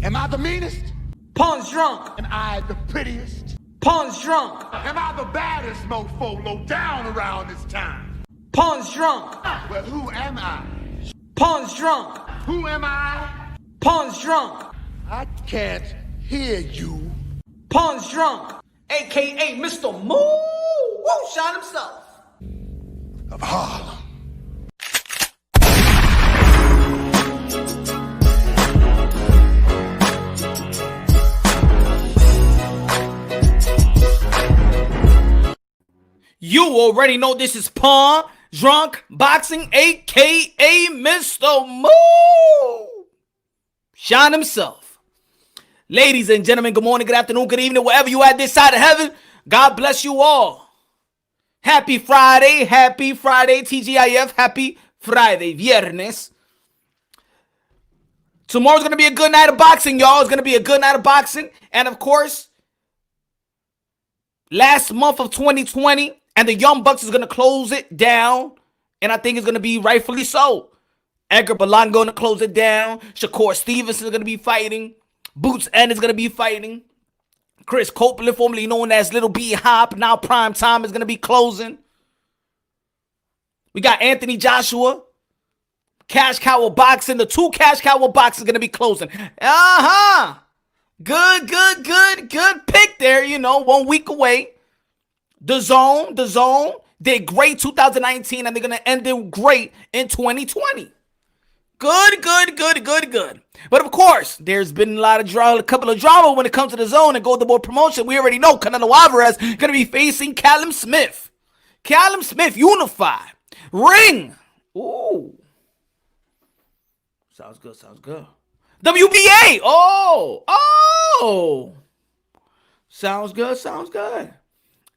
Am I the meanest? Pawn's drunk. Am I the prettiest? Pawn's drunk. Am I the baddest mofo low down around this time? Pawn's drunk. Well, who am I? Pawn's drunk. Who am I? Pawn's drunk. I can't hear you. Pawn's drunk. AKA Mr. Moo. Woo, shot himself. Of Harlem. You already know this is Pawn Drunk Boxing, aka Mr. Moo. Shine himself. Ladies and gentlemen, good morning, good afternoon, good evening, wherever you at this side of heaven. God bless you all. Happy Friday, TGIF, happy Friday, Viernes. Tomorrow's going to be a good night of boxing, y'all. It's going to be a good night of boxing. And of course, last month of 2020, and the Young Bucks is going to close it down. And I think it's going to be rightfully so. Edgar Berlanga going to close it down. Shakur Stevenson is going to be fighting. Boots Ennis is going to be fighting. Chris Copeland, formerly known as Little B Hop, now Prime Time, is going to be closing. We got Anthony Joshua. Cash Cow Boxing. The two Cash Cow Boxing is going to be closing. Good pick there, 1 week away. The Zone did great 2019, and they're going to end it great in 2020. Good. But of course, there's been a couple of drama when it comes to the Zone and Golden Boy promotion. We already know Canelo Alvarez going to be facing Callum Smith. Callum Smith, unified. Ring. Ooh. Sounds good. WBA. Oh. Sounds good.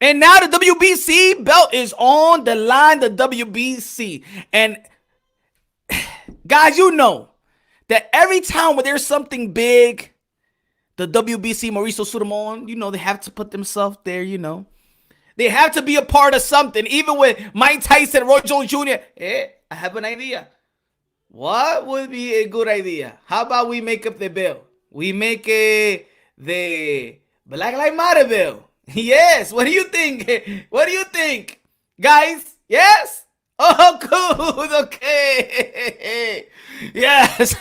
And now the WBC belt is on the line, the WBC. And guys, you know that every time when there's something big, the WBC, Mauricio Sudamon, they have to put themselves there, They have to be a part of something. Even with Mike Tyson, Roy Jones Jr., I have an idea. What would be a good idea? How about we make up the bill? We make the Black Lives Matter bill. Yes. What do you think? Guys? Yes? Oh, good. Okay. Yes.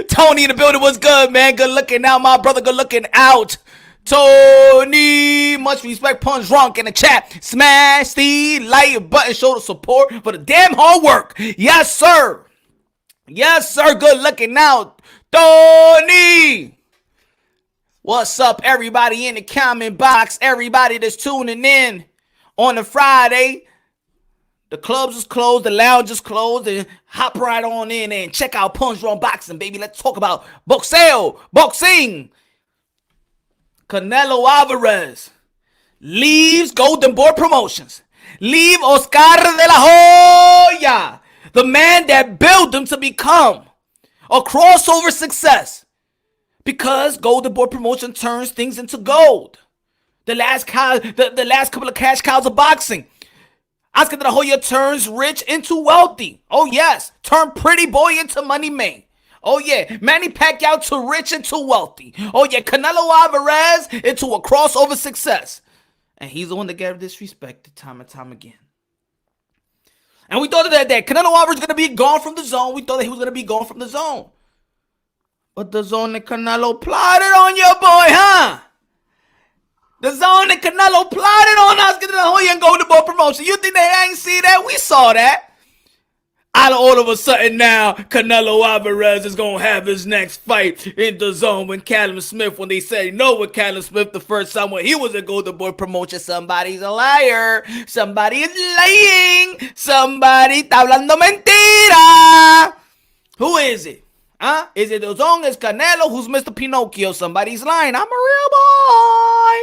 Tony in the building was good, man. Good looking out, my brother. Good looking out. Tony, much respect. Punch Drunk in the chat. Smash the like button. Show the support for the damn hard work. Yes, sir. Good looking out. Tony. What's up, everybody in the comment box? Everybody that's tuning in on a Friday. The clubs is closed, the lounge is closed, and hop right on in and check out Punch Drunk Boxing, baby. Let's talk about boxing. Canelo Alvarez leaves Golden Boy Promotions. Leave Oscar de la Hoya, the man that built him to become a crossover success. Because Golden Boy Promotion turns things into gold. The last couple of cash cows of boxing. Oscar de la Hoya turns rich into wealthy. Oh yes. Turn pretty boy into money man. Oh yeah. Manny Pacquiao to rich into wealthy. Oh yeah. Canelo Alvarez into a crossover success. And he's the one that got disrespected time and time again. And we thought that Canelo Alvarez was going to be gone from the Zone. We thought that he was going to be gone from the Zone. But the Zone and Canelo plotted on your boy, huh? The Zone and Canelo plotted on Oscar de la Hoya and Golden Boy Promotion. You think they ain't see that? We saw that. All of a sudden now, Canelo Alvarez is going to have his next fight in the Zone with Callum Smith. When they said no with Callum Smith the first time when he was a Golden Boy Promotion, somebody's a liar. Somebody is lying. Somebody está hablando mentira. Who is it? Huh? Is it the Zone? Is Canelo? Who's Mr. Pinocchio? Somebody's lying. I'm a real boy.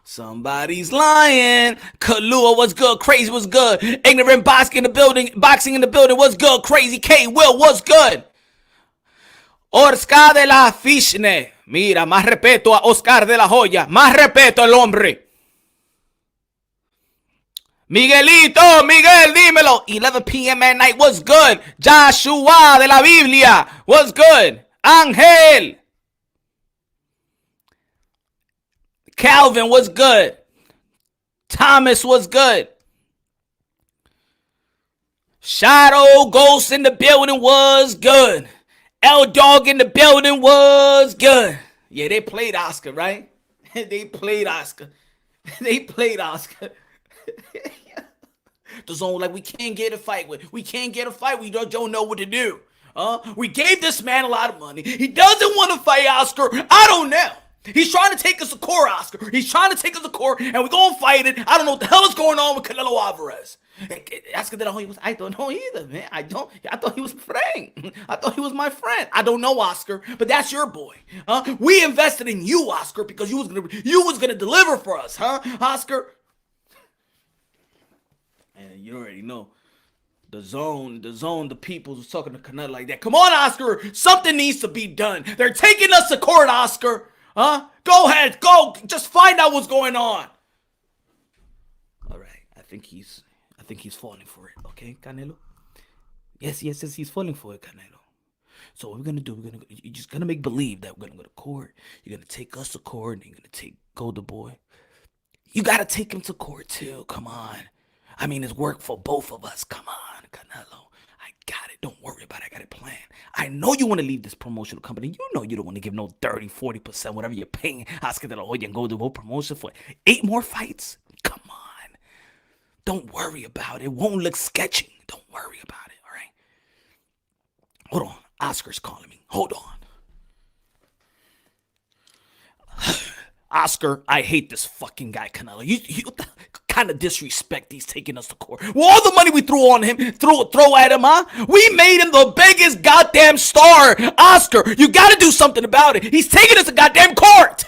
Somebody's lying. Kalua was good. Crazy was good. Ignorant boxing in the building. Was good. Crazy K Will was good. Oscar de la Fishne. Mira, más respeto a Oscar de la Hoya. Más respeto al hombre. Miguelito, Miguel, dímelo. 11 p.m. at night was good. Joshua de la Biblia was good. Angel. Calvin, what's good? Thomas, what's good? Shadow Ghost in the building was good. L-Dog in the building was good. Yeah, they played Oscar, right? They played Oscar. They played Oscar. The zone, like, we can't get a fight with. We can't get a fight. We don't know what to do. We gave this man a lot of money. He doesn't want to fight Oscar. I don't know. He's trying to take us to court, Oscar. He's trying to take us to court, and we're going to fight it. I don't know what the hell is going on with Canelo Alvarez. Oscar de la Hoya was, I don't know either, man. I thought he was friend. I thought he was my friend. I don't know, Oscar, but that's your boy. We invested in you, Oscar, because you was gonna deliver for us, Oscar? And you already know. The zone, the people was talking to Canelo like that. Come on, Oscar. Something needs to be done. They're taking us to court, Oscar. Go ahead. Go. Just find out what's going on. All right. I think he's falling for it. Okay, Canelo? Yes, he's falling for it, Canelo. So what we're going to do, you're just going to make believe that we're going to go to court. You're going to take us to court, and you're going to take Golden Boy. You got to take him to court, too. Come on. I mean, it's work for both of us. Come on, Canelo. I got it. Don't worry about it. I got it planned. I know you want to leave this promotional company. You know you don't want to give no 30, 40%, whatever you're paying Oscar de la Hoya and Golden Boy promotion for 8 more fights. Come on. Don't worry about it. It won't look sketchy. Don't worry about it, all right? Hold on. Oscar's calling me. Hold on. Oscar, I hate this fucking guy, Canelo. You kind of disrespect he's taking us to court. Well, all the money we threw on him, throw at him, we made him the biggest goddamn star. Oscar, you got to do something about it. He's taking us to goddamn court,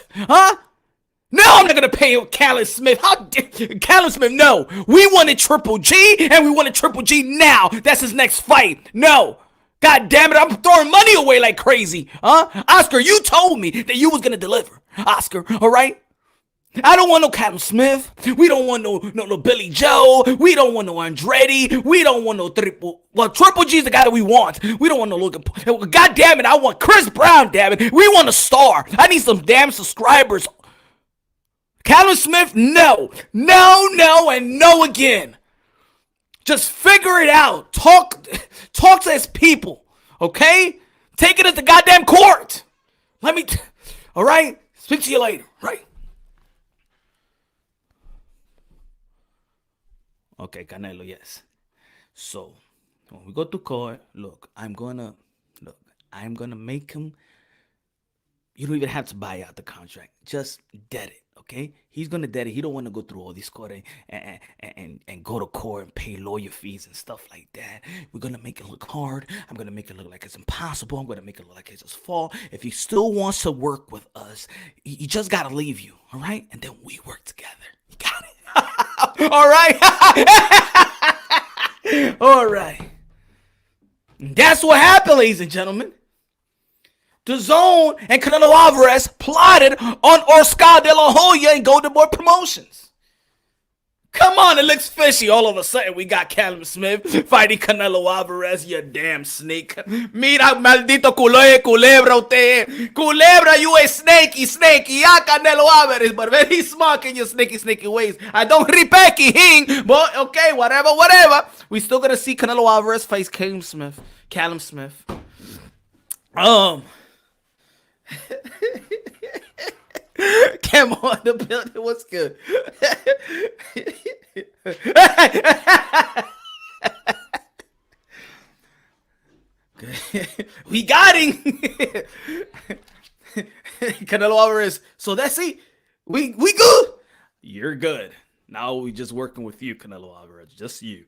No, I'm not going to pay Callum Smith. How dare Callum Smith? No. We wanted Triple G, and we wanted Triple G now. That's his next fight. No. God damn it, I'm throwing money away like crazy. Oscar, you told me that you was going to deliver. Oscar, all right? I don't want no Callum Smith. We don't want no Billy Joe. We don't want no Andretti. We don't want no Triple G's the guy that we want. We don't want no Logan. God damn it, I want Chris Brown, damn it. We want a star. I need some damn subscribers. Callum Smith, no, and no again. Just figure it out. Talk to his people, okay? Take it to the goddamn court. All right? Speak to you later, right? Okay, Canelo, yes. So, when we go to court, I'm gonna make him. You don't even have to buy out the contract. Just dead it. Okay, he's gonna dead it. He don't want to go through all these court and go to court and pay lawyer fees and stuff like that. We're gonna make it look hard. I'm gonna make it look like it's impossible. I'm gonna make it look like it's his fault. If he still wants to work with us, he just gotta leave you, all right? And then we work together. You got it. All right. All right. That's what happened, ladies and gentlemen. The Zone and Canelo Alvarez plotted on Oscar de la Hoya and Golden Boy Promotions. Come on, it looks fishy. All of a sudden, we got Callum Smith fighting Canelo Alvarez, you damn snake. Mira, maldito culebra usted. Culebra, you a snakey. Ya Canelo Alvarez, but very smart in your snaky ways. I don't respect him, but okay, whatever. We still gonna see Canelo Alvarez face Callum Smith. Come on, the building was good. We got him. Canelo Alvarez. So that's it. We good. You're good. Now we just working with you, Canelo Alvarez. Just you.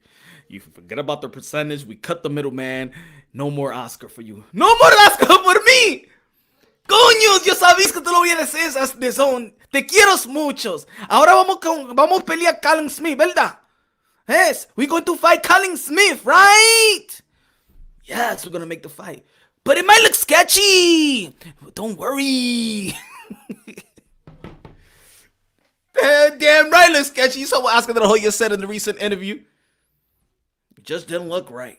You forget about the percentage. We cut the middleman. No more Oscar for you. No more Oscar for me. Coño, yo sabéis que tú lo vienes esas de Zone. Te quiero muchos. Ahora vamos a pelear Callum Smith, ¿verdad? Yes, we're going to fight Callum Smith, right? Yes, we're going to make the fight. But it might look sketchy. Don't worry. Damn right, looks sketchy. You saw what Oscar de la Hoya said in the recent interview. It just didn't look right.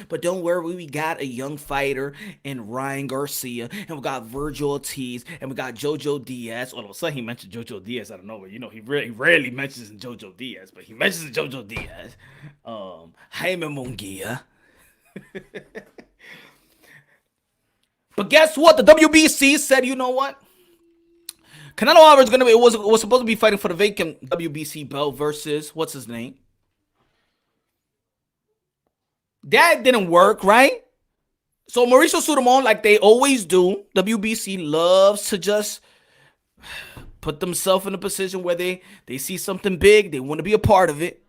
But don't worry, we got a young fighter in Ryan Garcia, and we got Virgil Ortiz, and we got Jojo Diaz. All of a sudden, he mentioned Jojo Diaz out of nowhere. You know, he rarely mentions Jojo Diaz, but he mentions Jojo Diaz. Jaime Munguia. But guess what? The WBC said, you know what? Canelo Alvarez was supposed to be fighting for the vacant WBC belt versus what's his name? That didn't work, right? So Mauricio Sudamon, like they always do, WBC loves to just put themselves in a position where they see something big, they want to be a part of it.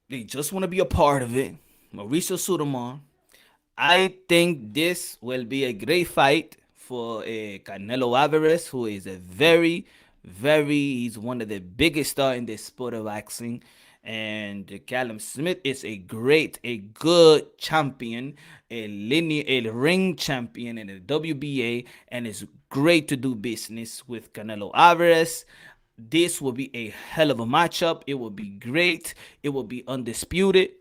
They just want to be a part of it. Mauricio Sudamon. I think this will be a great fight for Canelo Alvarez, who is a he's one of the biggest stars in the sport of boxing. And Callum Smith is a good champion, a ring champion in the WBA, and it's great to do business with Canelo Alvarez. This will be a hell of a matchup. It will be great. It will be undisputed.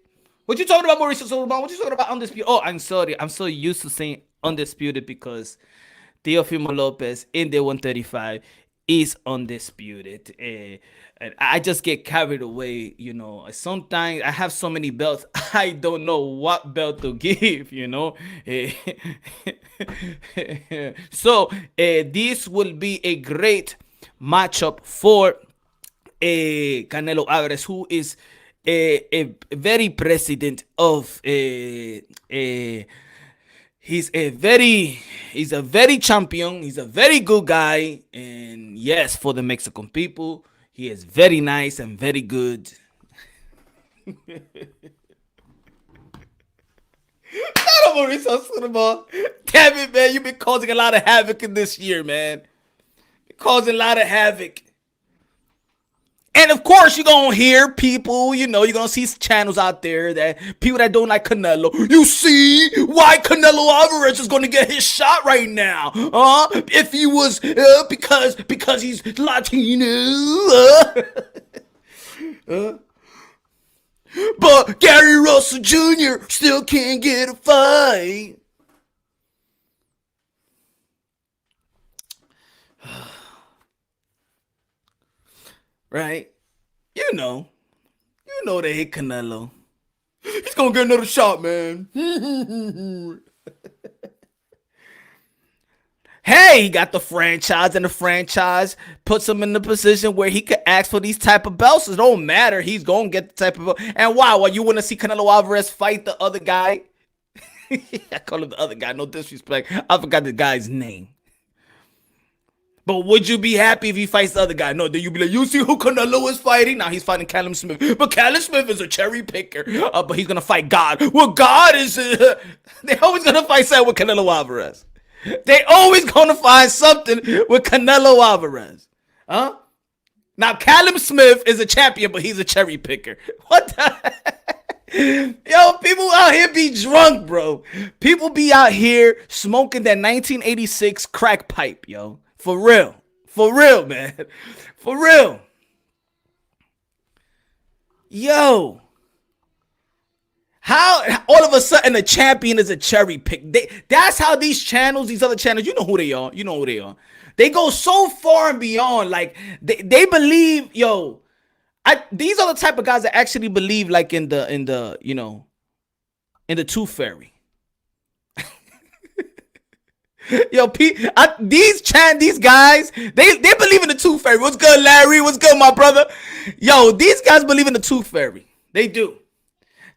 What you talking about, Mauricio Sullivan? What you talking about undisputed? Oh, I'm sorry. I'm so used to saying undisputed because Teofimo Lopez in the 135 is undisputed. And I just get carried away, you know. Sometimes I have so many belts, I don't know what belt to give, you know. So this will be a great matchup for Canelo Alvarez, who is a very president of he's a very champion. He's a very good guy, and yes, for the Mexican people, he is very nice and very good. Damn it, man! You've been causing a lot of havoc in this year, man. Causing a lot of havoc. And of course, you're going to hear people, you know, you're going to see channels out there that people that don't like Canelo. You see why Canelo Alvarez is going to get his shot right now. If he was, because he's Latino. But Gary Russell Jr. still can't get a fight. Right? You know they hate Canelo. He's gonna get another shot, man. Hey, he got the franchise, and the franchise puts him in the position where he could ask for these type of belts. It don't matter. He's gonna get the type of belt. And wow, you want to see Canelo Alvarez fight the other guy? I call him the other guy. No disrespect. I forgot the guy's name. But would you be happy if he fights the other guy? No, then you be like, you see who Canelo is fighting? Now he's fighting Callum Smith. But Callum Smith is a cherry picker. But he's going to fight God. Well, God is... they're always going to fight something with Canelo Alvarez. They always going to find something with Canelo Alvarez. Huh? Now, Callum Smith is a champion, but he's a cherry picker. What the... Yo, people out here be drunk, bro. People be out here smoking that 1986 crack pipe, yo. For real, man. For real. Yo. How all of a sudden a champion is a cherry pick? That's how these other channels, you know who they are. They go so far and beyond. Like, they believe, yo. These are the type of guys that actually believe, like, in the Tooth Fairy. Yo, these guys, they believe in the Tooth Fairy. What's good, Larry? What's good, my brother? Yo, these guys believe in the Tooth Fairy. They do.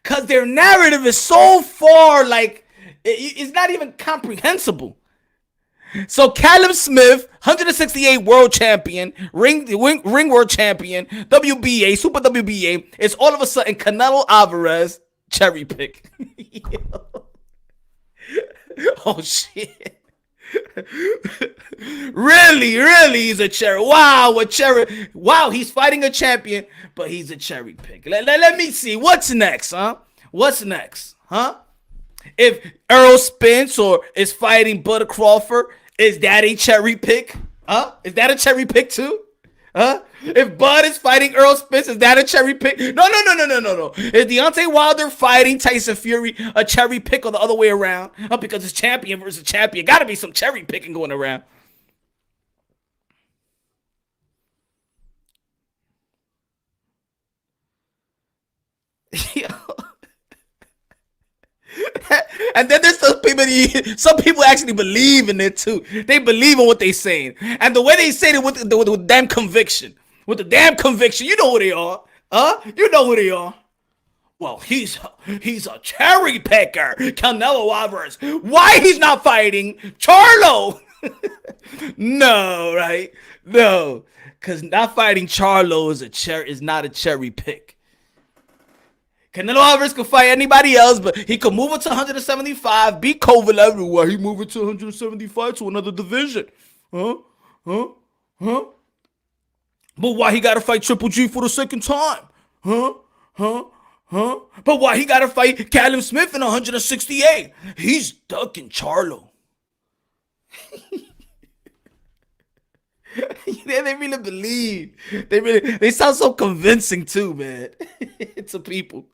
Because their narrative is so far, like, it's not even comprehensible. So Callum Smith, 168 world champion, ring world champion, WBA, Super WBA, is all of a sudden Canelo Alvarez cherry pick. Oh, shit. Really, he's a cherry. Wow, he's fighting a champion, but he's a cherry pick. Let me see. What's next, huh? If Earl Spence is fighting Bud Crawford, is that a cherry pick? Huh? Is that a cherry pick too? Huh? If Bud is fighting Earl Spence, is that a cherry pick? No. Is Deontay Wilder fighting Tyson Fury a cherry pick or the other way around? Because it's champion versus champion. Gotta be some cherry picking going around. And then there's some people actually believe in it too. They believe in what they're saying. And the way they say it with the damn conviction. With the damn conviction. You know who they are. You know who they are. Well, he's a cherry picker. Canelo Alvarez. Why he's not fighting Charlo? No, right? No. Because not fighting Charlo is not a cherry pick. Canelo Alvarez could fight anybody else, but he could move it to 175, beat Kovalev. Why he move it to 175 to another division? Huh? But why he gotta fight Triple G for the second time? But why he gotta fight Callum Smith in 168? He's ducking Charlo. They really believe. They sound so convincing too, man. To people.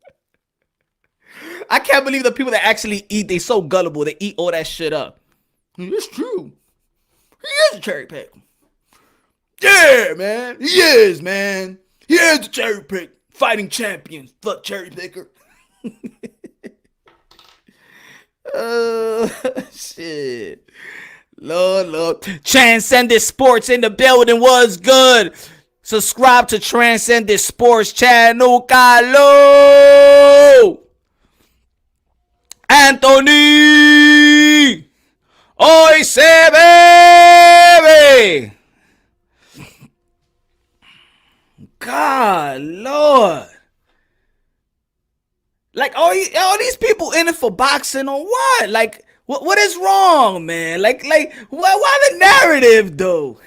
I can't believe the people that actually eat, they so gullible. They eat all that shit up. It's true. He is a cherry pick. Yeah, man. He is, man. He is a cherry pick. Fighting champions. Fuck cherry picker. Shit. Lord. Transcendent Sports in the building was good. Subscribe to Transcendent Sports channel. Carlo. Anthony. Hoy se bebe. God, Lord. Like, all these people in it for boxing or what? Like, what is wrong, man? Like, why the narrative, though?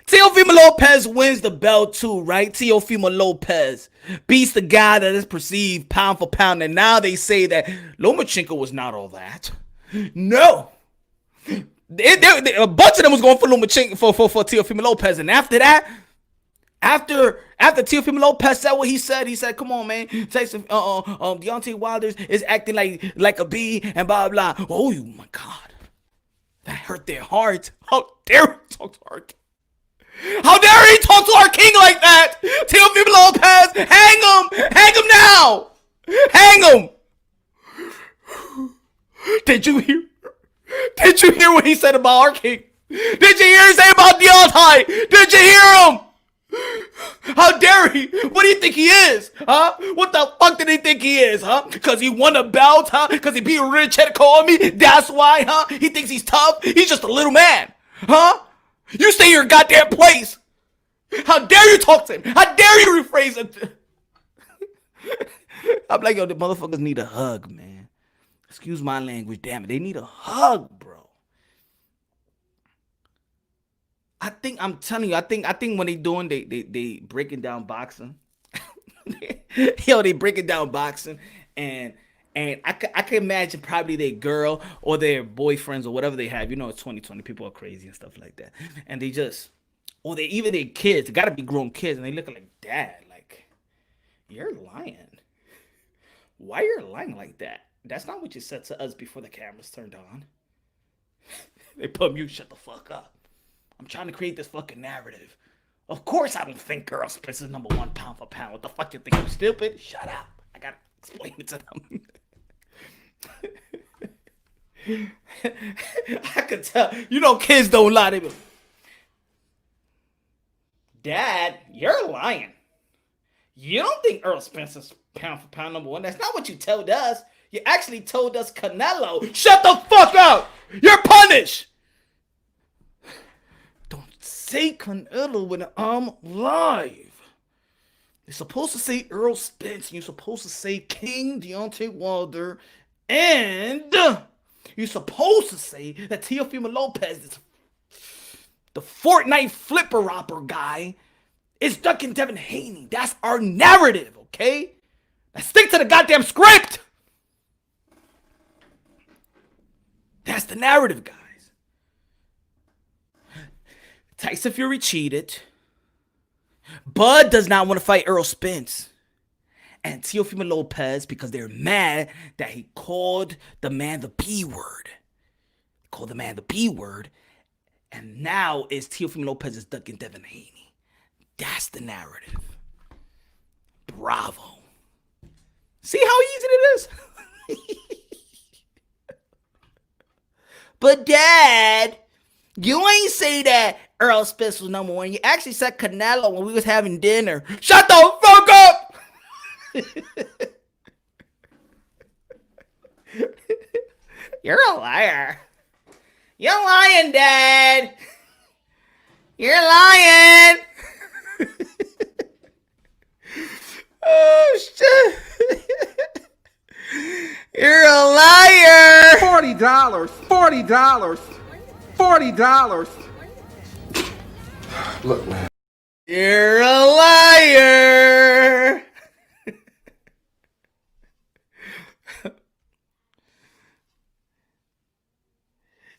Teofimo Lopez wins the belt too, right? Teofimo Lopez beats the guy that is perceived pound for pound, and now they say that Lomachenko was not all that. No. A bunch of them was going for Lomachenko for Teofimo Lopez, and after that, after Teofimo Lopez said what he said, come on, man, Tyson, Deontay Wilder is acting like a bee and blah blah. Oh my God, that hurt their heart. How dare he talk to our king? How dare he talk to our king like that? Teofimo Lopez, hang him now, hang him. Did you hear what he said about our king? Did you hear him say about Deontay? Did you hear him? How dare he? What do you think he is? Huh? What the fuck did he think he is? Huh? Because he won a belt? Huh? Because he beat Rich on me? That's why? Huh? He thinks he's tough? He's just a little man. Huh? You stay in your goddamn place. How dare you talk to him? How dare you rephrase it? I'm like, yo, the motherfuckers need a hug, man. Excuse my language, damn it. They need a hug, bro. I'm telling you, I think when they doing, they breaking down boxing. They breaking down boxing, and I can imagine probably their girl or their boyfriends or whatever they have. You know, it's 2020, people are crazy and stuff like that. And they just, or they even their kids, they gotta be grown kids, and they look like, Dad, like, you're lying. Why you're lying like that? That's not what you said to us before the cameras turned on. They put mute, shut the fuck up. I'm trying to create this fucking narrative. Of course I don't think Earl Spence is number one pound for pound. What the fuck you think? I'm stupid? Shut up. I gotta explain it to them. I could tell. You know kids don't lie. They be, Dad, you're lying. You don't think Earl Spence is pound for pound number one. That's not what you told us. You actually told us Canelo. Shut the fuck up. You're punished. Say Canelo when I'm live. You're supposed to say Earl Spence. You're supposed to say King Deontay Wilder. And you're supposed to say that Teofimo Lopez, is the Fortnite flipper-opper guy, is ducking Devin Haney. That's our narrative, okay? Now stick to the goddamn script. That's the narrative, guys. Tyson Fury cheated. Bud does not want to fight Errol Spence. And Teofimo Lopez, because they're mad that he called the man the P word. Called the man the P word. And now it's Teofimo Lopez is ducking Devin Haney. That's the narrative. Bravo. See how easy it is? But Dad, you ain't say that Errol Spence was number one. You actually said Canelo when we was having dinner. Shut the fuck up! You're a liar. You're lying, Dad. You're lying. Oh, shit. You're a liar. $40. $40. $40. Look, man. You're a liar.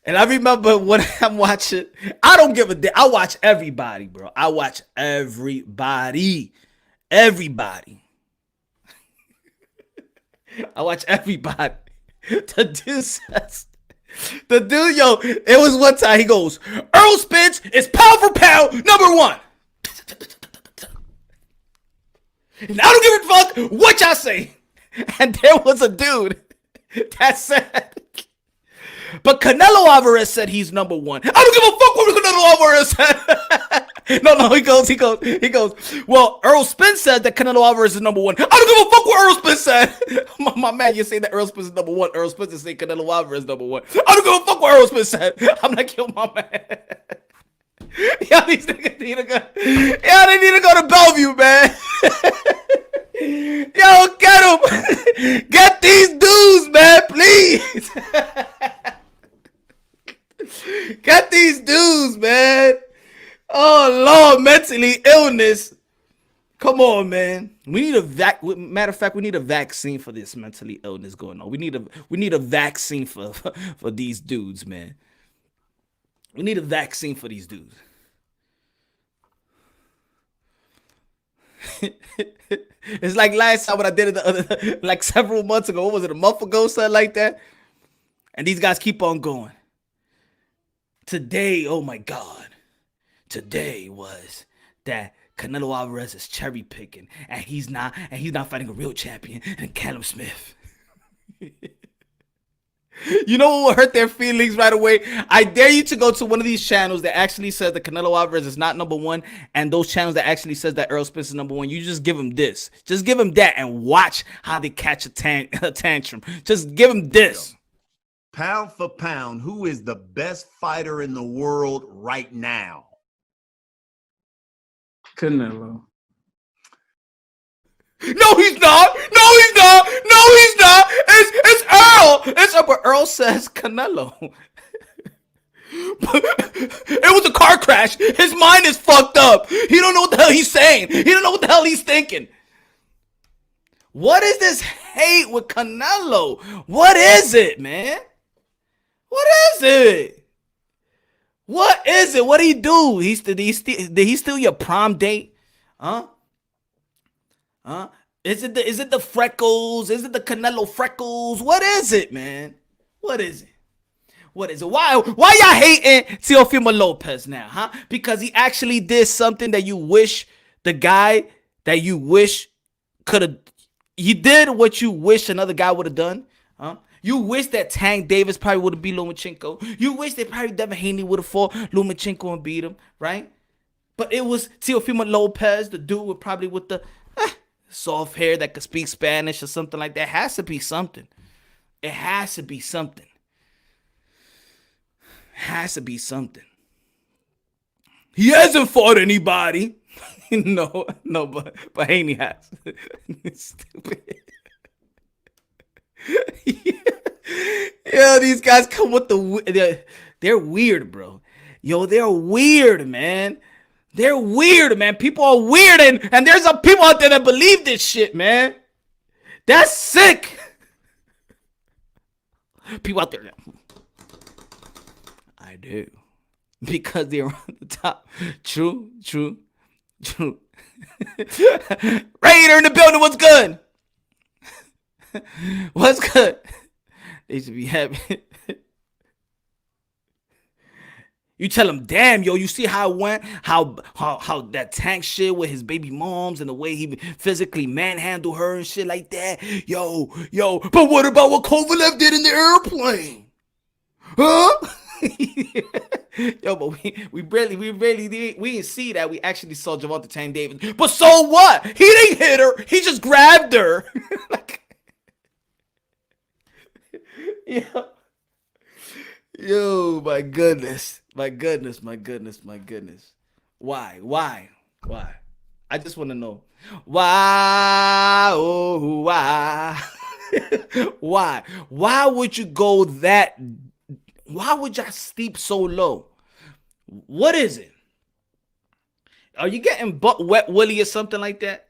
And I remember when I'm watching, I don't give a damn. I watch everybody, bro. I watch everybody. Everybody. I watch everybody. The dude says, yo, it was one time he goes, Errol Spence is pound for pound number one. And I don't give a fuck what y'all say. And there was a dude that said, but Canelo Alvarez said he's number one. I don't give a fuck what Canelo Alvarez said. No, he goes. Well, Errol Spence said that Canelo Alvarez is number one. I don't give a fuck what Errol Spence said. My man, you say that Errol Spence is number one. Errol Spence is saying Canelo Alvarez is number one. I don't give a fuck what Errol Spence said. I'm like, yo, my man. Y'all these niggas need to go. Y'all they need to go to Bellevue, man. Yo, get them. Get these dudes, man, please. Get these dudes, man. Oh, Lord, mentally illness. Come on, man. We need matter of fact, we need a vaccine for this mentally illness going on. We need a vaccine for these dudes, man. We need a vaccine for these dudes. It's like last time when I did it like several months ago. What was it, a month ago, something like that? And these guys keep on going. Today, oh my God. Today was that Canelo Alvarez is cherry picking, and he's not fighting a real champion, and Callum Smith. You know what will hurt their feelings right away? I dare you to go to one of these channels that actually says that Canelo Alvarez is not number one, and those channels that actually says that Errol Spence is number one. You just give them this. Just give them that and watch how they catch a tantrum. Just give them this. Pound for pound, who is the best fighter in the world right now? Canelo. No, he's not. No, he's not. No, he's not. It's Earl. But Earl says Canelo. It was a car crash. His mind is fucked up. He don't know what the hell he's saying. He don't know what the hell he's thinking. What is this hate with Canelo? What is it, man? What is it? What is it? What did he do? Did he steal your prom date? Huh? Is it the freckles? Is it the Canelo freckles? What is it, man? What is it? What is it? Why y'all hating Teofimo Lopez now, huh? Because he actually did something that you wish the guy that you wish could have. He did what you wish another guy would have done, huh? You wish that Tank Davis probably would have beat Lomachenko. You wish that probably Devin Haney would have fought Lomachenko and beat him, right? But it was Teofimo Lopez, the dude with probably with the soft hair that could speak Spanish or something like that. It has to be something. It has to be something. It has to be something. He hasn't fought anybody. no, but Haney has. Stupid. Yo, these guys come with they're weird, bro. Yo, they're weird, man. They're weird, man. People are weird, and there's some people out there that believe this shit, man. That's sick. People out there. I do. because they're on the top. True. Raider in the building. What's good? What's good? They should be happy. You tell him, damn, yo, you see how it went? How that Tank shit with his baby moms and the way he physically manhandled her and shit like that. Yo, but what about what Kovalev did in the airplane? Huh? Yo, but we didn't see that. We actually saw Gervonta Tank Davis. But so what? He didn't hit her. He just grabbed her. Yo, my goodness. Why? I just want to know. Why? Oh, why? Why would you go that? Why would y'all steep so low? What is it? Are you getting butt wet willy or something like that?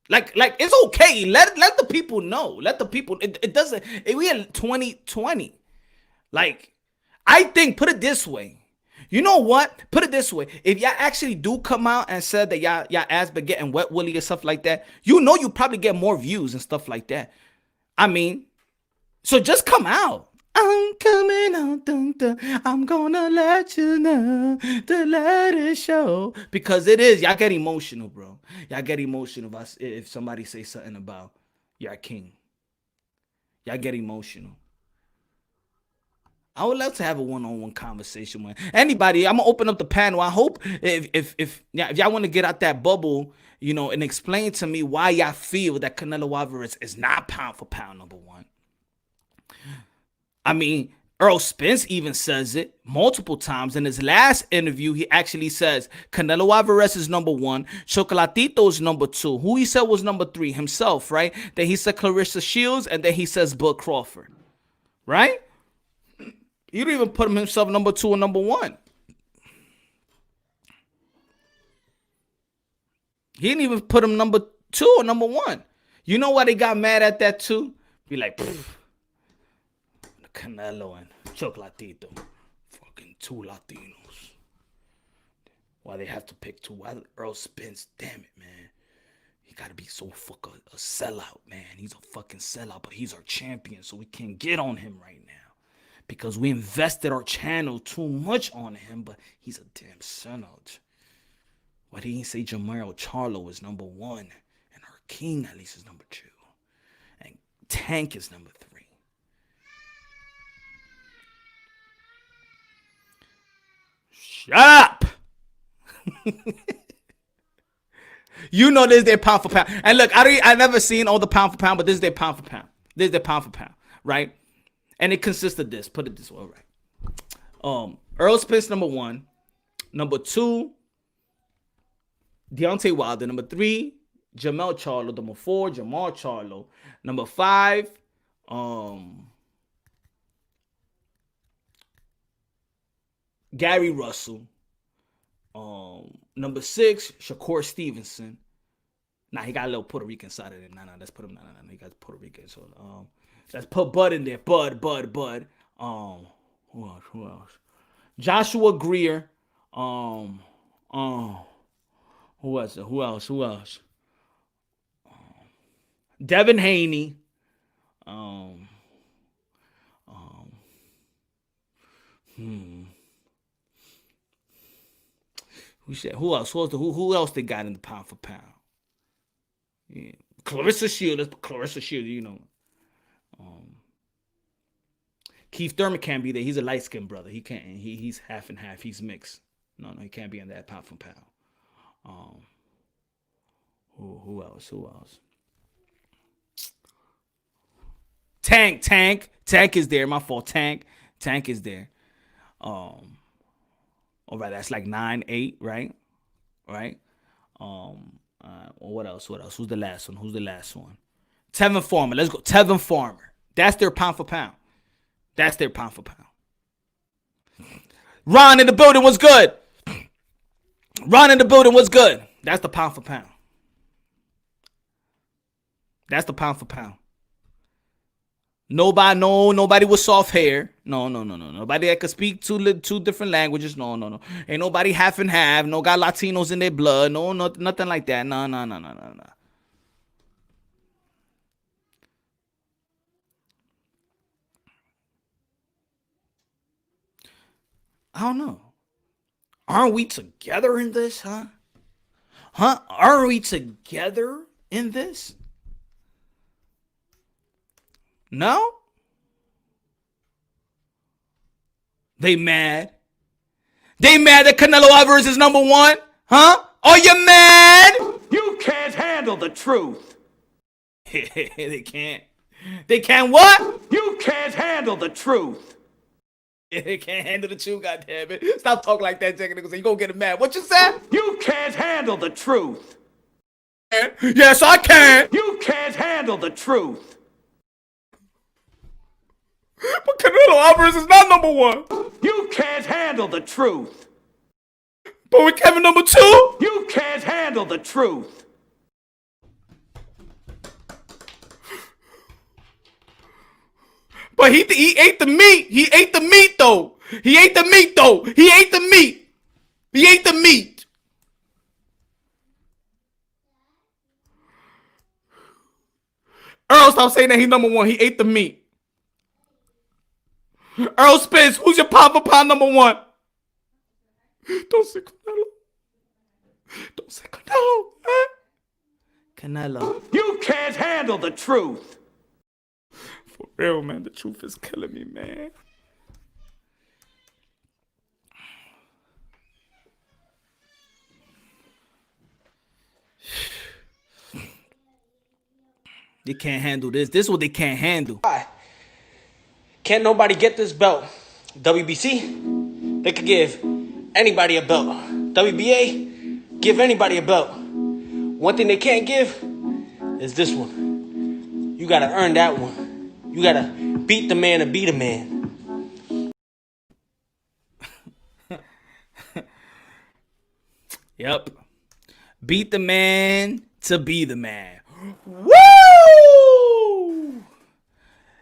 Like it's okay. Let the people know. Let the people. It doesn't. We in 2020. Like, I think, put it this way. You know what? Put it this way. If y'all actually do come out and said that y'all ass been getting wet willy or stuff like that, you know you probably get more views and stuff like that. I mean, so just come out. I'm coming out, I'm gonna let you know to let it show. Because it is, y'all get emotional, bro. Y'all get emotional if somebody say something about y'all king. Y'all get emotional. I would love to have a one-on-one conversation with anybody. I'm gonna open up the panel. I hope if y'all want to get out that bubble, you know, and explain to me why y'all feel that Canelo Alvarez is not pound for pound number one. I mean, Earl Spence even says it multiple times. In his last interview, he actually says Canelo Alvarez is number one, Chocolatito is number two. Who he said was number three? Himself, right? Then he said Clarissa Shields, and then he says Bud Crawford, right? You don't even put him himself number two or number one. He didn't even put him number two or number one. You know why they got mad at that too? Be like, Canelo and Chocolatito, fucking two Latinos. Why they have to pick two? Why Earl Spence? Damn it, man. He gotta be so fucking a sellout, man. He's a fucking sellout, but he's our champion, so we can't get on him right now. Because we invested our channel too much on him, but he's a damn sellout. Why didn't he say Jamiro Charlo is number one, and our king at least is number two, and Tank is number three? Shut up! You know this is their pound for pound. And look, I never seen all the pound for pound, but this is their pound for pound. This is their pound for pound, right? And it consists of this. Put it this way, right? Earl Spence, number one. Number two, Deontay Wilder. Number three, Jamel Charlo. Number four, Jamal Charlo. Number five, Gary Russell. Number six, Shakur Stevenson. Nah, he got a little Puerto Rican side of it. Nah, let's put him. Nah, he got Puerto Rican. So, let's put Bud in there. Bud. Who else? Joshua Greer. Who else? Devin Haney. Who else? Who else they got in the pound for pound? Yeah. Clarissa Shields, you know. Keith Thurman can't be there. He's a light-skinned brother. He can't. He's half and half. He's mixed. No, he can't be in that pound for pound. Who else? Tank is there. My fault. Tank is there. All right, that's like 9, 8, right? What else? Who's the last one? Tevin Farmer. Let's go. Tevin Farmer. That's their pound for pound. Ron in the building was good. That's the pound for pound. Nobody with soft hair. No. Nobody that could speak two different languages. No. Ain't nobody half and half. No got Latinos in their blood. No, nothing like that. No. I don't know. Aren't we together in this, huh? Aren't we together in this? No? They mad? They mad that Canelo Alvarez is number one? Huh? Are you mad? You can't handle the truth. They can't. They can't what? You can't handle the truth. They can't handle the truth, goddamn it. Stop talking like that, Jack. You gonna get him mad. What you said? You can't handle the truth. Yes, I can. You can't handle the truth. But Canelo Alvarez is not number one. You can't handle the truth. But with Kevin number two? You can't handle the truth. But he ate the meat. He ate the meat, though. He ate the meat, though. He ate the meat. He ate the meat. Earl, stop saying that he's number one. He ate the meat. Earl Spence, who's your pound for pound number one? Don't say Canelo. Don't say Canelo. Huh? Canelo. You can't handle the truth. For real, man. The truth is killing me, man. They can't handle this. This is what they can't handle. Can't nobody get this belt. WBC, they could give anybody a belt. WBA, give anybody a belt. One thing they can't give is this one. You gotta earn that one. You gotta beat the man to beat a man. Yep. Beat the man to be the man. Woo!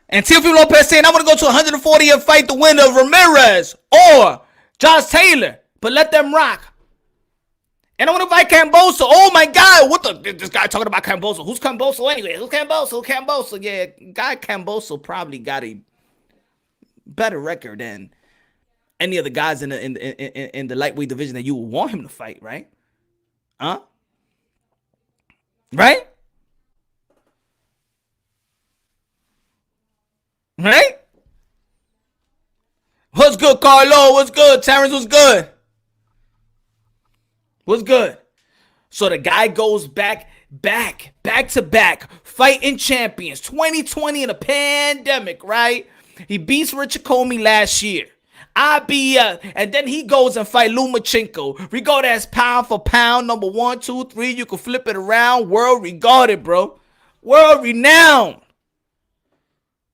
And Teofimo Lopez saying, I want to go to 140 and fight the winner of Ramirez or Josh Taylor, but let them rock. And I want to fight Camboso. Oh my God, what this guy talking about Camboso? Who's Camboso anyway? Who's Camboso? Camboso, yeah, guy Camboso probably got a better record than any of the guys in the lightweight division that you would want him to fight, right? Huh? Right? Right? What's good, Carlo? What's good? Terrence, what's good? What's good? So the guy goes back to back, fighting champions. 2020 in a pandemic, right? He beats Richard Comey last year. And then he goes and fight Lomachenko. Regarded as pound for pound, number 1, 2, 3. You can flip it around. World regarded, bro. World renowned.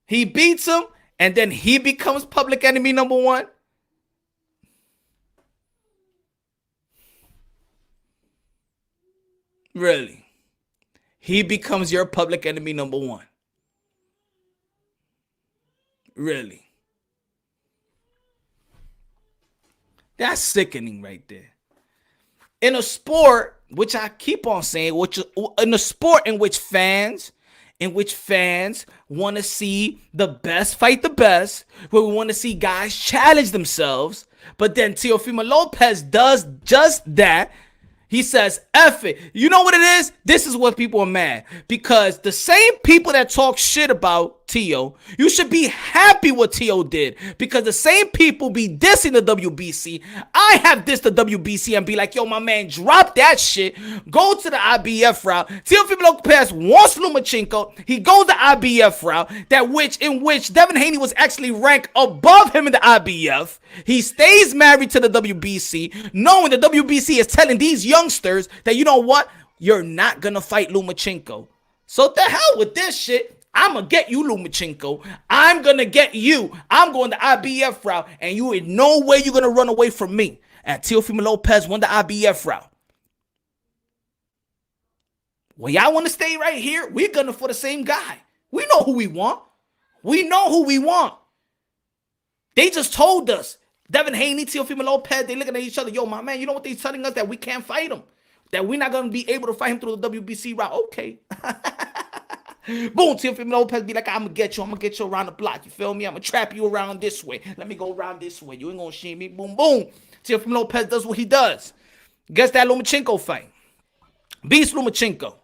He beats him, and then he becomes public enemy number 1. Really? He becomes your public enemy number 1. Really? That's sickening right there. In a sport, which I keep on saying, in a sport in which fans want to see the best fight the best, where we want to see guys challenge themselves, but then Teofimo Lopez does just that. He says, F it. You know what it is? This is what people are mad. Because the same people that talk shit about TEO, you should be happy what TEO did. Because the same people be dissing the WBC. I have dissed the WBC and be like, yo, my man, drop that shit. Go to the IBF route. Teofimo Lopez wants Lomachenko. He goes the IBF route. In which Devin Haney was actually ranked above him in the IBF. He stays married to the WBC, knowing the WBC is telling these youngsters that, you know what? You're not going to fight Lomachenko. So the hell with this shit. I'm going to get you, Lomachenko. I'm going to get you. I'm going the IBF route, and you in no way you're going to run away from me. And Teofimo Lopez won the IBF route. Well, y'all want to stay right here? We're gunning for the same guy. We know who we want. We know who we want. They just told us. Devin Haney, Teofimo Lopez, they looking at each other. Yo, my man, you know what they're telling us? That we can't fight him. That we're not going to be able to fight him through the WBC route. Okay. Boom, Teofimo Lopez be like, I'm going to get you around the block. You feel me? I'm going to trap you around this way. Let me go around this way. You ain't going to see me. Boom, boom. Teofimo Lopez does what he does. Gets that Lomachenko fight. Beats Lomachenko.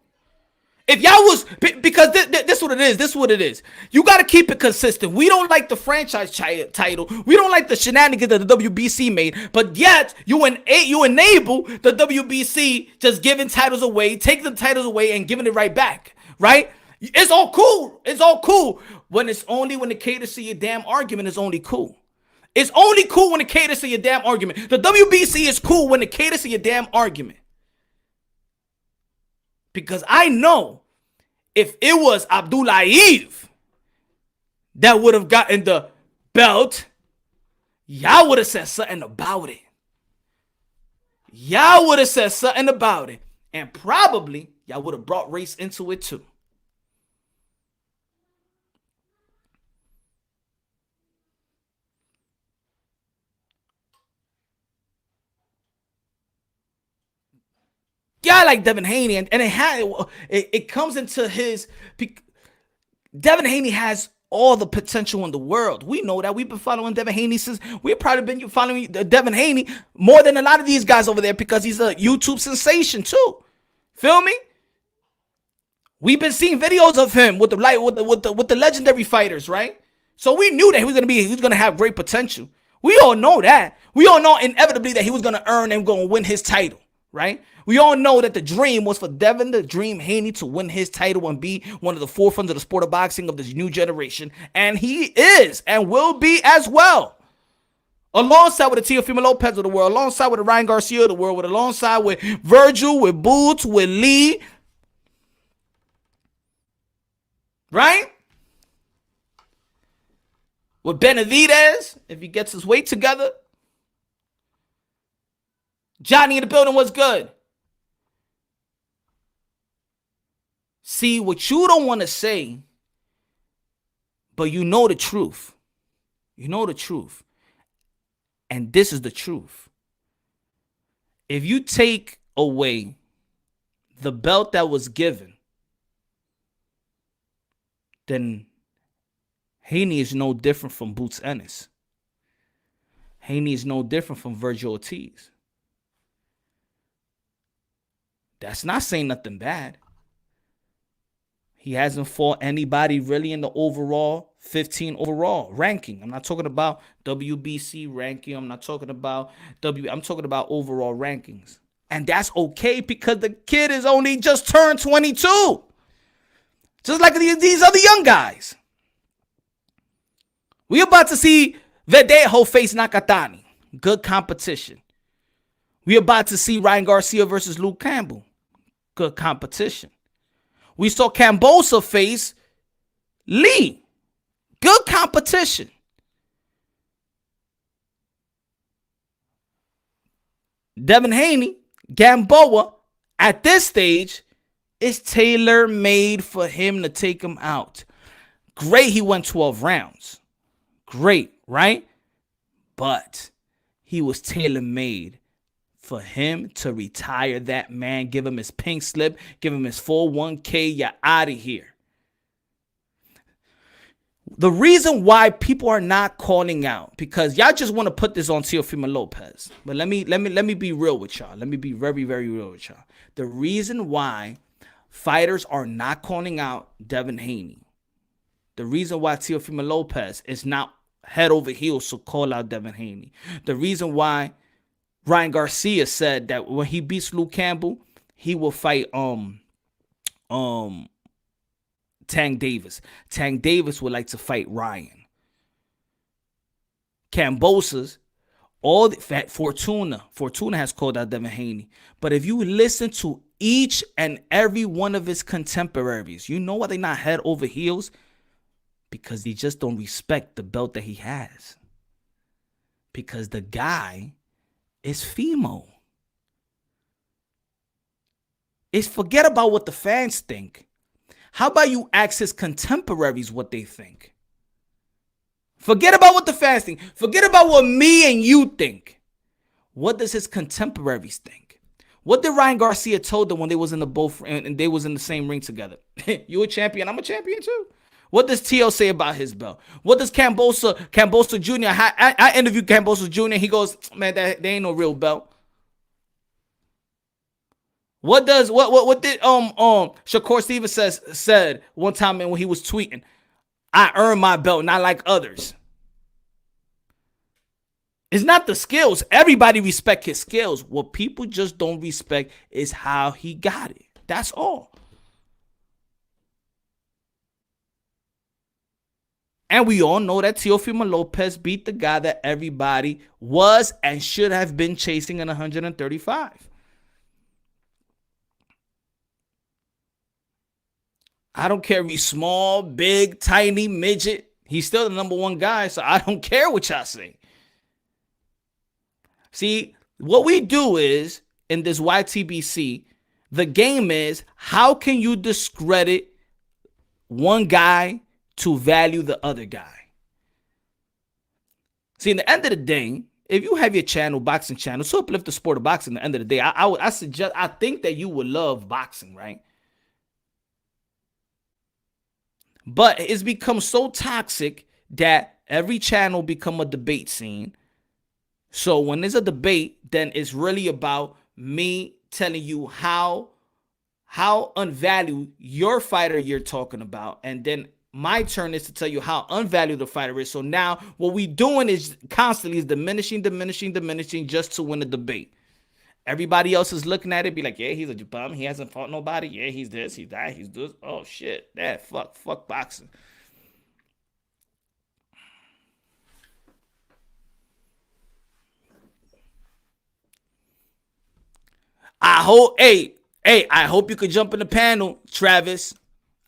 If y'all was, because this what it is. This is what it is. You got to keep it consistent. We don't like the franchise title. We don't like the shenanigans that the WBC made. But yet, you enable the WBC just giving titles away, taking the titles away, and giving it right back. Right? It's all cool. It's all cool. When it's only when it caters to your damn argument, it's only cool. It's only cool when it caters to your damn argument. The WBC is cool when it caters to your damn argument. Because I know if it was Abdulayev that would have gotten the belt, y'all would have said something about it. Y'all would have said something about it. And probably y'all would have brought race into it too. Guy like Devin Haney, and it comes into his. Devin Haney has all the potential in the world. We know that. We've been following Devin Haney since we've probably been following Devin Haney more than a lot of these guys over there because he's a YouTube sensation too. Feel me? We've been seeing videos of him with the legendary fighters, right? So we knew that he was gonna have great potential. We all know that. We all know inevitably that he was gonna earn and gonna win his title, right? We all know that the dream was for Devin the Dream Haney to win his title and be one of the forefronts of the sport of boxing of this new generation. And he is and will be as well. Alongside with the Teofimo Lopez of the world, alongside with the Ryan Garcia of the world, alongside with Virgil, with Boots, with Lee. Right? With Benavidez, if he gets his weight together. Johnny in the building was good. See, what you don't want to say, but you know the truth. You know the truth. And this is the truth. If you take away the belt that was given, then Haney is no different from Boots Ennis. Haney is no different from Virgil Ortiz. That's not saying nothing bad. He hasn't fought anybody really in the overall 15 overall ranking. I'm not talking about WBC ranking. I'm not talking about I'm talking about overall rankings. And that's okay because the kid is only just turned 22. Just like these other young guys. We about to see Verdejo face Nakatani. Good competition. We about to see Ryan Garcia versus Luke Campbell. Good competition. We saw Cambosa face Lee. Good competition. Devin Haney, Gamboa, at this stage, is tailor-made for him to take him out. Great, he went 12 rounds. Great, right? But he was tailor-made for him to retire that man, give him his pink slip, give him his 401k, you're out of here. The reason why people are not calling out, because y'all just want to put this on Teofimo Lopez. But let me be real with y'all. Let me be very, very real with y'all. The reason why fighters are not calling out Devin Haney, the reason why Teofimo Lopez is not head over heels to call out Devin Haney, the reason why Ryan Garcia said that when he beats Luke Campbell, he will fight Tank Davis. Tank Davis would like to fight Ryan. Cambosa's, all the Fortuna has called out Devin Haney. But if you listen to each and every one of his contemporaries, you know why they're not head over heels? Because they just don't respect the belt that he has. Because the guy is Fimo. It's forget about what the fans think. How about you ask his contemporaries what they think? Forget about what the fans think. Forget about what me and you think. What does his contemporaries think? What did Ryan Garcia told them when they was in the both and they was in the same ring together? You a champion, I'm a champion too. What does TEO say about his belt? What does Cambosa Jr. I interviewed Cambosa Jr. He goes, man, there ain't no real belt. What did Shakur Stevens said one time when he was tweeting? I earned my belt, not like others. It's not the skills. Everybody respect his skills. What people just don't respect is how he got it. That's all. And we all know that Teofimo Lopez beat the guy that everybody was and should have been chasing in 135. I don't care if he's small, big, tiny, midget. He's still the number one guy, so I don't care what y'all say. See, what we do is, in this YTBC, the game is, how can you discredit one guy to value the other guy? See, in the end of the day, if you have your channel, boxing channel, to uplift the sport of boxing, at the end of the day, I think that you would love boxing, right? But it's become so toxic that every channel become a debate scene. So when there's a debate, then it's really about me telling you how unvalued your fighter you're talking about. And then my turn is to tell you how unvalued the fighter is. So now what we doing is constantly is diminishing just to win the debate. Everybody else is looking at it, be like, yeah, he's a bum. He hasn't fought nobody. Yeah, he's this, he's that, he's this. Oh, shit. Yeah, fuck boxing. I hope you could jump in the panel, Travis.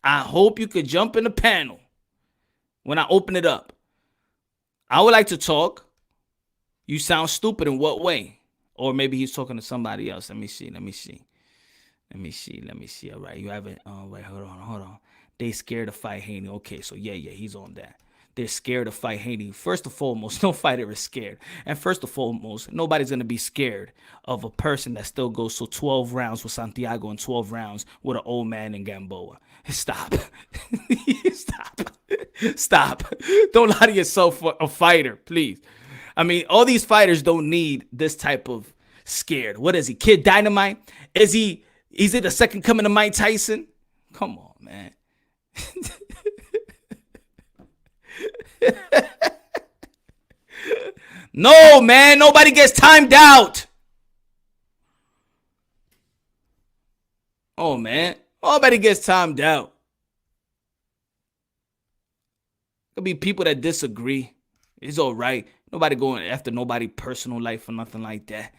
I hope you could jump in the panel when I open it up. I would like to talk. You sound stupid in what way? Or maybe he's talking to somebody else. Let me see. All right, you haven't. Oh, wait, hold on. They scared to fight Haney. Okay, so yeah, he's on that. They're scared to fight Haney. First and foremost, no fighter is scared. And first and foremost, nobody's going to be scared of a person that still goes to 12 rounds with Santiago and 12 rounds with an old man in Gamboa. Stop. Stop. Don't lie to yourself for a fighter, please. I mean, all these fighters don't need this type of scared. What is he, Kid Dynamite? Is he the second coming of Mike Tyson? Come on, man. No, man, nobody gets timed out. Oh, man, nobody gets timed out. There'll be people that disagree. It's all right. Nobody going after nobody personal life or nothing like that.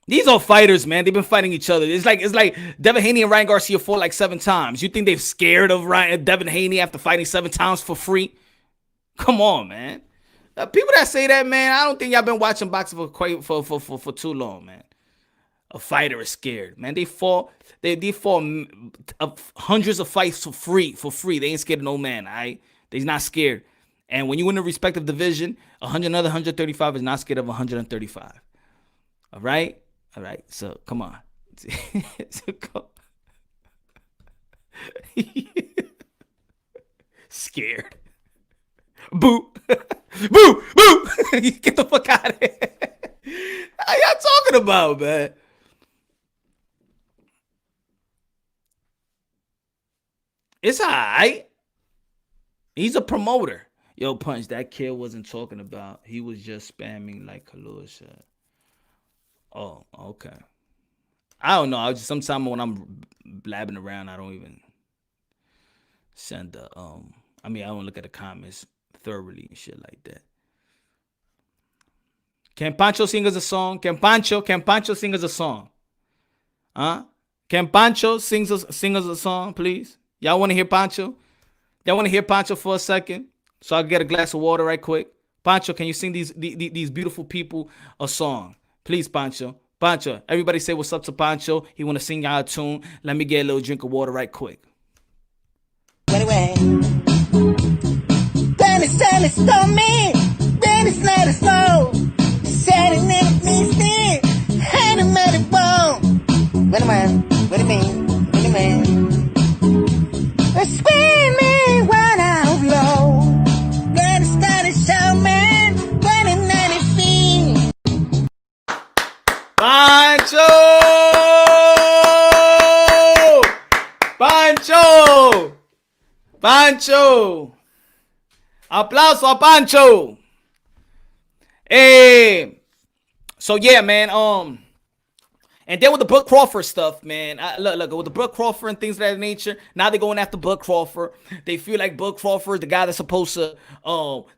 These are fighters, man. They've been fighting each other. It's like Devin Haney and Ryan Garcia fought like 7 times. You think they're scared of Devin Haney after fighting 7 times for free? Come on, man. People that say that, man, I don't think y'all been watching boxing for too long, man. A fighter is scared, man. They fought hundreds of fights for free. They ain't scared of no man, all right? They're not scared. And when you win a respective division, another 135 is not scared of 135. All right? All right, so come on. Scared. Boo. Boo. Boo. Get the fuck out of here. How y'all talking about, man? It's all right. He's a promoter. Yo, Punch, that kid wasn't talking about. He was just spamming like Kalua said. Oh, okay. I don't know. Sometimes when I'm blabbing around, I don't even send the I don't look at the comments thoroughly and shit like that. Can Pancho sing us a song? Can Pancho sing us a song? Huh? Can Pancho sing us a song, please? Y'all want to hear Pancho? Y'all want to hear Pancho for a second? So I'll get a glass of water right quick. Pancho, can you sing these beautiful people a song? Please, Pancho. Pancho, everybody say what's up to Pancho. He want to sing y'all a tune. Let me get a little drink of water right quick. Anyway, Dennis told me, Dennis let us know. Said it never means me, had him at it bone. What do you mean? We're screaming right out low. Dennis show me, 2090 feet. Pancho! Pancho! Aplauso a Pancho! Hey! So yeah, man, and then with the Bud Crawford stuff, man, look, with the Bud Crawford and things of that nature, now they're going after Bud Crawford. They feel like Bud Crawford, the guy that's supposed to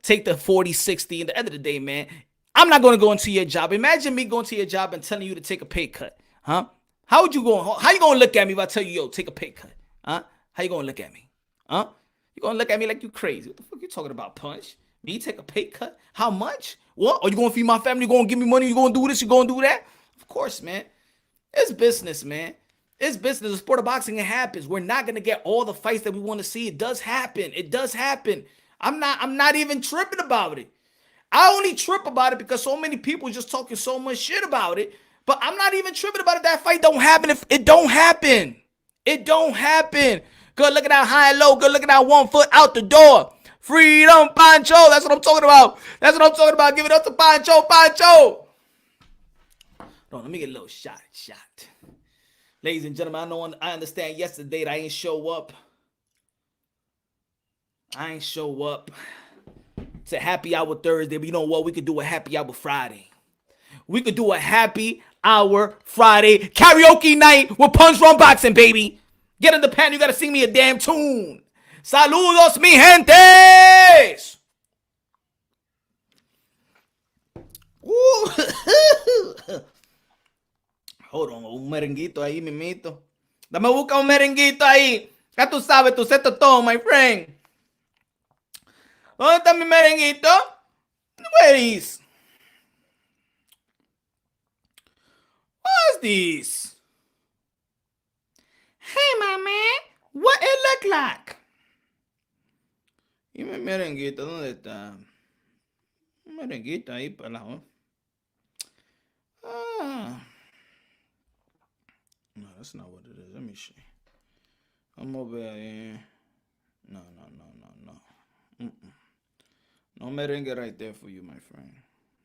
take the 40-60. At the end of the day, man, I'm not going to go into your job. Imagine me going to your job and telling you to take a pay cut, huh? How you going to look at me if I tell you, yo, take a pay cut, huh? How you going to look at me, huh? You going to look at me like you crazy. What the fuck you talking about, Punch? Me take a pay cut? How much? What? Are you going to feed my family? You going to give me money? You going to do this? You going to do that? Of course, man. It's business, man. It's business. The sport of boxing, it happens. We're not going to get all the fights that we want to see. It does happen. It does happen. I'm not even tripping about it. I only trip about it because so many people just talking so much shit about it. But I'm not even tripping about it. That fight don't happen if it don't happen. It don't happen. Good look at that high and low. Good look at that 1 foot out the door. Freedom, Pancho. That's what I'm talking about. That's what I'm talking about. Give it up to Pancho. Pancho. No, let me get a little shot. Ladies and gentlemen, I understand yesterday that I ain't show up. It's a happy hour Thursday, but you know what? We could do a happy hour Friday. We could do a happy hour Friday karaoke night with Punch Run Boxing, baby. Get in the pen. You got to sing me a damn tune. Saludos, mi gentes. Hold on, un merenguito ahí, mimito. Dame busca un merenguito ahí. Ya tú sabes, tú set todo, my friend. ¿Dónde está mi merenguito? Where is? What's this? Hey, my man. What it look like? Y mi merenguito, ¿dónde está? Un merenguito ahí para la... No, that's not what it is. Let me see. I'm over here. No. No merengue right there for you, my friend.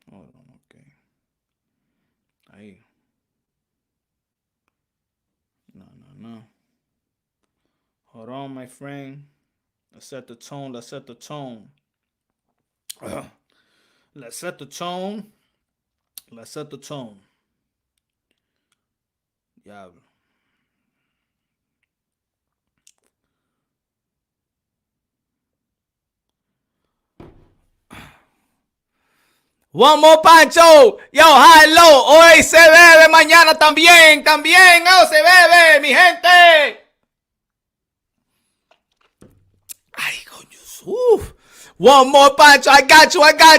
Hold on, okay. Ahí. No. Hold on, my friend. Let's set the tone. Let's set the tone. Diablo. One more Pancho. Yo, hello. Hoy se bebe, mañana también. Oh, se bebe, mi gente. Ay, coño. Uf. One more Pancho. I got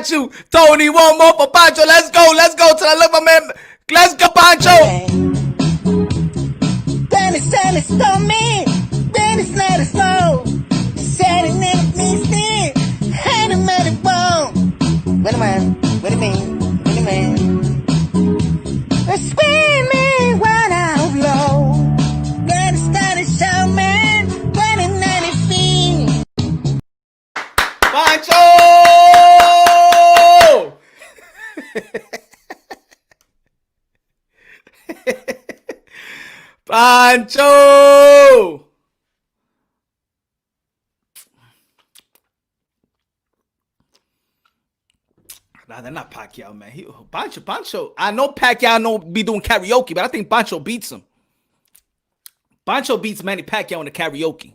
you. Tony, one more for Pancho. Let's go. Till I look my man. Let's go, Pancho. Dennis told me. Dennis let us know. Said it never means me. Had him at it bone. What do you mean? We're screaming right out low. Dennis show me. 2090 feet. Pancho! Pancho! Nah, they're not Pacquiao, man. Pancho. I know Pacquiao don't be doing karaoke, but I think Pancho beats him. Pancho beats Manny Pacquiao in the karaoke.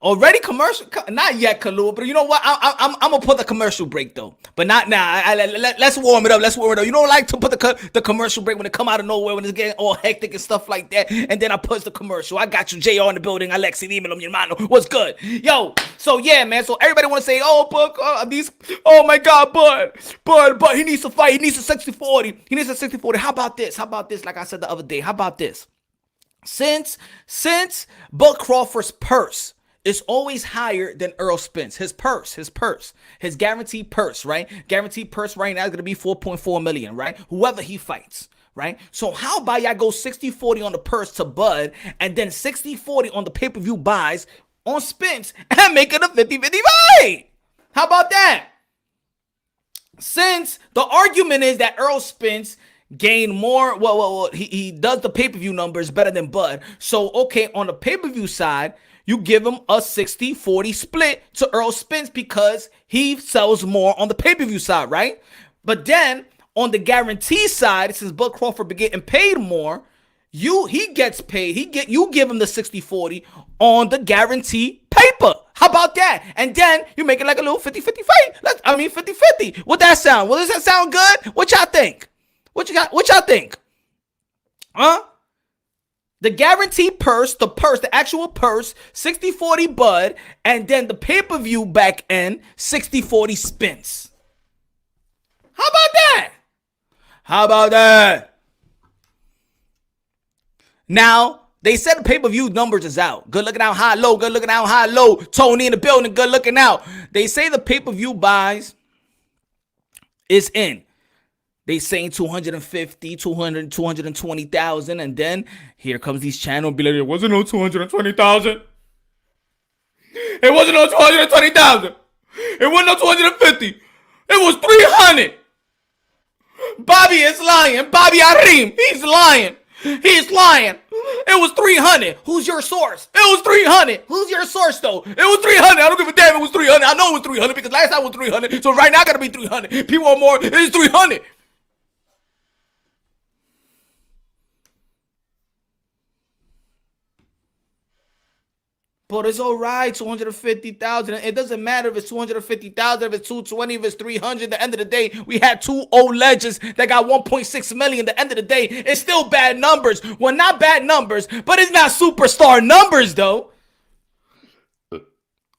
Already commercial? Not yet, Kalu. But you know what? I'm gonna put the commercial break though. But not now. Let's warm it up. Let's warm it up. You don't like to put the commercial break when it come out of nowhere, when it's getting all hectic and stuff like that. And then I push the commercial. I got you, JR in the building. Alexi, dímelo, mi hermano. What's good? Yo. So yeah, man. So everybody want to say, oh, but these. Oh my God, but he needs to fight. He needs a 60-40. He needs a 60-40. How about this? How about this? Like I said the other day. How about this? Since Bud Crawford's purse is always higher than Earl Spence. His guaranteed purse, right? Guaranteed purse right now is going to be $4.4 million, right? Whoever he fights, right? So how about y'all go 60-40 on the purse to Bud and then 60-40 on the pay-per-view buys on Spence and make it a 50-50 fight? How about that? Since the argument is that Earl Spence gain more, well, he does the pay-per-view numbers better than Bud. So, okay, on the pay-per-view side, you give him a 60-40 split to Earl Spence because he sells more on the pay-per-view side, right? But then on the guarantee side, since Bud Crawford be getting paid more, he gets paid. You give him the 60-40 on the guarantee paper. How about that? And then you make it like a little 50-50 fight. 50-50. What that sound? Well, does that sound good? What y'all think? What y'all think? Huh? The guaranteed purse, the actual purse, 60-40 Bud, and then the pay-per-view back end, 60-40 Spence. How about that? Now, they said the pay-per-view numbers is out. Good looking out, high, low. Tony in the building, good looking out. They say the pay-per-view buys is in. They saying 250, 200, 220,000, and then here comes these channels be like, it wasn't no 220,000. It wasn't no 220,000. It wasn't no 250. It was 300. Bobby is lying. Bobby Arim, he's lying. He's lying. It was 300. Who's your source? It was 300. Who's your source, though? It was 300. I don't give a damn. It was 300. I know it was 300 because last time it was 300. So right now, it got to be 300. People want more. It is 300. But it's all right, 250,000. It doesn't matter if it's 250,000, if it's 220, if it's 300. At the end of the day, we had two old legends that got 1.6 million. At the end of the day, it's still bad numbers. Well, not bad numbers, but it's not superstar numbers, though.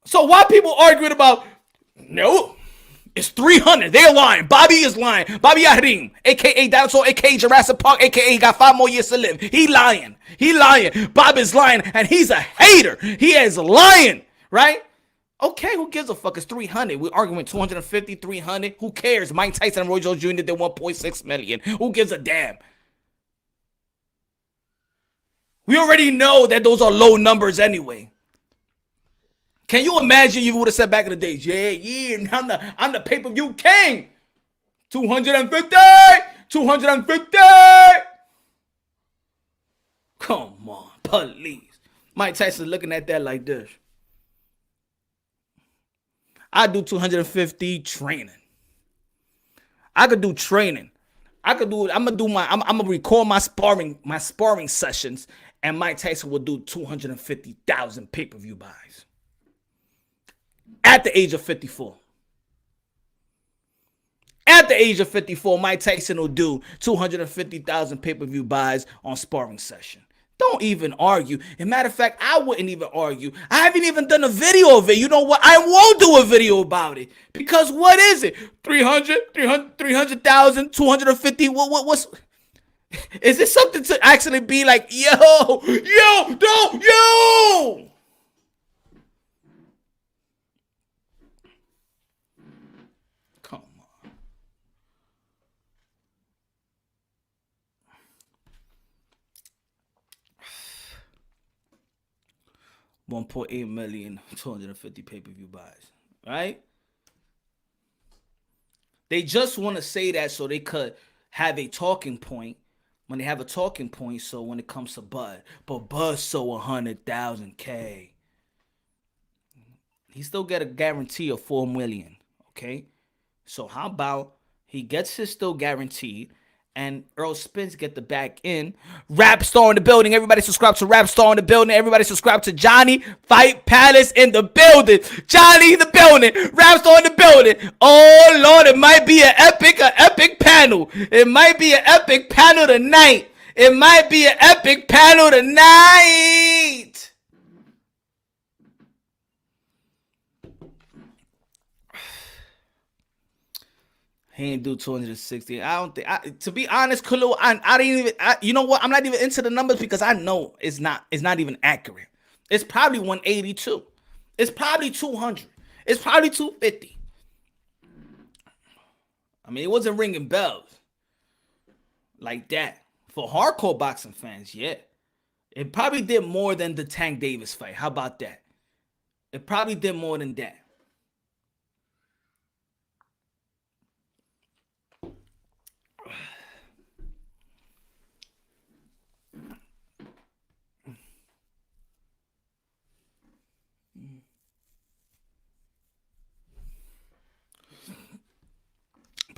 So why people arguing about, no, it's 300. They're lying. Bobby is lying. Bobby Arim, a.k.a. Dinosaur, a.k.a. Jurassic Park, a.k.a. he got 5 more years to live. He lying. Bob is lying, and he's a hater. He is lying, right? Okay, who gives a fuck? It's 300. We're arguing 250, 300. Who cares? Mike Tyson and Roy Jones Jr. did 1.6 million. Who gives a damn? We already know that those are low numbers anyway. Can you imagine you would have said back in the days, yeah, I'm the pay-per-view king. 250. Come on, please. Mike Tyson looking at that like this. I do 250 training. I could do training. I'm gonna record my sparring sessions, and Mike Tyson will do 250,000 pay-per-view buys. At the age of 54. At the age of 54, Mike Tyson will do 250,000 pay-per-view buys on sparring session. Don't even argue. As a matter of fact, I wouldn't even argue. I haven't even done a video of it. You know what? I won't do a video about it. Because what is it? 300,000, 250. What's... Is this something to actually be like, yo! Come on. 1.8 million, 250 pay-per-view buys, right? They just want to say that so they could have a talking point. When they have a talking point, so when it comes to Bud, but Bud sold 100,000 K. He still get a guarantee of 4 million, okay? So how about he gets his still guaranteed, and Earl Spence get the back in. Rap Star in the building. Everybody subscribe to Rap Star in the building. Everybody subscribe to Johnny Fight Palace in the building. Johnny in the building. Rap Star in the building. Oh, Lord, it might be an epic panel. It might be an epic panel tonight. It might be an epic panel tonight. He ain't do 260. I don't think. To be honest, Khalil, I didn't even. You know what? I'm not even into the numbers because I know it's not even accurate. It's probably 182. It's probably 200. It's probably 250. I mean, it wasn't ringing bells like that for hardcore boxing fans. Yeah, it probably did more than the Tank Davis fight. How about that? It probably did more than that.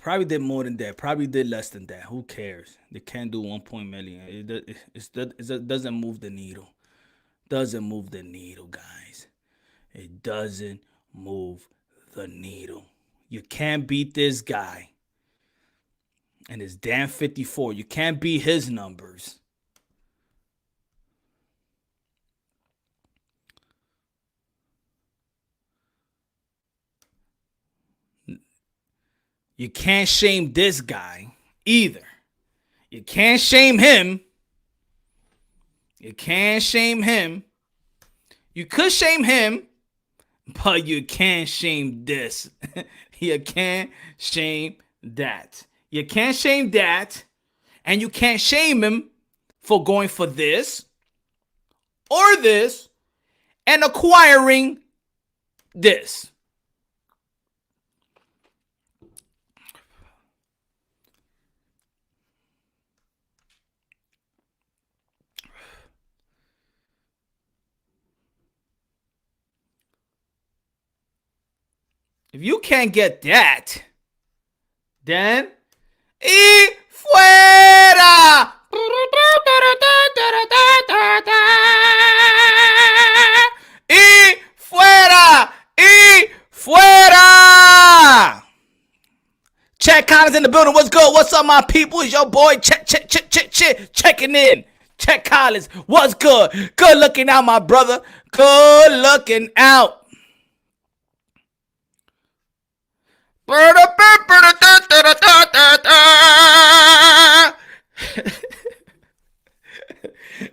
Probably did more than that. Probably did less than that. Who cares? They can't do 1 million. It doesn't move the needle. Doesn't move the needle, guys. It doesn't move the needle. You can't beat this guy. And it's damn 54. You can't beat his numbers. You can't shame this guy either. You can't shame him. You can't shame him. You could shame him, but you can't shame this. You can't shame that. You can't shame that. And you can't shame him for going for this or this and acquiring this. If you can't get that, then y fuera. Y fuera. Y fuera. Chet Collins in the building. What's good? What's up, my people? It's your boy checking in. Chet Collins. What's good? Good looking out, my brother. Good looking out.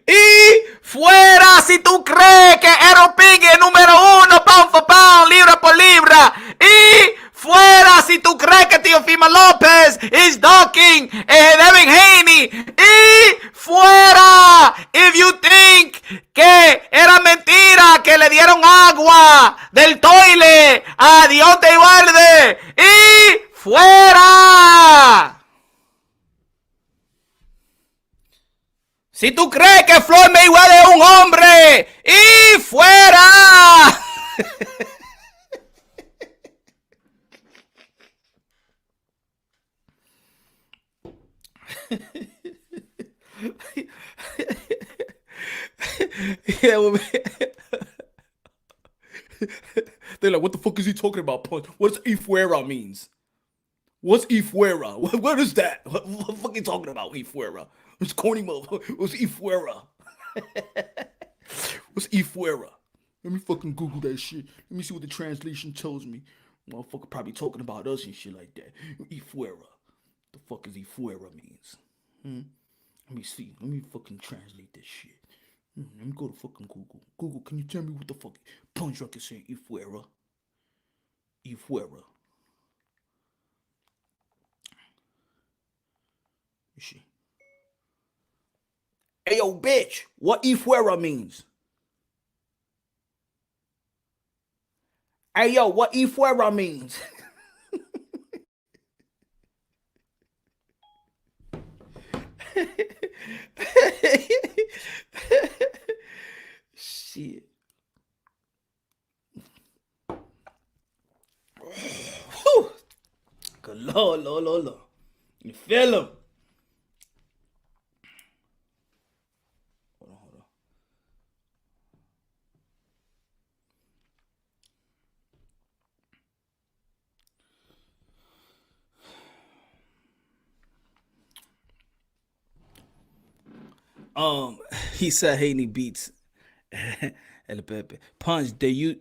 Y fuera si tú crees que Aeroping es número 1 pound for pound, libra por libra. Y fuera si tú crees que Teofimo López is ducking Devin Haney. Y fuera if you think que era mentira que le dieron agua del toile a Deontay Wilder. Y fuera. Si tú crees que Floyd Mayweather es un hombre, y fuera. They're like, what the fuck is he talking about? What does y fuera means? What's y fuera? What is that? What the fuck are you talking about, y fuera? It's corny motherfucker. What's y fuera? What's y fuera? Let me fucking Google that shit. Let me see what the translation tells me. Motherfucker probably talking about us and shit like that. Y fuera. The fuck is y fuera means? Let me see. Let me fucking translate this shit. Let me go to fucking Google. Google, can you tell me what the fuck punch rock is saying? Y fuera. Y fuera. You see. Hey, yo, bitch, what y fuera means? Hey, yo, what y fuera means? Shit. Good Lord. You feel him? He said Haney beats El Pepe. Punch, did you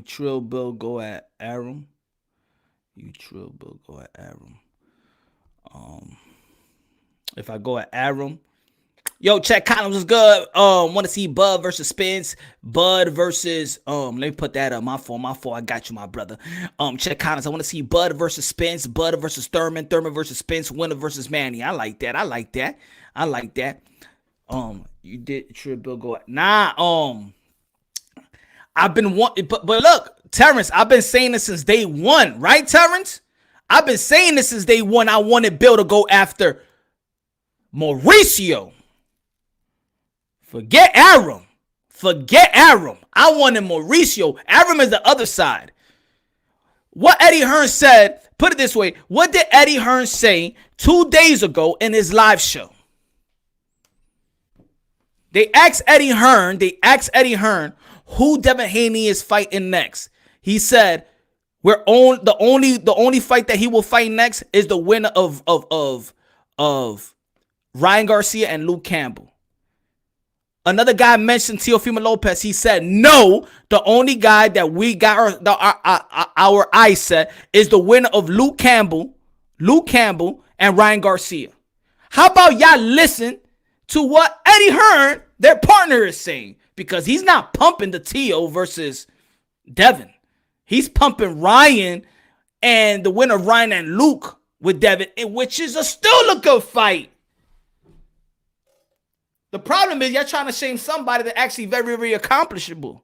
Trill Bill go at Arum? You Trill Bill go at Arum. If I go at Arum, yo, check Callum was good. Want to see Bud versus Spence. Bud versus let me put that up. My fault. I got you, my brother. Check Callum. I want to see Bud versus Spence. Bud versus Thurman. Thurman versus Spence. Winner versus Manny. I like that. You did Trill Bill go at I've been wanting, but look, Terrence, I've been saying this since day one, right, Terrence? I've been saying this since day one. I wanted Bill to go after Mauricio. Forget Arum. I wanted Mauricio. Arum is the other side. What Eddie Hearn said, put it this way, what did Eddie Hearn say 2 days ago in his live show? They asked Eddie Hearn who Devin Haney is fighting next. He said, the only fight that he will fight next is the winner of Ryan Garcia and Luke Campbell. Another guy mentioned Teofimo Lopez. He said, no, the only guy that we got our eyes set is the winner of Luke Campbell and Ryan Garcia. How about y'all listen to what Eddie Hearn, their partner, is saying? Because he's not pumping the TEO versus Devin. He's pumping Ryan and the winner of Ryan and Luke with Devin, which is still a good fight. The problem is y'all trying to shame somebody that's actually very, very accomplishable.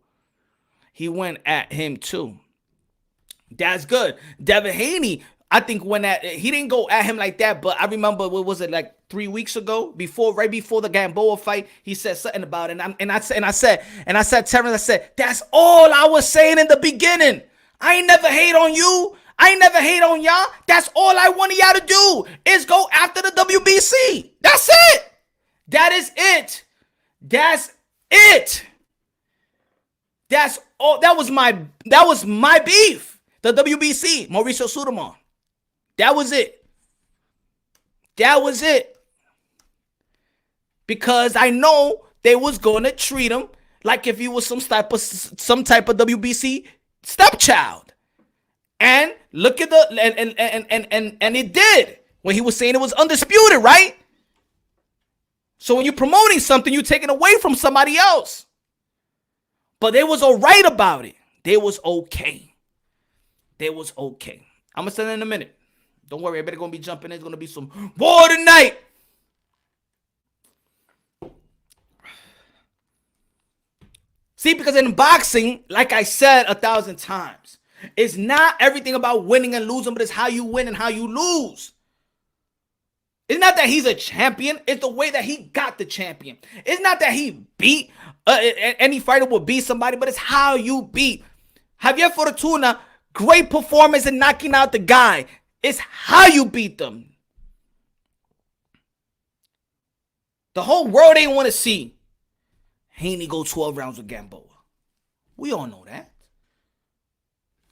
He went at him too. That's good. Devin Haney, I think he didn't go at him like that, but I remember, what was it, like 3 weeks ago, right before the Gamboa fight, he said something about it, and I said, Terrence, that's all I was saying in the beginning. I ain't never hate on you. I ain't never hate on y'all. That's all I wanted y'all to do is go after the WBC. That's it. That is it. That's it. That's all. That was my beef. The WBC, Mauricio Suleiman. That was it. Because I know they was gonna treat him like if he was some type of WBC stepchild. And look at and it did when he was saying it was undisputed, right? So when you're promoting something, you're taking away from somebody else. But they was all right about it. They was okay. I'm gonna send it in a minute. Don't worry, everybody gonna be jumping. There's gonna be some war tonight. See, because in boxing, like I said 1,000 times, it's not everything about winning and losing, but it's how you win and how you lose. It's not that he's a champion. It's the way that he got the champion. It's not that he beat, any fighter will beat somebody, but it's how you beat. Javier Fortuna, great performance in knocking out the guy. It's how you beat them. The whole world ain't want to see Haney go 12 rounds with Gamboa. We all know that.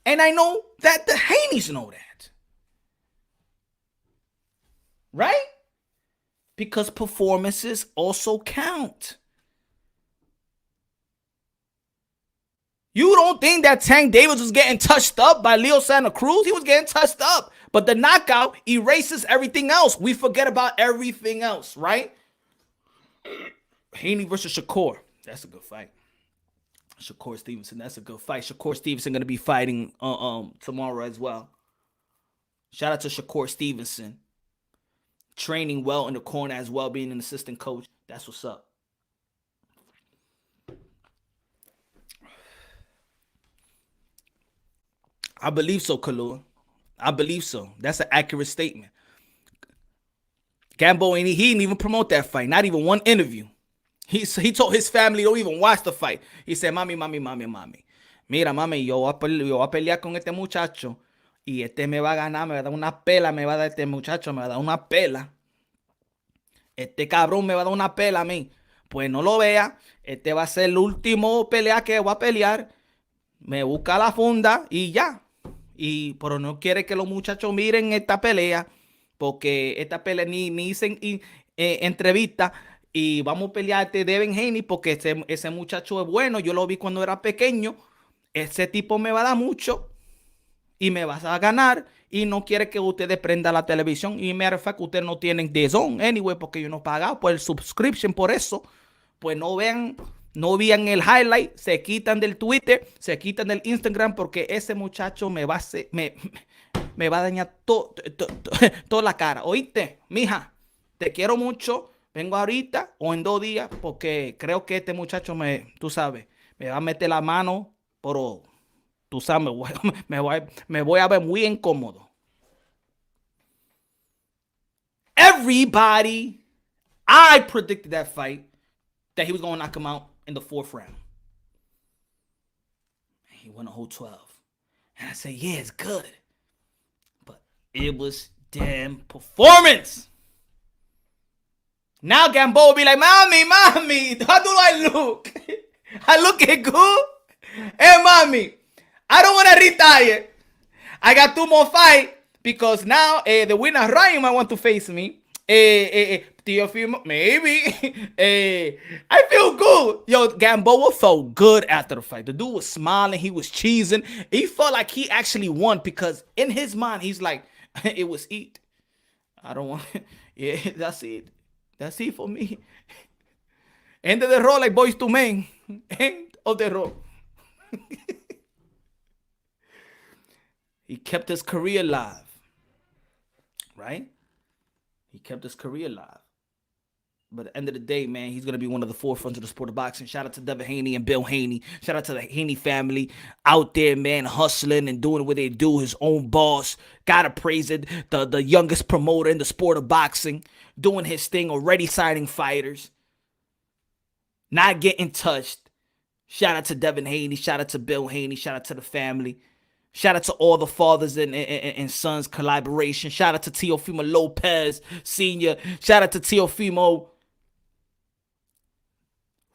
And I know that the Haneys know that. Right? Because performances also count. You don't think that Tank Davis was getting touched up by Leo Santa Cruz? He was getting touched up. But the knockout erases everything else. We forget about everything else, right? Haney versus Shakur. That's a good fight. Shakur Stevenson, that's a good fight. Shakur Stevenson going to be fighting tomorrow as well. Shout out to Shakur Stevenson. Training well in the corner as well, being an assistant coach. That's what's up. I believe so, Kalua. I believe so. That's an accurate statement. Gamboa, he didn't even promote that fight. Not even one interview. He told his family don't even watch the fight. He said, mami. Mira, mami, yo voy a pelear con este muchacho. Y este me va a ganar, me va a dar una pela, me va a dar este muchacho, me va a dar una pela. Este cabrón me va a dar una pela a mí. Pues no lo vea. Este va a ser el último pelea que voy a pelear. Me busca la funda y ya. Pero no quiere que los muchachos miren esta pelea. Porque esta pelea ni dicen entrevista. Y vamos a pelearte Devin Haney porque ese muchacho es bueno. Yo lo vi cuando era pequeño. Ese tipo me va a dar mucho y me vas a ganar. Y no quiere que ustedes prendan la televisión. Y me refiero que ustedes no tienen DAZN anyway porque yo no he pagado por el subscription por eso. Pues no vean el highlight. Se quitan del Twitter, se quitan del Instagram porque ese muchacho me va a dañar toda la cara. ¿Oíste? Mija, te quiero mucho. Vengo ahorita o en 2 días porque creo que este muchacho tú sabes, me va a meter la mano, pero tú sabes, me voy a ver muy incómodo. Everybody, I predicted that fight, that he was going to knock him out in the 4th round. He won a whole 12. And I said, yeah, it's good. But it was damn performance. Now Gamboa will be like, Mommy, how do I look? I look good? Hey, Mommy, I don't want to retire. I got 2 more fights because now the winner Ryan might want to face me. Teofimo, maybe. I feel good. Yo, Gamboa felt good after the fight. The dude was smiling. He was cheesing. He felt like he actually won because in his mind, he's like, it was it. I don't want yeah, that's it. That's it for me. End of the road like Boys to Men. End of the road. He kept his career alive. Right? He kept his career alive. But at the end of the day, man, he's going to be one of the forefronts of the sport of boxing. Shout out to Devin Haney and Bill Haney. Shout out to the Haney family out there, man, hustling and doing what they do. His own boss. Gotta praise it. The youngest promoter in the sport of boxing. Doing his thing, already signing fighters. Not getting touched. Shout out to Devin Haney. Shout out to Bill Haney. Shout out to the family. Shout out to all the fathers and sons collaboration. Shout out to Teofimo Lopez Sr. Shout out to Teofimo.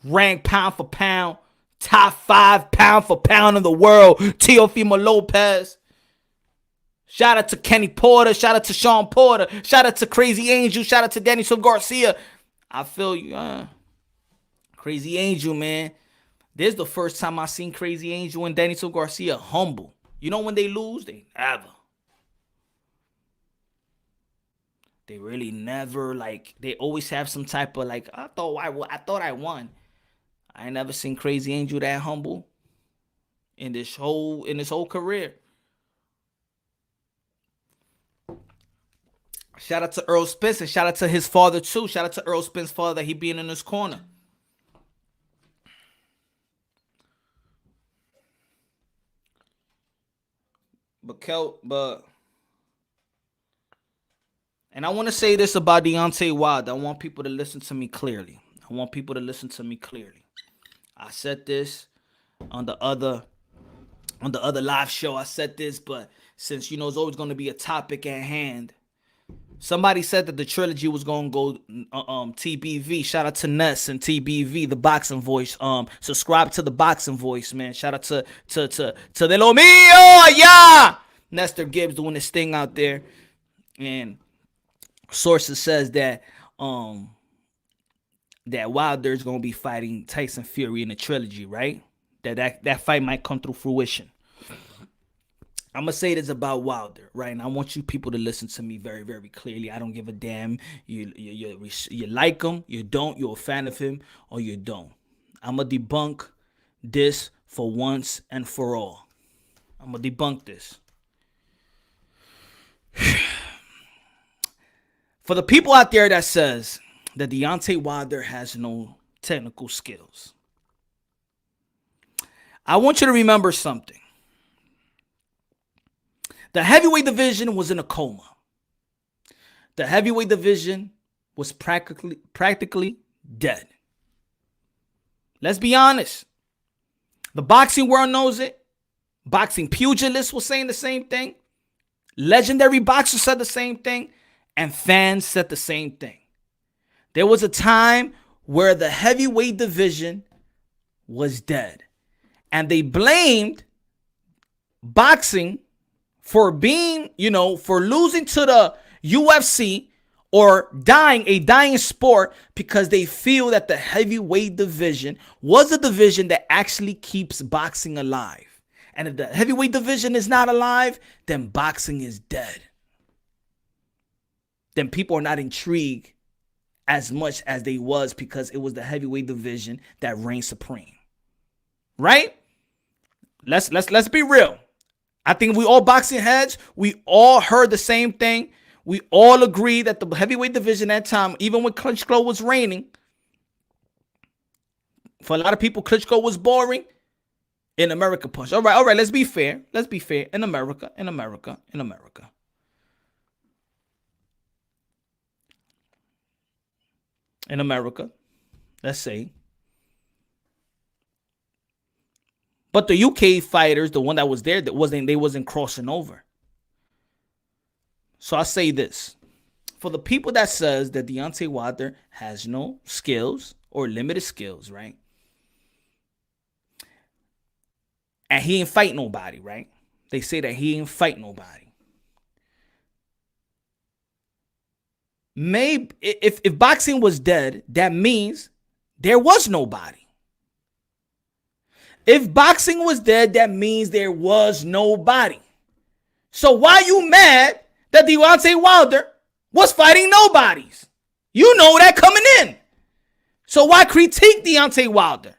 Ranked pound for pound. Top 5 pound for pound in the world. Teofimo Lopez. Shout out to Kenny Porter. Shout out to Sean Porter. Shout out to Crazy Angel. Shout out to Danielson Garcia. I feel you. Crazy Angel, man. This is the first time I seen Crazy Angel and Danielson Garcia humble. You know when they lose, they never. They really never, like, they always have some type of, like, I thought I won. I ain't never seen Crazy Angel that humble in this whole career. Shout out to Earl Spence and shout out to his father too. Shout out to Earl Spence's father that he being in his corner. And I want to say this about Deontay Wilder. I want people to listen to me clearly. I said this on the other live show. I said this, but since it's always going to be a topic at hand. Somebody said that the trilogy was going to go TBV. Shout out to Ness and TBV, the boxing voice. Subscribe to the boxing voice, man. Shout out to De Lo Mio, yeah. Nestor Gibbs doing this thing out there. And sources says that that Wilder's going to be fighting Tyson Fury in the trilogy, right? That fight might come through fruition. I'm going to say this about Wilder, right? And I want you people to listen to me very, very clearly. I don't give a damn. You like him, you don't, you're a fan of him, or you don't. I'm going to debunk this for once and for all. I'm going to debunk this. For the people out there that says that Deontay Wilder has no technical skills, I want you to remember something. The heavyweight division was in a coma. The heavyweight division was practically dead. Let's be honest. The boxing world knows it. Boxing pugilists were saying the same thing. Legendary boxers said the same thing. And fans said the same thing. There was a time where the heavyweight division was dead. And they blamed boxing for being, for losing to the UFC or a dying sport because they feel that the heavyweight division was a division that actually keeps boxing alive. And if the heavyweight division is not alive, then boxing is dead. Then people are not intrigued as much as they was because it was the heavyweight division that reigned supreme. Right? Let's be real. I think we all boxing heads, we all heard the same thing. We all agree that the heavyweight division at that time, even when Klitschko was reigning, for a lot of people, Klitschko was boring. In America, push. All right, let's be fair. In America. In America, let's say. But the UK fighters, the one that was there, they wasn't crossing over. So I say this. For the people that says that Deontay Wilder has no skills or limited skills, right? And he ain't fight nobody, right? They say that he ain't fight nobody. Maybe if boxing was dead, that means there was nobody. If boxing was dead, that means there was nobody. So why you mad that Deontay Wilder was fighting nobodies? You know that coming in. So why critique Deontay Wilder?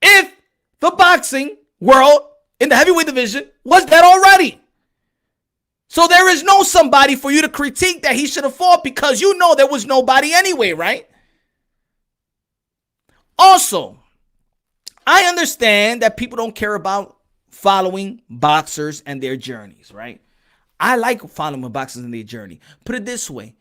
If the boxing world in the heavyweight division was dead already. So there is no somebody for you to critique that he should have fought because you know there was nobody anyway, right? Also, I understand that people don't care about following boxers and their journeys, right? I like following boxers and their journey. Put it this way.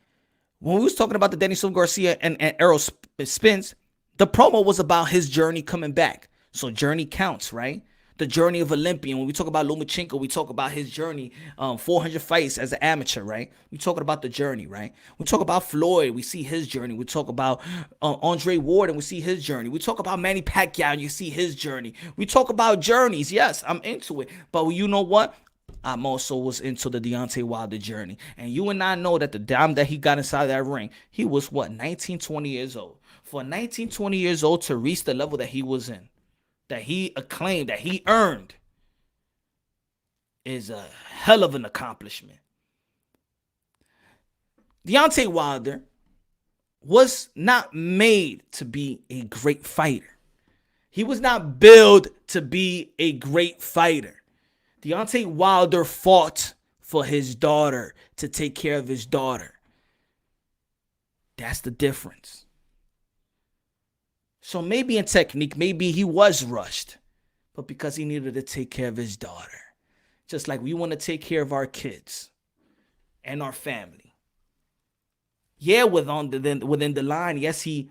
When we was talking about the Daniel Garcia and Errol Spence, the promo was about his journey coming back. So journey counts, right? The journey of Olympian. When we talk about Lomachenko, we talk about his journey, 400 fights as an amateur, right? We talking about the journey, right? We talk about Floyd, we see his journey. We talk about Andre Ward, and we see his journey. We talk about Manny Pacquiao, and you see his journey. We talk about journeys. Yes, I'm into it. But you know what? I'm also was into the Deontay Wilder journey. And you and I know that the time that he got inside that ring, he was what, 19, 20 years old. For 19, 20 years old to reach the level that he was in, that he acclaimed, that he earned, is a hell of an accomplishment. Deontay Wilder was not made to be a great fighter. He was not built to be a great fighter. Deontay Wilder fought for his daughter, to take care of his daughter. That's the difference. So maybe in technique, maybe he was rushed, but because he needed to take care of his daughter. Just like we want to take care of our kids and our family. Yeah, within the line, yes, he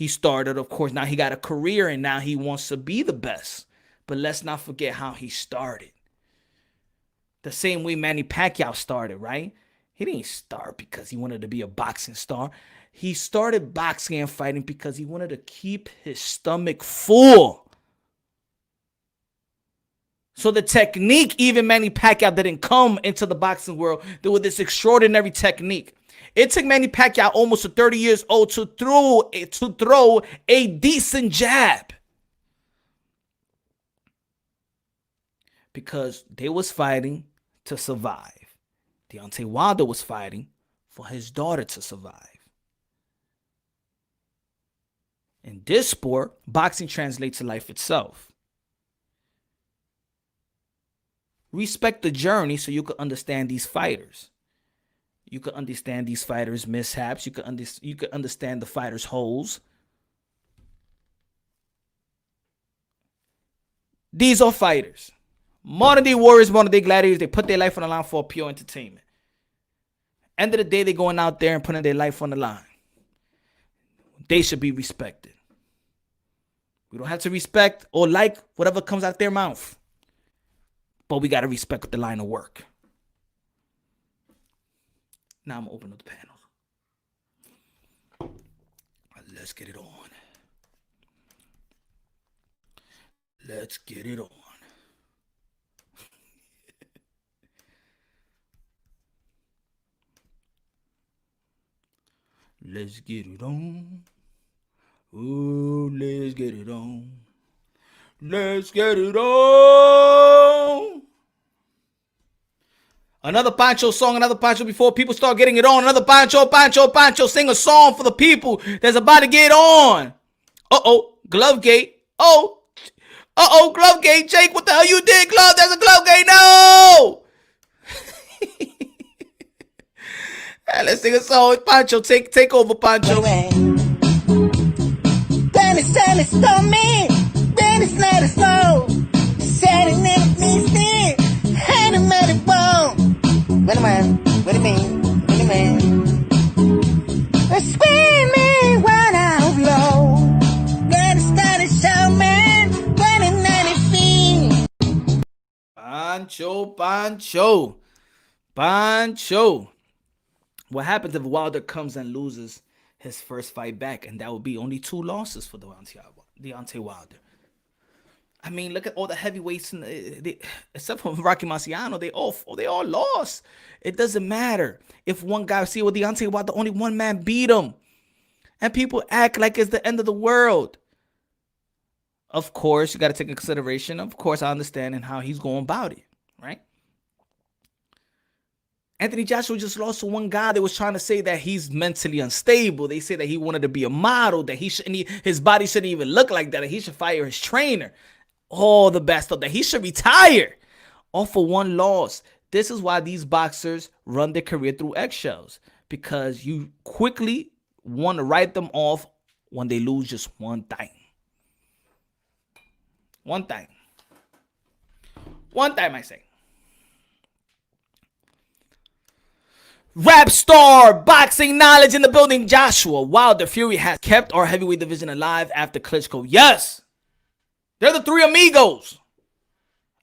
started, of course. Now he got a career and now he wants to be the best. But let's not forget how he started. The same way Manny Pacquiao started, right? He didn't start because he wanted to be a boxing star. He started boxing and fighting because he wanted to keep his stomach full. So the technique, even Manny Pacquiao didn't come into the boxing world. There was this extraordinary technique. It took Manny Pacquiao almost to 30 years old to throw a decent jab. Because they was fighting to survive. Deontay Wilder was fighting for his daughter to survive. In this sport, boxing translates to life itself. Respect the journey so you can understand these fighters. You can understand these fighters' mishaps. You can understand the fighters' holes. These are fighters. Modern day warriors, modern day gladiators, they put their life on the line for pure entertainment. End of the day, they're going out there and putting their life on the line. They should be respected. We don't have to respect or like whatever comes out their mouth. But we got to respect the line of work. Now I'm going to open up the panels. Let's get it on. Let's get it on. Let's get it on. Ooh, let's get it on. Let's get it on. Another Pancho song, another Pancho before people start getting it on. Another Pancho, sing a song for the people that's about to get on. Uh-oh, Glovegate. Oh, uh-oh, Glovegate. Jake, what the hell you did, Glove? There's a Glovegate. No! Let's sing a song. Pancho, take over, Pancho. Then it's sun, it's stormy. Then it's not a snow. Saturday night, me still. Had a muddy bone. What am I? What do you mean? What do you mean? Screaming when I'm low. Then it started showing. 2090 feet. Pancho. What happens if Wilder comes and loses his first fight back? And that would be only 2 losses for Deontay Wilder. I mean, look at all the heavyweights, except for Rocky Marciano, they all lost. It doesn't matter. If one guy, see with Deontay Wilder, only one man beat him. And people act like it's the end of the world. Of course, you got to take into consideration. Of course, I understand and how he's going about it, right? Anthony Joshua just lost to one guy that was trying to say that he's mentally unstable. They say that he wanted to be a model, that his body shouldn't even look like that, and he should fire his trainer. All the best stuff, that he should retire all for one loss. This is why these boxers run their career through eggshells, because you quickly want to write them off when they lose just one thing. One thing, I say. Rap star, boxing knowledge in the building. Joshua Wilder Fury has kept our heavyweight division alive after Klitschko. Yes, they're the 3 amigos.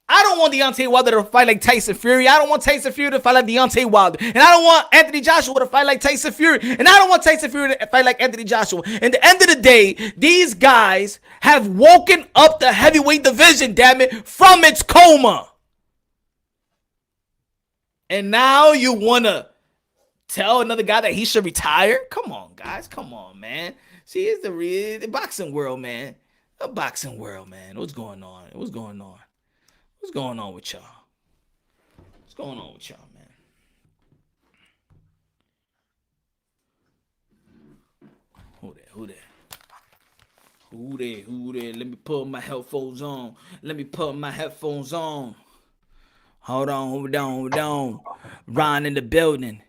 I don't want Deontay Wilder to fight like Tyson Fury. I don't want Tyson Fury to fight like Deontay Wilder. And I don't want Anthony Joshua to fight like Tyson Fury. And I don't want Tyson Fury to fight like Anthony Joshua. At the end of the day, these guys have woken up the heavyweight division, damn it, from its coma. And now you want to tell another guy that he should retire? Come on, guys. Come on, man. See, it's the boxing world, man. The boxing world, man. What's going on? What's going on? What's going on with y'all? What's going on with y'all, man? Who there? Let me put my headphones on. Hold on. Ron in the building.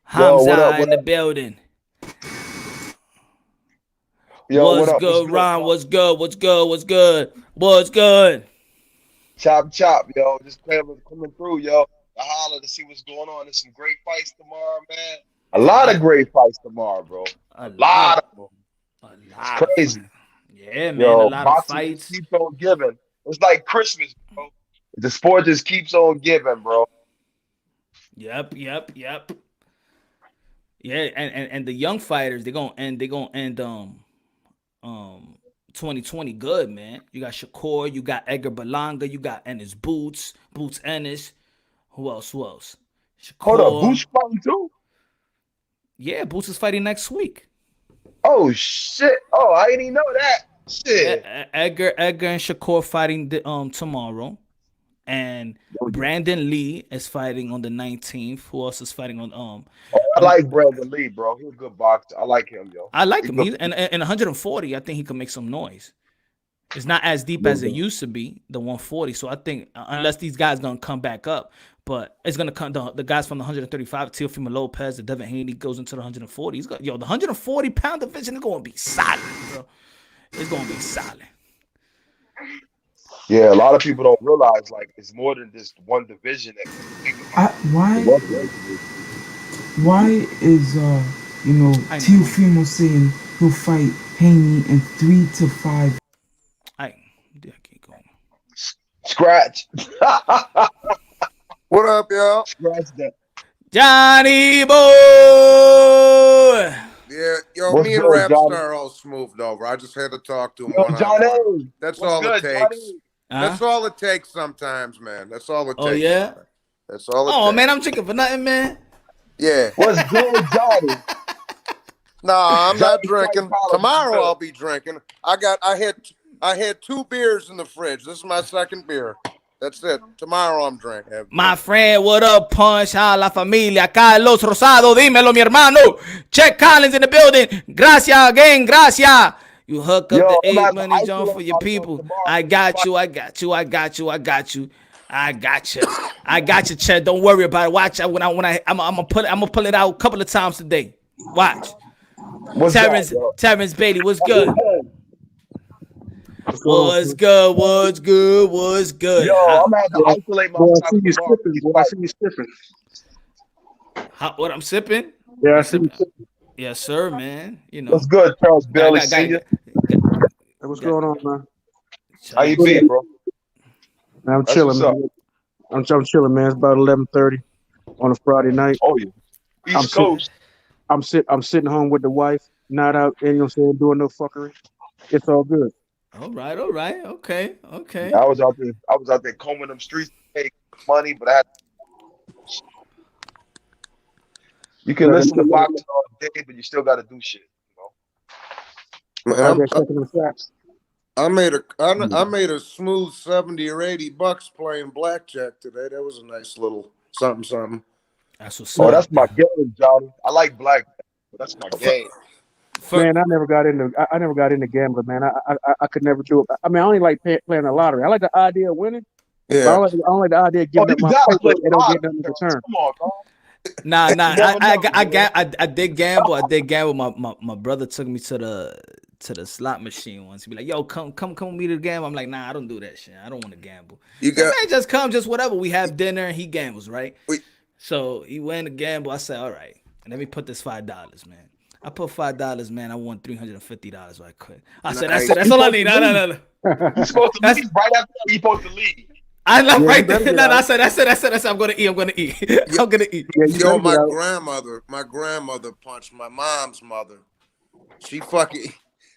Hamza in the building. Yo, what's good, Ron? What's good? Chop, yo. Just coming through, yo. I holler to see what's going on. There's some great fights tomorrow, man. A lot of great fights tomorroh, bro. A lot of them. It's crazy. Yeah, man. Yo, a lot of fights. Keeps on giving. It's like Christmas, bro. The sport just keeps on giving, bro. Yep. Yeah, and the young fighters, they're gonna end 2020 good, man. You got Shakur, you got Edgar Berlanga, you got Ennis Boots Ennis. Who else? Shakur. Hold up, Boots fighting too? Yeah, Boots is fighting next week. Oh shit! Oh, I didn't even know that. Shit. Edgar and Shakur fighting tomorrow. And Brandon Lee is fighting on the 19th. Who else is fighting on I like Brandon Lee, bro. He's a good boxer. I like him, yo. I like him. And 140, I think he can make some noise. It's not as deep as it used to be, the 140. So I think unless these guys gonna come back up, but it's gonna come the guys from the 135, Teofimo Lopez, the Devin Haney goes into the 140. The 140-pound division is gonna be solid, bro. It's gonna be solid. Yeah, a lot of people don't realize like it's more than just one division. Why is Teofimo saying he'll fight Haney in 3 to 5? I can't go. Scratch. What up, y'all? Scratch that. Johnny boy. Yeah, yo, What's me and good, Rapstar all smoothed over. I just had to talk to him one-on-one. Johnny. That's What's all good, it takes. Johnny? That's all it takes sometimes, man. That's all it takes. Oh, yeah? Man. That's all it takes. Oh, man, I'm chicken for nothing, man. Yeah. What's good with Johnny? Nah, I'm not Johnny Fight drinking. policy Tomorrow good. I'll be drinking. I had 2 beers in the fridge. This is my 2nd beer. That's it. Tomorrow I'm drinking. My friend, what up, Punch? A la familia. Carlos Rosado, dímelo, mi hermano. Check Collins in the building. Gracias again, gracias. You hook up the 8 money jump for your people. I got you. I got you. Chet. Don't worry about it. Watch out I'm gonna pull it out a couple of times today. Watch. Terrence Beatty, what's good? What's good? Yo, I'm gonna have to isolate myself. I see you sipping, boy. I see you sipping. What I'm sipping? Yeah, I see you sipping. Yes, sir, man. You know. What's good, Charles Bailey Sr.? What's going on, man? How you be, bro? Man, I'm chilling, man. I'm chilling, man. It's about 11:30 on a Friday night. Oh, yeah. East Coast. I'm sitting home with the wife, not out, you know what I'm saying, doing no fuckery. It's all good. All right. Okay. Yeah, I was out there combing them streets to make money, but I had. You can listen to boxing all day, but you still got to do shit. You know? I made a smooth $70 or $80 playing blackjack today. That was a nice little something. That's what's up. That's my game, Johnny. I like blackjack, but that's my game. Man, I never got into gambling, man. I could never do it. I mean, I only like playing the lottery. I like the idea of winning. Yeah. I don't like the idea of giving up my paper and don't get nothing in return. Come on, dog. Nah. I did gamble. My brother took me to the slot machine once. He be like, "Yo, come with me to the gamble." I'm like, "Nah, I don't do that shit. I don't want to gamble." Man, just come, just whatever. We have dinner and he gambles, right? So he went to gamble. I said, "All right, let me put this $5, man." I put $5, man. I won $350 right quick. I said, that's all I need. No. You're supposed to leave right after you're supposed to leave. I love right there. No, I said, I'm gonna eat. I'm gonna eat. Yo, my grandmother punched my mom's mother.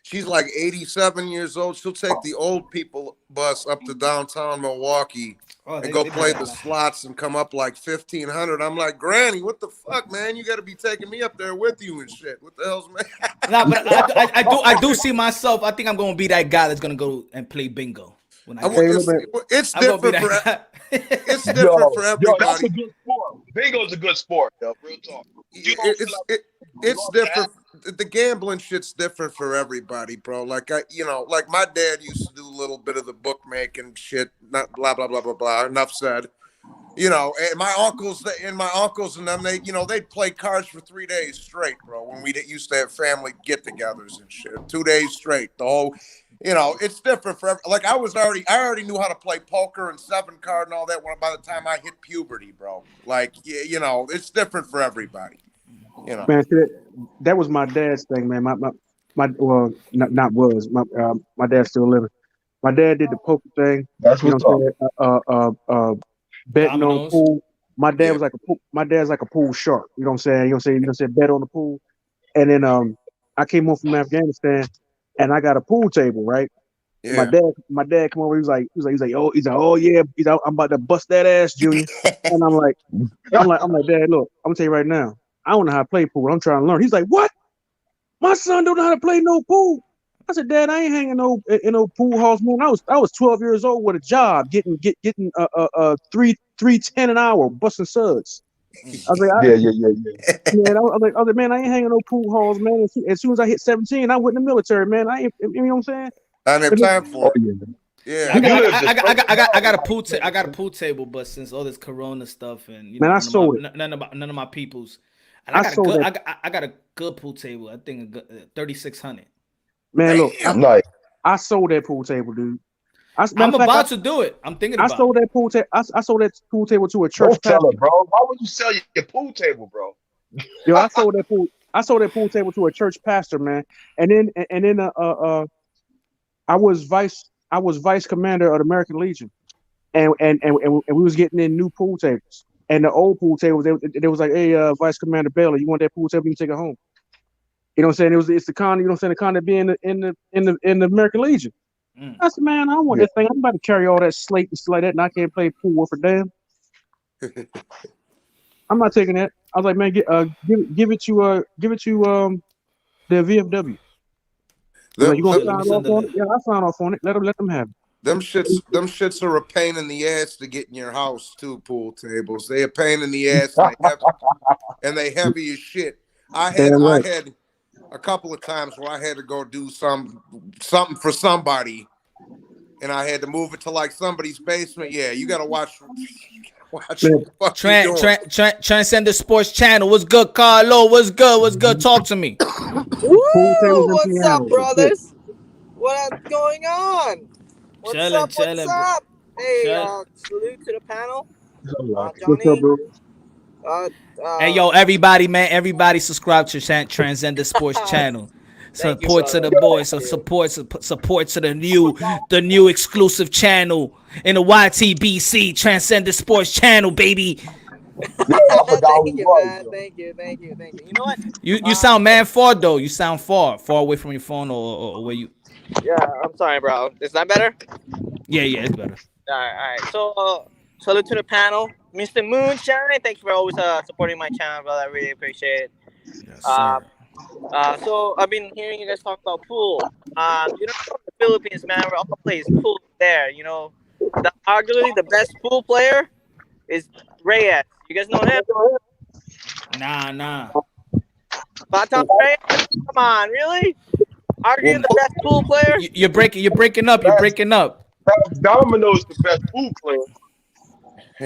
She's like 87 years old. She'll take the old people bus up to downtown Milwaukee and go play the slots and come up like 1,500. I'm like, Granny, what the fuck, man? You got to be taking me up there with you and shit. What the hell's man? Nah, but I do see myself. I think I'm gonna be that guy that's gonna go and play bingo. It's different for it's different for everybody. Yo, that's a good sport. Bingo's a good sport, yo. Real talk. It's different. The gambling shit's different for everybody, bro. Like like my dad used to do a little bit of the bookmaking shit. Not blah blah blah blah blah. Enough said. And my uncles and them, they'd play cards for 3 days straight, bro. When we used to have family get-togethers and shit, 2 days straight. The whole, it's different for like I already knew how to play poker and 7-card and all that by the time I hit puberty, bro. Like, it's different for everybody. Man, that was my dad's thing, man. My dad's still living. My dad did the poker thing. That's what's betting on pool. My dad was like my dad's like a pool shark. You know what I'm saying? You say bet on the pool. And then I came home from Afghanistan and I got a pool table, right? Yeah. My dad come over, he's like, oh yeah, I'm about to bust that ass, Junior. And I'm like, Dad, look, I'm gonna tell you right now, I don't know how to play pool. I'm trying to learn. He's like, what? My son don't know how to play no pool. I said, Dad, I ain't hanging no pool halls, man. I was 12 years old with a job, getting $3.10 an hour, busting suds. I was like, yeah. I was like, man, I ain't hanging no pool halls, man. As soon as I hit 17, I went in the military, man. I ain't, you know what I'm saying? I didn't have time for it. Yeah, I got a pool table, but since all this Corona stuff and man, I sold it. None of my people's. And I got a good pool table. I think 3,600. Man, look, I sold that pool table, dude. I'm about to do it. I'm thinking about. I sold that pool table. I sold that pool table to a church pastor, bro. Why would you sell your pool table, bro? Yo, I sold that pool table to a church pastor, man. And then I was vice commander of the American Legion, and we was getting in new pool tables. And the old pool tables, they was like, hey, Vice Commander Bailey, you want that pool table? You can take it home. You know what I'm saying? It's the kind, you know what I'm saying? The kind of being in the American Legion. I said, man, I don't want this thing. I'm about to carry all that slate and shit like that, and I can't play pool worth a damn. I'm not taking that. I was like, man, give it to The VFW. Them, Like, you gonna them, sign off on it? Yeah, I sign off on it. Let them have it. them shits are a pain in the ass to get in your house too. Pool tables, they a pain in the ass, and they heavy as shit. I had a couple of times where I had to go do something for somebody, and I had to move it to like somebody's basement. Yeah, you gotta watch. Transcendent Sports Channel. What's good, Carlo? What's good? Talk to me. Woo! What's up, brothers? What's going on? What's up? Hey, salute to the panel. Johnny. What's up, bro? Hey, yo, everybody subscribe to Transcendent Sports Channel. Support to the boys, so support to the new exclusive channel in the YTBC Transcendent Sports Channel, baby. Thank you, man. Thank you. You know what? You sound far though. You sound far away from your phone or where you. Yeah, I'm sorry, bro. Is that better? Yeah, it's better. All right. So, salute to the panel, Mr. Moonshine. Thank you for always supporting my channel, brother. I really appreciate it. Yes, sir. So I've been hearing you guys talk about pool. The Philippines, man, we're all plays pool there. You know, arguably the best pool player is Reyes. You guys know him? Nah. Baton Reyes? Come on, really? Arguably the best pool player? You're breaking up. Domino's the best pool player.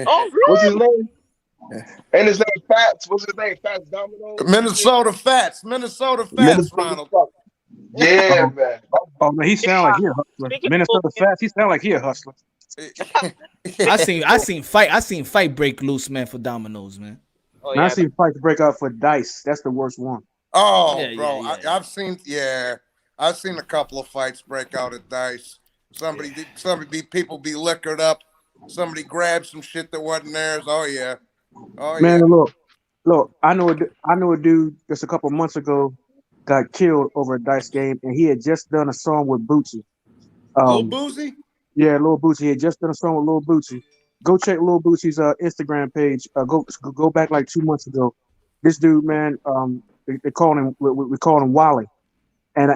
Oh, really? What's his name? And his name Fats. What's his name? Fats Domino. Minnesota Fats, Ronald. Yeah, man. Oh man, he sound like he a hustler. Minnesota Fats. He sound like he a hustler. I seen fight break loose, man, for Domino's, man. Oh, yeah, I seen fights break out for Dice. That's the worst one. Oh, yeah, bro, yeah. I've seen a couple of fights break out at Dice. People be liquored up. Somebody grabbed some shit that wasn't theirs. Oh yeah. Man, look. I know a dude just a couple months ago got killed over a Dice game, and he had just done a song with Bootsy. Lil Bootsy? Yeah, Lil Bootsy. He had just done a song with Lil Bootsy. Go check Lil Bootsy's Instagram page. Go back like 2 months ago. This dude, man, they called him. We called him Wally, and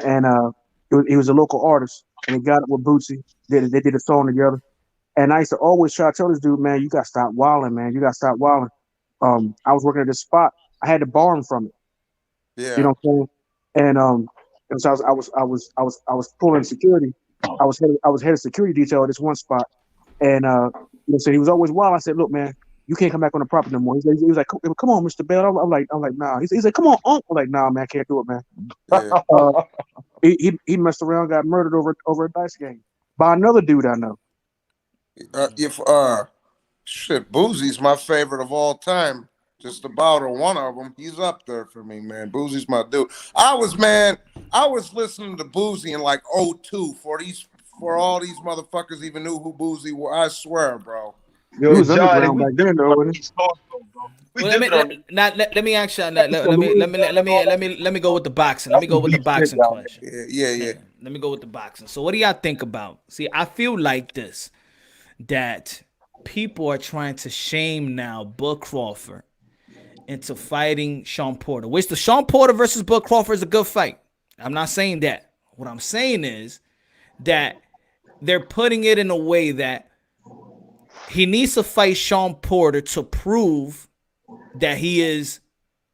he was a local artist, and he got it with Bootsy. They did a song together. And I used to always try to tell this dude, man, you got to stop wilding, man. You got to stop wilding. I was working at this spot. I had to borrow him from it. Yeah. You know what I'm saying? And so I was pulling security. I was head of security detail at this one spot. And so he was always wild. I said, look, man, you can't come back on the property no more. He was like, come on, Mr. Bell. I'm like, nah. He's like, come on, Unc. I'm like, nah, man, I can't do it, man. Yeah. He messed around, got murdered over a dice game by another dude I know. Boozie's my favorite of all time. Just about, or one of them. He's up there for me, man. Boozie's my dude. I was listening to Boozy in like 2002 for all these motherfuckers even knew who Boozy was. I swear, bro. Yo, Johnny, we then, though. Let me ask you. Let me go with the boxing. Let me go with the boxing question. Yeah. Let me go with the boxing. So, what do y'all think about? See, I feel like this, that people are trying to shame now Bud Crawford into fighting Sean Porter. Which the Sean Porter versus Bud Crawford is a good fight. I'm not saying that. What I'm saying is that they're putting it in a way that he needs to fight Sean Porter to prove that he is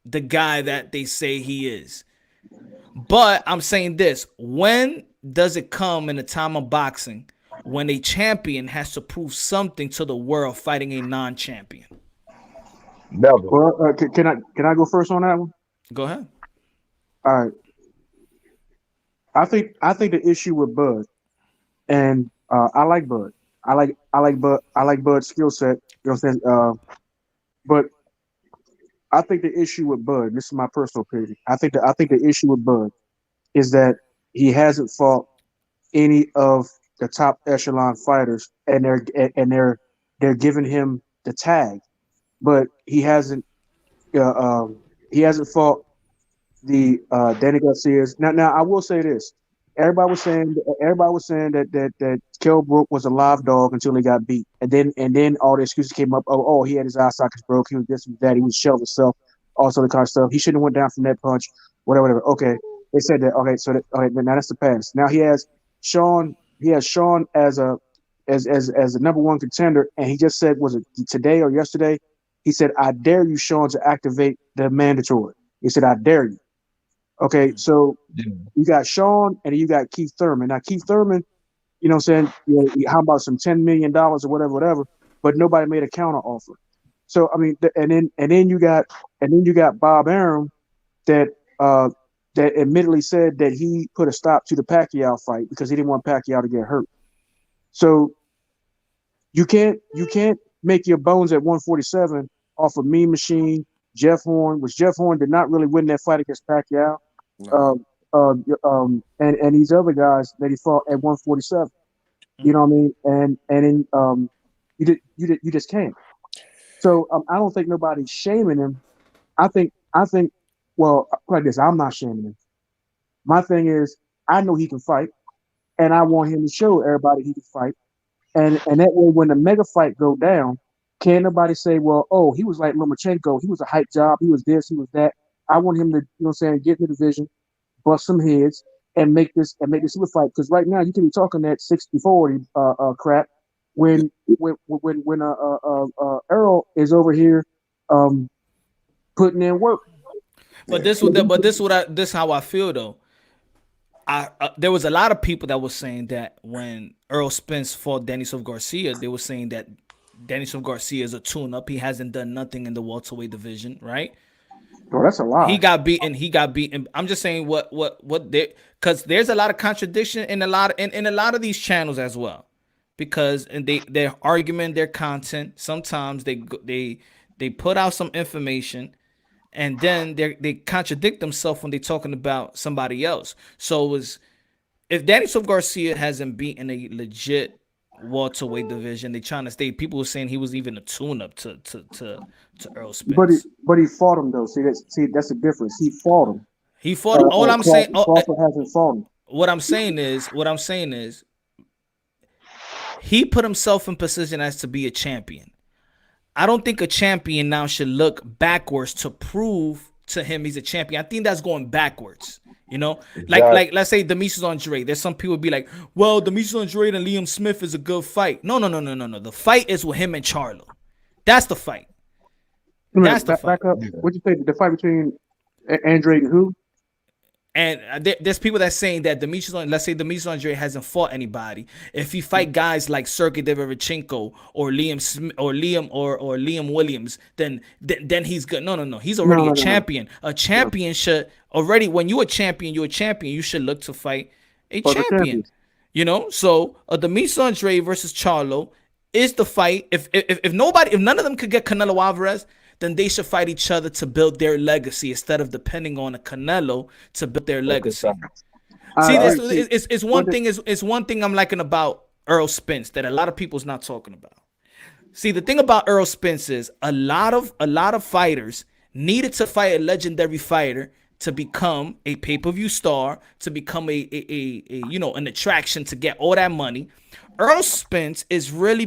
the guy that they say he is. But I'm saying this, when does it come in the time of boxing when a champion has to prove something to the world fighting a non-champion? Never. Well, can I go first on that one? Go ahead. All right. I think the issue with Bud, and I like Bud. I like Bud's skill set. You know what I'm saying? But I think the issue with Bud, this is my personal opinion. I think the issue with Bud is that he hasn't fought any of the top echelon fighters, and they're giving him the tag, but he hasn't fought the Danny Garcia's. Now I will say this: everybody was saying that Kell Brook was a live dog until he got beat, and then all the excuses came up. Oh, he had his eye sockets broke. He was this and that. He was shell himself. Also the kind of stuff. He shouldn't have went down from that punch. Whatever. Okay, They said that okay, so now that's the past. Now he has Sean. He has Sean as a as the number one contender, and he just said, was it today or yesterday? He said, "I dare you, Sean, to activate the mandatory." He said, "I dare you." Okay, so you got Sean, and you got Keith Thurman. Now Keith Thurman, you know what I'm saying? How about some $10 million or whatever? But nobody made a counter offer. So I mean, and then you got Bob Arum that that admittedly said that he put a stop to the Pacquiao fight because he didn't want Pacquiao to get hurt. So you can't make your bones at 147 off of Mean Machine, Jeff Horn, which Jeff Horn did not really win that fight against Pacquiao, and these other guys that he fought at 147. You know what I mean? And you just can't. So I don't think nobody's shaming him. I think well, like this, I'm not shaming him. My thing is, I know he can fight, and I want him to show everybody he can fight. And that way, when the mega fight go down, can't nobody say, well, oh, he was like Lomachenko. He was a hype job. He was this. He was that. I want him to, you know what I'm saying, get in the division, bust some heads, and make this super fight. Because right now, you can be talking that 60-40 crap when Earl is over here putting in work. But this how I feel though. There was a lot of people that was saying that when Errol Spence fought Daniel Garcia, they were saying that Daniel Garcia is a tune-up. He hasn't done nothing in the welterweight division, right? Oh, that's a lie. He got beaten. I'm just saying what they, because there's a lot of contradiction in a lot of these channels as well, because their argument, their content, sometimes they put out some information, and then they contradict themselves when they're talking about somebody else. So if Daniel Garcia hasn't beaten a legit welterweight division, they trying to stay. People were saying he was even a tune-up to Errol Spence. But he fought him though. See that's the difference. He fought him. He fought him. All I'm saying, Crawford hasn't fought him. What I'm saying is, he put himself in position as to be a champion. I don't think a champion now should look backwards to prove to him he's a champion. I think that's going backwards. You know, like let's say Demetrius Andrade. There's some people be like, well, Demetrius Andrade and Liam Smith is a good fight. No. The fight is with him and Charlo. That's the fight. That's the fight. Back up. What'd you say? The fight between Andrade and who? And there's people that's saying that let's say Demetrius Andrade hasn't fought anybody. If he fight guys like Sergey Derevchenko or Liam Smith or Liam Williams, then he's good. No. He's already a champion. A champion should already, when you're a champion, you should look to fight a champion. You know, so Demetrius Andrade versus Charlo is the fight. If none of them could get Canelo Alvarez, then they should fight each other to build their legacy instead of depending on a Canelo to build their legacy. See, it's one thing I'm liking about Errol Spence that a lot of people's not talking about. See, the thing about Errol Spence is a lot of fighters needed to fight a legendary fighter to become a pay-per-view star, to become an attraction to get all that money. Errol Spence is really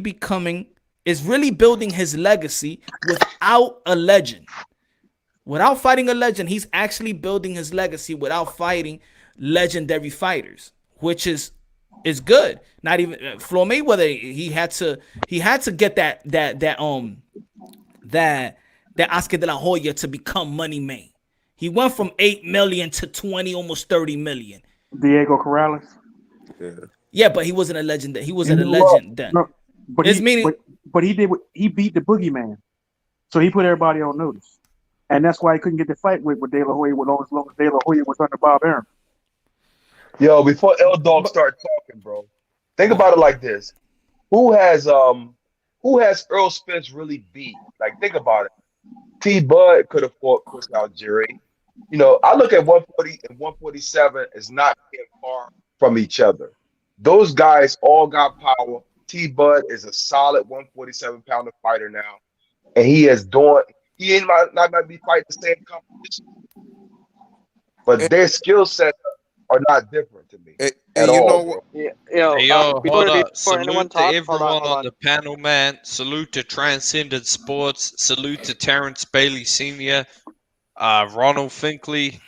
building his legacy without a legend. Without fighting a legend, he's actually building his legacy without fighting legendary fighters, which is good. Not even Floyd Mayweather, he had to get that Oscar de la Hoya to become Money Man. He went from 8 million to 20, almost 30 million. Diego Corrales. Yeah, but he wasn't a legend. He wasn't a legend then. No, but he beat the boogeyman, so he put everybody on notice, and that's why he couldn't get the fight with De La Hoya as long as De La Hoya was under Bob Arum. Yo, before L Dog start talking, bro, think about it like this: who has Earl Spence really beat? Like, think about it. T. Bud could have fought Chris Algieri. You know, I look at 140 and 147 as not being far from each other. Those guys all got power. T. Bud is a solid 147-pounder fighter now, and he might not be fighting the same competition, but their skill sets are not different to me at all. Hold up. Salute to everyone on the panel, man. Salute to Transcendent Sports. Salute to Terrence Bailey Sr., Ronald Finkley,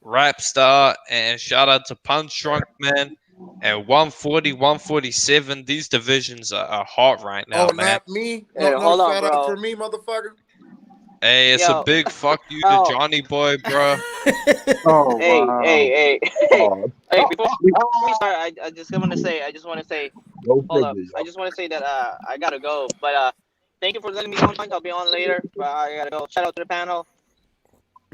Rap Star, and shout out to Punch Drunk Man. At 140, 147, these divisions are hot right now, man. Not me. Hey, No hold on, shout out bro. for me, motherfucker. Hey, it's a big fuck you to Johnny Boy, bro. Oh, Hey, wow. hey. Before we start, I just want to say, hold up. I just want to say that I gotta go, but thank you for letting me on. I'll be on later. But I gotta go. Shout out to the panel.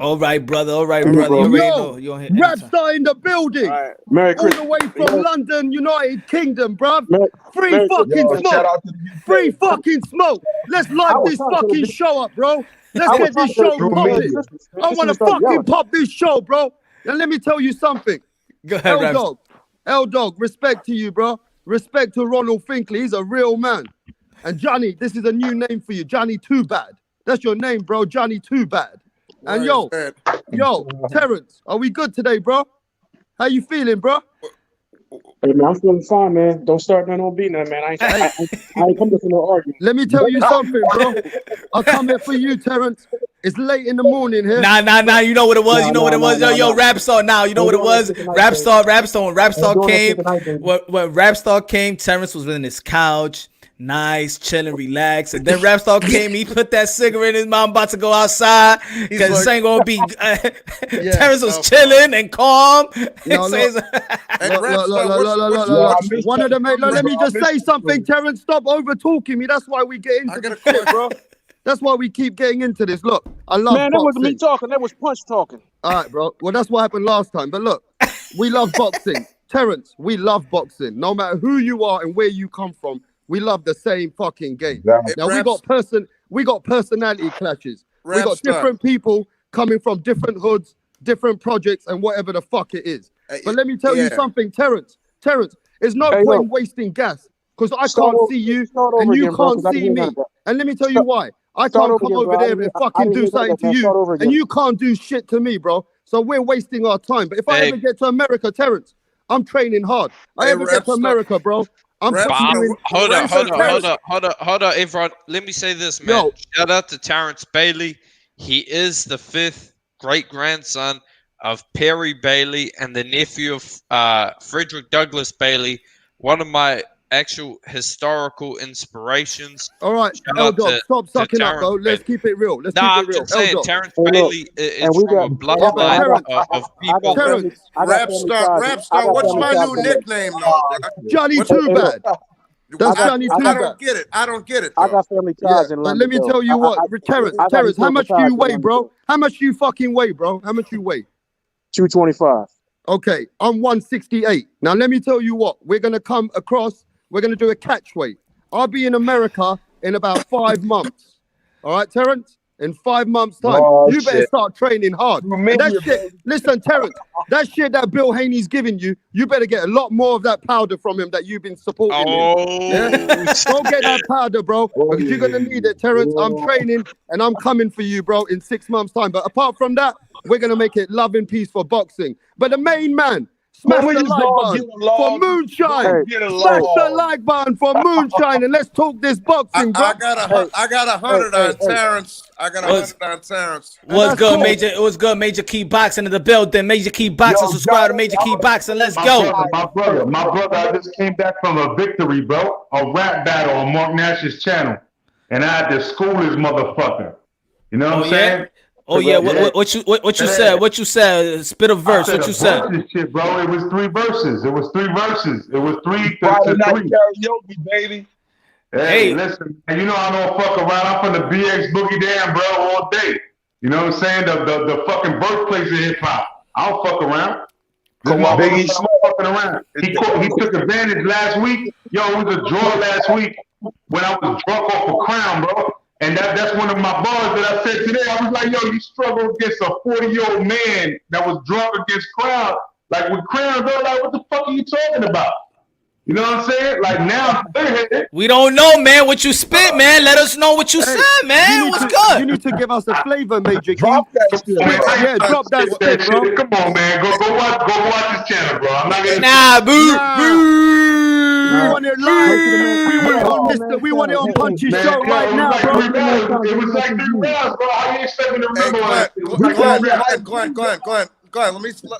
All right, brother. All right, brother. You already know. You on here Rap anytime. Star in the building. Merry All Christmas. the way from London, United Kingdom, bruv. Free Merry fucking Christmas. smoke. Free fucking smoke. Let's light this fucking show up, bro. Let's get this show popping. I want to fucking pop this show, bro. And let me tell you something. Go ahead, L-Dog, respect to you, bro. Respect to Ronald Finkley. He's a real man. And Johnny, this is a new name for you. Johnny Too Bad. That's your name, bro. Johnny Too Bad. And yo, Terrence, are we good today, bro? How you feeling, bro? Hey, man, I'm feeling fine, man. Don't start nothing on beat nothing, man. I ain't come here for no argument. Let me tell you something, bro. I come here for you, Terrence. It's late in the morning here. Nah. You know what it was. You know what it was. Yo, Rap Star. Now you know what it was. Rap Star. When Rap Star came, when Rap Star came, Terrence was in his couch. Nice, chilling, relaxed. And then Rap Star came, he put that cigarette in his mouth, about to go outside because this ain't gonna be. Terrence was chilling and calm. Look. One of them, let me just say something, Terrence. Stop over talking me. That's why we get into this shit, bro. That's why we keep getting into this. Look, I love boxing. That wasn't me talking. That was Punch talking. All right, bro. Well, that's what happened last time. But look, we love boxing. Terrence, we love boxing. No matter who you are and where you come from, we love the same fucking game. Now we got personality clashes. We got different people coming from different hoods, different projects, and whatever the fuck it is. But let me tell you something, Terrence. There's no point wasting gas because I can't see you and you can't see me. And let me tell you why. I can't come over there and fucking do something to you, and you can't do shit to me, bro. So we're wasting our time. But if I ever get to America, Terrence, I'm training hard. I ever get to America, bro. Hold up, everyone. Let me say this, man. Shout out to Terrence Bailey. He is the 5th great-grandson of Perry Bailey and the nephew of Frederick Douglass Bailey, one of my actual historical inspirations. All right, L-Dog, stop sucking up, bro. Let's keep it real. I'm just saying, Terrence Bailey is from a bloodline of people. Terrence, Rap Star, what's my new nickname now? Johnny Too Bad. That's Johnny Too Bad. I don't get it. I got family ties in London. But let me tell you what, Terrence, how much do you weigh, bro? How much do you fucking weigh, bro? How much you weigh? 225. Okay, I'm 168. Now let me tell you what, we're gonna come across. We're going to do a catch weight. I'll be in America in about 5 months. All right, Terrence? In 5 months' time. You better start training hard. And that shit, listen, Terrence, that shit that Bill Haney's giving you, you better get a lot more of that powder from him that you've been supporting him. Yeah? Go get that powder, bro, because you're going to need it, Terrence. I'm training and I'm coming for you, bro, in 6 months' time. But apart from that, we're going to make it love and peace for boxing. But the main man, smash the like button for Moonshine. Smash the like button for Moonshine, and let's talk this boxing, bro. I got 100 on Terrence. What's good, Major? It was good, Major Key Boxing in the building. Major Key Boxing, subscribe to Major Key Boxing. Let's go. My brother, I just came back from a victory, bro. A rap battle on Mark Nash's channel, and I had to school his motherfucker. You know what I'm saying? Oh yeah, what you said? What you said? Spit a verse. What you said? Shit, bro. It was 3 verses. It was 3 3 Friday night karaoke, baby. Hey, listen, you know I don't fuck around. I'm from the BX Boogie Down, bro, all day. You know what I'm saying? The fucking birthplace of hip hop. I don't fuck around. Come on, Biggie. Fucking around. He took advantage last week. Yo, it was a draw last week when I was drunk off a Crown, bro. And that's one of my bars that I said today. I was like, yo, you struggle against a 40-year-old man that was drunk against Crown. Like with Crown, bro, like what the fuck are you talking about? You know what I'm saying? Like now, we don't know, man. What you spit, man? Let us know what you said, man. What's good? You need to give us a flavor, Major. Drop that shit. Yeah, drop that shit, bro. Come on, man. Go watch this channel, bro. I'm not gonna. Nah, boo. We want it live. We want it on Punchy Show right now, bro. It was like 3 rounds, bro. How you expect me to remember? Glenn, Go ahead.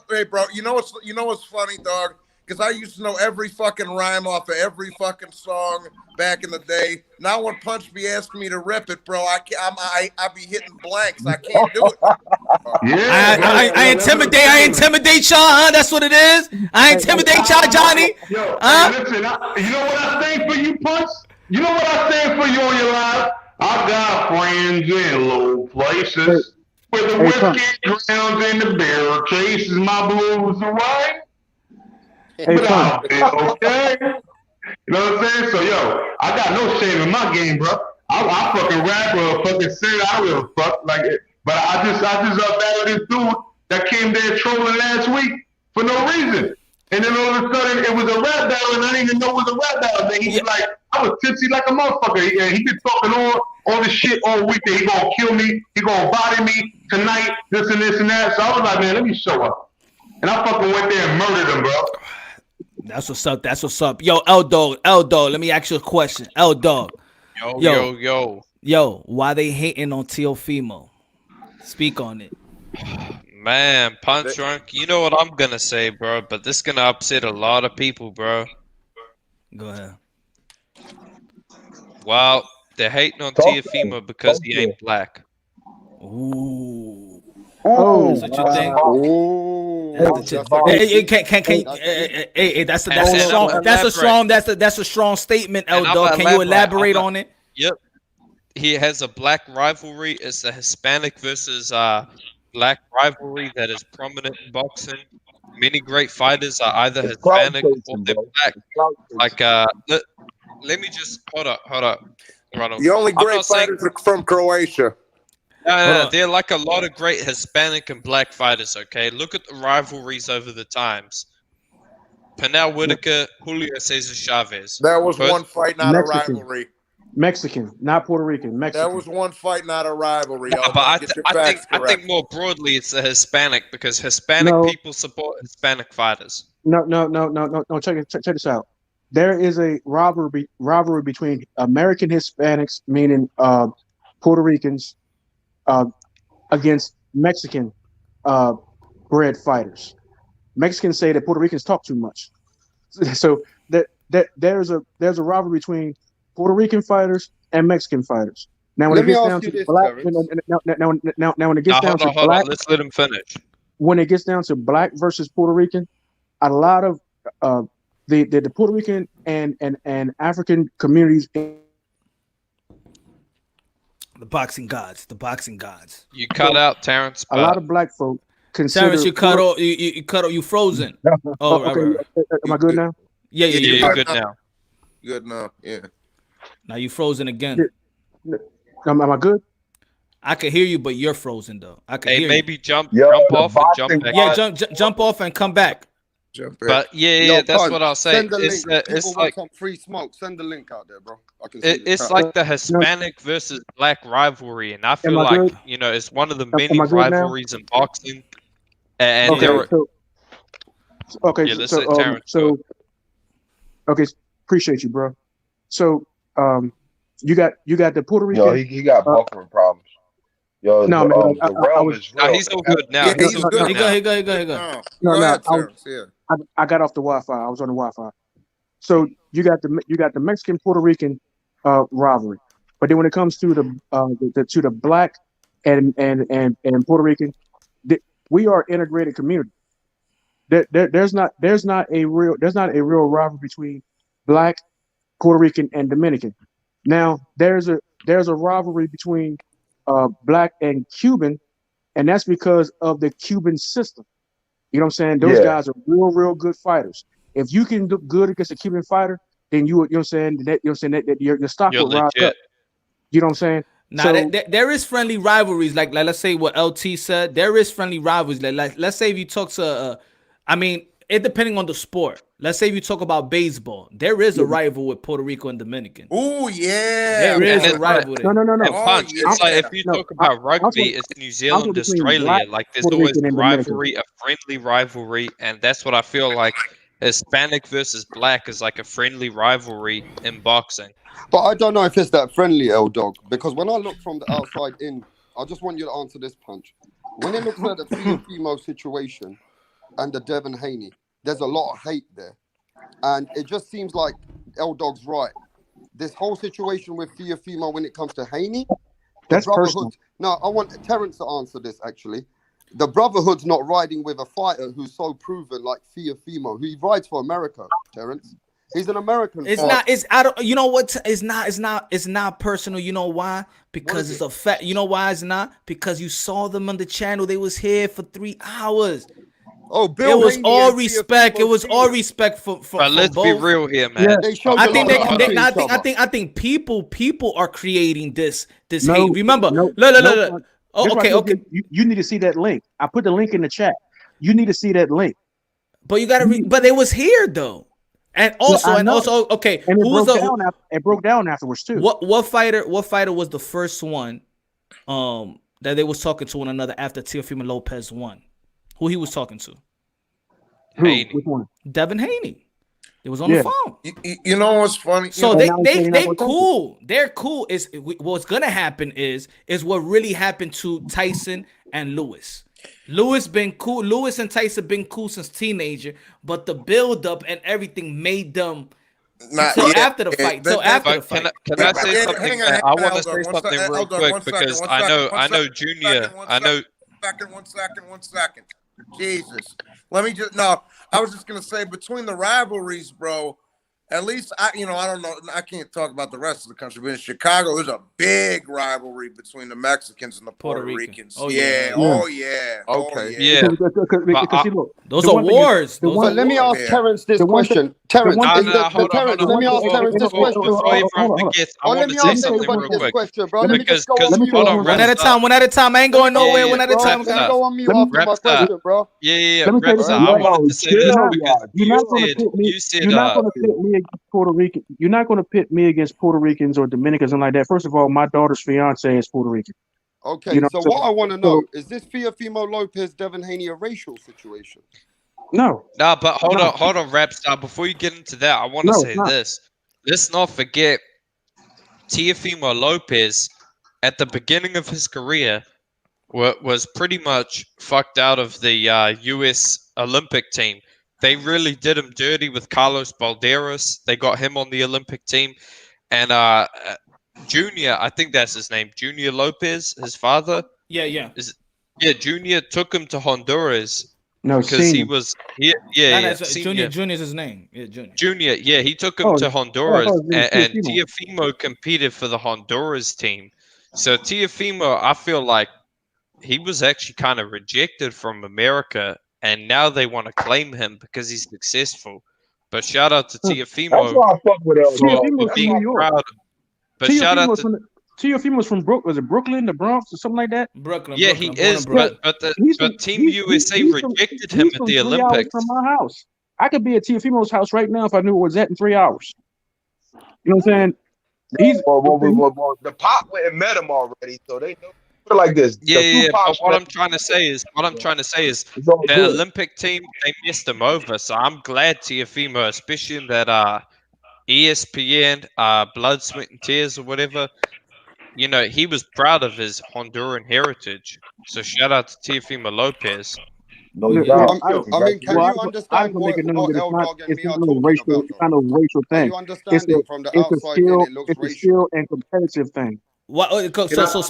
Hey, bro. You know what's funny, dog? Because I used to know every fucking rhyme off of every fucking song back in the day. Now when Punch be asking me to rip it, bro, I be hitting blanks. I can't do it. I intimidate y'all, huh? That's what it is. I intimidate y'all, Johnny. Yo, hey, listen, you know what I stand for you, Punch? You know what I stand for you on your live? I got friends in low places where the whiskey drowns in the beer chases my blues away. But I'll be okay. You know what I'm saying? So, yo, I got no shame in my game, bro. I fucking rap or fucking sing. I don't give a fuck. Like, but I just battled this dude that came there trolling last week for no reason. And then all of a sudden, it was a rap battle, and I didn't even know it was a rap battle. Then he was like, I was tipsy like a motherfucker. He been talking all this shit all week that he gonna kill me, he gonna body me tonight, this and that. So I was like, man, let me show up. And I fucking went there and murdered him, bro. That's what's up. Yo, L-Dog, let me ask you a question. L-Dog. Yo, why they hating on Teofimo? Speak on it. Man, Punch Drunk, you know what I'm gonna say, bro, but this gonna upset a lot of people, bro. Go ahead. Well, they're hating on Teofimo because he ain't black. Ooh. Oh, that's what you think? That's a strong statement, L-Dog. Can you elaborate on it? Yep. He has a black rivalry. It's a Hispanic versus black rivalry that is prominent in boxing. Many great fighters are either Hispanic or they're black. Like, let me just hold up, Ronald. The only great fighters are from Croatia. No, they're like a lot of great Hispanic and black fighters, okay? Look at the rivalries over the times. Pernell Whitaker, Julio Cesar Chavez. That was one fight, not a rivalry. Mexican, not Puerto Rican. Mexican. That was one fight, not a rivalry. No, but I think more broadly it's a Hispanic because Hispanic people support Hispanic fighters. No. Check this out. There is a rivalry between American Hispanics, meaning Puerto Ricans, against Mexican bred fighters. Mexicans say that Puerto Ricans talk too much, so that there's a rivalry between Puerto Rican fighters and Mexican fighters. Now when it gets down to black, now when it gets down to black, let's let him finish. When it gets down to black versus Puerto Rican, a lot of the Puerto Rican and African communities. The boxing gods. You cut out, Terrence. A lot of black folk consider Terrence, you cut off. You frozen. Oh, okay. Right. Am I good now? Yeah, you're good now. Good now. Yeah. Now you frozen again. Am I good? I can hear you, but you're frozen though. I can hear maybe you. jump off and jump back. Yeah, jump off and come back. But that's what I'll say. Send the link. It's like some free smoke. Send the link out there, bro. It's like the Hispanic versus black rivalry, and I feel like it's one of the many rivalries in boxing. And appreciate you, bro. So you got the Puerto Rican. Yo, he got buffering problems. Yo, no, the realm is real. He's so good now. Yeah, he's good. He go. I got off the Wi-Fi. I was on the Wi-Fi. So you got the Mexican Puerto Rican rivalry, but then when it comes to the black and Puerto Rican, we are an integrated community. There's not a real rivalry between black, Puerto Rican, and Dominican. Now there's a rivalry between black and Cuban, and that's because of the Cuban system. You know what I'm saying? Those guys are real good fighters. If you can do good against a Cuban fighter, then you know what I'm saying that your stock will rise up. You know what I'm saying? Now there is friendly rivalries, like let's say what LT said. There is friendly rivalries. Like let's say if you talk to, it depending on the sport. Let's say if you talk about baseball, there is a rival with Puerto Rico and Dominican. Oh yeah, there is a rival. No. Punch. It's like if you talk about rugby, it's New Zealand, Australia. Like there's always a rivalry, a friendly rivalry, and that's what I feel like. Hispanic versus black is like a friendly rivalry in boxing. But I don't know if it's that friendly, L-Dog, because when I look from the outside in, I just want you to answer this, Punch. when it looks at the Teofimo situation and the Devin Haney, there's a lot of hate there. And it just seems like L-Dog's right. This whole situation with Teofimo when it comes to Haney, that's personal. No, I want Terrence to answer this, actually. The Brotherhood's not riding with a fighter who's so proven like Teofimo, who he rides for America, Terrence. He's an American. It's not. It's I don't. You know what? It's not. It's not. It's not personal. You know why? Because it's a fact. You know why it's not? Because you saw them on the channel. They was here for 3 hours. Oh, Bill. It was all respect. It was all respect for let's both. be real here, man. Yeah, they showed I think people are creating this hate. Remember, look. Oh, okay. You need to see that link. I put the link in the chat. You need to see that link. But you gotta. But it was here though. And also, okay. And it broke down afterwards too. What fighter was the first one that they was talking to one another after Teofimo Lopez won? Who he was talking to? Which one? Devin Haney. It was on the phone. You know what's funny? So they cool. They're cool. What's gonna happen is what really happened to Tyson and Lewis. Lewis been cool. Lewis and Tyson been cool since teenager, but the build up and everything made them after the fight. Can I say something? I want to say something real quick because I know Junior. One second. Jesus. Let me just I was just gonna say between the rivalries, bro. At least I don't know. I can't talk about the rest of the country, but in Chicago, there's a big rivalry between the Mexicans and the Puerto Ricans. Oh, yeah. Okay. Yeah. Because those are wars. But let me ask Terrence this question. Terrence, let me ask Terrence this question. Let me ask everybody this question, bro. Let me just go on one at a time. One at a time. I ain't going nowhere. One at a time. Go on mute after my question, bro. Yeah. I wanted to say this because you said you're not going to pit me against Puerto Rican. You're not going to pit me against Puerto Ricans or Dominicans and like that. First of all, my daughter's fiance is Puerto Rican. Okay, so what I want to know is this Teofimo Lopez Devin Haney a racial situation? No, but hold on, Rapstar. Before you get into that, I want to say this. Let's not forget Teofimo Lopez at the beginning of his career was pretty much fucked out of the U.S. Olympic team. They really did him dirty with Carlos Balderas. They got him on the Olympic team. And Junior, I think that's his name, Junior Lopez, his father. Yeah. Junior took him to Honduras. No, because he was Junior's his name. Yeah, Junior, he took him to Honduras, and Teofimo competed for the Honduras team. So Teofimo, I feel like he was actually kind of rejected from America, and now they want to claim him because he's successful. But shout out to Teofimo. That's why I fuck with for being proud. But shout out to Teofimo's from Brooklyn, the Bronx, or something like that. Brooklyn. Yeah, he is. But Team USA rejected him at the Olympics. From my house, I could be at Teofimo's house right now if I knew it was at in 3 hours. You know what I'm saying? The Pop went and met him already, so they know. Like this. Yeah. But what I'm trying to say is, the Olympic team, they messed him over. So I'm glad Teofimo, especially in that ESPN, Blood, Sweat, and Tears, or whatever. You know, he was proud of his Honduran heritage. So shout out to Teofimo Lopez. I mean, can you understand what L-Dog and me are talking about? It's not a racial thing. You understand it from the outside, it looks racial. It's a skill and competitive thing. So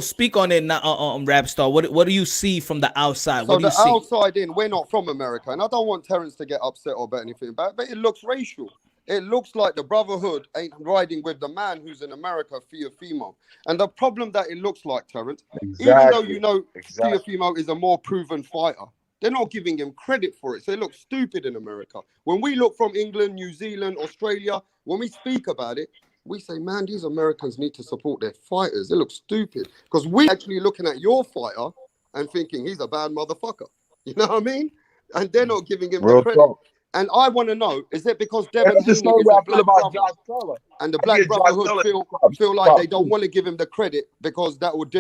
speak on it now, Rapstar. What do you see from the outside? So the outside in, we're not from America, and I don't want Terrence to get upset or about anything about it, but it looks racial. It looks like the Brotherhood ain't riding with the man who's in America, Teofimo. And the problem that it looks like, Terrence, even though you know Teofimo is a more proven fighter, they're not giving him credit for it. So it looks stupid in America. When we look from England, New Zealand, Australia, when we speak about it, we say, man, these Americans need to support their fighters. It looks stupid. Because we actually looking at your fighter and thinking he's a bad motherfucker. You know what I mean? And they're not giving him the credit. And I want to know, is it because Devin Haney is a black brother, and the black brotherhood feel like they don't want to give him the credit because that would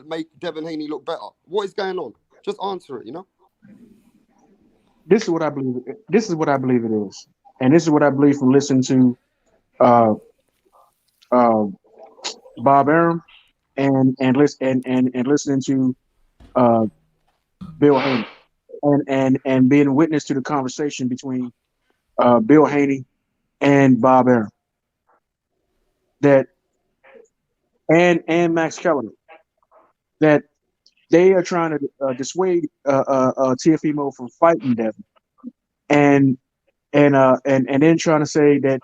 make Devin Haney look better? What is going on? Just answer it, you know? This is what I believe. This is what I believe it is. And this is what I believe from listening to Bob Arum and listening to Bill Haney and being witness to the conversation between Bill Haney and Bob Arum, that and Max Kellerman, that they are trying to dissuade Teofimo from fighting Devin, and then trying to say that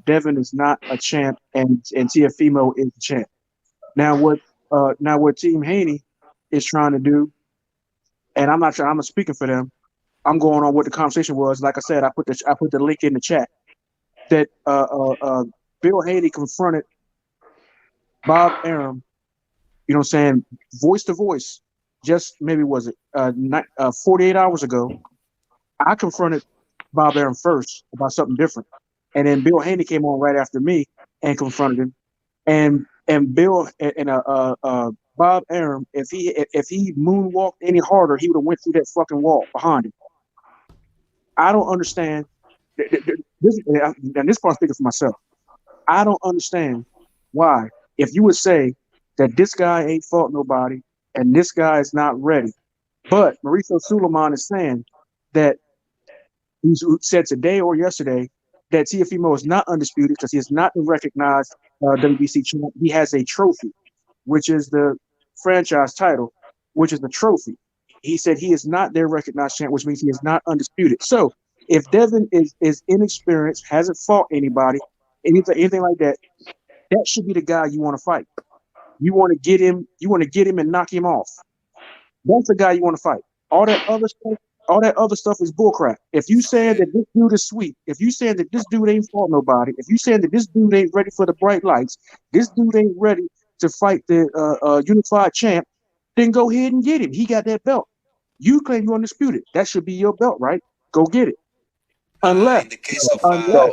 Devin is not a champ and Teofimo is the champ. Now what Team Haney is trying to do, and I'm not speaking for them. I'm going on what the conversation was. Like I said, I put the link in the chat that Bill Haney confronted Bob Arum, you know what I'm saying, voice to voice, just maybe 48 hours ago. I confronted Bob Arum first about something different, and then Bill Haney came on right after me and confronted him. And Bill and Bob Arum, if he moonwalked any harder, he would have went through that fucking wall behind him. I don't understand. This part speaking for myself. I don't understand why, if you would say that this guy ain't fought nobody and this guy is not ready, but Mauricio Suleiman is saying that he said today or yesterday that Teofimo is not undisputed because he is not the recognized WBC champ. He has a trophy, which is the franchise title, which is the trophy. He said he is not their recognized champ, which means he is not undisputed. So if Devin is inexperienced, hasn't fought anybody, anything like that, that should be the guy you want to fight. You want to get him and knock him off. That's the guy you want to fight. All that other stuff is bullcrap. If you saying that this dude is sweet, if you saying that this dude ain't fought nobody, if you saying that this dude ain't ready for the bright lights, this dude ain't ready to fight the unified champ, then go ahead and get him. He got that belt. You claim you're undisputed. That should be your belt, right? Go get it. Unless, in the case of Canelo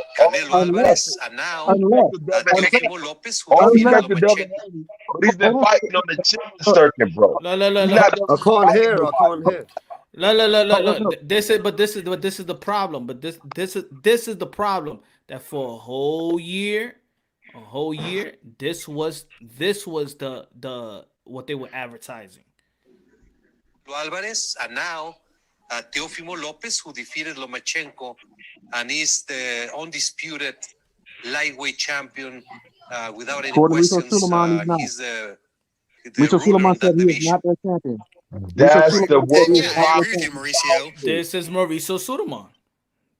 Alvarez, and now Teofimo Lopez, who All defeated respect to Devin Lomachenko. Haney, but he's been fighting on the champion circuit, bro. No. I can't hear. No. This is the problem. But this is the problem, that for a whole year, this was the what they were advertising. Alvarez, and now Teofimo Lopez, who defeated Lomachenko and is the undisputed lightweight champion without any questions. He's the Mauricio ruler Suleiman of said that he is division. not their champion. That's the world I agree with you, Mauricio. This is Mauricio Suleiman.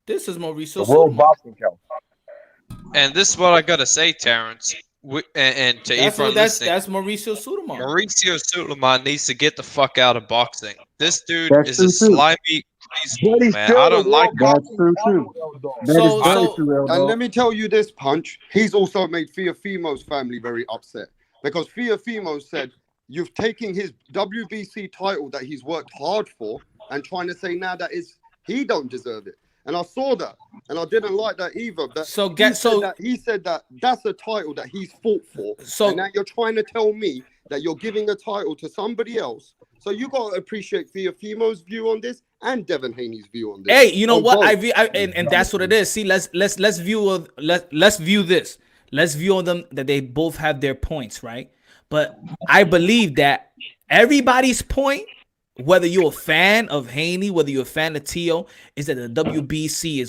This is Mauricio the World Suleiman. Boxing Council. And this is what I gotta say, Terrence, and to everyone listening. That's Mauricio Suleiman. Mauricio Suleiman needs to get the fuck out of boxing. This dude That's is true, a too. slimy grease, man. I don't like him. That's true too. That is very true, And Elbow. let me tell you this, Punch. He's also made Teofimo's family very upset because Teofimo said, "You've taken his WBC title that he's worked hard for and trying to say now that he don't deserve it." And I saw that, and I didn't like that either. He said that that's a title that he's fought for. So and now you're trying to tell me that you're giving a title to somebody else. So you got to appreciate Teofimo's view on this and Devin Haney's view on this. Hey, you know what? Both. And that's what it is. See, let's view this. Let's view them that they both have their points, right? But I believe that everybody's point, whether you're a fan of Haney, whether you're a fan of TEO, is that the WBC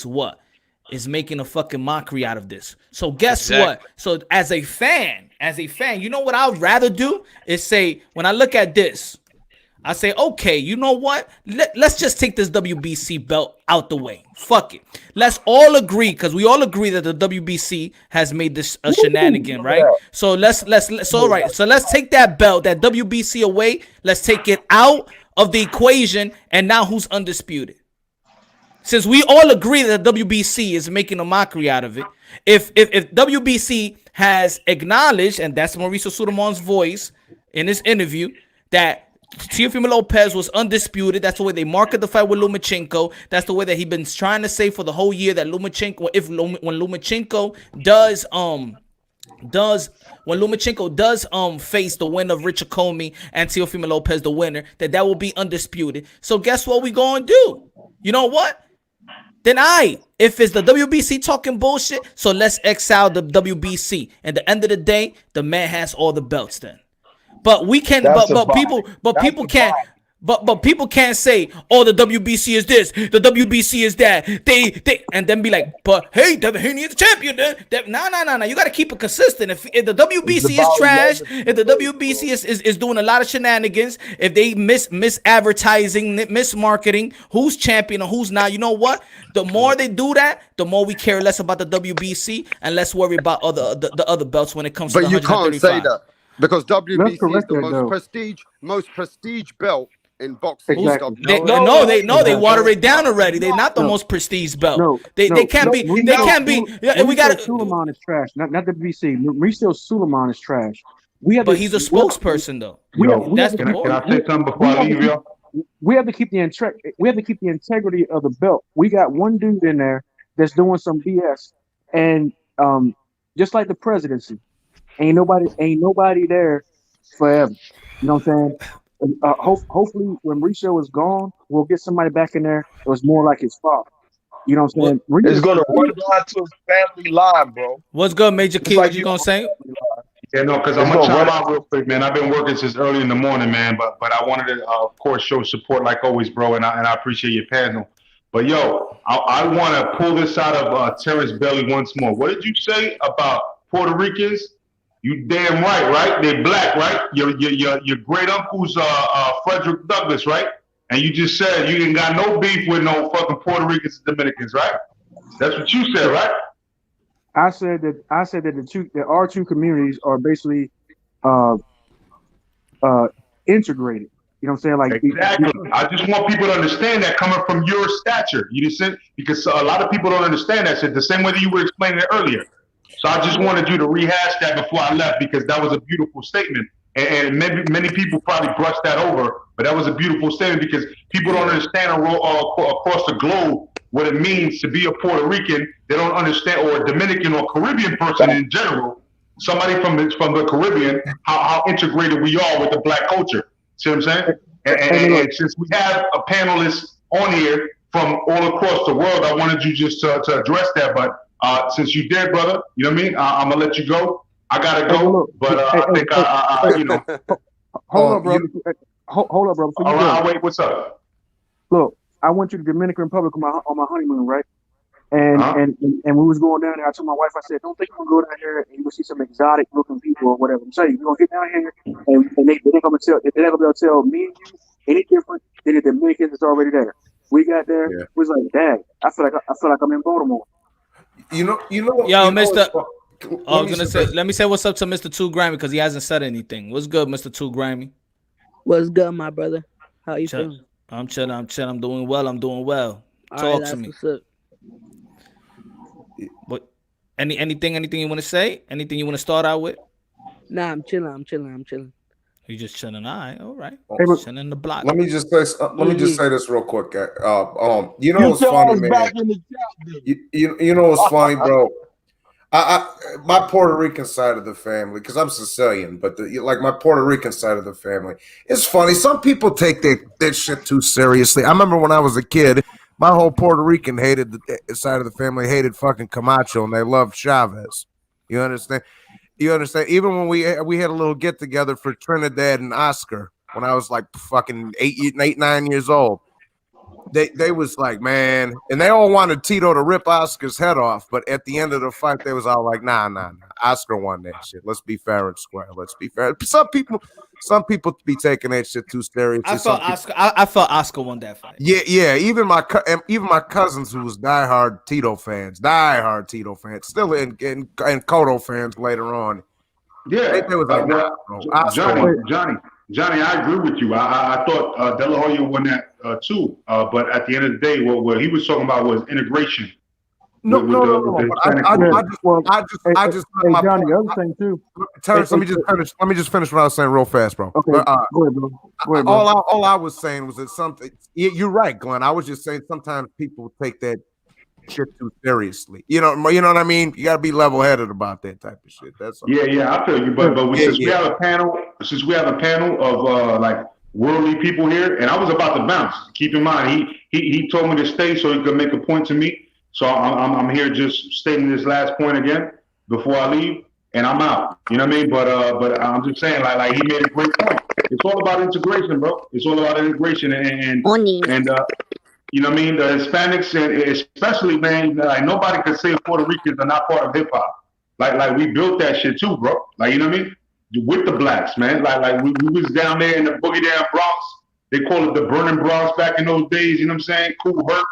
is making a fucking mockery out of this. So guess what? So as a fan, you know what I would rather do is say, when I look at this, I say, okay, you know what? Let's just take this WBC belt out the way. Fuck it. Let's all agree, because we all agree that the WBC has made this a shenanigan, right? So let's take that belt, that WBC away. Let's take it out of the equation, and now who's undisputed? Since we all agree that WBC is making a mockery out of it, if WBC has acknowledged, and that's Mauricio Suleiman's voice in this interview, that Teofimo Lopez was undisputed. That's the way they market the fight with Lomachenko. That's the way that he's been trying to say for the whole year that Lomachenko, when Lomachenko does face the winner of Richard Comey and Teofimo Lopez, the winner, that will be undisputed. So guess what we gonna do? You know what? Then if it's the WBC talking bullshit, so let's exile the WBC. At the end of the day, the man has all the belts then. But we can. That's But people. But That's people can't. But people can't say, oh, the WBC is this, the WBC is that. They and then be like, but hey, Devin Haney is the champion. No. You got to keep it consistent. If the WBC is trash, if the WBC is doing a lot of shenanigans, if they miss advertising, miss marketing, who's champion or who's not, you know what? The more they do that, the more we care less about the WBC and less worry about the other belts when it comes to the 135. But you can't say that because WBC is the most prestige belt in boxing. Exactly. They water it down already. They're not the most prestige belt. They can't be. They can't be. We got Suleiman is trash. Not WBC. Mauricio Suleiman is trash. But he's a spokesperson though. That's can I say something before I leave, yo? We have to keep the integrity of the belt. We got one dude in there that's doing some BS, and just like the presidency, ain't nobody there forever. You know what I'm saying? Hopefully, when Mauricio is gone, we'll get somebody back in there that was more like his father. You know what I'm saying? It's gonna run down to his family line, bro. What's good, Major Key? What you gonna say? Yeah, no, because I'm gonna chime out real quick, man. I've been working since early in the morning, man. But I wanted to, of course, show support like always, bro. And I appreciate your panel. But yo, I want to pull this out of Terrence Bailey once more. What did you say about Puerto Ricans? You damn right? They're black, right? Your great uncle's Frederick Douglass, right? And you just said you ain't got no beef with no fucking Puerto Ricans and Dominicans, right? That's what you said, right? I said that our two communities are basically integrated. You know what I'm saying? Like exactly. I just want people to understand that coming from your stature. You just said because a lot of people don't understand that shit the same way that you were explaining it earlier. So I just wanted you to rehash that before I left because that was a beautiful statement. And maybe many people probably brushed that over, but that was a beautiful statement because people don't understand across the globe what it means to be a Puerto Rican. They don't understand, or a Dominican or Caribbean person in general, somebody from the Caribbean, how integrated we are with the black culture. See what I'm saying? And since we have a panelist on here from all across the world, I wanted you just to address that. But since you did, brother, you know what I mean? I'm gonna let you go. I gotta go, but I think you know. Hold up, brother. Hold up, brother. All right, wait. What's up? Look, I went to the Dominican Republic on my honeymoon, right? And we was going down there. I told my wife, I said, don't think you're gonna go down here and you will see some exotic looking people or whatever. I'm saying you're gonna get down here and they ain't gonna tell me and you any different than the Dominicans that's already there. We got there, we was like, dang, I feel like I'm in Baltimore. Yo, Mister. I was gonna say, let me say what's up to Mr. 2 Grammy because he hasn't said anything. What's good, Mr. 2 Grammy? What's good, my brother? How you feeling? I'm chilling. I'm doing well. Talk to me. What? Anything you want to say? Anything you want to start out with? Nah, I'm chilling. You just chilling? All right. Chilling in the block. Let me just say this real quick. You know what's funny, man? You know what's funny, bro? My Puerto Rican side of the family, because I'm Sicilian, but like my Puerto Rican side of the family, it's funny. Some people take that shit too seriously. I remember when I was a kid, my whole Puerto Rican side of the family hated fucking Camacho, and they loved Chavez. You understand? Even when we had a little get together for Trinidad and Oscar when I was like fucking 9 years old. They was like, man, and they all wanted Tito to rip Oscar's head off, but at the end of the fight, they was all like, nah, Oscar won that shit. Let's be fair and square. Let's be fair. Some people be taking that shit too seriously. I felt Oscar won that fight. Yeah. Even my cousins who was diehard Tito fans, still in Cotto fans later on. Yeah, they was like, Johnny, I agree with you. I thought De La Hoya won that too. But at the end of the day, what he was talking about was integration. No. I just Hey, Johnny, the other thing too. Terrence, let me just finish what I was saying real fast, bro. Okay, go ahead, bro. All I was saying was that something. You're right, Glenn. I was just saying sometimes people take that shit too seriously. You know what I mean? You gotta be level-headed about that type of shit. That's all. Yeah, I feel you. But since we have a panel of like worldly people here, and I was about to bounce. Keep in mind, he told me to stay so he could make a point to me. So I'm here just stating this last point again before I leave. and I'm out. You know what I mean? But I'm just saying, like he made a great point. It's all about integration, bro. It's all about integration, and you know what I mean? The Hispanics, and especially, man, like nobody can say Puerto Ricans are not part of hip hop. Like we built that shit too, bro. Like, you know what I mean? With the blacks, man. Like we was down there in the boogie down Bronx. They call it the burning Bronx back in those days. You know what I'm saying? Cool Herc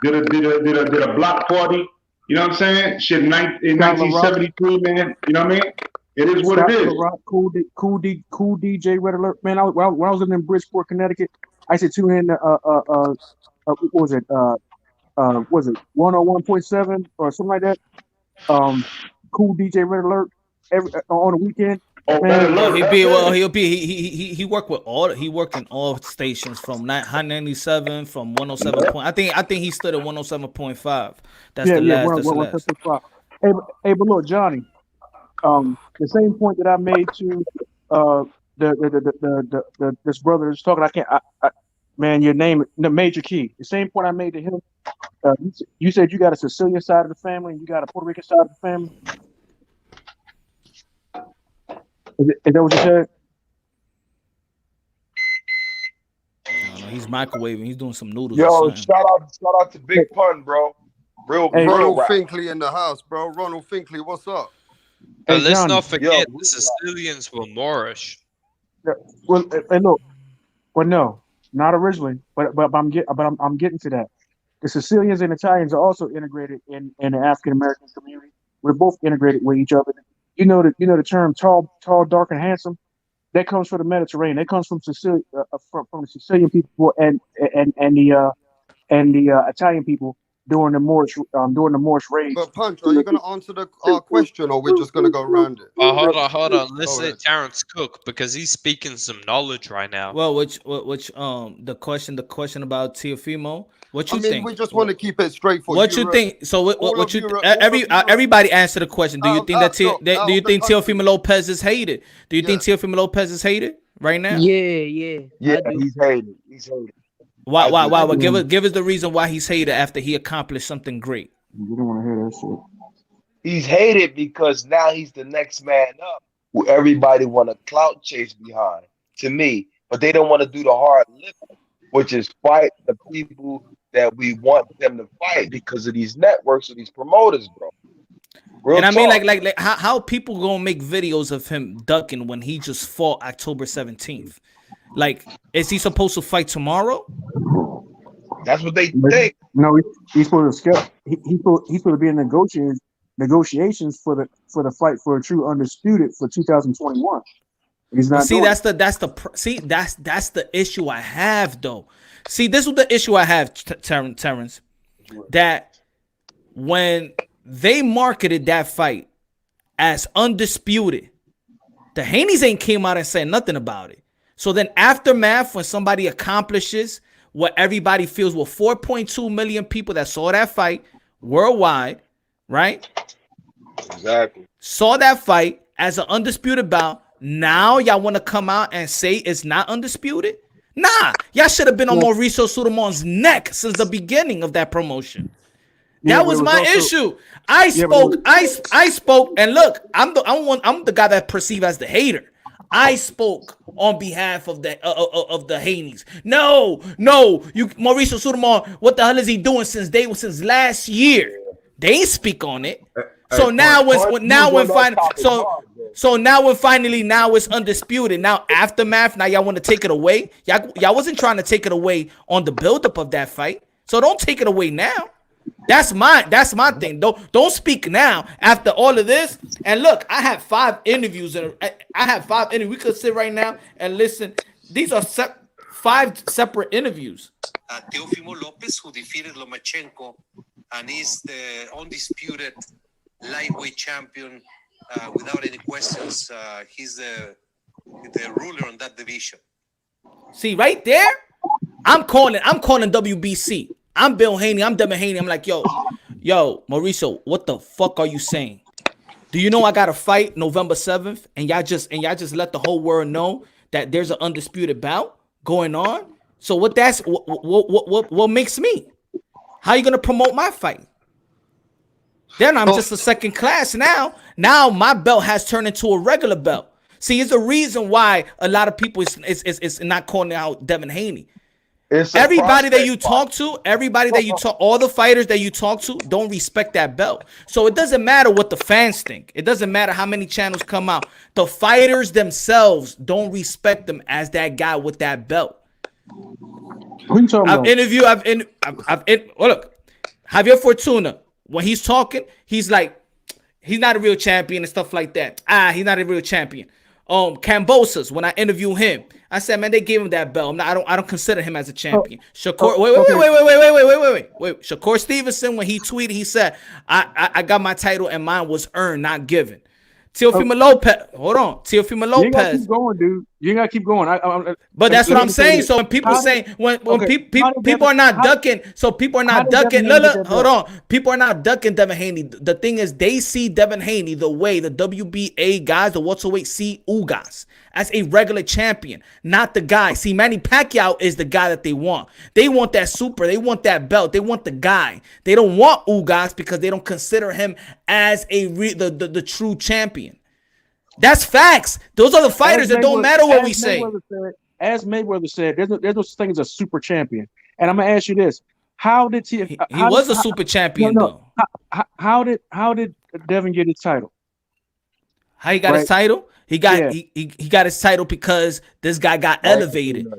did a block party. You know what I'm saying? Shit, in 1973, man. You know what I mean? It is what it is. Cool DJ Red Alert, man. When I was living in Bridgeport, Connecticut, I used to tune in. What was it? Was it 101.7 or something like that? Cool DJ Red Alert on the weekend. He worked with he worked in all stations from 97 from 107. I think he stood at 107.5. That's the last. Hey, but look, Johnny. The same point that I made to this brother that's talking. Man, your name, the Major Key. The same point I made to him. You said you got a Sicilian side of the family and you got a Puerto Rican side of the family. Is that what you said? No, he's microwaving. He's doing some noodles. Yo, shout out to Big Pun, bro. Ronald Finkley in the house, bro. Ronald Finkley, what's up? But let's not forget the Sicilians were Moorish. Yeah, well, look, no, not originally, but I'm getting to that. The Sicilians and Italians are also integrated in the African American community. We're both integrated with each other. You know the term tall, dark, and handsome. That comes from the Mediterranean. That comes from Sicily, from the Sicilian people and the Italian people during the Moorish raids. But Punch, are you going to answer our question, or we're just going to go around it? Hold on. Let's let Terrence cook because he's speaking some knowledge right now. Well, the question about Teofimo. What you think? We just want to keep it straight for what Europe. you think. So what you everybody answer the question. Do you think do you think Teofimo Lopez is hated? Do you think Teofimo Lopez is hated right now? Yeah. He's hated. Why? Well, give us the reason why he's hated after he accomplished something great. You don't want to hear that shit. He's hated because now he's the next man up, who everybody want to clout chase behind. To me, but they don't want to do the hard lifting, which is fight the people that we want them to fight because of these networks or these promoters, bro. And I mean, like how people gonna make videos of him ducking when he just fought October 17th? Like, is he supposed to fight tomorrow? That's what they think. No, he's supposed to skip. He's supposed to be in negotiations for the fight for a true undisputed for 2021. He's not. See, that's the issue I have though. See, this is the issue I have, Terrence. That when they marketed that fight as undisputed, the Haney's ain't came out and said nothing about it. So then aftermath, when somebody accomplishes what everybody feels, with 4.2 million people that saw that fight worldwide, right? Exactly. Saw that fight as an undisputed bout. Now y'all want to come out and say it's not undisputed? Nah, y'all should have been on Mauricio Suleiman's neck since the beginning of that promotion. That was my issue. I spoke, and look, I'm the guy that perceived as the hater. I spoke on behalf of the Haney's. No, you Mauricio Suleiman, what the hell is he doing since last year? They ain't speak on it. So now finally it's undisputed. Now aftermath, now y'all want to take it away. Y'all wasn't trying to take it away on the buildup of that fight. So don't take it away now. That's my thing. Don't speak now after all of this. And look, I have 5 interviews We could sit right now and listen. These are 5 separate interviews. Teofimo Lopez, who defeated Lomachenko and is the undisputed lightweight champion without any questions. He's the ruler on that division. See, right there, I'm calling WBC. I'm Bill Haney. I'm Devin Haney. I'm like, yo, Mauricio, what the fuck are you saying? Do you know I got a fight November 7th, and y'all just let the whole world know that there's an undisputed bout going on? So what makes me? How you gonna promote my fight? Then I'm just a second class now. Now my belt has turned into a regular belt. See, it's a reason why a lot of people is not calling out Devin Haney. Everybody that you talk to, all the fighters that you talk to don't respect that belt. So it doesn't matter what the fans think. It doesn't matter how many channels come out. The fighters themselves don't respect them as that guy with that belt. Who you talking about? Look, Javier Fortuna, when he's talking, he's like, he's not a real champion and stuff like that. He's not a real champion. Cambosos, when I interview him, I said, man, they gave him that belt. I don't consider him as a champion. Shakur, wait. Shakur Stevenson, when he tweeted, he said, I got my title and mine was earned, not given. Teofimo Lopez, hold on. Teofimo Lopez. You gotta keep going, dude. You gotta keep going. But that's what I'm saying. So when people say people are not ducking, look, hold on. People are not ducking Devin Haney. The thing is, they see Devin Haney the way the WBA guys, the welterweight see Ugas as a regular champion, not the guy. See, Manny Pacquiao is the guy that they want. They want that super. They want that belt. They want the guy. They don't want Ugas because they don't consider him as the true champion. That's facts. Those are the fighters that don't matter what we say. As Mayweather said, there's no such thing as a super champion. And I'm gonna ask you this: how did he was a super champion though? How did Devin get his title? How he got his title? He got his title because this guy got elevated.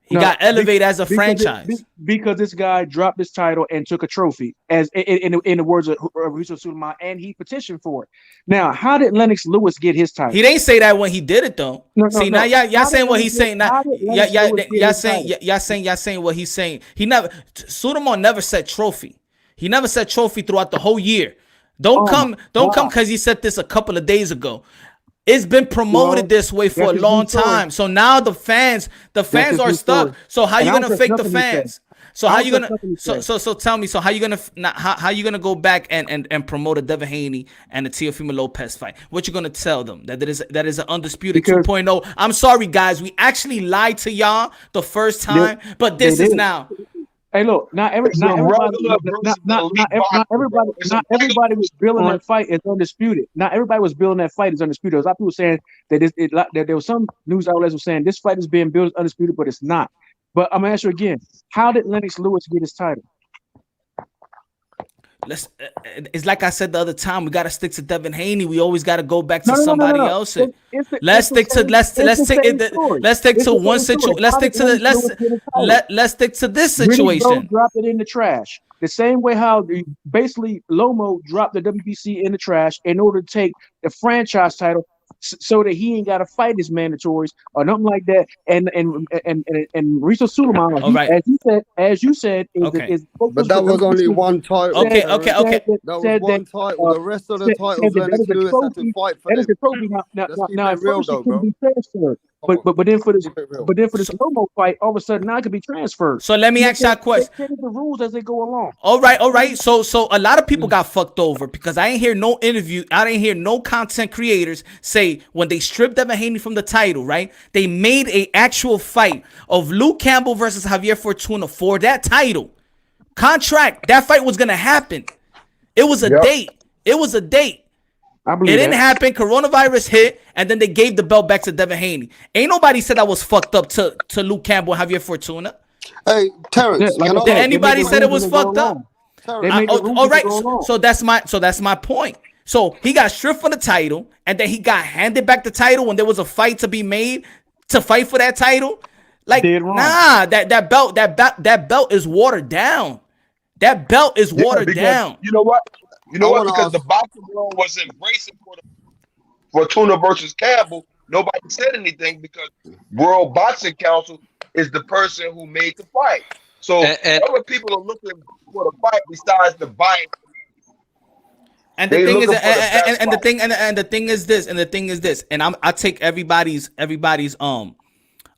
He got elevated as a franchise because this guy dropped his title and took a trophy, as in the words of Riso Suleiman, and he petitioned for it. Now, how did Lennox Lewis get his title? He didn't say that when he did it though. Now y'all saying what he's saying now. Y'all saying what he's saying. He never Suleiman never said trophy. He never said trophy throughout the whole year. Don't come because he said this a couple of days ago. It's been promoted this way for a long time. So now the fans are stuck. So how you gonna fake the fans? So how you gonna so tell me, so how you gonna go back and promote a Devin Haney and a Teofimo Lopez fight? What you gonna tell them? That is an undisputed 2.0. I'm sorry guys, we actually lied to y'all the first time, but this is now. Hey, look! Not everybody was billing that fight as undisputed. Not everybody was billing that fight as undisputed. There's a lot of people saying that there was some news outlets were saying this fight is being billed as undisputed, but it's not. But I'm gonna ask you again: how did Lennox Lewis get his title? It's like I said the other time. We gotta stick to Devin Haney. We always gotta go back to somebody else. Let's stick to this situation. Drop it in the trash. The same way how basically Lomo dropped the WBC in the trash in order to take the franchise title, so that he ain't got to fight his mandatories or nothing like that. And Riso Suleiman, as you said, but that was only one title. Okay. That was one title. The rest of the titles, Lennox Lewis had to fight for them. Now, real though, bro. But then for this Lomo fight, all of a sudden now it could be transferred. So let me ask you a question. The rules as they go along. All right. So a lot of people got fucked over because I didn't hear no interview. I didn't hear no content creators say when they stripped Devin Haney from the title, right? They made a actual fight of Luke Campbell versus Javier Fortuna for that title contract. That fight was gonna happen. It was a date. It was a date. It didn't happen. Coronavirus hit, and then they gave the belt back to Devin Haney. Ain't nobody said I was fucked up to Luke Campbell and Javier Fortuna. Hey, Terrence, did anybody said it was fucked up? All right. So that's my point. So he got stripped from the title, and then he got handed back the title when there was a fight to be made to fight for that title. Like, nah, that belt is watered down. That belt is watered down. You know what? Because the boxing world was embracing Fortuna versus Campbell, nobody said anything because World Boxing Council is the person who made the fight. So other people are looking for the fight besides the fight. And the thing is, and the thing is this, and I take everybody's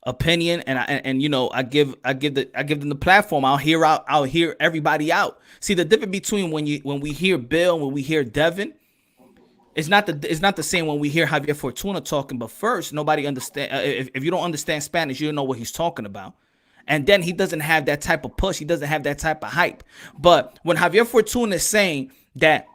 opinion, and you know, I give them the platform. I'll hear everybody out. See, the difference between when we hear Bill and when we hear Devin, it's not the same when we hear Javier Fortuna talking. But first, nobody understand. If you don't understand Spanish, you don't know what he's talking about. And then he doesn't have that type of push. He doesn't have that type of hype. But when Javier Fortuna is saying that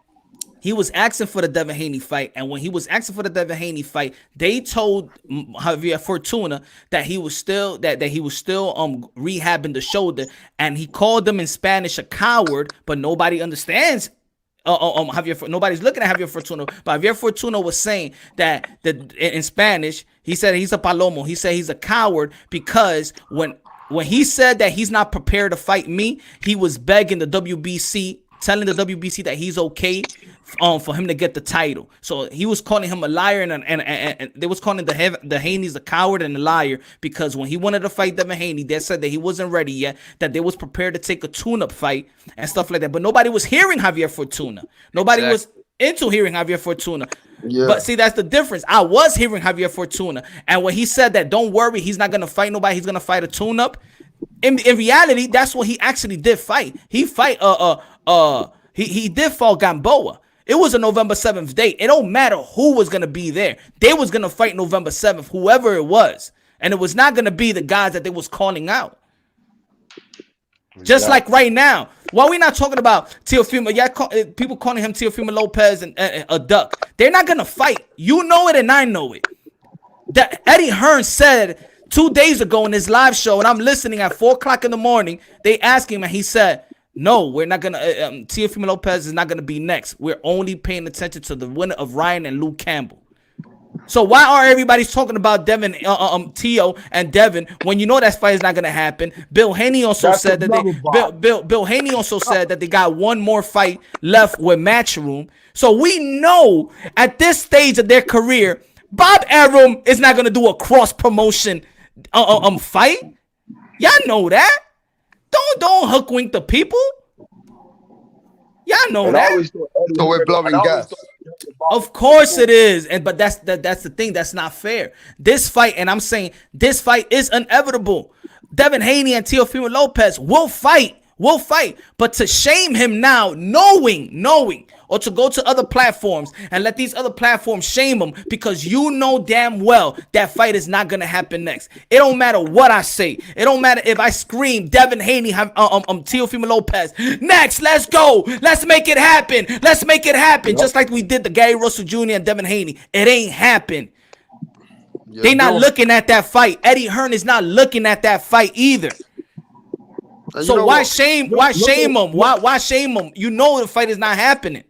he was asking for the Devin Haney fight, and when he was asking for the Devin Haney fight, they told Javier Fortuna that he was still rehabbing the shoulder, and he called them in Spanish a coward, but nobody understands. Nobody's looking at Javier Fortuna, but Javier Fortuna was saying that in Spanish, he said he's a palomo. He said he's a coward because when he said that he's not prepared to fight me, he was begging the WBC, telling the WBC that he's okay for him to get the title. So he was calling him a liar, and they was calling the Haney's a coward and a liar because when he wanted to fight Devin Haney, they said that he wasn't ready yet, that they was prepared to take a tune-up fight and stuff like that. But nobody was hearing Javier Fortuna. Nobody was into hearing Javier Fortuna. Yeah. But see, that's the difference. I was hearing Javier Fortuna, and when he said that, don't worry, he's not gonna fight nobody, he's gonna fight a tune-up. In reality, that's what he actually did fight. He did fall Gamboa. It was a November 7th date. It don't matter who was going to be there. They was going to fight November 7th, whoever it was. And it was not going to be the guys that they was calling out. Just like right now. Why we not talking about Teofimo? Yeah, people calling him Teofimo Lopez and a duck. They're not going to fight. You know it and I know it. That Eddie Hearn said 2 days ago in his live show, and I'm listening at 4 o'clock in the morning, they asked him and he said, no, we're not gonna. Teofimo Lopez is not gonna be next. We're only paying attention to the winner of Ryan and Luke Campbell. So why are everybody talking about Devin, TEO and Devin when you know that fight is not gonna happen? Bill Haney also said that Bill Haney also said that they got one more fight left with Matchroom. So we know at this stage of their career, Bob Arum is not gonna do a cross promotion fight. Y'all know that. Don't hook wink the people. Y'all know that. So we're blowing gas. Of course it is, but that's the thing. That's not fair. This fight, and I'm saying this fight is inevitable. Devin Haney and Teofimo Lopez will fight. But to shame him now, knowing, or to go to other platforms and let these other platforms shame him because you know damn well that fight is not gonna happen next. It don't matter what I say. It don't matter if I scream Devin Haney, Teofimo Lopez next. Let's go. Let's make it happen. Just like we did the Gary Russell Jr. and Devin Haney. It ain't happen. They not looking at that fight. Eddie Hearn is not looking at that fight either. So why shame him? Why shame him? You know the fight is not happening.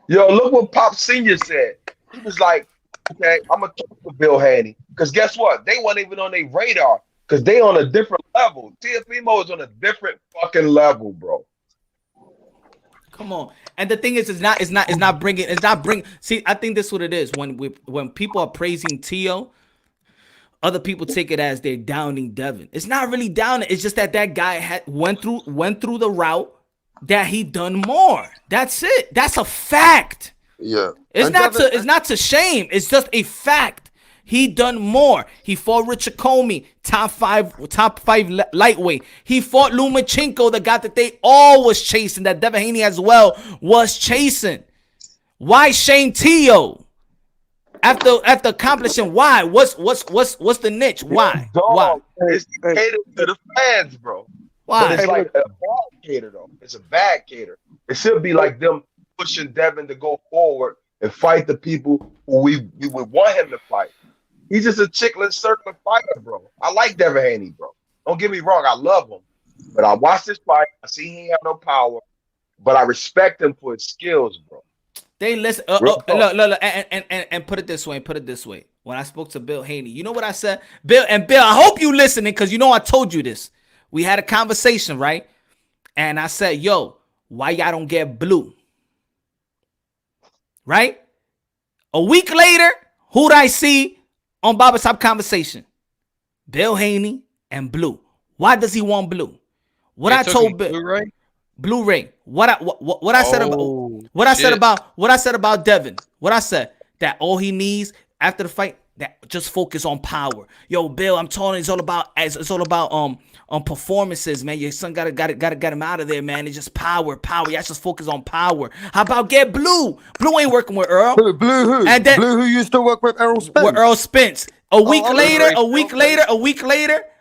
Yo, look what Pop Senior said. He was like, okay, I'm going to talk to Bill Haney. Because guess what? They weren't even on their radar. Because they on a different level. Teofimo is on a different fucking level, bro. Come on. And the thing is, it's not bringing. See, I think this is what it is. When people are praising TEO, other people take it as they're downing Devin. It's not really downing. It's just that guy went through the route that he done more. That's it. That's a fact. Yeah. It's not to shame. It's just a fact. He done more. He fought Richard Comey, top five lightweight. He fought Lomachenko, the guy that they all was chasing, that Devin Haney as well was chasing. Why shame TEO? After accomplishing, why? What's the niche? Why? Why? It's catered to the fans, bro. Why? But it's like a bad cater, though. It's a bad cater. It should be like them pushing Devin to go forward and fight the people who we would want him to fight. He's just a chicklet circling fighter, bro. I like Devin Haney, bro. Don't get me wrong. I love him. But I watched this fight. I see he ain't have no power. But I respect him for his skills, bro. They listen. Look, and put it this way. When I spoke to Bill Haney, you know what I said? Bill, I hope you listening because you know I told you this. We had a conversation, right? And I said, yo, why y'all don't get Blue? Right? A week later, who'd I see on Barbershop Conversation? Bill Haney and Blue. Why does he want Blue? What I told Bill. Blu-ray. What I said about Devin. What I said that all he needs after the fight, that just focus on power. Yo, Bill, I'm telling you, it's all about performances, man. Your son gotta get him out of there, man. It's just power. Y'all just focus on power. How about get Blue? Blue ain't working with Earl. Blue who? And then, Blue who used to work with Errol Spence. With Earl Spence. A week later,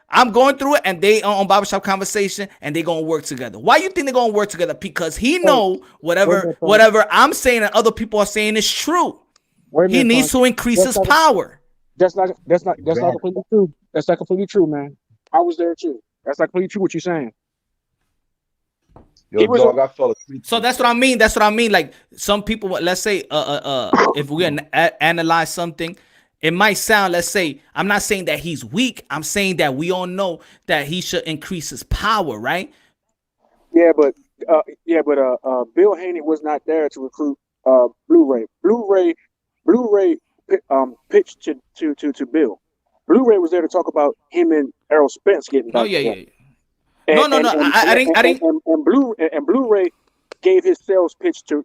I'm going through it, and they on Barbershop Conversation, and they gonna work together. Why you think they're gonna work together? Because he know whatever I'm saying and other people are saying is true. He needs to increase his power. That's not completely true. That's not completely true, man. I was there too. That's not completely true what you're saying. Yo, dog, I fell asleep. So that's what I mean. That's what I mean. Like some people, let's say, if we analyze something, it might sound, let's say, I'm not saying that he's weak. I'm saying that we all know that he should increase his power, right? Yeah, but Bill Haney was not there to recruit Blu-ray. Blu-ray pitched to Bill. Blu-ray was there to talk about him and Errol Spence getting back. Oh yeah, together. Yeah. I didn't. And Blu-ray gave his sales pitch to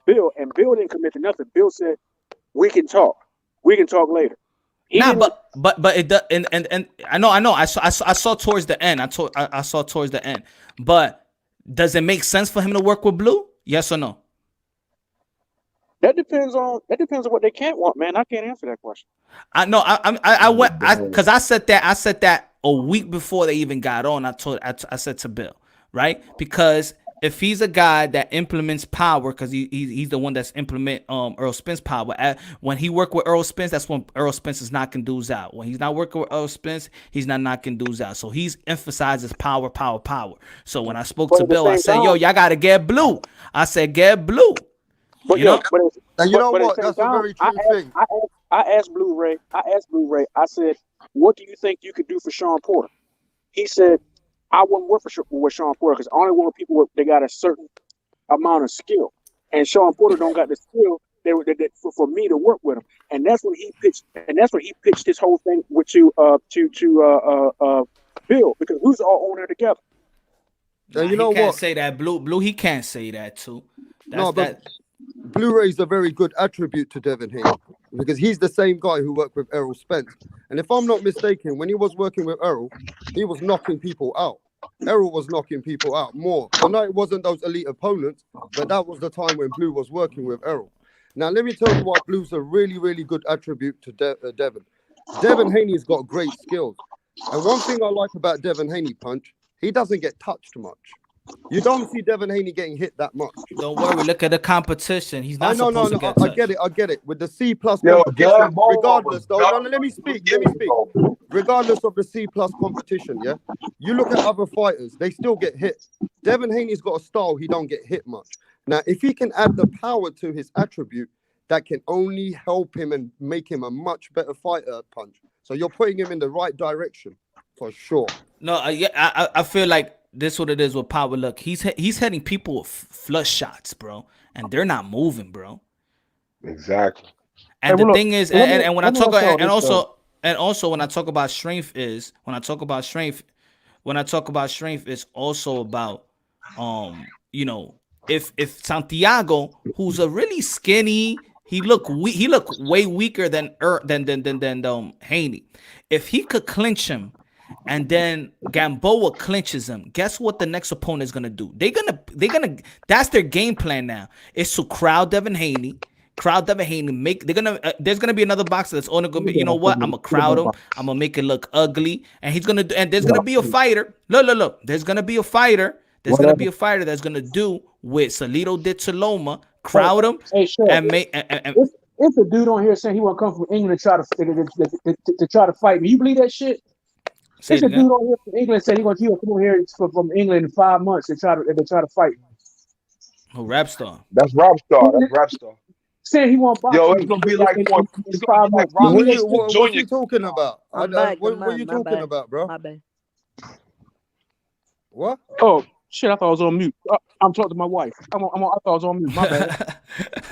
Bill, and Bill didn't commit to nothing. Bill said, "We can talk. We can talk later." But it does, and I know. I saw towards the end. I saw towards the end. But does it make sense for him to work with Blue? Yes or no? That depends on what they can't want, man. I can't answer that question. I know. I went because I said that a week before they even got on. I said to Bill, right? Because if he's a guy that implements power, because he's the one that's implement Earl Spence power. When he worked with Earl Spence, that's when Earl Spence is knocking dudes out. When he's not working with Earl Spence, he's not knocking dudes out. So he's emphasizes power. So when I spoke to Bill, I said, "Yo, y'all gotta get Blue." I said, "Get Blue." But you know what? That's a very true thing. I asked Blu-ray. I said, "What do you think you could do for Sean Porter?" He said, "I wouldn't work with Sean Porter because I only want people they got a certain amount of skill, and Sean Porter don't got the skill for me to work with him." And that's when he pitched. And that's when he pitched this whole thing to Bill, because we was all on there together. And you know what? He can't say that. Blue. He can't say that too. Blu-ray is a very good attribute to Devin Haney because he's the same guy who worked with Errol Spence. And if I'm not mistaken, when he was working with Errol, he was knocking people out. Errol was knocking people out more. I know it wasn't those elite opponents, but that was the time when Blue was working with Errol. Now, let me tell you why Blue's a really, really good attribute to Devin. Devin Haney's got great skills. And one thing I like about Devin Haney, Punch, he doesn't get touched much. You don't see Devin Haney getting hit that much. Don't worry, look at the competition. He's not supposed to get touched. I get it. With the C+ competition, regardless, though. No, let me speak. Regardless of the C+ competition, yeah? You look at other fighters, they still get hit. Devin Haney's got a style, he don't get hit much. Now, if he can add the power to his attribute, that can only help him and make him a much better fighter, Punch. So you're putting him in the right direction, for sure. No, I feel like this is what it is with power. Look, he's hitting people with flush shots, bro, and they're not moving, bro. Exactly. And the thing is, and when I talk about, and also when I talk about strength is also about if Santiago, who's a really skinny, he look way weaker than Haney. If he could clinch him, and then Gamboa clinches him, guess what the next opponent is gonna do? They're gonna that's their game plan now. Is to crowd Devin Haney. There's gonna be another boxer that's only gonna be, you know what? I'm gonna crowd him. I'm gonna make it look ugly, and there's gonna be a fighter. Look. There's gonna be a fighter. That's gonna do what Salido did to Loma, crowd him, and make. If a dude on here saying he want to come from England to try to fight me, you believe that shit? There's a dude on here from England said he want to come over here from England in 5 months and try to fight me. Oh, Rapstar. That's Rapstar. Saying he want boxing. Yo, it's gonna be like what you talking about? What are you talking about, bro? My bad. What? Oh shit! I thought I was on mute. I'm talking to my wife. I thought I was on mute. My bad.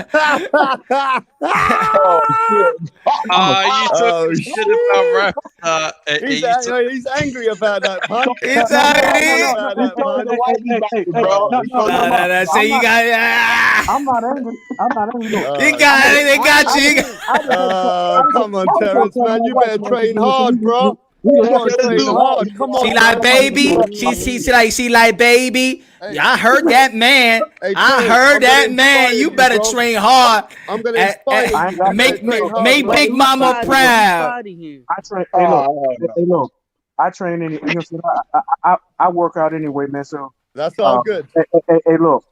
You talking shit about Rapstar. He's angry about that, Punch. He's angry. Say you got. I'm not angry. They got you. Come on, Terrence, man. You better train hard, bro. Come on. She like baby. She like baby. I heard that man. I heard that man. You better train hard. I'm gonna inspire make Big Mama proud. Hey, look. I train any. You know, so I work out anyway, man. So that's all good. Hey, look,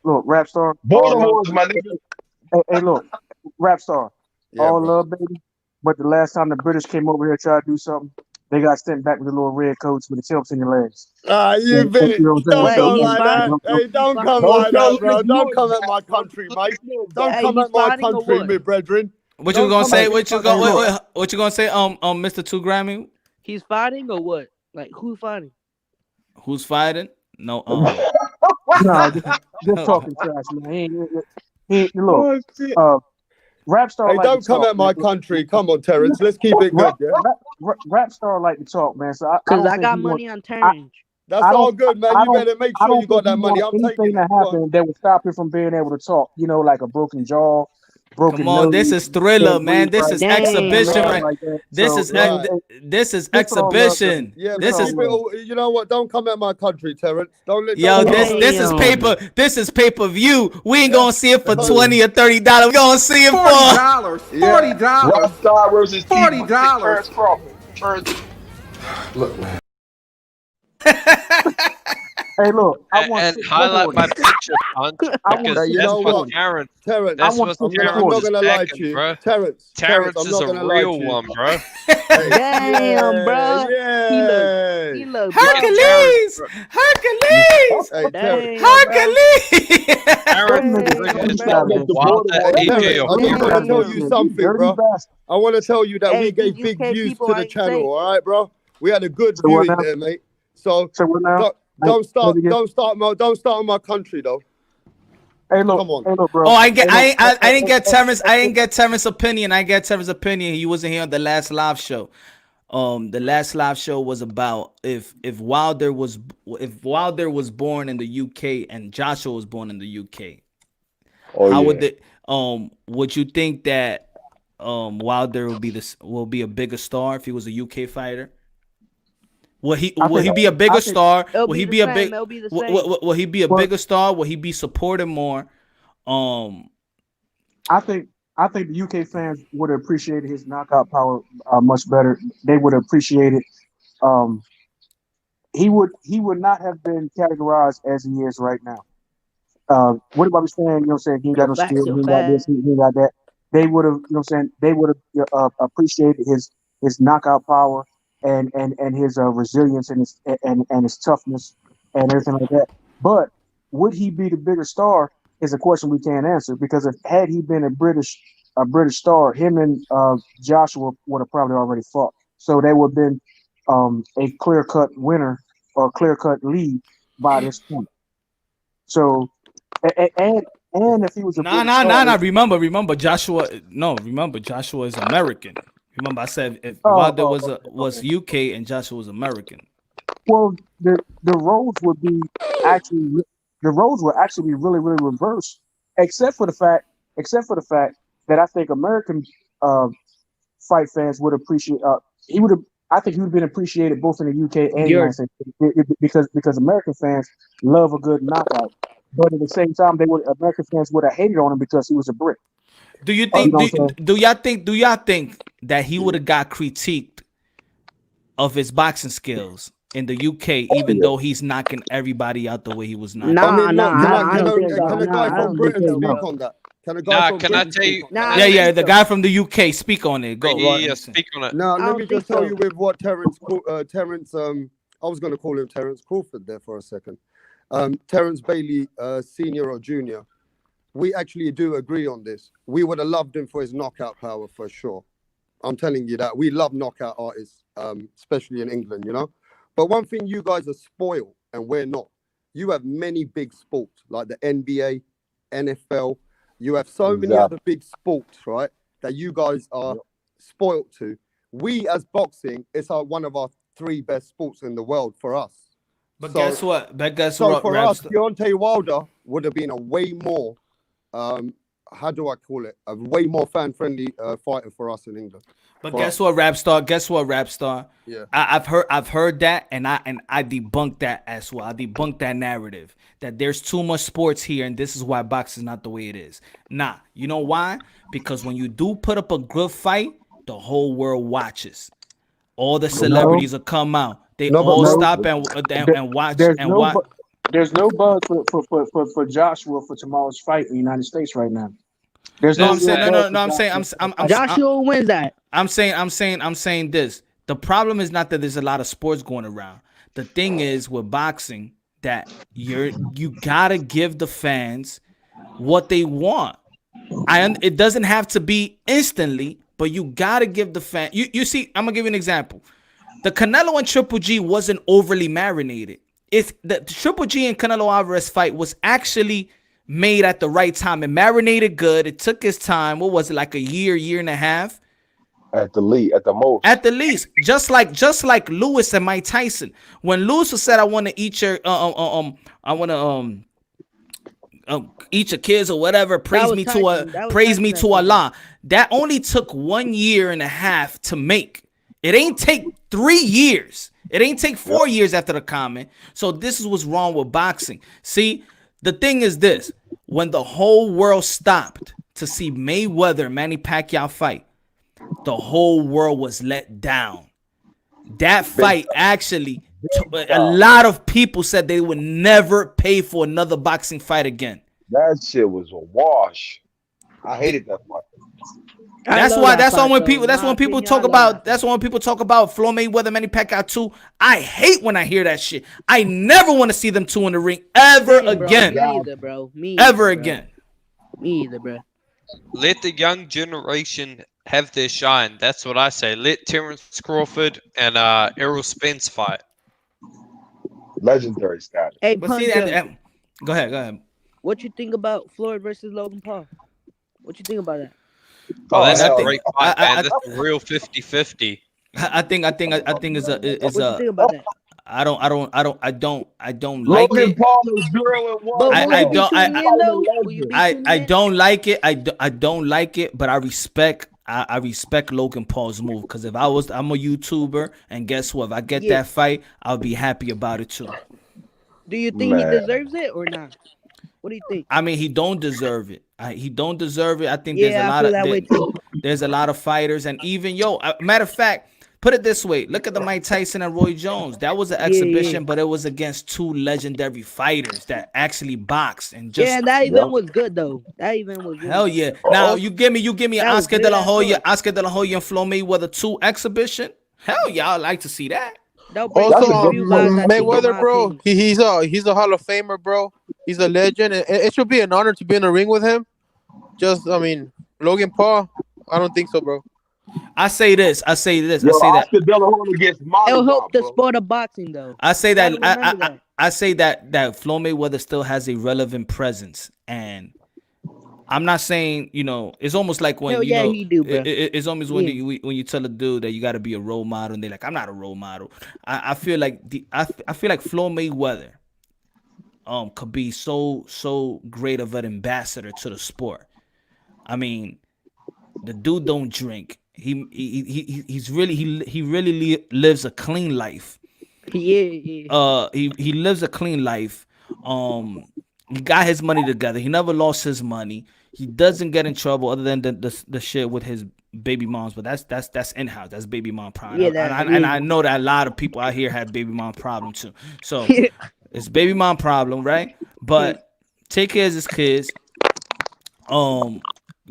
rap star. Baltimore's my nigga. Hey, look, rap star. Yeah, all bro. love, baby. But the last time the British came over here to try to do something, they got sent back with the little red coats with the tips in your legs. You bitch. You know what I'm Don't saying? go So, like that. Hey, don't come like that, bro. Don't come at my country, mate. Don't come at my country, me brethren. What you gonna say? What you gonna say? Mr. 2 Grammy. He's fighting or what? Like who's fighting? Who's fighting? No. No, just talking trash, man. He look. Rap star. Hey, like don't to come talk, at my man. country. Come on, Terrence. Let's keep it good, yeah? Rap star like to talk, man. So Because I got money on Terrence. That's all good, man. You better make sure you got that money. I'm anything taking that it. happened that would stop you from being able to talk. You know, like a broken jaw, broken Come on, nose. this is Thriller, man. This is exhibition, right? right? This is exhibition. Yeah, this is. You know what? Don't come at my country, Terrence. Don't let. Yo, this is paper. This is pay-per-view. We ain't gonna see it for $20 or $30. We gonna see it for $40. $40. Rockstar versus $40. Look, man. Hey, look. And highlight my picture, Punch, because you that's know what what? Terrence. Terrence, That's what I'm Terrence not is gonna lie backing, to you, bro. Terrence. Terrence I'm is not a gonna lie real to you. one, bro. Damn, bro. Yeah. He look Hercules. Hercules. Hey, Terrence. Hercules. I'm gonna tell you something, bro. I want to tell you that we gave big views to the channel. All right, bro. We had a good viewing there, mate. So don't start on my country, though. Hey, look, come on. Hey, look, bro. Oh, I didn't get Terrence. I didn't get Terrence's opinion. I get Terrence's opinion. He wasn't here on the last live show. The last live show was about if Wilder was born in the UK and Joshua was born in the UK. How would it? Would you think that Wilder will be a bigger star if he was a UK fighter? Will he be a bigger star? Will he be a big? Will he be a bigger star? Will he be supported more? I think the UK fans would have appreciated his knockout power much better. They would have appreciated. He would not have been categorized as he is right now. What about saying? You know, what I'm saying he ain't got no skill, he ain't got this, he ain't got that. They would have, you know, what I'm saying they would have appreciated his knockout power and his resilience and his toughness and everything like that. But would he be the bigger star is a question we can't answer, because had he been a British star, him and Joshua would have probably already fought. So there would have been a clear-cut winner or clear-cut lead by this point. So and if he was a Remember Joshua. No, remember Joshua is American. Remember I said if Wilder was UK and Joshua was American. Well, the roles would actually be really, really reversed, except for the fact that I think American fight fans would appreciate. I think he would have been appreciated both in the UK and the United States because American fans love a good knockout, but at the same time, American fans would have hated on him because he was a Brit. Do you think? Do y'all think that he would have got critiqued of his boxing skills in the UK, even though he's knocking everybody out the way he was knocking? Can a guy from Britain speak on that? Can I tell you? The guy from the UK speak on it. Go. Yeah, speak on it. Now, let me just tell you with what Terrence, I was going to call him Terrence Crawford there for a second. Terrence Bailey, senior or junior, we actually do agree on this. We would have loved him for his knockout power for sure. I'm telling you that. We love knockout artists, especially in England, you know. But one thing, you guys are spoiled and we're not. You have many big sports like the NBA, NFL. You have so many other big sports, right, that you guys are spoiled to. We as boxing, it's one of our 3 best sports in the world for us. But guess what? So for us, Deontay Wilder would have been a way more, how do I call it? A way more fan-friendly fighter for us in England. But guess what, rap star? Yeah, I've heard that, and I debunked that as well. I debunked that narrative that there's too much sports here, and this is why boxing is not the way it is. Nah, you know why? Because when you do put up a good fight, the whole world watches. all the celebrities will come out. They all stop and watch and watch. There's no buzz for Joshua for tomorrow's fight in the United States right now. There's I'm saying Joshua wins that. I'm saying this. The problem is not that there's a lot of sports going around. The thing is with boxing that you gotta give the fans what they want. It doesn't have to be instantly, but you gotta give the fan. You see, I'm gonna give you an example. The Canelo and Triple G wasn't overly marinated. If the Triple G and Canelo Alvarez fight was actually made at the right time and marinated good, it took its time. What was it, like a year and a half? At the least. Just like Lewis and Mike Tyson. When Lewis said, "I want to eat your I want to eat your kids or whatever," praise me to Allah. That only took 1 year and a half to make. It ain't take 3 years. It ain't take 4 years after the comment. So this is what's wrong with boxing. See, the thing is this: when the whole world stopped to see Mayweather Manny Pacquiao fight, the whole world was let down. That fight actually, a lot of people said they would never pay for another boxing fight again. That shit was a wash. I hated that fight. That's when people talk about Floyd Mayweather, Manny Pacquiao 2. I hate when I hear that shit. I never want to see them two in the ring ever again. Me either, bro. Again. Me either, bro. Let the young generation have their shine. That's what I say. Let Terrence Crawford and Errol Spence fight. Legendary status. Hey, But see, go ahead. What you think about Floyd versus Logan Paul? What you think about that? Oh, that's a great fight, man. That's a real 50-50. I think it's What you think about that? I don't like Logan it. Paul is 0-1. I don't like it. I don't like it, but I respect Logan Paul's move, because I'm a YouTuber, and guess what? If I get that fight, I'll be happy about it too. Do you think he deserves it or not? What do you think? I mean, he don't deserve it. He don't deserve it. I think there's a lot of fighters, and even matter of fact, put it this way: look at the Mike Tyson and Roy Jones. That was an exhibition, but it was against two legendary fighters that actually boxed and just. That event was good though. That event was good. Hell yeah! Now you give me Oscar De La Hoya and Floyd Mayweather 2 exhibition. Hell yeah, I'd like to see that. Also, Mayweather, bro, he's a Hall of Famer, bro. He's a legend, and it should be an honor to be in the ring with him. Logan Paul, I don't think so, bro. I say this. Oscar De La Hoya against It'll help the sport of boxing, though. I say that. I say that Floyd Mayweather still has a relevant presence, and I'm not saying, it's almost like when he do, bro. It's almost when you tell a dude that you got to be a role model, and they're like, I'm not a role model. I feel like Floyd Mayweather could be so great of an ambassador to the sport. I mean, the dude don't drink. He really lives a clean life. Yeah. He lives a clean life. He got his money together. He never lost his money. He doesn't get in trouble other than the shit with his baby moms, but that's in-house. That's baby mom problem. And I know that a lot of people out here have baby mom problem too. So it's baby mom problem, right? But take care of his kids.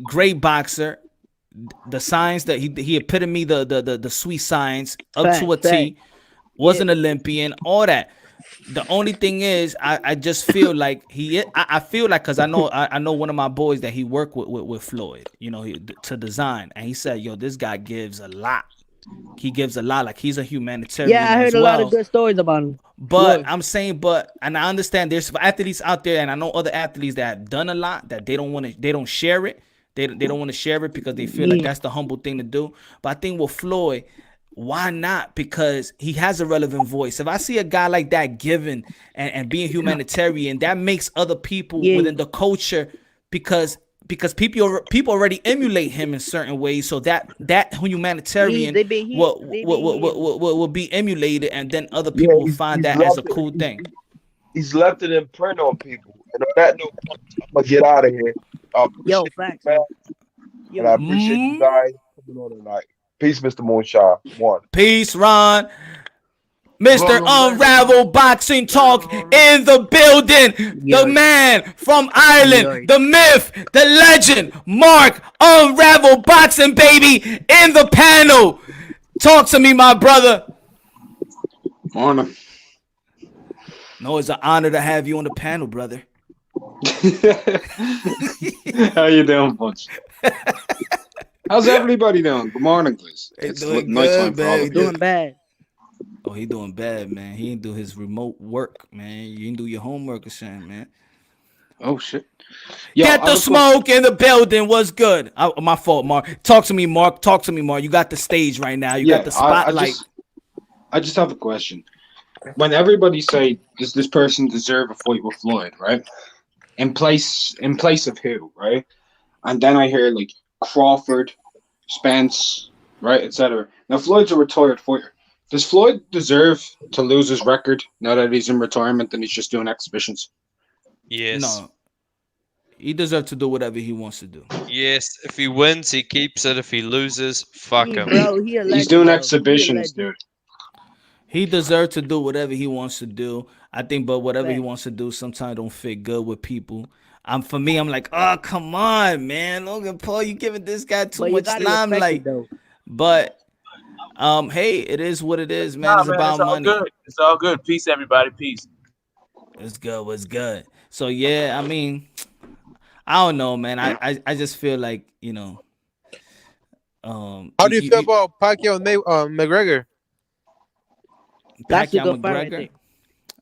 Great boxer. The signs that he epitome the sweet signs up to a T. Was an Olympian, all that. The only thing is, I just feel like I feel like, because I know one of my boys that he worked with Floyd, to design, and he said, this guy gives a lot. He gives a lot. Like, he's a humanitarian. Yeah, I heard a lot of good stories about him. But I'm saying, and I understand there's athletes out there, and I know other athletes that have done a lot that they don't share it. They don't want to share it because they feel like that's the humble thing to do. But I think with Floyd, why not? Because he has a relevant voice. If I see a guy like that giving and being humanitarian, that makes other people within the culture, because people already emulate him in certain ways. So that humanitarian will be emulated, and then other people will find that as a cool thing. He's left it in print on people. And on that note, I'm gonna get out of here. Facts. And I appreciate you guys coming on tonight. Peace, Mr. Moonshine. One. Peace, Ron. Mr. Unravel Boxing Talk in the building. The man from Ireland, the myth, the legend, Mark Unravel Boxing, baby, in the panel. Talk to me, my brother. Morning. No, it's an honor to have you on the panel, brother. How you doing, Bunch? How's everybody doing? Good morning, please. It's nighttime for all of you. Doing bad. Oh, he doing bad, man. He didn't do his remote work, man. You didn't do your homework or something, man. Oh, shit. Get the smoke in the building. What's good? My fault, Mark. Talk to me, Mark. Talk to me, Mark. You got the stage right now. You got the spotlight. I just have a question. When everybody say, does this person deserve a fight with Floyd, right? In place of who, right? And then I hear like Crawford, Spence, right, etc. Now Floyd's a retired fighter. Does Floyd deserve to lose his record now that he's in retirement and he's just doing exhibitions? Yes. No. He deserves to do whatever he wants to do. Yes. If he wins, he keeps it. If he loses, fuck him. Bro, he's doing exhibitions, dude. He deserves to do whatever he wants to do. I think, but whatever he wants to do sometimes don't fit good with people. For me, I'm like, oh, come on, man. Logan Paul, you giving this guy too much limelight. But hey, it is what it is, man. It's about money. Good. It's all good. Peace, everybody. Peace. It's good. What's good? So yeah, I mean, I don't know, man. I just feel like, you know. How do you feel about Pacquiao and McGregor? Pacquiao McGregor.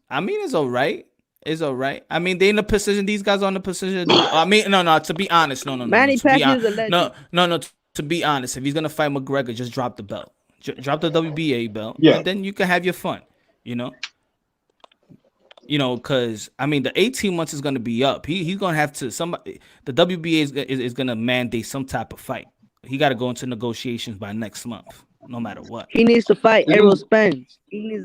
I mean, it's all right. It's all right. I mean, they in the position. These guys are in the position. I mean, no. To be honest, no. Manny Pacquiao is a legend. No. To be honest, if he's gonna fight McGregor, just drop the belt. Drop the WBA belt, and then you can have your fun. You know, because I mean, the 18 months is gonna be up. He's gonna have to somebody. The WBA is gonna mandate some type of fight. He got to go into negotiations by next month, no matter what. He needs to fight Errol Spence. He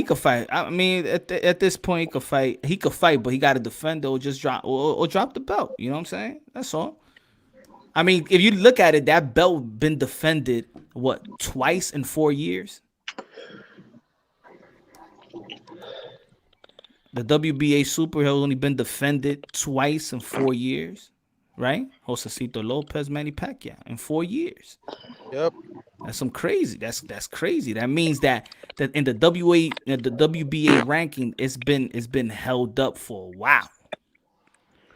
could fight. I mean, at this point, he could fight. He could fight, but he got to defend or just drop or drop the belt. You know what I'm saying? That's all. I mean, if you look at it, that belt been defended twice in 4 years. The WBA Super has only been defended twice in 4 years, right? Josecito Lopez, Manny Pacquiao in 4 years. Yep, that's some crazy. That's crazy. That means that in the WBA ranking, it's been held up for a while.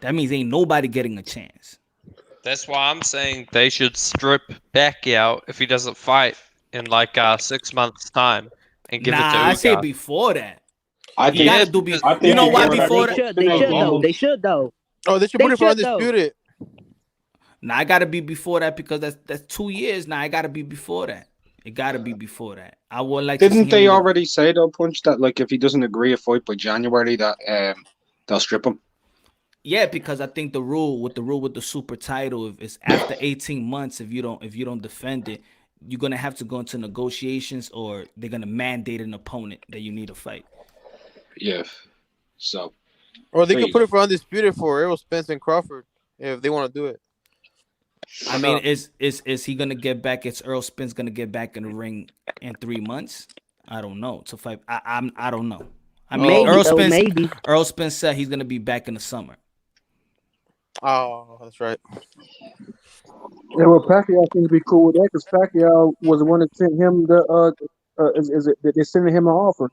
That means ain't nobody getting a chance. That's why I'm saying they should strip Pacquiao if he doesn't fight in like 6 months' time and give it to Ugas. I say before that. I think you know why before that? They should though. Oh, they should put it for undisputed. Nah, I gotta be before that because that's 2 years now. I gotta be before that. It gotta be before that. I would like. Didn't they already say though, Punch, that like if he doesn't agree a fight by January, that they'll strip him? Yeah, because I think the rule with the super title is after 18 months. If you don't defend it, you're gonna have to go into negotiations, or they're gonna mandate an opponent that you need to fight. Yeah. So. Or they could put it for undisputed for Errol Spence and Crawford if they want to do it. I mean, is he gonna get back? Is Errol Spence gonna get back in the ring in 3 months? I don't know. To fight, I don't know. I mean, maybe, Errol Spence said he's gonna be back in the summer. Oh, that's right. Yeah, well, Pacquiao seems to be cool with that because Pacquiao was the one that sent him they're sending him an offer.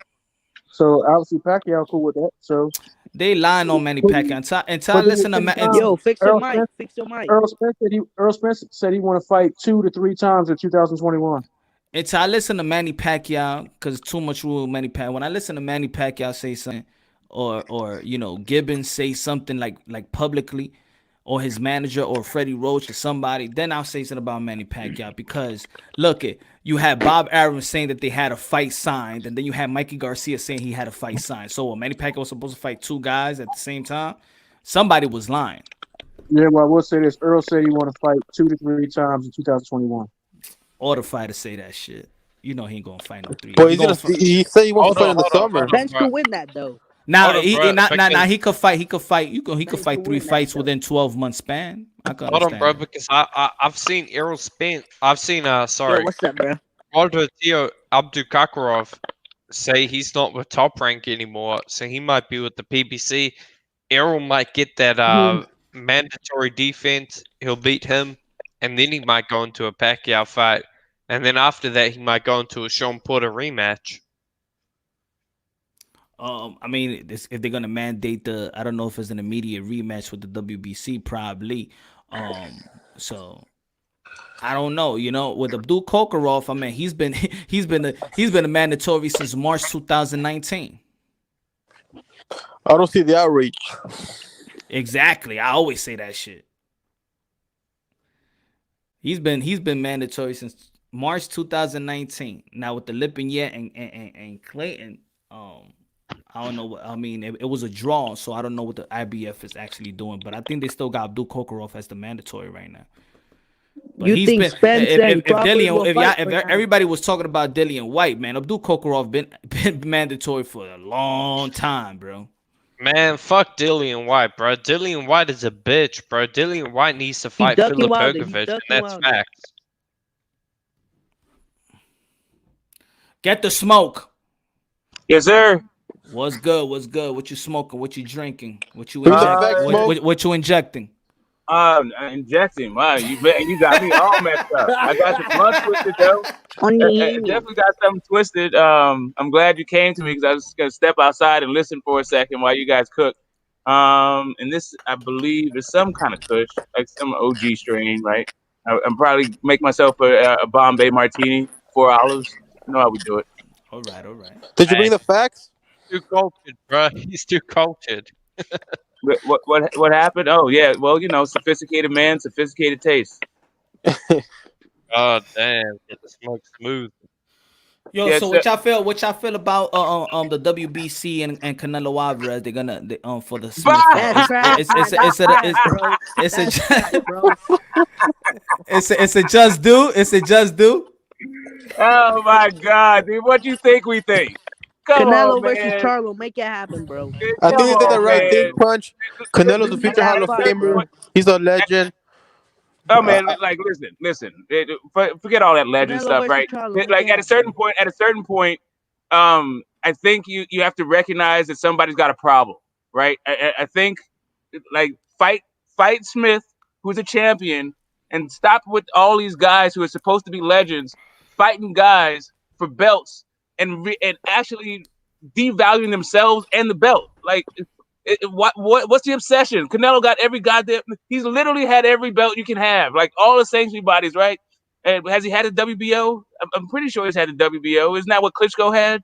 So obviously Pacquiao cool with that. So they lying on Manny Pacquiao. Until listen to yo, fix your mic. Fix your mic. Errol Spence said he want to fight 2 to 3 times in 2021. Until I listen to Manny Pacquiao, because too much rule Manny Pacquiao. When I listen to Manny Pacquiao say something, or Gibbons say something like publicly, or his manager or Freddie Roach or somebody, then I'll say something about Manny Pacquiao. Because look, you had Bob Arum saying that they had a fight signed, and then you had Mikey Garcia saying he had a fight signed. So Manny Pacquiao was supposed to fight 2 guys at the same time. Somebody was lying. Yeah, well, I will say this. Earl said he want to fight 2 to 3 times in 2021. Or the fighter say that shit. You know he ain't gonna fight no 3. But he said he wants to fight in the summer. Spence could win that though. Now Hold on, he bro, now because- he could fight. He could fight. He could fight 3 fights within 12-month span. I can Hold on, understand. bro, that. because I've seen Errol Spence. I've seen Yo, what's up, bro? Walter TEO Abdukakarov say he's not with Top Rank anymore, so he might be with the PBC. Errol might get that mandatory defense. He'll beat him, and then he might go into a Pacquiao fight, and then after that he might go into a Sean Porter rematch. I mean, if they're gonna mandate I don't know if it's an immediate rematch with the WBC, probably. So I don't know. You know, with Abdul Kokarov, I mean, he's been a mandatory since March 2019. I don't see the outreach. Exactly. I always say that shit. He's been mandatory since March 2019. Now with the Lipinjet and Clayton, I don't know what I mean. It was a draw, so I don't know what the IBF is actually doing. But I think they still got Abdul Kokarov as the mandatory right now. But You think Spence and Crawford will fight if for now? everybody was talking about Dillian White, man, Abdul Kokarov been mandatory for a long time, bro. Man, fuck Dillian White, bro. Dillian White is a bitch, bro. Dillian White needs to fight ducking Philip Wilder. He Berkovich, and ducking that's Wilder. facts. Get the smoke. Yes, sir. What's good? What's good? What you smoking? What you drinking? What you Who the fuck injecting? smoke? What you injecting? Injecting. Wow, you got me all messed up. I got the blunt twisted though. Definitely got something twisted. I'm glad you came to me because I was gonna step outside and listen for a second while you guys cook. And this, I believe, is some kind of Kush, like some OG strain, right? I'm probably make myself a Bombay martini, 4 olives. You know how we do it. All right, all right. Did you bring the facts? Too cultured, bro. He's too cultured. What happened? Oh yeah, well, you know, sophisticated man, sophisticated taste. Oh damn, get the smoke smooth. Yo, Yeah, so what y'all feel? What y'all feel about the WBC and Canelo Alvarez? They're gonna for the Smith. It's a just do. It's a just do. Oh my God, dude! What you think we think? Come Canelo on, versus man. Charlo, make it happen, bro. I think they did the right man. thing, Punch. Canelo's a future Hall of Famer. He's a legend. Oh man, like listen. Forget all that legend Canelo stuff, versus right? Charlo, make Like it at a certain point, I think you have to recognize that somebody's got a problem, right? I think like fight Smith, who's a champion, and stop with all these guys who are supposed to be legends fighting guys for belts and actually devaluing themselves and the belt. Like, what's the obsession? Canelo got every goddamn. He's literally had every belt you can have, like all the sanctuary bodies, right? And has he had a WBO? I'm pretty sure he's had a WBO. Isn't that what Klitschko had?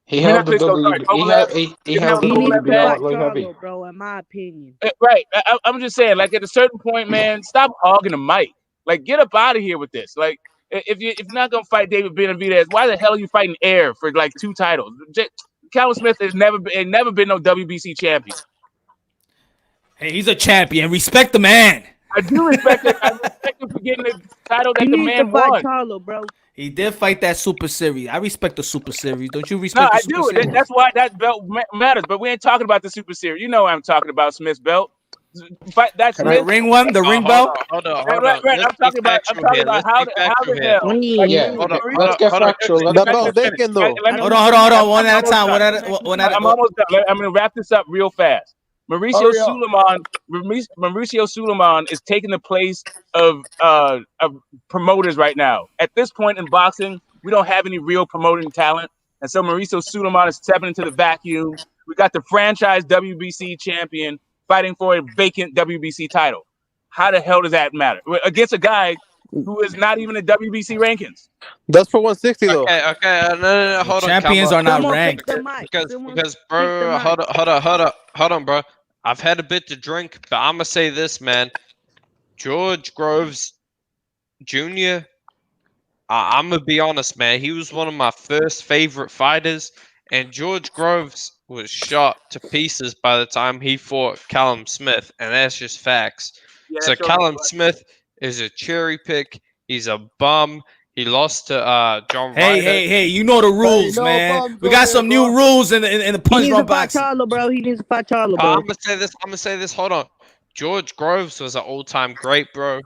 He I mean, held not the Klitschko, W. sorry, He Kovalev. he held the He needs to WBO fight light heavy. Charlo, bro, in my opinion. Right. I'm just saying, like at a certain point, man, stop hogging the mic. Like, get up out of here with this. Like, if you're not gonna fight David Benavidez, why the hell are you fighting Air for like 2 titles? Callum Smith has never been no WBC champion. Hey, he's a champion. Respect the man. I do respect it. I respect him for getting the title that He the needs man to fight won. Charlo, bro. He did fight that Super Series. I respect the Super Series. Don't you No, respect I the Super do. Series? That's why that belt matters. But we ain't talking about the Super Series. You know what I'm talking about, Smith's belt. Fight that The Smith. ring one, the ring belt. Hold on. Right. Let's I'm talking about how the hell. Yeah, let's get factual. That belt's vacant though. Hold on. One at a time. I'm almost done. I'm gonna wrap this up real fast. Mauricio Suleiman is taking the place of promoters right now. At this point in boxing, we don't have any real promoting talent, and so Mauricio Suleiman is stepping into the vacuum. We got the franchise WBC champion fighting for a vacant WBC title. How the hell does that matter against a guy who is not even in WBC rankings? That's for 160 though. Okay. No. Hold on. Champions are not ranked. Because bro, hold on, bro. I've had a bit to drink, but I'm gonna say this, man. George Groves Jr. I'm gonna be honest, man. He was one of my first favorite fighters, and George Groves was shot to pieces by the time he fought Callum Smith, and that's just facts. Yeah, So Callum Smith is a cherry pick. He's a bum. He lost to John Hey, Ryder. hey, you know the rules, no man. bums We on got here, some new bro. rules in the He punch needs drunk to fight boxing. Charlo, bro. He needs to fight Charlo, But bro. I'm gonna say this. Hold on. George Groves was an all-time great, bro.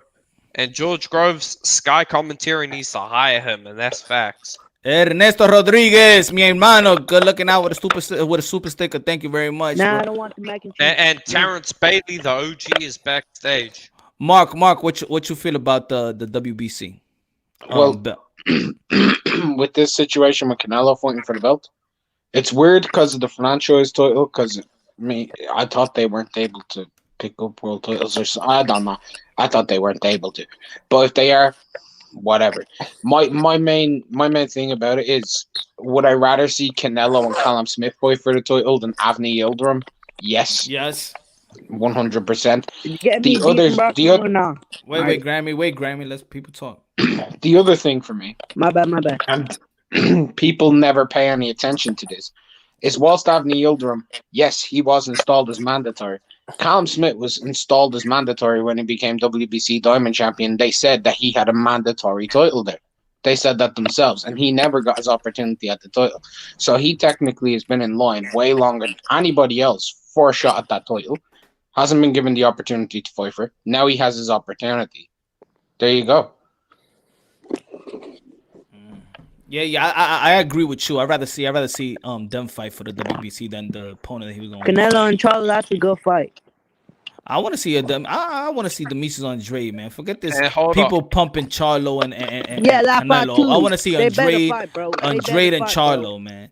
And George Groves, Sky Commentary needs to hire him, and that's facts. Ernesto Rodriguez, mi hermano, good looking out with a super sticker. Thank you very much. Nah, Bro. I don't want the mac and cheese. And Terrence Bailey, the OG, is backstage. Mark, what you feel about the WBC? Well, with this situation with Canelo fighting for the belt, it's weird because of the franchise title. Because I thought they weren't able to pick up world titles, or I don't know. I thought they weren't able to, but if they are, whatever. My main thing about it is, would I rather see Canelo and Callum Smith fight for the title than Avni Yildirim? Yes. 100%. The other, Wait, Grammy, let's people talk. The other thing for me, my bad, and people never pay any attention to this, is whilst Avni Yildirim, yes, he was installed as mandatory. Callum Smith was installed as mandatory when he became WBC Diamond Champion. They said that he had a mandatory title there. They said that themselves, and he never got his opportunity at the title. So he technically has been in line way longer than anybody else for a shot at that title. Hasn't been given the opportunity to fight for it. Now he has his opportunity. There you go. Yeah, I agree with you. I'd rather see them fight for the WBC than the opponent that he was going. Canelo and Charlo, that's a good fight. I want to see I want to see Demetrius Andrade, man. Forget this people pumping Charlo and that Canelo. fight too. I want to see They better Andrade, fight, bro. They Andrade better and fight, Charlo, bro. man.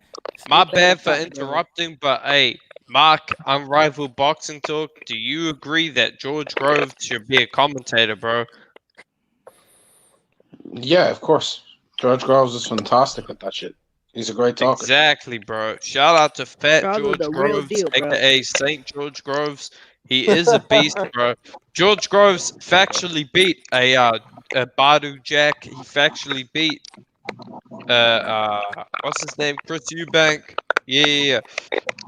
My bad for interrupting, but hey, Mark, Unrivaled Boxing Talk, do you agree that George Groves should be a commentator, bro? Yeah, of course. George Groves is fantastic at that shit. He's a great talker. Exactly, bro. Shout out to Fat Charlo's George the real Groves, deal, bro. aka Saint George Groves. He is a beast, bro. George Groves factually beat a Badu Jack. He factually beat what's his name? Chris Eubank. Yeah.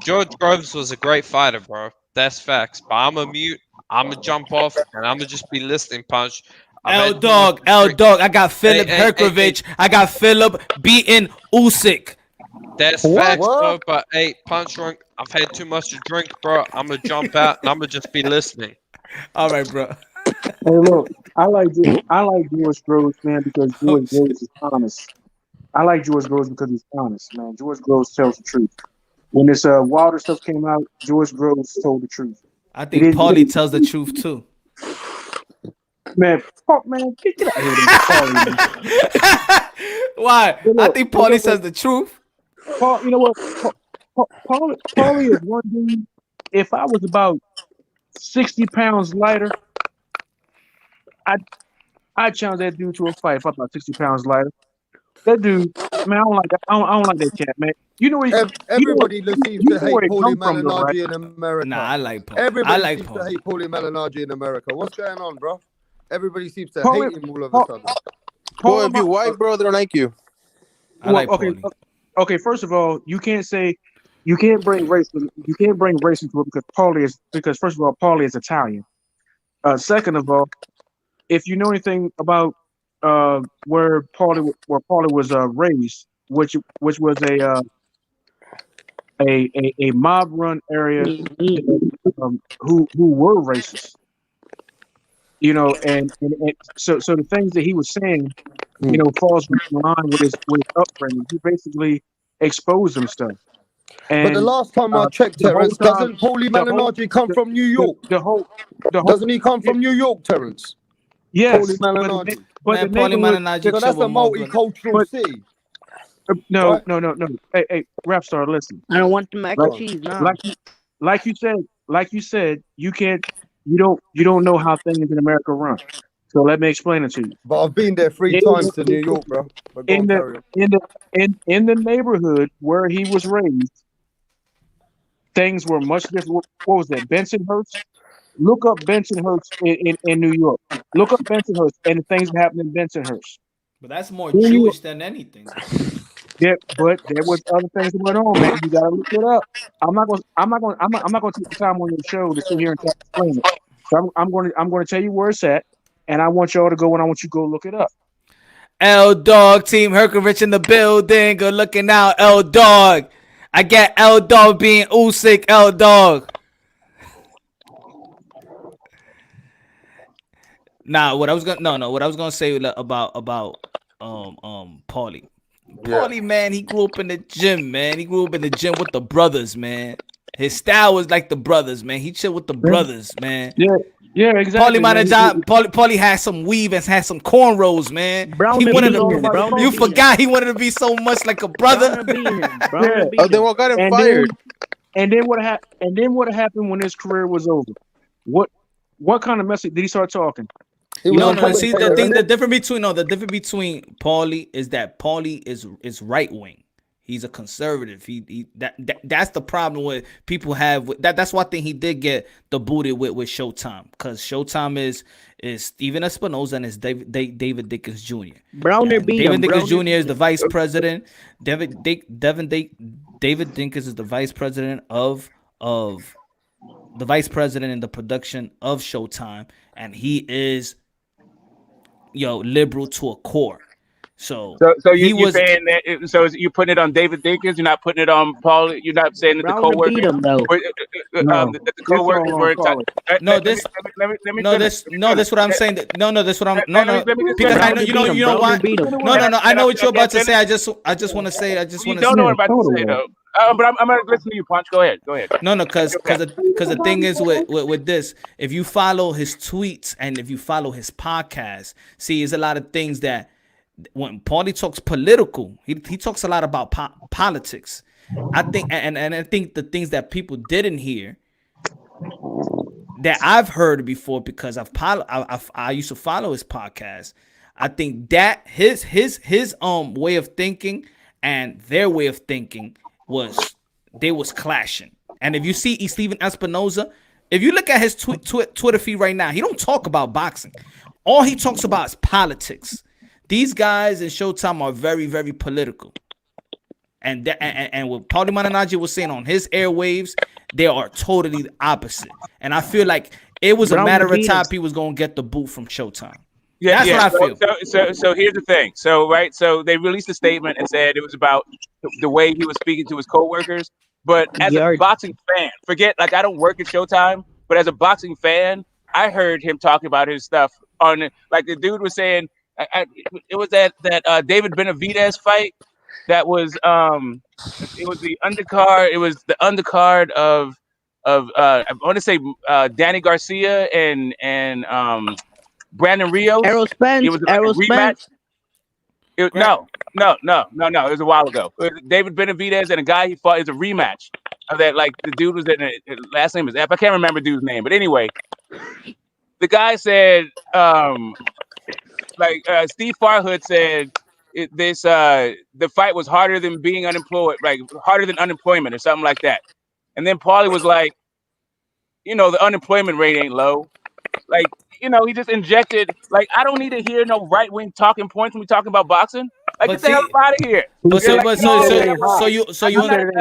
George Groves was a great fighter, bro. That's facts. But I'm a mute. I'm gonna jump off and I'm gonna just be listening, Punch. L Dog. I got Philip Herkovich. I got Philip beating Usyk. That's facts, bro. But hey, Punch Drunk, I've had too much to drink, bro. I'm gonna jump out and I'm gonna just be listening. All right, bro. Hey, look, I like George Groves, man, because George Groves is honest. I like George Groves because he's honest, man. George Groves tells the truth. When this Wilder stuff came out, George Groves told the truth. I think Paulie tells the truth too. Man, fuck, man, get out of here, Paulie. Why? Look, I think Paulie says the truth. Paul, you know what? Paulie is one dude. If I was about 60 pounds lighter, I'd challenge that dude to a fight. If I'm about 60 pounds lighter, that dude, man, I don't like that cat, man. You know what? Everybody seems to hate Paulie from, though, right? Malignaggi in America. Nah, I like Paulie. Everybody seems to hate Paulie Malignaggi in America. What's going on, bro? Everybody seems to hate him all of a sudden. Boy, if you white, bro, they don't like you. Okay. First of all, you can't bring race into it because first of all, Paulie is Italian. Second of all, if you know anything about where Paulie was raised, which was a mob run area, who were racist, you know, and so the things that he was saying, you know, falls in line with his upbringing. He basically exposed himself. And, But the last time I checked, Terrence, doesn't Paulie Malignaggi come from New York? Doesn't he come from New York, Terrence? Yes, Paulie Malignaggi. but Paulie Malignaggi, because that's a multicultural city. No. Hey, rap star, listen. I don't want the mac and cheese. No. Like you said, you don't know how things in America run. So let me explain it to you. But I've been there 3 times to New York, bro. In the neighborhood where he was raised, things were much different. What was that? Bensonhurst? Look up Bensonhurst in New York. Look up Bensonhurst and the things that happened in Bensonhurst. But that's more Jewish than anything. Yeah, but there was other things that went on, man. You gotta look it up. I'm not gonna take the time on your show to sit here and try to explain it. So I'm going to tell you where it's at, and I want y'all to go and I want you to go look it up. L Dog, Team Herkovich in the building. Good looking out, L Dog. I get L Dog being Usyk, L Dog. Nah, what I was gonna say about Paulie. Paulie, man, he grew up in the gym, man. He grew up in the gym with the brothers, man. His style was like the brothers, man. He chill with the brothers, man. Yeah, exactly. Paulie had some weave and had some cornrows, man. You forgot he wanted to be so much like a brother. Then what got him fired? And then what happened when his career was over? What kind of message did he start talking? See the difference between Paulie is that Paulie is right wing. He's a conservative. That's the problem with people have with that. That's why I think he did get debuted with Showtime, because Showtime is Steven Espinoza and is David Dinkins Jr. David Dinkins Jr. is the vice president. David Dinkins is the vice president of the vice president in the production of Showtime, and he is liberal to a core. So you're saying that? So you're putting it on David Dinkins? You're not putting it on Paul? You're not saying that the co-workers, that the co-workers were That's what I'm saying. That's what I'm. Because I know you know why. No. I know what you're about to say. I just want to say. You don't know what I'm about to say though. But I'm gonna listen to you, Punch. Go ahead. No, because the thing is with this, if you follow his tweets and if you follow his podcast, see, there's a lot of things that when Paulie talks political, he talks a lot about politics. I think, and I think the things that people didn't hear that I've heard before, because I used to follow his podcast. I think that his way of thinking and their way of thinking was clashing. And if you see Steven Espinoza, if you look at his Twitter feed right now, he don't talk about boxing. All he talks about is politics. These guys in Showtime are very, very political. And what Paulie Malignaggi was saying on his airwaves, they are totally the opposite. And I feel like it was a matter of time he was going to get the boot from Showtime. That's what I feel. So here's the thing. So they released a statement and said it was about the way he was speaking to his coworkers. But as a boxing fan, I don't work at Showtime, but as a boxing fan, I heard him talking about his stuff on, like the dude was saying, it was that David Benavidez fight that was it was the undercard. It was the undercard of I want to say Danny Garcia and Brandon Rios. Errol Spence. It was like a rematch. No. It was a while ago. David Benavidez and a guy he fought is a rematch of that. Like the dude was last name is F. I can't remember the dude's name, but anyway, the guy said Steve Farhood said the fight was harder than being unemployed, like harder than unemployment or something like that. And then Paulie was like, the unemployment rate ain't low. Like, he just injected, like, I don't need to hear no right-wing talking points when we talking about boxing. Like, get the hell out of here. He said it ain't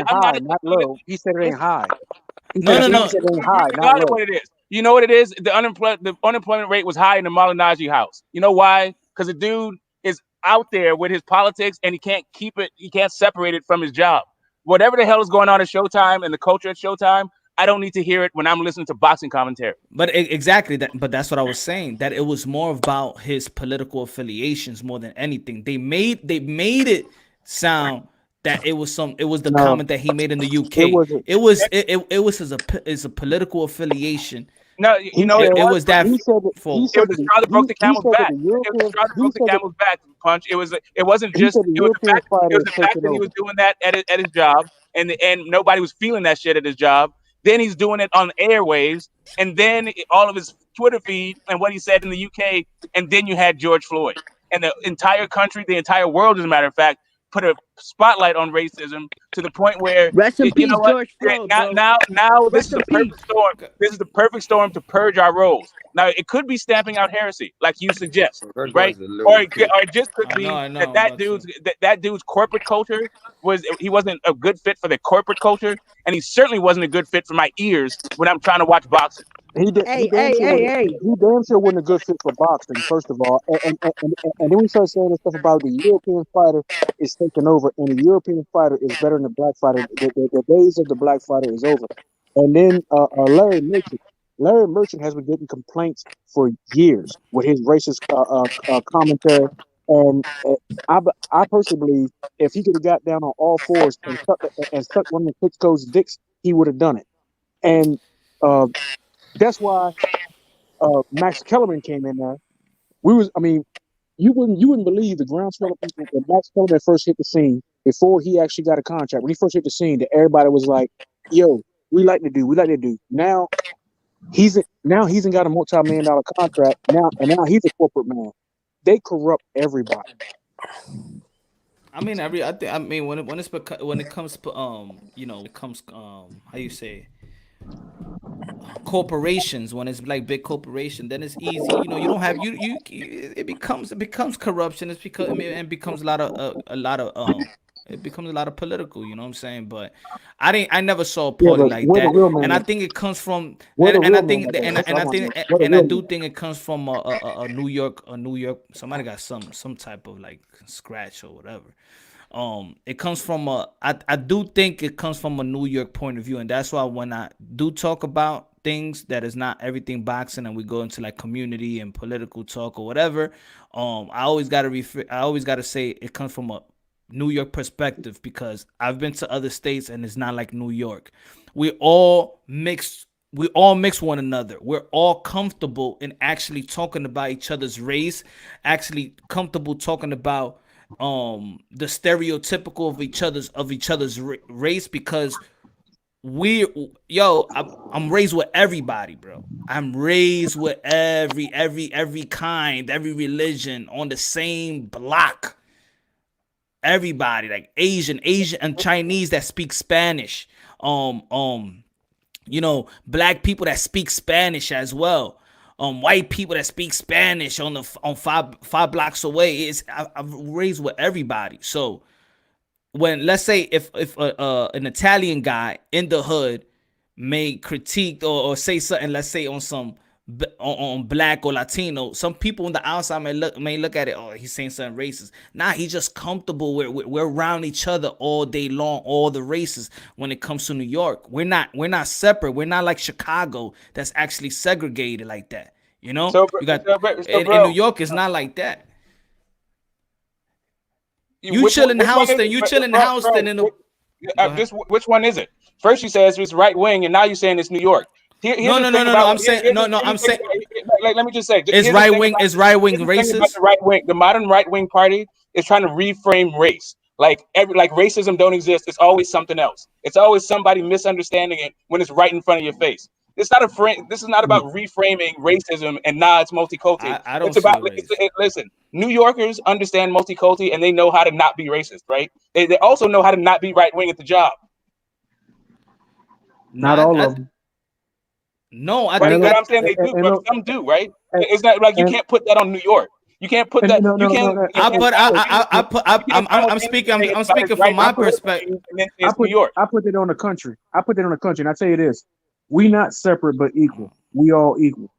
high, not low. He said it ain't high. No. Regardless what it is. You know what it is? The unemployment rate was high in the Malignaggi house. You know why? Because the dude is out there with his politics and he can't keep it. He can't separate it from his job. Whatever the hell is going on at Showtime and the culture at Showtime, I don't need to hear it when I'm listening to boxing commentary. But exactly that. But that's what I was saying. That it was more about his political affiliations more than anything. They made it sound that it was the comment that he made in the UK. It was his a political affiliation. No, it was that. It was the straw that broke the camel's back. It was the straw that broke the camel's back. Punch. It wasn't just. It was the fact that he was doing that at his job, and nobody was feeling that shit at his job. Then he's doing it on airwaves, and then all of his Twitter feed and what he said in the UK, and then you had George Floyd. And the entire country, the entire world, as a matter of fact, put a spotlight on racism to the point where rest in peace, George Floyd. Now this is the perfect storm. This is the perfect storm to purge our roles. Now it could be stamping out heresy, like you suggest, right? Or it just could be that dude's corporate culture wasn't a good fit for the corporate culture, and he certainly wasn't a good fit for my ears when I'm trying to watch boxing. He damn sure wasn't a good fit for boxing, first of all. And then we start saying this stuff about the European fighter is taking over, and the European fighter is better than the black fighter. The days of the black fighter is over. And then Larry Merchant has been getting complaints for years with his racist commentary. And I personally believe if he could have got down on all fours and stuck one of the Klitschko's dicks, he would have done it. And that's why Max Kellerman came in there. You wouldn't believe the groundswell of people when Max Kellerman first hit the scene before he actually got a contract. When he first hit the scene, that everybody was like, "Yo, we like the dude." Now he's got a multi-million-dollar contract now he's a corporate man. They corrupt everybody. I mean, when it comes to how you say corporations, when it's like big corporation, then it's easy. You don't have it becomes corruption. It's because it becomes a lot of it becomes a lot of political. You know what I'm saying? But I never saw a party like that, and I think it comes from I do think it comes from a New York. Somebody got some type of like scratch or whatever. It comes from I do think it comes from a New York point of view, and that's why when I do talk about things that is not everything boxing and we go into like community and political talk or whatever, I always gotta say it comes from a New York perspective, because I've been to other states and it's not like New York. We all mix one another. We're all comfortable in actually talking about each other's race, actually comfortable talking about the stereotypical of each other's race, because I'm raised with everybody, bro. I'm raised with every kind, every religion on the same block. Everybody, like Asian and Chinese that speak Spanish. Black people that speak Spanish as well. White people that speak Spanish on five blocks away. I'm raised with everybody. So when, let's say, if an Italian guy in the hood may critique or say something, let's say on black or Latino, some people on the outside may look at it, oh, he's saying something racist. Nah, he's just comfortable. We're around each other all day long, all the races. When it comes to New York, we're not separate. We're not like Chicago that's actually segregated like that. You know, in New York, it's not like that. You chill in Houston. You chill in Houston. Which one is it? First you said it's right wing, and now you're saying it's New York. No. I'm saying. Let me just say, it's right wing. It's right wing racist. The modern right wing party is trying to reframe race. Like racism don't exist. It's always something else. It's always somebody misunderstanding it when it's right in front of your face. It's not This is not about reframing racism and it's multicultural. I don't. It's about listen. New Yorkers understand multicultural and they know how to not be racist, right? They also know how to not be right wing at the job. Not all of them. No, I think I'm saying they do, but some do, right? It's not like you can't put that on New York. You can't put that. I'm speaking from my perspective. I put it on the country. And I tell you this: we not separate but equal. We all equal.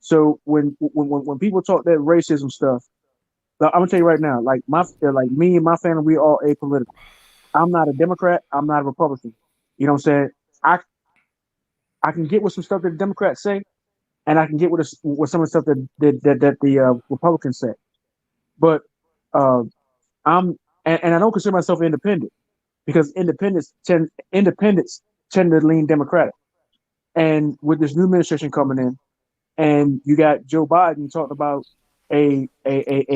So when people talk that racism stuff, I'm gonna tell you right now, like me and my family, we all apolitical. I'm not a Democrat. I'm not a Republican. You know what I'm saying? I can get with some stuff that the Democrats say, and I can get with some of the stuff that the Republicans say. But I don't consider myself independent, because independents tend to lean Democratic. And with this new administration coming in, and you got Joe Biden talking about a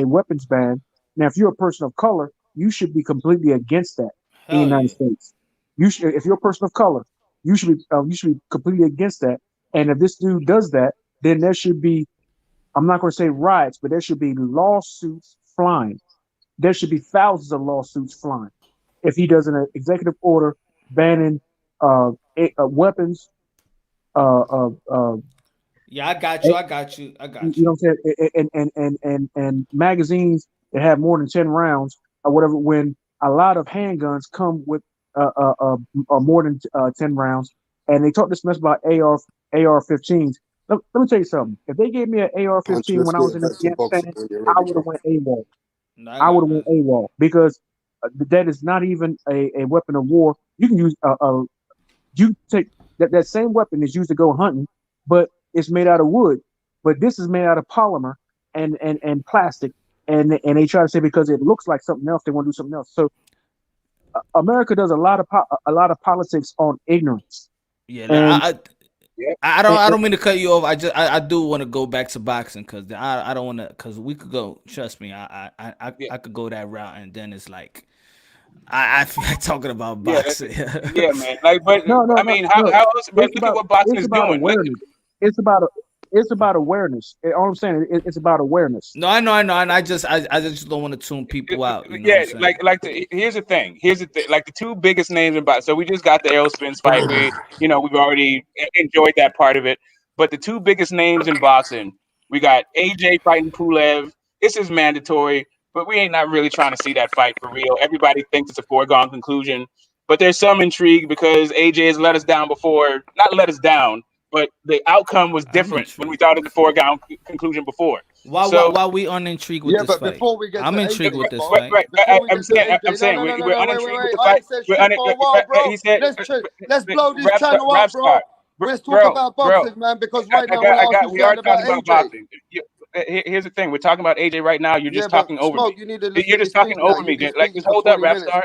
weapons ban. Now, if you're a person of color, you should be completely against that in the United States. If you're a person of color, you should be completely against that. And if this dude does that, then there should be, I'm not going to say riots, but there should be lawsuits flying. There should be thousands of lawsuits flying if he does an executive order banning weapons. Yeah, I got you. You know what I'm saying? And magazines that have more than 10 rounds or whatever, when a lot of handguns come with more than 10 rounds, and they talk this mess about AR-15s, me tell you something. If they gave me an AR-15 when I was in Afghanistan, I would have went AWOL. I would have went AWOL because that is not even a weapon of war. You can use you take that same weapon is used to go hunting, but it's made out of wood. But this is made out of polymer and plastic, and they try to say because it looks like something else, they want to do something else. So America does a lot of politics on ignorance. Yeah, I don't mean to cut you off. I do want to go back to boxing because I don't want to, because we could go. Trust me, I could go that route, and then it's like I feel like talking about boxing. Yeah, man. Like, but I mean, how else? But look at what boxing is doing. Awareness. It's about awareness. All I'm saying is it's about awareness. No, I know, and I just don't want to tune people out. You know Here's the thing. Like the two biggest names in boxing. So we just got the Errol Spence fight. We've already enjoyed that part of it. But the two biggest names in boxing, we got AJ fighting Pulev. This is mandatory, but we ain't not really trying to see that fight for real. Everybody thinks it's a foregone conclusion, but there's some intrigue because AJ has let us down before. Not let us down, but the outcome was different when we thought it was a foregone conclusion before. Why we unintrigued with this but fight? before we get I'm to intrigued AJ, with this right? fight. I'm saying we're unintrigued with the fight. He said, let's blow this channel up, bro. Let's talk about boxing, man, because right now we are talking about boxing. Here's the thing: we're talking about AJ right now. You're just talking over me. You're just talking over me. Like, just hold up, rap star.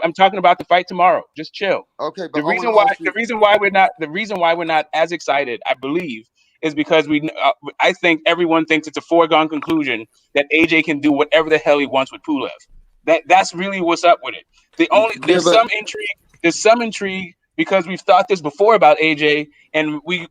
I'm talking about the fight tomorrow. Just chill. Okay, but the reason why we're not as excited, I believe, is because I think everyone thinks it's a foregone conclusion that AJ can do whatever the hell he wants with Pulev. That's really what's up with it. There's some intrigue because we've thought this before about AJ, and we're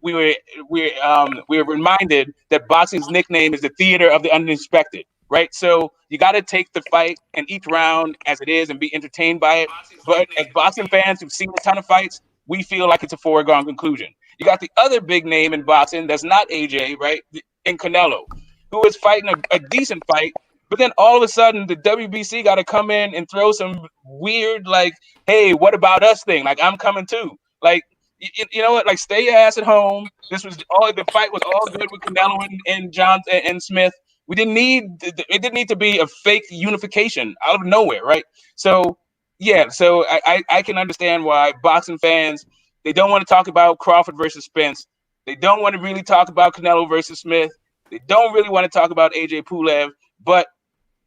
reminded that boxing's nickname is the theater of the unexpected, right? So you got to take the fight and each round as it is and be entertained by it. But as boxing fans who've seen a ton of fights, we feel like it's a foregone conclusion. You got the other big name in boxing that's not AJ, right? In Canelo, who is fighting a decent fight. But then all of a sudden, the WBC got to come in and throw some weird, like, hey, what about us thing? Like, I'm coming too. Like, you know what? Like, stay your ass at home. The fight was all good with Canelo and Johnson and Smith. It didn't need to be a fake unification out of nowhere, right? So, yeah, so I can understand why boxing fans, they don't want to talk about Crawford versus Spence. They don't want to really talk about Canelo versus Smith. They don't really want to talk about AJ Pulev, but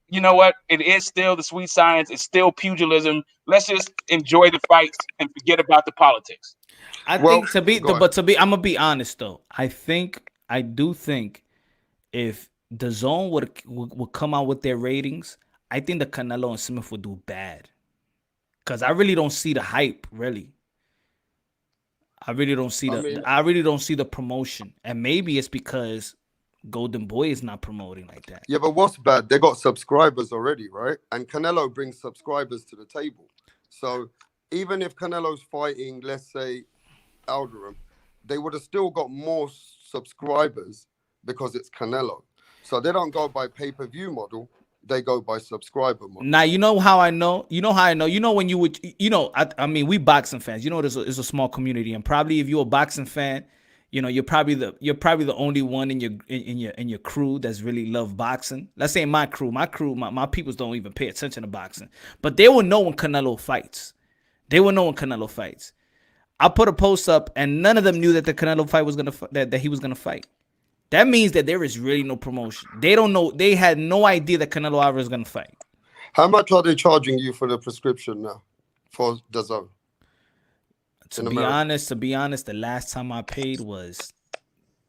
you know what? It is still the sweet science. It's still pugilism. Let's just enjoy the fights and forget about the politics. I'm gonna be honest though. I do think if the zone would come out with their ratings, I think the Canelo and Smith would do bad. Cause I really don't see the hype, really. I really don't see the promotion. And maybe it's because Golden Boy is not promoting like that. Yeah, but what's bad? They got subscribers already, right? And Canelo brings subscribers to the table. So even if Canelo's fighting, let's say, Alderman, they would have still got more subscribers because it's Canelo. So they don't go by pay-per-view model. They go by subscriber model. Now, you know how I know? You know how I know? You know when you would, I mean, we boxing fans. You know, it's a small community, and probably if you're a boxing fan, you're probably the only one in your crew that's really love boxing. Let's say my peoples don't even pay attention to boxing, but they will know when Canelo fights. I put a post up, and none of them knew that the Canelo fight was that he was gonna fight. That means that there is really no promotion. They don't know. They had no idea that Canelo Alvarez is gonna fight. How much are they charging you for the prescription now for the zone? To be honest, the last time I paid was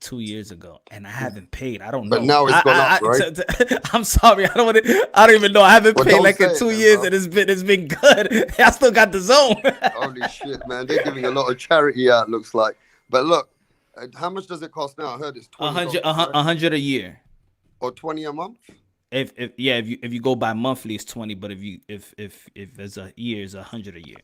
2 years ago, and I haven't paid. I don't know. But now it's gone up, right? I'm sorry. I don't even know. I haven't paid like in 2 years, and it's been good. I still got the zone. Holy shit, man! They're giving a lot of charity out. Looks like. But look, how much does it cost now? I heard it's $20. $100 a year, or $20 a month. If you go by monthly, it's 20. But if it's a year, it's $100 a year.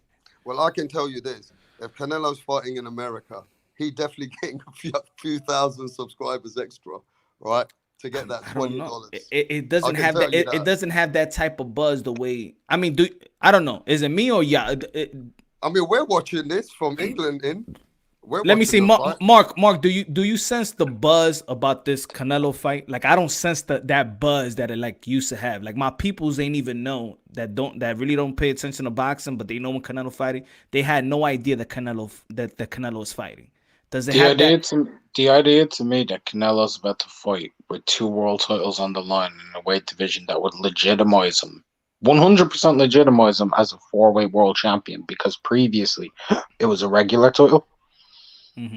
Well, I can tell you this: if Canelo's fighting in America, he definitely getting a few thousand subscribers extra, right? To get that $20. It doesn't have that. It doesn't have that type of buzz the way. I mean, I don't know. Is it me or yeah? I mean, we're watching this from England. Let me see, Mark. Do you sense the buzz about this Canelo fight? Like, I don't sense that buzz that it like used to have. Like, my peoples ain't even know that really don't pay attention to boxing, but they know when Canelo fighting. They had no idea that Canelo is fighting. Does it have that? The idea to me that Canelo's about to fight with 2 world titles on the line in a weight division that would legitimize him, 100% legitimize him as a 4-way world champion, because previously it was a regular title at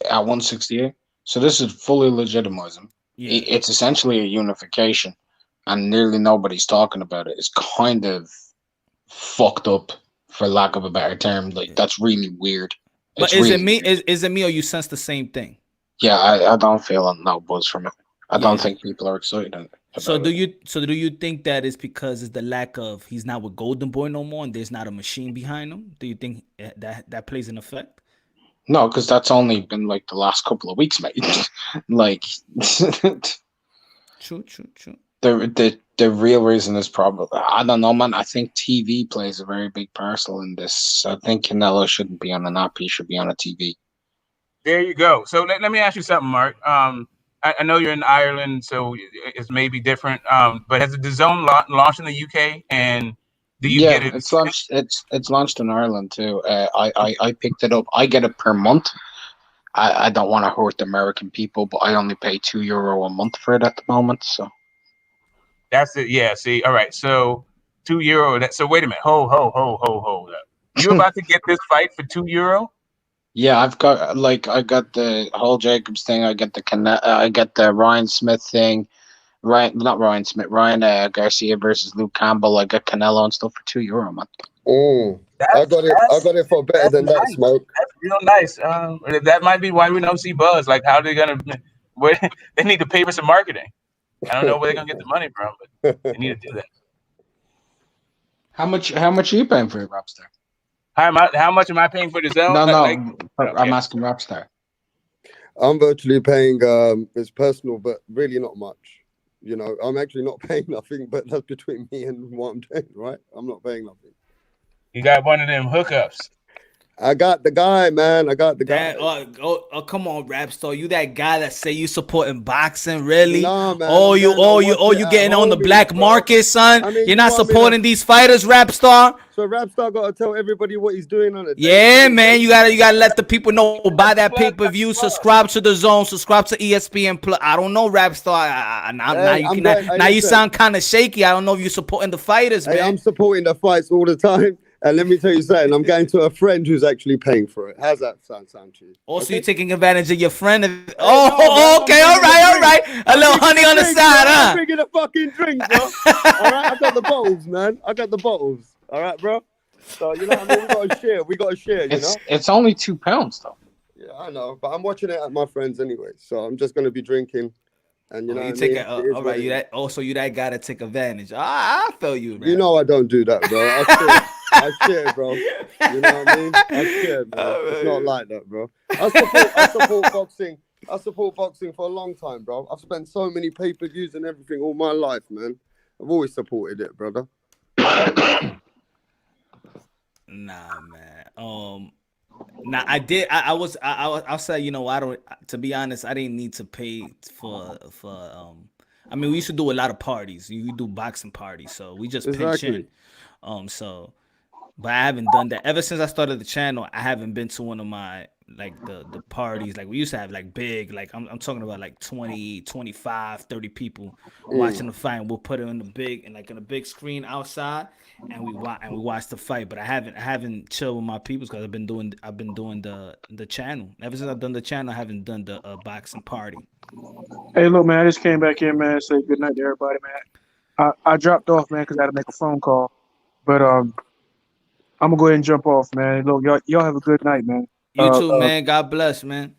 168. So this is fully legitimizing him. Yeah. It's essentially a unification, and nearly nobody's talking about it. It's kind of fucked up, for lack of a better term. Like, that's really weird. But is it me? Is it me, or you sense the same thing? Yeah, I don't feel no buzz from it. I don't think people are excited. So do you think that it's because it's the lack of he's not with Golden Boy no more, and there's not a machine behind him? Do you think that plays an effect? No, because that's only been like the last couple of weeks, mate. Like, true. The real reason is probably, I don't know, man. I think TV plays a very big parcel in this. I think Canelo shouldn't be on an app; he should be on a TV. There you go. So let me ask you something, Mark. I know you're in Ireland, so it's maybe different. But has the DAZN launched in the UK? And do you get it? It's launched. It's launched in Ireland too. I picked it up. I get it per month. I don't want to hurt American people, but I only pay €2 a month for it at the moment. So that's it. Yeah. See. All right. So €2. So wait a minute. Hold up. You about to get this fight for €2? yeah, I got the whole Jacobs thing. I get the Ryan Smith thing. Ryan Garcia versus Luke Campbell. I got Canelo and stuff for €2, man. I got it for better than that, Smoke. That's real nice. That might be why we don't see buzz. Like, how are they gonna? They need to pay for some marketing. I don't know where they're gonna get the money from, but they need to do that. How much are you paying for your Rapstar? How much am I paying for the zone? I'm asking Rapstar. I'm virtually paying. It's personal, but really not much. You know, I'm actually not paying nothing, but that's between me and what I'm doing, right? I'm not paying nothing. You got one of them hookups. I got the guy, man. I got the guy. Oh, come on, Rapstar. You that guy that say you supporting boxing, really? Nah, man. You getting on the black market, son? I mean, You're not supporting these fighters, Rapstar. So Rapstar got to tell everybody what he's doing on it. Yeah, man. You gotta let the people know. Buy that pay-per-view. Subscribe to the Zone. Subscribe to ESPN Plus. I don't know, Rapstar. Now you sound kind of shaky. I don't know if you're supporting the fighters, man. I'm supporting the fights all the time. And let me tell you something, I'm going to a friend who's actually paying for it. How's that sound to you? Also, you're taking advantage of your friend. Okay, all right. A little honey on the side, huh? I'm drinking a fucking drink, bro. All right, I got the bottles, man. I got the bottles. All right, bro. So, you know what I mean? We got to share, you know? It's only £2, though. Yeah, I know. But I'm watching it at my friend's anyway. So I'm just going to be drinking. And you know, all right. You that guy to take advantage. I feel you, man. You know I don't do that, bro. I share, bro. You know what I mean? I share, bro. It's not like that, bro. I support boxing. I support boxing for a long time, bro. I've spent so many pay-per-views and everything all my life, man. I've always supported it, brother. Nah, man. Now I did. I'll say, you know, I don't. To be honest, I didn't need to pay for. I mean, we used to do a lot of parties. You do boxing parties, so we just pinch in. But I haven't done that ever since I started the channel. I haven't been to one of my the parties like we used to have, like big, like I'm talking about like 20, 25, 30 people watching the fight. And we'll put it in a big screen outside, and we watch the fight. But I haven't chilled with my peoples because I've been doing the channel. Ever since I've done the channel, I haven't done the boxing party. Hey, look, man, I just came back in, man. Say good night to everybody, man. I dropped off, man, because I had to make a phone call. But I'm gonna go ahead and jump off, man. Look, y'all have a good night, man. You too, man. God bless, man.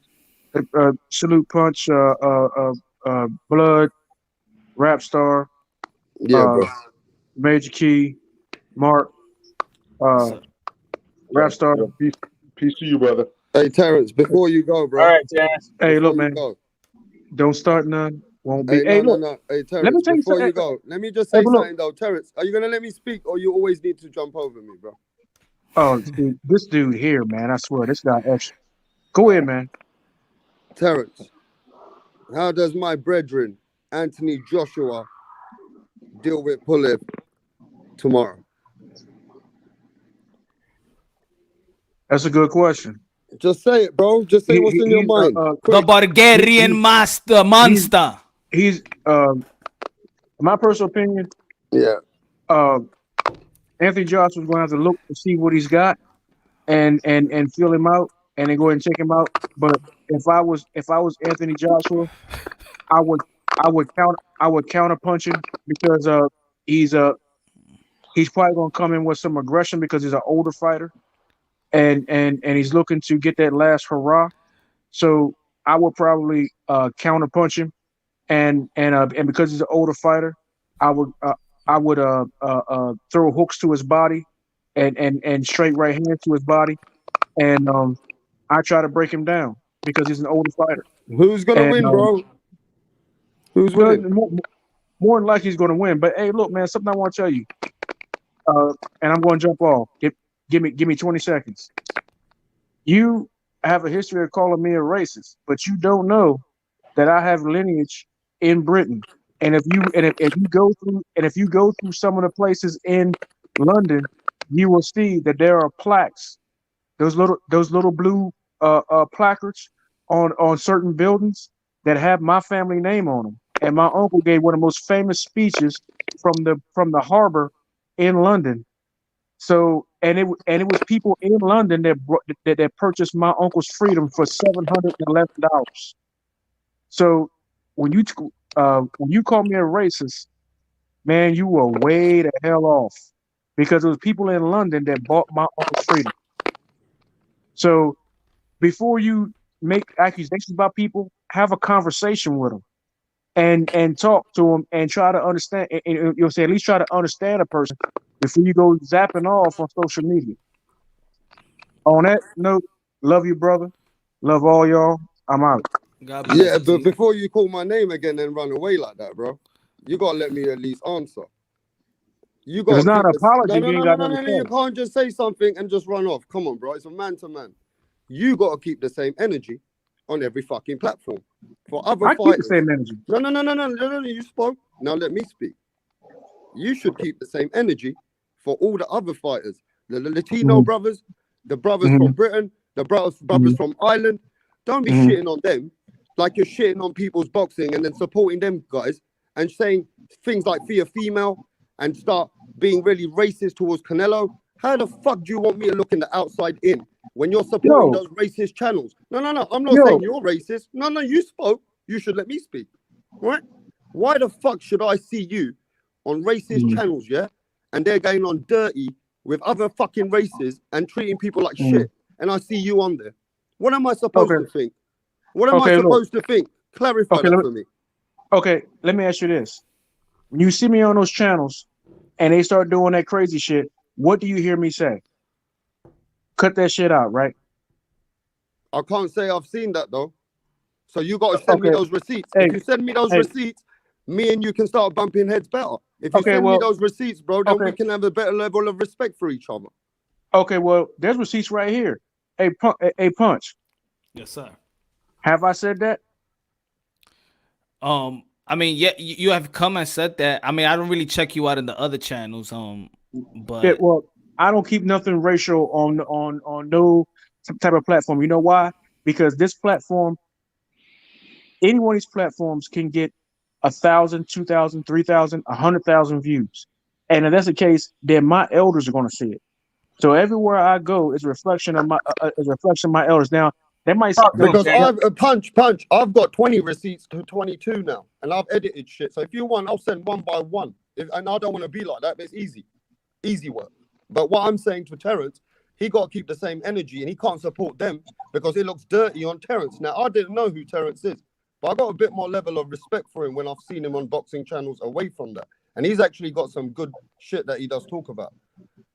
Salute Punch, Blood, Rapstar, bro. Major Key, Mark, Rapstar. Peace to you, brother. Hey, Terrence, before you go, bro. All right, Terrence. Hey, look, man. Don't start none. Won't be. Hey, look. no. Hey, Terrence, before you go, let me just say something, though. Terrence, are you going to let me speak, or you always need to jump over me, bro? Oh, dude, this dude here, man, I swear, this guy extra. Go ahead, man. Terrence, how does my brethren, Anthony Joshua, deal with Pulev tomorrow? That's a good question. Just say it, bro. Just say what's in your mind. The Bulgarian monster. He's my personal opinion. Yeah. Anthony Joshua's going to have to look to see what he's got, and feel him out, and then go ahead and check him out. But if I was Anthony Joshua, I would counter punch him because he's probably going to come in with some aggression because he's an older fighter, and he's looking to get that last hurrah. So I would probably counter punch him, and because he's an older fighter, I would throw hooks to his body, and straight right hands to his body, and I try to break him down because he's an older fighter. Who's gonna win, bro? Who's winning? More than likely he's gonna win. But hey, look, man, something I want to tell you, and I'm going to jump off. Give me 20 seconds. You have a history of calling me a racist, but you don't know that I have lineage in Britain. And if you go through some of the places in London, you will see that there are plaques, those little blue placards on certain buildings that have my family name on them. And my uncle gave one of the most famous speeches from the harbor in London. So and it was people in London that purchased my uncle's freedom for $711. So when you call me a racist, man, you were way the hell off, because it was people in London that bought my uncle's freedom. So before you make accusations about people, have a conversation with them and talk to them and try to understand. And you'll say at least try to understand a person before you go zapping off on social media. On that note, love you, brother. Love all y'all. I'm out. Yeah, but before you call my name again and run away like that, bro, you gotta let me at least answer. You got. It's not an apology. No. You can't just say something and just run off. Come on, bro. It's a man to man. You gotta keep the same energy on every fucking platform. For other fighters, keep the same energy. No. You spoke. Now let me speak. You should keep the same energy for all the other fighters, the Latino brothers, the brothers from Britain, the brothers from Ireland. Don't be shitting on them like you're shitting on people's boxing and then supporting them guys and saying things like fear female and start being really racist towards Canelo. How the fuck do you want me to look in the outside in when you're supporting those racist channels? No. I'm not saying you're racist. No. You spoke. You should let me speak. Right? Why the fuck should I see you on racist channels, yeah? And they're going on dirty with other fucking races and treating people like shit. And I see you on there. What am I supposed to think? What am I supposed to think? Clarify that for me. Okay, let me ask you this. When you see me on those channels and they start doing that crazy shit, what do you hear me say? Cut that shit out, right? I can't say I've seen that though. So you got to send me those receipts. If you send me those receipts, me and you can start bumping heads better. If you send me those receipts, bro, then we can have a better level of respect for each other. Okay, well, there's receipts right here. Hey, Punch. Yes, sir. Have I said that? I mean, yeah, you have come and said that. I mean, I don't really check you out in the other channels. But yeah, well, I don't keep nothing racial on no type of platform. You know why? Because this platform, any one of these platforms can get 1,000, 2,000, 3,000, 100,000 views, and if that's the case, then my elders are going to see it. So everywhere I go is a reflection of my elders. Now they might because I've punch. I've got 20 receipts to 22 now, and I've edited shit. So if you want, I'll send one by one. And I don't want to be like that, but it's easy work. But what I'm saying to Terrence, he got to keep the same energy, and he can't support them because it looks dirty on Terrence. Now I didn't know who Terrence is, but I got a bit more level of respect for him when I've seen him on boxing channels away from that, and he's actually got some good shit that he does talk about.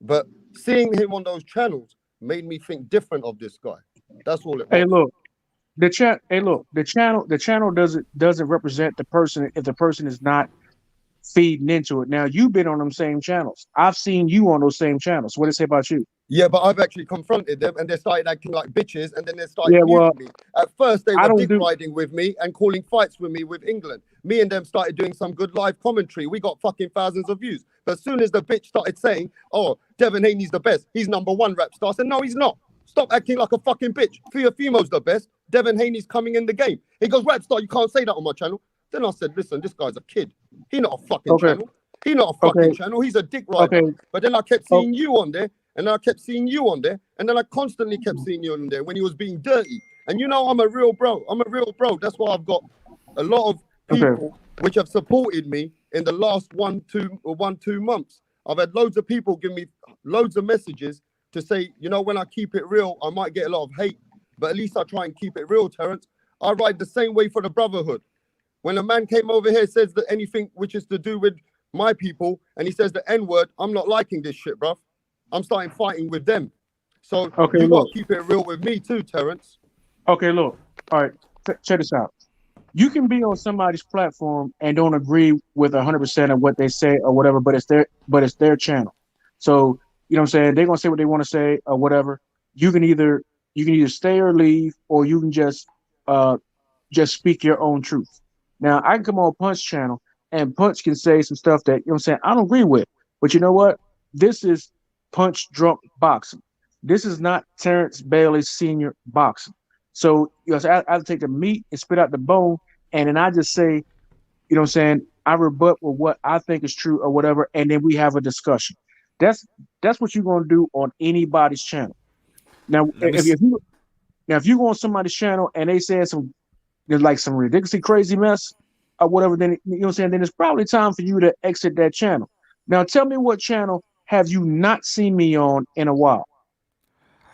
But seeing him on those channels made me think different of this guy. That's all it was. Hey, look, the channel doesn't represent the person if the person is not feeding into it. Now you've been on them same channels. I've seen you on those same channels. What does it say about you? Yeah, but I've actually confronted them, and they started acting like bitches, and then they started Yeah, well, muting me. At first, they I were don't dick do. riding with me and calling fights with me with England. Me and them started doing some good live commentary. We got fucking thousands of views. But as soon as the bitch started saying, "Oh, Devin Haney's the best. He's #1 rap star," I said, "No, he's not. Stop acting like a fucking bitch. Fio's the best. Devin Haney's coming in the game." He goes, "Rap star, you can't say that on my channel." Then I said, "Listen, this guy's a kid. He not a fucking Okay. channel. He not a fucking channel. He's a dick rider." Okay. But then I kept seeing you on there. And then I kept seeing you on there. And then I constantly kept seeing you on there when he was being dirty. And you know, I'm a real bro. I'm a real bro. That's why I've got a lot of people which have supported me in the last 2 months. I've had loads of people give me loads of messages to say, you know, when I keep it real, I might get a lot of hate. But at least I try and keep it real, Terrence. I ride the same way for the brotherhood. When a man came over here, says that anything which is to do with my people, and he says the N-word, I'm not liking this shit, bruv. I'm starting fighting with them. So you got to keep it real with me too, Terrence. Okay, look. All right, check this out. You can be on somebody's platform and don't agree with 100% of what they say or whatever, but it's their channel. So you know what I'm saying? They're gonna say what they want to say or whatever. You can either stay or leave, or you can just speak your own truth. Now I can come on Punch channel and Punch can say some stuff that, you know what I'm saying, I don't agree with. But you know what? This is Punch Drunk boxing. This is not Terrence Bailey Sr. boxing. So you know, I take the meat and spit out the bone, and then I just say, you know what I'm saying, I rebut with what I think is true or whatever, and then we have a discussion. That's what you're gonna do on anybody's channel. Now, if you go on somebody's channel and they say some ridiculously crazy mess or whatever, then you know what I'm saying, then it's probably time for you to exit that channel. Now tell me, what channel have you not seen me on in a while?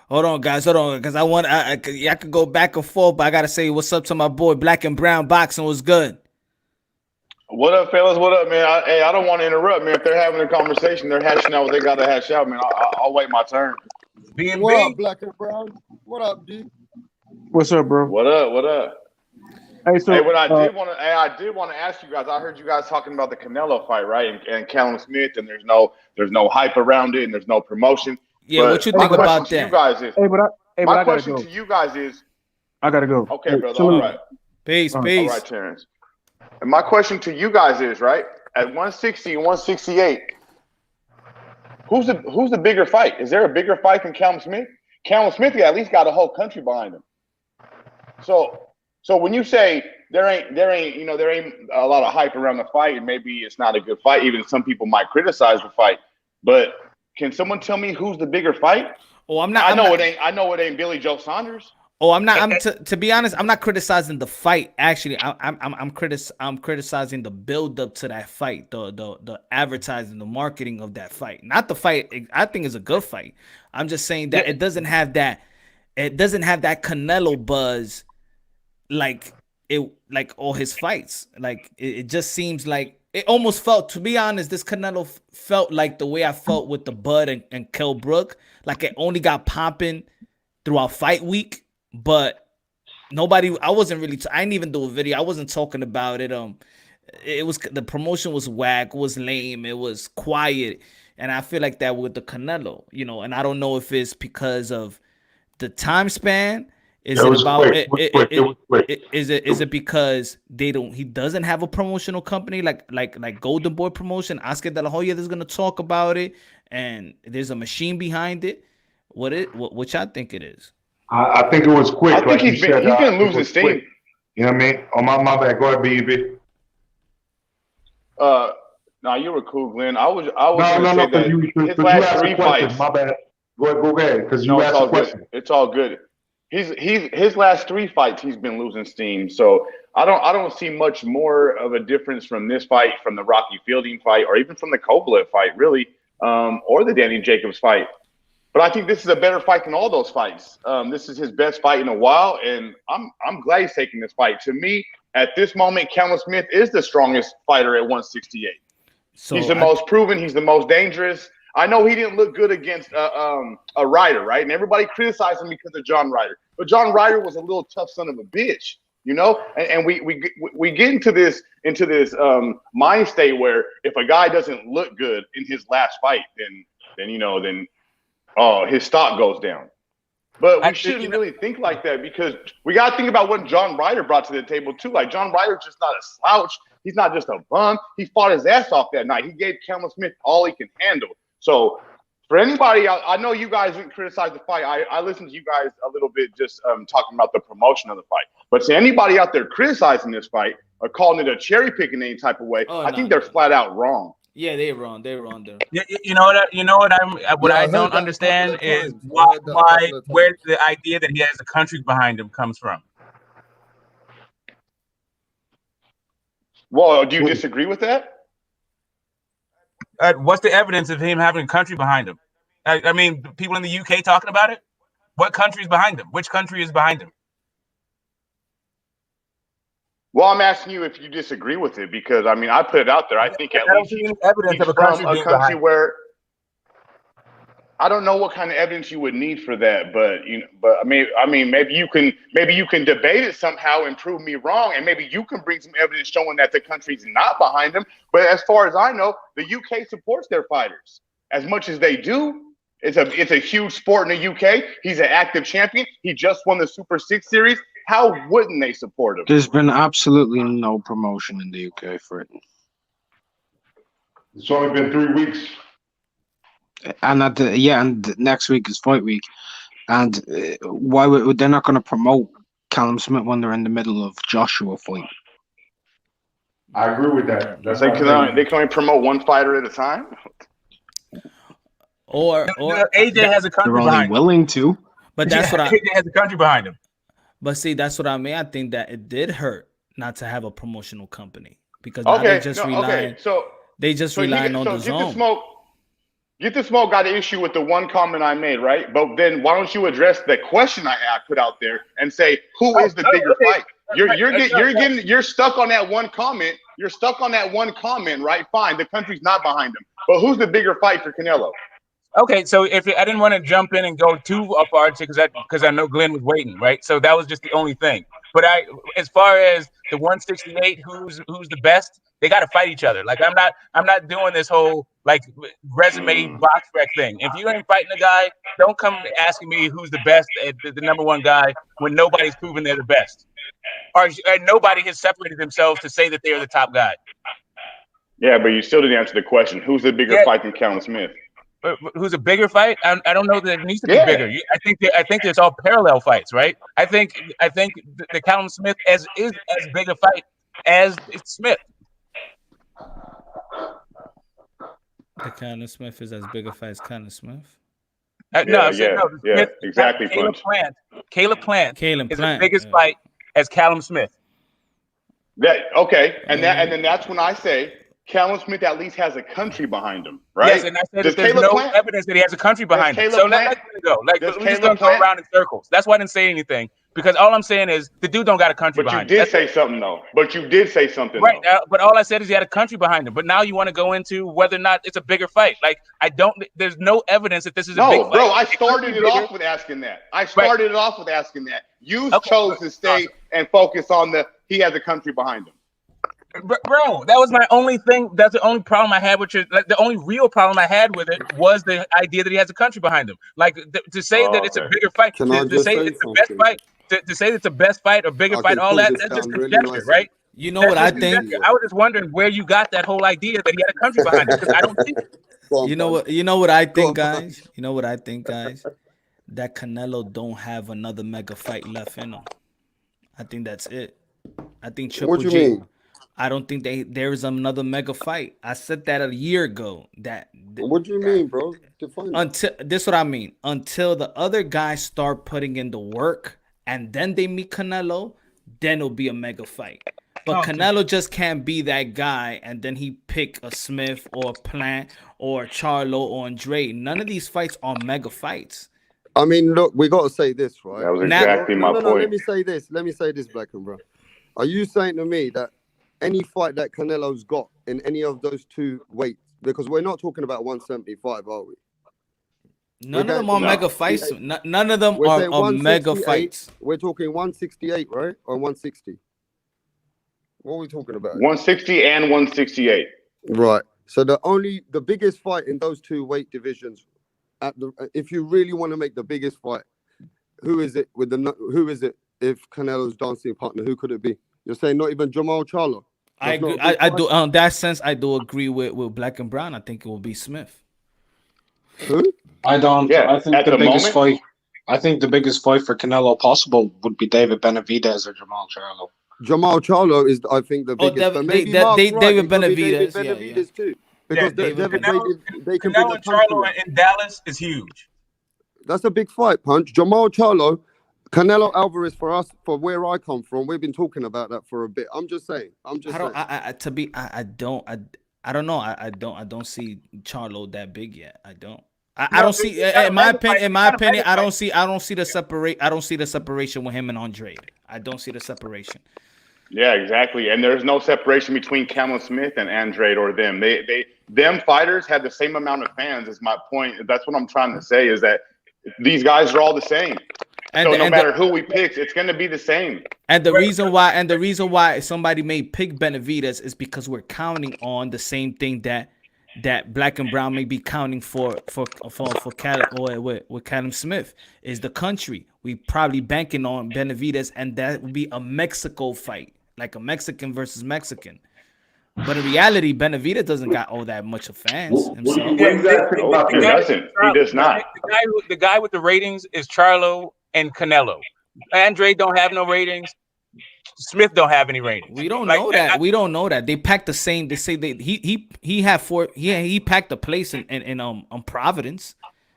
Hold on, guys. Because I could go back and forth, but I gotta say what's up to my boy Black and Brown Boxing. Was good. What up, fellas? What up, man? I don't want to interrupt, man. If they're having a conversation, they're hashing out what they got to hash out, man. I'll wait my turn. What up, Black and Brown? What up, D? What's up, bro? What up? What up? Hey, so what I did want to ask you guys. I heard you guys talking about the Canelo fight, right? And Callum Smith, and there's no hype around it, and there's no promotion. Yeah, but what you think about that? You guys is, my question to you guys is, I gotta go. Okay, brother. All right. Peace. All right, Terrence. And my question to you guys is, right, at 160 and 168, who's the bigger fight? Is there a bigger fight than Callum Smith? Callum Smith at least got a whole country behind him. So when you say there ain't a lot of hype around the fight, and maybe it's not a good fight, even some people might criticize the fight, but can someone tell me who's the bigger fight? Oh, I know it ain't Billy Joe Saunders. Oh, I'm not. To be honest, I'm not criticizing the fight. Actually, I'm criticizing the build up to that fight, the advertising, the marketing of that fight. Not the fight. I think it's a good fight. I'm just saying that it doesn't have that. It doesn't have that Canelo buzz, like all his fights. Like it just seems like it almost felt. To be honest, this Canelo felt like the way I felt with the Bud and Kell Brook. Like it only got popping throughout fight week. But nobody, I wasn't really, I didn't even do a video. I wasn't talking about it. It was, the promotion was whack, was lame, it was quiet. And I feel like that with the Canelo, and I don't know if it's because of the time span. Is it about is it because he doesn't have a promotional company like Golden Boy Promotion, Oscar De La Hoya that's gonna talk about it, and there's a machine behind it? Which I think it is. I think it was quick. I think he's been losing steam. Quick. You know what I mean? Oh, my bad. Go ahead, BB. No, you were cool, Glenn. I was going to say that his last 3 fights. My bad. Go ahead, because you asked a question. It's all good. His last 3 fights, he's been losing steam. So I don't see much more of a difference from this fight, from the Rocky Fielding fight, or even from the Kovalev fight, really, or the Danny Jacobs fight. But I think this is a better fight than all those fights. This is his best fight in a while, and I'm glad he's taking this fight. To me, at this moment, Callum Smith is the strongest fighter at 168. So he's the most proven. He's the most dangerous. I know he didn't look good against a Ryder, right? And everybody criticized him because of John Ryder. But John Ryder was a little tough son of a bitch. And we get into this mind state where if a guy doesn't look good in his last fight, then his stock goes down. But we shouldn't really think like that, because we got to think about what John Ryder brought to the table too. Like, John Ryder's just not a slouch. He's not just a bum. He fought his ass off that night. He gave Callum Smith all he can handle. So for anybody, I know you guys didn't criticize the fight. I listened to you guys a little bit just talking about the promotion of the fight. But to anybody out there criticizing this fight or calling it a cherry picking any type of way, I think they're flat out wrong. Yeah, they're wrong. They're wrong there. You know what I don't understand is where the idea that he has a country behind him comes from. Well, do you disagree with that? What's the evidence of him having a country behind him? I mean, people in the UK talking about it. What country is behind him? Which country is behind him? Well, I'm asking you if you disagree with it, because I mean, I put it out there. I think at least he's evidence of a country where I don't know what kind of evidence you would need for that, but I mean, maybe you can debate it somehow and prove me wrong, and maybe you can bring some evidence showing that the country's not behind him. But as far as I know, the UK supports their fighters as much as they do. It's a huge sport in the UK. He's an active champion. He just won the Super 6 series. How wouldn't they support him? There's been absolutely no promotion in the UK for it. It's only been 3 weeks. And and next week is fight week. And why would they're not going to promote Callum Smith when they're in the middle of Joshua fight? I agree with that. They can only promote one fighter at a time. Or AJ has a country they're only behind willing him. to. But that's what AJ has a country behind him. But see, that's what I mean. I think that it did hurt not to have a promotional company, because now they just relying on the zone. Get the Smoke got an issue with the one comment I made, right? But then why don't you address the question I put out there and say, who is the bigger fight? You're stuck on that one comment. You're stuck on that one comment, right? Fine, the country's not behind him, but who's the bigger fight for Canelo? Okay, so if I didn't want to jump in and go too far because I know Glenn was waiting, right? So that was just the only thing. But as far as the 168, who's the best, they got to fight each other. Like, I'm not doing this whole like resume box rec thing. If you ain't fighting a guy, don't come asking me who's the best, the number one guy, when nobody's proven they're the best, or nobody has separated themselves to say that they are the top guy. Yeah, but you still didn't answer the question. Who's the bigger fight than Callum Smith? Who's a bigger fight? I don't know that it needs to be bigger. I think there's all parallel fights, right? I think the Callum Smith is as big a fight as Smith. The Callum Smith is as big a fight as Callum Smith. Exactly. Caleb Plant is the biggest fight as Callum Smith. And then that's when I say Callum Smith at least has a country behind him, right? Yes, and I said that there's no evidence that he has a country behind him. So let's go. Like, we're just gonna go around in circles. That's why I didn't say anything, because all I'm saying is the dude don't got a country behind him. But you did say something though. Right. But all I said is he had a country behind him. But now you want to go into whether or not it's a bigger fight. Like, there's no evidence that this is a big fight. No, bro, I started it off with asking that. You chose to stay and focus on he has a country behind him. Bro, that was my only thing. That's the only problem I had with the only real problem I had with it was the idea that he has a country behind him. Like, to say that it's a bigger fight, to say it's the best fight, to say it's the best fight or bigger fight, all that's just conjecture, right? You know what I think? I was just wondering where you got that whole idea that he had a country behind him, because I don't see it. You know what I think, guys? You know what I think, guys? That Canelo don't have another mega fight left in him. I think that's it. I think Triple G. What do you mean? I don't think there is another mega fight. I said that a year ago. What do you mean, bro? This what I mean. Until the other guys start putting in the work and then they meet Canelo, then it'll be a mega fight. But Canelo just can't be that guy and then he pick a Smith or Plant or Charlo or Andre. None of these fights are mega fights. I mean, look, we got to say this, right? That was exactly my point. Let me say this, Black and bro. Are you saying to me that any fight that Canelo's got in any of those two weights, because we're not talking about 175, are we? None of them are mega fights. None of them are mega fights. We're talking 168, right? Or 160? What are we talking about? 160 and 168. Right. So the biggest fight in those two weight divisions, if you really want to make the biggest fight, who is it if Canelo's dancing partner? Who could it be? You're saying not even Jamal Charlo? I do. On that sense, I do agree with Black and Brown. I think it will be Smith. Who? I don't. Yeah, I think the biggest fight. I think the biggest fight for Canelo possible would be David Benavidez or Jamal Charlo. Jamal Charlo is, I think, the biggest. But maybe David Benavidez. Benavidez too, because they can Canelo bring and the Charlo in Dallas is huge. That's a big fight, Punch. Jamal Charlo, Canelo Alvarez for us, for where I come from, we've been talking about that for a bit. I'm just saying. I don't know. I don't see Charlo that big yet. I don't. I don't see. In my opinion, I don't see the separate. I don't see the separation with him and Andre. I don't see the separation. Yeah, exactly. And there's no separation between Callum Smith and Andrade or them. Them fighters had the same amount of fans. Is my point. That's what I'm trying to say. Is that these guys are all the same. So no matter who we pick, it's going to be the same. And the reason why somebody may pick Benavidez is because we're counting on the same thing that Black and Brown may be counting for Callum or with Callum Smith is the country. We probably banking on Benavidez, and that would be a Mexico fight, like a Mexican versus Mexican. But in reality, Benavidez doesn't got all that much of fans himself. He does not. The guy with the ratings is Charlo and Canelo. Andre don't have no ratings. Smith don't have any ratings. We don't know that. We don't know that. They packed the same. They say he had four. He packed a place in Providence.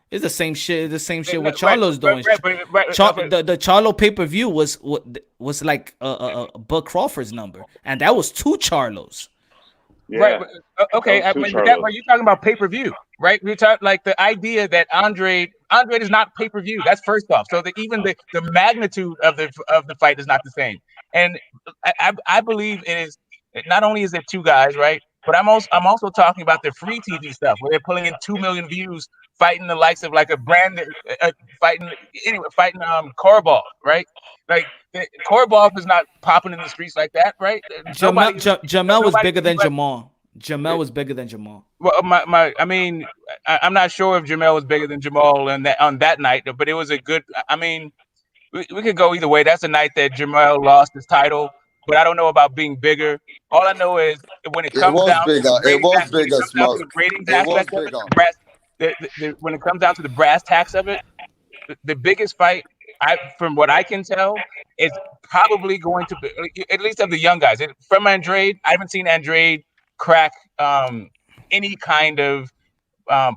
It's the same shit. The same shit what Charlo's doing. The Charlo pay-per-view was like Bud Crawford's number, and that was 2 Charlos. Yeah. Right. Okay. But you're talking about pay-per-view, right? We're talking like the idea that Andre is not pay-per-view. That's first off. So even the magnitude of the fight is not the same. And I believe it is not only is it 2 guys, right? But I'm also talking about the free TV stuff where they're pulling in 2 million views, fighting the likes of like a brand fighting Korobov, right? Like Korobov is not popping in the streets like that, right? Jamel was bigger than Jamal. Jamel was bigger than Jamal. Well, I'm not sure if Jamel was bigger than Jamal on that night, but it was a good. I mean, we could go either way. That's a night that Jamel lost his title, but I don't know about being bigger. All I know is when it comes down to the ratings aspect of it, when it comes down to the brass tacks of it, the biggest fight, from what I can tell, is probably going to be, at least of the young guys. From Andrade, I haven't seen Andrade crack any kind of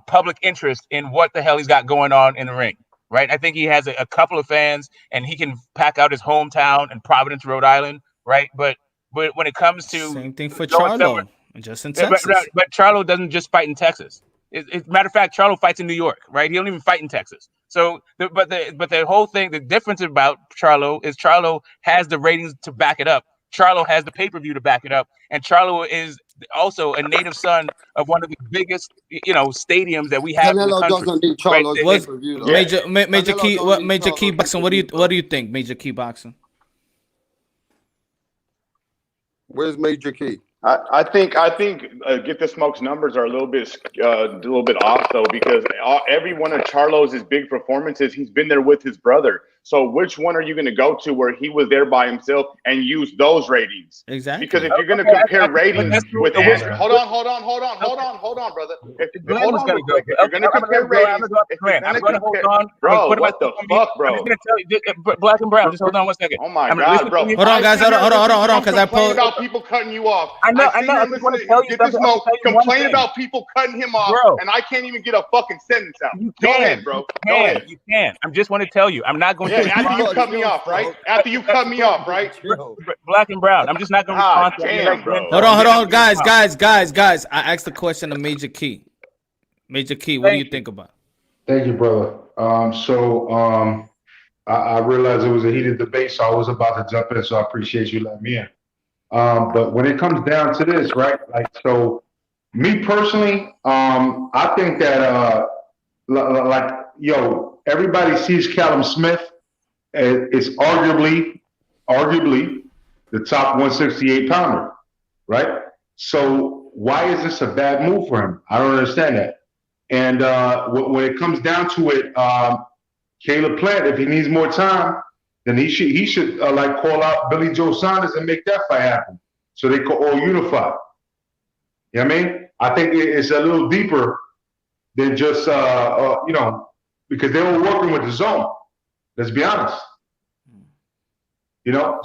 public interest in what the hell he's got going on in the ring, right? I think he has a couple of fans, and he can pack out his hometown in Providence, Rhode Island, right? But when it comes to same thing for Charlo, just in Texas. But Charlo doesn't just fight in Texas. Matter of fact, Charlo fights in New York, right? He don't even fight in Texas. So, but the whole thing, the difference about Charlo is Charlo has the ratings to back it up. Charlo has the pay-per-view to back it up, and Charlo is also a native son of one of the biggest, stadiums that we have. Canelo doesn't need Charlo's pay-per-view. Major Key Boxing. What do you think, Major Key Boxing? Where's Major Key? I think Get the Smoke's numbers are a little bit off though, because every one of Charlo's big performances, he's been there with his brother. So which one are you going to go to where he was there by himself and use those ratings? Exactly. Because if you're going to compare ratings with Andrew, hold on, brother. If you're going to compare ratings, bro, what the fuck, bro? I'm just going to tell you, Black and Brown. Just hold on 1 second. Oh my God, bro. Hold on, guys. Hold on. Because I complain about people cutting you off. I know. I just want to tell you. Complain about people cutting him off, and I can't even get a fucking sentence out. Go ahead, bro. Go ahead. You can. I just want to tell you. I'm not going. Yeah, after you cut me off, right? After you cut me off, right? Black and Brown. I'm just not going to respond to damn, bro. Hold on, guys. I asked the question to Major Key. Major Key, what do you think about? Thank you, brother. I realized it was a heated debate, so I was about to jump in. So I appreciate you letting me in. But when it comes down to this, right? Like, so me personally, I think that everybody sees Callum Smith as is arguably the top 168 pounder, right? So why is this a bad move for him? I don't understand that. And when it comes down to it, Caleb Plant, if he needs more time, then he should like call out Billy Joe Saunders and make that fight happen, so they could all unify. You know what I mean? I think it's a little deeper than just because they were working with the zone. Let's be honest.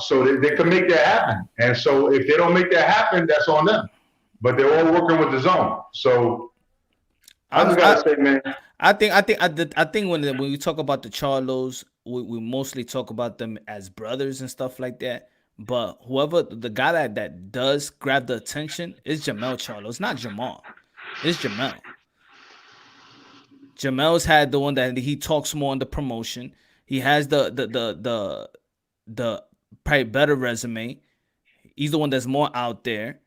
So they can make that happen. And so if they don't make that happen, that's on them. But they're all working with the zone. So I just gotta say, man. I think when we talk about the Charlos, we mostly talk about them as brothers and stuff like that. But the guy that does grab the attention is Jamel Charlo. It's not Jamal. It's Jamel. Jamel's had the one that he talks more on the promotion. He has the probably better resume. He's the one that's more out there.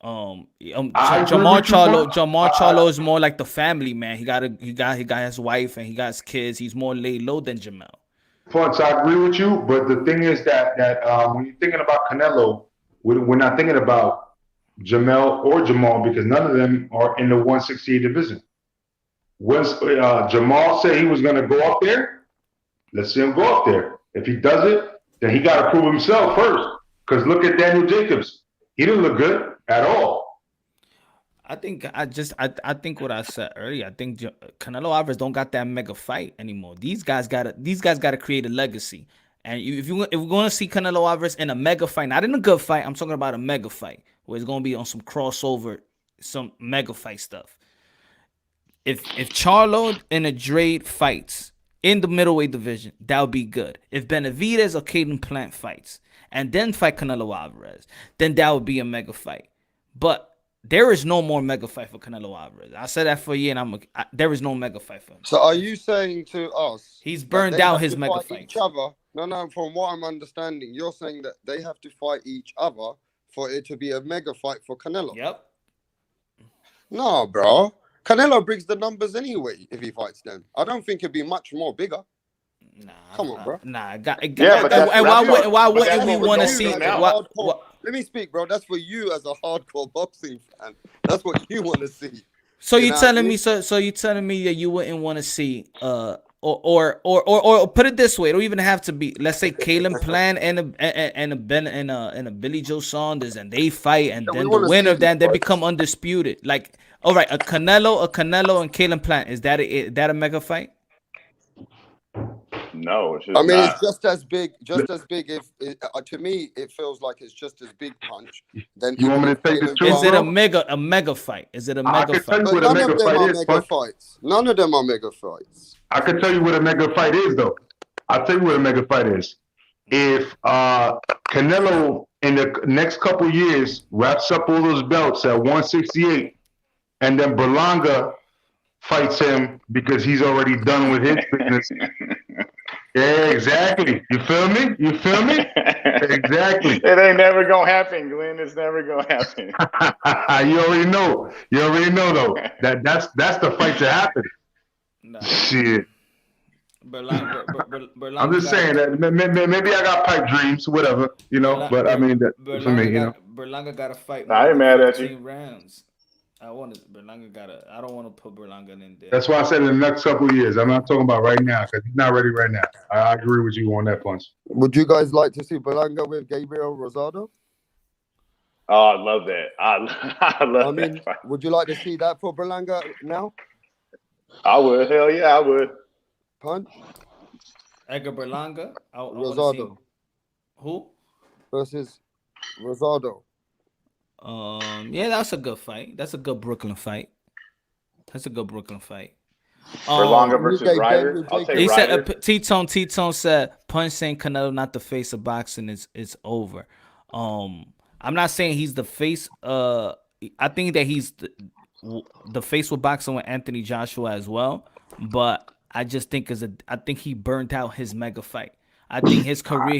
Jamal Charlo is more like the family man. He got his wife and he got his kids. He's more laid low than Jamel. Punch, I agree with you, but the thing is that when you're thinking about Canelo, we're not thinking about Jamel or Jamal because none of them are in the 168 division. Once Jamal said he was going to go up there, let's see him go up there. If he does it, then he got to prove himself first. Because look at Daniel Jacobs. He didn't look good at all. I think what I said earlier. I think Canelo Alvarez don't got that mega fight anymore. These guys gotta create a legacy. And if we're gonna see Canelo Alvarez in a mega fight, not in a good fight, I'm talking about a mega fight where it's gonna be on some crossover, some mega fight stuff. If Charlo and Andrade fights in the middleweight division, that would be good. If Benavidez or Caden Plant fights and then fight Canelo Alvarez, then that would be a mega fight. But there is no more mega fight for Canelo Alvarez. I said that for a year, and there is no mega fight for him. So are you saying to us he's burned out his mega fight? Each other? No. From what I'm understanding, you're saying that they have to fight each other for it to be a mega fight for Canelo. Yep. No, bro. Canelo brings the numbers anyway if he fights them. I don't think it'd be much more bigger. Nah, come on, bro. Nah, why wouldn't we want to see? Let me speak, bro. That's for you as a hardcore boxing fan. That's what you want to see. So you telling me? So you telling me that you wouldn't want to see? Or put it this way, it don't even have to be. Let's say Callum Plant and a Billy Joe Saunders, and they fight, and then the winner of that they become undisputed. Like, all right, a Canelo and Callum Plant, is that a mega fight? No, it's I mean, not. it's just as big. To me, it feels like it's just as big punch. Then you want me to take this? Is it a mega fight? Is it a mega fight? But none of them are mega fights. None of them are mega fights. I can tell you what a mega fight is, though. I'll tell you what a mega fight is. If Canelo in the next couple of years wraps up all those belts at 168, and then Berlanga fights him because he's already done with his business. Yeah, exactly. You feel me? Exactly. It ain't never gonna happen, Glenn. It's never gonna happen. You already know. Though. That's the fight to happen. Nah. Shit. Berlanga I'm just saying that maybe I got pipe dreams, whatever, But I mean that for me, Berlanga got to fight. I ain't mad at you. Rounds. I don't want to put Berlanga in there. That's why I said in the next couple of years. I'm not talking about right now because he's not ready right now. I agree with you on that punch. Would you guys like to see Berlanga with Gabriel Rosado? Oh, I love that. I love that fight. Would you like to see that for Berlanga now? I would. Hell yeah, I would. Punch? Edgar Berlanga? Rosado. Who? Versus Rosado. Yeah, that's a good fight. That's a good Brooklyn fight. Berlanga versus Ryder. I'll take he Ryder. said T-Tone said Punch saying Canelo not the face of boxing is over. I'm not saying he's the face. I think that he's the face with boxing with Anthony Joshua as well. But I just think I think he burnt out his mega fight. I think his career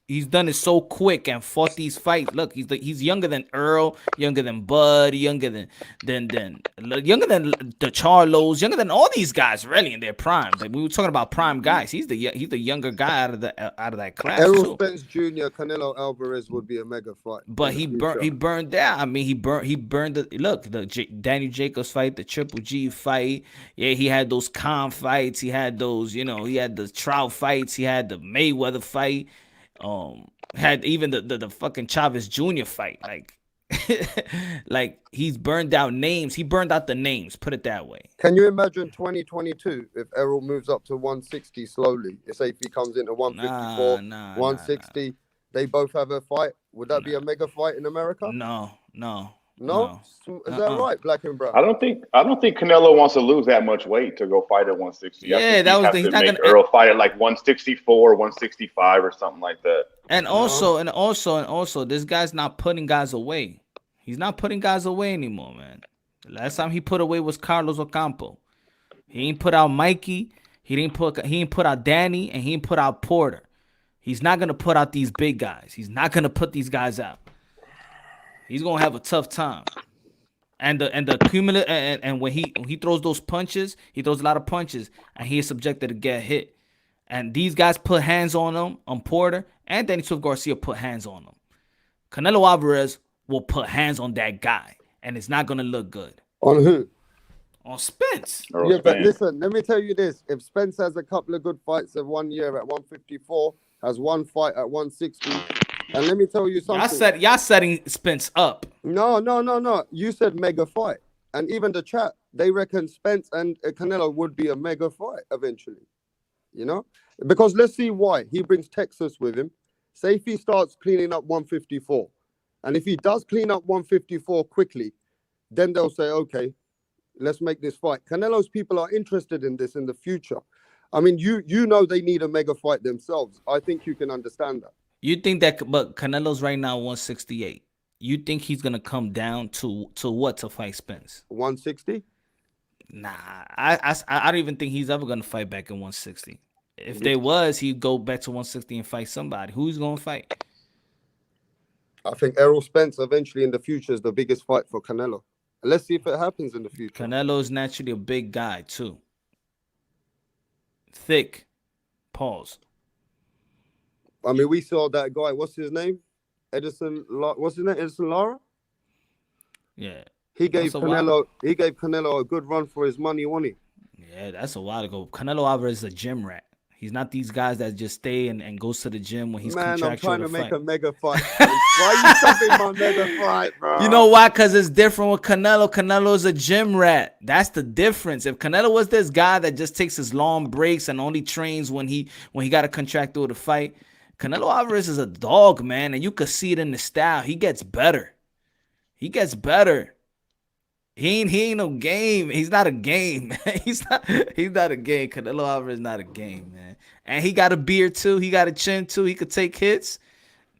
He's done it so quick and fought these fights. Look, he's younger than Earl, younger than Bud, younger than younger than the Charlos, younger than all these guys really in their prime. But we were talking about prime guys. He's the younger guy out of that class Errol too. Spence Jr., Canelo Alvarez would be a mega fight. But he burned out. I mean, he burned the look, Danny Jacobs fight, the Triple G fight. Yeah, he had those Khan fights. He had those, he had the Trout fights. He had the Mayweather fight. Had even the fucking Chavez Jr. fight. Like he's burned out names. He burned out the names. Put it that way. Can you imagine 2022 if Errol moves up to 160 slowly? Say if he comes into 154, 160, they both have a fight. Would that be a mega fight in America? No. Is that right, Black and Brown? I don't think Canelo wants to lose that much weight to go fight at 160. Yeah, that was he's not gonna Earl fight at like 164, 165 or something like that. And also, this guy's not putting guys away. He's not putting guys away anymore, man. The last time he put away was Carlos Ocampo. He ain't put out Mikey. He ain't put out Danny, and he ain't put out Porter. He's not gonna put out these big guys. He's not gonna put these guys out. He's gonna have a tough time. And the cumulative and when he throws those punches, he throws a lot of punches, and he is subjected to get hit. And these guys put hands on him, on Porter, and Danny Swift Garcia put hands on him. Canelo Alvarez will put hands on that guy, and it's not gonna look good. On who? On Spence. Yeah, but listen, let me tell you this. If Spence has a couple of good fights of 1 year at 154, has one fight at 160, and let me tell you something. Y'all setting Spence up. No. You said mega fight. And even the chat, they reckon Spence and Canelo would be a mega fight eventually. Because let's see why. He brings Texas with him. Say if he starts cleaning up 154. And if he does clean up 154 quickly, then they'll say, okay, let's make this fight. Canelo's people are interested in this in the future. I mean, you know they need a mega fight themselves. I think you can understand that. You think that, but Canelo's right now 168. You think he's gonna come down to what to fight Spence? 160? Nah, I don't even think he's ever gonna fight back in 160. If they was, he'd go back to 160 and fight somebody. Who's gonna fight? I think Errol Spence eventually in the future is the biggest fight for Canelo. Let's see if it happens in the future. Canelo is naturally a big guy too. Thick. Pause. I mean, we saw that guy. What's his name? What's his name? Edison Lara? Yeah. He gave Canelo a good run for his money, wasn't he? Yeah, that's a while ago. Canelo Alvarez is a gym rat. He's not these guys that just stay and goes to the gym when he's contractual. I'm trying to make a mega fight. Why are you stopping my mega fight, bro? You know why? Because it's different with Canelo. Canelo is a gym rat. That's the difference. If Canelo was this guy that just takes his long breaks and only trains when he got a contractual to fight, Canelo Alvarez is a dog, man, and you could see it in the style. He gets better. He ain't no game. He's not a game. He's not a game. Canelo Alvarez is not a game, man. And he got a beard too. He got a chin too. He could take hits.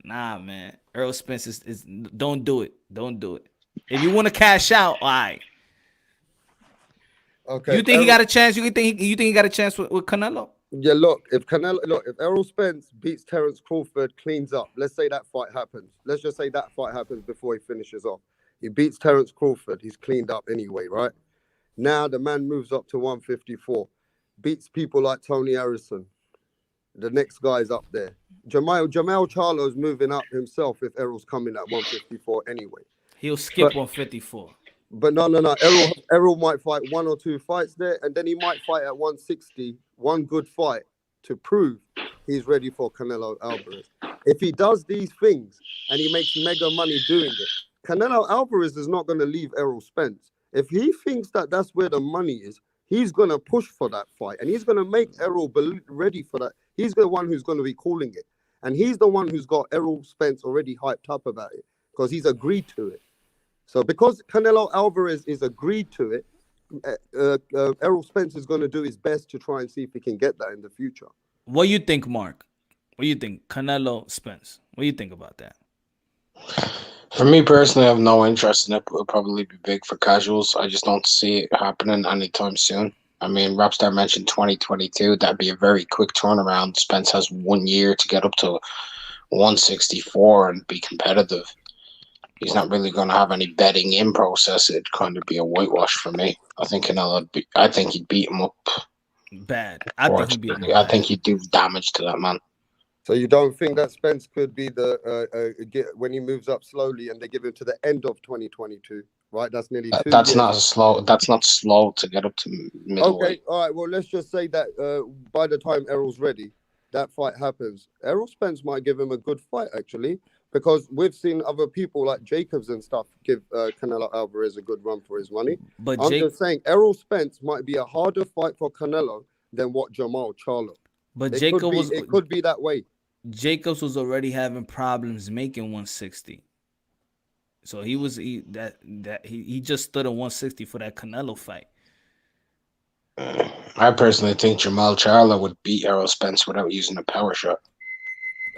Nah, man. Earl Spence is don't do it. Don't do it. If you want to cash out, all right. Okay. You think he got a chance? You think he got a chance with Canelo? Yeah, if Errol Spence beats Terence Crawford, cleans up. Let's say that fight happens. Let's just say that fight happens before he finishes off. He beats Terence Crawford. He's cleaned up anyway, right? Now the man moves up to 154. Beats people like Tony Harrison. The next guy's up there. Jamal Charlo's moving up himself if Errol's coming at 154 anyway. He'll skip 154. But no. Errol might fight one or two fights there, and then he might fight at 160, one good fight to prove he's ready for Canelo Alvarez. If he does these things and he makes mega money doing it, Canelo Alvarez is not going to leave Errol Spence. If he thinks that that's where the money is, he's going to push for that fight, and he's going to make Errol ready for that. He's the one who's going to be calling it, and he's the one who's got Errol Spence already hyped up about it because he's agreed to it. So because Canelo Alvarez is agreed to it, Errol Spence is going to do his best to try and see if he can get that in the future. What do you think, Mark? What do you think? Canelo Spence. What do you think about that? For me personally, I have no interest in it. It'll probably be big for casuals. I just don't see it happening anytime soon. I mean, Rapstar mentioned 2022. That'd be a very quick turnaround. Spence has 1 year to get up to 164 and be competitive. He's not really going to have any betting in process. It'd kind of be a whitewash for me. I think I think he'd beat him up bad. I think he'd beat him up I think he'd do damage to that man. So you don't think that Spence could be the when he moves up slowly and they give him to the end of 2022, right? That's nearly 2 That's years. not slow. That's not slow to get up to middleweight. Okay, all right. Well, let's just say that by the time Errol's ready, that fight happens. Errol Spence might give him a good fight actually, because we've seen other people like Jacobs and stuff give Canelo Alvarez a good run for his money. But I'm just saying Errol Spence might be a harder fight for Canelo than what Jamal Charlo. But it could be that way. Jacobs was already having problems making 160. So he just stood at 160 for that Canelo fight. I personally think Jamal Charlo would beat Errol Spence without using a power shot.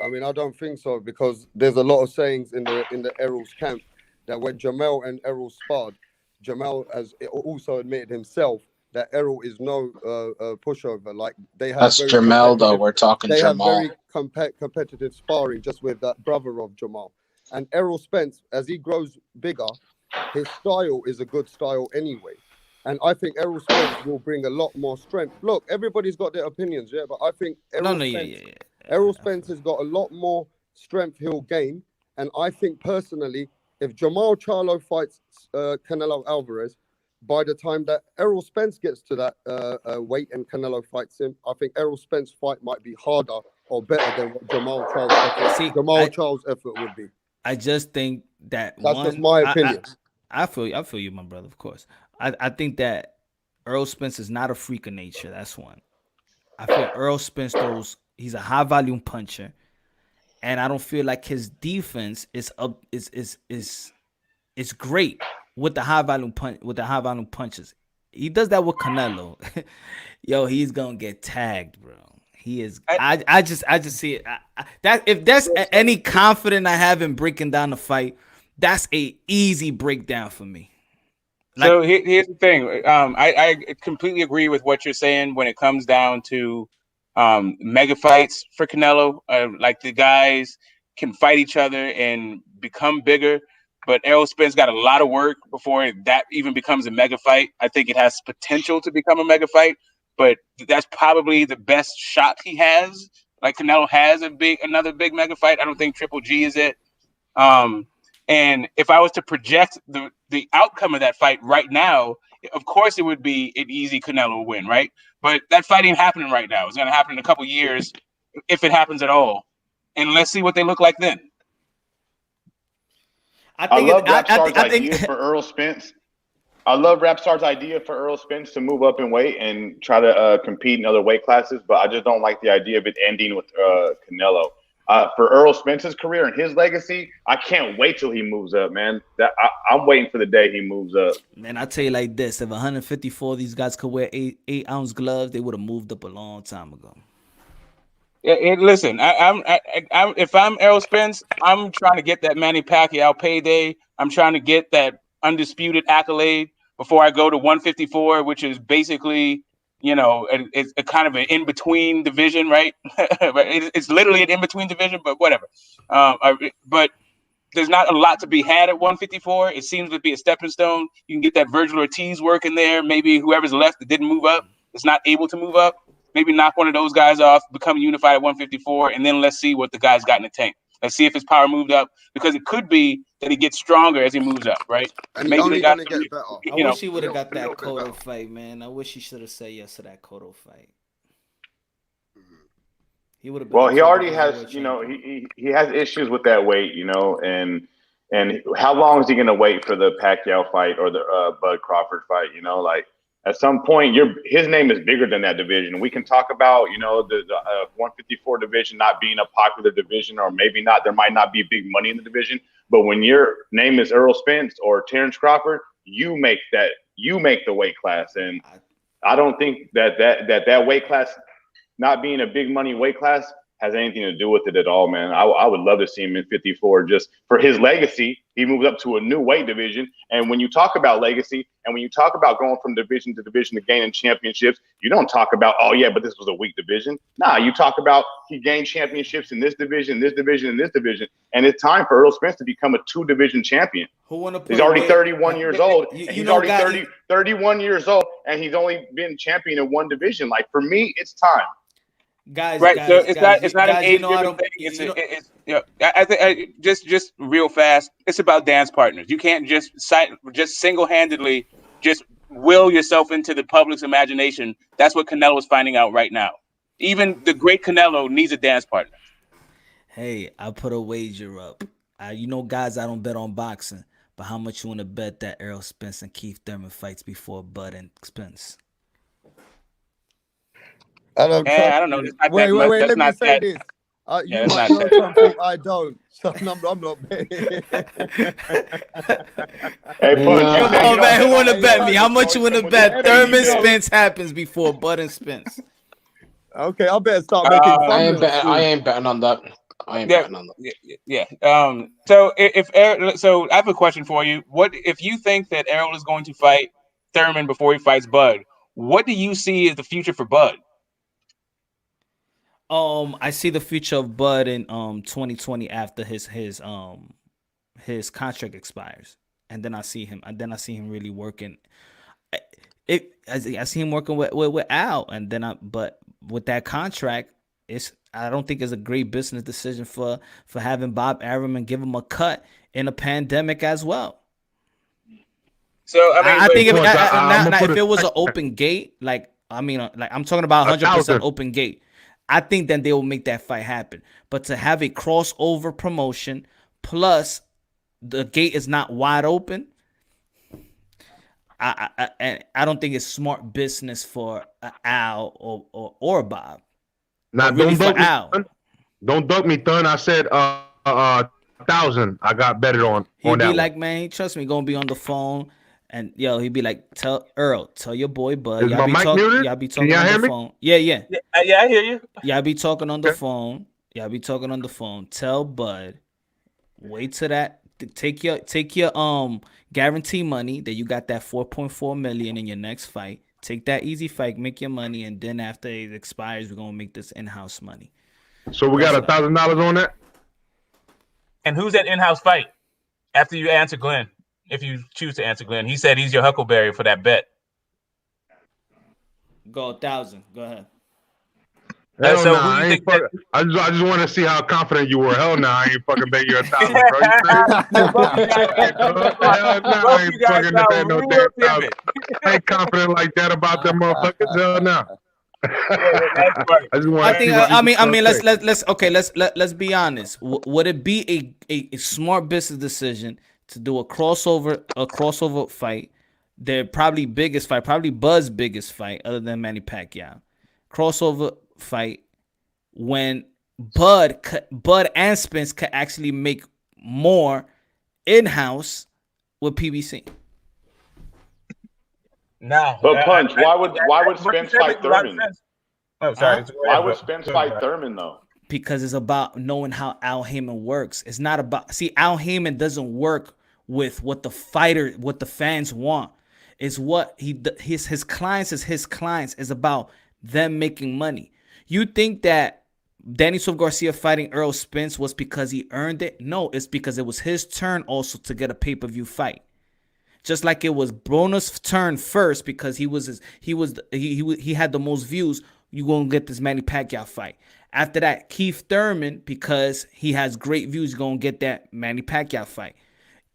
I mean, I don't think so, because there's a lot of sayings in the Errol's camp that when Jamal and Errol sparred, Jamal has also admitted himself that Errol is no pushover. Like they have. That's Jamal, though. We're talking Jamal. They have very competitive sparring just with that brother of Jamal. And Errol Spence, as he grows bigger, his style is a good style anyway. And I think Errol Spence will bring a lot more strength. Look, everybody's got their opinions, yeah, but I think Errol Spence has got a lot more strength he'll gain. And I think personally, if Jamal Charlo fights Canelo Alvarez, by the time that Errol Spence gets to that weight and Canelo fights him, I think Errol Spence's fight might be harder or better than what Jamal Charles' effort would be. I just think that that's just my opinion. I feel you, my brother. Of course, I think that Errol Spence is not a freak of nature. That's one. I feel Errol Spence he's a high volume puncher, and I don't feel like his defense is great with the high volume punches. He does that with Canelo. Yo, he's gonna get tagged, bro. He is. I just see it. That if there's any confidence I have in breaking down the fight, that's a easy breakdown for me. So here's the thing. I completely agree with what you're saying when it comes down to mega fights for Canelo. Like the guys can fight each other and become bigger. But Errol Spence got a lot of work before that even becomes a mega fight. I think it has potential to become a mega fight, but that's probably the best shot he has. Like Canelo has another big mega fight. I don't think Triple G is it. And if I was to project the outcome of that fight right now, of course it would be an easy Canelo win, right? But that fight ain't happening right now. It's going to happen in a couple years, if it happens at all. And let's see what they look like then. I love Rapstar's idea for Errol Spence. I love Rapstar's idea for Errol Spence to move up in weight and try to compete in other weight classes, but I just don't like the idea of it ending with Canelo. For Errol Spence's career and his legacy, I can't wait till he moves up, man. I'm waiting for the day he moves up. Man, I tell you like this: if 154 of these guys could wear 8-ounce gloves, they would have moved up a long time ago. Listen, if I'm Errol Spence, I'm trying to get that Manny Pacquiao payday. I'm trying to get that undisputed accolade before I go to 154, which is basically, it's a kind of an in-between division, right? It's literally an in-between division, but whatever. But there's not a lot to be had at 154. It seems to be a stepping stone. You can get that Virgil Ortiz work in there. Maybe whoever's left that didn't move up is not able to move up. Maybe knock one of those guys off, become unified at 154, and then let's see what the guy's got in the tank. Let's see if his power moved up, because it could be that he gets stronger as he moves up, right? And maybe they got get better. I wish he would have got that Cotto fight, man. I wish he should have said yes to that Cotto fight. He would have. Well, he already has, he has issues with that weight, and how long is he going to wait for the Pacquiao fight or the Bud Crawford fight? At some point, his name is bigger than that division. We can talk about, the 154 division not being a popular division, or maybe not. There might not be big money in the division, but when your name is Errol Spence or Terrence Crawford, you make the weight class. And I don't think that weight class not being a big money weight class has anything to do with it at all, man. I would love to see him in 54 just for his legacy. He moves up to a new weight division. And when you talk about legacy and when you talk about going from division to division to gaining championships, you don't talk about, oh, yeah, but this was a weak division. Nah, you talk about he gained championships in this division, this division, and this division. And it's time for Errol Spence to become a 2-division champion. He's already 31 years old. He's already 31 years old, and he's only been champion in 1 division. Like, for me, it's time. Right, so it's not an age-driven thing. I think just real fast. It's about dance partners. You can't just single-handedly just will yourself into the public's imagination. That's what Canelo is finding out right now. Even the great Canelo needs a dance partner. Hey, I put a wager up. Guys, I don't bet on boxing, but how much you want to bet that Errol Spence and Keith Thurman fights before Bud and Spence? I don't know. Wait. Let me say this. You might know something I don't. So I'm not betting. Hey, man, who want to bet me? How much you want to bet Thurman Spence happens before Bud and Spence? Okay, I better start making fun. I ain't betting on that. I ain't betting on that. Yeah. So so I have a question for you. What if you think that Errol is going to fight Thurman before he fights Bud? What do you see as the future for Bud? I see the future of Bud in 2020 after his contract expires, and then I see him really working. I see him working with Al, and then but with that contract, I don't think it's a great business decision for having Bob Arum and give him a cut in a pandemic as well. So I think if it was an open gate, I'm talking about 100% open gate, I think then they will make that fight happen. But to have a crossover promotion plus the gate is not wide open, I don't think it's smart business for Al or Bob. Now really don't duck me, Thun. I said 1,000. I got betted on. He'd be that like, man, trust me, gonna be on the phone. And he'd be like, tell your boy Bud. Is my mic muted? Y'all be talking on the phone. Yeah, I hear you. Y'all be talking on the phone. Tell Bud, wait till that. Take your guarantee money that you got that 4.4 million in your next fight. Take that easy fight, make your money, and then after it expires, we're gonna make this in-house money. So we got $1,000 on that. And who's that in-house fight? After you answer Glenn. If you choose to answer Glenn, he said he's your Huckleberry for that bet. Go 1,000. Go ahead. Hell so nah, I just want to see how confident you were. Hell no, I ain't fucking bet you 1,000, bro. Hell no, I ain't fucking bet no damn 1,000. I ain't confident like that about them motherfuckers. Hell no. Let's be honest. Would it be a smart business decision to do a crossover fight? Their probably biggest fight, probably Bud's biggest fight, other than Manny Pacquiao. Crossover fight when Bud and Spence could actually make more in-house with PBC. No, but Punch, why would Spence fight Thurman? Oh, sorry. Why would Spence fight Thurman though? Because it's about knowing how Al Heyman works. It's not about Al Heyman doesn't work with what the fans want. It's what his clients is about them making money. You think that Danny Swift Garcia fighting Errol Spence was because he earned it? No, it's because it was his turn also to get a pay-per-view fight. Just like it was Broner's turn first because he had the most views. You gonna get this Manny Pacquiao fight. After that, Keith Thurman, because he has great views, you're gonna get that Manny Pacquiao fight.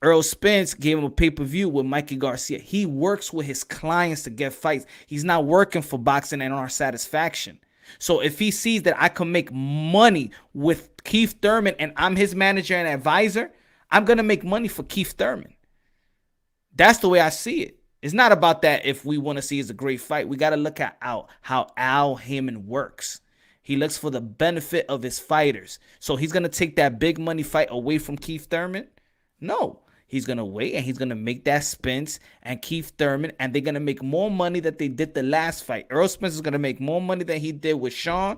Errol Spence gave him a pay-per-view with Mikey Garcia. He works with his clients to get fights. He's not working for boxing and our satisfaction. So if he sees that I can make money with Keith Thurman and I'm his manager and advisor, I'm going to make money for Keith Thurman. That's the way I see it. It's not about that if we want to see it's a great fight. We got to look at how Al Heyman works. He looks for the benefit of his fighters. So he's going to take that big money fight away from Keith Thurman? No. He's going to wait and he's going to make that Spence and Keith Thurman, and they're going to make more money than they did the last fight. Errol Spence is going to make more money than he did with Sean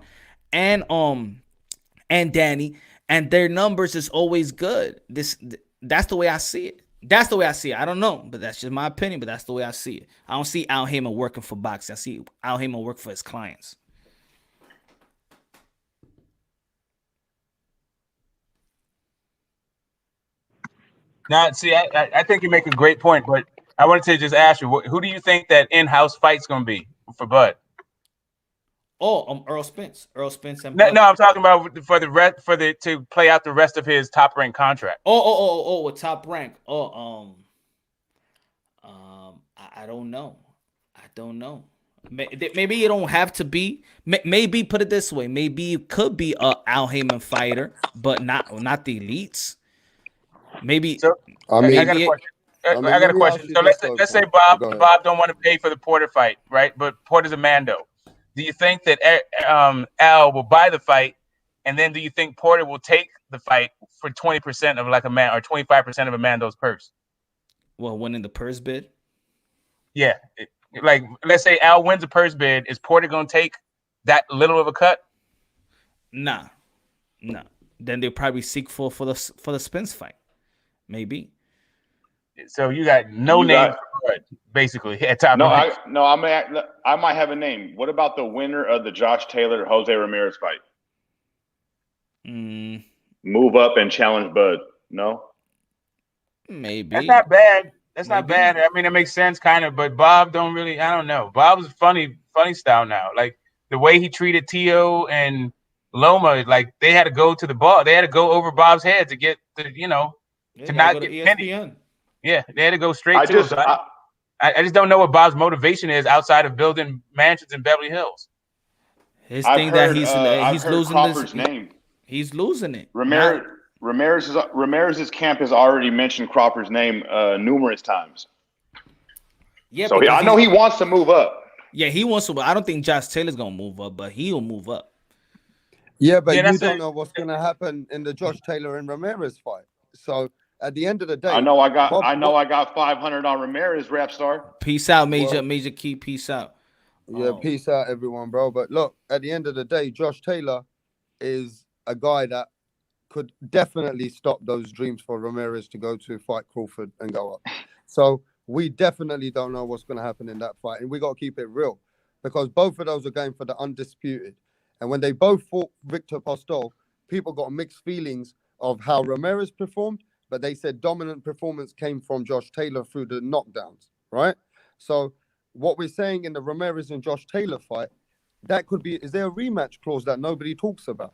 and and Danny, and their numbers is always good. That's the way I see it. That's the way I see it. I don't know, but that's just my opinion. But that's the way I see it. I don't see Al Heyman working for boxing. I see Al Heyman work for his clients. Now, see, I think you make a great point, but I wanted to just ask you, who do you think that in-house fight's going to be for Bud? Oh, Earl Spence. Earl Spence and No, Bud. no, I'm talking about to play out the rest of his top rank contract. Oh, a top rank. I don't know. Maybe it don't have to be. Maybe put it this way. Maybe it could be a Al Heyman fighter, but not the elites. Maybe. So, I got a question. I got a question. So let's say Bob don't want to pay for the Porter fight, right? But Porter's a Mando. Do you think that Al will buy the fight, and then do you think Porter will take the fight for 20% of like a man or 25% of a Mando's purse? Well, winning the purse bid. Yeah, like let's say Al wins a purse bid, is Porter gonna take that little of a cut? Nah. Then they'll probably seek for the Spence fight, maybe. So you got no name for Bud, basically at top. I might have a name. What about the winner of the Josh Taylor Jose Ramirez fight? Move up and challenge Bud. No, maybe that's not bad. That's not bad. I mean, it makes sense, kind of. But Bob don't really. I don't know. Bob's funny style now. Like the way he treated TEO and Loma, like they had to go to the ball. They had to go over Bob's head to get the, to not get ESPN. Yeah, they had to go straight to him. So I just don't know what Bob's motivation is outside of building mansions in Beverly Hills. His thing that he's losing Crawford's name. He's losing it. Ramirez's camp has already mentioned Crawford's name numerous times. Yeah, so I know he wants to move up. Yeah, he wants to. I don't think Josh Taylor's gonna move up, but he'll move up. Yeah, but you don't know what's gonna happen in the Josh Taylor and Ramirez fight. So at the end of the day, I know I got 500 on Ramirez, Rap Star. Peace out, Major Key. Peace out. Yeah, peace out, everyone, bro. But look, at the end of the day, Josh Taylor is a guy that could definitely stop those dreams for Ramirez to go to fight Crawford and go up. So we definitely don't know what's going to happen in that fight, and we got to keep it real because both of those are going for the undisputed. And when they both fought Victor Postol, people got mixed feelings of how Ramirez performed, but they said dominant performance came from Josh Taylor through the knockdowns, right? So what we're saying in the Ramirez and Josh Taylor fight, that could be, is there a rematch clause that nobody talks about?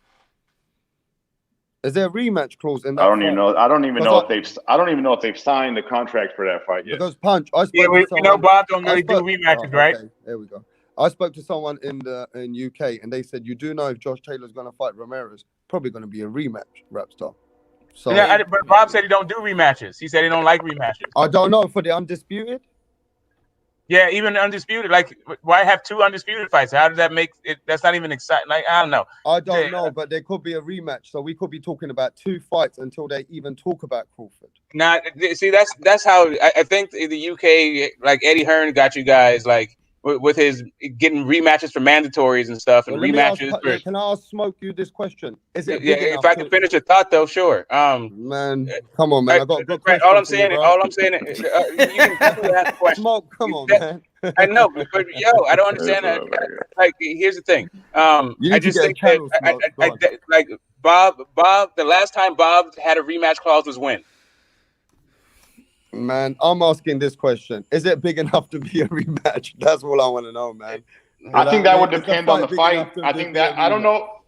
Is there a rematch clause in that? I don't even know if they've signed the contract for that fight yet. Because Punch, I spoke to someone, Bob don't really do rematches, right? Okay, there we go. I spoke to someone in UK, and they said you do know if Josh Taylor's going to fight Ramirez, probably going to be a rematch, Rapstar. So yeah, but Bob said he don't do rematches. He said he don't like rematches. I don't know for the undisputed. Yeah, even undisputed. Like, why have two undisputed fights? How does that make it? That's not even exciting. Like, I don't know. I don't know, but there could be a rematch. So we could be talking about two fights until they even talk about Crawford. Now, see, that's how I think the UK, like Eddie Hearn, got you guys like with his getting rematches for mandatories and stuff, and rematches. Can I smoke you this question? Is it? Yeah, if I can finish a thought though, sure. Man, come on, man. I got good questions. All I'm saying is, you can definitely ask a question. Smoke, come on, man. I know, but I don't understand that. Like, here's the thing. I just think that like Bob, the last time Bob had a rematch clause was when? Man, I'm asking this question. Is it big enough to be a rematch? That's all I want to know, man. I think that would depend on the fight. I think that I don't know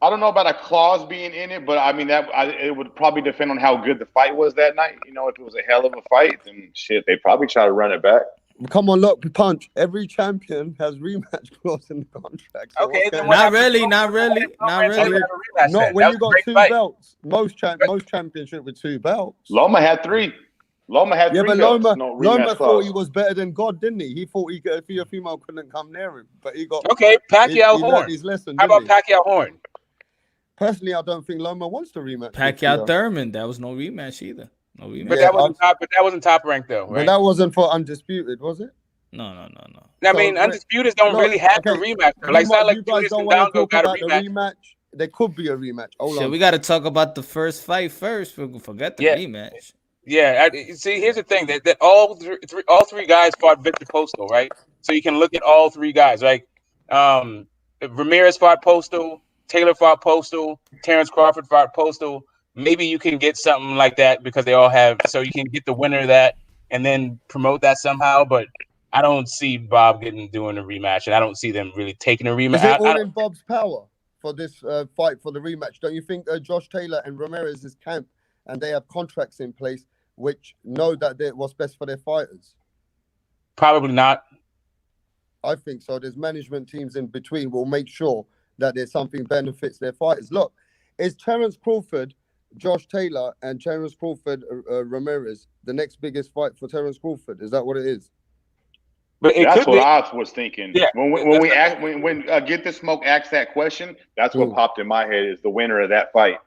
about a clause being in it, but I mean it would probably depend on how good the fight was that night. You know, if it was a hell of a fight, then shit, they probably try to run it back. Come on, look, Punch. Every champion has rematch clause in the contract. So okay, not really. Not when you got two belts. Most championship with two belts. Loma had three. Loma had three belts. Loma thought he was better than God, didn't he? He thought a female couldn't come near him, but he got Pacquiao Horn. How about Pacquiao Horn? Personally, I don't think Loma wants to rematch. Pacquiao Thurman, that was no rematch either. No rematch. But that wasn't top rank though, right? But that wasn't for undisputed, was it? No. I mean, undisputed don't really have a rematch. Like, it's not like you guys don't want to talk about the rematch. there could be a rematch. Hold Shit, on. we got to talk about the first fight first. Forget the rematch. Yeah, see, here's the thing that all three guys fought Victor Postal, right? So you can look at all three guys, like Ramirez fought Postal, Taylor fought Postal, Terrence Crawford fought Postal. Maybe you can get something like that because they all have, so you can get the winner of that and then promote that somehow. But I don't see Bob doing a rematch, and I don't see them really taking a rematch. Is it all in Bob's power for this fight for the rematch? Don't you think Josh Taylor and Ramirez is camp and they have contracts in place which know that what's best for their fighters? Probably not. I think so. There's management teams in between will make sure that there's something benefits their fighters. Look, is Terrence Crawford, Josh Taylor, and Terrence Crawford Ramirez the next biggest fight for Terrence Crawford? Is that what it is? But that's what I was thinking. Yeah. When Get the Smoke asked that question, that's what popped in my head is the winner of that fight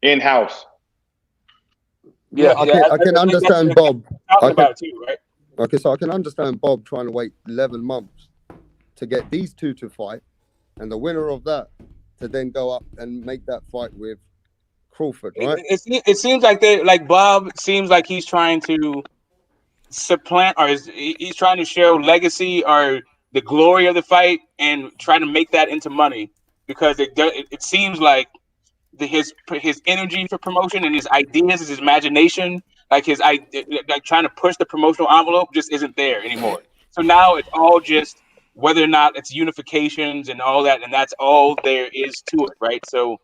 in house. Yeah, I can understand Bob. Talking about it too, right? Okay, so I can understand Bob trying to wait 11 months to get these two to fight, and the winner of that to then go up and make that fight with Crawford, right? It seems like Bob seems like he's trying to supplant, or he's trying to show legacy or the glory of the fight and trying to make that into money, because it seems like his energy for promotion and his ideas, his imagination, like trying to push the promotional envelope just isn't there anymore. So now it's all just whether or not it's unifications and all that, and that's all there is to it, right? So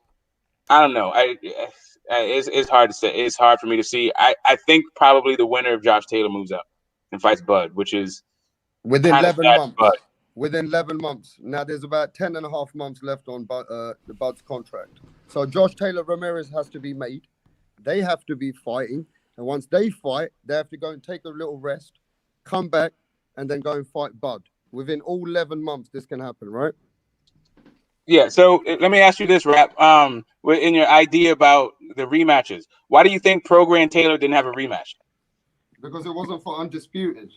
I don't know. It's hard to say. It's hard for me to see. I think probably the winner of Josh Taylor moves up and fights Bud, which is within 11 months. Bud. Within 11 months. Now there's about 10 and a half months left on the Bud's contract. So Josh Taylor Ramirez has to be made. They have to be fighting. And once they fight, they have to go and take a little rest, come back, and then go and fight Bud. Within all 11 months, this can happen, right? Yeah, so let me ask you this, Rap. In your idea about the rematches, why do you think Prograis and Taylor didn't have a rematch? Because it wasn't for undisputed.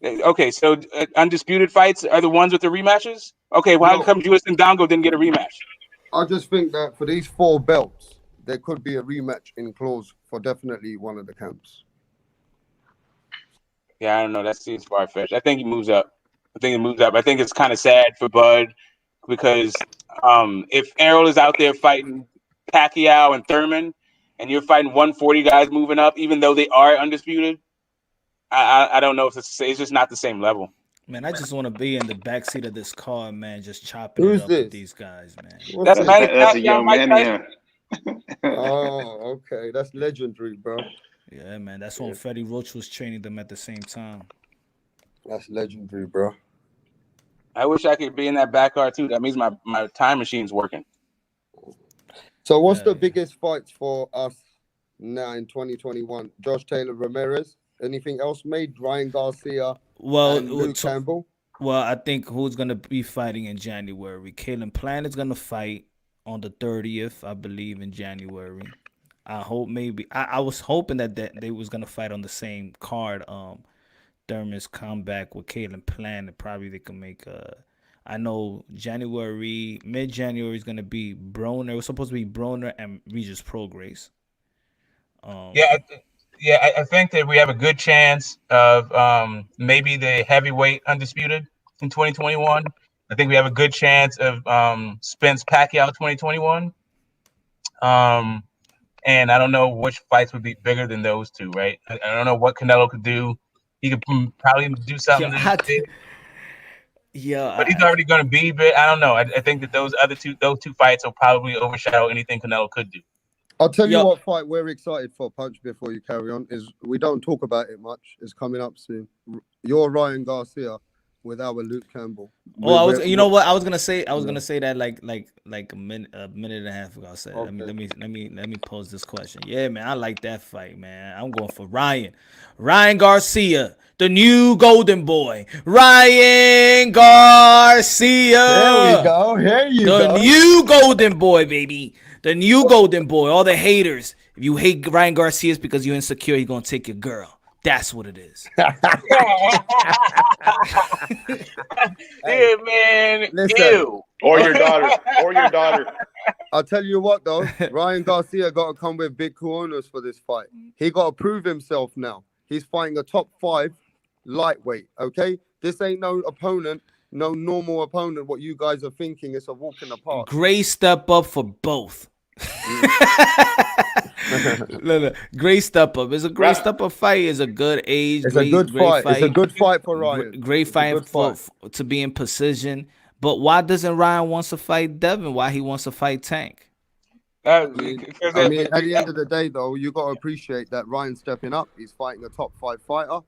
Okay, so undisputed fights are the ones with the rematches? Okay, well, how come Julius Ndongo didn't get a rematch? I just think that for these 4 belts, there could be a rematch in clause for definitely one of the camps. Yeah, I don't know. That seems far-fetched. I think he moves up. I think it's kind of sad for Bud because if Errol is out there fighting Pacquiao and Thurman and you're fighting 140 guys moving up, even though they are undisputed, I don't know if it's just not the same level. Man, I just want to be in the backseat of this car, man, just chopping it up with these guys, man. That's a young man, yeah. Oh, okay. That's legendary, bro. Yeah, man. That's when Freddie Roach was training them at the same time. That's legendary, bro. I wish I could be in that back car too. That means my time machine's working. So what's the biggest fights for us now in 2021? Josh Taylor Ramirez. Anything else made? Ryan Garcia and Luke Campbell? Well, I think who's going to be fighting in January? Callum Plant is going to fight on the 30th, I believe, in January. I hope maybe I was hoping that they was gonna fight on the same card. Thurman's comeback with Callum Plant, and probably they can make I know mid-January is gonna be Broner. It was supposed to be Broner and Regis Prograis. I think that we have a good chance of maybe the heavyweight undisputed in 2021. I think we have a good chance of Spence Pacquiao 2021. And I don't know which fights would be bigger than those two, right? I don't know what Canelo could do. He could probably do something. But he's already going to be big. I don't know. I think that those two fights will probably overshadow anything Canelo could do. I'll tell you what fight we're excited for, Punch, before you carry on, is we don't talk about it much. It's coming up soon. You're Ryan Garcia with our Luke Campbell. You know what? I was gonna say that like a minute and a half ago. I said, okay. let me pose this question. Yeah, man, I like that fight, man. I'm going for Ryan Garcia, the new Golden Boy, Ryan Garcia. There we go. Here you go. The new Golden Boy, baby. The new Golden Boy. All the haters. If you hate Ryan Garcia, it's because you're insecure. He's gonna take your girl. That's what it is. Yeah, man. Listen, Ew. Or your daughter. Or your daughter. I'll tell you what, though. Ryan Garcia got to come with big corners for this fight. He got to prove himself now. He's fighting a top 5 lightweight, okay? This ain't no opponent, no normal opponent, what you guys are thinking. It's a walk in the park. Great step up for both. Look, great step up. It's a great step up fight. It's a good age. It's great, a good great fight. It's a good fight for Ryan. Great fight to be in precision. But why doesn't Ryan wants to fight Devin? Why he wants to fight Tank? I mean, at the end of the day, though, you got to appreciate that Ryan's stepping up. He's fighting a top 5 fighter,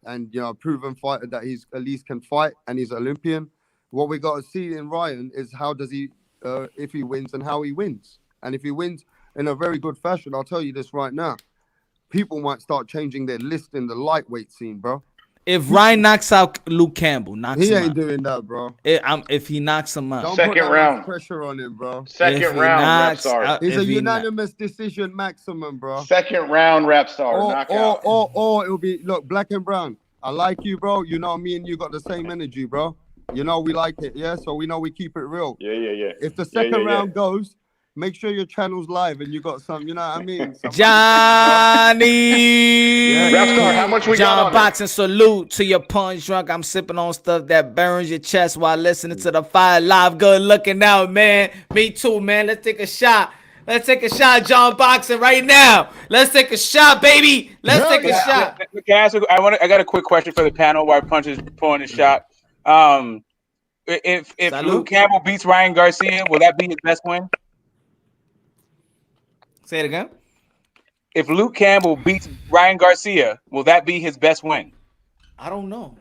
and a proven fighter that he's at least can fight, and he's Olympian. What we got to see in Ryan is how does he, if he wins, and how he wins. And if he wins in a very good fashion, I'll tell you this right now, people might start changing their list in the lightweight scene, bro. If Ryan knocks out Luke Campbell, he ain't doing that, bro. If he knocks him out, don't put that much pressure on him, bro. Second round, rap star. It's a unanimous decision maximum, bro. Second round, rap star. Or it'll be black and brown. I like you, bro. You know me and you got the same energy, bro. You know we like it, yeah. So we know we keep it real. Yeah. If the second round goes, make sure your channel's live and you got some. You know what I mean? Johnny. Rapstar, how much we John got on Boxing, salute to your punch drunk. I'm sipping on stuff that burns your chest while listening to the fire live. Good looking out, man. Me too, man. Let's take a shot. Let's take a shot, John Boxing, right now. Let's take a shot, baby. Let's take a shot. Can I ask I got a quick question for the panel while Punch is pulling his shot. If Luke Campbell beats Ryan Garcia, will that be his best win? Say it again. If Luke Campbell beats Ryan Garcia, will that be his best win? I don't know.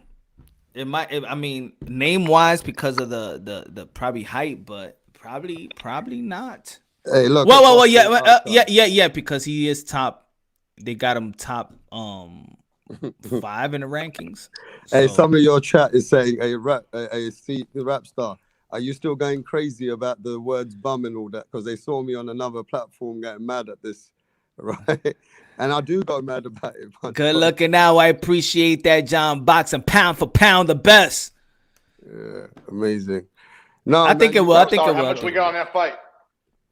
It might. I mean, name wise, because of the probably height, but probably not. Hey, look. Well, yeah, because he is top. They got him top 5 in the rankings. Hey, some of your chat is saying, "Hey, rap star, are you still going crazy about the words bum and all that? Because they saw me on another platform getting mad at this, right? And I do go mad about it. Good looking now. I appreciate that, John Boxing. Pound for pound, the best. Yeah, amazing. No, I think it will. I think it will. How much we got on that fight?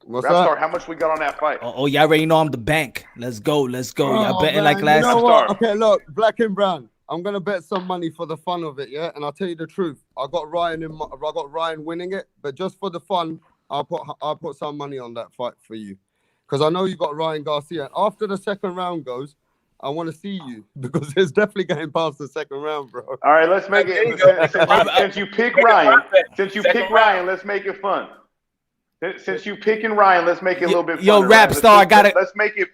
What's Rapstar, that? how much we got on that fight? Oh, y'all already know I'm the bank. Let's go. Y'all betting like last time. You know what? Okay, look, black and brown. I'm gonna bet some money for the fun of it, yeah. And I'll tell you the truth. I got Ryan winning it, but just for the fun, I'll put some money on that fight for you, because I know you got Ryan Garcia. After the second round goes, I want to see you, because it's definitely getting past the second round, bro. All right, let's make it. Since you pick Ryan, let's make it fun. Since you picking Ryan, let's make it a little bit fun. Yo, rap star, I got it. Let's make it.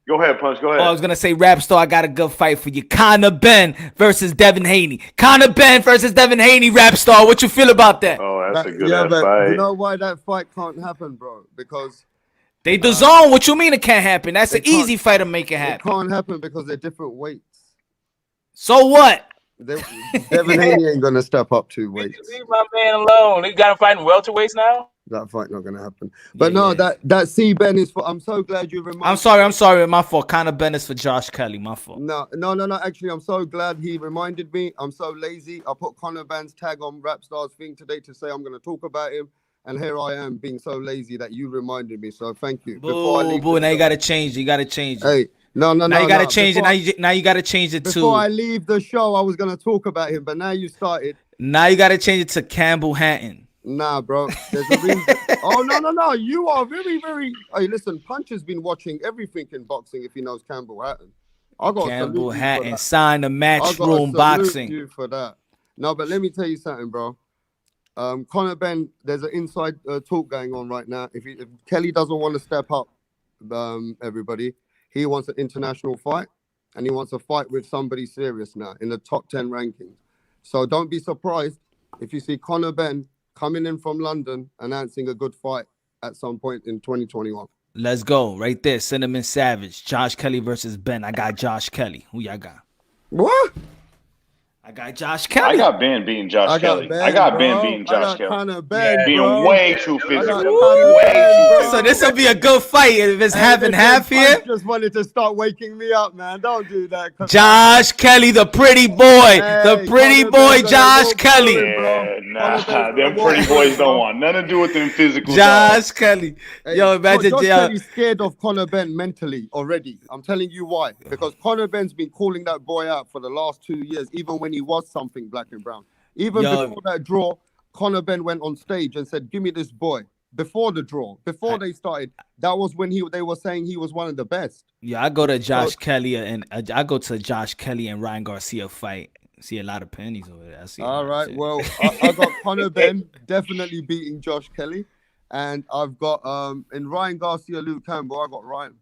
Go ahead, Punch. Go ahead. Oh, I was gonna say, rap star, I got a good fight for you. Conor Ben versus Devin Haney. Conor Ben versus Devin Haney. Rap star, what you feel about that? Oh, that's a good fight. You know why that fight can't happen, bro? Because they DAZN. What you mean it can't happen? That's an easy fight to make it happen. It can't happen because they're different weights. So what? Devin Haney ain't gonna step up 2 weights. Leave my man alone. He got him fighting welterweights now. That fight not gonna happen. But that C Ben is for. I'm so glad you reminded. I'm sorry. My fault. Conor Ben is for Josh Kelly. My fault. No. Actually, I'm so glad he reminded me. I'm so lazy. I put Conor Ben's tag on Rapstar's thing today to say I'm gonna talk about him, and here I am being so lazy that you reminded me. So thank you. Boo. Now you gotta change. You gotta change. Hey. No. Now you gotta change it. Now you gotta change it Before I leave the show, I was gonna talk about him, but now you started. Now you gotta change it to Campbell Hatton. Nah, bro. There's a reason. Oh no. You are very, very. Hey, listen. Punch has been watching everything in boxing. If he knows Campbell Hatton, I got Campbell Hatton signed the Matchroom Boxing. You for that. No, but let me tell you something, bro. Conor Ben, there's an inside talk going on right now. If Kelly doesn't want to step up, everybody, he wants an international fight, and he wants a fight with somebody serious now in the top 10 rankings. So don't be surprised if you see Conor Ben coming in from London announcing a good fight at some point in 2021. Let's go. Right there. Cinnamon Savage. Josh Kelly versus Ben. I got Josh Kelly. Who y'all got? What? I got Josh Kelly. I got Ben beating Josh Kelly. I got Ben beating Josh Kelly. Conor Ben, being way too physical. So this will be a good fight if it's half and half here. I just wanted to start waking me up, man. Don't do that. Josh Kelly, the pretty boy. The pretty boy, Josh Kelly. Yeah, nah, them pretty boys don't want nothing to do with them physical. Josh Kelly. Yo, imagine Josh Kelly's scared of Conor Ben mentally already. I'm telling you why. Because Conor Ben's been calling that boy out for the last 2 years, even when he was something black and brown. Even before that draw, Conor Ben went on stage and said, "Give me this boy." Before the draw, before they started, that was when they were saying he was one of the best. Yeah, I go to Josh Kelly and I go to Josh Kelly and Ryan Garcia fight. See a lot of pennies over there. I see. All right, well, I got Conor Ben definitely beating Josh Kelly, and I've got in Ryan Garcia, Luke Campbell. I got Ryan.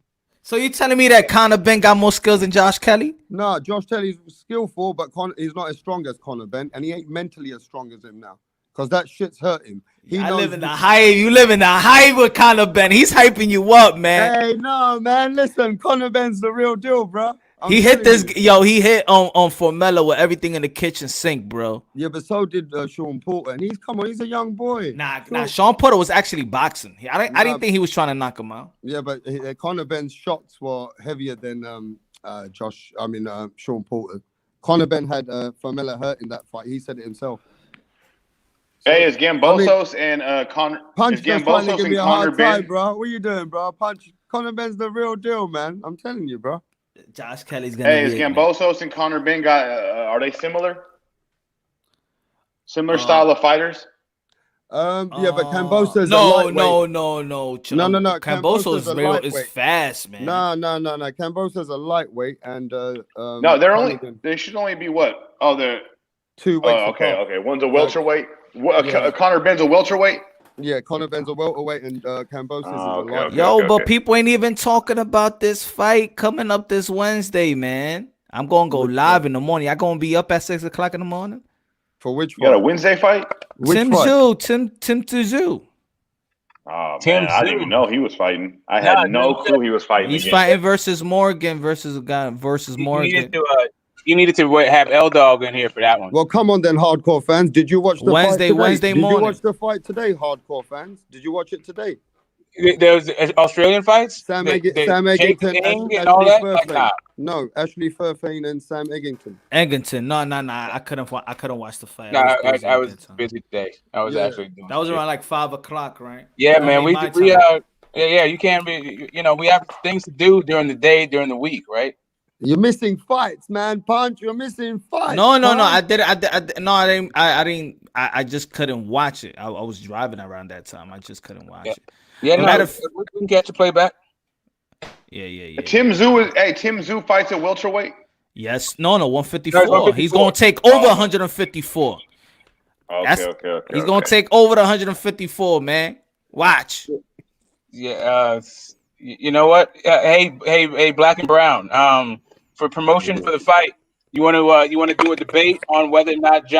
So you telling me that Conor Ben got more skills than Josh Kelly? No, Josh Kelly's skillful, but he's not as strong as Conor Ben, and he ain't mentally as strong as him now, because that shit's hurt him. I live in the hype. You live in the hype with Conor Ben. He's hyping you up, man. Hey, no, man. Listen, Conor Ben's the real deal, bro. He hit this. Yo, he hit on Formella with everything in the kitchen sink, bro. Yeah, but so did Sean Porter, and he's a young boy. Nah. Sean Porter was actually boxing. I didn't think he was trying to knock him out. Yeah, but Conor Ben's shots were heavier than Sean Porter. Conor Ben had Formella hurt in that fight. He said it himself. Hey, it's Gambosos and Conor. Punch just trying to give me a hard Ben. time, bro. What you doing, bro? Punch. Conor Ben's the real deal, man. I'm telling you, bro. Josh Kelly's gonna. Hey, is Gambosos and Conor Ben are they similar? Similar style of fighters? Yeah, but Cambosa's no. Cambosa's is fast, man. No. Cambosa's a lightweight, and no, they should only be what? Oh, they're 2 weights. Okay. One's a welterweight. Conor Ben's a welterweight. Yeah, Conor Ben's a welterweight, and Cambosa's is a lightweight. But people ain't even talking about this fight coming up this Wednesday, man. I'm gonna go live in the morning. I gonna be up at 6 o'clock in the morning. For which you got a Wednesday fight? Tim Tszyu. Oh man, I didn't even know he was fighting. I had no clue he was fighting. He's fighting versus Morgan versus a guy versus Morgan. You needed to have L-Dog in here for that one. Well, come on then, hardcore fans. Did you watch the Wednesday morning? Did you watch the fight today, hardcore fans? Did you watch it today? There was Australian fights? Sam Eggington and Ashley Fairfane. No, Ashley Fairfane and Sam Eggington. No. I couldn't watch the fight. I was busy today. I was actually doing that was around like 5 o'clock, right? Yeah, man. We you can't be. We have things to do during the day, during the week, right? You're missing fights, man. Punch, you're missing fights. No. I didn't. I just couldn't watch it. I was driving around that time. I just couldn't watch it. Yeah, we can catch a playback. Yeah. Tim Tszyu fights at welterweight. Yes, no, 154. He's gonna take over 154. Okay. He's gonna take over the 154, man. Watch. Yeah. You know what? Hey, Black and Brown. For promotion for the fight, you want to do a debate on whether or not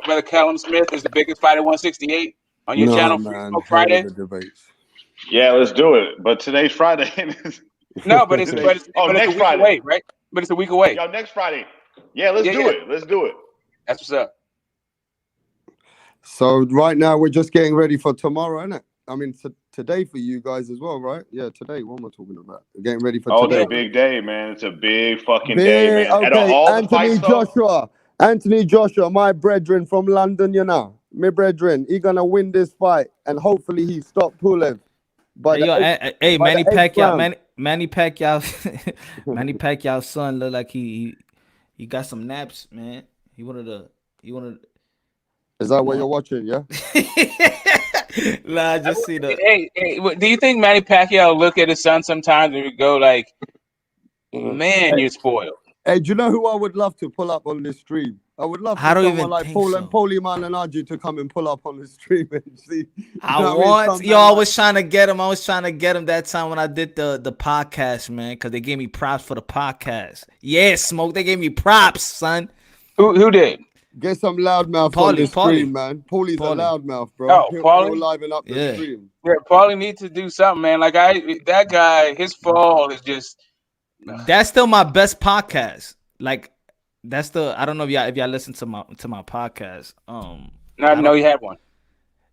whether Callum Smith is the biggest fighter at 168 on your channel for Friday? Yeah, let's do it. But today's Friday. No, but it's next Friday, away, right? But it's a week away. Yo, next Friday. Yeah, let's do it. Let's do it. That's what's up. So right now we're just getting ready for tomorrow, isn't it? I mean, today for you guys as well, right? Yeah, today. What am I talking about? We're getting ready for today. It's a big day, man. It's a big fucking day, man. Okay, Anthony Joshua, my brethren from London, my brethren, he gonna win this fight, and hopefully he stop Pulev. Manny Pacquiao, Manny Pacquiao's son look like he got some naps, man. He wanted. Is that what you're watching? Yeah. Nah, I just see the. Hey, do you think Manny Pacquiao look at his son sometimes and go like, "Man, you're spoiled"? Hey, do you know who I would love to pull up on this stream? I would love for someone like Paulie Malignaggi to come and pull up on the stream and see. I was trying to get him. I was trying to get him that time when I did the podcast, man, because they gave me props for the podcast. Yeah, Smoke. They gave me props, son. Who did? Get some loudmouth on the stream, man. Paulie's a loudmouth, bro. Oh, Paulie? Liven up the stream. Yeah, Paulie needs to do something, man. Like that guy, his fall is just. That's still my best podcast. Like That's the. I don't know if y'all listen to my podcast. I know you had one.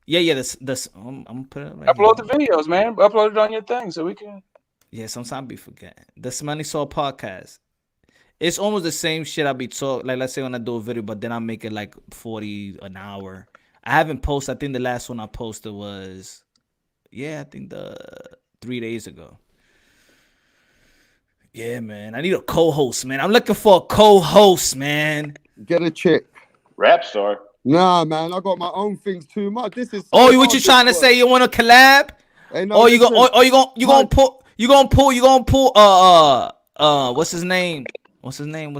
Yeah. This. I'm gonna put it right Upload here. the videos, man. Upload it on your thing so we can. Yeah, sometimes we forget. The Smelly Soul podcast. It's almost the same shit I be talking. Like, let's say when I do a video, but then I make it like 40 an hour. I haven't posted. I think the last one I posted was, I think 3 days ago. Yeah, man. I need a co-host, man. I'm looking for a co-host, man. Get a chick. Rap star. Nah, man. I got my own things too much. This is. Oh, what you trying to say? You want to collab? Hey, no, or you gonna pull what's his name? What's his name?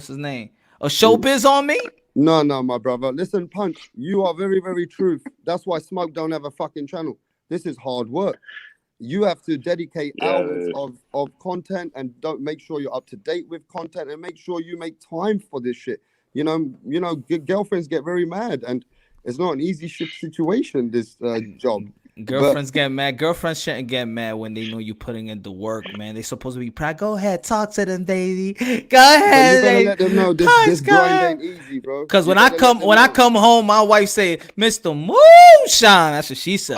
A showbiz on me? No, my brother. Listen, Punch, you are very, very true. That's why Smoke don't have a fucking channel. This is hard work. You have to dedicate hours of content and don't make sure you're up to date with content and make sure you make time for this shit. You know, girlfriends get very mad and it's not an easy situation, this job. Girlfriends get mad. Girlfriends shouldn't get mad when they know you're putting in the work, man. They supposed to be proud. Go ahead, talk to them, baby. Go ahead. You better let them know this grind ain't easy, bro. Because when I come home, my wife say, "Mr. Moonshine." That's what she said.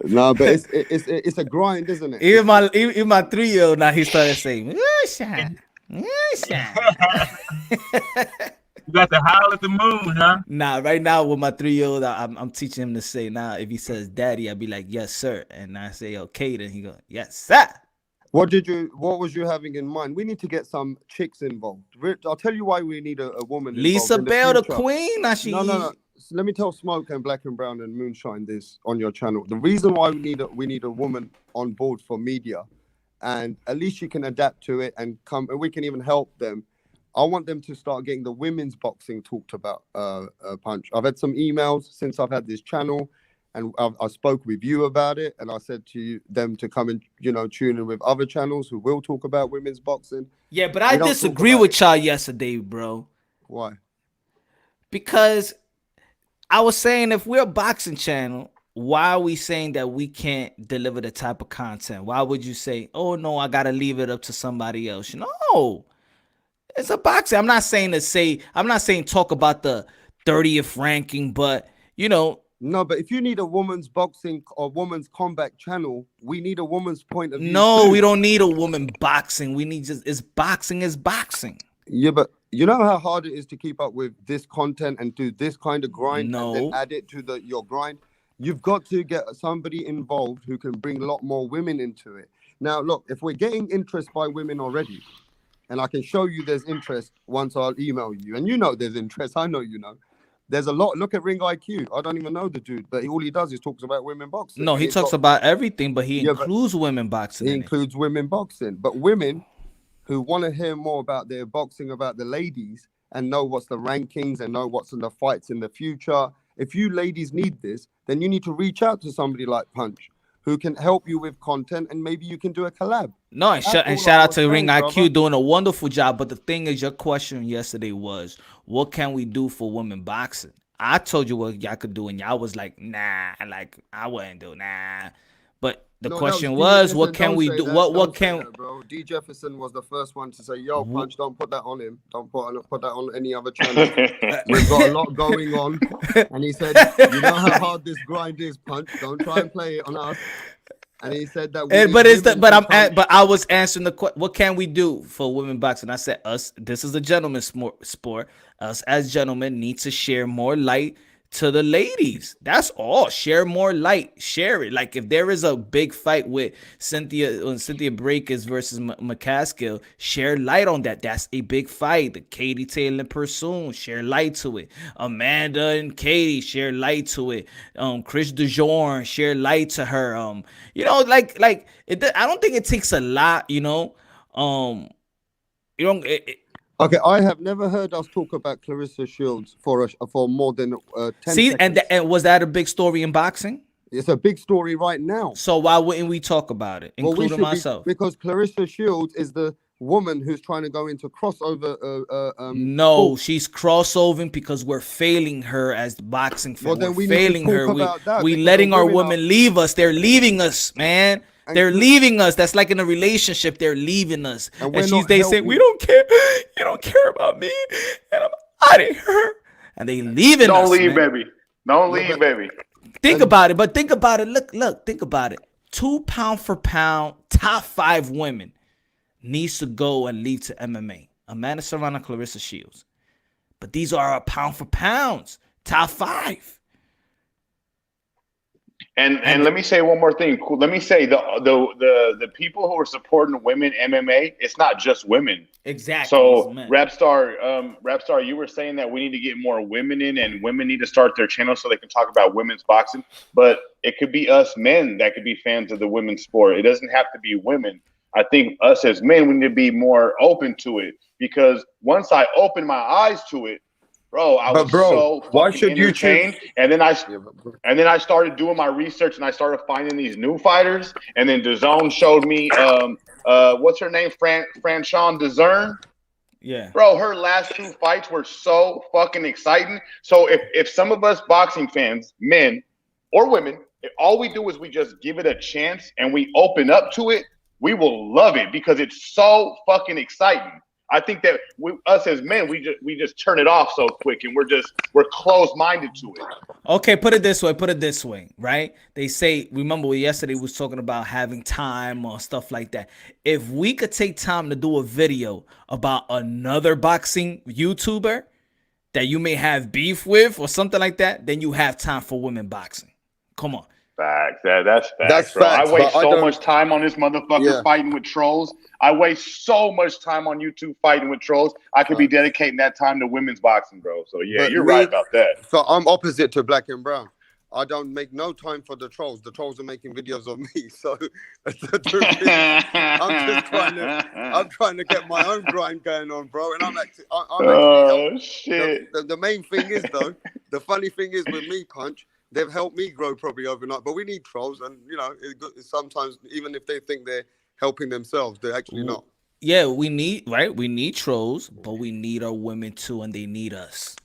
No, but it's a grind, isn't it? Even my 3-year-old now he started saying, "Moonshine, moonshine." You got to howl at the moon, huh? Nah, right now with my 3-year-old, I'm teaching him to say, now if he says daddy, I'll be like, yes, sir. And I say, okay, then he go, yes, sir. What was you having in mind? We need to get some chicks involved. I'll tell you why we need a woman involved. Lisa Bell, the queen. No. So let me tell Smoke and Black and Brown and Moonshine this on your channel. The reason why we need a woman on board for media, and at least she can adapt to it and come, and we can even help them. I want them to start getting the women's boxing talked about, Punch. I've had some emails since I've had this channel, and I spoke with you about it, and I said to them to come and, tune in with other channels who will talk about women's boxing. Yeah, but I disagree with y'all yesterday, bro. Why? Because I was saying if we're a boxing channel, why are we saying that we can't deliver the type of content? Why would you say, oh, no, I got to leave it up to somebody else? No. It's a boxing. I'm not saying talk about the 30th ranking, but No, but if you need a woman's boxing or woman's combat channel, we need a woman's point of view. No, too. we don't need a woman boxing. We need it's boxing is boxing. Yeah, but you know how hard it is to keep up with this content and do this kind of grind No. and then add it to your grind. You've got to get somebody involved who can bring a lot more women into it. Now, look, if we're getting interest by women already, and I can show you there's interest once I'll email you. And there's interest. I know you know. There's a lot. Look at Ring IQ. I don't even know the dude, but all he does is talks about women boxing. No, he talks about everything, but he includes women boxing. He includes women boxing. But women who want to hear more about their boxing, about the ladies, and know what's the rankings and know what's in the fights in the future. If you ladies need this, then you need to reach out to somebody like Punch, who can help you with content, and maybe you can do a collab. No, and shout out to Ring IQ doing a wonderful job. But the thing is, your question yesterday was, what can we do for women boxing? I told you what y'all could do, and y'all was like, nah, like I wouldn't do, nah. But the question was, what can we do? What can bro? D Jefferson was the first one to say, yo, Punch, don't put that on him. Don't put that on any other channel. We've got a lot going on. And he said, you know how hard this grind is, Punch. Don't try and play it on us. And he said that. But I was answering the question. What can we do for women boxing? I said, this is a gentleman's sport. Us as gentlemen need to share more light to the ladies. That's all. Share more light. Share it. Like if there is a big fight with Cynthia Breakers versus McCaskill, share light on that. That's a big fight. The Katie Taylor and Pursoon, share light to it. Amanda and Katie, share light to it. Chris DeJorn, share light to her. I don't think it takes a lot. Okay, I have never heard us talk about Clarissa Shields for more than 10 seconds. And was that a big story in boxing? It's a big story right now. So why wouldn't we talk about it, including myself? Because Clarissa Shields is the woman who's trying to go into crossover. No, she's crossovering because we're failing her as the boxing fan. Well, then we're failing her. We letting our women leave us. They're leaving us, man. They're leaving us. That's like in a relationship. They're leaving us. And they say, we don't care. You don't care about me. And I'm out of here. And they leaving us. Don't leave, man. baby. Don't leave, baby. Think about it. But think about it. Look. Think about it. 2 pound for pound, top 5 women needs to go and leave to MMA. Amanda Serrano, Clarissa Shields. But these are our pound for pounds. Top 5. And let me say one more thing. Let me say the people who are supporting women MMA, it's not just women. Exactly. So Rapstar, you were saying that we need to get more women in, and women need to start their channel so they can talk about women's boxing. But it could be us men that could be fans of the women's sport. It doesn't have to be women. I think us as men, we need to be more open to it, because once I open my eyes to it, bro, why should you entertained. And then I started doing my research, and I started finding these new fighters. And then DAZN showed me what's her name, Franchon Dazern. Yeah, bro, her last 2 fights were so fucking exciting. So if some of us boxing fans, men or women, if all we do is we just give it a chance and we open up to it, we will love it, because it's so fucking exciting. I think that us as men, we just turn it off so quick, and we're closed-minded to it. Okay, put it this way, right? They say, remember yesterday we was talking about having time or stuff like that. If we could take time to do a video about another boxing YouTuber that you may have beef with or something like that, then you have time for women boxing. Come on. Facts. That's bro. Facts, I waste so much time on this motherfucker fighting with trolls. I waste so much time on YouTube fighting with trolls. I could be dedicating that time to women's boxing, bro. So yeah, you're right about that. So I'm opposite to Black and Brown. I don't make no time for the trolls. The trolls are making videos of me. So I'm trying to get my own grind going on, bro. And I'm actually shit. The main thing is though, the funny thing is with me, Punch, they've helped me grow probably overnight. But we need trolls, and you know, sometimes even if they think they're helping themselves, they're actually not. Yeah, we need trolls, but we need our women too, and they need us.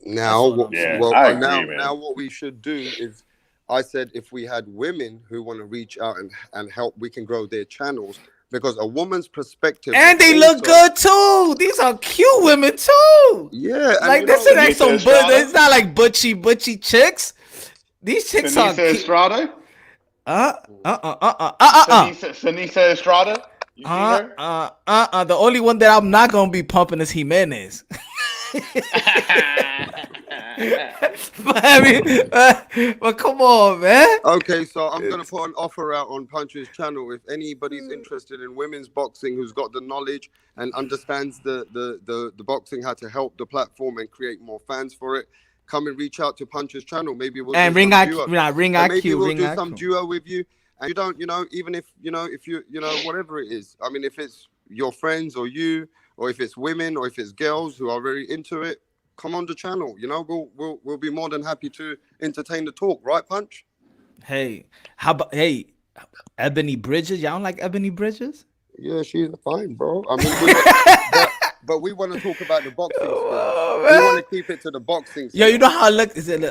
Now, now what we should do is, I said if we had women who want to reach out and help, we can grow their channels, because a woman's perspective. And they look good too. These are cute women too. Yeah, like this is like some it's not like butchy chicks. These chicks are cute. Estrada? Sanisa Estrada? You see her? The only one that I'm not gonna be pumping is Jimenez. But come on, man. Okay, so I'm gonna put an offer out on Punch's channel. If anybody's interested in women's boxing, who's got the knowledge and understands the boxing, how to help the platform and create more fans for it, come and reach out to Punch's channel. Maybe we'll and do ring IQ, maybe we'll do some duo with you. And you don't, even if whatever it is. I mean, if it's your friends or you, or if it's women, or if it's girls who are very into it, come on the channel. We'll be more than happy to entertain the talk, right, Punch? Hey, Ebony Bridges? Y'all don't like Ebony Bridges? Yeah, she's fine, bro. I mean, but we want to talk about the boxing. We want to keep it to the boxing. Yo, you know how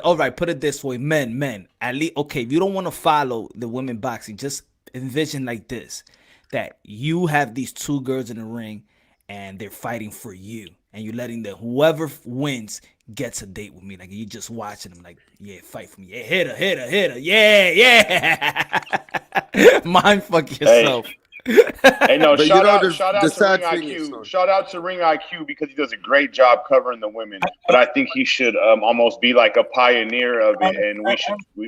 all right, put it this way, men. At least, okay, if you don't want to follow the women boxing, just envision like this: that you have these 2 girls in the ring, and they're fighting for you, and you're letting whoever wins gets a date with me. Like, you just watching them, like, yeah, fight for me. Yeah, hit her. Yeah. Mind fuck yourself. Hey, no, shout out to Ring IQ. Shout out to Ring IQ, because he does a great job covering the women. But I think he should almost be like a pioneer of it, and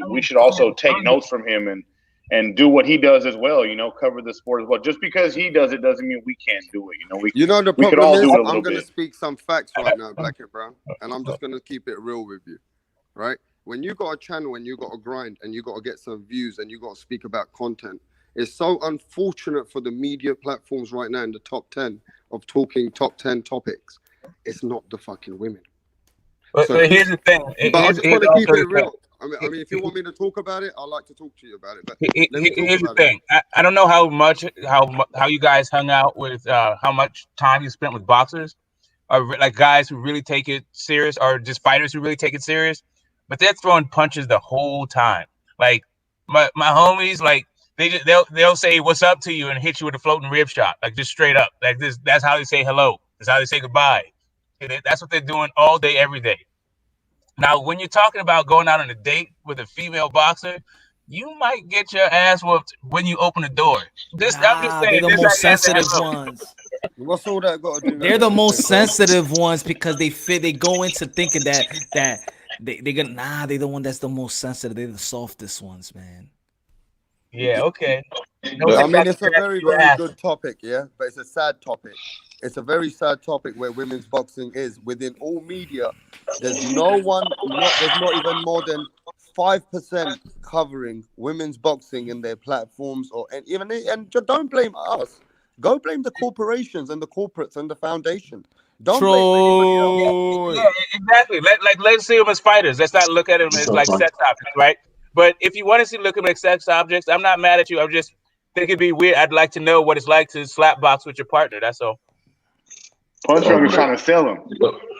we should also take notes from him and do what he does as well. Cover the sport as well. Just because he does it doesn't mean we can't do it. The problem is, I'm going to speak some facts right now, Black and Brown, and I'm just going to keep it real with you, right? When you got a channel and you got to grind and you got to get some views and you got to speak about content, it's so unfortunate for the media platforms right now in the top 10 of talking top 10 topics. It's not the fucking women. But here's the thing. But I just want to keep it real. I mean, if you want me to talk about it, I'd like to talk to you about it. But here's the thing. I don't know how you guys hung out with, how much time you spent with boxers, or like guys who really take it serious, or just fighters who really take it serious. But they're throwing punches the whole time. Like my homies, like, they'll say what's up to you and hit you with a floating rib shot, like just straight up. Like this, that's how they say hello. That's how they say goodbye. That's what they're doing all day, every day. Now, when you're talking about going out on a date with a female boxer, you might get your ass whooped when you open the door. I'm just saying, they're the most sensitive ones. What's all that got to do? They're the most sensitive ones because they go into thinking that they're gonna they're the one that's the most sensitive. They're the softest ones, man. Yeah, okay. I mean, it's a very, very good topic, yeah, but it's a sad topic. It's a very sad topic where women's boxing is within all media. There's there's not even more than 5% covering women's boxing in their platforms, and don't blame us. Go blame the corporations and the corporates and the foundation. Don't blame anybody else. Yeah, exactly. Let's see them as fighters. Let's not look at them as like sex objects, right? But if you want to look at them as sex objects, I'm not mad at you. I'm just think it'd be weird. I'd like to know what it's like to slap box with your partner. That's all. Punch Drunker trying to sell him.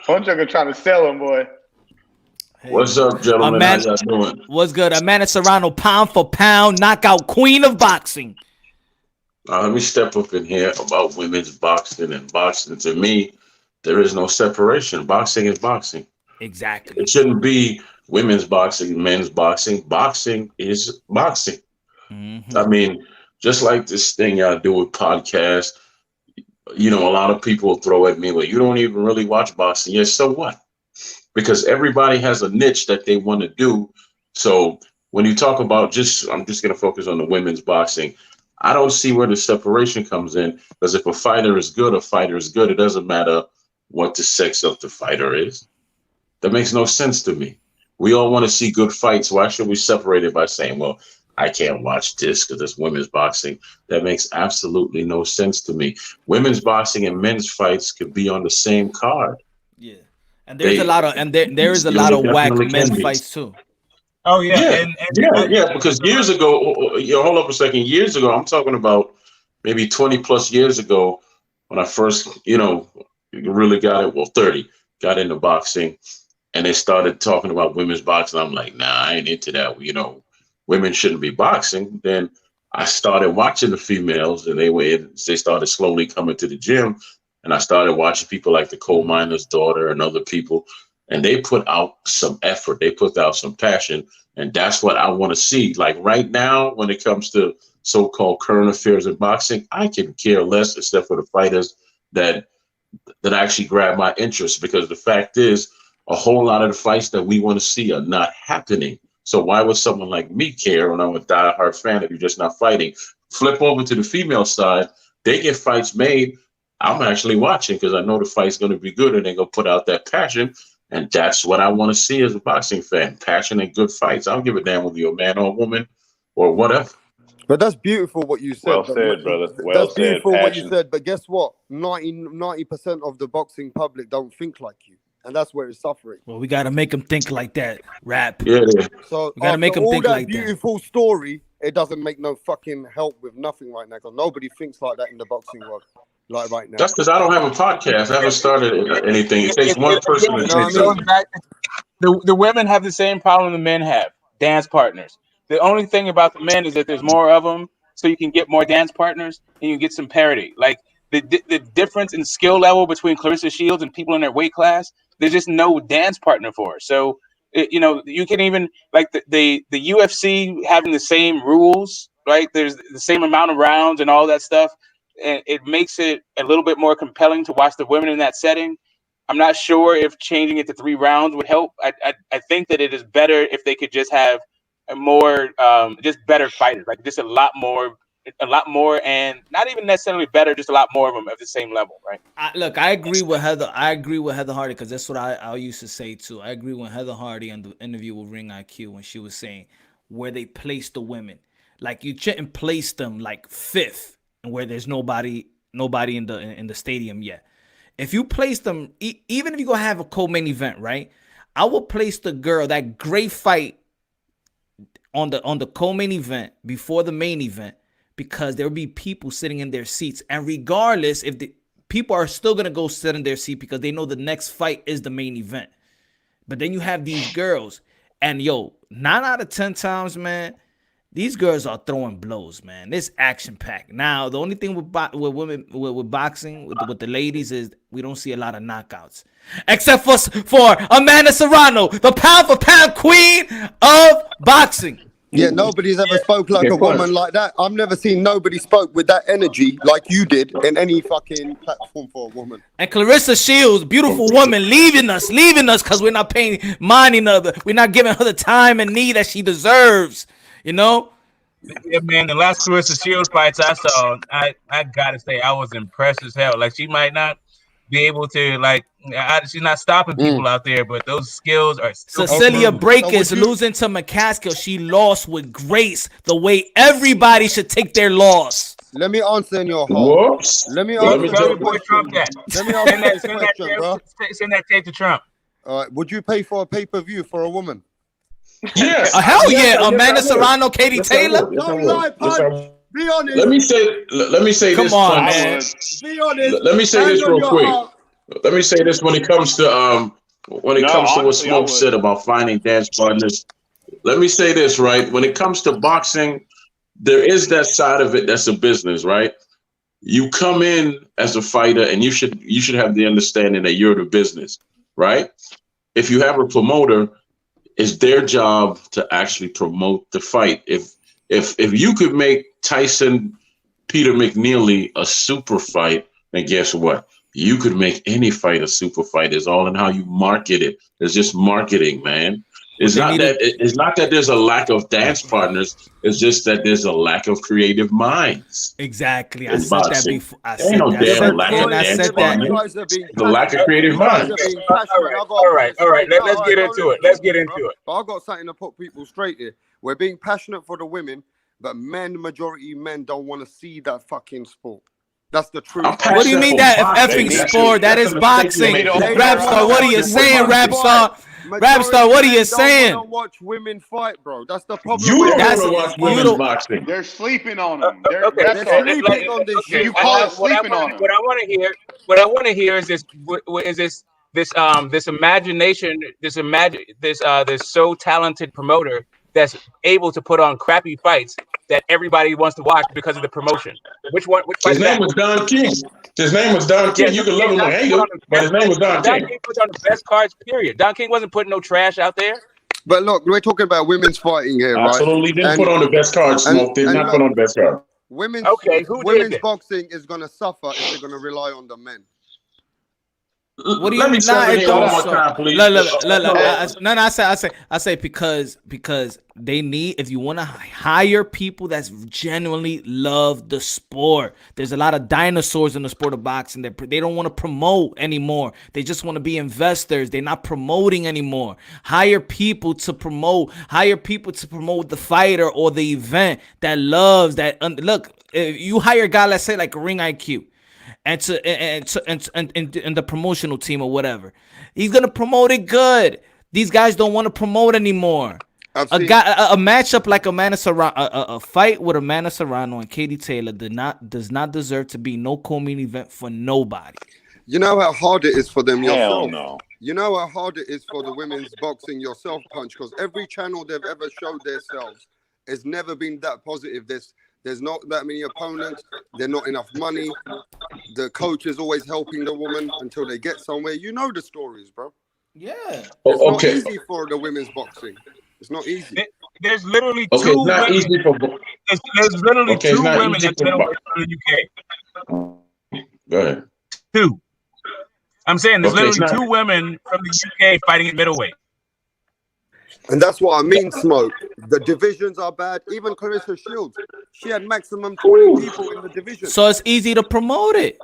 Punch Drunker trying to sell him, boy. Hey, what's up, gentlemen? How y'all doing? What's good? Amanda Serrano, pound for pound, knockout queen of boxing. Let me step up in here about women's boxing and boxing. To me, there is no separation. Boxing is boxing. Exactly. It shouldn't be women's boxing, men's boxing. Boxing is boxing. Mm-hmm. I mean, just like this thing y'all do with podcasts, a lot of people throw at me, well, you don't even really watch boxing. Yes, so what? Because everybody has a niche that they want to do. So when you talk about I'm just going to focus on the women's boxing. I don't see where the separation comes in, because if a fighter is good, a fighter is good. It doesn't matter what the sex of the fighter is. That makes no sense to me. We all want to see good fights. Why should we separate it by saying, well, I can't watch this because it's women's boxing? That makes absolutely no sense to me. Women's boxing and men's fights could be on the same card. Yeah. And there's a lot of whack men's fights too. Oh yeah, yeah. Because years ago, hold up a second. Years ago, I'm talking about maybe 20 plus years ago, when I first, really got it. Well, 30 got into boxing, and they started talking about women's boxing. I'm like, nah, I ain't into that. Women shouldn't be boxing. Then I started watching the females, and they started slowly coming to the gym, and I started watching people like the coal miner's daughter and other people. And they put out some effort. They put out some passion. And that's what I want to see. Like right now, when it comes to so-called current affairs in boxing, I can care less, except for the fighters that actually grab my interest. Because the fact is, a whole lot of the fights that we want to see are not happening. So why would someone like me care when I'm a diehard fan if you're just not fighting? Flip over to the female side. They get fights made. I'm actually watching because I know the fight's going to be good, and they're going to put out that passion. And that's what I want to see as a boxing fan. Passion and good fights. I don't give a damn whether you're a man or a woman or whatever. But that's beautiful what you said. Well said, brother. That's beautiful what you said. But guess what? 90% of the boxing public don't think like you. And that's where it's suffering. Well, we got to make them think like that, rap. Yeah. So we got to make them think like that. Beautiful story, it doesn't make no fucking help with nothing right now, because nobody thinks like that in the boxing world. Like right now. That's because I don't have a podcast. I haven't started anything. It takes one person to say something. The women have the same problem the men have: dance partners. The only thing about the men is that there's more of them, so you can get more dance partners and you get some parity. Like the difference in skill level between Clarissa Shields and people in their weight class, there's just no dance partner for her. So you can even like the UFC having the same rules, right? There's the same amount of rounds and all that stuff. And it makes it a little bit more compelling to watch the women in that setting. I'm not sure if changing it to 3 rounds would help. I think that it is better if they could just have a more, just better fighters, like just a lot more, and not even necessarily better, just a lot more of them at the same level, right? I agree with Heather. I agree with Heather Hardy, because that's what I used to say too. I agree with Heather Hardy on the interview with Ring IQ when she was saying where they place the women. Like you shouldn't place them like 5th. And where there's nobody in the stadium yet. If you place them, even if you're gonna have a co-main event, right? I will place the girl, that great fight, on the co-main event before the main event, because there'll be people sitting in their seats, and regardless, if the people are still gonna go sit in their seat because they know the next fight is the main event. But then you have these girls, and 9 out of 10 times, man, These girls are throwing blows, man. This action packed. Now, the only thing with women with boxing with the ladies is we don't see a lot of knockouts, except for Amanda Serrano, the pound for pound queen of boxing. Yeah, nobody's ever spoke like a woman like that. I've never seen nobody spoke with that energy like you did in any fucking platform for a woman. And Clarissa Shields, beautiful woman, leaving us because we're not paying we're not giving her the time and need that she deserves. You know? Yeah, man, the last Clarissa Shields fights I saw, I gotta say I was impressed as hell. Like, she might not be able to, like, she's not stopping people out there, but those skills are still. Cecilia Breakers losing to McCaskill. She lost with grace, the way everybody should take their loss. Let me answer in your heart. Whoops. Let me answer your Trump that. Let me answer your question, bro. Send that tape to Trump. All right, would you pay for a pay-per-view for a woman? Yes. Hell yeah. Amanda Serrano, Katie Taylor. Don't lie, Punch. Be honest. Let me say Come this. on, Punch. man. Be honest. Let me say this real quick. Let me say this when it comes to what Smoke said about finding dance partners. Let me say this, right? When it comes to boxing, there is that side of it that's a business, right? You come in as a fighter and you should have the understanding that you're the business, right? If you have a promoter, it's their job to actually promote the fight. If you could make Tyson Peter McNeely a super fight, then guess what? You could make any fight a super fight. It's all in how you market it. It's just marketing, man. It's not that there's a lack of dance partners. It's just that there's a lack of creative minds. Exactly. I said that before. I said no damn lack of dance partners. The lack of creative minds. All right. Let's get into it. But I've got something to put people straight here. We're being passionate for the women, but majority men don't want to see that fucking sport. That's the truth. What do you mean that effing sport? That is boxing. Rapstar, what are you saying, Rapstar? Rapstar, what are you saying? Don't watch women fight, bro. That's the problem. You don't watch women's boxing. They're sleeping on them. They're sleeping on this shit. You call it sleeping on them. What I want to hear is this imagination, this so talented promoter that's able to put on crappy fights that everybody wants to watch because of the promotion. Which His name was Don King. His name was Don King. You can love him or hate him, but his name was Don King. Don King put on the best cards, period. Don King wasn't putting no trash out there. But look, we're talking about women's fighting here, right? Absolutely didn't put on the best cards, Smoke. Did not put on the best cards. Women's boxing is going to suffer if they're going to rely on the men. What do you mean? I say because they need, if you want to hire people that's genuinely love the sport. There's a lot of dinosaurs in the sport of boxing that they don't want to promote anymore. They just want to be investors. They're not promoting anymore. Hire people to promote the fighter or the event that loves that. Look, if you hire a guy, let's say like a Ring IQ. And the promotional team or whatever, he's gonna promote it good. These guys don't want to promote anymore. A matchup like Amanda Serrano, a fight with Amanda Serrano and Katie Taylor does not deserve to be no co-main event for nobody. You know how hard it is for them yourself. Hell no. You know how hard it is for the women's boxing yourself, Punch, because every channel they've ever showed themselves has never been that positive. There's not that many opponents. There's not enough money. The coach is always helping the woman until they get somewhere. You know the stories, bro. Yeah. It's not easy for the women's boxing. It's not easy. There's literally two women. There's literally two women that's been over in the UK. Go ahead. Two. I'm saying there's literally two women from the UK fighting at middleweight. And that's what I mean, Smoke. The divisions are bad. Even Clarissa Shields, she had maximum 20 people in the division. So it's easy to promote it.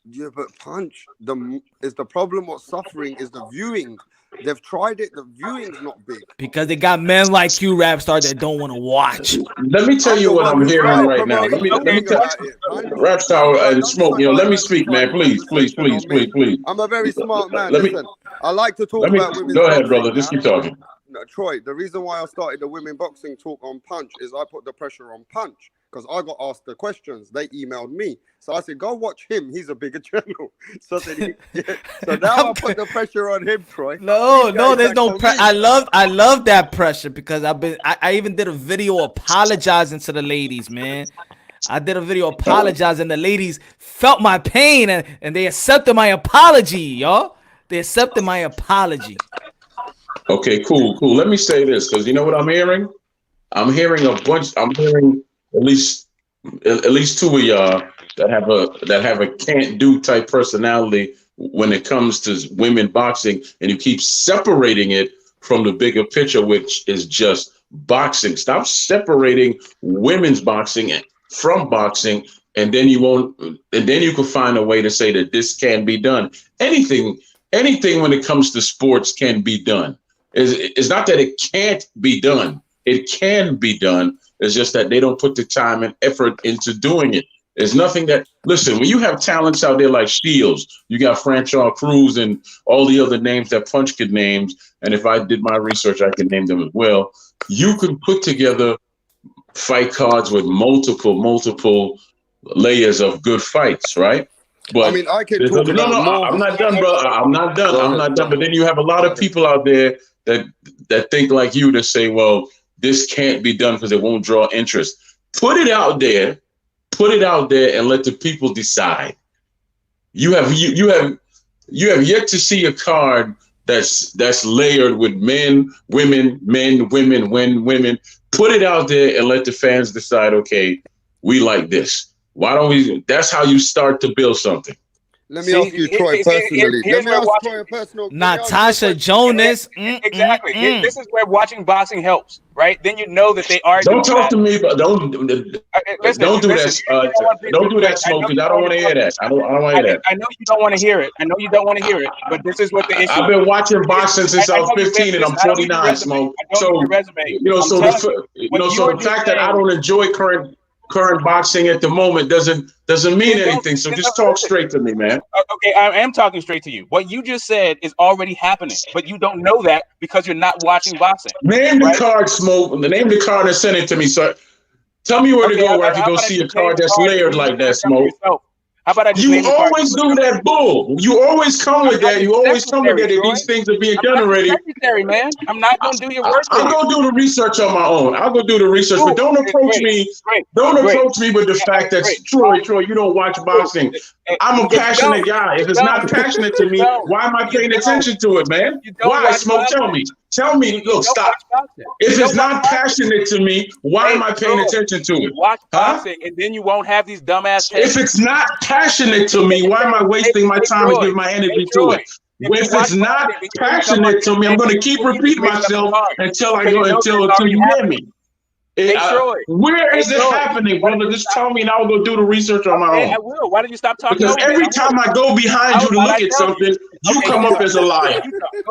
Yeah, but Punch, the problem what's suffering is the viewing. They've tried it. The viewing's not big. Because they got men like you, Rapstar, that don't want to watch. Let me tell you what I'm hearing right now. Let me tell Rapstar and Smoke, let me speak, man. Please. I'm a very smart man. Listen, I like to talk about women's Go ahead, boxing, brother. Just keep talking. no, Troy, the reason why I started the women boxing talk on Punch is I put the pressure on Punch because I got asked the questions. They emailed me, so I said, "Go watch him. He's a bigger channel." So I said, so now I put the pressure on him, Troy. No, there's no pressure. I love that pressure because I even did a video apologizing to the ladies, man. I did a video apologizing. The ladies felt my pain and they accepted my apology, y'all. They accepted my apology. Okay, cool. Let me say this, because you know what I'm hearing? I'm hearing at least two of y'all that have a can't do type personality when it comes to women boxing, and you keep separating it from the bigger picture, which is just boxing. Stop separating women's boxing from boxing, and then you can find a way to say that this can be done. Anything when it comes to sports can be done. It's not that it can't be done. It can be done. It's just that they don't put the time and effort into doing it. There's nothing that, listen, when you have talents out there like Shields, you got Franchon Cruz and all the other names that Punch could name, and if I did my research, I could name them as well. You can put together fight cards with multiple layers of good fights, right? But I mean, I can talk about more. I'm not done, bro. I'm not done. But then you have a lot of people out there that think like you, that say, well, this can't be done because it won't draw interest. Put it out there, and let the people decide. You have yet to see a card that's layered with men, women. Put it out there and let the fans decide. Okay, we like this. Why don't we? That's how you start to build something. Let me ask you, Troy, personally. Let me ask Troy a personal. Natasha Jonas. Exactly. This is where watching boxing helps, right? Then you know that they are. Don't talk to me, but don't do that. Don't do that, Smoke, because I don't want to hear that. I don't want to hear that. I know you don't want to hear it. But this is what the issue. I've been watching boxing since I was 15, and I'm 49, Smoke. So the fact that I don't enjoy current boxing at the moment doesn't mean anything. So just talk straight to me, man. Okay, I am talking straight to you. What you just said is already happening, but you don't know that because you're not watching boxing. Name the card, Smoke. Name the card and send it to me, sir. Tell me where to go where I can go see a card that's layered like that, Smoke. How about I just You always do that bull. You always come with that. You always come with that. These things are being done already. Secretary, man. I'm not going to do your work. I'll go do the research on my own. I'll go do the research, but don't approach me. Don't approach me with the fact that Troy, you don't watch boxing. I'm a passionate guy. If it's not passionate to me, why am I paying attention to it, man? Why, Smoke? Tell me. Tell me. Look, stop. If it's not passionate to me, why am I paying attention to it? Watch boxing, and then you won't have these dumbass. If it's not passionate to me, why am I wasting my time and giving my energy to it? If it's not passionate to me, I'm going to keep repeating myself until you hear me. Where is it happening, brother? Just tell me and I'll go do the research on my own. I will. Why don't you stop talking? Because every time I go behind you to look at something, you come up as a liar.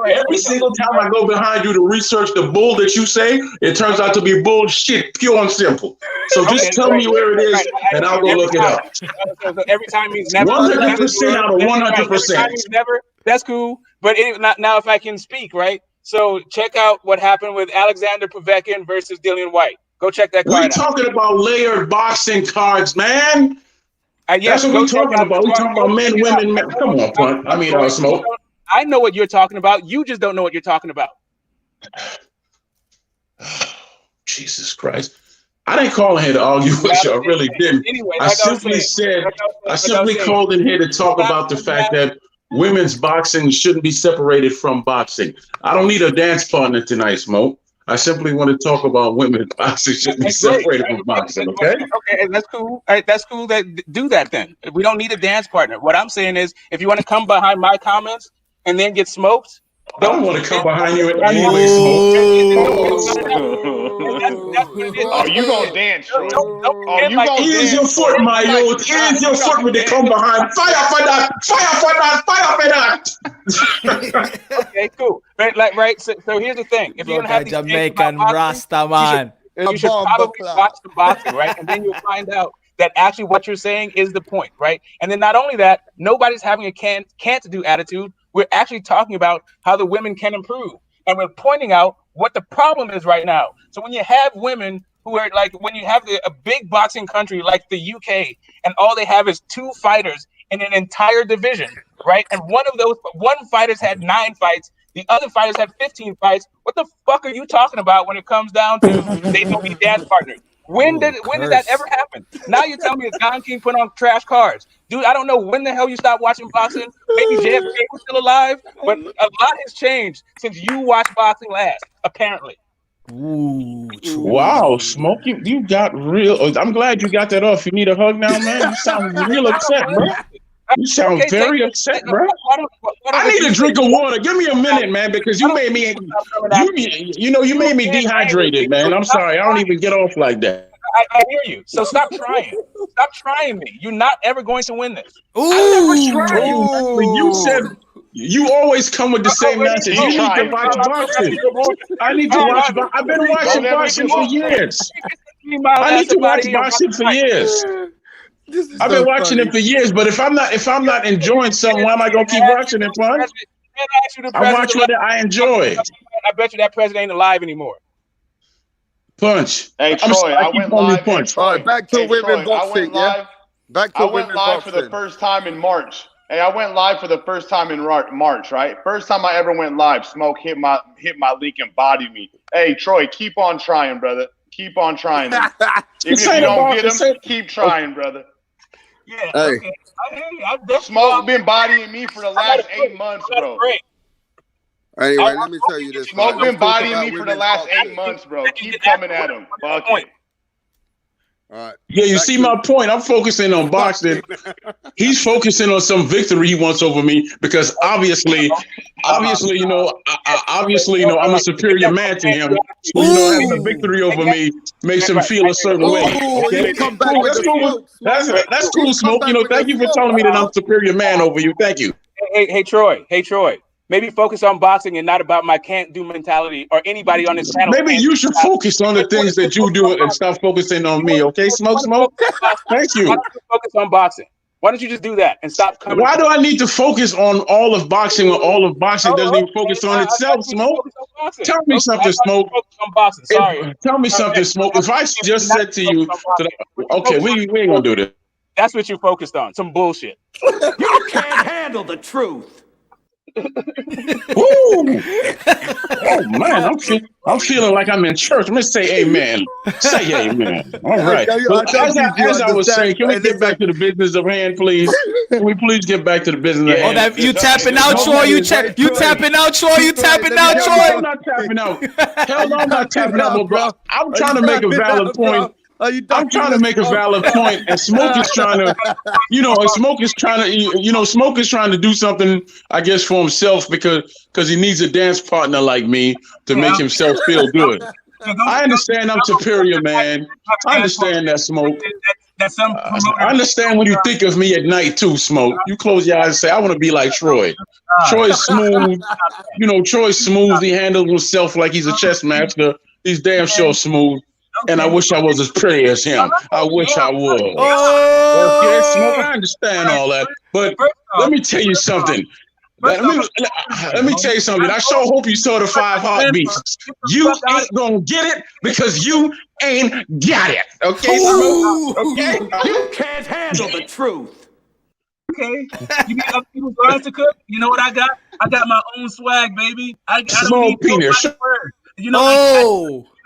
Every single time I go behind you to research the bull that you say, it turns out to be bullshit, pure and simple. So just tell me where it is, and I'll go look it up. So every time means never. 100% out of 100%. Never. That's cool. But now, if I can speak, right? So check out what happened with Alexander Povetkin versus Dillian White. Go check that card We're out. talking about layered boxing cards, man. That's what we're talking about. We're talking about men, women, men. Come on, Punt. I mean, Smoke. I know what you're talking about. You just don't know what you're talking about. Jesus Christ. I didn't call in here to argue with you. I really didn't. Anyway, I simply called in here to talk about the fact that women's boxing shouldn't be separated from boxing. I don't need a dance partner tonight, Smoke. I simply want to talk about women's boxing shouldn't be separated from boxing, okay? Okay, that's cool. All right, that's cool. Do that then. We don't need a dance partner. What I'm saying is, if you want to come behind my comments and then get smoked, I don't want to come behind you anyway, Smoke. Oh, you gonna dance, Troy? Ease your foot, my youth. Ease your foot when they come behind. Fire for that! Fire for that! Fire for that! Okay, cool. Right. So here's the thing: if you're gonna have these Jamaican Rasta man, you should probably watch the boxing, right? And then you'll find out that actually what you're saying is the point, right? And then not only that, nobody's having a can't do attitude. We're actually talking about how the women can improve. and we're pointing out what the problem is right now. So when you have women who are like, when you have a big boxing country like the UK, and all they have is 2 fighters in an entire division, right? And one fighter's had 9 fights, the other fighters had 15 fights. What the fuck are you talking about when it comes down to they don't be dance partners? When did that ever happen? Now you're telling me that Don King put on trash cards. Dude, I don't know when the hell you stopped watching boxing. Maybe JFK was still alive, but a lot has changed since you watched boxing last, apparently. Ooh, wow, Smoke, you got real. I'm glad you got that off. You need a hug now, man? You sound real upset, bro. You sound very upset, bro. I need a drink of water. Give me a minute, man, because you made me, you made me dehydrated, man. I'm sorry. I don't even get off like that. I hear you. So stop trying. Stop trying me. You're not ever going to win this. I never tried you. You said you always come with the same message. You need to watch boxing. I need to watch. I've been watching boxing for years. I need to watch boxing for years. I've been watching it for years, but if I'm not enjoying something, why am I gonna keep watching it, Punch? I watch what I enjoy. I bet you that president ain't alive anymore. Punch. Hey Troy, I went live. Punch. All right, back to women boxing. Yeah, back to women boxing. I went live for the first time in March. Hey, I went live for the first time in March, right? First time I ever went live. Smoke hit my leak and bodied me. Hey Troy, keep on trying, brother. Keep on trying. If you don't get him, keep trying, brother. Yeah. Hey. Okay. I hear you. Smoke been bodying me for the last 8 months, bro. Anyway, let me tell you this. Smoke been bodying me for the last 8 months, bro. Keep coming at him. Fuck it. All right. Yeah, you see my point. I'm focusing on boxing. He's focusing on some victory he wants over me because obviously, I'm a superior man to him. So, having a victory over me makes him feel a certain way. Okay? That's cool, Smoke. Thank you for telling me that I'm a superior man over you. Thank you. Hey, Troy. Maybe focus on boxing and not about my can't do mentality or anybody on this channel. Maybe you should focus on the things that you do and stop focusing on me, okay? Smoke. Thank you. Why don't you focus on boxing? Why don't you just do that and stop coming? Why do I need to focus on all of boxing when all of boxing doesn't even focus on itself, Smoke? Tell me something, Smoke. Tell me something, Smoke. If I just said to you, okay, we ain't gonna do this. That's what you focused on. Some bullshit. You can't handle the truth. Woo! Oh man, I'm feeling like I'm in church. Let me say amen. Say amen. All right. But as I was saying, can we get back to the business of hand, please? Can we please get back to the business of hand? Oh, that you tapping out, Troy. You tapping out, Troy. You tapping out, Troy. I'm not tapping out. Hell no, I'm not tapping out, bro. I'm trying to make a valid point. I'm trying to make a valid point, and Smoke is trying to, Smoke is trying to do something, I guess, for himself because he needs a dance partner like me to make himself feel good. I understand I'm superior, man. I understand that, Smoke. I understand when you think of me at night too, Smoke. You close your eyes and say, I want to be like Troy. Troy's smooth. Troy's smooth. He handles himself like he's a chess master. He's damn sure smooth. And I wish I was as pretty as him. I wish I was. Okay, Smoke, I understand all that. But let me tell you something. Let me tell you something. I sure hope you saw the 5 heartbeats. You ain't gonna get it because you ain't got it. Okay, Smoke? Okay? You can't handle the truth. Okay. You need other people's lines to cook? You know what I got? I got my own swag, baby. I don't need nobody's word.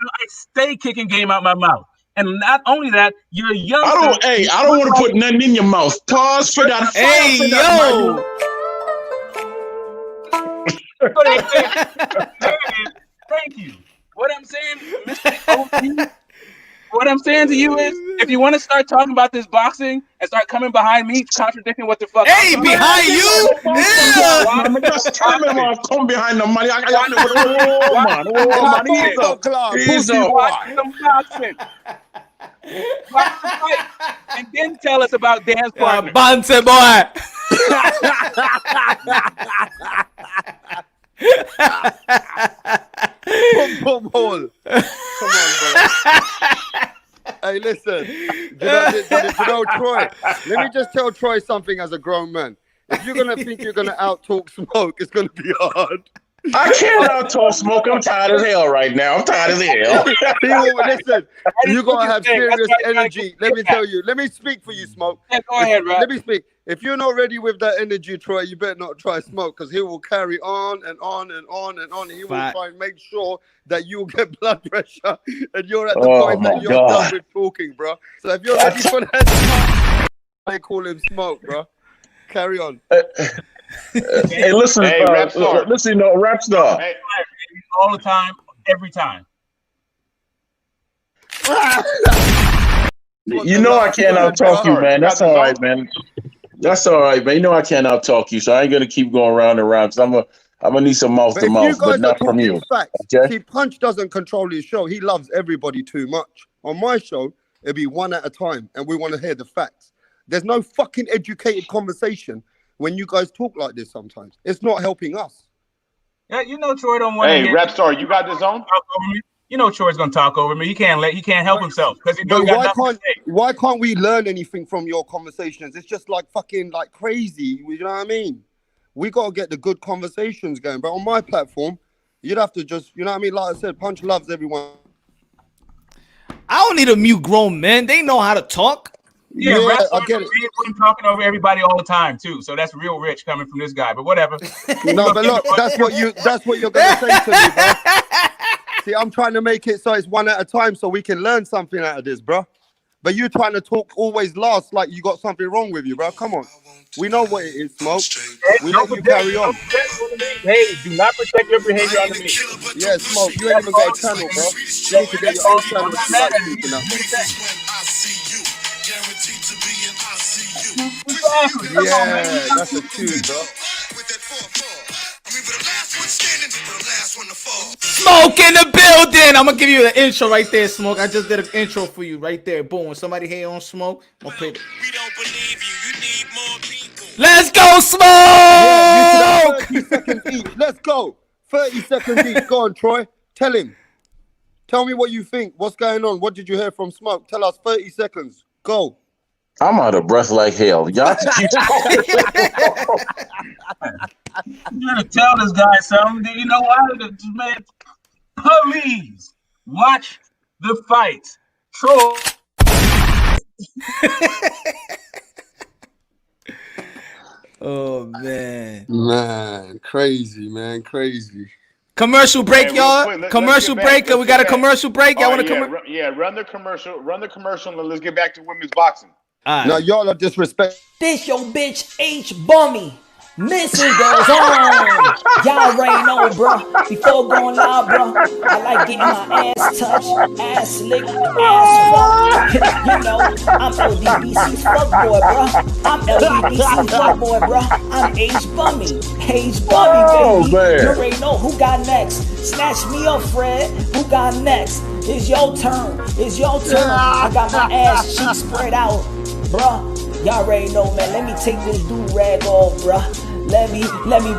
I stay kicking game out my mouth. And not only that, you're young. I don't want to put nothing in your mouth. Pause for that. Hey, yo. Thank you. What I'm saying, Mr. OG, what I'm saying to you is, if you want to start talking about this boxing and start coming behind me, contradicting what the fuck. Hey, behind you? Yeah. Just tell me I'm come behind the money. He's watch some boxing. Watch the fight, and then tell us about dance partners. Bonte boy. Boom, hole. Come on, bro. Hey, listen. Troy, let me just tell Troy something as a grown man. If you're going to think you're going to out-talk Smoke, it's going to be hard. I cannot talk smoke. I'm tired as hell right now. I'm tired as hell. Listen, you gotta have serious energy. Let me tell you. Let me speak for you, Smoke. Yeah, go ahead, Rob. Let me speak. If you're not ready with that energy, Troy, you better not try Smoke, because he will carry on and on and on and on. He will try and make sure that you'll get blood pressure and you're at the point that you're done with talking, bro. So if you're ready for that, they call him Smoke, bro. Carry on. Hey, listen, Rap Star. Listen, Rap Star. Hey, all the time, every time. You know I can't out-talk you, man. That's all right, man. That's all right, man. You know I can't out-talk you, so I ain't gonna keep going round and round, because I'm gonna need some mouth to mouth, but not from you. Facts, okay? See, Punch doesn't control his show. He loves everybody too much. On my show, it'll be one at a time, and we want to hear the facts. There's no fucking educated conversation when you guys talk like this sometimes. It's not helping us. Yeah, you know Troy don't want to hear. Rap Star, you got the zone? You know Troy's gonna talk over me. He can't help himself because he knows he got nothing to say. Why can't we learn anything from your conversations? It's just like fucking like crazy. You know what I mean? We gotta get the good conversations going. But on my platform, you'd have to just, you know what I mean? Like I said, Punch loves everyone. I don't need to mute grown men. They know how to talk. Yeah, I get it. He's talking over everybody all the time too. So that's real rich coming from this guy. But whatever. No, but look, that's what you're gonna say to me, bro. See, I'm trying to make it so it's one at a time so we can learn something out of this, bro. But you trying to talk always last like you got something wrong with you, bro. Come on. We know what it is, Smoke. We let you carry on. Hey, do not protect your behavior under me. Yeah, Smoke, you ain't even got a channel, bro. You need to get your own channel. Yeah, that's a tune, bro. Smoke in the building. I'm gonna give you the intro right there, Smoke. I just did an intro for you right there. Boom. Somebody hate on Smoke. I'm gonna play it. Let's go, Smoke! Yeah, 30 seconds each. Let's go. 30 seconds each. Go on, Troy. Tell him. Tell me what you think. What's going on? What did you hear from Smoke? Tell us. 30 seconds. Go. I'm out of breath like hell. Y'all keep talking. You gotta tell this guy something. You know why? Man, please watch the fight. Troy. Oh man. Man, crazy, man, crazy. Commercial break, y'all. Commercial break. We got a commercial break. Y'all want to come? Run the commercial. Run the commercial, and let's get back to women's boxing. Now y'all are disrespect. This your bitch H Bummy. Missing goes on. Y'all already know, bro. Before going live, bro, I like getting my ass touched, ass licked, ass fucked. You know, I'm LDBC's fuckboy, bro. I'm LDBC's fuckboy, bro. I'm H Bummy. H Bummy, baby. You already know who got next. Snatch me up, Fred. Who got next? It's your turn. It's your turn. I got my ass cheeks spread out, bro. Y'all already know, man. Let me take this do-rag off, bro. Let me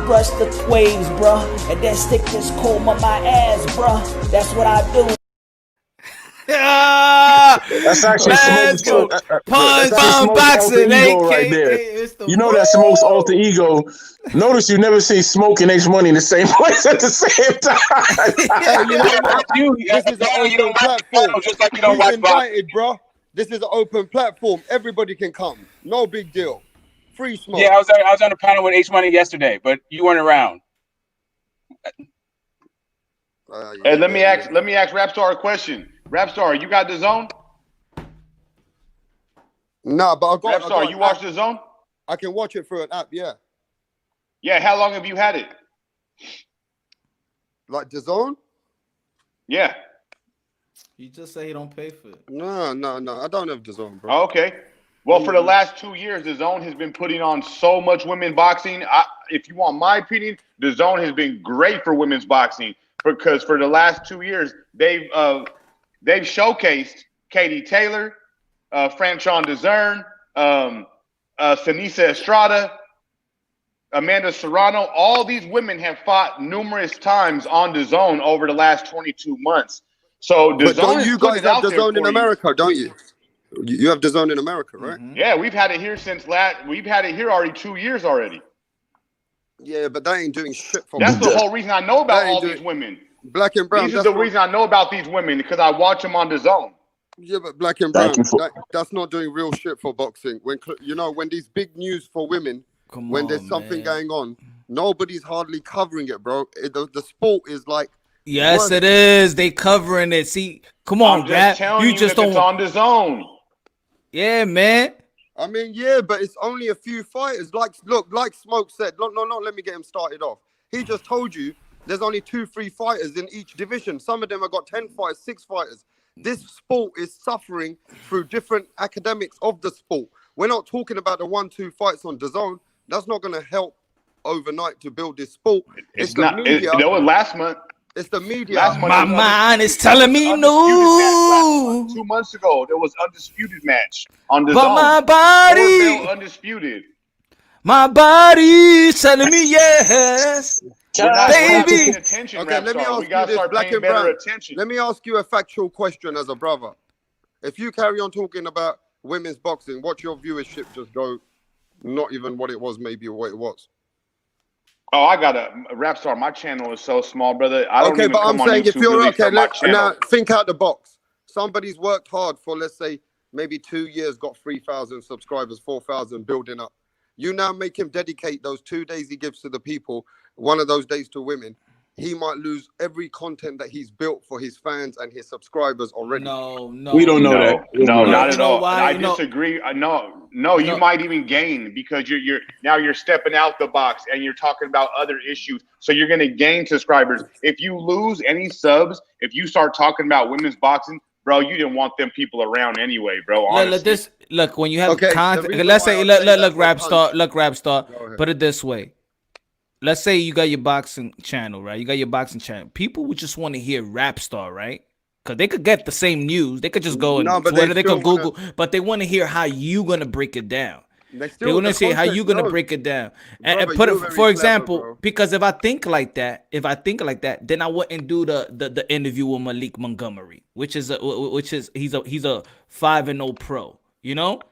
brush the waves, bro, and then stick this comb on my ass, bro. That's what I do. That's actually Smoke's boxing right there. You know that Smoke's alter ego. Notice you never see Smoke and H Money in the same place at the same time. This is an open platform. Just like you don't watch invited, bro. This is an open platform. Everybody can come. No big deal. Free Smoke. Yeah, I was on a panel with H Money yesterday, but you weren't around. Hey, let me ask Rapstar a question. Rapstar, you got the zone? No, but I got. Rapstar, you watch the zone? I can watch it through an app. Yeah. Yeah. How long have you had it? Like the zone? Yeah. You just say you don't pay for it. No. I don't have the zone, bro. Oh, okay. Well, for the last 2 years, the zone has been putting on so much women's boxing. If you want my opinion, the zone has been great for women's boxing because for the last 2 years, they've showcased Katie Taylor, Franchon DeZern, Sanisa Estrada, Amanda Serrano. All these women have fought numerous times on the zone over the last 22 months. So the zone don't you guys have the zone in America, don't you? You have the zone in America, right? Yeah, we've had it here since we've had it here already 2 years already. Yeah, but they ain't doing shit for That's me. the whole reason I know about all these women. Black and brown. These are the reason I know about these women because I watch them on the zone. Yeah, but black and brown, that's not doing real shit for boxing. When when these big news for women, when there's something going on, nobody's hardly covering it, bro. The sport is like. Yes, it is. They covering it. See, come on, Rap. You just don't. It's on the zone. Yeah, man. I mean, yeah, but it's only a few fighters. Like Smoke said. No. Let me get him started off. He just told you there's only 2-3 fighters in each division. Some of them have got 10 fighters, 6 fighters. This sport is suffering through different academics of the sport. We're not talking about the 1-2 fights on DAZN. That's not going to help overnight to build this sport. It's not. Media. It was last month. It's the media. My mind is telling me no. 2 months ago, there was undisputed match on the But zone. my body, undisputed. My body's telling me yes, baby. Okay, let me ask you this, Black and Brown. Let me ask you a factual question as a brother. If you carry on talking about women's boxing, watch your viewership just go, not even what it was, maybe what it was. Oh, I got a Rap Star. My channel is so small, brother. I don't even but come I'm saying on if YouTube you're really okay, for my channel. now think out the box. Somebody's worked hard for, let's say, maybe 2 years, got 3,000 subscribers, 4,000, building up. You now make him dedicate those 2 days he gives to the people, one of those days to women. He might lose every content that he's built for his fans and his subscribers already. No. We don't know that. No, not at all. Why? I disagree. No, you might even gain because you're stepping out the box and you're talking about other issues. So you're going to gain subscribers. If you lose any subs, if you start talking about women's boxing, bro, you didn't want them people around anyway, bro. Honestly. Look, when you have content, let's say, look, Rap Star. Put it this way. Let's say you got your boxing channel, right? You got your boxing channel. People would just want to hear Rap Star, right? Because they could get the same news. They could just go and Twitter, they could Google, but they want to hear how you gonna break it down. They want to see how you gonna break it down. And put it, for example, because if I think like that, then I wouldn't do the interview with Malik Montgomery, which is he's a 5-0 pro, you know?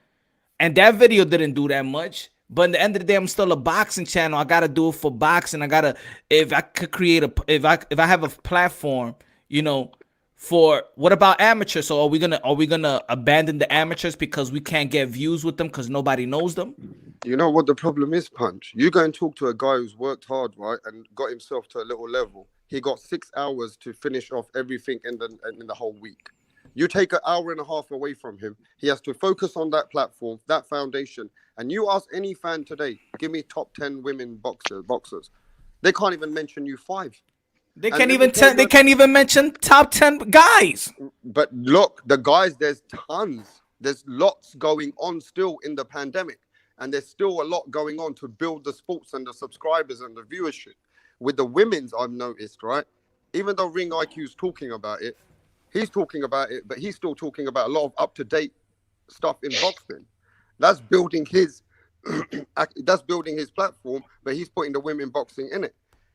And that video didn't do that much. But at the end of the day, I'm still a boxing channel. I gotta do it for boxing. If I could create if I have a platform, you know, for what about amateurs? So are we gonna abandon the amateurs because we can't get views with them because nobody knows them? You know what the problem is, Punch? You go and talk to a guy who's worked hard, right, and got himself to a little level. He got 6 hours to finish off everything in the whole week. You take an hour and a half away from him. He has to focus on that platform, that foundation. And you ask any fan today, give me top 10 women boxers. They can't even mention you 5. They can't even mention top 10 guys. But look, the guys, there's tons. There's lots going on still in the pandemic. And there's still a lot going on to build the sports and the subscribers and the viewership. With the women's, I've noticed, right? Even though Ring IQ's talking about it, he's talking about it, but he's still talking about a lot of up-to-date stuff in boxing. That's building his platform, but he's putting the women boxing in it.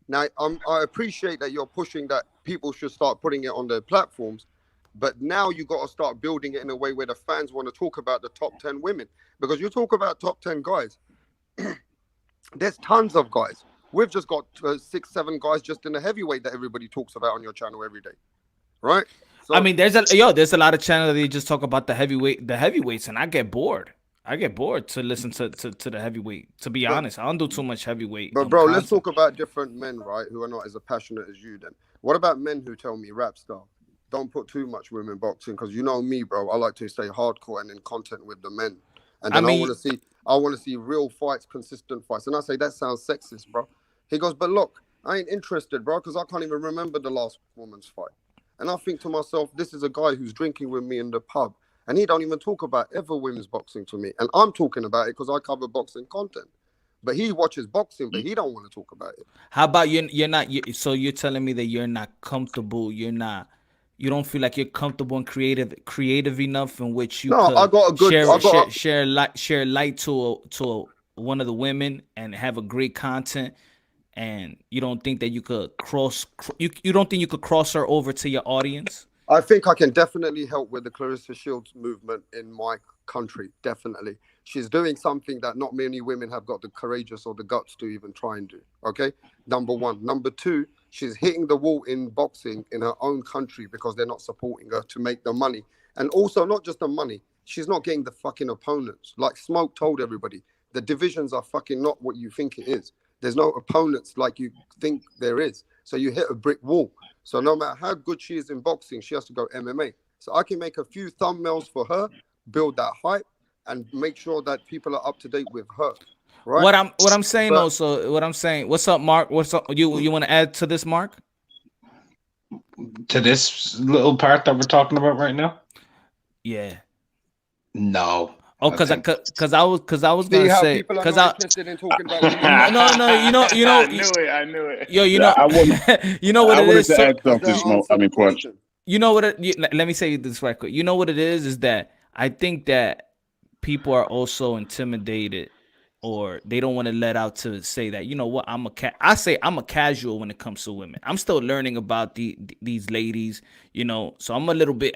Now, I appreciate that you're pushing that people should start putting it on their platforms, but now you got to start building it in a way where the fans want to talk about the top 10 women. Because you talk about top 10 guys, there's tons of guys. We've just got 6-7 guys just in the heavyweight that everybody talks about on your channel every day, right? So, I mean, there's a lot of channels that you just talk about the heavyweights, and I get bored. To listen to the heavyweight. To be honest, I don't do too much heavyweight. But bro, let's talk about different men, right, who are not as passionate as you. Then what about men who tell me, Rap Star, don't put too much women boxing because you know me, bro. I like to stay hardcore and in content with the men, and then I want to see real fights, consistent fights. And I say that sounds sexist, bro. He goes, but look, I ain't interested, bro, because I can't even remember the last woman's fight. And I think to myself, this is a guy who's drinking with me in the pub. And he don't even talk about ever women's boxing to me. And I'm talking about it because I cover boxing content. But he watches boxing, but he don't want to talk about it. How about so you're telling me that you're not comfortable, you don't feel like you're comfortable and creative enough in which you could share light to one of the women and have a great content, and you don't think that you could cross her over to your audience? I think I can definitely help with the Clarissa Shields movement in my country. Definitely. She's doing something that not many women have got the courageous or the guts to even try and do. Okay. Number one. Number two, she's hitting the wall in boxing in her own country because they're not supporting her to make the money. And also not just the money. She's not getting the fucking opponents. Like Smoke told everybody, the divisions are fucking not what you think it is. There's no opponents like you think there is. So you hit a brick wall. So no matter how good she is in boxing, she has to go MMA. So I can make a few thumbnails for her, build that hype, and make sure that people are up to date with her. Right. What I'm saying also, what I'm saying. What's up, Mark? What's up? You want to add to this, Mark? To this little part that we're talking about right now? Yeah. No. Oh, because I was gonna say because I interested in talking about no, I knew it. Yo, you know what it is. Punch. You know what? Let me say this right quick. You know what it is that I think that people are also intimidated, or they don't want to let out to say that, you know what, I say I'm a casual when it comes to women. I'm still learning about these ladies, you know. So I'm a little bit.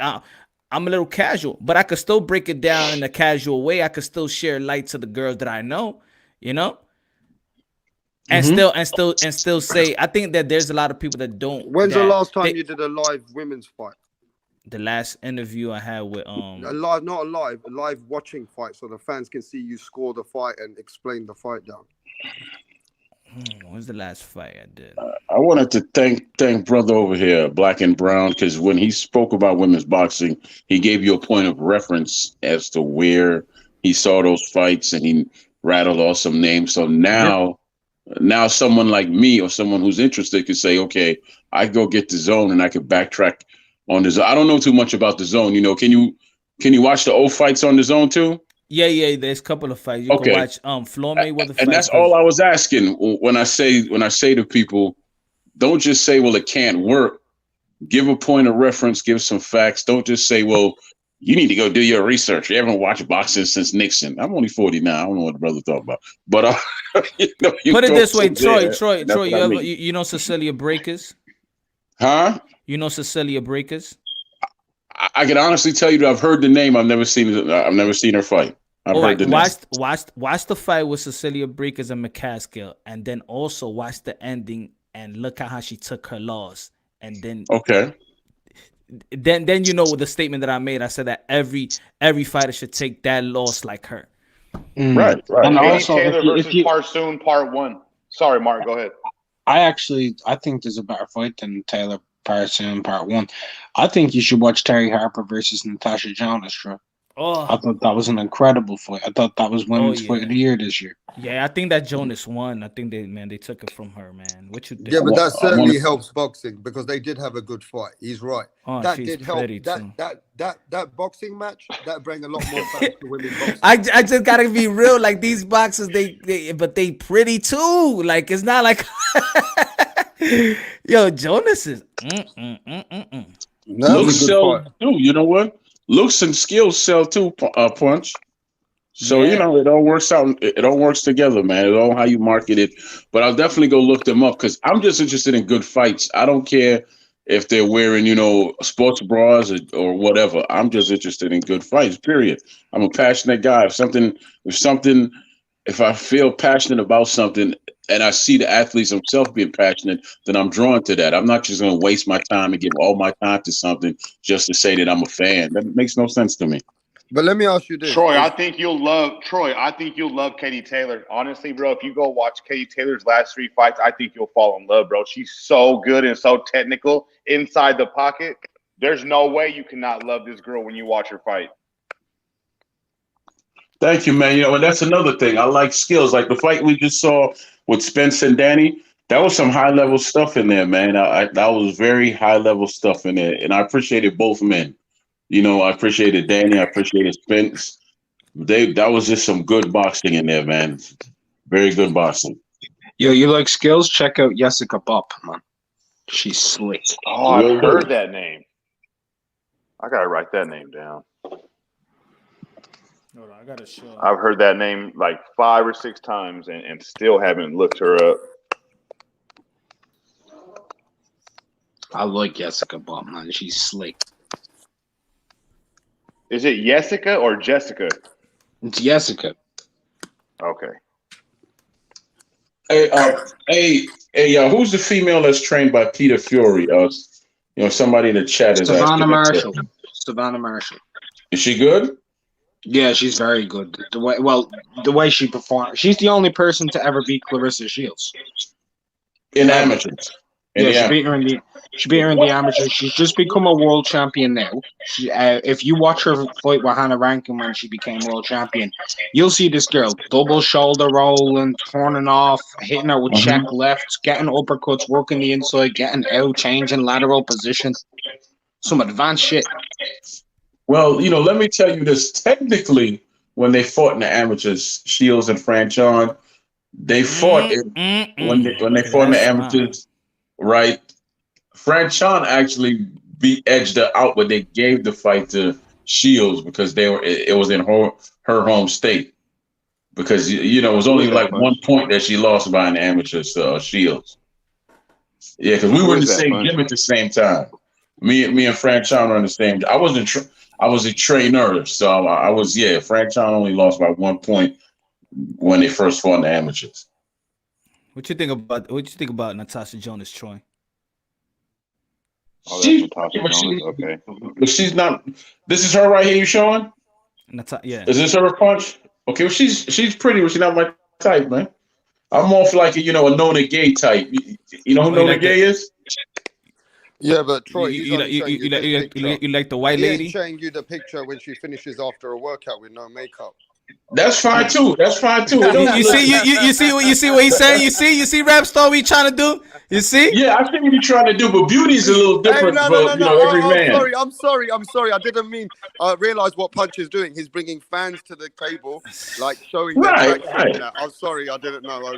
I'm a little casual, but I could still break it down in a casual way. I could still share light to the girls that I know, you know, and still say. I think that there's a lot of people that don't. When's the last time you did a live women's fight? The last interview I had with a live watching fight, so the fans can see you score the fight and explain the fight down. When's the last fight I did? I wanted to thank brother over here, Black and Brown, because when he spoke about women's boxing, he gave you a point of reference as to where he saw those fights, and he rattled off some names. So now someone like me or someone who's interested could say, okay, I go get the zone and I could backtrack on the zone. I don't know too much about the zone. You know, can you watch the old fights on the zone too? Yeah. There's a couple of fights. You can watch Floyd Mayweather fight. And that's all I was asking when I say to people, don't just say, well, it can't work. Give a point of reference, give some facts. Don't just say, well, you need to go do your research. You haven't watched boxing since Nixon. I'm only 40 now. I don't know what the brother talking about. But you put it this way, Troy, you know Cecilia Breakers? Huh? You know Cecilia Breakers? I can honestly tell you that I've heard the name. I've never seen her fight. I've heard the name. Watch the fight with Cecilia Breakers and McCaskill, and then also watch the ending and look at how she took her loss. And then then you know what the statement that I made. I said that every fighter should take that loss like her. Right. And also, Taylor versus Parsoon, part 1. Sorry, Mark, go ahead. I think there's a better fight than Taylor Parsoon part 1. I think you should watch Terry Harper versus Natasha Jonas, bro. Oh, I thought that was an incredible fight. I thought that was women's fight of the year this year. Yeah, I think that Jonas won. I think they took it from her, man. What you think? Yeah, but that certainly helps boxing because they did have a good fight. He's right. Oh, that did help. That boxing match that bring a lot more fans to women's boxing. I just gotta be real. Like these boxers, they pretty too. Like it's not like yo, Jonas is. Looks sell too. You know what? Looks and skills sell too. Punch. So you know it all works out. It all works together, man. It's all how you market it. But I'll definitely go look them up because I'm just interested in good fights. I don't care if they're wearing sports bras or whatever. I'm just interested in good fights. Period. I'm a passionate guy. If I feel passionate about something and I see the athletes themselves being passionate, then I'm drawn to that. I'm not just going to waste my time and give all my time to something just to say that I'm a fan. That makes no sense to me. But let me ask you this, Troy. I think you'll love Katie Taylor. Honestly, bro, if you go watch Katie Taylor's last 3 fights, I think you'll fall in love, bro. She's so good and so technical inside the pocket. There's no way you cannot love this girl when you watch her fight. Thank you, man. And that's another thing. I like skills. Like the fight we just saw with Spence and Danny, that was some high-level stuff in there, man. That was very high-level stuff in there, and I appreciated both men. I appreciated Danny. I appreciated Spence. That was just some good boxing in there, man. Very good boxing. Yo, you like skills? Check out Jessica Bopp, man. She's slick. Oh, I've heard that name. I gotta write that name down. Hold on, I gotta show. I've heard that name like 5 or 6 times and still haven't looked her up. I like Jessica Bopp, man. She's slick. Is it Jessica or Jessica? It's Jessica. Okay. Hey, who's the female that's trained by Peter Fury? Somebody in the chat is asking. Savannah Marshall. Savannah Marshall. Is she good? Yeah, she's very good. The way she performs, she's the only person to ever beat Clarissa Shields in amateurs. Yeah, she beat her in the amateurs. She's just become a world champion now. If you watch her fight with Hannah Rankin when she became world champion, you'll see this girl double shoulder rolling, turning off, hitting her with check lefts, getting uppercuts, working the inside, getting out, changing lateral position. Some advanced shit. Well, let me tell you this. Technically, when they fought in the amateurs, Shields and Franchon, they fought when they fought in the amateurs, right? Franchon actually edged her out, but they gave the fight to Shields because it was in her home state. Because it was only like 1 point that she lost by an amateur Shields. Yeah, because we were in the same gym at the same time. Me and Franchon were in the same. I was a trainer, so I was. Franchon only lost by 1 point when they first fought in the amateurs. What you think about Natasha Jonas, Troy? Oh, that's Natasha Jonas. Okay, but she's not. This is her right here. You showing? Yeah. Is this her punch? Okay, well, she's pretty, but she's not my type, man. I'm more for like a Nona Gay type. You know who Nona Gay is? Yeah, but Troy, you like the white lady? He's showing you the picture when she finishes after a workout with no makeup. That's fine too. You see what he's saying? You see Rap Star, what he trying to do? You see? Yeah, I think what he's trying to do, but beauty's a little different for every man. I'm sorry. I didn't mean. I realized what Punch is doing. He's bringing fans to the table, like showing their tracks. I'm sorry, I didn't know. Oh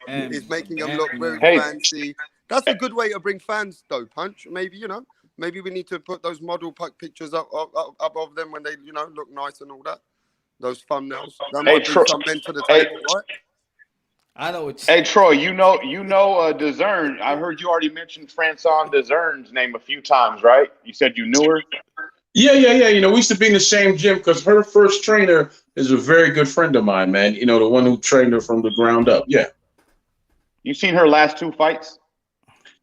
yeah. He's making them look very fancy. That's a good way to bring fans, though, Punch. Maybe maybe we need to put those model pictures up of them when they look nice and all that. Those thumbnails. That might bring some men to the table, right? I know what. Hey Troy, DeZern. I heard you already mentioned Francois DeZern's name a few times, right? You said you knew her. Yeah. We used to be in the same gym because her first trainer is a very good friend of mine, man. The one who trained her from the ground up. Yeah. You seen her last 2 fights?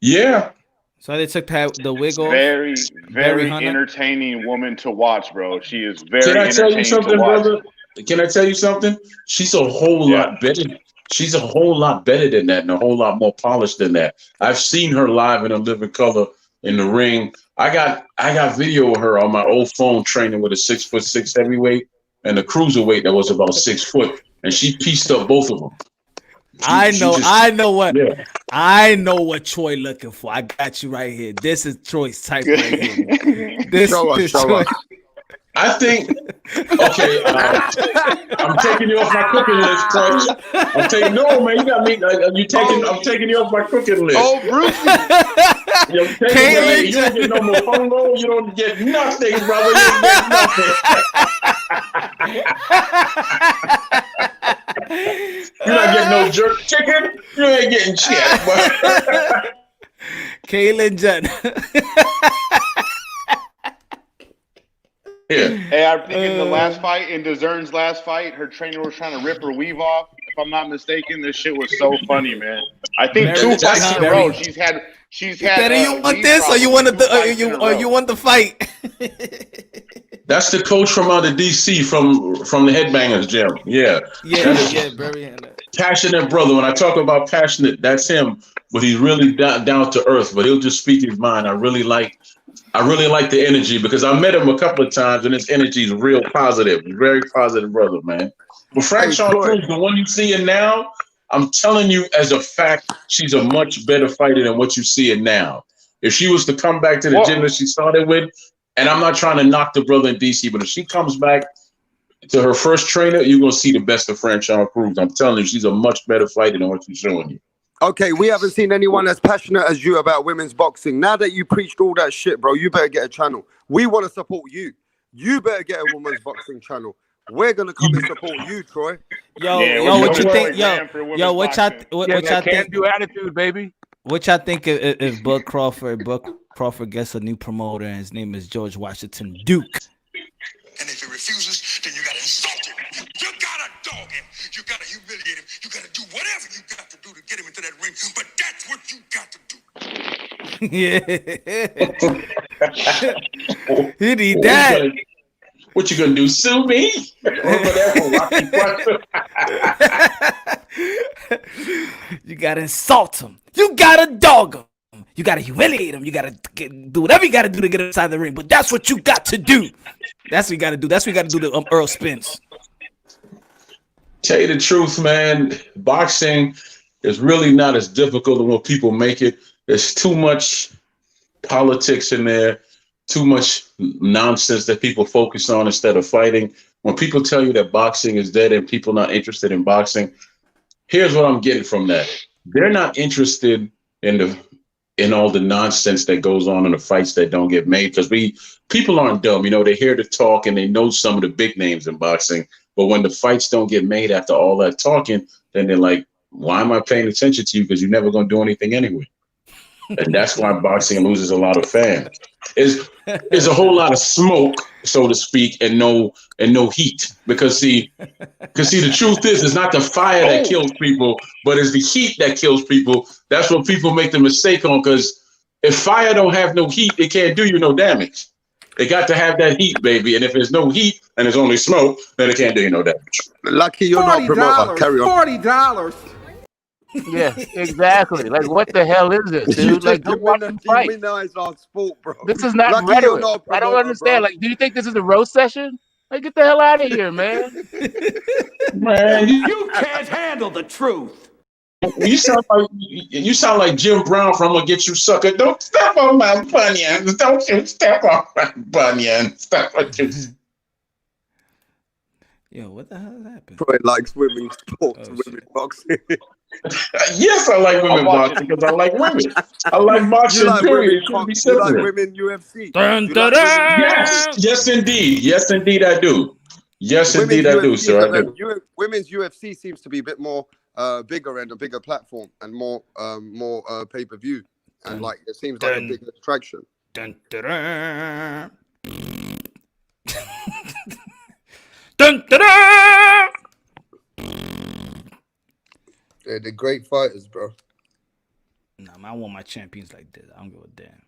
Yeah. So they took the wig off. Very, very entertaining woman to watch, bro. She is very Can I tell you entertaining something, to watch. brother? Can I tell you something? She's a whole lot better. She's a whole lot better than that and a whole lot more polished than that. I've seen her live in a living color in the ring. I got video of her on my old phone training with a 6'6" heavyweight and a cruiserweight that was about 6 foot, and she pieced up both of them. I know what Troy looking for. I got you right here. This is Troy's type right here. Show us. I think. Okay, I'm taking you off my cooking list, Troy. I'm taking man. You got me. I'm taking you off my cooking list. Oh, Bruce. You don't get no more phone rolls. You don't get nothing, brother. You don't get nothing. You're not getting no jerk chicken. You ain't getting shit. Kaylin Judd. Yeah. Hey, I think in the last fight, in DeZern's last fight, her trainer was trying to rip her weave off. If I'm not mistaken, this shit was so funny, man. I think 2 fights in a row. She's had. You want this, or you want you want the fight? That's the coach from out of DC from the Headbangers gym. Yeah, very passionate brother. When I talk about passionate, that's him. But he's really down to earth. But he'll just speak his mind. I really like the energy because I met him a couple of times and his energy is real positive. Very positive brother, man. But Franchon Cruz, the one you see it now, I'm telling you as a fact, she's a much better fighter than what you see it now. If she was to come back to the gym that she started with, and I'm not trying to knock the brother in DC, but if she comes back to her first trainer, you're going to see the best of Franchon Cruz. I'm telling you, she's a much better fighter than what she's showing you. Okay, we haven't seen anyone as passionate as you about women's boxing. Now that you preached all that shit, bro, you better get a channel. We want to support you. You better get a women's boxing channel. We're gonna come and support you, Troy. What you think? What y'all think? Do attitude, baby. What y'all think if Bud Crawford gets a new promoter and his name is George Washington Duke? And if he refuses, then you gotta insult him. You gotta dog him. You gotta humiliate him. You gotta do whatever you got to do to get him into that ring. But that's what you got to do. Yeah. He need that. What you gonna do? Sue me? You gotta insult him. You gotta dog him. You gotta humiliate him. You gotta do whatever you gotta do to get inside the ring. But that's what you got to do. That's what you gotta do. That's what you gotta do to Earl Spence. Tell you the truth, man. Boxing is really not as difficult as what people make it. There's too much politics in there, too much nonsense that people focus on instead of fighting. When people tell you that boxing is dead and people not interested in boxing, here's what I'm getting from that. They're not interested in all the nonsense that goes on in the fights that don't get made, because people aren't dumb. You know, they hear the talk and they know some of the big names in boxing. But when the fights don't get made after all that talking, then they're like, why am I paying attention to you? Because you're never going to do anything anyway. And that's why boxing loses a lot of fans. There's a whole lot of smoke, so to speak, and no heat. Because see, the truth is, it's not the fire that kills people, but it's the heat that kills people. That's what people make the mistake on. Because if fire don't have no heat, it can't do you no damage. They got to have that heat, baby. And if there's no heat and there's only smoke, then it can't do you no damage. Lucky you're not a promoter. Carry on. $40. Yeah, exactly. Like, what the hell is this, dude? Like, go watch them fight. Demonize our sport, bro. This is not Lucky rhetoric. you're not a I don't promoter, understand. bro. Like, do you think this is a roast session? Like, get the hell out of here, man. Man, You can't handle the truth. you sound like Jim Brown from "I'ma Get You Sucker." Don't step on my bunions. Don't you step on my bunions. Stop what you. Yo, what the hell happened? Troy likes women's sports, women's boxing. Yes, I like women boxing because I like women. I like boxing. You like Period. women, It should be you like separate. women UFC. Dun, You dun, like dun. Yes, indeed. Yes, indeed, I do. Yes, indeed, I do, sir. I do. Women's UFC seems to be a bit more bigger and a bigger platform and more pay-per-view, and like it seems like a bigger attraction. Dun, dun, dun. Dun, dun, dun. They're great fighters, bro. Nah, man, I want my champions like this. I don't give a damn.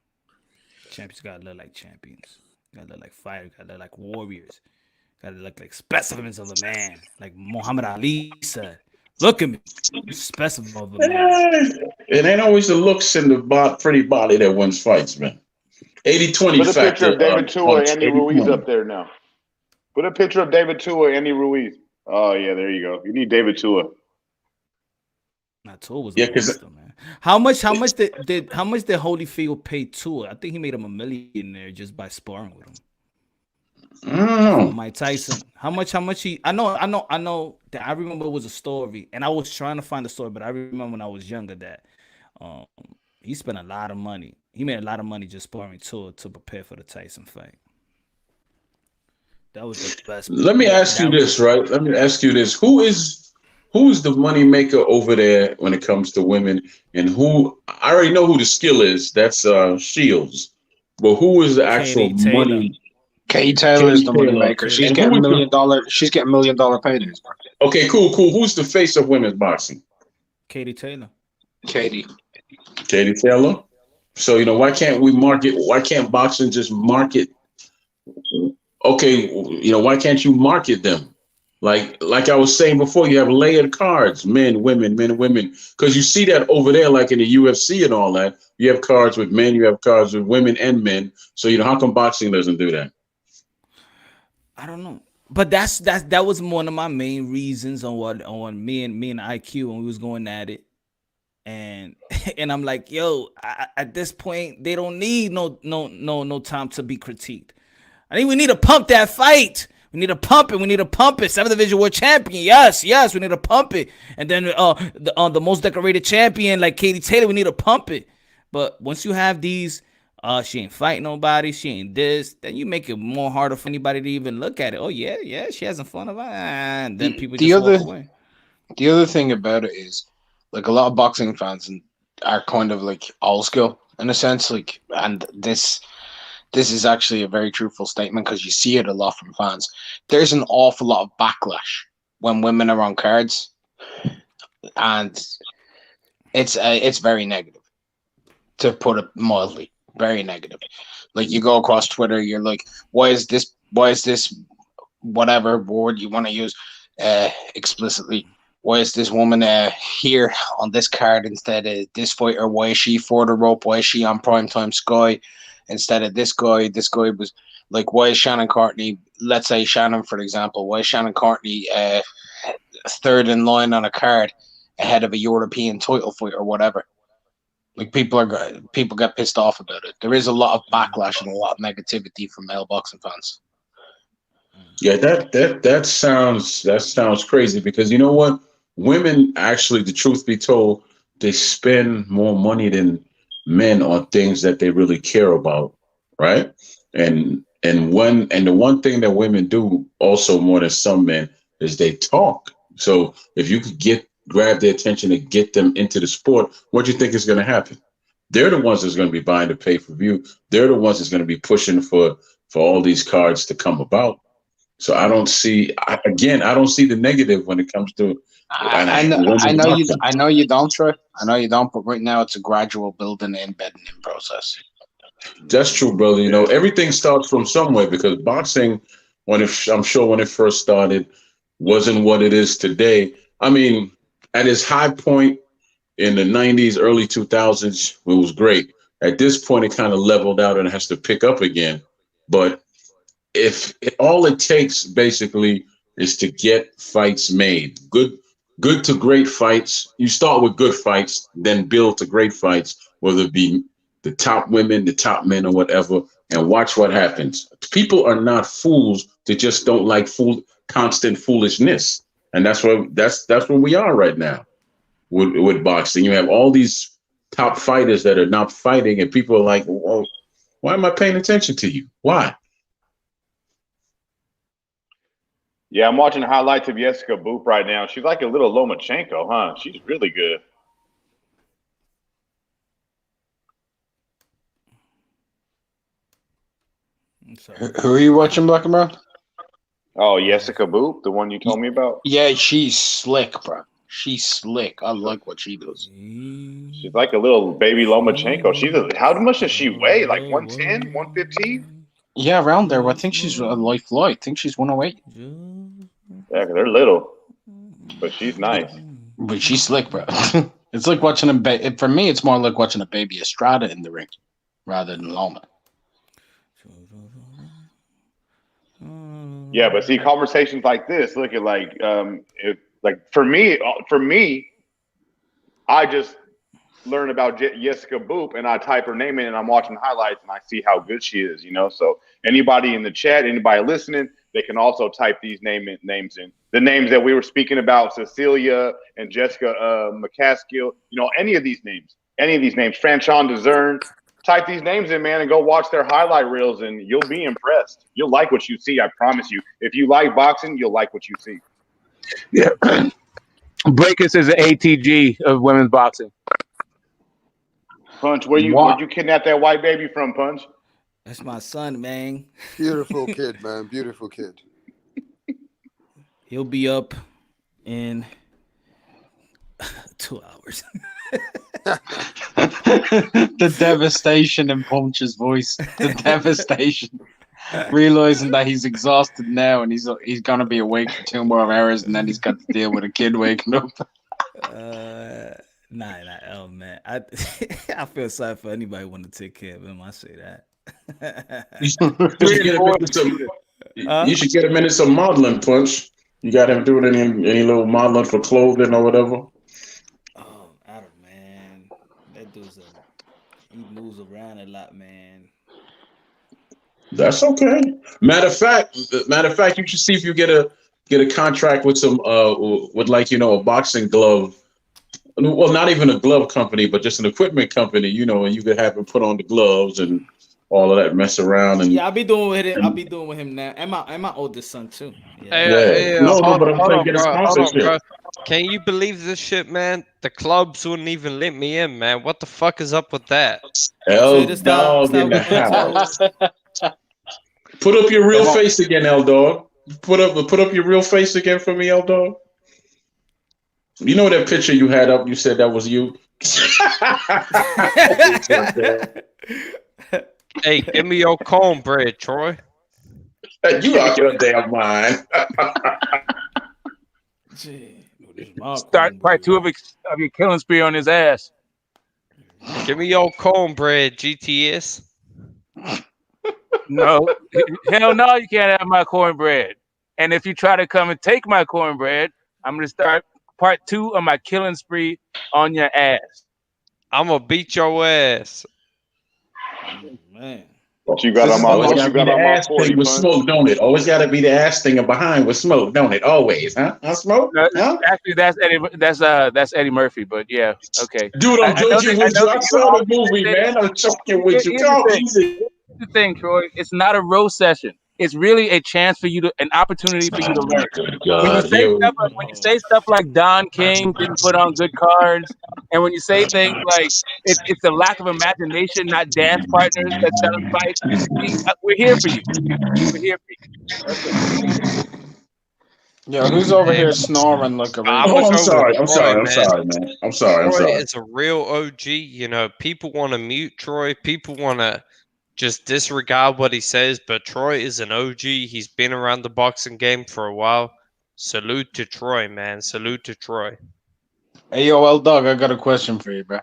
Champions gotta look like champions. Gotta look like fire. Gotta look like warriors. Gotta look like specimens of a man. Like Muhammad Ali said. Look at me. Specimen of a man. It ain't always the looks and the pretty body that wins fights, man. 80-20 Put a factor. picture of David Tua and Andy 80-20. Ruiz up there now. Put a picture of David Tua and Andy Ruiz. Oh yeah, there you go. You need David Tua. Nah, Tua was a monster, man. How much did Holyfield pay Tua? I think he made him $1 millionaire just by sparring with him. Mike Tyson. How much he I know that I remember it was a story, and I was trying to find the story, but I remember when I was younger that he spent a lot of money. He made a lot of money just sparring Tua to prepare for the Tyson fight. That was the best. Let me ask you this, right? Let me ask you this. Who is the money maker over there when it comes to women? And I already know who the skill is. That's Shields. But who is the actual money? Katie Taylor is the money maker. She's getting $1 million. She's getting $1 million paydays. Okay, cool. Who's the face of women's boxing? Katie Taylor. Katie Taylor. So why can't boxing just market? Okay, why can't you market them? Like I was saying before, you have layered cards, men, women, because you see that over there, like in the UFC and all that. You have cards with men, you have cards with women and men. So how come boxing doesn't do that? I don't know, but that was one of my main reasons on me and IQ when we was going at it, and I'm like, yo, at this point they don't need no time to be critiqued. I think we need to pump that fight. We need to pump it. 7th Division World Champion. Yes. We need to pump it. And then the most decorated champion like Katie Taylor, we need to pump it. But once you have these, she ain't fighting nobody. She ain't this. Then you make it more harder for anybody to even look at it. Oh yeah. She hasn't fun of it. And then people just walk away. The other thing about it is, like, a lot of boxing fans are kind of like old school in a sense. Like, and this this is actually a very truthful statement because you see it a lot from fans. There's an awful lot of backlash when women are on cards, and it's very negative, to put it mildly. Very negative. Like, you go across Twitter, you're like, why is this whatever word you want to use explicitly, why is this woman here on this card instead of this fighter? Why is she for the rope? Why is she on primetime Sky instead of this guy? This guy was like, why is Shannon Courtney, let's say Shannon for example, why is Shannon Courtney third in line on a card ahead of a European title fight or whatever? Like, people get pissed off about it. There is a lot of backlash and a lot of negativity from male boxing fans. Yeah, that sounds crazy, because you know what? Women actually, the truth be told, they spend more money than men on things that they really care about, right? And the one thing that women do also more than some men is they talk. So if you could grab their attention and get them into the sport, what do you think is going to happen? They're the ones that's going to be buying the pay-per-view. They're the ones that's going to be pushing for all these cards to come about. So I don't see the negative when it comes to. I know you don't, Troy. I know you don't, but right now it's a gradual building and embedding in process. That's true, brother. You know, everything starts from somewhere, because boxing, I'm sure when it first started, wasn't what it is today. I mean, at its high point in the 90s, early 2000s, it was great. At this point, it kind of leveled out and has to pick up again. But all it takes basically is to get fights made, good to great fights. You start with good fights, then build to great fights, whether it be the top women, the top men, or whatever, and watch what happens. People are not fools. They just don't like constant foolishness. And that's where we are right now with boxing. You have all these top fighters that are not fighting, and people are like, well, why am I paying attention to you? Why? Yeah, I'm watching highlights of Jessica Boop right now. She's like a little Lomachenko, huh? She's really good. Who are you watching, Black and Brown? Oh, Jessica Boop, the one you told me about? Yeah, she's slick, bro. She's slick. I like what she does. She's like a little baby Lomachenko. How much does she weigh? Like 110, 115? Yeah, around there. I think she's a light flight. I think she's 108. Yeah, they're little, but she's nice. But she's slick, bro. It's like watching for me, it's more like watching a baby Estrada in the ring rather than Loma. Yeah, but see, conversations like this, look at for me, I just learn about Jessica Boop and I type her name in and I'm watching highlights and I see how good she is, you know. So anybody in the chat, anybody listening, they can also type these names in. The names that we were speaking about, Cecilia and Jessica McCaskill, you know, any of these names, Franchon DeZern, type these names in, man, and go watch their highlight reels and you'll be impressed. You'll like what you see, I promise you. If you like boxing, you'll like what you see. Yeah. Breakus is an ATG of women's boxing. Punch, where'd you kidnap that white baby from, Punch? That's my son, man. Beautiful kid, man. Beautiful kid. He'll be up in 2 hours. The devastation in Punch's voice. The devastation. Realizing that he's exhausted now and he's gonna be awake for 2 more hours and then he's got to deal with a kid waking up. Nah, oh man. I feel sorry for anybody wanting to take care of him. I say that. You should get him into some modeling, Punch. You got him doing any little modeling for clothing or whatever. Oh, I don't, man. That dude's he moves around a lot, man. That's okay. Matter of fact, you should see if you get a contract with some with a boxing glove. Well, not even a glove company, but just an equipment company, you know, and you could have him put on the gloves and all of that, mess around. And yeah, I'll be doing with him. I'll be doing with him now, and my oldest son too. Yeah. Hey, hold on, bro. Can you believe this shit, man? The clubs wouldn't even let me in, man. What the fuck is up with that? Hell, dog in the house. Put up your real face again, L Dog. Put up your real face again for me, L Dog. You know that picture you had up? You said that was you. Hey, give me your cornbread, Troy. You out your damn mind. Start part 2 of your killing spree on his ass. Give me your cornbread, GTS. No, hell no, you can't have my cornbread. And if you try to come and take my cornbread, I'm gonna start part 2 of my killing spree on your ass. I'm gonna beat your ass. Man. What you got on my? Always What gotta you be got the on my ass 40 thing with punch? smoke, don't it? Always gotta be the ass thing behind with smoke, don't it? Always, huh? Huh, Smoke? Huh? Actually, that's Eddie Murphy. But yeah, okay. Dude, I'm joking with you. I saw the you movie, man. I'm joking with you. Here's Go the thing. easy. Here's the thing, Troy. It's not a roast session. It's really a chance for you to, an opportunity for you to learn. Good When you God, say stuff like Don King didn't put on good cards, and when you say things like it's a lack of imagination, not dance partners that tell us fight, we're here for you. We're here for you. That's it. Yeah, who's over here snoring like a I'm radio? gonna go with I'm Troy, sorry, man. I'm sorry. Troy is a real OG. You know, people want to mute Troy. People want to just disregard what he says, but Troy is an OG. He's been around the boxing game for a while. Salute to Troy, man. Salute to Troy. Hey, yo, L Dog, I got a question for you, bro.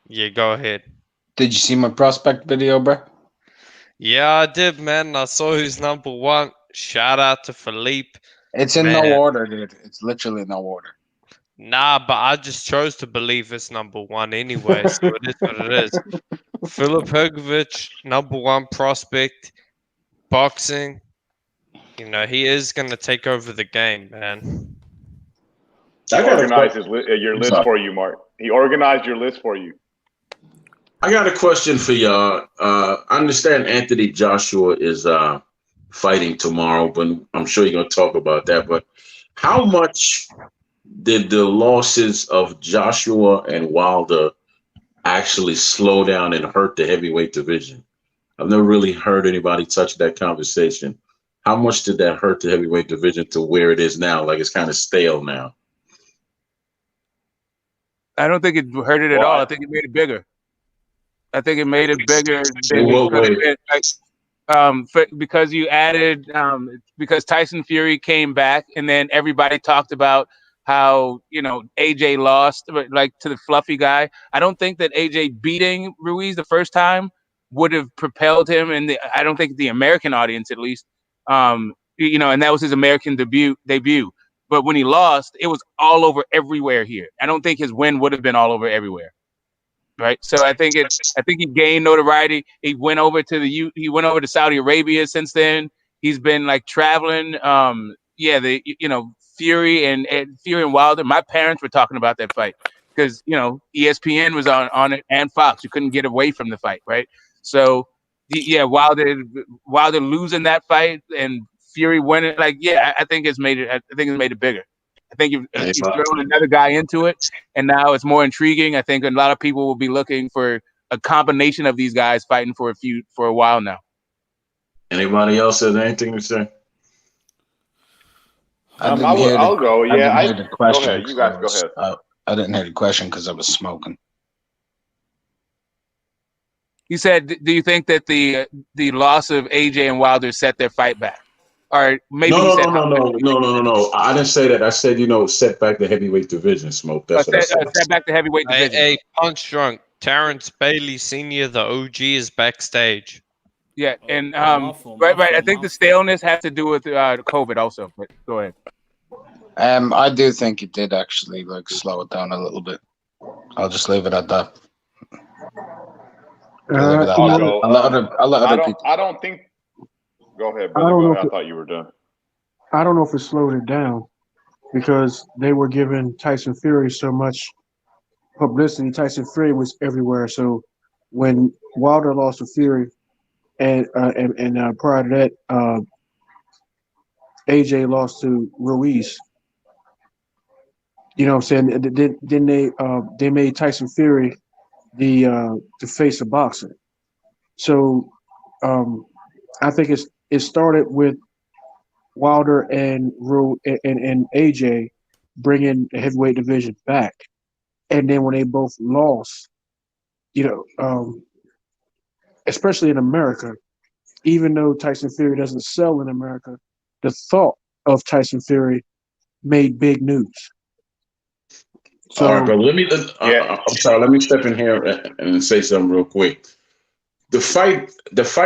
Yeah, go ahead. Did you see my prospect video, bro? Yeah, I did, man. I saw who's number 1. Shout out to Philippe. It's in Man. no order, dude. It's literally no order. Nah, but I just chose to believe it's number 1 anyway, so it is what it is. Filip Hrgović, number 1 prospect, boxing. You know, he is going to take over the game, man. He organized your list for you, Mark. He organized your list for you. I got a question for y'all. I understand Anthony Joshua is fighting tomorrow, but I'm sure you're going to talk about that. But how much did the losses of Joshua and Wilder actually slow down and hurt the heavyweight division? I've never really heard anybody touch that conversation. How much did that hurt the heavyweight division to where it is now? Like it's kind of stale now. I don't think it hurt it at all. I think it made it bigger. I think it made it bigger than What way? because you added because Tyson Fury came back, and then everybody talked about how AJ lost, like to the fluffy guy. I don't think that AJ beating Ruiz the first time would have propelled him, and I don't think the American audience, at least, and that was his American debut. But when he lost, it was all over everywhere here. I don't think his win would have been all over everywhere. Right. So I think he gained notoriety. He went over to Saudi Arabia since then. He's been like traveling. Fury and Wilder. My parents were talking about that fight because ESPN was on it and Fox. You couldn't get away from the fight, right? So Wilder losing that fight and Fury winning, I think it's made it bigger. I think you've thrown another guy into it, and now it's more intriguing. I think a lot of people will be looking for a combination of these guys fighting for a while now. Anybody else have anything to say? I'll go. Yeah, go ahead. You guys go ahead. I didn't hear the question because I was smoking. You said, do you think that the loss of AJ and Wilder set their fight back? Or maybe No. I didn't say that. I said, set back the heavyweight division, Smoke. That's what I said. Set back the heavyweight division. Hey, Punch Drunk. Terrence Bailey Sr., the OG, is backstage. Yeah, and right. I think the staleness has to do with COVID also. But go ahead. I do think it did actually slow it down a little bit. I'll just leave it at that. I'll let other people. I don't think. Go ahead, brother. I thought you were done. I don't know if it slowed it down because they were giving Tyson Fury so much publicity. Tyson Fury was everywhere. So when Wilder lost to Fury, and prior to that, AJ lost to Ruiz. You know what I'm saying? Then they made Tyson Fury the face of boxing. So I think it started with Wilder and AJ bringing the heavyweight division back, and then when they both lost, especially in America, even though Tyson Fury doesn't sell in America, the thought of Tyson Fury made big news. So, all right, bro. I'm sorry. Let me step in here and say something real quick. The fight,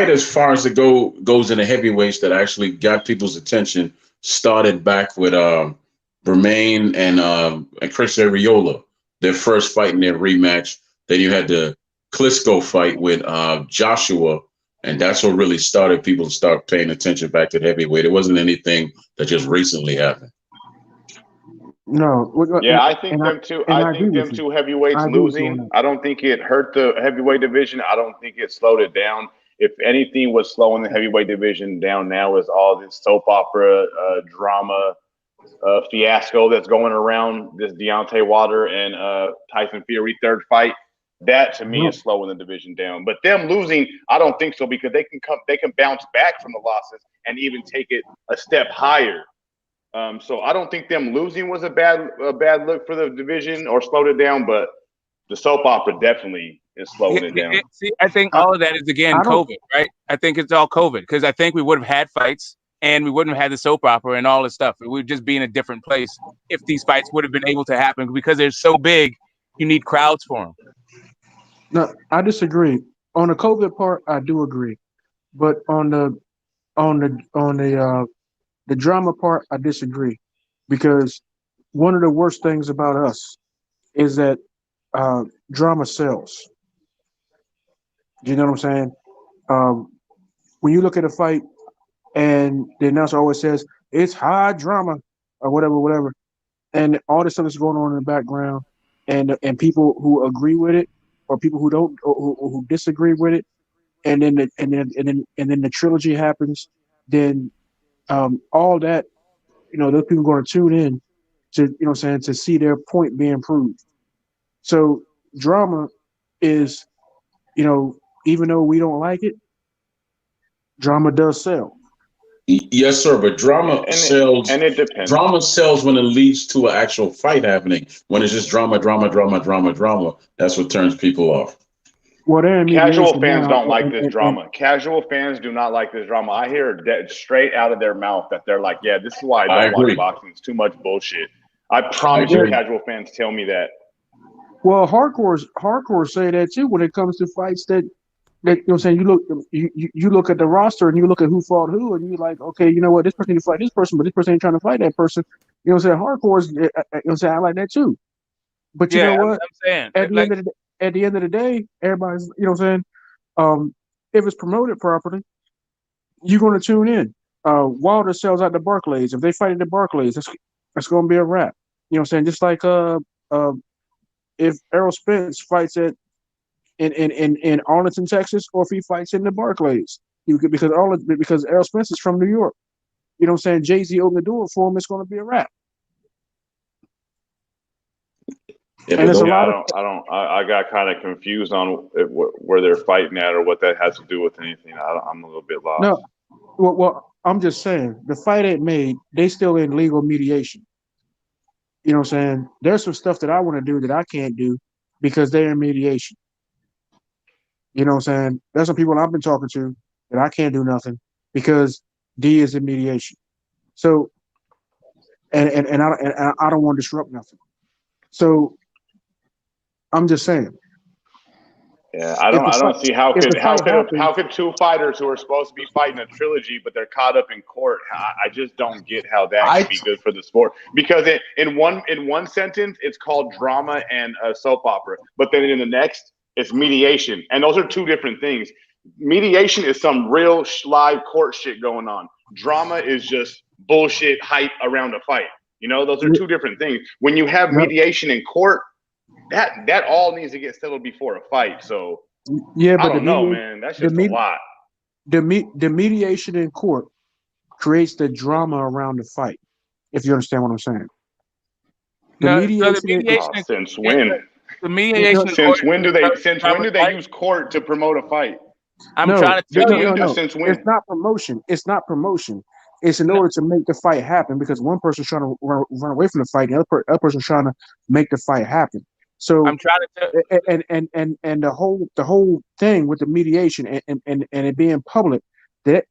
as far as it goes in the heavyweights that actually got people's attention, started back with Bermain and Chris Arreola, their first fight in their rematch. Then you had the Klitschko fight with Joshua, and that's what really started people to start paying attention back to the heavyweight. It wasn't anything that just recently happened. No. Yeah, I think them two. I think them two heavyweights losing. I don't think it hurt the heavyweight division. I don't think it slowed it down. If anything was slowing the heavyweight division down now is all this soap opera drama fiasco that's going around this Deontay Wilder and Tyson Fury third fight. That to me is slowing the division down. But them losing, I don't think so, because they can bounce back from the losses and even take it a step higher. So I don't think them losing was a bad look for the division or slowed it down, but the soap opera definitely is slowing it down. See, I think all of that is again COVID, right? I think it's all COVID because I think we would have had fights and we wouldn't have had the soap opera and all this stuff. We would just be in a different place if these fights would have been able to happen because they're so big. You need crowds for them. No, I disagree. On the COVID part, I do agree, but on the drama part, I disagree, because one of the worst things about us is that drama sells. You know what I'm saying? When you look at a fight and the announcer always says it's high drama or whatever, and all this stuff is going on in the background, and people who agree with it or people who don't or who disagree with it, and then the trilogy happens, then all that, those people are going to tune in to, to see their point being proved. So drama is, even though we don't like it, drama does sell. Yes, sir. But drama sells, and it depends. Drama sells when it leads to an actual fight happening. When it's just drama, that's what turns people off. Well, casual fans don't like this drama. Casual fans do not like this drama. I hear that straight out of their mouth that they're like, "Yeah, this is why I don't watch boxing. It's too much bullshit." I promise you, casual fans tell me that. Well, hardcore say that too when it comes to fights that you look at the roster and you look at who fought who, and you're like, okay, you know what, this person need to fight this person, but this person ain't trying to fight that person. Hardcore is, I like that too. But you know what? I'm saying at the end of the day, everybody's, if it's promoted properly, you're going to tune in. Wilder sells out the Barclays. If they fight at the Barclays, that's going to be a wrap. Just like if Errol Spence fights in Arlington, Texas, or if he fights in the Barclays, because Errol Spence is from New York. Jay-Z opened the door for him. It's going to be a wrap. And I got kind of confused on where they're fighting at or what that has to do with anything. I'm a little bit lost. No, well, I'm just saying the fight ain't made. They still in legal mediation. There's some stuff that I want to do that I can't do because they're in mediation. There's some people I've been talking to that I can't do nothing because D is in mediation. So, and I don't want to disrupt nothing. So, I'm just saying. Yeah, I don't see how could two fighters who are supposed to be fighting a trilogy, but they're caught up in court. I just don't get how that could be good for the sport, because in one sentence it's called drama and soap opera, but then in the next it's mediation, and those are two different things. Mediation is some real live court shit going on. Drama is just bullshit hype around a fight. Those are two different things. When you have mediation in court, that all needs to get settled before a fight. So yeah, but I don't know, man. That's just a lot. The mediation in court creates the drama around the fight. If you understand what I'm saying. Since when? The mediation. Since when do they use court to promote a fight? I'm trying to tell you. Since when? It's not promotion. It's not promotion. It's in order to make the fight happen because one person's trying to run away from the fight, the other person's trying to make the fight happen. So I'm trying to and the whole thing with the mediation and it being public, that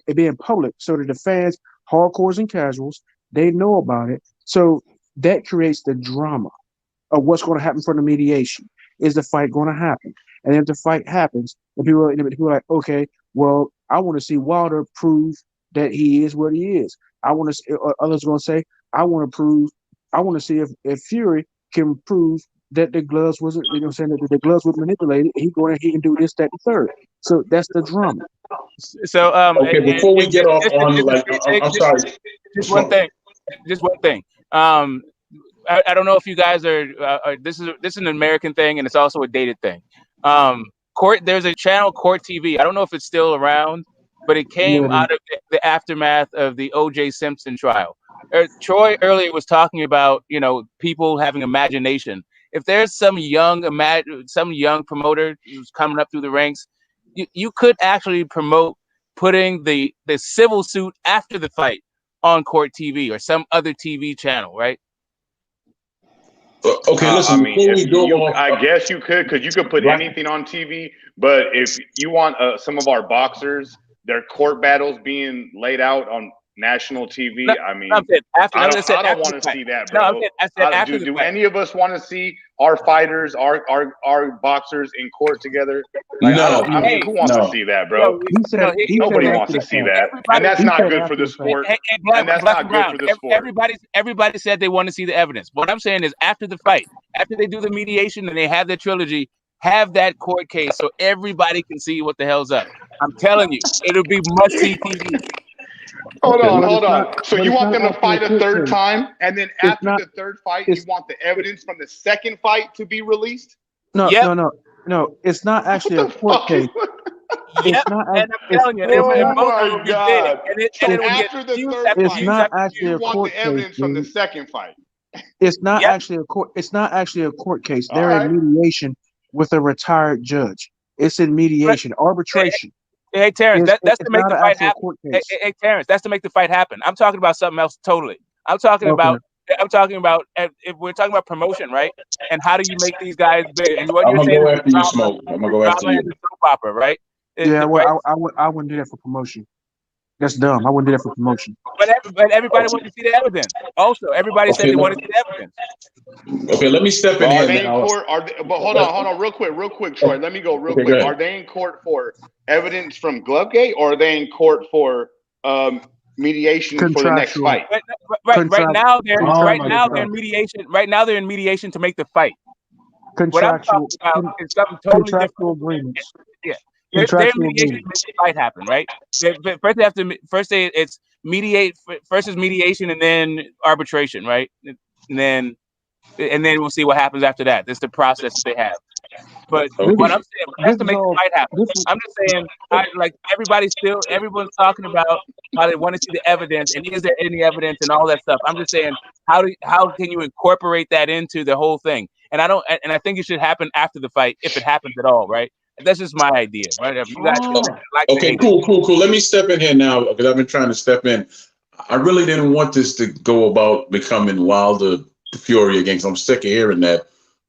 it being public, so that the fans, hardcores and casuals, they know about it. So that creates the drama of what's going to happen for the mediation. Is the fight going to happen? And if the fight happens, and people are like, okay, well, I want to see Wilder prove that he is what he is. I want to see, others are going to say, I want to see if Fury can prove that the gloves wasn't, saying that the gloves were manipulated. He can do this, that, and third. So that's the drama. So okay, before we get off on like, I'm sorry. Just one thing. I don't know if you guys are this is an American thing and it's also a dated thing. There's a channel, Court TV. I don't know if it's still around, but it came out of the aftermath of the O.J. Simpson trial. Troy earlier was talking about people having imagination. If there's some young promoter who's coming up through the ranks, you could actually promote putting the civil suit after the fight on Court TV or some other TV channel, right? Okay, listen. I guess you could, because you could put anything on TV. But if you want some of our boxers, their court battles being laid out on national TV, I don't want to see that, bro. Do any of us want to see our fighters, our boxers in court together? Like, no. Who wants to see that, bro? Nobody wants to see that, and that's not good for the sport. And that's not good for the sport. Everybody said they want to see the evidence. What I'm saying is, after the fight, after they do the mediation and they have their trilogy, have that court case so everybody can see what the hell's up. I'm telling you, it'll be must-see TV. Hold on. So you want them to fight a third time, and then after the third fight, you want the evidence from the second fight to be released? No. It's not actually a court case. It's not. And I'm telling you, oh my God! After the third fight, it's not actually a court court case. You want the evidence from the second fight. It's not actually a court. It's not actually a court case. They're in mediation with a retired judge. It's in mediation, arbitration. Hey Terrence, that's to make the fight happen. Hey Terrence, that's to make the fight happen. I'm talking about something else totally. I'm talking about if we're talking about promotion, right? And how do you make these guys big? And what I'm you're gonna saying go is after you, Smoke. I'm gonna go after you. Soap opera, right? Yeah, well, I wouldn't do that for promotion. That's dumb. I wouldn't do that for promotion. But everybody wanted to see the evidence. Also, everybody said they wanted to see the evidence. Okay, let me step in here now. But hold on, real quick, Troy. Let me go real quick. Are they in court for evidence from Glovegate, or are they in court for mediation for the next fight? Right now they're in mediation. Right now they're in mediation to make the fight. What I'm talking about is something totally different. Agreements. Yeah. They're in mediation to make the fight happen, right? First it's mediate. First is mediation and then arbitration, right? And then we'll see what happens after that. That's the process that they have. But what I'm saying, that's to make the fight happen. I'm just saying, everyone's talking about how they want to see the evidence and is there any evidence and all that stuff. I'm just saying, how can you incorporate that into the whole thing? And I think it should happen after the fight, if it happens at all, right? That's just my idea, right? You guys okay, cool. Let me step in here now because I've been trying to step in. I really didn't want this to go about becoming Wilder Fury again. I'm sick of hearing that.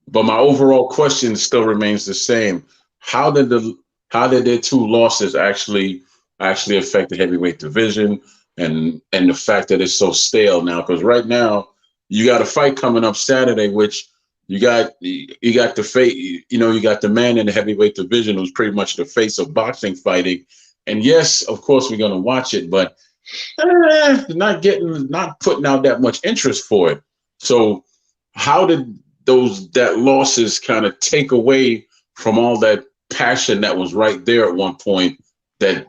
But my overall question still remains the same. How did their two losses actually affect the heavyweight division and the fact that it's so stale now? Because right now you got a fight coming up Saturday, which you got the face, you got the man in the heavyweight division who's pretty much the face of boxing fighting. And yes, of course we're gonna watch it, but not putting out that much interest for it. So how did that losses kind of take away from all that passion that was right there at one point that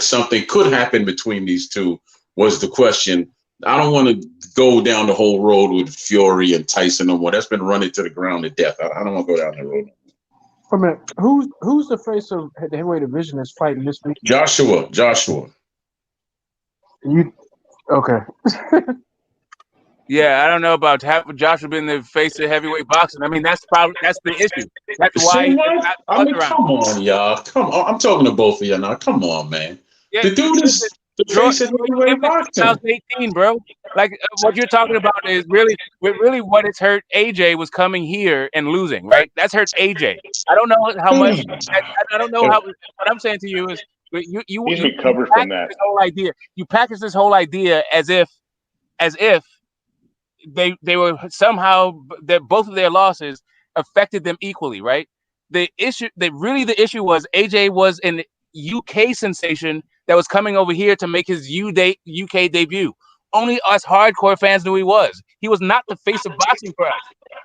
something could happen between these two was the question. I don't want to go down the whole road with Fury and Tyson no more. That's been running to the ground to death. I don't want to go down that road. I mean, who's the face of the heavyweight division that's fighting this week? Joshua. You okay? Yeah, I don't know about Joshua being the face of heavyweight boxing. I mean, that's the issue. That's why See he's what? not I built mean, around. come on, y'all. Come on. I'm talking to both of you now. Come on, man. Yeah, The dude is the face of heavyweight boxing. 2018, bro. Like what you're talking about is really what has hurt AJ was coming here and losing, right? That's hurt AJ. I don't know how much. I don't know how. What I'm saying to you is, He's recovered from that. This whole idea. You package this whole idea as if they were somehow that both of their losses affected them equally, right? The issue was AJ was an UK sensation that was coming over here to make his UK debut. Only us hardcore fans knew he was. He was not the face of boxing for us.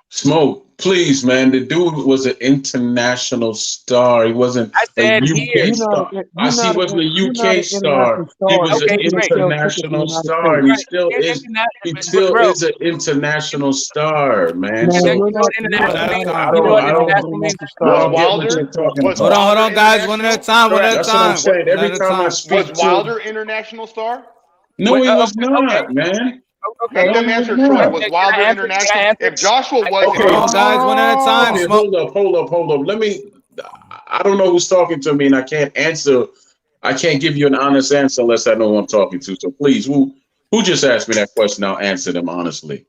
Smoke, please, man. The dude was an international star. He wasn't a UK star. I see he wasn't a UK star. He was an international star. And he still is. He still is an international star, man. So I don't Hold on, guys. One at a time. That's what I'm saying. Every time I speak was Wilder international star? No, he was not, man. Okay, let them answer, Troy. Was Wilder international? If Joshua was, guys, one at a time. Okay, hold up. Let me. I don't know who's talking to me, and I can't answer. I can't give you an honest answer unless I know who I'm talking to. So please, who just asked me that question? I'll answer them honestly.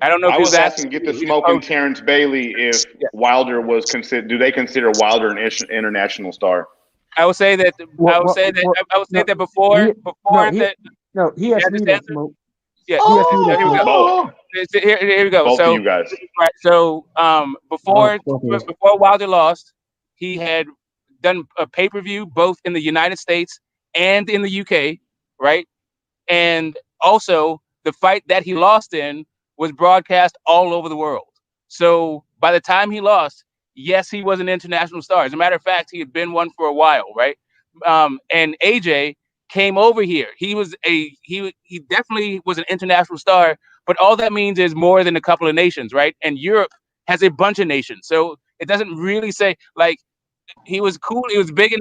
I don't know. If I was asking, get the smoke and Terrence Bailey if Wilder was considered. Do they consider Wilder an international star? I would say that. I would say that before. No, he asked me that, Smoke. Yeah, here we go. Here we go. Both so, of you guys. Right. So, before Wilder lost, he had done a pay-per-view both in the United States and in the UK, right? And also, the fight that he lost in was broadcast all over the world. So, by the time he lost, yes, he was an international star. As a matter of fact, he had been one for a while, right? And AJ came over here. He definitely was an international star, but all that means is more than a couple of nations, right? And Europe has a bunch of nations, so it doesn't really say like he was cool. He was big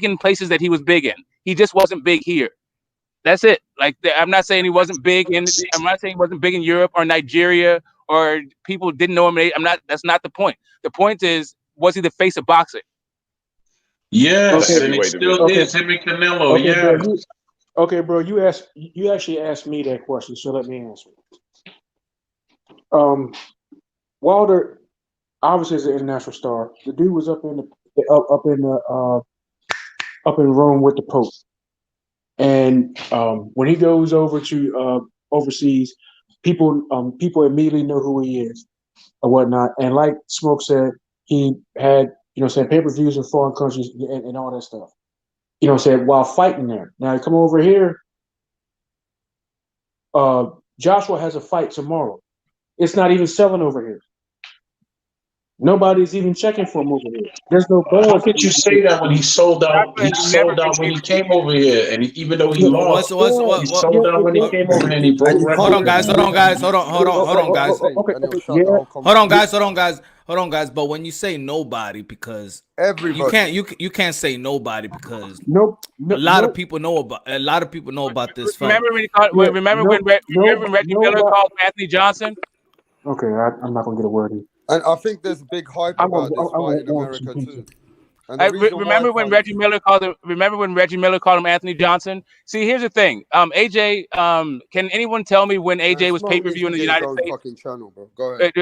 in places that he was big in. He just wasn't big here. That's it. Like I'm not saying he wasn't big in. I'm not saying he wasn't big in Europe or Nigeria or people didn't know him. That's not the point. The point is, was he the face of boxing? Yes, and it still is him and Canelo. Okay, bro. You actually asked me that question, so let me answer it. Wilder obviously is an international star. The dude was up in Rome with the Pope, and when he goes over to overseas, people immediately know who he is or whatnot. And like Smoke said, he had pay-per-views in foreign countries and all that stuff. While fighting there. Now come over here. Joshua has a fight tomorrow. It's not even selling over here. Nobody's even checking for him over here. There's no buzz. How could you say that when he sold out? He sold out when he came over here, and even though he lost, he sold out when he came over here and he broke records. Hold on, guys. Hold on, guys. But when you say nobody, because everybody, you can't say nobody because a lot of people know about this fight. Remember when Reggie Miller called Anthony Johnson? Okay, I'm not gonna get a word in. And I think there's a big hype about this fight in America too. Remember when Reggie Miller called him Anthony Johnson? See, here's the thing. AJ, can anyone tell me when AJ was pay-per-view in the United States? Fucking channel, bro. Go ahead.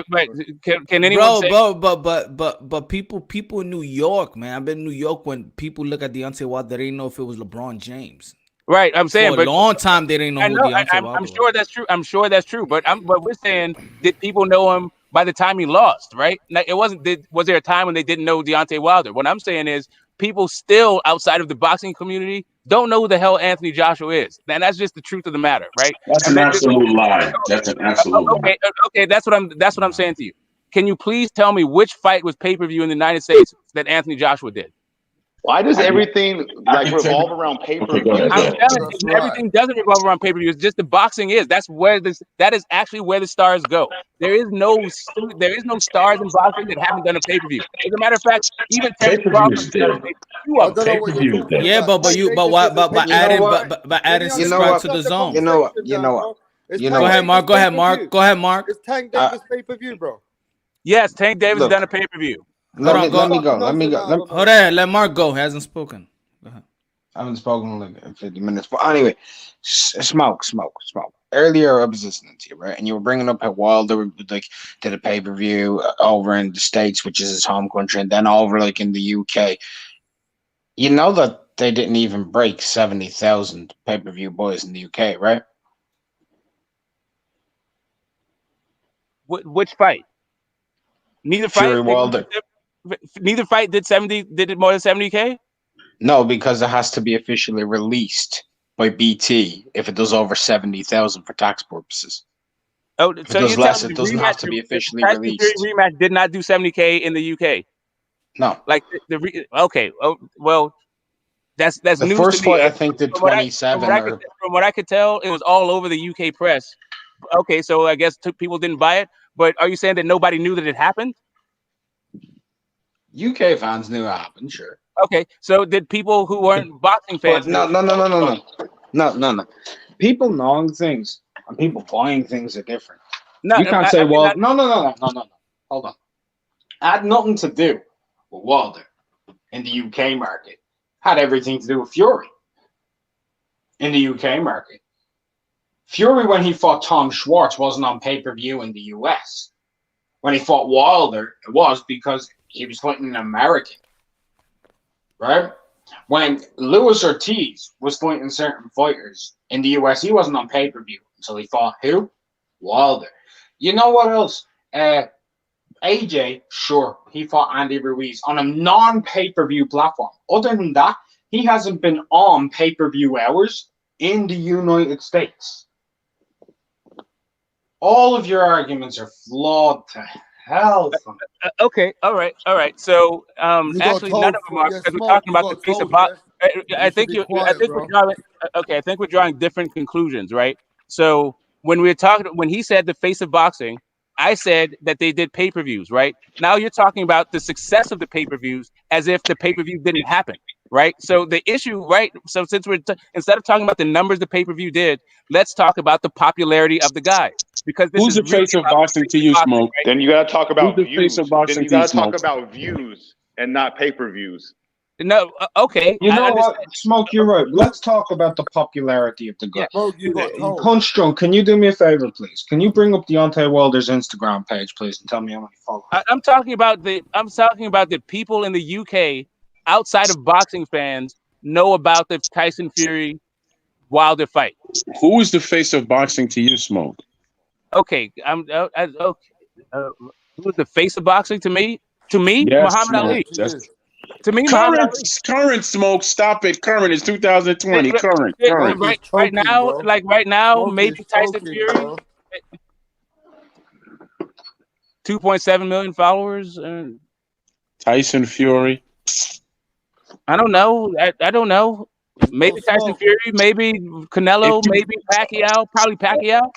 Can anyone say? But people in New York, man. I've been in New York when people look at Deontay Wilder, they didn't know if it was LeBron James. Right, I'm saying, for a long time they didn't know who Deontay Wilder was. I'm sure that's true. I'm sure that's true. But we're saying, did people know him by the time he lost? Right? It wasn't. Was there a time when they didn't know Deontay Wilder? What I'm saying is, people still outside of the boxing community don't know who the hell Anthony Joshua is, and that's just the truth of the matter, right? That's an absolute lie. That's an absolute lie. Okay, that's what I'm saying to you. Can you please tell me which fight was pay-per-view in the United States that Anthony Joshua did? Why does everything revolve around pay-per-view? I'm telling you, everything doesn't revolve around pay-per-view. It's just the boxing is. That is actually where the stars go. There is no stars in boxing that haven't done a pay-per-view. As a matter of fact, even Terrence Crawford done a pay-per-view. Yeah, but adding subscribe to the zone. You know what? Go ahead, Mark. Go ahead, Mark. Go ahead, Mark. It's Tank Davis pay-per-view, bro. Yes, Tank Davis Look. done a pay-per-view. Let me go. Let me go. Hold on. Let Mark go. He hasn't spoken. Go ahead. I haven't spoken in like 50 minutes. But anyway, smoke. Earlier, I was listening to you, right? And you were bringing up how Wilder like did a pay-per-view over in the States, which is his home country, and then over like in the UK. You know that they didn't even break 70,000 pay-per-view boys in the UK, right? Which fight? Neither fight. Fury Wilder. Neither fight did it more than 70K? No, because it has to be officially released by BT if it does over 70,000 for tax purposes. Oh, if so it does you're less, telling it me doesn't have to be officially Tyson released. Fury rematch did not do 70K in the UK. No. Like okay. Oh, well, that's The news first to me. fight I think did 27 From what I could tell, it was all over the UK press. Okay, so I guess people didn't buy it. But are you saying that nobody knew that it happened? UK fans knew it happened, sure. Okay, so did people who weren't boxing fans? No. People knowing things and people buying things are different. No, you can't say, well, no. Hold on. It had nothing to do with Wilder in the UK market. Had everything to do with Fury in the UK market. Fury, when he fought Tom Schwartz, wasn't on pay-per-view in the US. When he fought Wilder, it was because he was fighting an American. Right? When Luis Ortiz was fighting certain fighters in the US, he wasn't on pay-per-view until he fought who? Wilder. You know what else? AJ, sure, he fought Andy Ruiz on a non-pay-per-view platform. Other than that, he hasn't been on pay-per-view hours in the United States. All of your arguments are flawed to hell. Okay, all right. So actually, none of them are because we're talking about the face of box. I think we're drawing different conclusions, right? So when he said the face of boxing, I said that they did pay-per-views, right? Now you're talking about the success of the pay-per-views as if the pay-per-view didn't happen, right? So the issue, right? So since instead of talking about the numbers the pay-per-view did, let's talk about the popularity of the guy. Because this who's the face of boxing to you, Smoke? Right? Then you got to talk about Who's the views. face of boxing Then you to you, got to talk Smoke? about views and not pay-per-views. No, okay. You know what, Smoke, you're right. Let's talk about the popularity of the guy. Punch Drunk, can you do me a favor, please? Can you bring up Deontay Wilder's Instagram page, please, and tell me how many followers? I'm talking about the people in the UK outside of boxing fans know about the Tyson Fury Wilder fight. Who is the face of boxing to you, Smoke? Okay, who's the face of boxing to me? To me, Yes, Muhammad Smoke. Ali. To me, current Smoke. Stop it. Current is 2020. Current. Right now, maybe Tyson Fury. 2.7 million followers. Tyson Fury. I don't know. I don't know. Maybe Tyson Fury. Maybe Canelo. Maybe Pacquiao. Probably Pacquiao.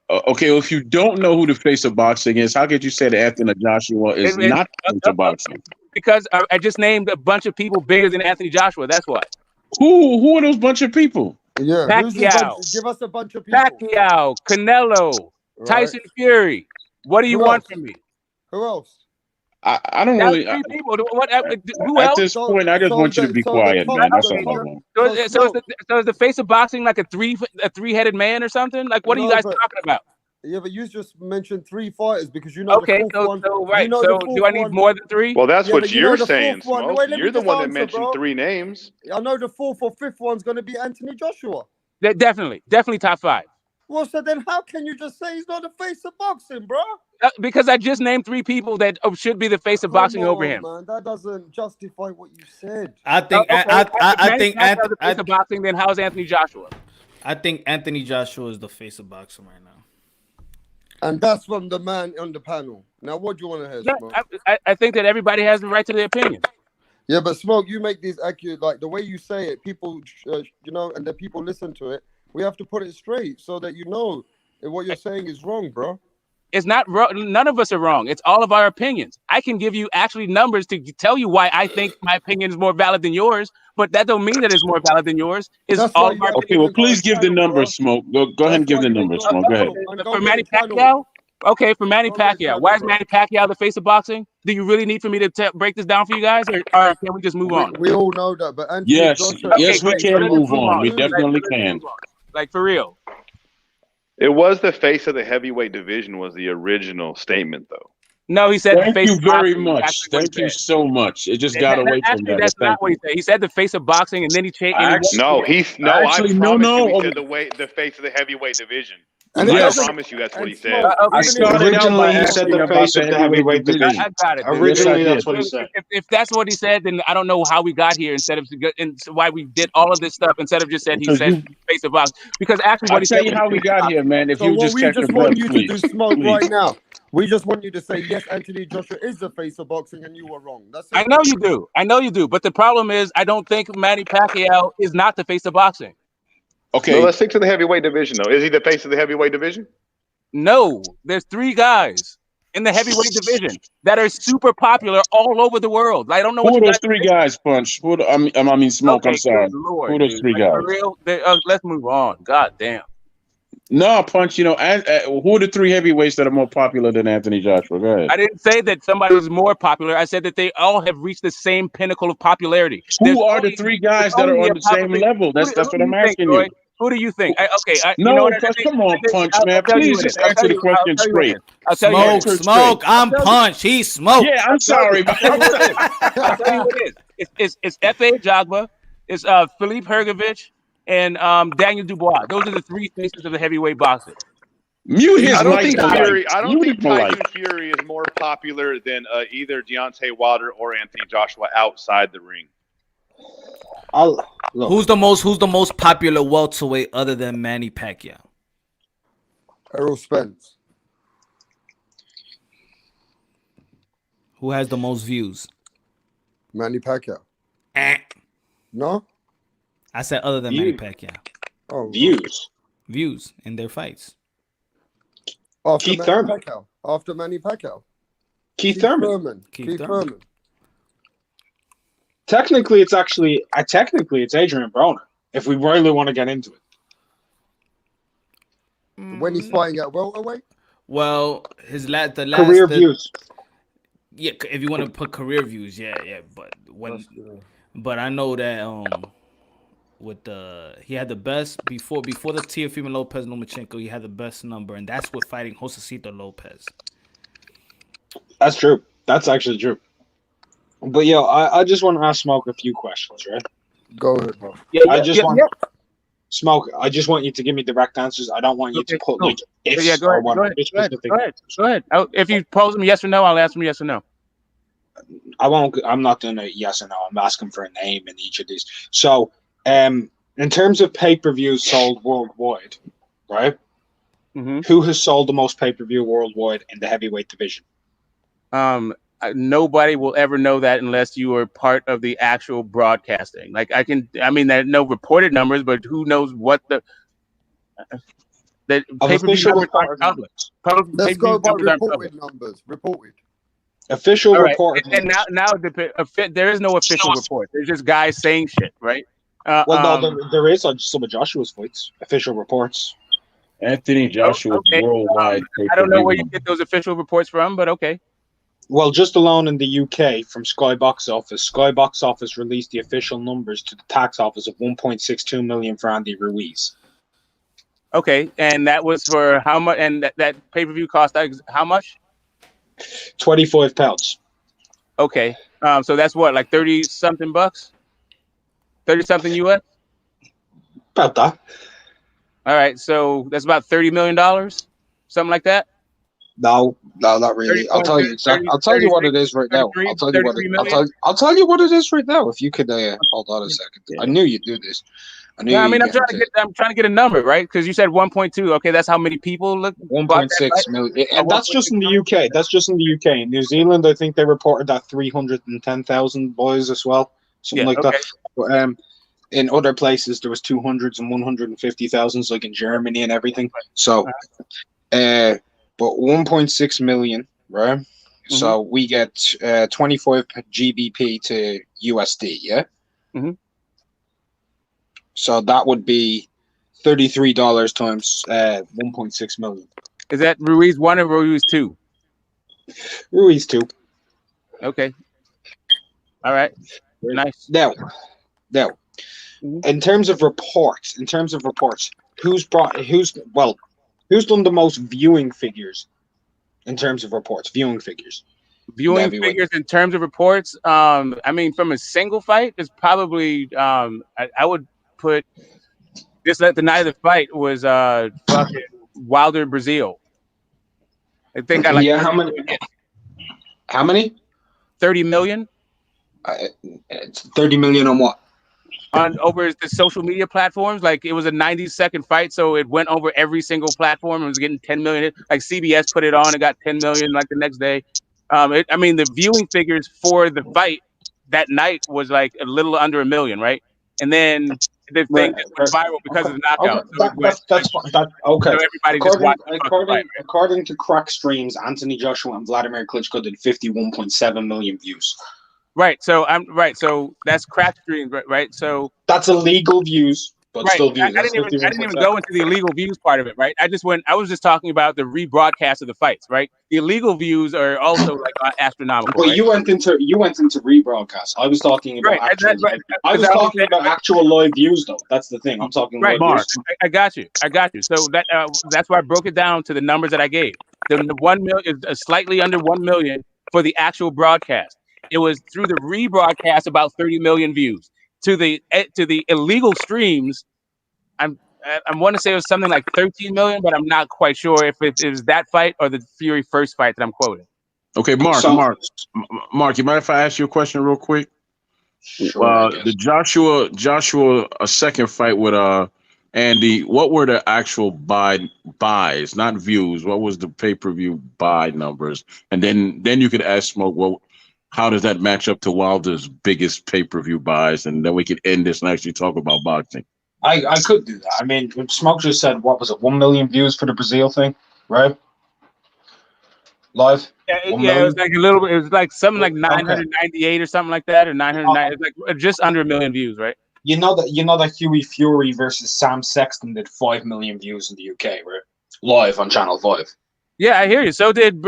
Okay, well, if you don't know who the face of boxing is, how could you say that Anthony Joshua is not into boxing? Because I just named a bunch of people bigger than Anthony Joshua. That's why. Who are those bunch of people? Yeah, Pacquiao. Give us a bunch of people. Pacquiao, Canelo, Tyson Fury. What do you want from me? Who else? I don't really. Three people. Who at else? this point, I just want you to be quiet, man. That's all I want. So is the face of boxing like a three-headed man or something? Like what are you guys talking about? Yeah, but you just mentioned 3 fighters because you know okay, the fourth one. Right. So do I need more than 3? Well, that's what you're the saying, fourth one. Smoke. Wait, You're the one that mentioned 3 names. I know the 4th or 5th one's going to be Anthony Joshua. Definitely top 5. Well, so then how can you just say he's not the face of boxing, bro? Because I just named 3 people that should be the face of boxing over him. Man, that doesn't justify what you said. I think I think the face of boxing. Then how's Anthony Joshua? I think Anthony Joshua is the face of boxing right now. And that's from the man on the panel. Now, what do you want to hear, Smoke? I think that everybody has the right to their opinion. Yeah, but Smoke, you make these accurate, like the way you say it, people, and the people listen to it. We have to put it straight so that you know if what you're saying is wrong, bro. It's not none of us are wrong. It's all of our opinions. I can give you actually numbers to tell you why I think my opinion is more valid than yours, but that don't mean that it's more valid than yours. It's all of our opinions. Okay, well, please give the numbers, Smoke. Go ahead and give the numbers, Smoke. Go ahead. For Manny Pacquiao? Okay, for Manny Pacquiao. Why is Manny Pacquiao the face of boxing? Do you really need for me to break this down for you guys, or can we just move on? We all know that, but Anthony Yes, Joshua, yes, we can move on. We definitely can. Like, for real. It was the face of the heavyweight division was the original statement, though. No, he said the Thank face you of very boxing. much. Thank you so much. It just got away from that. That's not what he said. He said the face of boxing, and then he changed. I promise you, he said the face of the heavyweight division. And I promise you, that's what he said. Originally, he said the face of the heavyweight division. I got it. Dude. Originally, that's what he said. If that's what he said, then I don't know how we got here. And why we did all of this stuff instead of just said he said face of boxing. Because actually, what I'll he tell said. you how we got here, man. If you just catch your breath, want you to do Smoke right now. We just want you to say yes, Anthony Joshua is the face of boxing, and you were wrong. That's it. I know you do. I know you do. But the problem is, I don't think Manny Pacquiao is not the face of boxing. Okay. So let's stick to the heavyweight division, though. Is he the face of the heavyweight division? No, there's 3 guys in the heavyweight division that are super popular all over the world. I don't know who are those 3 guys, Punch. I mean, Smoke. Okay, I'm sorry. Lord, who are those 3 guys? For real? Let's move on. God damn. No, Punch. You know, who are the 3 heavyweights that are more popular than Anthony Joshua? Go ahead. I didn't say that somebody was more popular. I said that they all have reached the same pinnacle of popularity. Who are the 3 guys that are on the same level? That's what I'm asking you. Who do you think? No, come on, Punch, man. Please just answer the question straight. Smoke. I'm Punch. He's Smoke. Yeah, I'm sorry. I'll tell you what it is. It's F.A. Jogba, it's Philippe Hergovich, and Daniel Dubois. Those are the 3 faces of the heavyweight boxing. Mute his I don't mic. think Tyson Fury is more popular than either Deontay Wilder or Anthony Joshua outside the ring. Who's the most popular welterweight other than Manny Pacquiao? Errol Spence. Who has the most views? Manny Pacquiao. No? I said other than Manny Pacquiao. Oh, Views in their fights. After Manny Pacquiao. Keith Thurman. Keith Thurman. Technically, it's Adrian Broner. If we really want to get into it. When he's fighting at welterweight. Well, the last career views. Yeah, if you want to put career views, yeah. But I know that he had the best before the Teofimo Lopez Lomachenko. He had the best number, and that's with fighting Josecito Lopez. That's true. That's actually true. But I just want to ask Smoke a few questions, right? Go ahead, bro. Smoke. I just want you to give me direct answers. I don't want you to put like ifs go or ahead. Go ahead. If you pose them yes or no, I'll answer them yes or no. I won't. I'm not doing a yes or no. I'm asking for a name in each of these. So, in terms of pay-per-views sold worldwide, right? Mm-hmm. Who has sold the most pay-per-view worldwide in the heavyweight division? Nobody will ever know that unless you are part of the actual broadcasting. Like there are no reported numbers, but who knows what the pay-per-view numbers aren't. Let's go by reported numbers. Reported. Official report. And now there is no official report. There's just guys saying shit, right? There is on some of Joshua's fights. Official reports. Anthony Joshua worldwide. I don't know where you get those official reports from, but okay. Well, just alone in the UK from Sky Box Office, Sky Box Office released the official numbers to the tax office of 1.62 million for Andy Ruiz. Okay, and that was for how much? And that pay-per-view cost how much? £25. Okay, so that's what, like 30-something bucks? 30-something US? About that. All right, so that's about $30 million, something like that. No, not really. I'll tell you. I'll tell you what it is right now. I'll tell you what it is right now. If you could hold on a second. I knew you'd do this. I'm trying to get a number, right? Because you said 1.2. Okay, that's how many people look. 1.6 million, and that's just in the UK. That's just in the UK. In New Zealand, I think they reported that 310,000 boys as well, something like that. But, in other places, there was 200s and 150,000s, like in Germany and everything. So, but 1.6 million, right? So we get 25 GBP to USD, yeah? So that would be $33 times 1.6 million. Is that Ruiz 1 or Ruiz 2? Ruiz 2. Okay. All right. Nice. Now, in terms of reports, who's done the most viewing figures in terms of reports? Viewing figures In terms of reports, I mean, from a single fight, it's probably I would put just the night of the fight was fucking Wilder Brazil. I think I like how many? 30 million. It's 30 million on what? On over the social media platforms. Like it was a 90-second fight, so it went over every single platform and was getting 10 million. Like CBS put it on and got 10 million like the next day. I mean, the viewing figures for the fight that night was like a little under 1 million, right? And then the thing just went viral because of the knockout. That's fine. Okay. So everybody just watched the fight, right? According to Crack Streams, Anthony Joshua and Vladimir Klitschko did 51.7 million views. Right. So So that's Crack Streams, right? So that's illegal views, but still views. I didn't even go into the illegal views part of it, right? I was just talking about the rebroadcast of the fights, right? The illegal views are also like astronomical. But right? you went into rebroadcast. I was talking about I was talking about actual live views, though. That's the thing. I'm talking right. live views. I got you. So that's why I broke it down to the numbers that I gave. The 1 million is slightly under 1 million for the actual broadcast. It was through the rebroadcast about 30 million views. To the illegal streams, I want to say it was something like 13 million, but I'm not quite sure if it is that fight or the Fury first fight that I'm quoting. Okay, Mark, you mind if I ask you a question real quick? Sure, the Joshua a second fight with Andy, what were the actual buys, not views? What was the pay-per-view buy numbers? And then you could ask Smoke, well, how does that match up to Wilder's biggest pay-per-view buys? And then we could end this and actually talk about boxing. I could do that. I mean, Smoke just said, what was it, 1 million views for the Brazil thing, right? Live? Yeah, it was like a little bit. It was like something like 998 or something like that, or 909. It's like just under 1 million views, right? You know that Huey Fury versus Sam Sexton did 5 million views in the UK, right? Live on Channel 5. Yeah, I hear you. So did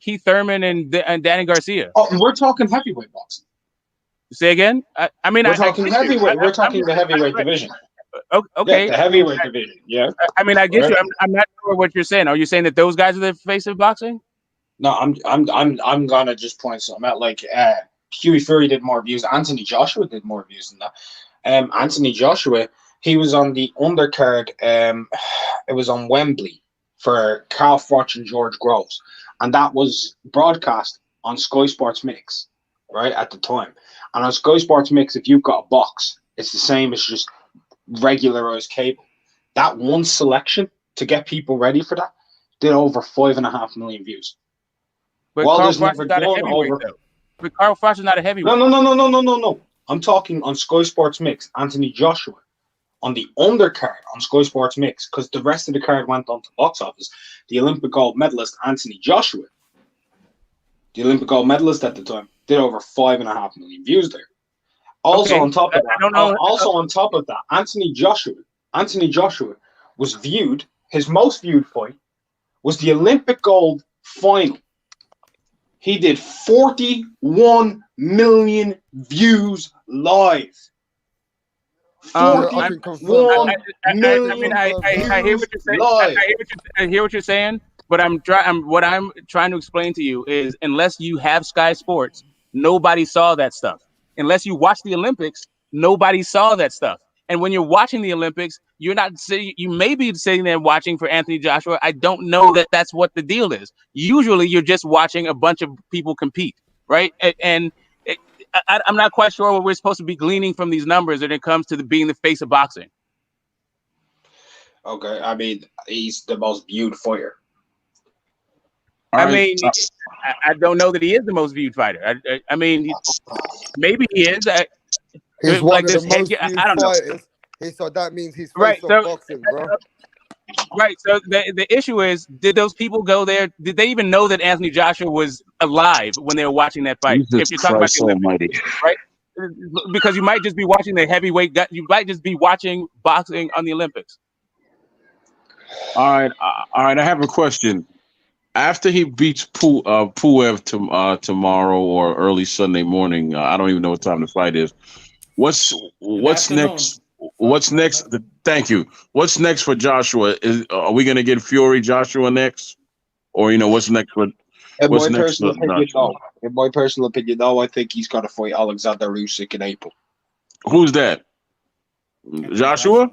Keith Thurman and Danny Garcia. Oh, we're talking heavyweight boxing. Say again? I mean, we're talking heavyweight. We're talking the heavyweight division. Okay, yeah, the heavyweight division. Yeah. I mean, I get you. I'm not sure what you're saying. Are you saying that those guys are the face of boxing? No, I'm gonna just point something out. Like Huey Fury did more views. Anthony Joshua did more views than that. Anthony Joshua, he was on the undercard. It was on Wembley for Carl Froch and George Groves, and that was broadcast on Sky Sports Mix, right at the time. And on Sky Sports Mix, if you've got a box, it's the same as just regularized cable. That one selection to get people ready for that did over 5.5 million views. But Carl Froch is not a heavyweight, though. But Carl Froch is not a heavyweight. No. I'm talking on Sky Sports Mix. Anthony Joshua on the undercard on Sky Sports Mix, because the rest of the card went on to box office. The Olympic gold medalist Anthony Joshua, the Olympic gold medalist at the time, did over 5.5 million views there. Also on top of that, Anthony Joshua was viewed. His most viewed fight was the Olympic gold final. He did 41 million views live. I hear what you're saying, but what I'm trying to explain to you is, unless you have Sky Sports, nobody saw that stuff. Unless you watch the Olympics, nobody saw that stuff. And when you're watching the Olympics, you may be sitting there watching for Anthony Joshua. I don't know that that's what the deal is. Usually, you're just watching a bunch of people compete, right? And I'm not quite sure what we're supposed to be gleaning from these numbers when it comes to being the face of boxing. Okay, I mean, he's the most viewed fighter. I mean, I don't know that he is the most viewed fighter. I mean, maybe he is. He's one of the most viewed I don't know. fighters. So that means he's face of boxing, bro. Right. So the issue is, did those people go there? Did they even know that Anthony Joshua was alive when they were watching that fight? Jesus If you're talking about Christ the Olympics, Almighty. right? Because you might just be watching the heavyweight. You might just be watching boxing on the Olympics. All right. I have a question. After he beats Puev tomorrow or early Sunday morning, I don't even know what time the fight is. What's next? What's next? Thank you. What's next for Joshua? Are we going to get Fury Joshua next, or what's next for? In What's my next personal for opinion, Joshua? no. In my personal opinion, no. I think he's got to fight Alexander Usyk in April. Who's that? Joshua?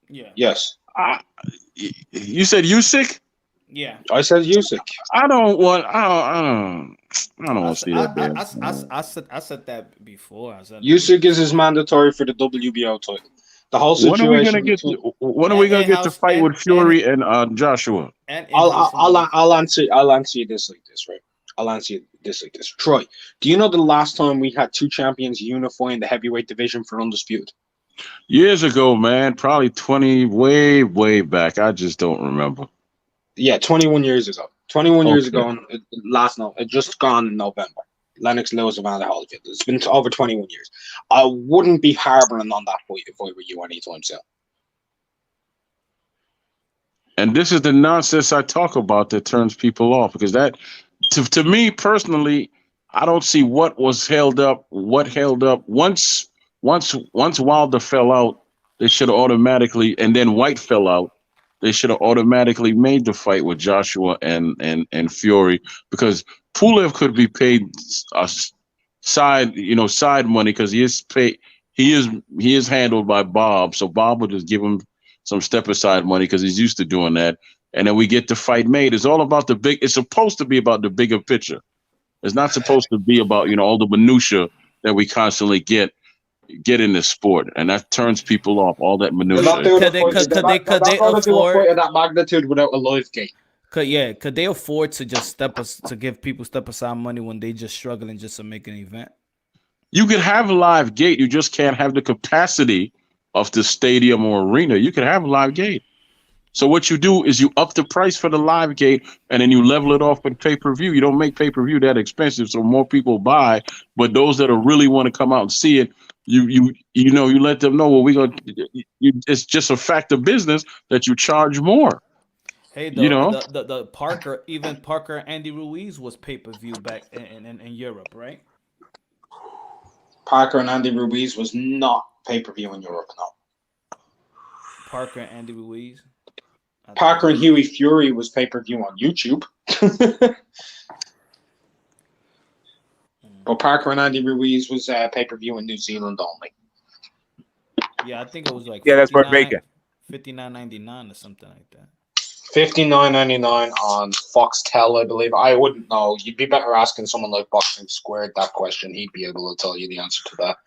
Yeah. Yes. You said Usyk? Yeah. I said Usyk. I don't want to see that. I said that before. I said Usyk is mandatory for the WBO title. The whole situation. When are we gonna get? When are we gonna get to fight with Fury and Joshua? I'll answer you this like this, right? I'll answer you this like this. Troy, do you know the last time we had two champions unifying the heavyweight division for undisputed? Years ago, man. Probably 20, way back. I just don't remember. Yeah, 21 years ago. 21 years ago, it just gone in November. Lennox Lewis and Evander Holyfield. It's been over 21 years. I wouldn't be harboring on that fight if I were you anytime soon. And this is the nonsense I talk about that turns people off, because that, to me personally, I don't see what was held up. What held up once Wilder fell out, they should have automatically, and then White fell out. They should have automatically made the fight with Joshua and Fury, because Pulev could be paid side money, because he is handled by Bob, so Bob will just give him some step aside money because he's used to doing that, and then we get the fight made. It's all about the big. It's supposed to be about the bigger picture. It's not supposed to be about all the minutia that we constantly get in this sport, and that turns people off. All that minutia. Could they afford that magnitude without a live gate? Could they afford to just give people step aside money when they just struggling just to make an event? You can have a live gate. You just can't have the capacity of the stadium or arena. You can have a live gate. So what you do is you up the price for the live gate, and then you level it off with pay-per-view. You don't make pay-per-view that expensive, so more people buy. But those that really want to come out and see it, you let them know. Well, it's just a fact of business that you charge more. Hey, the Parker Andy Ruiz was pay-per-view back in Europe, right? Parker and Andy Ruiz was not pay-per-view in Europe, no. Parker and Andy Ruiz. Parker and Huey Fury was pay-per-view on YouTube. But Parker and Andy Ruiz was pay-per-view in New Zealand only. Yeah, I think it was like that's for vacant. $59.99 or something like that. $59.99 on Foxtel, I believe. I wouldn't know. You'd be better asking someone like Boxing Squared that question. He'd be able to tell you the answer to that.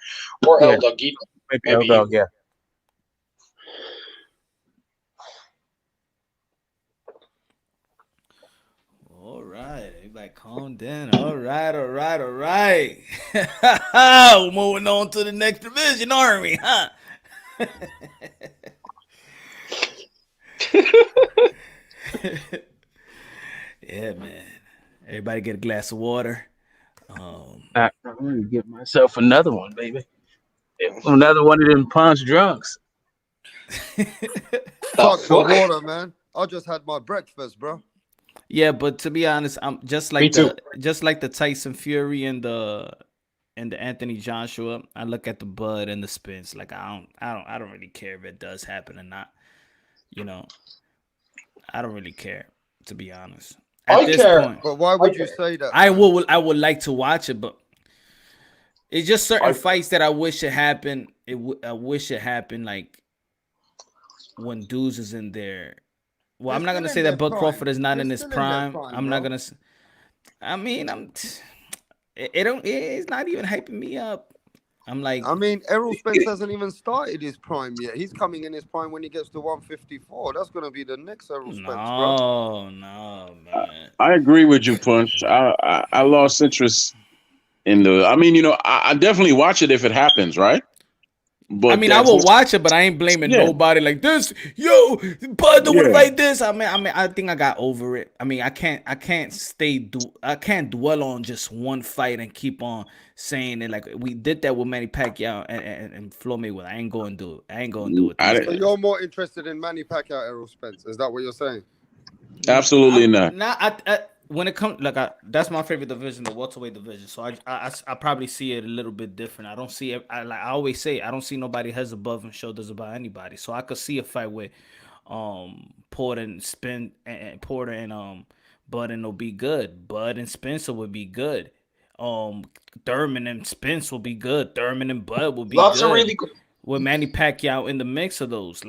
Or El Dogito. Maybe El Dog, yeah. All right, everybody calm down. All right. We're moving on to the next division, aren't we? Huh? Yeah, man. Everybody get a glass of water. I'm gonna get myself another one, baby. Another one of them punch drunks. Fuck the water, man. I just had my breakfast, bro. Yeah, but to be honest, I'm just like the Tyson Fury and the Anthony Joshua. I look at the bud and the spins. Like I don't really care if it does happen or not. I don't really care, to be honest. At this point, but why would you say that? I would like to watch it, but it's just certain fights that I wish it happened. I wish it happened like when dudes is in there. Well, I'm not gonna say that Bud Crawford is not in his prime. I'm not gonna. I mean, it's not even hyping me up. I'm like, I mean, Errol Spence hasn't even started his prime yet. He's coming in his prime when he gets to 154. That's gonna be the next Errol Spence, bro. No, man. I agree with you, Punch. I lost interest in the. I mean, I definitely watch it if it happens, right? But I mean, I will watch it, but I ain't blaming nobody like this. Yo, Bud don't want to fight this. I mean, I think I got over it. I mean, I can't dwell on just one fight and keep on saying it. Like we did that with Manny Pacquiao and Floyd Mayweather. I ain't going to do it. I ain't going to do it. So you're more interested in Manny Pacquiao, Errol Spence? Is that what you're saying? Absolutely not. When it comes, that's my favorite division, the welterweight division. So I probably see it a little bit different. I don't see it. I always say, I don't see nobody heads above and shoulders about anybody. So I could see a fight with Porter and Porter and Bud will be good. Bud and Spencer would be good. Thurman and Spence will be good. Thurman and Bud will be Lots good. of really good. With Manny Pacquiao in the mix of those,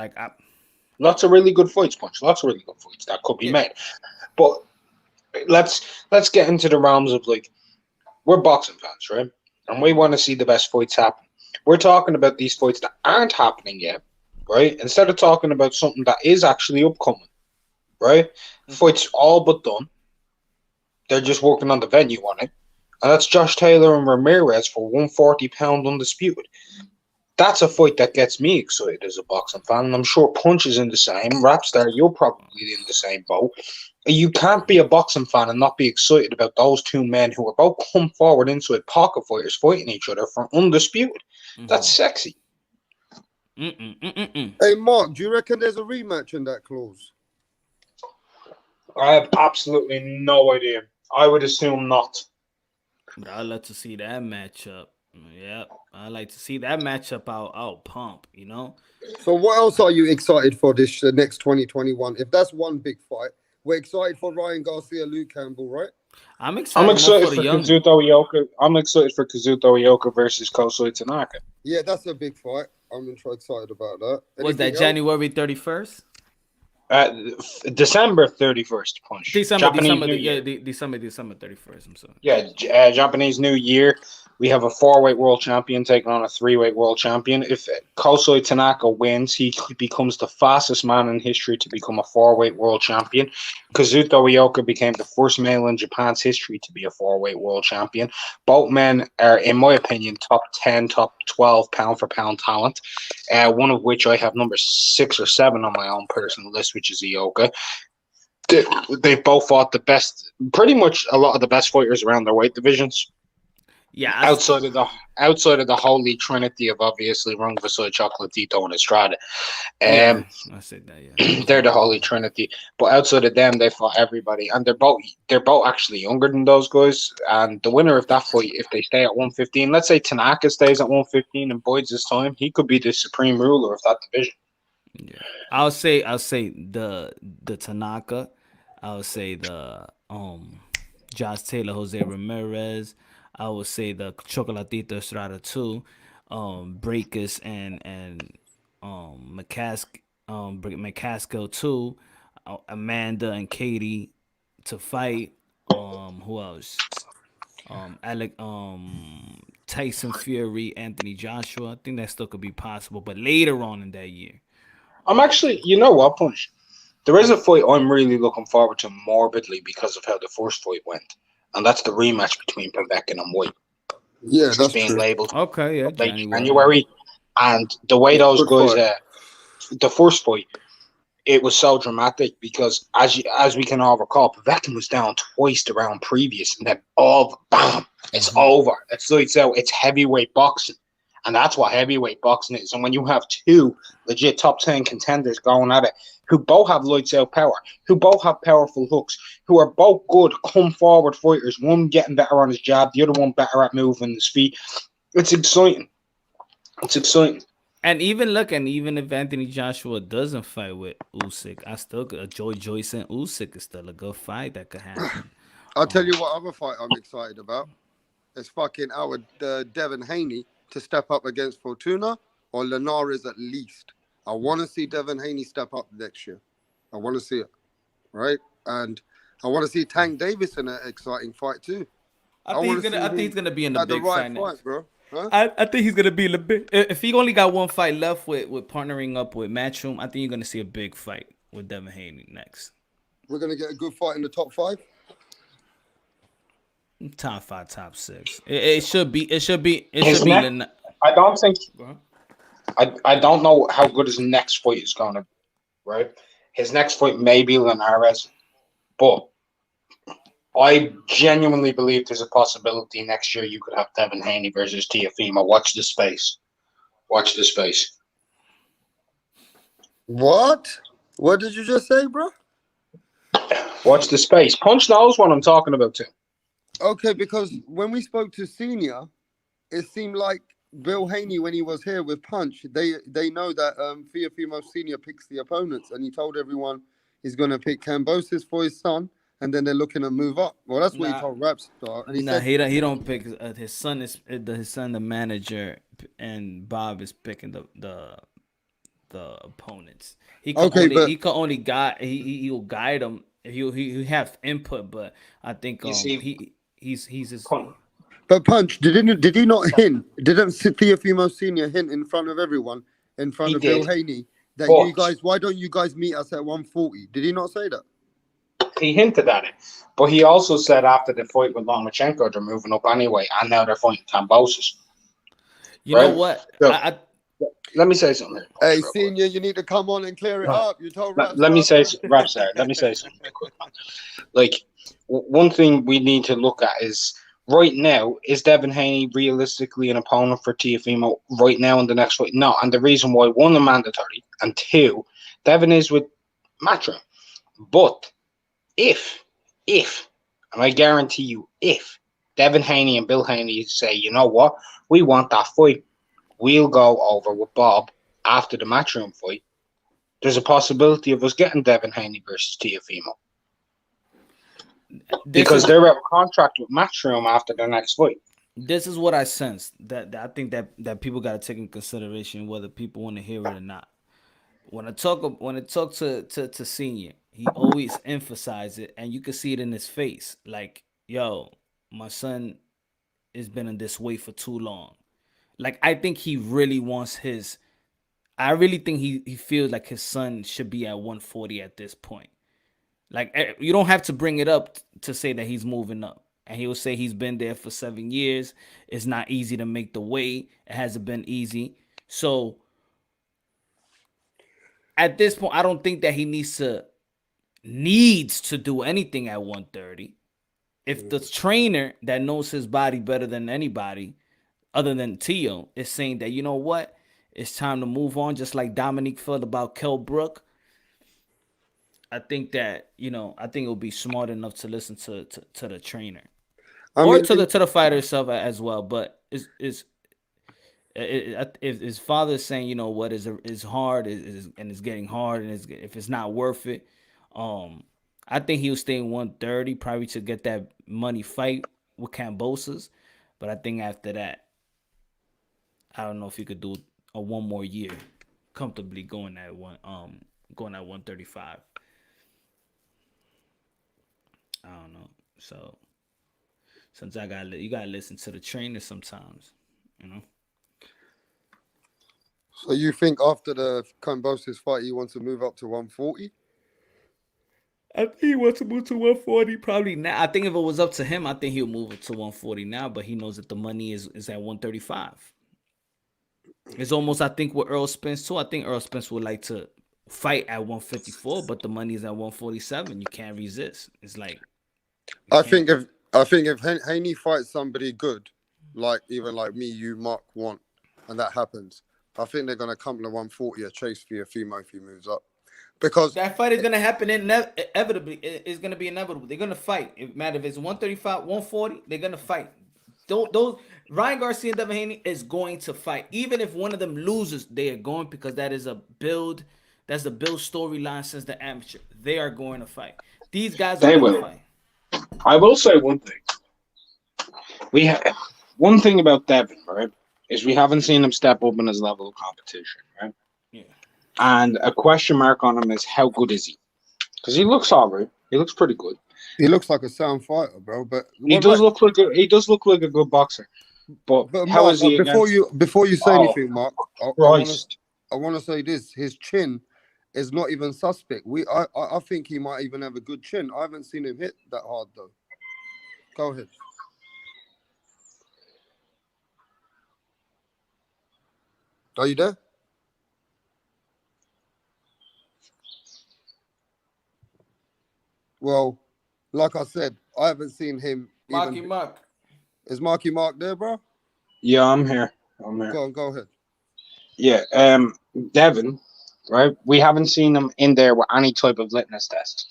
lots of really good fights, Punch. Lots of really good fights that could be made, but. Let's get into the realms of we're boxing fans, right? And we want to see the best fights happen. We're talking about these fights that aren't happening yet, right? Instead of talking about something that is actually upcoming, right? Fights all but done. They're just working on the venue on it. And that's Josh Taylor and Ramirez for 140-pound undisputed. That's a fight that gets me excited as a boxing fan, and I'm sure Punch is in the same. Rapstar, you're probably in the same boat. You can't be a boxing fan and not be excited about those two men who are both come forward into it, pocket fighters fighting each other for undisputed. That's sexy. Hey, Mark, do you reckon there's a rematch in that clause? I have absolutely no idea. I would assume not. But I'd love to see that matchup. Yep, I like to see that matchup out pump, you know. So what else are you excited for this next 2021? If that's one big fight, we're excited for Ryan Garcia, Luke Campbell, right? I'm excited for Kazuto Ioka. I'm excited for Kazuto Ioka versus Kosei Tanaka. Yeah, that's a big fight. I'm excited about that. Was that January 31st? December 31st, Punch. December 31st. I'm sorry. Yeah, Japanese New Year. We have a 4-weight world champion taking on a 3-weight world champion. If Kosei Tanaka wins, he becomes the fastest man in history to become a 4-weight world champion. Kazuto Ioka became the first male in Japan's history to be a 4-weight world champion. Both men are, in my opinion, top 10, top 12 pound-for-pound talent, one of which I have number 6 or 7 on my own personal list, which is Ioka. They've both fought pretty much a lot of the best fighters around their weight divisions. Yeah, outside of the holy trinity of obviously Rungvisai, Chocolatito, and Estrada. I said that. Yeah, they're the holy trinity. But outside of them, they fought everybody, and they're both actually younger than those guys. And the winner of that fight, if they stay at 115, let's say Tanaka stays at 115 and bides his time, he could be the supreme ruler of that division. Yeah, I'll say the Tanaka. I'll say the Josh Taylor, Jose Ramirez. I would say the Chocolatito Estrada too, Breakus and McCaskill too, Amanda and Katie to fight. Who else? Tyson Fury, Anthony Joshua. I think that still could be possible, but later on in that year. I'm actually, you know what, Punch? There is a fight I'm really looking forward to morbidly because of how the first fight went. And that's the rematch between Povetkin and White. Yeah, that's being true. labeled. Okay, yeah, January. And the way those guys, the first fight, it was so dramatic because as we can all recall, Povetkin was down twice the round previous, and then bam, it's over. It's lights out. It's heavyweight boxing, and that's what heavyweight boxing is. And when you have two legit top 10 contenders going at it, who both have lights out power, who both have powerful hooks, who are both good come forward fighters, one getting better on his jab, the other one better at moving his feet. It's exciting. It's exciting. And even if Anthony Joshua doesn't fight with Usyk, I still Joyce and Usyk is still a good fight that could happen. I'll tell you what other fight I'm excited about. It's fucking our Devin Haney to step up against Fortuna or Linares at least. I want to see Devin Haney step up next year. I want to see it, right? And I want to see Tank Davis in an exciting fight too. I think he's gonna be in the big right fight, bro. Huh? I think he's gonna be in the big. If he only got one fight left with partnering up with Matchroom, I think you're gonna see a big fight with Devin Haney next. We're gonna get a good fight in the top 5. Top 5, top 6. It should be. I don't think. I don't know how good his next fight is going to be, right? His next fight may be Linares, but I genuinely believe there's a possibility next year you could have Devin Haney versus Teofimo. Watch the space. Watch the space. What? What did you just say, bro? Watch the space. Punch knows what I'm talking about too. Okay, because when we spoke to Senior, it seemed like Bill Haney, when he was here with Punch, they know that Teofimo Senior picks the opponents, and he told everyone he's going to pick Kambosos for his son, and then they're looking to move up. Well, that's what he told Rapstar, and he said he don't pick his son is his son the manager, and Bob is picking the opponents. He can only guide. He'll guide them. He have input, but I think he's his. But Punch, did he not hint? Didn't Teofimo Senior hint in front of everyone, in front of Bill Haney, that you guys, why don't you guys meet us at 140? Did he not say that? He hinted at it, but he also said after the fight with Lomachenko, they're moving up anyway, and now they're fighting Kambosos. You know what? So, let me say something. Hey, Senior, you need to come on and clear it up. You told Rapstar. Let me say something quick. Like, one thing we need to look at is, right now, is Devin Haney realistically an opponent for Teofimo right now in the next fight? No, and the reason why, one, the mandatory, and two, Devin is with Matchroom. But if, and I guarantee you, if Devin Haney and Bill Haney say, you know what, we want that fight, we'll go over with Bob after the Matchroom fight, there's a possibility of us getting Devin Haney versus Teofimo. Because they're out of contract with Matchroom after their next fight. This is what I sense, that I think that people got to take in consideration whether people want to hear it or not. When I talk to Senior, he always emphasizes it, and you can see it in his face. Like, yo, my son has been in this way for too long. Like, I think he really wants I really think he feels like his son should be at 140 at this point. Like, you don't have to bring it up to say that he's moving up. And he will say he's been there for 7 years. It's not easy to make the weight. It hasn't been easy. So at this point, I don't think that he needs to do anything at 130. If the trainer that knows his body better than anybody, other than TEO, is saying that, you know what, it's time to move on, just like Dominique felt about Kell Brook, I think that, I think it would be smart enough to listen to the trainer, to the fighter itself as well. But if his father is saying, you know what, is hard, and it's getting hard, and if it's not worth it, I think he'll stay in 130 probably to get that money fight with Kambosos. But I think after that, I don't know if he could do a one more year comfortably going at 135. I don't know. So sometimes you gotta listen to the trainer sometimes, So you think after the Kambosos fight, he wants to move up to 140? I think he wants to move to 140 probably now. I think if it was up to him, I think he'll move it to 140 now, but he knows that the money is at 135. It's almost, I think, with Earl Spence too. I think Earl Spence would like to fight at 154, but the money is at 147. You can't resist. It's like, I think if Haney fights somebody good, like even like me, you, Mark, want, and that happens, I think they're gonna come to 140 a chase for Teofimo if he moves up. Because that fight is gonna happen inevitably. It's gonna be inevitable. They're gonna fight. It matter if it's 135, 140. They're gonna fight. Those Ryan Garcia and Devin Haney is going to fight. Even if one of them loses, they are going, because that is a build. That's the build storyline since the amateur. They are going to fight. These guys are going to fight. I will say one thing. One thing about Devin, right, is we haven't seen him step up in his level of competition, right? Yeah. And a question mark on him is, how good is he? Because he looks all right. He looks pretty good. He looks like a sound fighter, bro. But he does look like a good boxer. But how Mark, is he? Before you say anything, Mark, I Christ. want to say this: his chin is not even suspect. I think he might even have a good chin. I haven't seen him hit that hard though. Go ahead. Are you there? Well, like I said, I haven't seen him. Marky Mark. Is Marky Mark there, bro? Yeah, I'm here. Go ahead. Yeah, Devin, right? We haven't seen him in there with any type of litmus test.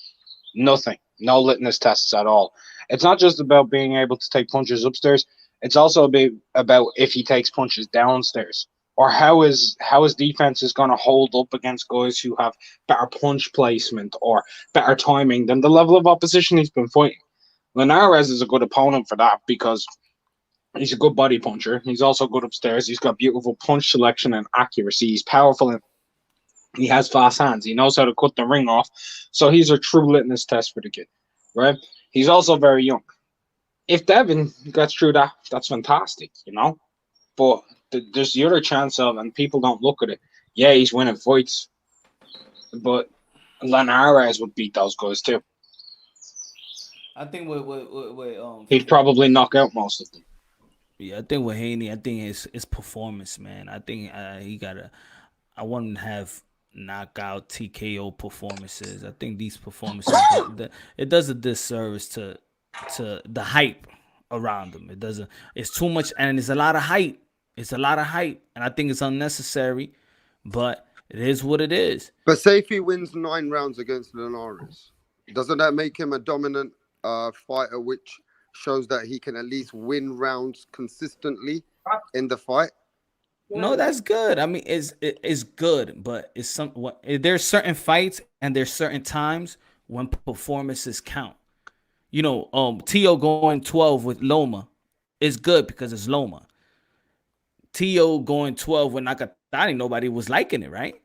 Nothing. No litmus tests at all. It's not just about being able to take punches upstairs. It's also about if he takes punches downstairs, or how his defense is going to hold up against guys who have better punch placement or better timing than the level of opposition he's been fighting. Linares is a good opponent for that because he's a good body puncher. He's also good upstairs. He's got beautiful punch selection and accuracy. He's powerful and he has fast hands. He knows how to cut the ring off. So he's a true litmus test for the kid, right? He's also very young. If Devin gets through that, that's fantastic, you know? But there's the other chance of, and people don't look at it, yeah, he's winning fights, but Linares would beat those guys too. I think with He'd probably knock out most of them. Yeah, I think with Haney, I think it's performance, man. I think I want him to have knockout TKO performances. I think these performances it does a disservice to the hype around them. It doesn't. It's too much, and it's a lot of hype. It's a lot of hype, and I think it's unnecessary. But it is what it is. But say if he wins 9 rounds against Linares, doesn't that make him a dominant fighter, which shows that he can at least win rounds consistently in the fight? No, that's good. I mean, it's good, but there's certain fights and there's certain times when performances count. You know, TEO going 12 with Loma is good because it's Loma. TEO going 12 with Nakatani, nobody was liking it, right?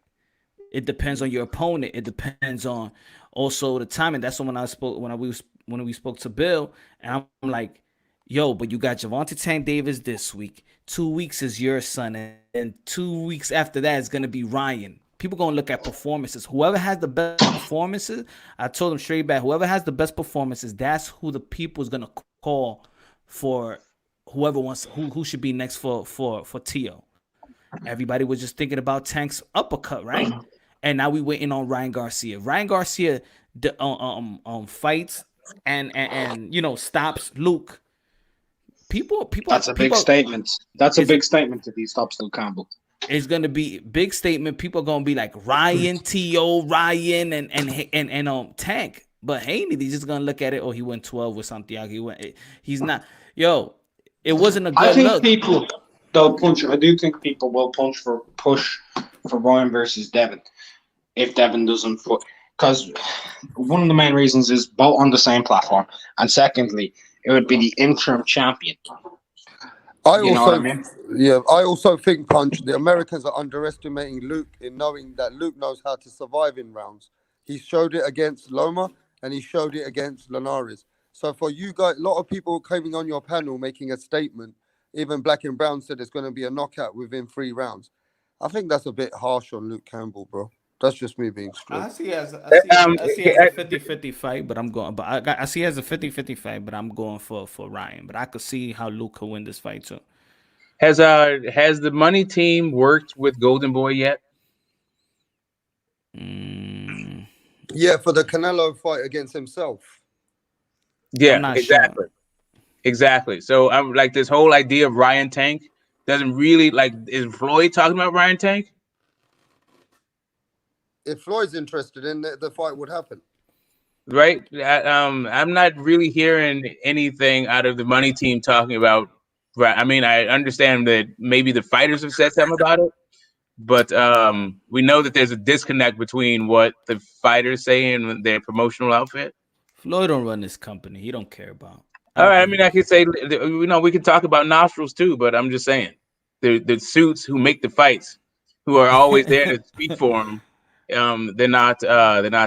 It depends on your opponent. It depends on also the timing. That's when we spoke to Bill, and I'm like, yo, but you got Javante Tank Davis this week. 2 weeks is your son, and 2 weeks after that is going to be Ryan. People going to look at performances. Whoever has the best performances, I told them straight back, whoever has the best performances, that's who the people is going to call for whoever wants, who should be next for TEO. Everybody was just thinking about Tank's uppercut, right? And now we waiting on Ryan Garcia. Ryan Garcia fights and you know, stops Luke. People. That's a big statement. That's a big statement if he stops Luke Campbell. It's gonna be big statement. People are gonna be like Ryan, TEO, Ryan, and Tank. But Haney, they're just gonna look at it. Oh, he went 12 with Santiago. He's not. Yo, it wasn't a good I think look. people they'll punch. I do think people will push for Ryan versus Devin if Devin doesn't foot. Because one of the main reasons is both on the same platform, and secondly, it would be the interim champion. I also think, Punch, the Americans are underestimating Luke in knowing that Luke knows how to survive in rounds. He showed it against Loma, and he showed it against Linares. So for you guys, a lot of people coming on your panel making a statement, even Black and Brown said it's going to be a knockout within 3 rounds. I think that's a bit harsh on Luke Campbell, bro. That's just me being straight. I see as a 50-50 fight, but I'm going. But I see as a 50-50 fight, but I'm going for Ryan. But I could see how Luke could win this fight too. Has the money team worked with Golden Boy yet? Yeah, for the Canelo fight against himself. Yeah, exactly. Sure. Exactly. So I'm like, this whole idea of Ryan Tank doesn't really like. Is Floyd talking about Ryan Tank? If Floyd's interested in it, the fight would happen. Right. I'm not really hearing anything out of the money team talking about. Right. I mean, I understand that maybe the fighters have said something about it, but we know that there's a disconnect between what the fighters say and their promotional outfit. Floyd don't run this company. He don't care about. All right. I mean, I could say, you know, we can talk about nostrils too, but I'm just saying the suits who make the fights, who are always there to speak for them. They're not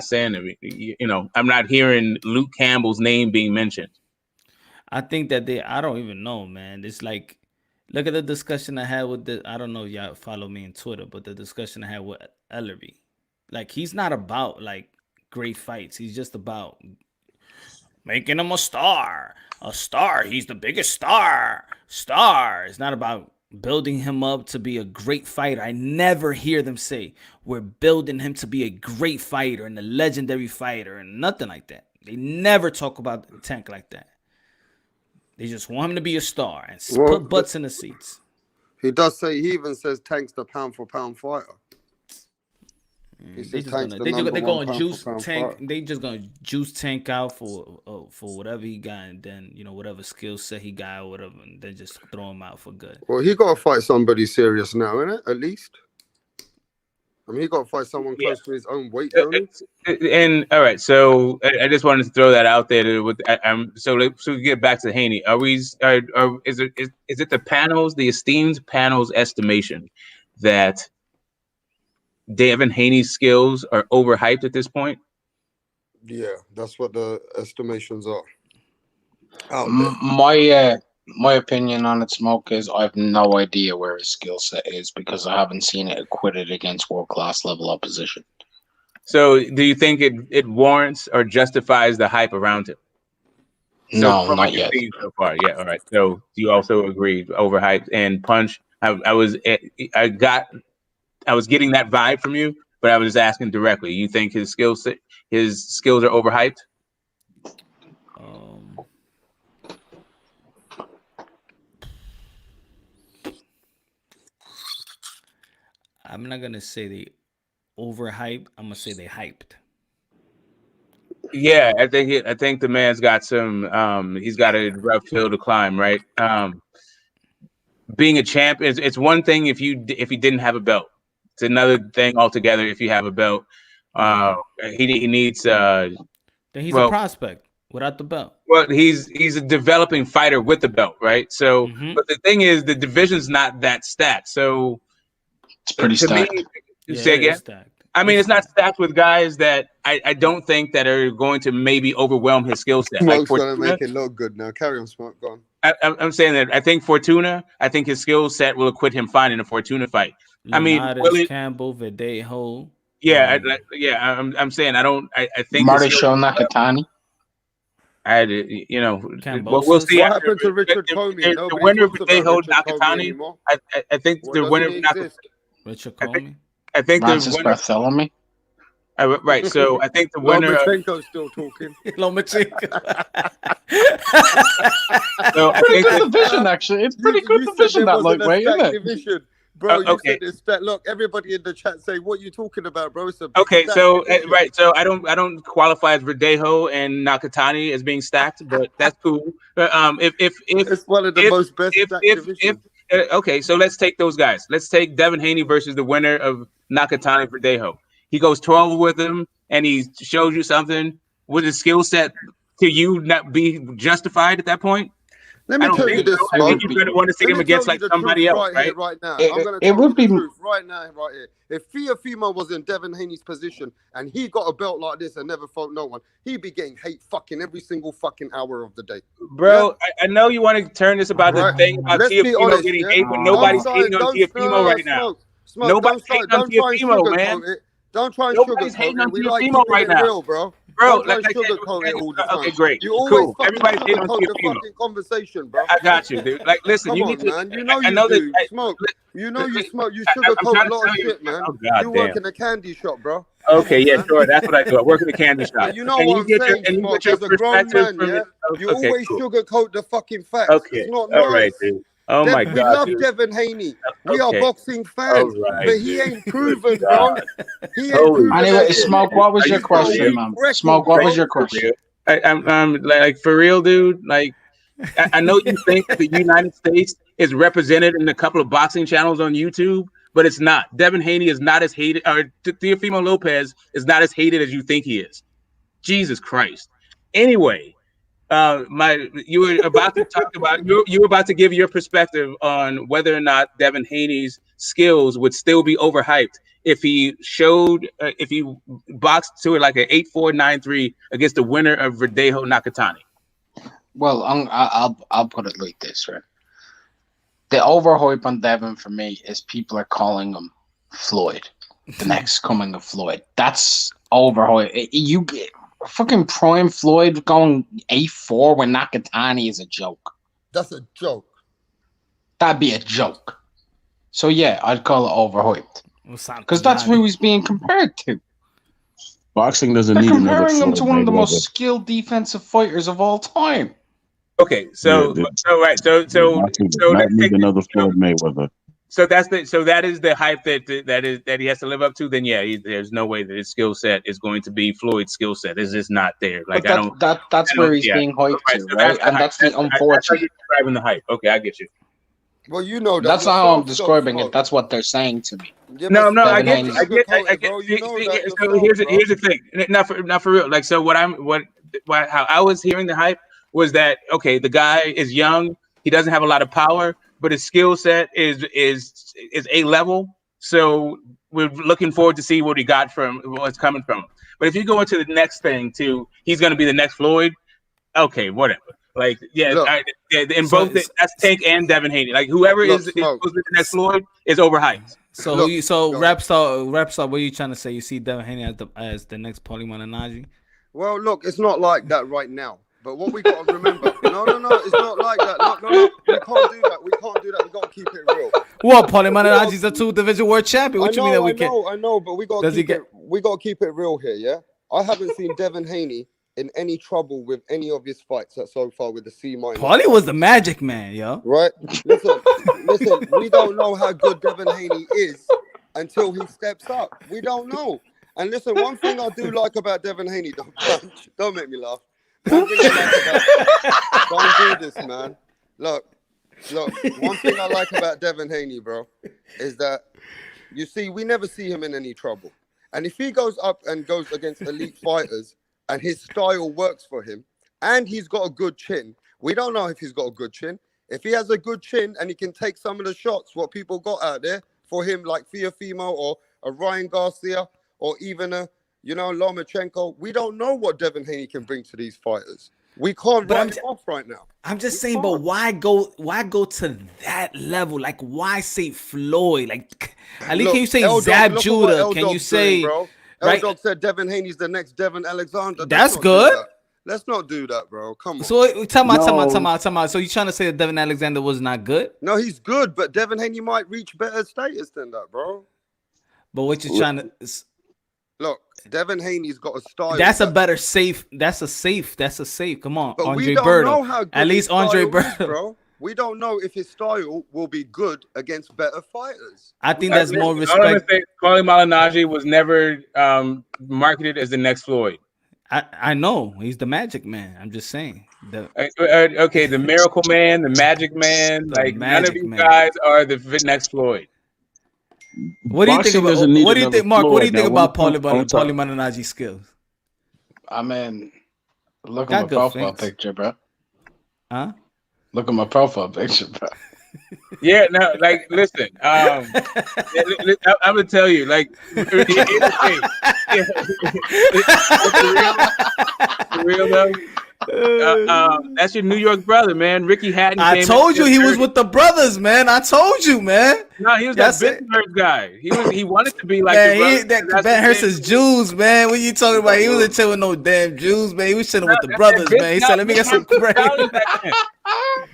saying it. You know, I'm not hearing Luke Campbell's name being mentioned. I think that I don't even know, man. It's like, look at the discussion I had with I don't know if y'all follow me on Twitter, but the discussion I had with Ellerby. Like, he's not about like great fights. He's just about making him a star. A star. He's the biggest star. It's not about building him up to be a great fighter. I never hear them say we're building him to be a great fighter and a legendary fighter and nothing like that. They never talk about Tank like that. They just want him to be a star and Well, put butts in the seats. He does say, he even says Tank's the pound for pound fighter. He says Tank's the number one pound for pound Tank. fighter. They just gonna juice Tank out for whatever he got, and then whatever skill set he got or whatever, and then just throw him out for good. Well, he got to fight somebody serious now, innit? At least. I mean, he got to fight someone close to his own weight, don't he? And all right, so I just wanted to throw that out there. So we get back to Haney. Is it the panels, the esteemed panels estimation that Devin Haney's skills are overhyped at this point? Yeah, that's what the estimations are. My opinion on it, Smoke, is I have no idea where his skill set is because I haven't seen it acquitted against world-class level opposition. So do you think it warrants or justifies the hype around him? No, not yet. So far, yeah. All right. So do you also agree overhyped and Punch? I was getting that vibe from you, but I was just asking directly. You think his skills are overhyped? I'm not gonna say they overhyped. I'm gonna say they hyped. Yeah, I think the man's got some. He's got a rough hill to climb, right? Being a champ it's one thing if he didn't have a belt. It's another thing altogether if you have a belt. He needs. Then he's a prospect without the belt. Well, he's a developing fighter with the belt, right? So, but the thing is, the division's not that stacked. So. It's pretty stacked. Say again? I mean, it's not stacked with guys that I don't think that are going to maybe overwhelm his skill set. Smoke's gonna make it look good now. Carry on, Smoke. Go on. I'm saying that I think his skill set will acquit him fine in a Fortuna fight. Leonidas, Campbell, Verdejo. Yeah, I'm saying I think Marisho Nakatani. We'll see. What happened to Richard Comey? The winner of Verdejo Nakatani. I think the winner of Nakatani. Richard Comey. I think Francis Bartholomew. Right, so I think the winner. Lomachenko's still talking. Lomachenko. Pretty good division, actually. It's pretty good division that lightweight, isn't it? Bro, you said it's that. Look, everybody in the chat say, "What you talking about, bro?" Okay, so right, so I don't qualify as Verdejo and Nakatani as being stacked, but that's cool. If it's one of the most best divisions. Okay, so let's take those guys. Let's take Devin Haney versus the winner of Nakatani Verdejo. He goes 12 with him, and he shows you something. Would his skill set to you not be justified at that point? Let me tell you this, I think you're going to want to see him against like somebody else, right? Right now, I'm going to tell you the truth right now, right here. If Teofimo was in Devin Haney's position and he got a belt like this and never fought no one, he'd be getting hate fucking every single fucking hour of the day. Bro, yeah? I know you want to turn this about the thing about Teofimo getting hate, but nobody's hating on Teofimo right now. Nobody's hating on Teofimo, man. Don't try and sugarcoat it. We like keeping it real, bro. Bro, sugarcoat it all the time. Okay, great. You always Everybody's hating on the Teofimo. fucking conversation, bro. I got you, dude. Like, listen, Come you on, need to. man. You know I know you do. that, Smoke. You know you smoke. You I'm sugarcoat trying a to lot of tell you. shit, man. Oh, God You work damn. in a candy shop, bro. Okay, yeah, sure. That's what I do. I work in a candy shop. You know what I'm saying, Smoke? As a grown man, yeah? You always sugarcoat the fucking facts. Okay, It's not all nice. right, dude. Oh my God, we love dude. Devin Haney. We are Okay. boxing fans, Right, but he ain't proven, bro. God. He ain't proven. Anyway, that Smoke, shit. what was Are your you question, man? Smoke, what was your question? I'm like for real, dude. Like, I know you think the United States is represented in a couple of boxing channels on YouTube, but it's not. Devin Haney is not as hated, or Teofimo Lopez is not as hated as you think he is. Jesus Christ. Anyway, you were about to talk about you were about to give your perspective on whether or not Devin Haney's skills would still be overhyped if he showed if he boxed to it like an 8-4-9-3 against the winner of Verdejo Nakatani. Well, I'll put it like this, right? The overhype on Devin for me is people are calling him Floyd, the next coming of Floyd. That's overhype. You get fucking prime Floyd going 8-4 when Nakatani is a joke. That's a joke. That'd be a joke. So yeah, I'd call it overhyped because that's who he's being compared to. Boxing doesn't They're need another comparing him to Floyd one of the Mayweather. most skilled defensive fighters of all time. Okay, so Boxing does not let's need take another Floyd Mayweather. so that is the hype that he has to live up to. Then yeah, there's no way that his skill set is going to be Floyd's skill set. It's just not there. Like But that's where he's being hyped to, so right? And that's the that's how unfortunate. you're describing the hype. Okay, I get you. Well, you know that. That's not how I'm describing it. That's what they're saying to me. Yeah, No, I Devin get, Haney. I get. bro. You know that So here's the thing. Not for real. Like so, how I was hearing the hype was that okay, the guy is young. He doesn't have a lot of power, but his skill set is A level. So we're looking forward to see what he got from what's coming from him. But if you go into the next thing too, he's going to be the next Floyd. Okay, whatever. Like in both that's Tank and Devin Haney. Like whoever is supposed to be the next Floyd is overhyped. So rap star, what are you trying to say? You see Devin Haney as the next Paulie Malignaggi? Well, look, it's not like that right now. But what we got to remember, no, it's not like that. No, we can't do that. We got to keep it real. What, Paulie Malignaggi's a 2-division world champion? What you mean that we can't? I know, but we got to keep it real here, yeah? I haven't seen Devin Haney in any trouble with any of his fights so far with the C-. Paulie was the magic man, yo. Right? Listen, we don't know how good Devin Haney is until he steps up. We don't know. And listen, one thing I do like about Devin Haney, don't make me laugh. Don't do this, man. Look. One thing I like about Devin Haney, bro, is that you see, we never see him in any trouble. And if he goes up and goes against elite fighters, and his style works for him, and he's got a good chin, we don't know if he's got a good chin. If he has a good chin and he can take some of the shots, what people got out there for him, like Teofimo or a Ryan Garcia, or even a Lomachenko, we don't know what Devin Haney can bring to these fighters. We can't write him off right now. I'm just saying, but why go to that level? Like, why say Floyd? Like, at least can you say Zab Judah? Can you say, right? L-Dog said Devin Haney's the next Devin Alexander. That's good. Let's not do that, bro. Come on. So tell me. So you trying to say that Devin Alexander was not good? No, he's good, but Devin Haney might reach better status than that, bro. But what you're trying to look, Devin Haney's got a style. That's a safe. Come on, but Andre we don't Berto. know how good at least Andre Berto, bro. We don't know if his style will be good against better fighters. I think that's more respect. Paulie Malignaggi was never marketed as the next Floyd. I know he's the Magic Man. I'm just saying. Okay, the Miracle Man, the Magic Man. None of these guys are the next Floyd. What do you think about? What do you think, Mark? What do you think about Paulie Malignaggi's skills? I mean, look at my profile picture, bro. Huh? Look at my profile picture, bro. Yeah, no, listen. I'm gonna tell you, real though. That's your New York brother, man. Ricky Hatton. I told you he was with the brothers, man. I told you, man. No, he was that Benhurst guy. He wanted to be like Benhurst is Jews, man. What you talking about? He wasn't chilling with no damn Jews, man. He was chilling with the brothers, man. He said, "Let me get some bread."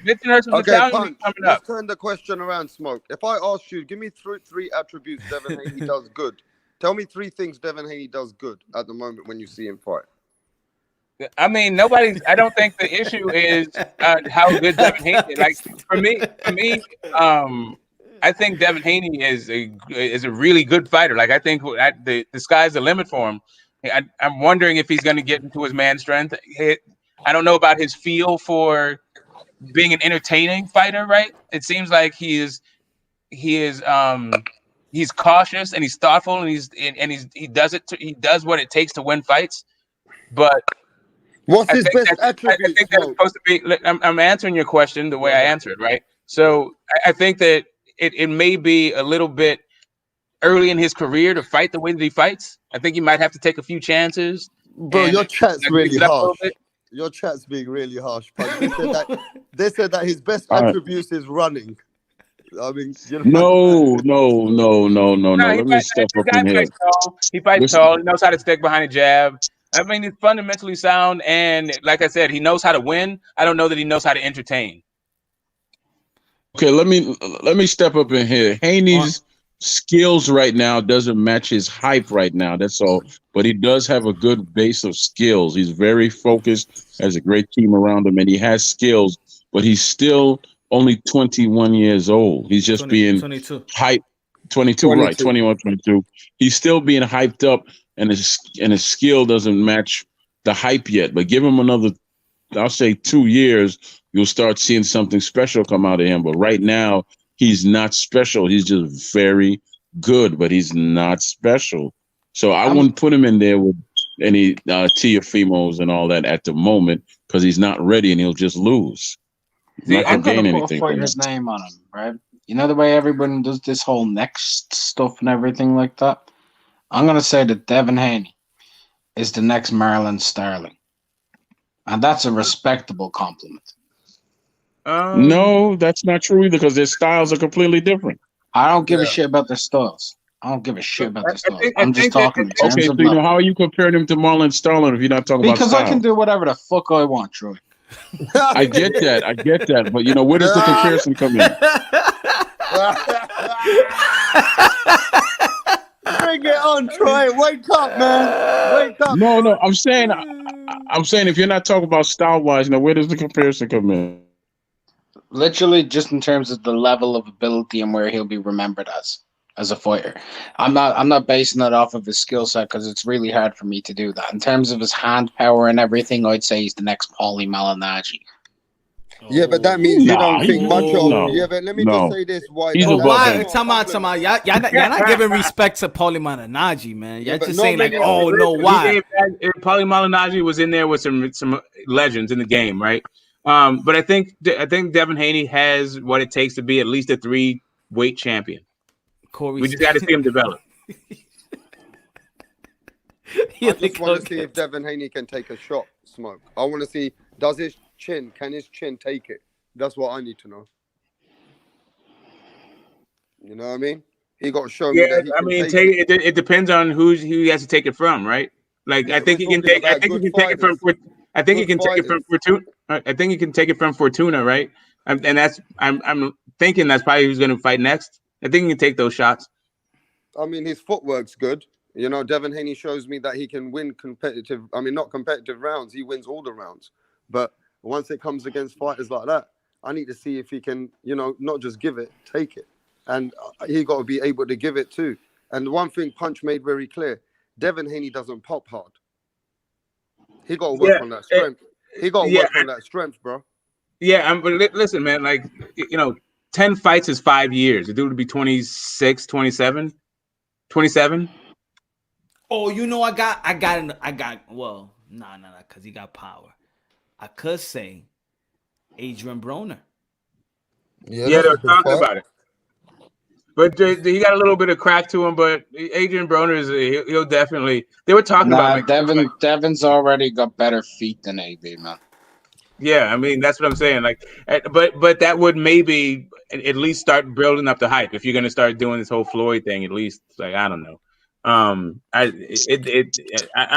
Benhurst was Italian coming up. Let's turn the question around, Smoke. If I ask you, give me three attributes Devin Haney does good. Tell me 3 things Devin Haney does good at the moment when you see him fight. I mean, I don't think the issue is how good Devin Haney is. Like for me, I think Devin Haney is a really good fighter. Like I think the sky's the limit for him. I'm wondering if he's going to get into his man strength. I don't know about his feel for being an entertaining fighter. Right? It seems like he's cautious and he's thoughtful and he does what it takes to win fights, but. What's his best attribute? I think that's supposed to be. I'm answering your question the way I answered, right? So I think that it may be a little bit early in his career to fight the way that he fights. I think he might have to take a few chances. Bro, your chat's really harsh. Your chat's being really harsh. They said that his best attributes is running. I mean, no. Let me step up in here. He fights tall. He knows how to stick behind a jab. I mean, he's fundamentally sound, and like I said, he knows how to win. I don't know that he knows how to entertain. Okay, let me step up in here. Haney's skills right now doesn't match his hype right now. That's all. But he does have a good base of skills. He's very focused, has a great team around him, and he has skills, but he's still only 21 years old. He's just 20, being 22. hyped. 22, right? 21, 22. He's still being hyped up, and his skill doesn't match the hype yet. But give him another, I'll say 2 years, you'll start seeing something special come out of him. But right now, he's not special. He's just very good, but he's not special. So I wouldn't put him in there with any Teofimos and all that at the moment because he's not ready and he'll just lose. He's not I'm gonna gain gonna put a anything. fighter's name on him, right? You know the way everyone does this whole next stuff and everything like that? I'm gonna say that Devin Haney is the next Marlon Sterling. And that's a respectable compliment. No, that's not true either because their styles are completely different. I don't give a shit about their styles. I don't give a shit about their styles. I'm just talking in terms Okay, so of you know, how are you comparing him to Marlon Sterling if you're not talking because about I can do whatever the fuck I want, Troy. I get that, but you know, where does the comparison come in? Bring it on, Troy. Wake up, man. Wake up. No, I'm saying if you're not talking about style wise, you know, where does the comparison come in? Literally just in terms of the level of ability and where he'll be remembered as a fighter. I'm not basing it off of his skill set because it's really hard for me to do that. In terms of his hand power and everything, I'd say he's the next Paulie Malignaggi. Yeah, but that means you don't think much of. No, Yeah, but let me just say this: why? He's above Why? him. Time out. Y'all not giving respect to Paulie Malignaggi, man. Y'all just saying like, oh no, Listen, why? Paulie Malignaggi was in there with some legends in the game, right? But I think Devin Haney has what it takes to be at least a 3-weight champion. We just got to see him develop. I just want to see if Devin Haney can take a shot, Smoke. I want to see, can his chin take it? That's what I need to know. You know what I mean? He got to show me that he can take it. It depends on who he has to take it from, right? Like Yeah, I think he can take it from Fortuna, right? And that's I'm thinking that's probably who's going to fight next. I think he can take those shots. I mean, his footwork's good. You know, Devin Haney shows me that he can win not competitive rounds. He wins all the rounds. But once it comes against fighters like that, I need to see if he can, you know, not just give it, take it. And he got to be able to give it too. And one thing Punch made very clear, Devin Haney doesn't pop hard. He got to work on that strength. He got to work on that strength, bro. Yeah, but listen, man, like, you know, 10 fights is 5 years. The dude would be 26, 27. Oh, you know, well, nah, because he got power. I could say Adrian Broner. Yeah, they're talking about it. But he got a little bit of crack to him, but Adrian Broner he'll definitely. They were talking about Devin's already got better feet than AB, man. Yeah, I mean that's what I'm saying. Like, but that would maybe at least start building up the hype if you're gonna start doing this whole Floyd thing. At least, like, I don't know. I'm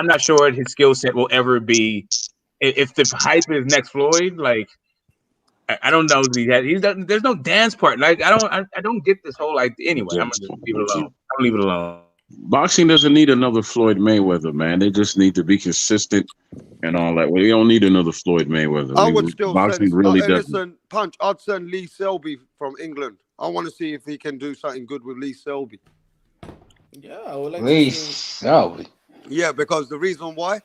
not sure his skill set will ever be. If the hype is next Floyd, like, I don't know. There's no dance part. Like, I don't get this whole idea. Anyway, I'm gonna just leave it alone. I'll leave it alone. Boxing doesn't need another Floyd Mayweather, man. They just need to be consistent and all that. We don't need another Floyd Mayweather. I would still boxing send, really doesn't. listen, Punch, I'd send Lee Selby from England. I want to see if he can do something good with Lee Selby. Yeah, I would like Lee to see. Selby. Yeah, because the reason why,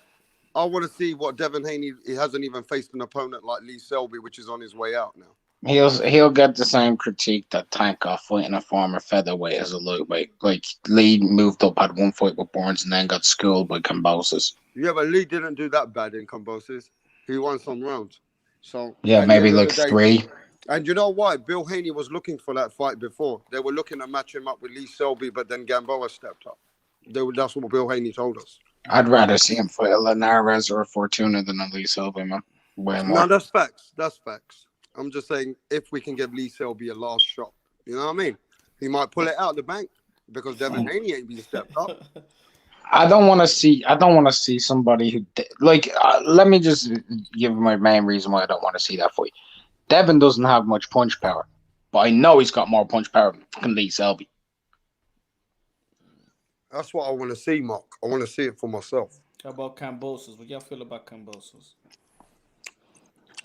I want to see what Devin Haney, he hasn't even faced an opponent like Lee Selby, which is on his way out now. He'll get the same critique that Tank got fighting a former featherweight as a lightweight. Like, Lee moved up, had one fight with Burns, and then got schooled by Kambosos. Yeah, but Lee didn't do that bad in Kambosos. He won some rounds. So yeah, maybe like 3. And you know why? Bill Haney was looking for that fight before. They were looking to match him up with Lee Selby, but then Gamboa stepped up. That's what Bill Haney told us. I'd rather see him fight a Linares or a Fortuna than a Lee Selby, man. Way more. No, that's facts. That's facts. I'm just saying, if we can give Lee Selby a last shot, you know what I mean? He might pull it out the bank because Devin Haney ain't been stepped up. I don't want to see somebody who let me just give my main reason why I don't want to see that fight. Devin doesn't have much punch power, but I know he's got more punch power than Lee Selby. That's what I want to see, Mark. I want to see it for myself. How about Kambosos? What y'all feel about Kambosos?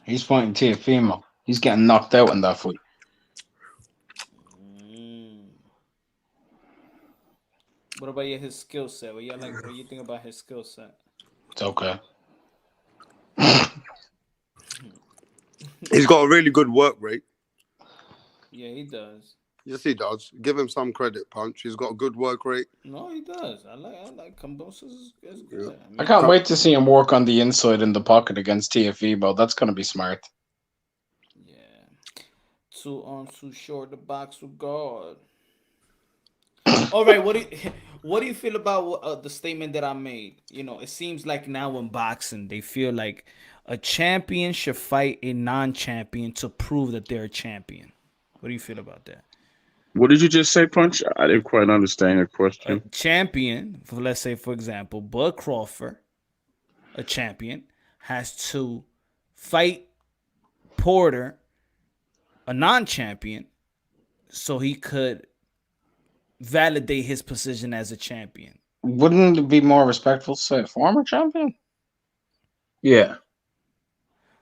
He's fighting Teofimo. He's getting knocked out in that fight. What about his skill set? What you think about his skill set? It's okay. He's got a really good work rate. Yeah, he does. Yes, he does. Give him some credit, Punch. He's got a good work rate. No, he does. I like Kambosos is good. Yeah. I can't wait to see him work on the inside in the pocket against Teofimo. That's going to be smart. Two arms too short to box with God. All right, what do you feel about the statement that I made? You know, it seems like now in boxing they feel like a champion should fight a non-champion to prove that they're a champion. What do you feel about that? What did you just say, Punch? I didn't quite understand your question. A champion, let's say, for example, Bud Crawford, a champion, has to fight Porter, a non-champion, so he could validate his position as a champion. Wouldn't it be more respectful to say a former champion? Yeah.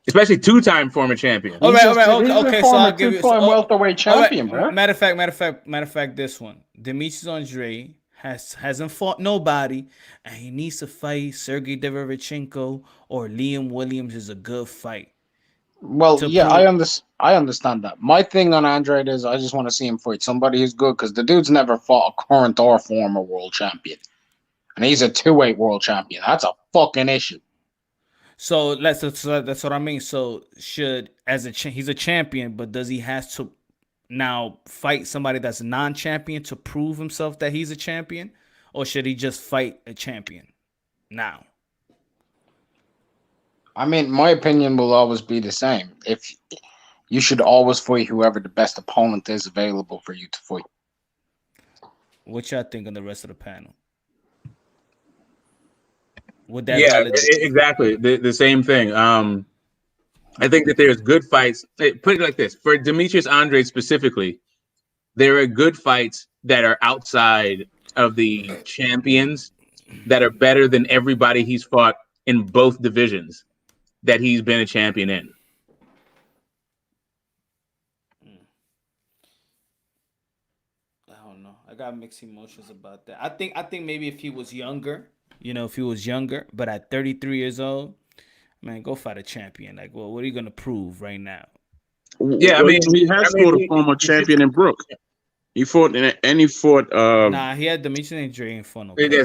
Especially two-time former champion. All right. Okay. So I'll give you welterweight champion, bro. Matter of fact, this one, Demetrius Andre hasn't fought nobody, and he needs to fight Sergey Derevchenko or Liam Williams is a good fight. Well, yeah, I understand that. My thing on Andrade is I just want to see him fight somebody who's good because the dude's never fought a current or former world champion, and he's a 2-weight world champion. That's a fucking issue. So that's what I mean. So he's a champion, but does he have to now fight somebody that's a non-champion to prove himself that he's a champion, or should he just fight a champion now? I mean, my opinion will always be the same. If you should always fight whoever the best opponent is available for you to fight. What y'all think on the rest of the panel? Exactly. The same thing. I think that there's good fights. Put it like this: for Demetrius Andre specifically, there are good fights that are outside of the champions that are better than everybody he's fought in both divisions that he's been a champion in. I don't know. I got mixed emotions about that. I think maybe if he was younger. If he was younger, but at 33 years old, man, go fight a champion. Like, well, what are you gonna prove right now? Yeah, I mean, he has fought a former champion in Brook. He fought Nah, he had Demetrius Andre in front of. Okay,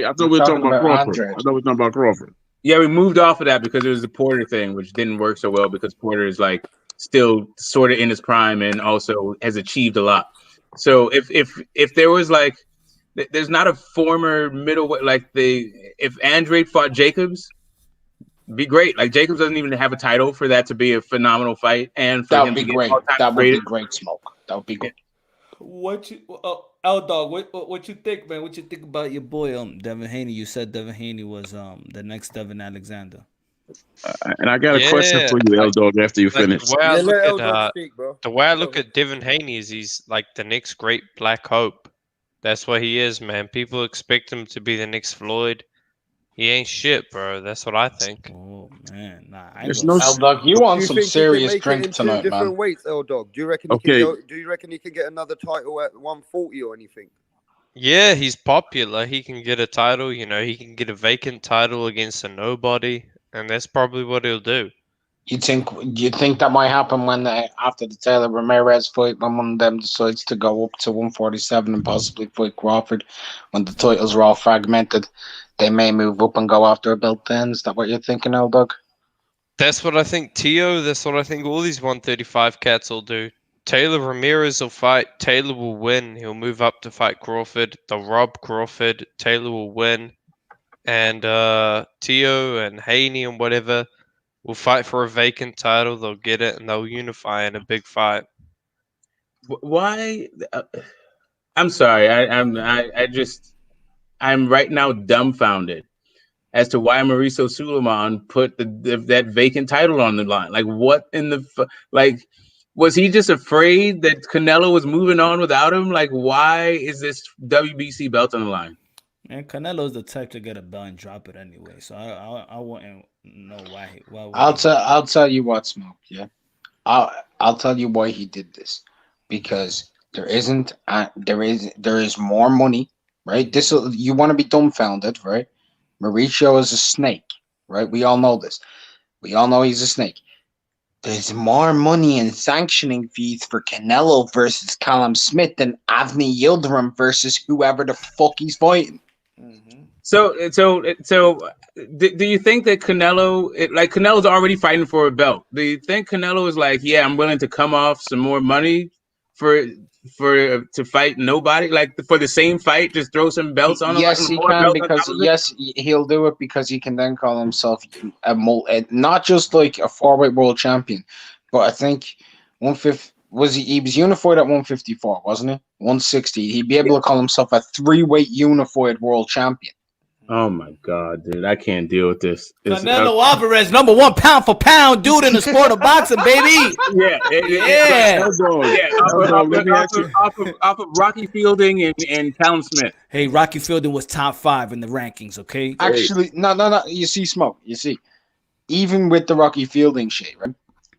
I thought we were talking about Crawford. Yeah, we moved off of that because it was the Porter thing, which didn't work so well because Porter is like still sort of in his prime and also has achieved a lot. So if there was like. There's not a former middleweight if Andrade fought Jacobs, be great. Like Jacobs doesn't even have a title for that to be a phenomenal fight, and for that him would to be great. That would be great smoke. That would be good. L-Dog, what you think, man? What you think about your boy Devin Haney? You said Devin Haney was the next Devin Alexander. And I got a question for you, L-Dog, after you finish. The way I look at Devin Haney is he's like the next great black hope. That's what he is, man. People expect him to be the next Floyd. He ain't shit, bro. That's what I think. Oh man, nah. L-Dog, you want some serious drink tonight, man? Different weights, L-Dog. Do you reckon? Okay. Do you reckon he can get another title at 140 or anything? Yeah, he's popular. He can get a title. He can get a vacant title against a nobody, and that's probably what he'll do. You think that might happen when after the Taylor Ramirez fight, when one of them decides to go up to 147 and possibly fight Crawford, when the titles are all fragmented, they may move up and go after a belt then? Is that what you're thinking, L-Dog? That's what I think, TEO. That's what I think all these 135 cats will do. Taylor Ramirez will fight. Taylor will win. He'll move up to fight Crawford. They'll rob Crawford. Taylor will win. And TEO and Haney and whatever will fight for a vacant title. They'll get it, and they'll unify in a big fight. Why? I'm sorry. I'm right now dumbfounded as to why Mauricio Suleiman put that vacant title on the line. Like, what in the like? Was he just afraid that Canelo was moving on without him? Like, why is this WBC belt on the line? Man, Canelo's the type to get a belt and drop it anyway. So I wouldn't know why. I'll tell you what, Smoke. Yeah, I'll tell you why he did this, because there is more money, right? You want to be dumbfounded, right? Mauricio is a snake, right? We all know this. We all know he's a snake. There's more money in sanctioning fees for Canelo versus Callum Smith than Avni Yildirim versus whoever the fuck he's fighting. So do you think that Canelo's already fighting for a belt? Do you think Canelo is like, yeah, I'm willing to come off some more money to fight nobody, like for the same fight, just throw some belts on him? Yes, he can, because he'll do it because he can then call himself not just like a 4-weight world champion, but I think 150 he was unified at 154, wasn't he? 160. He'd be able to call himself a 3-weight unified world champion. Oh my God, dude, I can't deal with this. Canelo Alvarez, #1 pound for pound dude in the sport of boxing, baby. Yeah. Off of Rocky Fielding and Callum Smith. Hey, Rocky Fielding was top 5 in the rankings, okay? Actually, no. You see, Smoke. You see, even with the Rocky Fielding shit, right?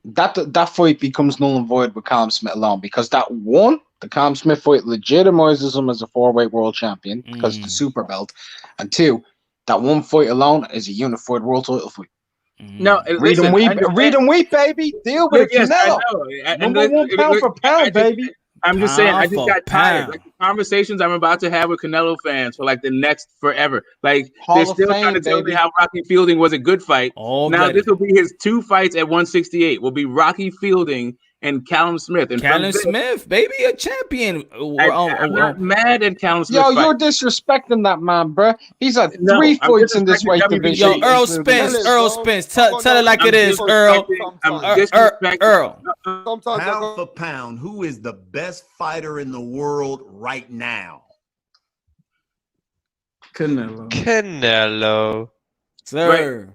That fight becomes null and void with Callum Smith alone, because the Callum Smith fight legitimizes him as a 4-weight world champion because of the super belt, and 2, that one fight alone is a unified world title fight. No, read and weep, baby. Deal with it, Canelo. #1 pound for pound, baby. I'm just saying, I just got tired. Like the conversations I'm about to have with Canelo fans for like the next forever. Like they're still trying to tell me how Rocky Fielding was a good fight. Now this will be his 2 fights at 168. Will be Rocky Fielding and Callum Smith. And Callum Smith, baby, a champion. I'm not mad at Callum Smith. Yo, you're disrespecting that man, bro. He's had 3 fights in this weight division. Yo, Earl Spence. Tell it like it is, Earl. Earl. Pound for pound, who is the best fighter in the world right now? Canelo. Sir.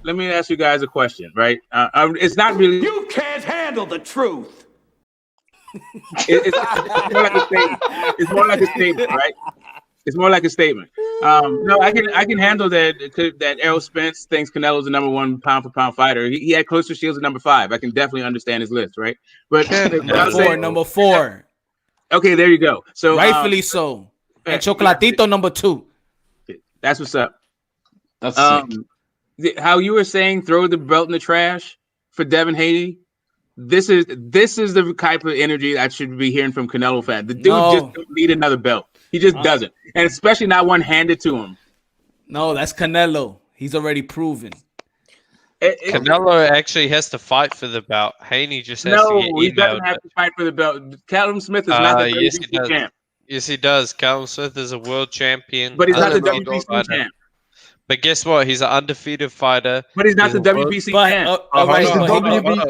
Let me ask you guys a question, right? It's not really. You can't handle the truth. It's more like a statement. It's more like a statement, right? It's more like a statement. No, I can handle that Errol Spence thinks Canelo's the #1 pound for pound fighter. He had Closer Shields at #5. I can definitely understand his list, right? But number 4. Okay, there you go. So rightfully so. And Chocolatito #2. That's what's up. That's how you were saying, throw the belt in the trash for Devin Haney. This is the type of energy I should be hearing from Canelo fans. The dude just don't need another belt. He just doesn't, and especially not one handed to him. No, that's Canelo. He's already proven. Canelo actually has to fight for the belt. Haney just has to get emailed. He doesn't have to fight for the belt. Callum Smith is not the WBC champ. Yes, he does. Callum Smith is a world champion. But he's not the WBC champ. But guess what? He's an undefeated fighter. But he's not the WBC champ.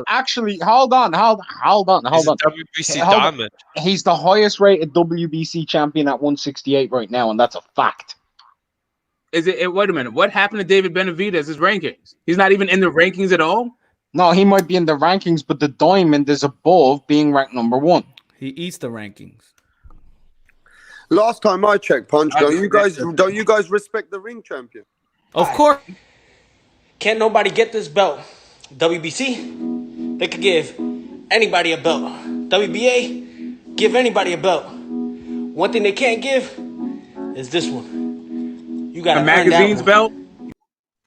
Actually, hold on. He's a WBC diamond. He's the highest rated WBC champion at 168 right now, and that's a fact. Is it? Wait a minute. What happened to David Benavidez? His rankings? He's not even in the rankings at all. No, he might be in the rankings, but the diamond is above being ranked #1. He eats the rankings. Last time I checked, Punch, don't you guys respect the ring champion? Of course. Can't nobody get this belt. WBC, they could give anybody a belt. WBA, give anybody a belt. One thing they can't give is this one. You got a magazine's belt.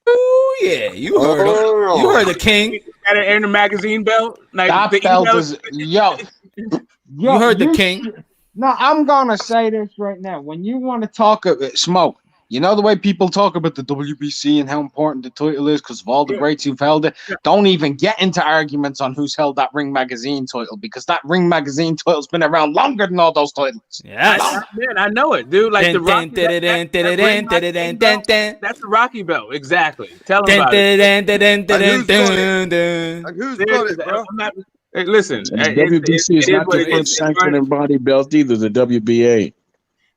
Oh yeah, you heard the king. Got an Air Magazine belt. Like that belt is yo. You heard the king. No, I'm gonna say this right now. When you want to talk about Smoke, you know the way people talk about the WBC and how important the title is because of all the greats who've held it. Don't even get into arguments on who's held that Ring Magazine title because that Ring Magazine title's been around longer than all those titles. Yeah, man, I know it, dude. Like the Rocky that's the Rocky belt, exactly. Tell them about it. And who's got it, bro? Hey, listen, WBC is not the first sanctioned body belt either. The WBA.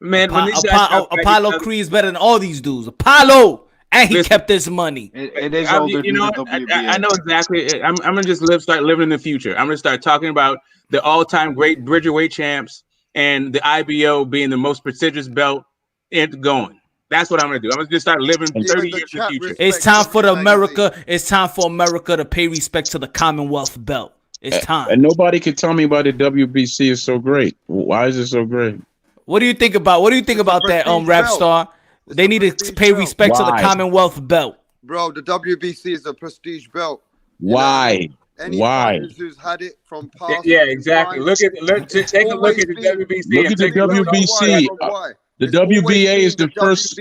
Man, Apollo Creed is better than all these dudes. Apollo And he Listen, kept his money. It is older you know than the what? WBA. I know exactly. I'm gonna just start living in the future. I'm gonna start talking about the all-time great Bridgerweight champs and the IBO being the most prestigious belt and going. That's what I'm gonna do. I'm gonna just start living 30 years in the future. It's time for America. It's time for America to pay respect to the Commonwealth belt. It's time. And nobody can tell me why the WBC is so great. Why is it so great? What do you think about that? Rap star. They need to pay respect to the Commonwealth belt. Bro, the WBC is a prestige belt. Why? Any Why? fighters who's had it from past. Yeah, exactly. Take a look at the WBC. Look at the WBC. The WBA is the first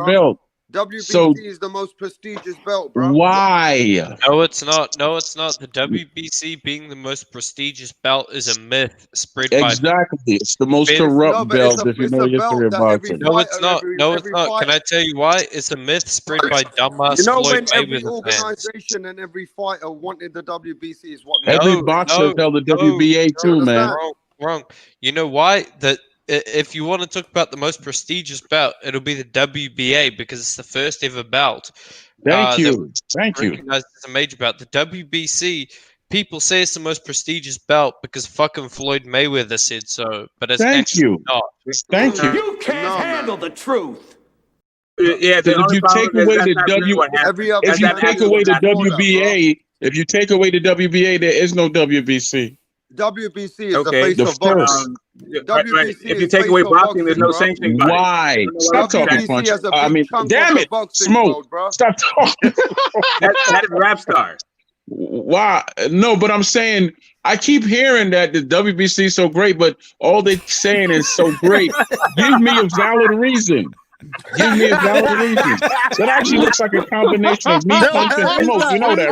belt. WBC is the most prestigious belt, bro. Why? No, it's not. No, it's not. The WBC being the most prestigious belt is a myth spread by. Exactly. It's the most corrupt belt if you know your history of boxing. No, it's not. No, it's not. Can I tell you why? It's a myth spread by dumbass You know Floyd when every Mayweather fans. organization and every fighter wanted the WBC is what. Every boxer held the WBA too, man. Wrong. You know why? If you want to talk about the most prestigious belt, it'll be the WBA because it's the first ever belt. Thank you. Recognized as a major belt. The WBC, people say it's the most prestigious belt because fucking Floyd Mayweather said so, but it's actually not. Thank you. You can't handle the truth. Yeah, If you take away the WBA, if you take away the WBA, there is no WBC. WBC is the face of boxing. WBC if you take away boxing, there's no sanctioning body. Why? Stop talking punch. I mean, damn it, Smoke. Stop talking. That is rap star. Why? No, but I'm saying I keep hearing that the WBC is so great, but all they're saying is so great. Give me a valid reason. Give me a valid reason. That actually looks like a combination of me punching Smoke. You know that,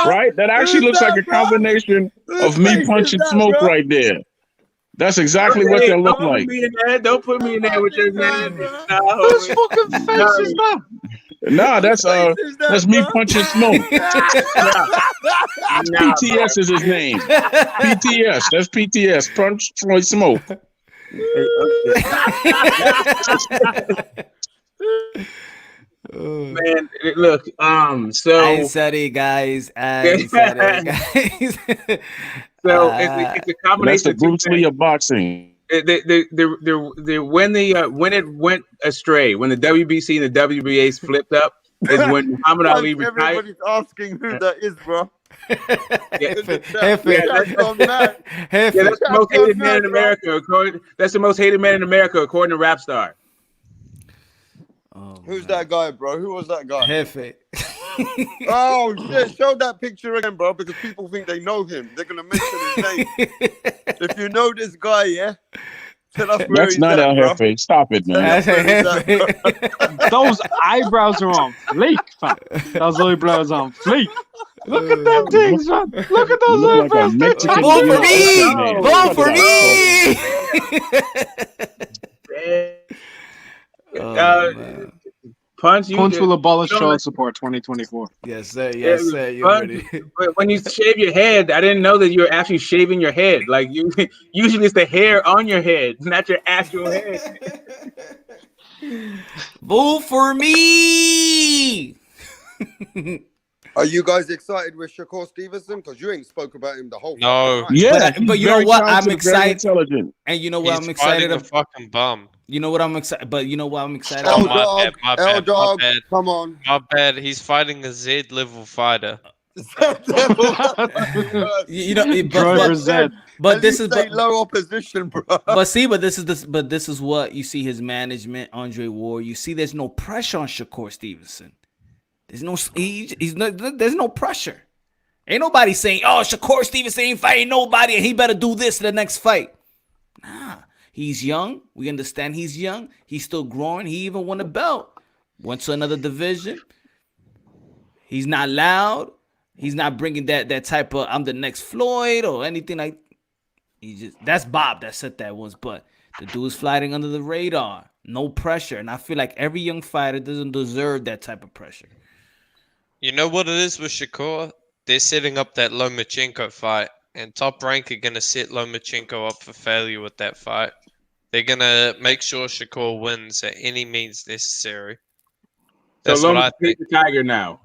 right? That actually looks like a combination of me punching Smoke right there. That's exactly what they look like. Don't put me in there with your man. Whose fucking face is that? Nah, that's me punching Smoke. PTS is his name. PTS. That's PTS. Punch Floyd Smoke. Man, look, so I said it, guys. So it's a combination. That's the Bruce Lee of boxing. When it went astray, when the WBC and the WBA flipped up, is when Muhammad Ali retired. Everybody's asking who that is, bro. That's the most hated man in America. That's the most hated man in America, according to Rapstar. Who's that guy, bro? Who was that guy? Jefe. Oh shit! Show that picture again, bro, because people think they know him. They're gonna mention his name. If you know this guy, yeah, tell us where That's he's not at, El bro. Jefe. Stop it, man. Those eyebrows are on fleek, fam. Those eyebrows on fleek. Look at them things, man. Look at those eyebrows. Vote for me! Vote for me! Punch will abolish child support 2024. Yes, sir. Yes, sir. You ready? When you shave your head, I didn't know that you were actually shaving your head. Like usually it's the hair on your head, not your actual head. Vote for me! Are you guys excited with Shakur Stevenson? Because you ain't spoke about him the whole No. time. Yeah, but you know what? I'm excited. Intelligent. And you know what He's I'm excited about? Fucking bum. You know what I'm excited. But you know what I'm excited Oh, about? my bad. Come on. My bad. He's fighting a Z level fighter. You know, but this is low opposition, bro. But this is what you see. His management, Andre Ward. You see, there's no pressure on Shakur Stevenson. There's no pressure. Ain't nobody saying, "Oh, Shakur Stevenson ain't fighting nobody, and he better do this in the next fight." Nah, he's young. We understand he's young. He's still growing. He even won a belt. Went to another division. He's not loud. He's not bringing that type of "I'm the next Floyd" or anything like. That's Bob that said that once, but the dude's flying under the radar. No pressure, and I feel like every young fighter doesn't deserve that type of pressure. You know what it is with Shakur? They're setting up that Lomachenko fight, and Top Rank are going to set Lomachenko up for failure with that fight. They're going to make sure Shakur wins at any means necessary. That's what I Loma's think. the Tiger now.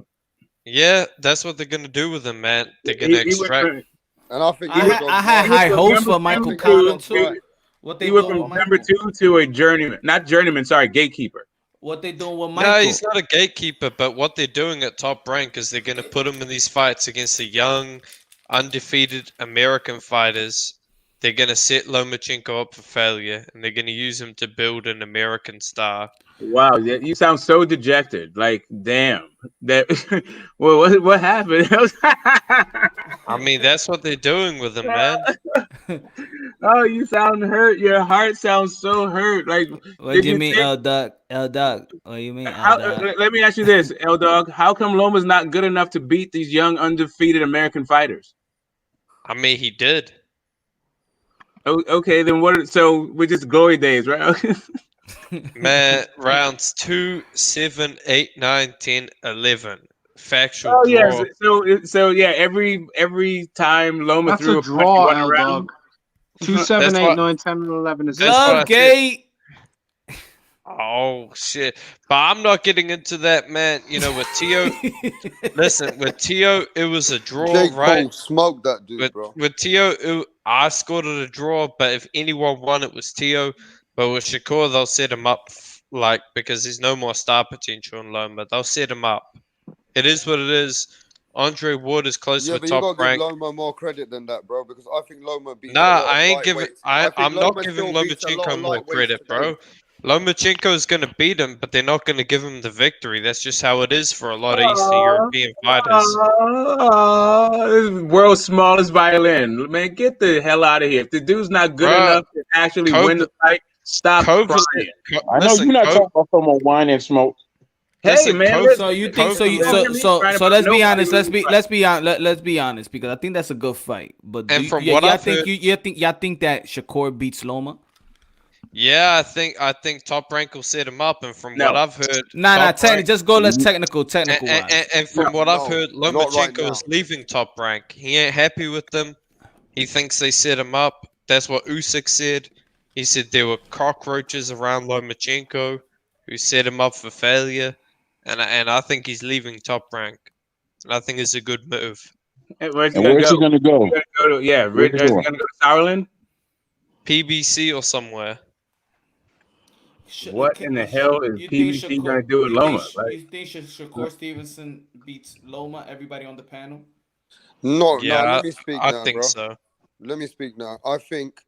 Yeah, that's what they're gonna do with him, man. They're gonna extract. And I think I had high hopes for Michael Collin too. What they He went doing from with number Michael? 2 to a journeyman, not journeyman. Sorry, gatekeeper. What they doing with No, Michael? he's not a gatekeeper, but what they're doing at Top Rank is they're going to put him in these fights against the young, undefeated American fighters. They're going to set Lomachenko up for failure, and they're going to use him to build an American star. Wow, you sound so dejected. Like, damn. That. Well, what happened? I mean, that's what they're doing with him, man. Oh, you sound hurt. Your heart sounds so hurt. Like, What do you mean, L Dog? L Dog. What do you mean, How, L Dog? let me ask you this, L Dog. How come Loma's not good enough to beat these young, undefeated American fighters? I mean, he did. Oh, okay, then what? So we're just glory days, right? Man, rounds 2, 7, 8, 9, 10, 11. Factual Oh draw. yes. So yeah, every time Loma That's threw a a punch, draw, he won a L round. Dog. 2, 7, 8, 9, 10, and 11 is Love gate. Oh shit! But I'm not getting into that, man. You know, with TEO, listen, with TEO, it was a draw, Jake right? Paul smoked that dude, bro. With TEO, I scored it a draw, but if anyone won, it was TEO. But with Shakur, they'll set him up, like, because there's no more star potential in Loma. They'll set him up. It is what it is. Andre Ward is close Yeah, with but you top gotta give rank. Loma more credit than that, bro. Because I think Loma beats. Nah, a lot I of ain't giving. lightweights. think I'm not Loma giving still beats a lot Lomachenko of more lightweights credit, today. bro. Lomachenko is gonna beat him, but they're not gonna give him the victory. That's just how it is for a lot of Eastern European fighters. This is world's smallest violin. Man, get the hell out of here. If the dude's not good Bruh, enough to actually win the fight, stop Kovalev, crying. I know you're not talking about someone wine and smoke. Hey man, So you think so? Let's be honest. Let's be honest because I think that's a good fight. But And from what I've heard- y'all think that Shakur beats Loma? Yeah, I think Top Rank will set him up, and from what I've heard, Nah, Top Rank- just go less technical wise. And from what I've heard, not right Lomachenko now. is leaving Top Rank. He ain't happy with them. He thinks they set him up. That's what Usyk said. He said there were cockroaches around Lomachenko who set him up for failure, and I think he's leaving Top Rank. And I think it's a good move. Hey, where's he And gonna where's go? he gonna go? He's gonna go to, yeah, Where's he is he going? gonna go to Sauerland? PBC or somewhere. What in the hell is You think PBC gonna do with Loma? You think Shakur Stevenson beats Loma? Everybody on the panel? No, Yeah, let me speak I now, think bro. so. Let me speak now. I think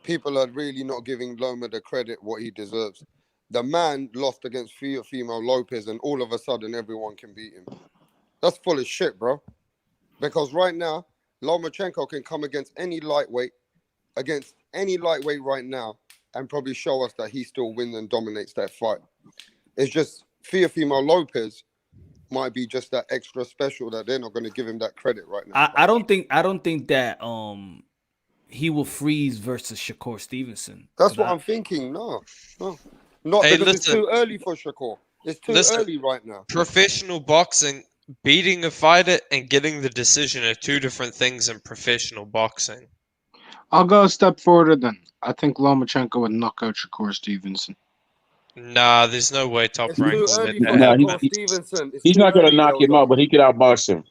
people are really not giving Loma the credit what he deserves. The man lost against female Lopez, and all of a sudden everyone can beat him. That's full of shit, bro. Because right now, Lomachenko can come against any lightweight right now, and probably show us that he still wins and dominates that fight. It's just female Lopez might be just that extra special that they're not going to give him that credit right now. I don't think that he will freeze versus Shakur Stevenson. That's what I'm thinking. No, not Hey, because it's listen. too early for Shakur. It's too early right now. Professional boxing, beating a fighter and getting the decision are two different things in professional boxing. I'll go a step further then. I think Lomachenko would knock out Shakur Stevenson. Nah, there's no way Top It's Rank too will let early that for happen. Shakur Stevenson. It's He's too not gonna early, knock him Eldo. out, but he could outbox him.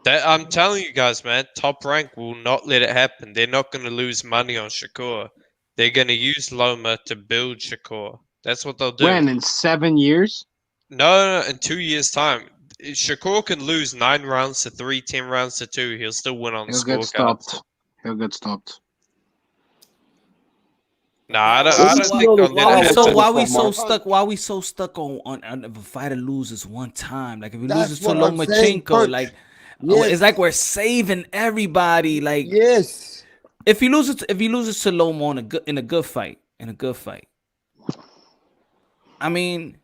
That I'm telling you guys, man, Top Rank will not let it happen. They're not going to lose money on Shakur. They're going to use Loma to build Shakur. That's what they'll do. When, in 7 years? No, in 2 years' time. Shakur can lose 9 rounds to 3, 10 rounds to 2. He'll still win on the He'll get scorecard. stopped. He'll get stopped. Nah, I don't think they'll let it happen. Why we so stuck on if a fighter loses one time? Like if he loses to what I'm saying, Lomachenko, Coach. like Yes. it's like we're saving everybody. Like yes, if he loses to Loma in a good fight, I mean,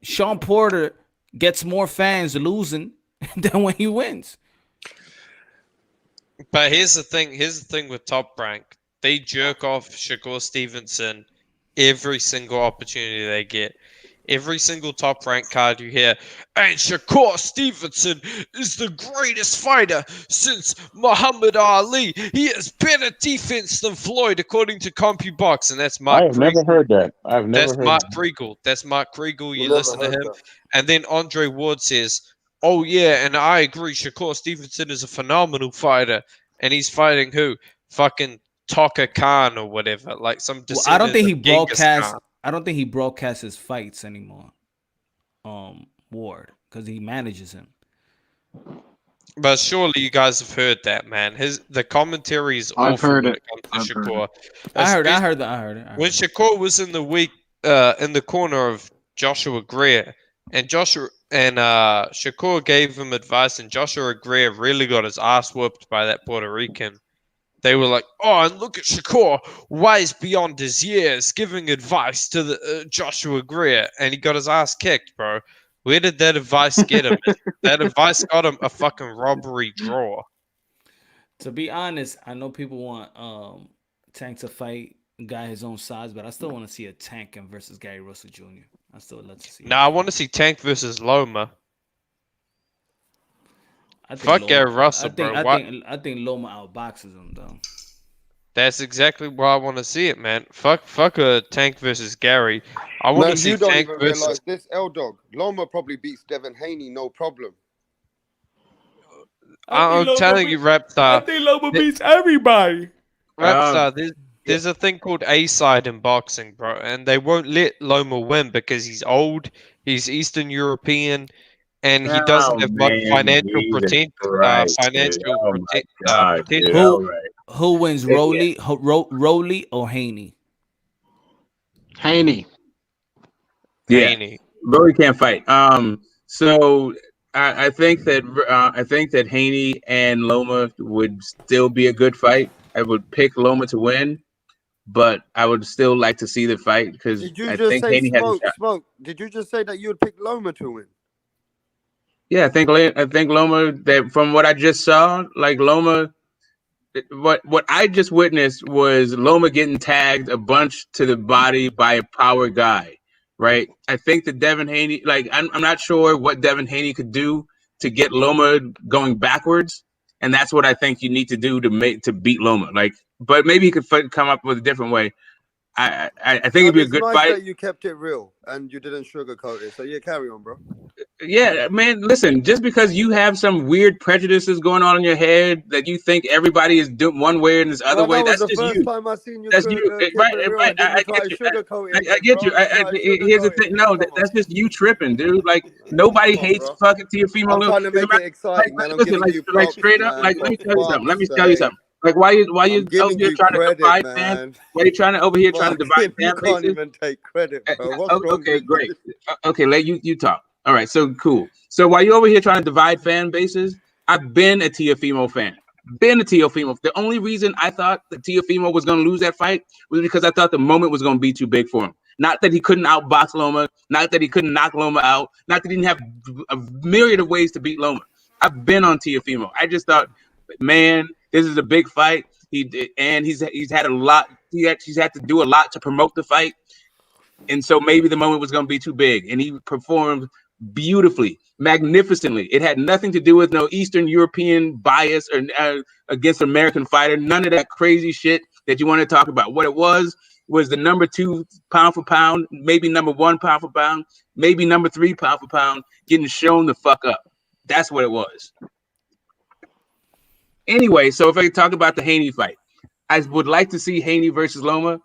Sean Porter gets more fans losing than when he wins. But here's the thing with Top Rank. They jerk off Shakur Stevenson every single opportunity they get. Every single top-ranked card you hear, and Shakur Stevenson is the greatest fighter since Muhammad Ali. He has better defense than Floyd, according to CompuBox, and that's Mark I have never Kriegel. heard that. I've never That's heard Mark that. Kriegel. That's Mark Kriegel. You Never listen to heard him. that. And then Andre Ward says, oh, yeah, and I agree. Shakur Stevenson is a phenomenal fighter. And he's fighting who? Fucking Taka Khan or whatever. Like some Well, I don't descendant think he of Genghis broadcasts. Khan. I don't think he broadcasts his fights anymore. Ward, because he manages him. But surely you guys have heard that, man. The commentary is I've awful heard when it. it comes to I've Shakur. I heard that. When Shakur was in the week, in the corner of Joshua Greer, and Shakur gave him advice, and Joshua Greer really got his ass whooped by that Puerto Rican. They were like, oh, and look at Shakur, wise beyond his years, giving advice to the Joshua Greer, and he got his ass kicked, bro. Where did that advice get him? That advice got him a fucking robbery draw. To be honest, I know people want Tank to fight a guy his own size, but I still want to see a Tank versus Gary Russell Jr. I still would love to see. Nah, I want to see Tank versus Loma. Fuck Loma, Gary Russell, I think Loma outboxes him though. That's exactly why I want to see it, man. Fuck a Tank versus Gary. I want to see you don't Tank even versus. realize this L-Dog. Loma probably beats Devin Haney, no problem. I'm telling you, Rapstar. I think Loma beats everybody. Rapstar, there's a thing called A-side in boxing, bro, and they won't let Loma win because he's old, he's Eastern European, and he doesn't have much financial potential. Who wins, Rolly or Haney? Haney. Yeah, Haney. Brody can't fight. So I think that Haney and Loma would still be a good fight. I would pick Loma to win, but I would still like to see the fight because Did you I just think say Haney has a shot. smoke? Did you just say that you would pick Loma to win? Yeah, I think Loma. That from what I just saw, like Loma. What I just witnessed was Loma getting tagged a bunch to the body by a power guy, right? I think that Devin Haney, like I'm not sure what Devin Haney could do to get Loma going backwards, and that's what I think you need to do to beat Loma. Like, but maybe he could come up with a different way. I think it'd be a good nice fight. That you kept it real and you didn't sugarcoat it. So yeah, carry on, bro. Yeah, man. Listen, just because you have some weird prejudices going on in your head that you think everybody is doing one way and this other way, that's just you. That was the first time I seen you. That's you, right? I get you. Here's the thing. No, that's just you tripping, dude. Like nobody hates fucking Teofimo. I'm trying to make it exciting, man. I'm giving you props, straight up. man, Like let me tell you something. Let me fuck's tell you sake. something. Like why you over giving here you trying credit, to divide man. fans? Why you trying to over here trying to divide You fan can't bases? even take credit, bro. What's wrong Okay, with great. you? Okay, let you talk. All right, so cool. So while you're over here trying to divide fan bases, I've been a Teofimo fan. The only reason I thought that Teofimo was going to lose that fight was because I thought the moment was going to be too big for him. Not that he couldn't outbox Loma, not that he couldn't knock Loma out, not that he didn't have a myriad of ways to beat Loma. I've been on Teofimo. I just thought, man, this is a big fight. He's had a lot. He's had to do a lot to promote the fight. And so maybe the moment was going to be too big. And he performed beautifully, magnificently. It had nothing to do with no Eastern European bias or against an American fighter. None of that crazy shit that you want to talk about. What it was the number 2 pound for pound, maybe number 1 pound for pound, maybe number 3 pound for pound, getting shown the fuck up. That's what it was. Anyway, so if I could talk about the Haney fight, I would like to see Haney versus Loma.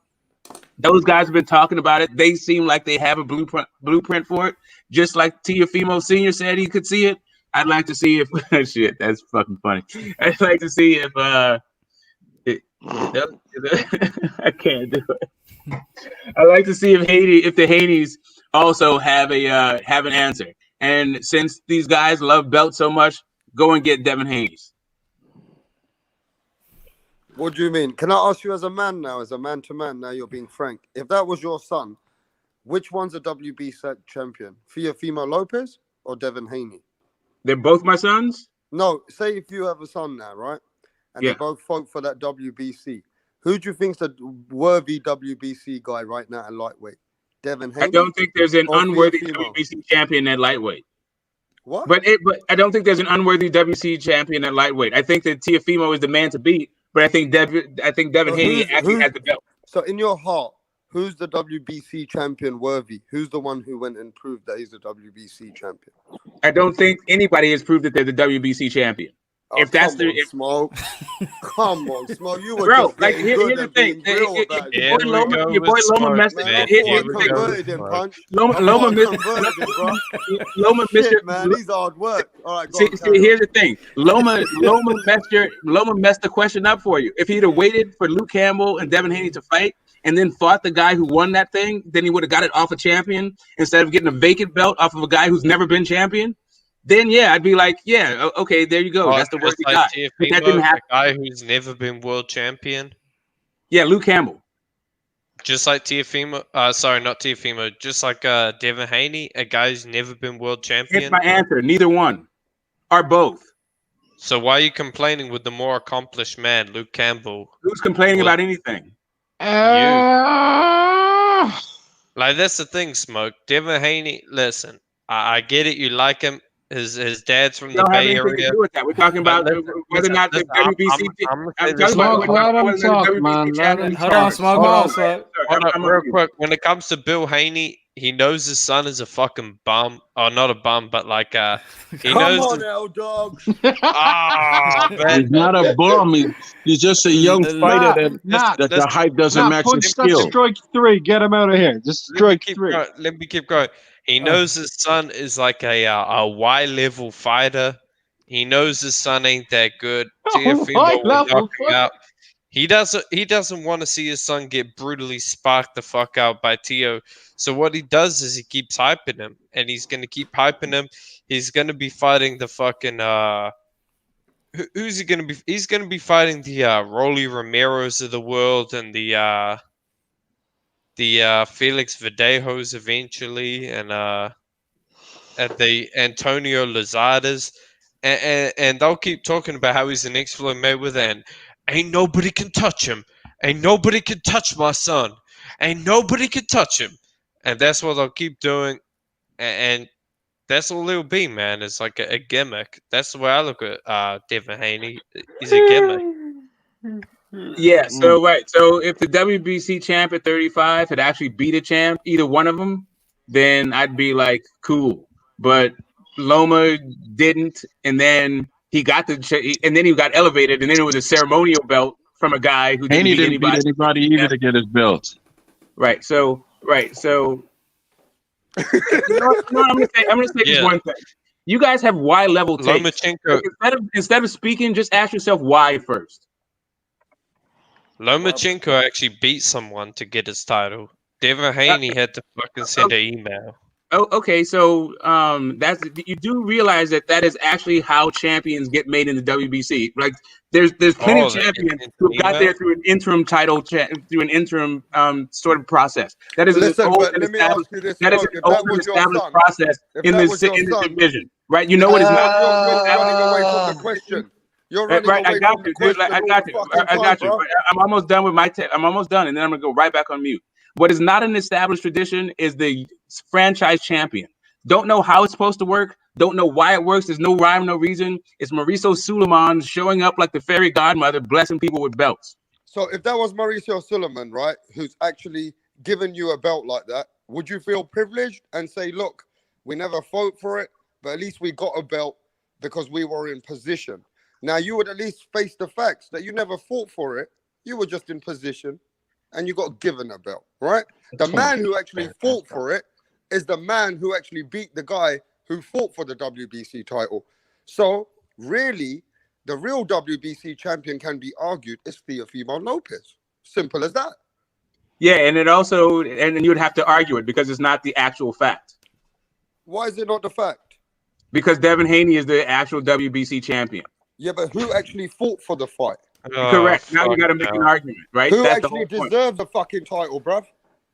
Those guys have been talking about it. They seem like they have a blueprint for it. Just like Teofimo Sr. said he could see it. I'd like to see if shit, that's fucking funny. I'd like to see if I can't do it. I'd like to see if the Haneys also have an answer. And since these guys love belts so much, go and get Devin Haney's. What do you mean? Can I ask you as a man now, as a man to man, now you're being frank. If that was your son, which one's a WBC champion? Teofimo Lopez or Devin Haney? They're both my sons? No, say if you have a son now, right? And they both fought for that WBC. Who do you think's the worthy WBC guy right now at lightweight? Devin Haney. I don't think there's an or unworthy Teofimo? WBC champion at lightweight. What? But I don't think there's an unworthy WBC champion at lightweight. I think that Teofimo is the man to beat, but I think Devin So Haney actually has the belt. So in your heart, who's the WBC champion worthy? Who's the one who went and proved that he's a WBC champion? I don't think anybody has proved that they're the WBC champion. Oh, If that's come on, Smoke. Come on, Smoke. You were bro, just like getting good here's the at thing. being real about it. Your boy Loma messed it. Man, Here's I the thought I converted him, thing. Punch. Loma missed converted him, bro. Loma missed Shit, man. These hard work. All right, go on, See, here's the thing. Loma messed the question up for you. If he'd have waited for Luke Campbell and Devin Haney to fight and then fought the guy who won that thing, then he would have got it off a champion instead of getting a vacant belt off of a guy who's never been champion. Then yeah, I'd be like, yeah, okay, there you go. That's the worst he got. But that didn't happen. A guy who's never been world champion. Yeah, Luke Campbell. Just like Teofimo, sorry, not Teofimo, just like Devin Haney, a guy who's never been world champion. It's my answer. Neither one. Or both. So why are you complaining with the more accomplished man, Luke Campbell? Who's complaining about anything? You. Like, that's the thing, Smoke. Devin Haney, listen, I get it. You like him. His dad's from the Bay Area. To do with that. We're talking about whether or not the WBC. I'm talking Smoke, let him about talk, WBC man. Let him champion. talk. Smoke. Hold on, real quick. When it comes to Bill Haney, he knows his son is a fucking bum. Or not a bum, but like he knows. Come on, L-Dog. He's not a bum. He's just a young fighter that the hype doesn't match his skill. Strike 3. Get him out of here. Just strike 3. Let me keep going. He knows his son is like a Y level fighter. He knows his son ain't that good. Teofimo will knock him out. He doesn't want to see his son get brutally sparked the fuck out by TEO. So what he does is he keeps hyping him, and he's gonna keep hyping him. He's gonna be fighting the fucking who's he gonna be? He's gonna be fighting the Rolly Romeros of the world and the Felix Verdejos eventually, and the Antonio Lazadas, and they'll keep talking about how he's the next Floyd Mayweather, and ain't nobody can touch him. Ain't nobody can touch my son. Ain't nobody can touch him. And that's what they'll keep doing, and that's all it'll be, man. It's like a gimmick. That's the way I look at Devin Haney. He's a gimmick. Yeah, so right. So if the WBC champ at 35 had actually beat a champ, either one of them, then I'd be like, cool. But Loma didn't, and then he got and then he got elevated, and then it was a ceremonial belt from a guy who didn't beat anybody either to get his belt. Right. So you know what I'm gonna say this one thing. You guys have Y level takes. Instead of speaking, just ask yourself why first. Lomachenko actually beat someone to get his title. Devin Haney had to fucking send an email. Oh, okay. So that's you do realize that is actually how champions get made in the WBC. Like there's plenty of champions who got there through an interim title through an interim sort of process. That is an old and established process in this division, right? You know what is not running away from the question. You're running right. away I got from you, the dude. question. I got you. I'm almost done with my I'm almost done, and then I'm gonna go right back on mute. What is not an established tradition is the franchise champion. Don't know how it's supposed to work. Don't know why it works. There's no rhyme, no reason. It's Mauricio Suleiman showing up like the fairy godmother, blessing people with belts. So if that was Mauricio Suleiman, right, who's actually given you a belt like that, would you feel privileged and say, look, we never fought for it, but at least we got a belt because we were in position? Now, you would at least face the facts that you never fought for it. You were just in position and you got given a belt, right? The man who actually fought for it is the man who actually beat the guy who fought for the WBC title. So, really, the real WBC champion can be argued is Teofimo Lopez. Simple as that. Yeah, and it also, and then you would have to argue it because it's not the actual fact. Why is it not the fact? Because Devin Haney is the actual WBC champion. Yeah, but who actually fought for the fight? Correct. Now you got to make an argument, right? Who That's actually deserves the fucking title, bruv?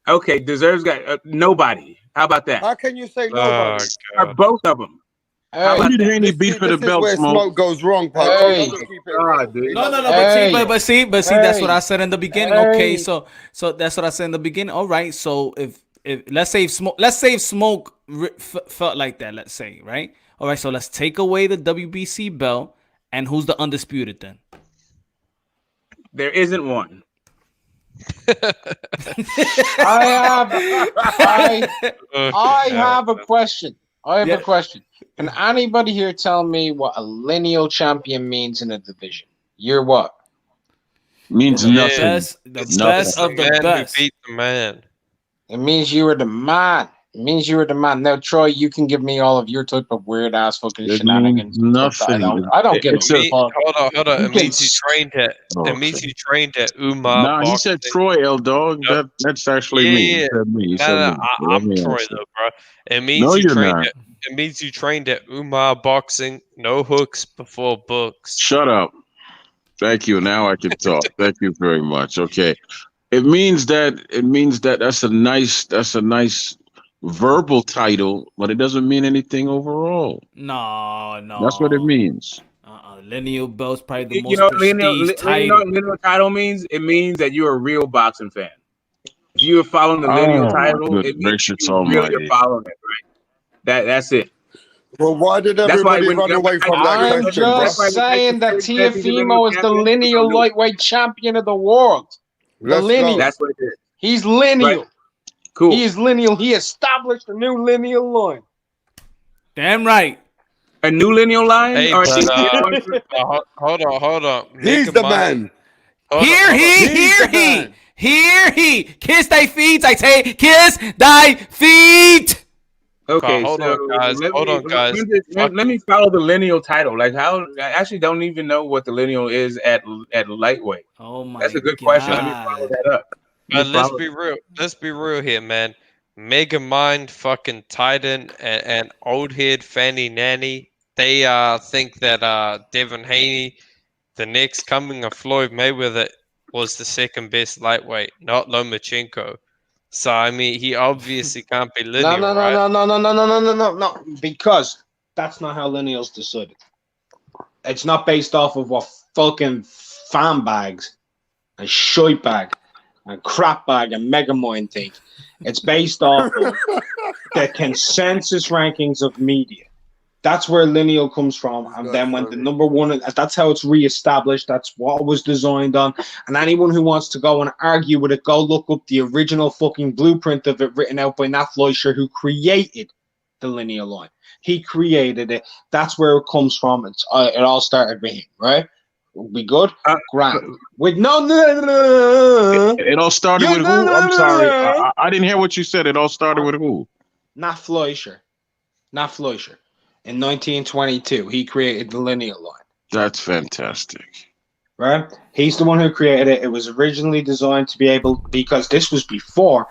Okay, deserves nobody. How about that? How can you say nobody? Or both of them. Who did Haney beat for the belt? Where Smoke goes wrong, Pop. No, but see, that's what I said in the beginning. Okay, so that's what I said in the beginning. All right, so if let's say if Smoke felt like that, let's say, right? All right, so let's take away the WBC belt, and who's the undisputed then? There isn't one. I have a question. I have a question. Can anybody here tell me what a lineal champion means in a division? You're what? Means nothing. The best of the best. Who beat the man. It means you were the man. It means you were the man. Now, Troy, you can give me all of your type of weird ass fucking shenanigans. Nothing. I don't give a fuck. Hold on. It means you trained at. It means you trained at Umar. Nah, he said Troy, L dog. That's actually me. Yeah. He said me. I'm Troy though, bro. It means you trained. It means you trained at Umar boxing. No hooks before books. Shut up. Thank you. Now I can talk. Thank you very much. Okay. It means that that's a nice verbal title, but it doesn't mean anything overall. No. That's what it means. Lineal belt's probably the most lineal title means that you're a real boxing fan. If you are following the lineal title, it means you really are following it, right? That's it. Well, why did everybody run away from that I'm question, just bro? saying that Teofimo is the lineal lightweight champion of the world. The lineal. That's what it is. He's lineal. Right. Cool. He is lineal. He established a new lineal line. Damn right. A new lineal line? Hey, but, hold on. He's the man. Hear he. Kiss thy feet. I say, kiss thy feet. Okay, hold on, guys. Let me follow the lineal title. Like, how? I actually don't even know what the lineal is at lightweight. Oh my! That's a good question. Let me follow that up. But let's be real. Let's be real here, man. Mega Mind, fucking Titan, and old head Fanny Nanny. They think that Devin Haney, the next coming of Floyd Mayweather, was the second best lightweight, not Lomachenko. So I mean, he obviously can't be lineal. No. Because that's not how lineal's decided. It's not based off of what fucking fan bags and shite bag and crap bag and Megamind think. It's based off of the consensus rankings of media. That's where lineal comes from. And then when the number one, that's how it's reestablished. That's what it was designed on. And anyone who wants to go and argue with it, go look up the original fucking blueprint of it written out by Nat Fleischer, who created the lineal line. He created it. That's where it comes from. It all started with him, right? We good? Grand. With no. It all started with who? I'm sorry. I didn't hear what you said. It all started with who? Nat Fleischer. In 1922, he created the lineal line. That's fantastic. Right? He's the one who created it. It was originally designed to be able, because this was before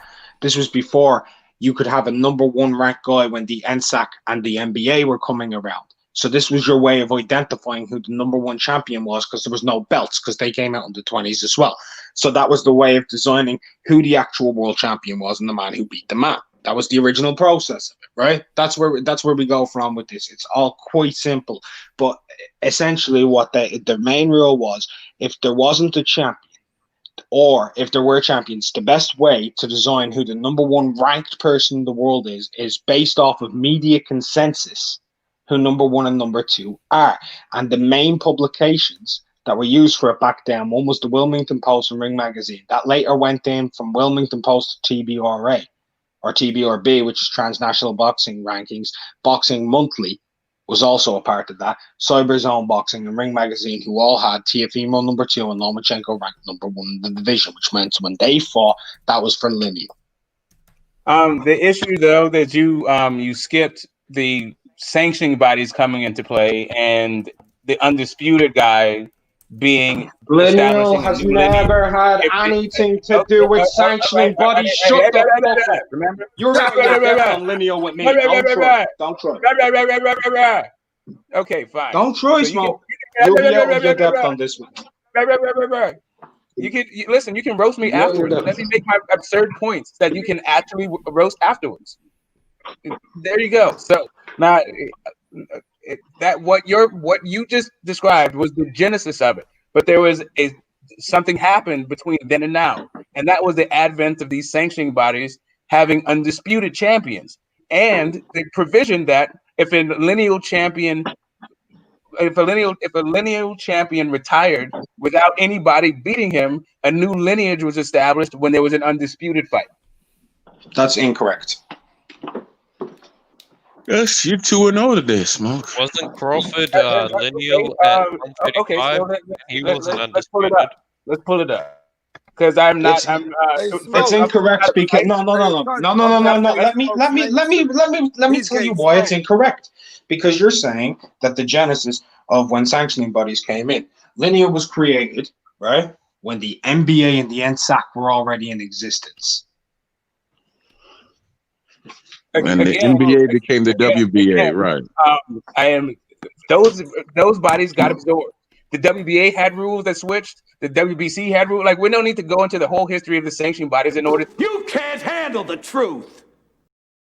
you could have a number one ranked guy when the NSAC and the NBA were coming around. So this was your way of identifying who the number one champion was, because there was no belts, because they came out in the 20s as well. So that was the way of designing who the actual world champion was and the man who beat the man. That was the original process of it, right? That's where we go from with this. It's all quite simple. But essentially what the main rule was, if there wasn't a champion, or if there were champions, the best way to design who the number one ranked person in the world is based off of media consensus, who number one and number two are. And the main publications that were used for it back then, one was the Wilmington Post and Ring Magazine. That later went in from Wilmington Post to TBRA. Or TBRB, which is Transnational Boxing Rankings. Boxing Monthly was also a part of that. Cyberzone Boxing and Ring Magazine, who all had Teofimo number 2 and Lomachenko ranked number 1 in the division, which meant when they fought, that was for lineal. The issue, though, that you skipped the sanctioning bodies coming into play and the undisputed guy being lineal has never had anything to do with sanctioning bodies. Shut the fuck up. Remember? You're not on lineal with me. Don't try. Okay, fine. Don't try, Smoke. You'll be out with your depth on this one. You can listen. You can roast me afterwards. Let me make my absurd points that you can actually roast afterwards. There you go. So now. What you just described was the genesis of it, but there was something happened between then and now, and that was the advent of these sanctioning bodies having undisputed champions, and the provision that if a lineal champion retired without anybody beating him, a new lineage was established when there was an undisputed fight. That's incorrect. Yes, you're 2-0 today, Smoke. Wasn't Crawford lineal at 135? He wasn't let's pull it undisputed. up. Let's pull it up. Because I'm not. It's incorrect because no. Let me tell you why it's incorrect. Because you're saying that the genesis of when sanctioning bodies came in, lineal was created, right, when the NBA and the NSAC were already in existence. And the NBA became the WBA, right? I am. Those bodies got absorbed. The WBA had rules that switched. The WBC had rules. Like, we don't need to go into the whole history of the sanctioning bodies in order. You can't handle the truth.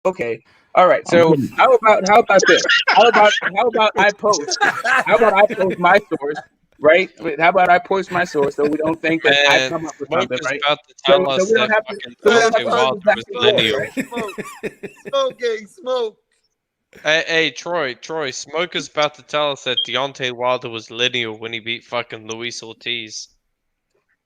Okay. All right. So how about this? How about I post? How about I post my source? Right? How about I post my source so we don't think that I come up with something, right? About to tell us we don't that have to. fucking Wilder was lineal. Smoke, gang, smoke. Hey, Troy, Smoke is about to tell us that Deontay Wilder was lineal when he beat fucking Luis Ortiz.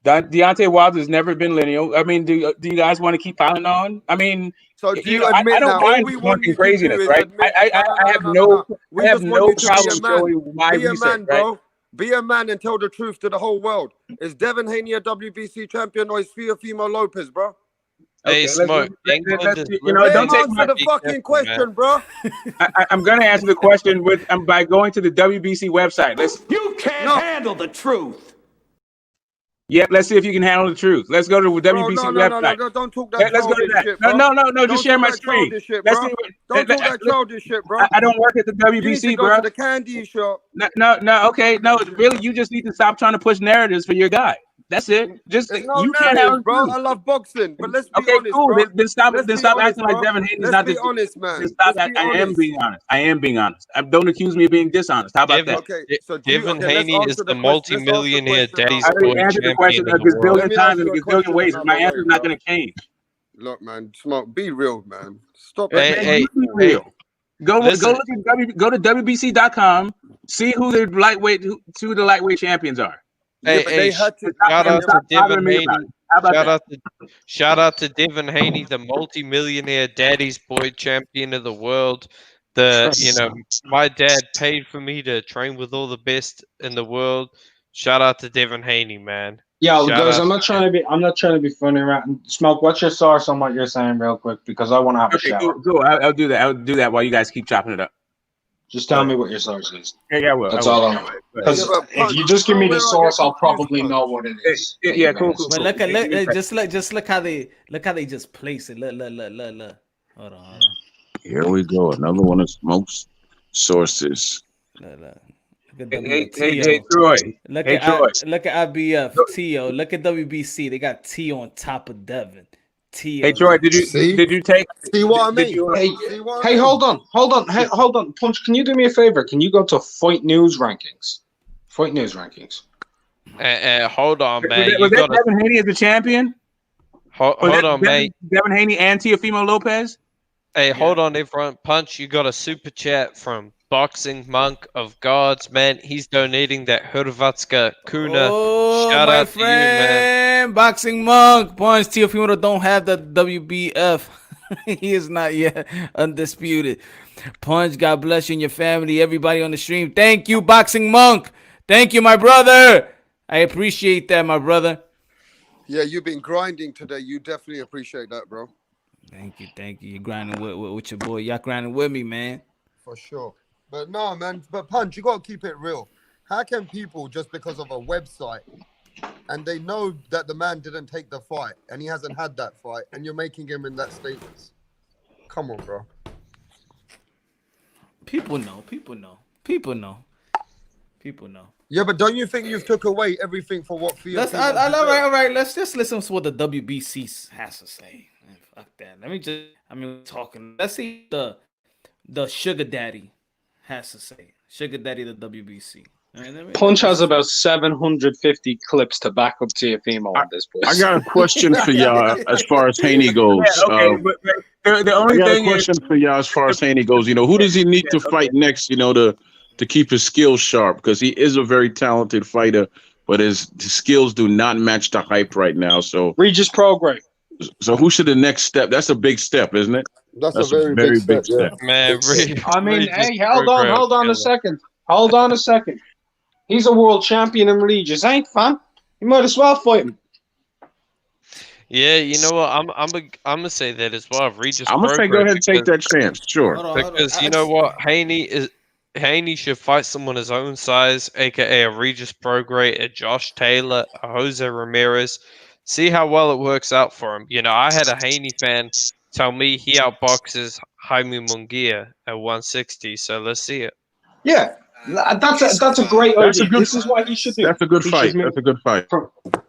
Deontay Wilder's never been lineal. I mean, do you guys want to keep piling on? I mean, so do you admit I don't now? mind all we want you to craziness, do is right? admit. I have no problem showing my Be a research, man, bro. right? Be a man and tell the truth to the whole world. Is Devin Haney a WBC champion or is Teofimo Lopez, bro? Hey, Smoke. Don't take answer the fucking question, bro. I'm going to answer the question by going to the WBC website. You can't handle the truth. Yep, let's see if you can handle the truth. Let's go to the WBC website. No, don't talk that Let's go to that. shit, bro. No, just share my screen. Don't talk that childish shit, bro. I don't work at the WBC, you need to go bro. to the candy shop. No, really, you just need to stop trying to push narratives for your guy. That's it. Just There's no you can't narrative, have bro. I love boxing, but let's be honest, cool. bro. Then stop acting like bro. Devin Haney's Let's not be this. honest, man. Just stop. I am being honest. I am being honest. Don't accuse me of being dishonest. How about that? Okay, so Devin Haney is the multi-millionaire daddy's I already boy answered the champion question a of the world. gazillion times in a gazillion ways. My answer is not going to change. Look, man, Smoke, be real, man. Stop. Be real. Go to WBC.com. See who the lightweight champions are. Shout out to Devin Haney. Shout out to Devin Haney, the multi-millionaire daddy's boy champion of the world. My dad paid for me to train with all the best in the world. Shout out to Devin Haney, man. Yeah, guys, I'm not trying to be funny around. Smoke, what's your source on what you're saying, real quick, because I want to have a shower. Cool. I'll do that. I'll do that while you guys keep chopping it up. Just tell me what your source is. Yeah, I will. That's all I want. Because if you just give me the source, I'll probably know what it is. Yeah, cool. But look, just look how they just place it. Look. Hold on. Here we go. Another one of Smoke's sources. Look. Hey, Troy. Look at IBF, TEO. Look at WBC. They got T on top of Devin. TEO. Hey, Troy, did you take? See what I mean? Hey, hold on. Punch, can you do me a favor? Can you go to Fight News rankings? Fight News rankings. Hold on, man. Was that Devin Haney as the champion? Hold on, man. Devin Haney and Teofimo Lopez. Hey, hold on, everyone. Punch, you got a super chat from Boxing Monk of Gods, man. He's donating that Hrvatska kuna. Shout out to you, man. Boxing Monk. Punch, Teofimo don't have the WBF. He is not yet undisputed. Punch, God bless you and your family, everybody on the stream. Thank you, Boxing Monk. Thank you, my brother. I appreciate that, my brother. Yeah, you've been grinding today. You definitely appreciate that, bro. Thank you. You're grinding with your boy. Y'all grinding with me, man. For sure. But no, man. But Punch, you got to keep it real. How can people, just because of a website, and they know that the man didn't take the fight, and he hasn't had that fight, and you're making him in that status? Come on, bro. People know. Yeah, but don't you think you've took away everything for what Theo? All right. Let's just listen to what the WBC has to say. Man, fuck that. Talking. Let's see the sugar daddy has to say. Sugar daddy, the WBC. Punch has about 750 clips to back up Teofimo on this. I got a question for y'all as far as Haney goes. The only I got a thing question for y'all as far as Haney goes. Who does he need to fight next? To keep his skills sharp, because he is a very talented fighter, but his skills do not match the hype right now. So Regis Prograis. So who should the next step? That's a big step, isn't it? That's a very big step. Man, I mean, hey, hold on a second. Hold on a second. He's a world champion in Regis, ain't fam? You might as well fight him. Yeah, you know what? I'm gonna say that as well. Regis I'm gonna say go ahead and take that chance. Sure. Because you know what, Haney should fight someone his own size, aka a Regis Prograis, a Josh Taylor, a Jose Ramirez. See how well it works out for him. I had a Haney fan tell me he outboxes Jaime Munguia at 160. So let's see it. Yeah, that's a great idea. This is what he should do. That's a good fight. That's a good fight.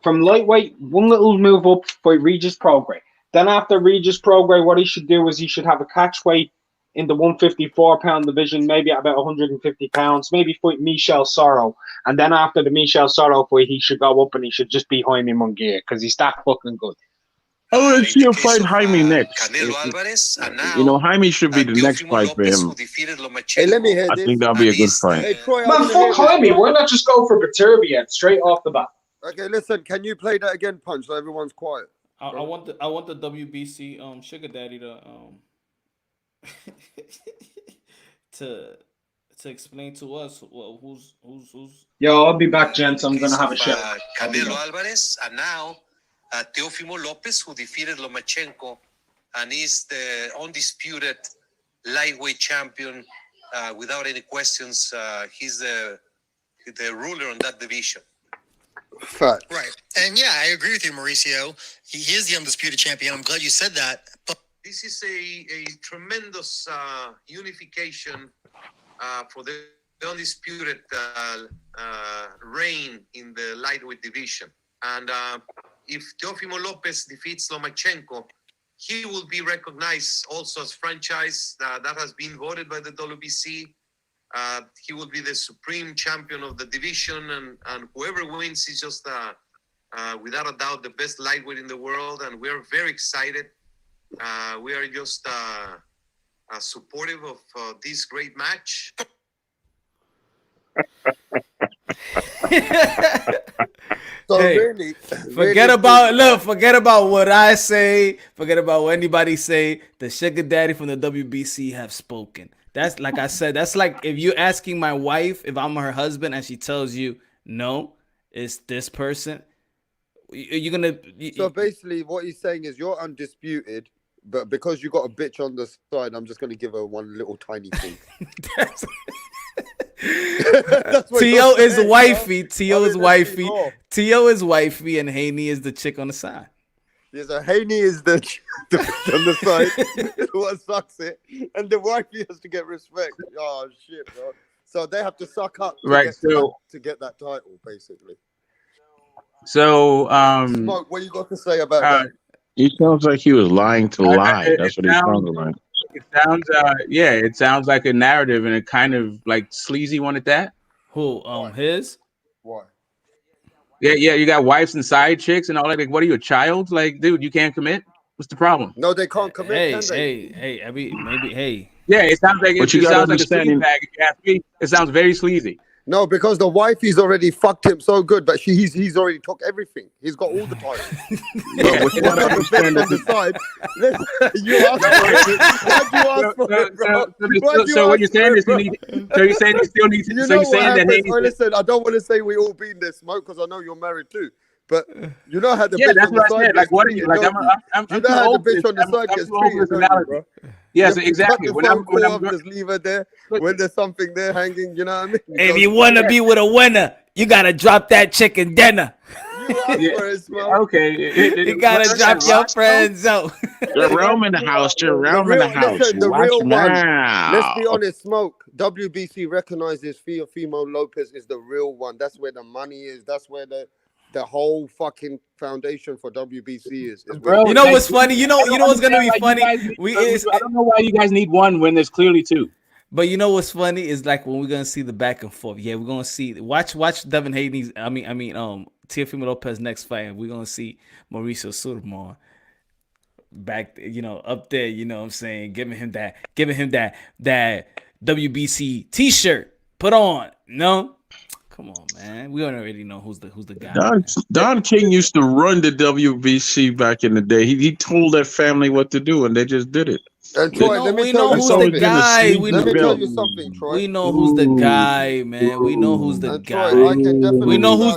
From lightweight, one little move up for Regis Prograis. Then after Regis Prograis, what he should do is he should have a catch weight in the 154-pound division, maybe at about 150 pounds, maybe fight Michel Sorro. And then after the Michel Sorro fight, he should go up and he should just be Jaime Munguia because he's that fucking good. I want to see him fight Jaime next. Canelo Alvarez, and now Jaime should be the next fight for him. Hey, let me hear I this. think that'll be a good fight. Hey, Troy, Man, fuck Jaime. Why not just go for Beterbiev straight off the bat? Okay, listen. Can you play that again, Punch, so everyone's quiet? I want the WBC Sugar Daddy to explain to us who's. Yo, I'll be back, gents. I'm gonna have a chat. Canelo Alvarez, and now Teofimo Lopez, who defeated Lomachenko, and is the undisputed lightweight champion without any questions. He's the ruler on that division. Fact. Right. And yeah, I agree with you, Mauricio. He is the undisputed champion. I'm glad you said that. But this is a tremendous unification for the undisputed reign in the lightweight division. And if Teofimo Lopez defeats Lomachenko, he will be recognized also as franchise that has been voted by the WBC. He will be the supreme champion of the division, and whoever wins is just, without a doubt, the best lightweight in the world. And we're very excited. We are just supportive of this great match. So Hey, really, forget about what I say. Forget about what anybody say. The Sugar Daddy from the WBC have spoken. That's like I said. That's like if you're asking my wife if I'm her husband and she tells you no, it's this person. You're gonna. So basically, what he's saying is you're undisputed, but because you got a bitch on the side, I'm just going to give her one little tiny thing. TEO is wifey. TEO is wifey. TEO is wifey, and Haney is the chick on the side. Yeah, so Haney is the on the side. What sucks it, and the wifey has to get respect. Oh shit, bro. So they have to suck up to get that title, basically. So, Smoke, what you got to say about that? He sounds like he was lying to lie. That's what he sounded like. It sounds like a narrative, and it kind of like sleazy one at that. Who? His? Why? Yeah, you got wives and side chicks and all that. Like, what are you, a child? Like, dude, you can't commit. What's the problem? No, they can't commit. Hey. Yeah, it sounds like But it you gotta sounds like a sleaze understand- bag. If you ask me, it sounds very sleazy. No, because the wifey's already fucked him so good, but he's already took everything. He's got all the titles. But what you gotta understand on the side. You asked for it. Why'd you ask for it, bro? So what you're saying is you need. So you're saying you still need. You So know you're what saying that. happens? Hey, Oh, listen, I don't want to say we all been there, Smoke, because I know you're married too. But you know how the yeah, bitch that's on the what I side said. Like, gets what are you? treated, Like, don't I'm you know how the bitch on the side gets treated, don't you, bro? Yes, You exactly. cut When the I'm phone call off, just leave her there. When there's something there hanging, you know what I mean? If you want to be with a winner, you gotta drop that chicken dinner. Okay. You gotta drop your friends out. Jerome in the house. Jerome in the house. Listen, the Watch real him one. out. Let's be honest, Smoke. WBC recognizes Teofimo Lopez is the real one. That's where the money is. That's where the whole fucking foundation for WBC is. Bro, You know what's funny? You know what's gonna be funny? I don't know why you guys need one when there's clearly two. But you know what's funny is like when we're gonna see the back and forth. Yeah, we're gonna see. Watch Devin Haney's. Teofimo Lopez next fight, and we're gonna see Mauricio Sulaimán back. Up there. You know what I'm saying? Giving him that WBC T-shirt. Put on. No. Come on, man. We already know who's the guy. Don King used to run the WBC back in the day. He told that family what to do, and they just did it. And Troy, let me tell you who's the guy. Let me tell you something, Troy. We know who's the guy, man. We know who's the guy. Troy, I can definitely we know who's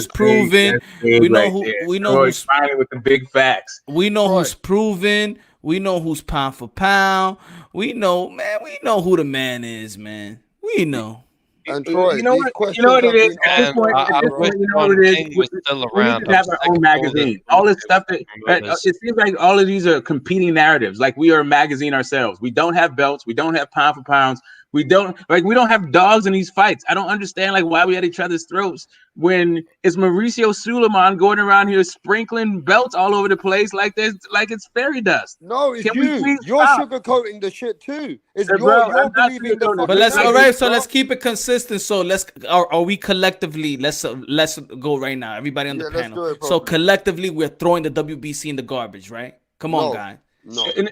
proven. We know who's finally with the big facts. We know who's proven. We know who's pound for pound. We know who the man is, man. We know. And Troy, you know what it is? At this point, you know what it is? We need to have our own magazine. All this stuff it seems like all of these are competing narratives. Like we are a magazine ourselves. We don't have belts. We don't have pound for pounds. We don't have dogs in these fights. I don't understand why we at each other's throats when it's Mauricio Sulaimán going around here sprinkling belts all over the place like it's fairy dust. No, it's you. You're sugarcoating the shit too. It's you're believing the. But let's keep it consistent. So are we collectively? Let's go right now. Everybody on the panel. So collectively, we're throwing the WBC in the garbage, right? Come on, guy.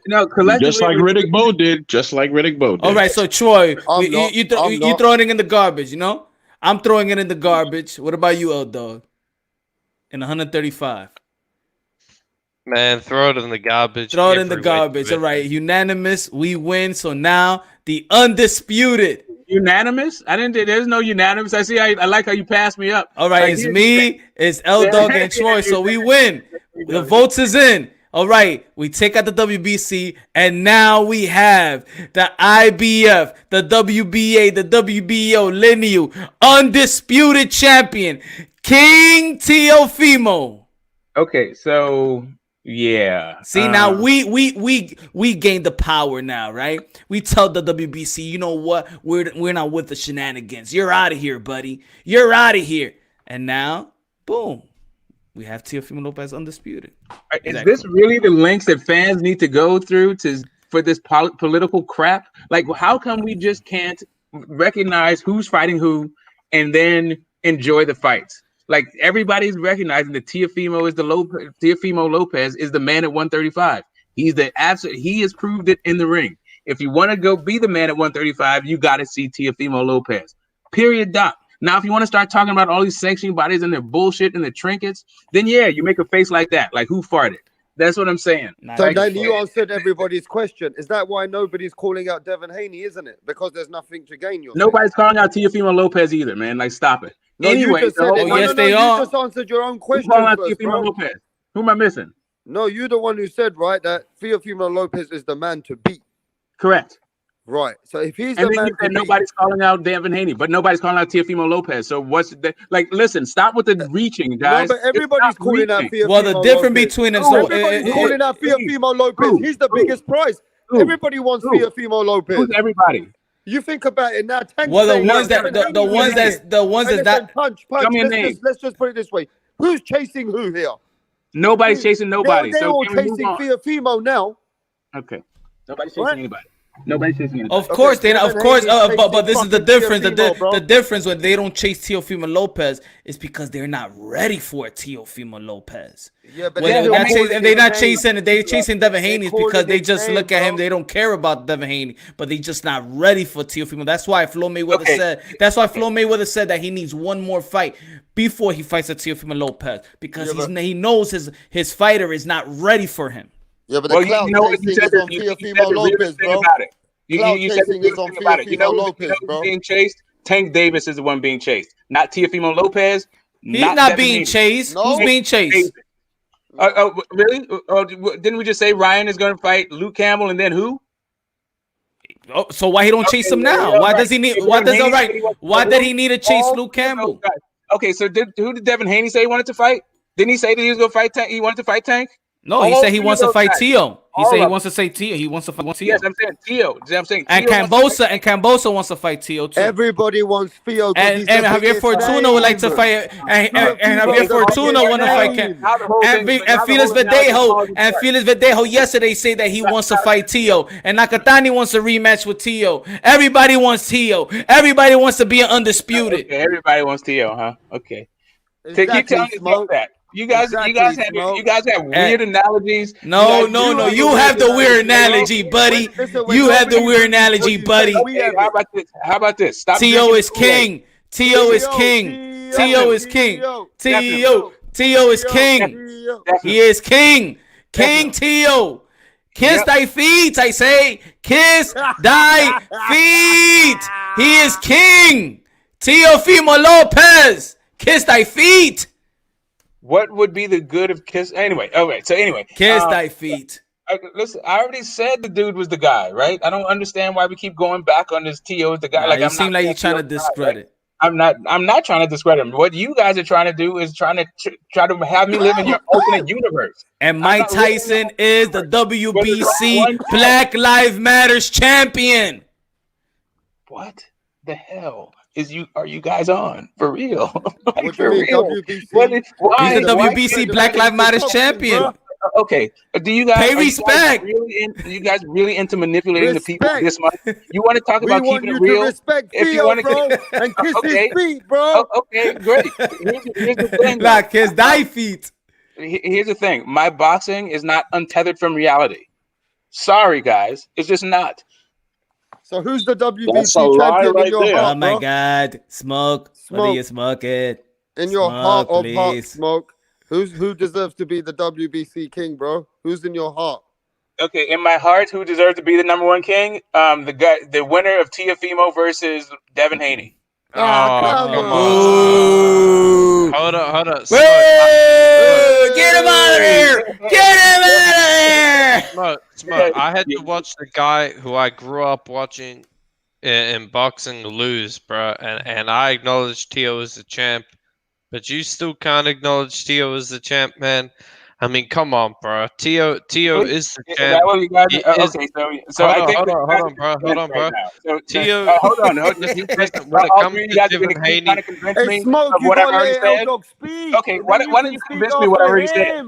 No, collectively, just like Riddick Bowe did. All right, so Troy, you throwing it in the garbage, you know? I'm throwing it in the garbage. What about you, L-Dog? In 135. Man, throw it in the garbage. Throw it in the garbage. All right, unanimous. We win. So now the undisputed. Unanimous? There's no unanimous. I see. I like how you passed me up. All right, it's me, it's L-Dog, and Troy. So we win. The votes is in. All right, we take out the WBC, and now we have the IBF, the WBA, the WBO lineal undisputed champion, King Teofimo. Okay, so yeah. See, now we gained the power now, right? We tell the WBC, you know what? We're not with the shenanigans. You're out of here, buddy. You're out of here. And now, boom. We have Teofimo Lopez undisputed. Is this really the lengths that fans need to go through for this political crap? Like, how come we just can't recognize who's fighting who and then enjoy the fights? Like, everybody's recognizing that Teofimo Lopez is the man at 135. He has proved it in the ring. If you want to go be the man at 135, you got to see Teofimo Lopez. Period. Dot. Now, if you want to start talking about all these sanctioning bodies and their bullshit and their trinkets, then yeah, you make a face like that. Like, who farted? That's what I'm saying. So then you answered everybody's question. Is that why nobody's calling out Devin Haney, isn't it? Because there's nothing to gain. Nobody's calling out Teofimo Lopez either, man. Like, stop it. No, anyway, you just said it. Yes, they are. You just answered your own question. Lopez? Who am I missing? No, you're the one who said, right, that Teofimo Lopez is the man to beat. Correct. Right. So if he's and the man, nobody's calling out Devin Haney, but nobody's calling out Teofimo Lopez. So what's listen? Stop with the reaching, guys. No, but everybody's calling out Teofimo. Well, the difference between them. So everybody's calling out Teofimo Lopez. He's the biggest prize. Everybody wants Teofimo Lopez. Who's everybody? You think about it now. Well, the ones that punch. Let's just put it this way: who's chasing who here? Nobody's chasing nobody. They're all chasing Teofimo now. Okay, nobody's chasing anybody. Nobody's chasing anybody. Of course, but this is the difference. The difference when they don't chase Teofimo Lopez is because they're not ready for Teofimo Lopez. Yeah, but they're not chasing Devin Haney because they just look at him. They don't care about Devin Haney, but they just not ready for Teofimo. That's why Floyd Mayweather said that he needs one more fight before he fights Teofimo Lopez because he knows his fighter is not ready for him. Yeah, but the clout chasing is on Teofimo Lopez, bro. Clout chasing is on Teofimo Lopez, bro. Being chased? Tank Davis is the one being chased, not Teofimo Lopez. He's not being chased. Who's being chased? Really? Didn't we just say Ryan is going to fight Luke Campbell and then who? Oh, so why he don't chase him now? Why does he need? Why did he need to chase Luke Campbell? Okay, so who did Devin Haney say he wanted to fight? Didn't he say that he was going to fight Tank? He wanted to fight Tank? No, he said he wants to fight Teo. He said he wants to say Tio. He wants to fight Tio. Yes, I'm saying Tio. I'm saying And Tio Cambosa wants to fight Tio too. Everybody wants Theo. And Javier Fortuna would like to fight. And Javier Fortuna want to fight. And Felix Verdejo yesterday said that he wants to fight Tio. And Nakatani wants a rematch with Tio. Everybody wants Tio. Everybody wants to be an undisputed. Okay, everybody wants Tio, huh? Okay. Exactly, Keep telling us that. You guys have weird analogies. No. You have the weird analogy, buddy. You have the weird analogy, buddy. Okay, how about this? Stop. Tio is king. Tio is king. Tio is king. Tio is king. He is king. King Tio. Kiss thy feet, I say. Kiss thy feet. He is king. Teofimo Lopez. Kiss thy feet. What would be the good of Kiss? Anyway, kiss thy feet. Listen, I already said the dude was the guy, right? I don't understand why we keep going back on this Tio is the guy. You seem like you're trying to discredit. I'm not trying to discredit him. What you guys are trying to do is try to have me live in your alternate universe. And Mike Tyson is the WBC Black Lives Matters champion. What the hell are you guys on for real? What for real? He's the WBC Black Lives Matters champion. Okay, do you guys pay respect? You guys really into manipulating the people this much? You want to talk about keeping it real? Respect if you want to, and kiss his feet, bro. Okay, great. Here's the thing. Kiss thy feet. Here's the thing. My boxing is not untethered from reality. Sorry, guys, it's just not. So who's the WBC champion in your heart, Oh my God, Smoke. What are you smoking? In your heart of hearts, Smoke. Who deserves to be the WBC king, bro? Who's in your heart? Okay, in my heart, who deserves to be the #1 king? The winner of Teofimo versus Devin Haney. Come on. Hold on. Get him out of here! Get him out of here! Smoke. I had to watch the guy who I grew up watching in boxing lose, bro, and I acknowledge Tio as the champ. But you still can't acknowledge Tio as the champ, man. I mean, come on, bro. Tio is the champ. Hold on, bro. So Tio, hold on. When it comes to Devin Haney, hey, Smoke, you what I've gotta already let said. L-Dog speak. Okay, why don't you convince me what I already said?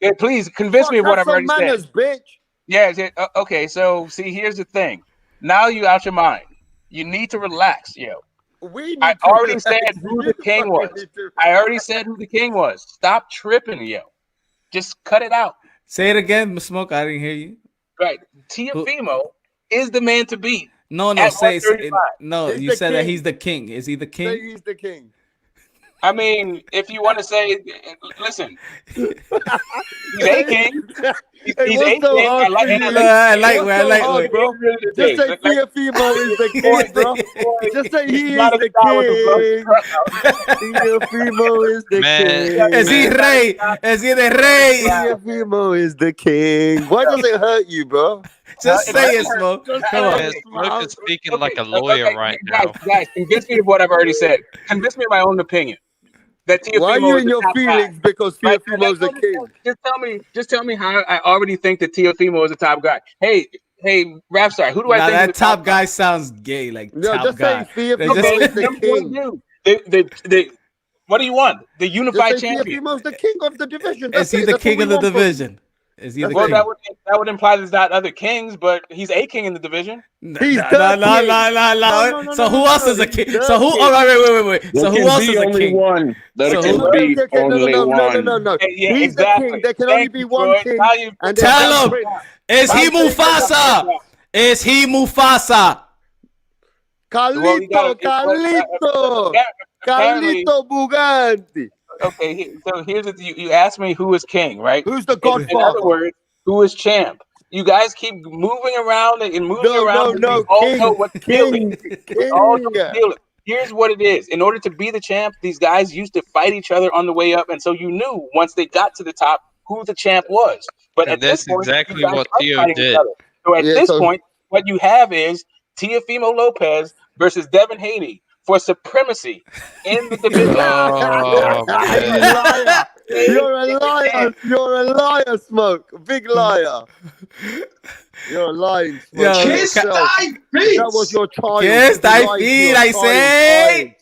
Yeah, please convince me of what I've already manners, said. Bitch. Yeah. Okay. So see, here's the thing. Now you out your mind. You need to relax, yo. I already said who the king was. Stop tripping, yo. Just cut it out. Say it again, Smoke. I didn't hear you. Right. Teofimo is the man to beat. No. Say no. You said that he's the king. Is he the king? Say he's the king. I mean, if you want to say, listen, he's a king. He's a king. I like, bro. Just say Teofimo is the king, bro. Just say he is the king. Teofimo is the king. Is he rey? Is he the rey? Teofimo is the king. Why does it hurt you, bro? Just say it, Smoke. Come on. Smoke is speaking like a lawyer right now. Guys, convince me of what I've already said. Convince me of my own opinion. Why are you in your feelings because Teofimo's the king? Just tell me how I already think that Teofimo is the top guy. Hey, Rapstar, who do I think that is the top guy sounds gay? Like no, top just guy. say Teofimo is the king. What do you want? The unified champion. Teofimo's the king of the division. Is he the king of the division? Is he the king? That would imply there's not other kings, but he's a king in the division. He's no. So who else is a king? So who? Oh, wait. So who else is a king? One. There can be only one. No. He's the king. There can only be one king. Tell him. Is he Mufasa? Is he Mufasa? Carlito Buganti. Okay, so here's the you asked me who is king, right? Who's the godfather? In other words, who is champ? You guys keep moving around and moving around. No, all know what the deal is. Here's what it is. In order to be the champ, these guys used to fight each other on the way up, and so you knew once they got to the top who the champ was. But at this point, exactly what Tio did. So at this point, what you have is Teofimo Lopez versus Devin Haney for supremacy in the division. You're a liar. You're a liar, Smoke. Big liar. You're lying, Smoke. Yo, Kiss thy feet. That was your child. Kiss You'd be thy lying to feet, your I child, say.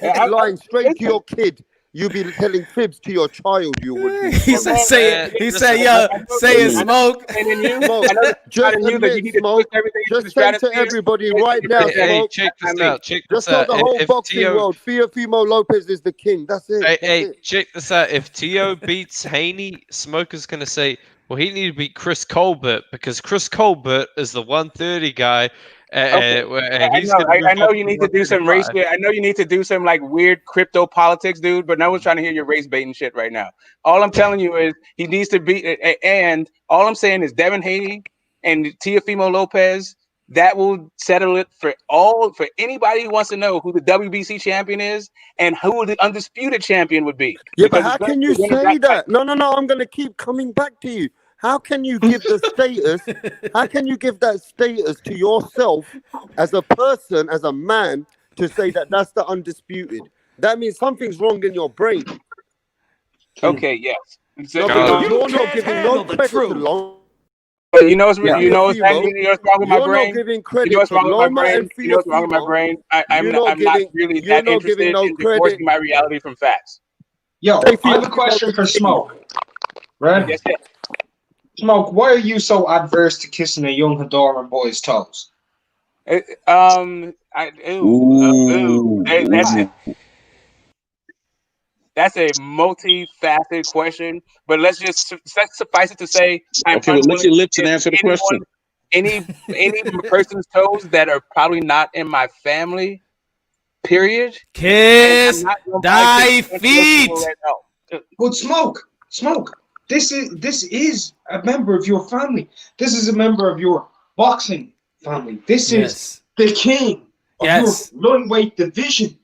You'd be lying straight to your kid. You'd be telling fibs to your child. You would be. He said, "Say it." He said, "Yo, say it, Smoke." Smoke. Just admit, Smoke. Just say to everybody right now, Smoke. check this out. Check Just this tell out. the whole If boxing TEO world, Teofimo Lopez is the king. That's it. Hey, check this out. If TEO beats Haney, Smoker's gonna say, "Well, he needed to beat Chris Colbert because Chris Colbert is the 130 guy." Okay. And he's I know you need to do some race. I know you need to do some like weird crypto politics, dude. But no one's trying to hear your race baiting shit right now. All I'm telling you is he needs to beat. And all I'm saying is Devin Haney and Teofimo Lopez. That will settle it for anybody who wants to know who the WBC champion is and who the undisputed champion would be. Yeah, but how can you say that? No. I'm going to keep coming back to you. How can you give the status? How can you give that status to yourself as a person, as a man, to say that that's the undisputed? That means something's wrong in your brain. Okay, yes. No, because you're not giving no credit to Loma. You know what's wrong with my brain? You're not giving credit You know what's to wrong with my Loma brain? and You know what's wrong with my brain? I'm not really that interested in divorcing my reality from facts. Yo, I have a question for Smoke. Right? Yes, yes. Smoke, why are you so adverse to kissing a young Honduran boy's toes? That's a multifaceted question, but let's suffice it to say, I'm okay, well, lick your lips and answer the question. Any person's toes that are probably not in my family, period. Kiss thy feet. But Smoke. This is a member of your family. This is a member of your boxing family. This is the king of your lightweight division.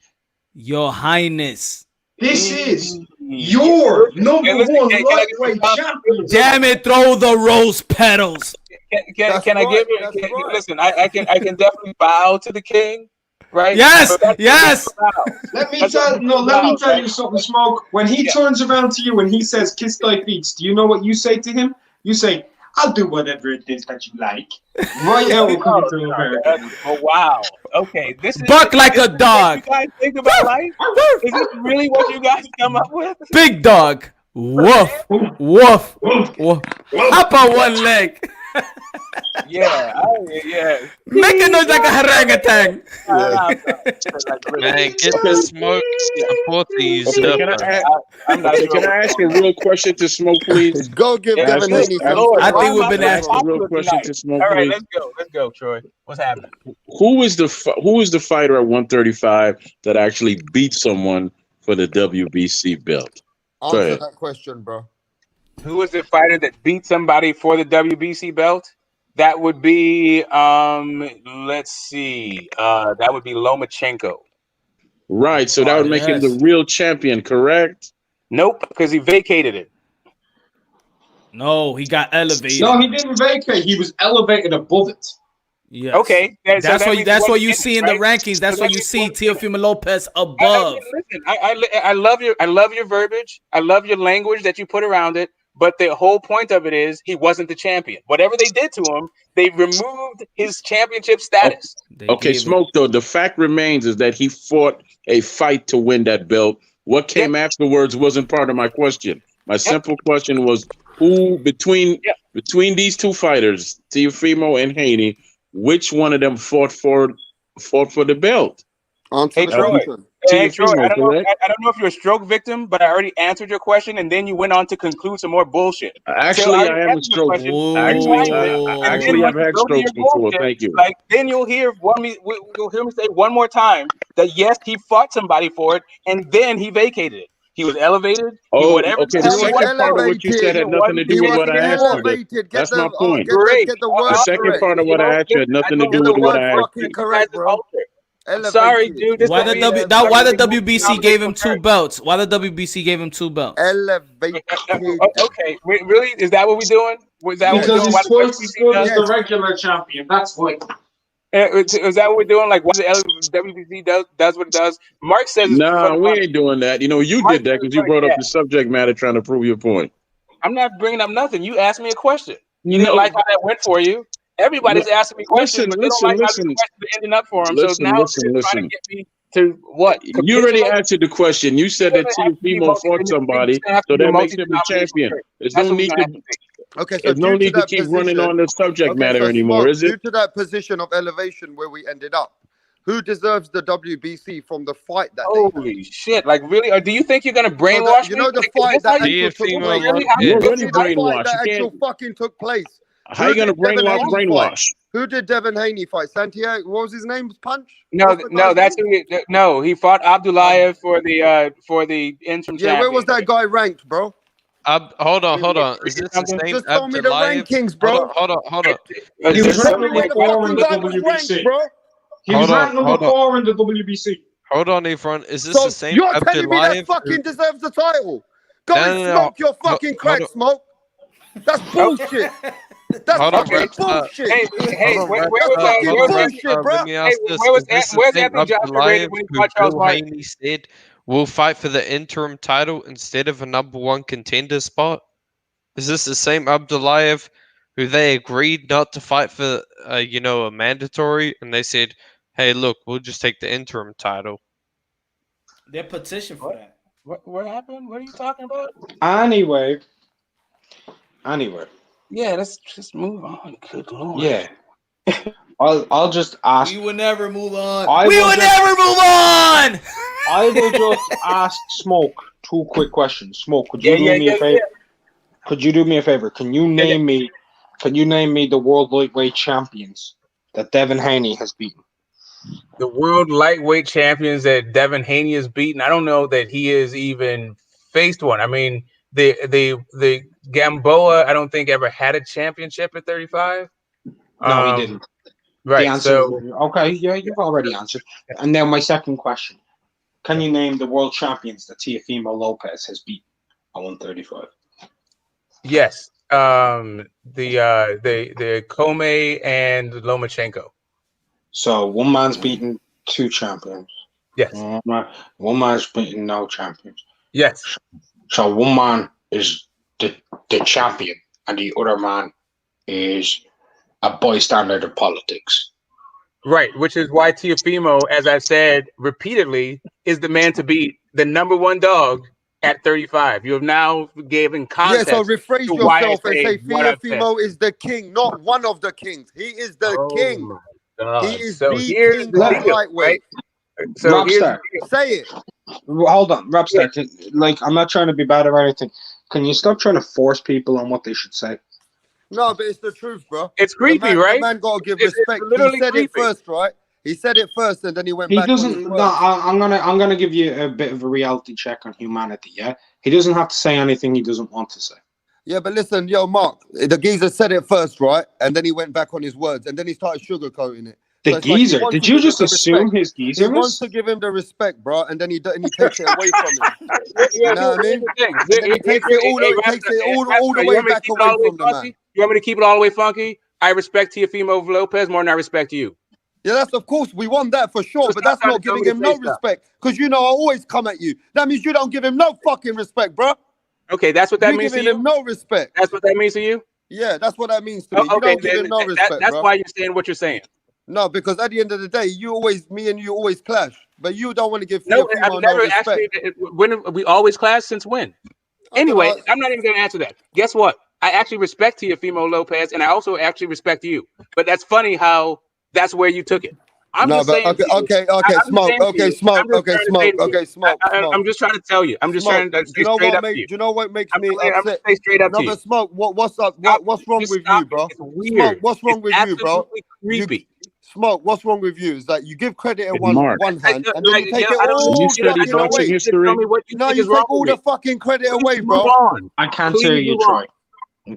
Your Highness. This is your number one lightweight champion. Damn it, throw the rose petals. Can I give you? Listen, I can definitely bow to the king. Right? Yes. Let me tell you something, Smoke. When he turns around to you and he says, "Kiss thy feet," do you know what you say to him? You say, "I'll do whatever it is that you like." Right now, we're coming to America. Oh wow. Okay, this is Buck like a dog. What you guys think about life? Is this really what you guys come up with? Big dog. Woof. Woof. Woof. Hop on one leg. Yeah. Make a noise like a orangutan. Man, get the Smoke support these. Can I ask a real question to Smoke, please? Go give Devin Haney some. I think we've been asking a real question to Smoke, All right, please. let's go, Troy. What's happening? Who is the fighter at 135 that actually beat someone for the WBC belt? Go Answer ahead. that question, bro. Who is the fighter that beat somebody for the WBC belt? That would be let's see. That would be Lomachenko. Right, so that would make him the real champion, correct? Nope, because he vacated it. No, he got elevated. No, he didn't vacate. He was elevated above it. Yes. Okay. That's what you see in the rankings. That's what you see Teofimo Lopez above. Listen, I love your verbiage. I love your language that you put around it. But the whole point of it is he wasn't the champion. Whatever they did to him, they removed his championship status. Okay, Smoke, though, the fact remains is that he fought a fight to win that belt. What came afterwards wasn't part of my question. My simple question was, who between these two fighters, Teofimo and Haney, which one of them fought for the belt? Hey, Troy. I don't know if you're a stroke victim, but I already answered your question, and then you went on to conclude some more bullshit. Actually, I am a stroke. Actually, I've had strokes before. Thank you. Like then you'll hear me say one more time that yes, he fought somebody for it, and then he vacated it. He was elevated. Okay. The second part of what you said had nothing to do with what I asked you. That's my point. The second part of what I asked you had nothing to do with what I asked you. I'm sorry, dude. Why the WBC gave him 2 belts? Why the WBC gave him 2 belts? Okay, really? Is that what we're doing? Because he's twice as good as the regular champion. That's why. Is that what we're doing? Like, why the WBC does what it does? Mark says it's for Nah, the we money. ain't doing that. You know, you Mark did that says because it's you for the brought up cash. the subject matter trying to prove your point. I'm not bringing up nothing. You asked me a question. You didn't No, like how that went for you. Everybody's asking me questions, but they don't like how these questions are ending up for them. So now they're just trying to get me to what? You already answered the question. You said that Teofimo fought somebody, so that makes him a champion. There's no need to. Okay, so There's no due to need to that keep running position, on the subject okay, matter so anymore, Smoke, is it? due to that position of elevation where we ended up, who deserves the WBC from the fight that they had? Holy shit! Like really? Or do you think you're gonna brainwash You me? know the Like, fight is this that how you actual took place. really You're Give already me the fight brainwashed. that You actual can't. fucking took place. How you gonna did Devin brainwash? Haney Brainwash. fight? Who did Devin Haney fight? Santiago. What was his name? Punch. No, that's who. No, he fought Abdullayev for the interim Yeah, where was champion. that guy ranked, bro? Hold on. Is this the same Just tell me the Abdullayev? rankings, bro. Hold on. He Is was this Tell ranked me where number the 4 in fucking the guy was ranked, WBC. bro. He was ranked number hold on. 4 in the WBC. Hold on, Efron. Is this So the same you're telling me that Abdullayev? fucking deserves the title? Go and No. smoke your fucking crack, Hold on. Smoke. That's bullshit. That's Hold on, fucking Rapstar. bullshit. Hey, Hold on, where That's was fucking Hold on, bullshit, Rapstar. bro. Let me Hey, ask this. where was Is this the where's same Anthony Joshua rated Abdullayev when he who fought Charles Bill Martin? Haney said will fight for the interim title instead of a number 1 contender spot? Is this the same Abdullayev who they agreed not to fight for, a mandatory, and they said, "Hey, look, we'll just take the interim title." Their petition for that. What happened? What are you talking about? Anyway. Yeah, let's just move on. Good lord. Yeah. I'll just ask. We will never move on. I We will will just- never move on. I will just ask Smoke 2 quick questions. Smoke, could you do me a favor? Could you do me a favor? Can you name me? Can you name me the world lightweight champions that Devin Haney has beaten? The world lightweight champions that Devin Haney has beaten. I don't know that he has even faced one. I mean, the Gamboa, I don't think ever had a championship at 35. No, he didn't. Right. The answer, okay, yeah, you've already answered. And now my second question: can you name the world champions that Teofimo Lopez has beaten at 135? Yes. The Kome and Lomachenko. So one man's beaten 2 champions. Yes. One man's beaten no champions. Yes. So one man is the champion, and the other man is a bystander to politics. Right, which is why Teofimo, as I've said repeatedly, is the man to beat, the number 1 dog at 35. You have now given context. Yeah, so rephrase to why I yourself and say what I've said. Teofimo is the king, not one of the kings. He is the king. My God. He is So the here's king the of deal, lightweight. right? So here's Robstar, Say it. hold on, Robstar. Like, I'm not trying to be bad or anything. Can you stop trying to force people on what they should say? No, but it's the truth, bro. It's creepy, right? The man got to give It's respect. literally He said creepy. it first, right? He said it first, and then he went He back on his doesn't. words. No, I'm gonna give you a bit of a reality check on humanity. Yeah, he doesn't have to say anything he doesn't want to say. Yeah, but listen, yo, Mark, the geezer said it first, right? And then he went back on his words, and then he started sugarcoating it. The So it's like he geezer? wants Did to you give him just the assume respect. his He geezer wants was? to give him the respect, bro, and then he takes it away from him. You know what I mean? Here's And then he takes it all the way back away from the man. You want me to keep it all the way funky? I respect Teofimo Lopez more than I respect you. Yeah, that's of course we want that for sure, Just but that's stop not trying to giving tell me him to no say stuff. respect. Because you know I always come at you. That means you don't give him no fucking respect, bro. Okay, that's what that You means to giving you. him no respect. That's what that means to you. Yeah, that's what that means to me. You Okay, don't give him no respect, that's bro. why you're saying what you're saying. No, because at the end of the day, me and you always clash. But you don't want to give No, Teofimo I've never no respect. actually. When we always clash since when? Anyway, I'm not even going to answer that. Guess what? I actually respect Teofimo Lopez, and I also actually respect you. But that's funny how that's where you took it. I'm No, just but saying. okay, smoke, smoke. I'm just trying to tell you. I'm just trying to stay straight up to you. Do you know what makes me I'm upset? stay straight up to you. But smoke. What's up? What's wrong with you, bro? It's weird. Smoke. What's wrong with you, bro? Creepy. Smoke. What's wrong with you? Is that you give credit in Mark. one hand and then you take it So you all study fucking boxing away. history? No, you take all the fucking credit away, bro. I can't hear you, Troy.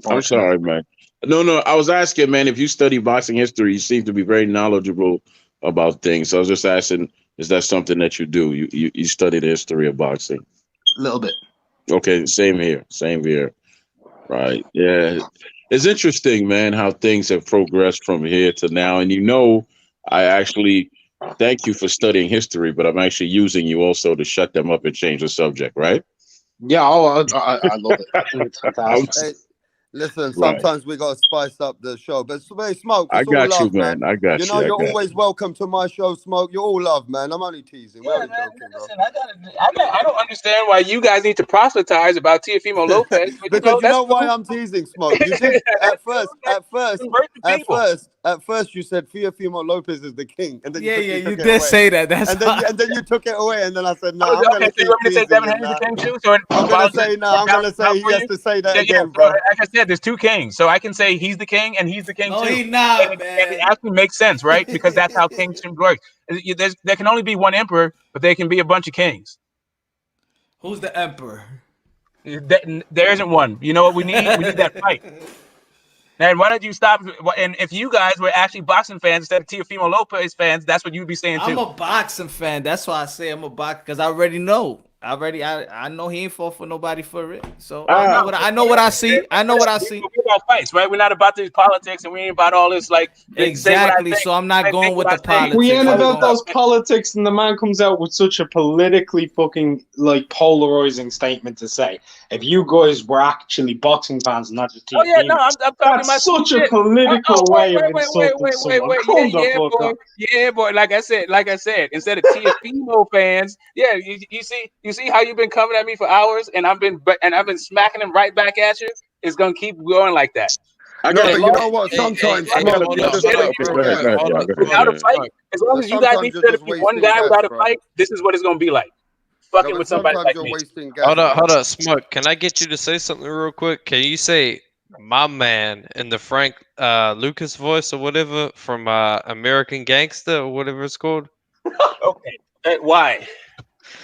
I'm sorry, man. No. I was asking, man, if you study boxing history, you seem to be very knowledgeable about things. So I was just asking, is that something that you do? You study the history of boxing? A little bit. Okay, same here. Right. Yeah. It's interesting, man, how things have progressed from here to now. And I actually thank you for studying history, but I'm actually using you also to shut them up and change the subject, right? Yeah, I love it. I think it's fantastic. Hey, listen, Right. sometimes we gotta spice up the show, but Smoke, I it's all got you, love, man. man. I got You you. know, I you're got always welcome to my show, Smoke. You're all love, man. I'm only teasing. We're only joking, bro. Listen, I don't understand why you guys need to proselytize about Teofimo Lopez. But Because you that's know why cool. I'm teasing, Smoke. You did at first, you said Teofimo Lopez is the king, and then Yeah, you you took it did away. say that. That's and then you took it away, and then I said, no, Okay, I'm gonna so keep you want me to say teasing Devin him Haney's now. the king too? So I'm gonna say no. I'm gonna say he has to say that again, So bro. like I said, there's two kings, so I can say he's the king and he's the king No, too. he not, and man. it actually makes sense, right? Because that's how kingship works. There can only be one emperor, but there can be a bunch of kings. Who's the emperor? There isn't one. You know what we need? We need that fight. And why don't you stop? And if you guys were actually boxing fans instead of Teofimo Lopez fans, that's what you'd be saying too. I'm a boxing fan. That's why I say I'm a boxer, because I already know. I know he ain't fought for nobody for it. So I know what I see. I know what I see. We're about fights, right? We're not about these politics, and we ain't about all this like Exactly. So I'm not going with the politics. We ain't I'm about going- those politics, and the man comes out with such a politically fucking like polarizing statement to say. If you guys were actually boxing fans, not just Oh yeah, no, I'm talking that's about such a shit. political way of insulting someone. Wait. Come the fuck boy. up. Yeah, boy. Like I said, instead of Teofimo fans, yeah, you see how you've been coming at me for hours, and I've been smacking them right back at you. It's gonna keep going like that. No, but you know what? Sometimes As long as you guys need to be one guy without a fight, this is what it's gonna be like. Fucking with somebody like me. Hold up, Smoke. Can I get you to say something real quick? Can you say "my man" in the Frank Lucas voice or whatever from American Gangster or whatever it's called? Okay. Why?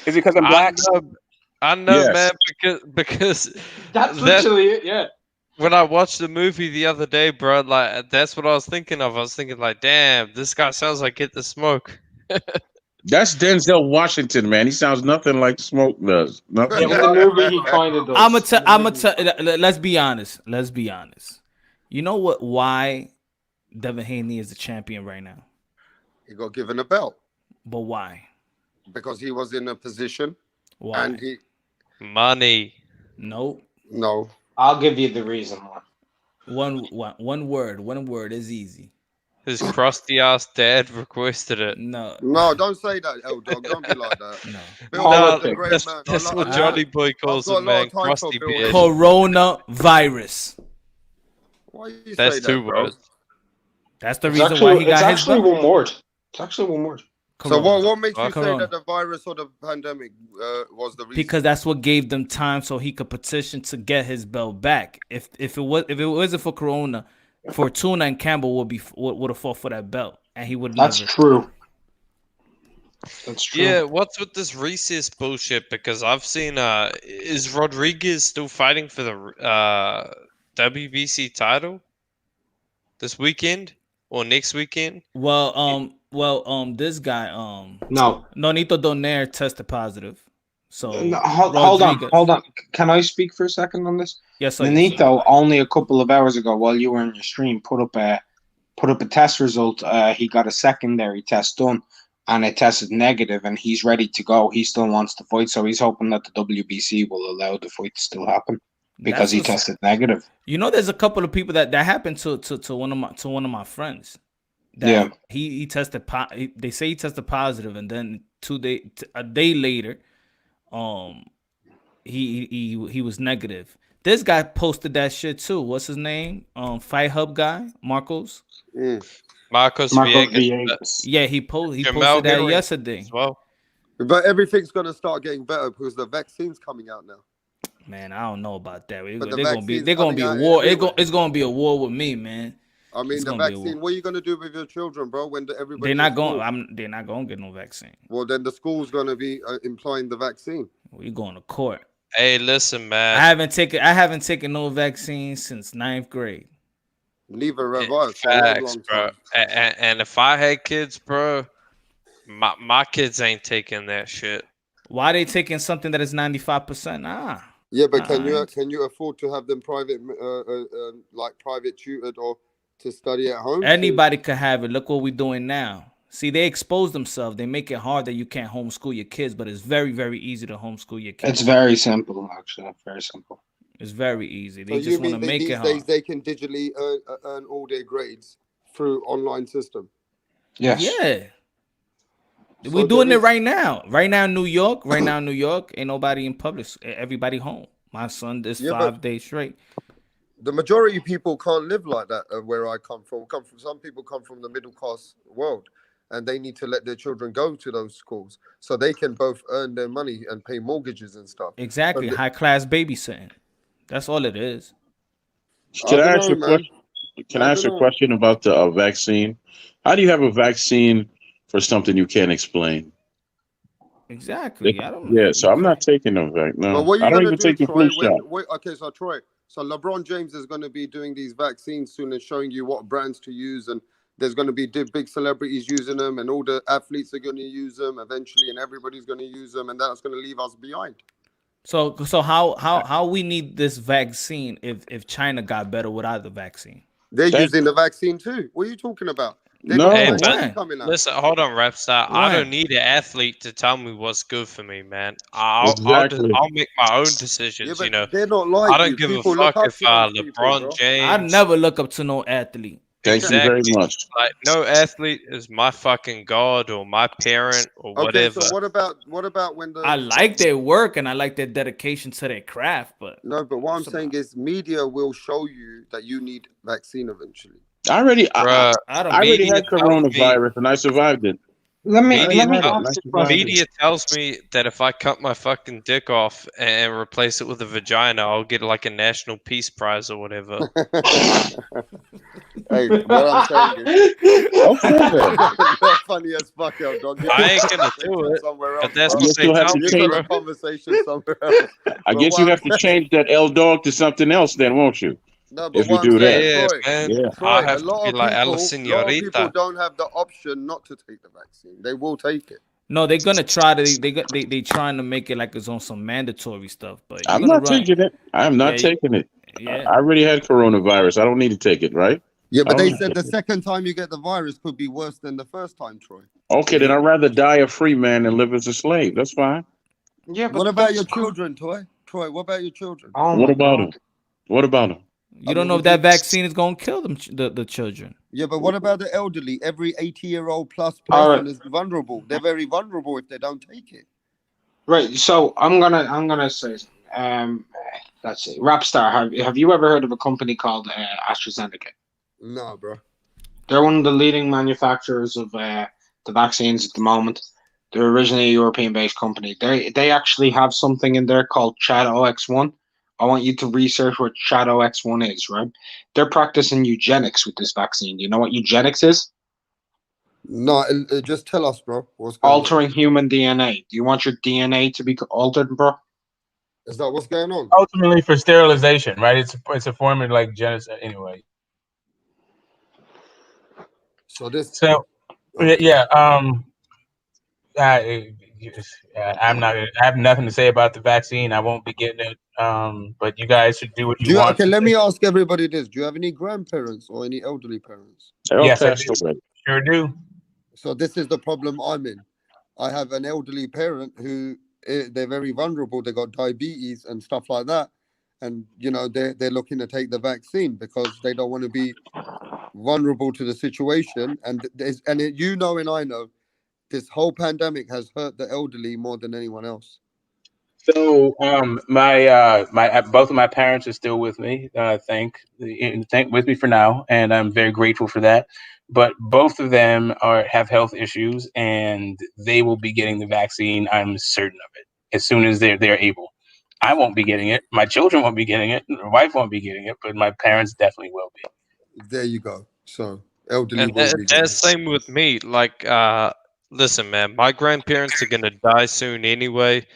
Is it because I'm black? I know, Yes. man. Because That's literally it. Yeah. When I watched the movie the other day, bro, like that's what I was thinking of. I was thinking, like, damn, this guy sounds like Get the Smoke. That's Denzel Washington, man. He sounds nothing like Smoke does. Nothing. In the movie, he kind of does. Let's be honest. You know what? Why Devin Haney is the champion right now? He got given a belt. But why? Because he was in a position. Why? And he Money. Nope. No. I'll give you the reason why. One word is easy. His crusty ass dad requested it. No, don't say that, L-Dog. Don't be like that. No. Bill No, was a great that's, man. that's what Johnny Boy calls got a him, lot man. of time for Crusty Bill. beard. Coronavirus. Why you That's say that, two bro? words. That's the reason why he got his actually belt. one word. It's actually one word. So what makes you say Corona. that the virus or the pandemic was the reason? Because that's what gave them time so he could petition to get his belt back. If it wasn't for Corona, Fortuna and Campbell would have fought for that belt, and he would. That's true. That's true. Yeah, what's with this recess bullshit? Because I've seen is Rodriguez still fighting for the WBC title this weekend or next weekend? This guy No. Nonito Donaire tested positive. So No, hold on. Can I speak for a second on this? Yes, sir. Nonito, only a couple of hours ago, while you were in your stream, put up a test result. He got a secondary test done, and it tested negative, and he's ready to go. He still wants to fight, so he's hoping that the WBC will allow the fight to still happen because he tested negative. You know, there's a couple of people that happened to one of my friends. Yeah, he tested. They say he tested positive, and then a day later, he was negative. This guy posted that shit too. What's his name? Fight Hub guy, Marcos. Marcos Villegas. Yeah, he posted Jamal that Gilroy yesterday. as well. But everything's gonna start getting better because the vaccine's coming out now. Man, I don't know about that. But the They're gonna be vaccine's a coming war. out It's gonna be a war with me, man. I mean, It's the gonna be a war. vaccine. What are you gonna do with your children, bro? When everybody They're not going. They're not gonna get no vaccine. Well, then the school's gonna be employing the vaccine. We going to court. Hey, listen, man. I haven't taken no vaccine since 9th grade. Neither have I. Facts, bro. And if I had kids, bro, my kids ain't taking that shit. Why they taking something that is 95%? Yeah, but can you afford to have them private, like private tutored or to study at home. Anybody could have it. Look what we're doing now. See, they expose themselves. They make it hard that you can't homeschool your kids, but it's very, very easy to homeschool your kids. It's very simple, actually. Very simple. It's very easy. They So just you want to mean make these it days hard. they can digitally earn all their grades through online system? Yes. Yeah. So We're doing there it is- right now. Right now in New York. Right now in New York. Ain't nobody in public. Everybody home. My son this Yeah, 5 but- days straight. The majority of people can't live like that where I come from. Some people come from the middle class world, and they need to let their children go to those schools so they can both earn their money and pay mortgages and stuff. Exactly. But High class babysitting. That's all it is. Can I ask dunno, you a man. question? Can I ask you a question about the vaccine? How do you have a vaccine for something you can't explain? Exactly. I don't. Yeah, so I'm not taking no vac. But No, what are I you don't gonna even do, take the Troy? flu shot. Okay, so Troy, so LeBron James is going to be doing these vaccines soon and showing you what brands to use, and there's going to be big celebrities using them, and all the athletes are going to use them eventually, and everybody's going to use them, and that's going to leave us behind. So how we need this vaccine if China got better without the vaccine? They're using the vaccine too. What are you talking about? They got Hey, vaccines but coming out. listen, hold on, Rapstar. I When? don't need an athlete to tell me what's good for me, man. I'll Exactly. make my own decisions. Yeah, but you know, they're not like I don't you. give People a look fuck up if to those people, LeBron bro. James. I never look up to no athlete. Thank you very Exactly. much. Like no athlete is my fucking god or my parent or Okay, whatever. so what about when the I like their work and I like their dedication to their craft, but no, but what I'm saying is media will show you that you need vaccine eventually. I already Bruh, had media tells me- coronavirus and I survived it. Media, I tell- survived it. media tells me that if I cut my fucking dick off and replace it with a vagina, I'll get like a National Peace Prize or whatever. Hey, what I'm saying is, Okay, then. you're funny as fuck, yo, dog. I ain't gonna do it, somewhere but else, that's bro. what they you'll have tell to me, You change- got a bro. conversation somewhere else. I But guess you what have I'm to change that L dog to something else, then, won't you? No, but If you what I'm do saying, that, Yeah, Troy, man. yeah. Troy, I a have to lot be of like people, Ella Senorita. don't have the option not to take the vaccine. They will take it. no, they're gonna try to they trying to make it like it's on some mandatory stuff. But you're I'm gonna not run. taking it. I am not Yeah, taking it. yeah. I already had coronavirus. I don't need to take it, right? Yeah, I but don't they need to said the take it. second time you get the virus could be worse than the first time, Troy. Okay, then I'd rather die a free man than live as a slave. That's fine. Yeah, but What about that's your children, Troy? Troy, what about your children? Oh What my about God. him? What about him? You don't know if that vaccine is gonna kill them, the children. Yeah, but what about the elderly? Every 80-year-old plus All person right. is vulnerable. They're very vulnerable if they don't take it. Right. So I'm gonna say something. Let's see. Rapstar, have you ever heard of a company called AstraZeneca? No, bro. They're one of the leading manufacturers of the vaccines at the moment. They're originally a European-based company. They actually have something in there called ChAd-OX1. I want you to research what ChAd-OX1 is, right? They're practicing eugenics with this vaccine. Do you know what eugenics is? No, just tell us, bro. What's going on? Altering human DNA. Do you want your DNA to be altered, bro? Is that what's going on? Ultimately for sterilization, right? It's a form of like genocide anyway. So this. So yeah, I'm not. I have nothing to say about the vaccine. I won't be getting it. But you guys should do what you want. Okay, let me ask everybody this: do you have any grandparents or any elderly parents? Yes, I do. Sure do. So this is the problem I'm in. I have an elderly parent who they're very vulnerable. They got diabetes and stuff like that, and they're looking to take the vaccine because they don't want to be vulnerable to the situation. And and I know, this whole pandemic has hurt the elderly more than anyone else. So my both of my parents are still with me. Thank with me for now, and I'm very grateful for that. But both of them have health issues, and they will be getting the vaccine. I'm certain of it as soon as they're able. I won't be getting it. My children won't be getting it. My wife won't be getting it, but my parents definitely will be. There you go. So elderly And will be. that's same with me. Like, listen, man, my grandparents are gonna die soon anyway.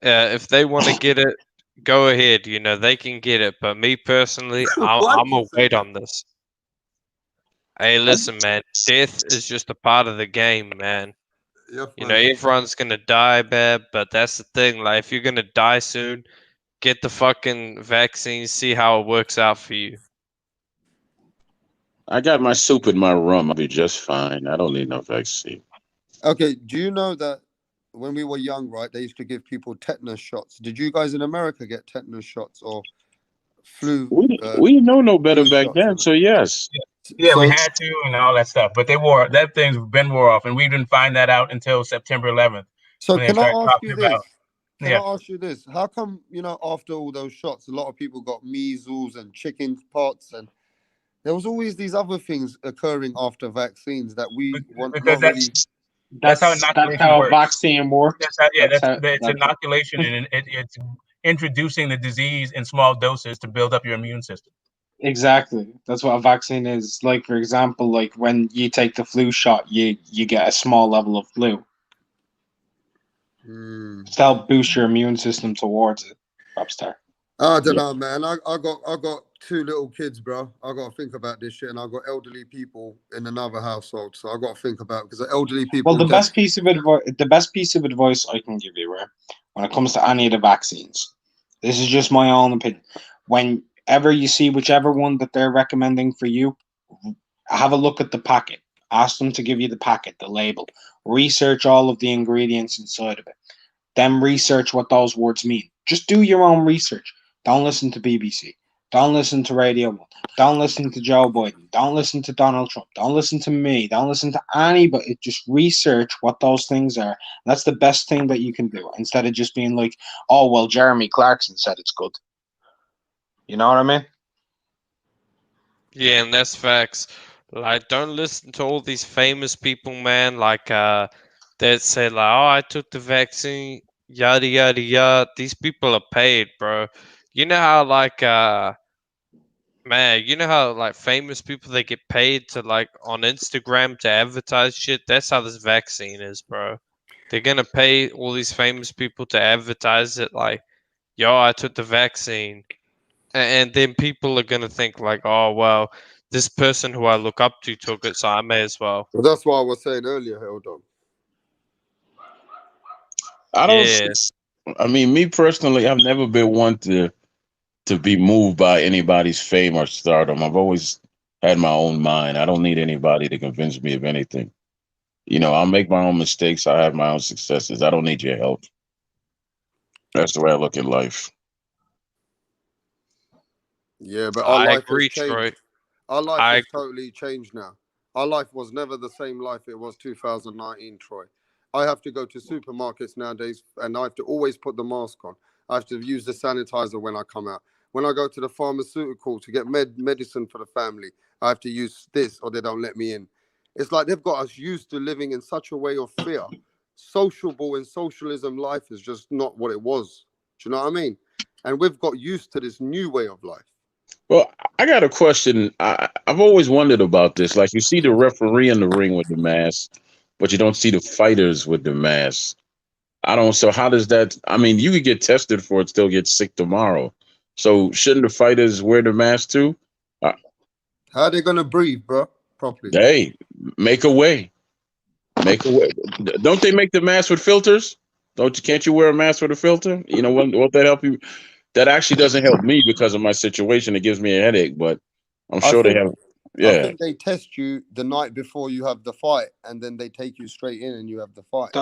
If they want to get it, go ahead. They can get it. But me personally, I'm gonna wait on this. Hey, listen, man, death is just a part of the game, man. Everyone's gonna die, bad, but that's the thing. Like, if you're gonna die soon, get the fucking vaccine. See how it works out for you. I got my soup and my rum. I'll be just fine. I don't need no vaccine. Okay, do you know that when we were young, right, they used to give people tetanus shots? Did you guys in America get tetanus shots or flu? We didn't know no better Flu back shots. then, so yes. Yeah, we So had to and all that stuff, but that thing's been wore off, and we didn't find that out until September 11th. So when they can I started ask talking you about. this? Can I ask you this? How come, after all those shots, a lot of people got measles and chicken pox, and there was always these other things occurring after vaccines that we want Because not really. That's how That's inoculation how a works. vaccine works. It's inoculation, and it's introducing the disease in small doses to build up your immune system. Exactly. That's what a vaccine is. Like, for example, like when you take the flu shot, you get a small level of flu. To help boost your immune system towards it. Popstar. I don't know, man. I got two little kids, bro. I got to think about this shit, and I got elderly people in another household, so I got to think about because the elderly people. Well, the best piece of advice I can give you, right, when it comes to any of the vaccines, this is just my own opinion. Whenever you see whichever one that they're recommending for you, have a look at the packet. Ask them to give you the packet, the label. Research all of the ingredients inside of it. Then research what those words mean. Just do your own research. Don't listen to BBC. Don't listen to Radio 1. Don't listen to Joe Biden. Don't listen to Donald Trump. Don't listen to me. Don't listen to anybody. Just research what those things are. That's the best thing that you can do instead of just being like, oh, well, Jeremy Clarkson said it's good. You know what I mean? Yeah, and that's facts. Like, don't listen to all these famous people, man. Like, that say like, "Oh, I took the vaccine." Yada yada yada. These people are paid, bro. You know how like, man, you know how like famous people they get paid to like on Instagram to advertise shit. That's how this vaccine is, bro. They're gonna pay all these famous people to advertise it. Like, yo, I took the vaccine. And then people are gonna think like, oh well, this person who I look up to took it, so I may as well. Well, that's what I was saying earlier. Hold on. I don't. I mean, me personally, I've never been one to be moved by anybody's fame or stardom. I've always had my own mind. I don't need anybody to convince me of anything. I'll make my own mistakes. I have my own successes. I don't need your help. That's the way I look at life. Yeah, but our life agree, has changed. Troy. Our life has totally changed now. Our life was never the same life it was 2019, Troy. I have to go to supermarkets nowadays, and I have to always put the mask on. I have to use the sanitizer when I come out. When I go to the pharmaceutical to get medicine for the family, I have to use this or they don't let me in. It's like they've got us used to living in such a way of fear. Sociable and socialism life is just not what it was. Do you know what I mean? And we've got used to this new way of life. Well, I got a question. I've always wondered about this. Like, you see the referee in the ring with the mask, but you don't see the fighters with the mask. So how does that, I mean, you could get tested for it, still get sick tomorrow. So shouldn't the fighters wear the mask too? How are they going to breathe, bro, properly? Hey, make a way. Make a way. Don't they make the mask with filters? Can't you wear a mask with a filter? Won't that help you? That actually doesn't help me because of my situation. It gives me a headache, but I'm sure they have. Yeah. I think they test you the night before you have the fight, and then they take you straight in and you have the fight.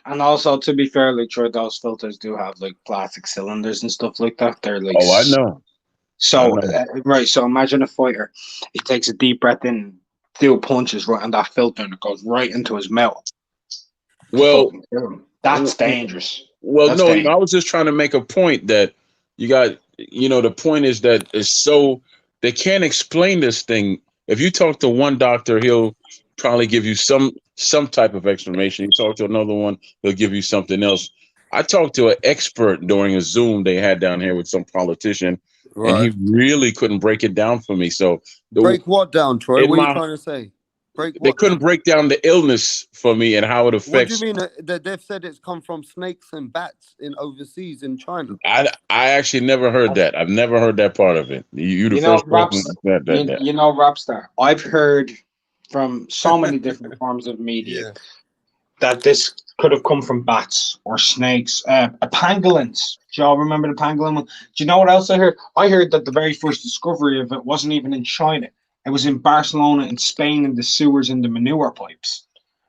And also, to be fair, like, Troy, those filters do have like plastic cylinders and stuff like that. They're like, oh, I know. So, right. So imagine a fighter. He takes a deep breath in, deal punches right on that filter, and it goes right into his mouth. Well, that's dangerous. Well, That's no, dangerous. I was just trying to make a point that you got, the point is that they can't explain this thing. If you talk to one doctor, he'll probably give you some type of explanation. You talk to another one, he'll give you something else. I talked to an expert during a Zoom they had down here with some politician, and he really couldn't break it down for me. So break what down, Troy? What are you trying to say? They couldn't break down the illness for me and how it affects. What do you mean that they've said it's come from snakes and bats in overseas in China? I actually never heard that. I've never heard that part of it. You the first person that said that. You know, Rapstar, I've heard from so many different forms of media that this could have come from bats or snakes, pangolins. Do y'all remember the pangolin one? Do you know what else I heard? I heard that the very first discovery of it wasn't even in China. It was in Barcelona and Spain in the sewers and the manure pipes.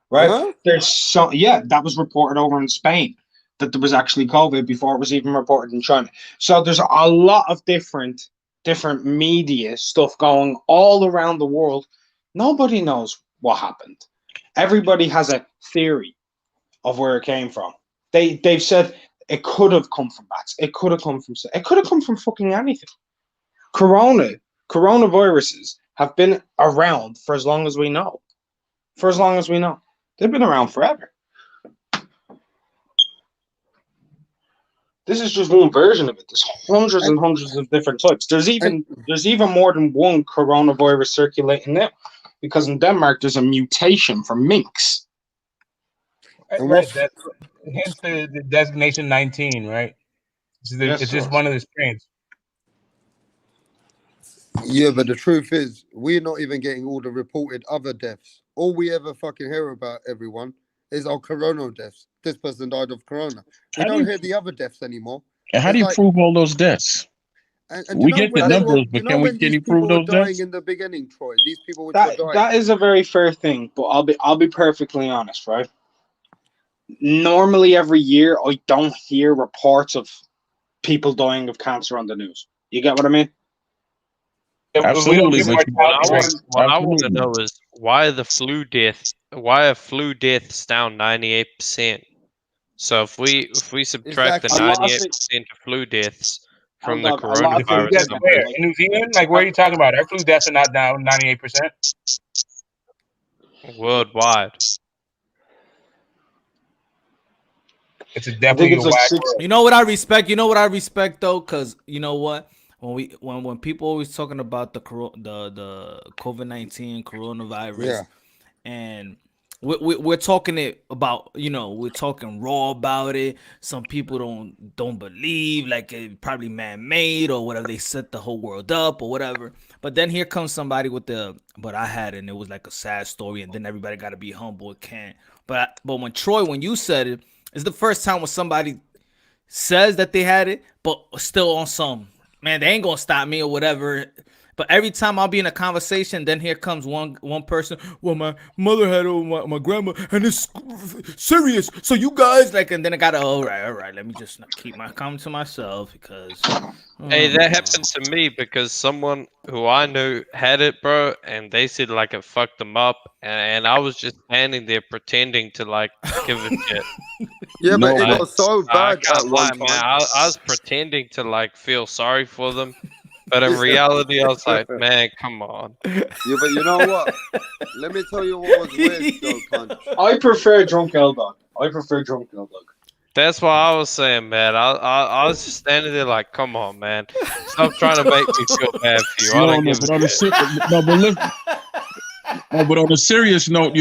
Right? Huh? That was reported over in Spain that there was actually COVID before it was even reported in China. So there's a lot of different media stuff going all around the world. Nobody knows what happened. Everybody has a theory of where it came from. They've said it could have come from bats. It could have come from fucking anything. Coronaviruses have been around for as long as we know. They've been around forever. This is just one version of it. There's hundreds and hundreds of different types. There's even more than one coronavirus circulating now, because in Denmark there's a mutation for minks. Right. That's hence the designation 19, right? It's just one of the strains. Yeah, but the truth is, we're not even getting all the reported other deaths. All we ever fucking hear about, everyone, is our corona deaths. This person died of corona. We don't hear the other deaths anymore. And how do you prove all those deaths? And We get the numbers, but can you prove those deaths? In the beginning, Troy, these people which That were dying. that is a very fair thing, but I'll be perfectly honest, right? Normally every year I don't hear reports of people dying of cancer on the news. You get what I mean? Absolutely. What I want to know is why are flu deaths down 98%? So if we subtract the 98% of flu deaths from the coronavirus number, in New Zealand, like where are you talking about? Our flu deaths are not down 98%. Worldwide. It's definitely a wide. You know what I respect? You know what I respect though, because you know what, when people always talking about the COVID-19 coronavirus, and we're talking it about, we're talking raw about it. Some people don't believe, like it probably man-made or whatever. They set the whole world up or whatever. But then here comes somebody with but I had it and it was like a sad story, and then everybody got to be humble. It can't. But when Troy, when you said it, it's the first time when somebody says that they had it, but still on some, man, they ain't gonna stop me or whatever. But every time I'll be in a conversation, then here comes one person. Well, my mother had it, my grandma, and it's serious. So you guys and then I gotta, all right. Let me just keep my comment to myself because. Hey, that happened to me because someone who I knew had it, bro, and they said it fucked them up, and I was just standing there pretending to give a shit. Yeah, but it got so bad I at can't one lie, time. man. I was pretending to feel sorry for them, but in reality, I was like, man, come on. Yeah, but you know what? Let me tell you what was weird, though, Punch. I prefer drunk L-Dog. That's what I was saying, man. I was just standing there like, come on, man. Stop trying to make me feel bad for you. I don't give a shit. But on a serious note,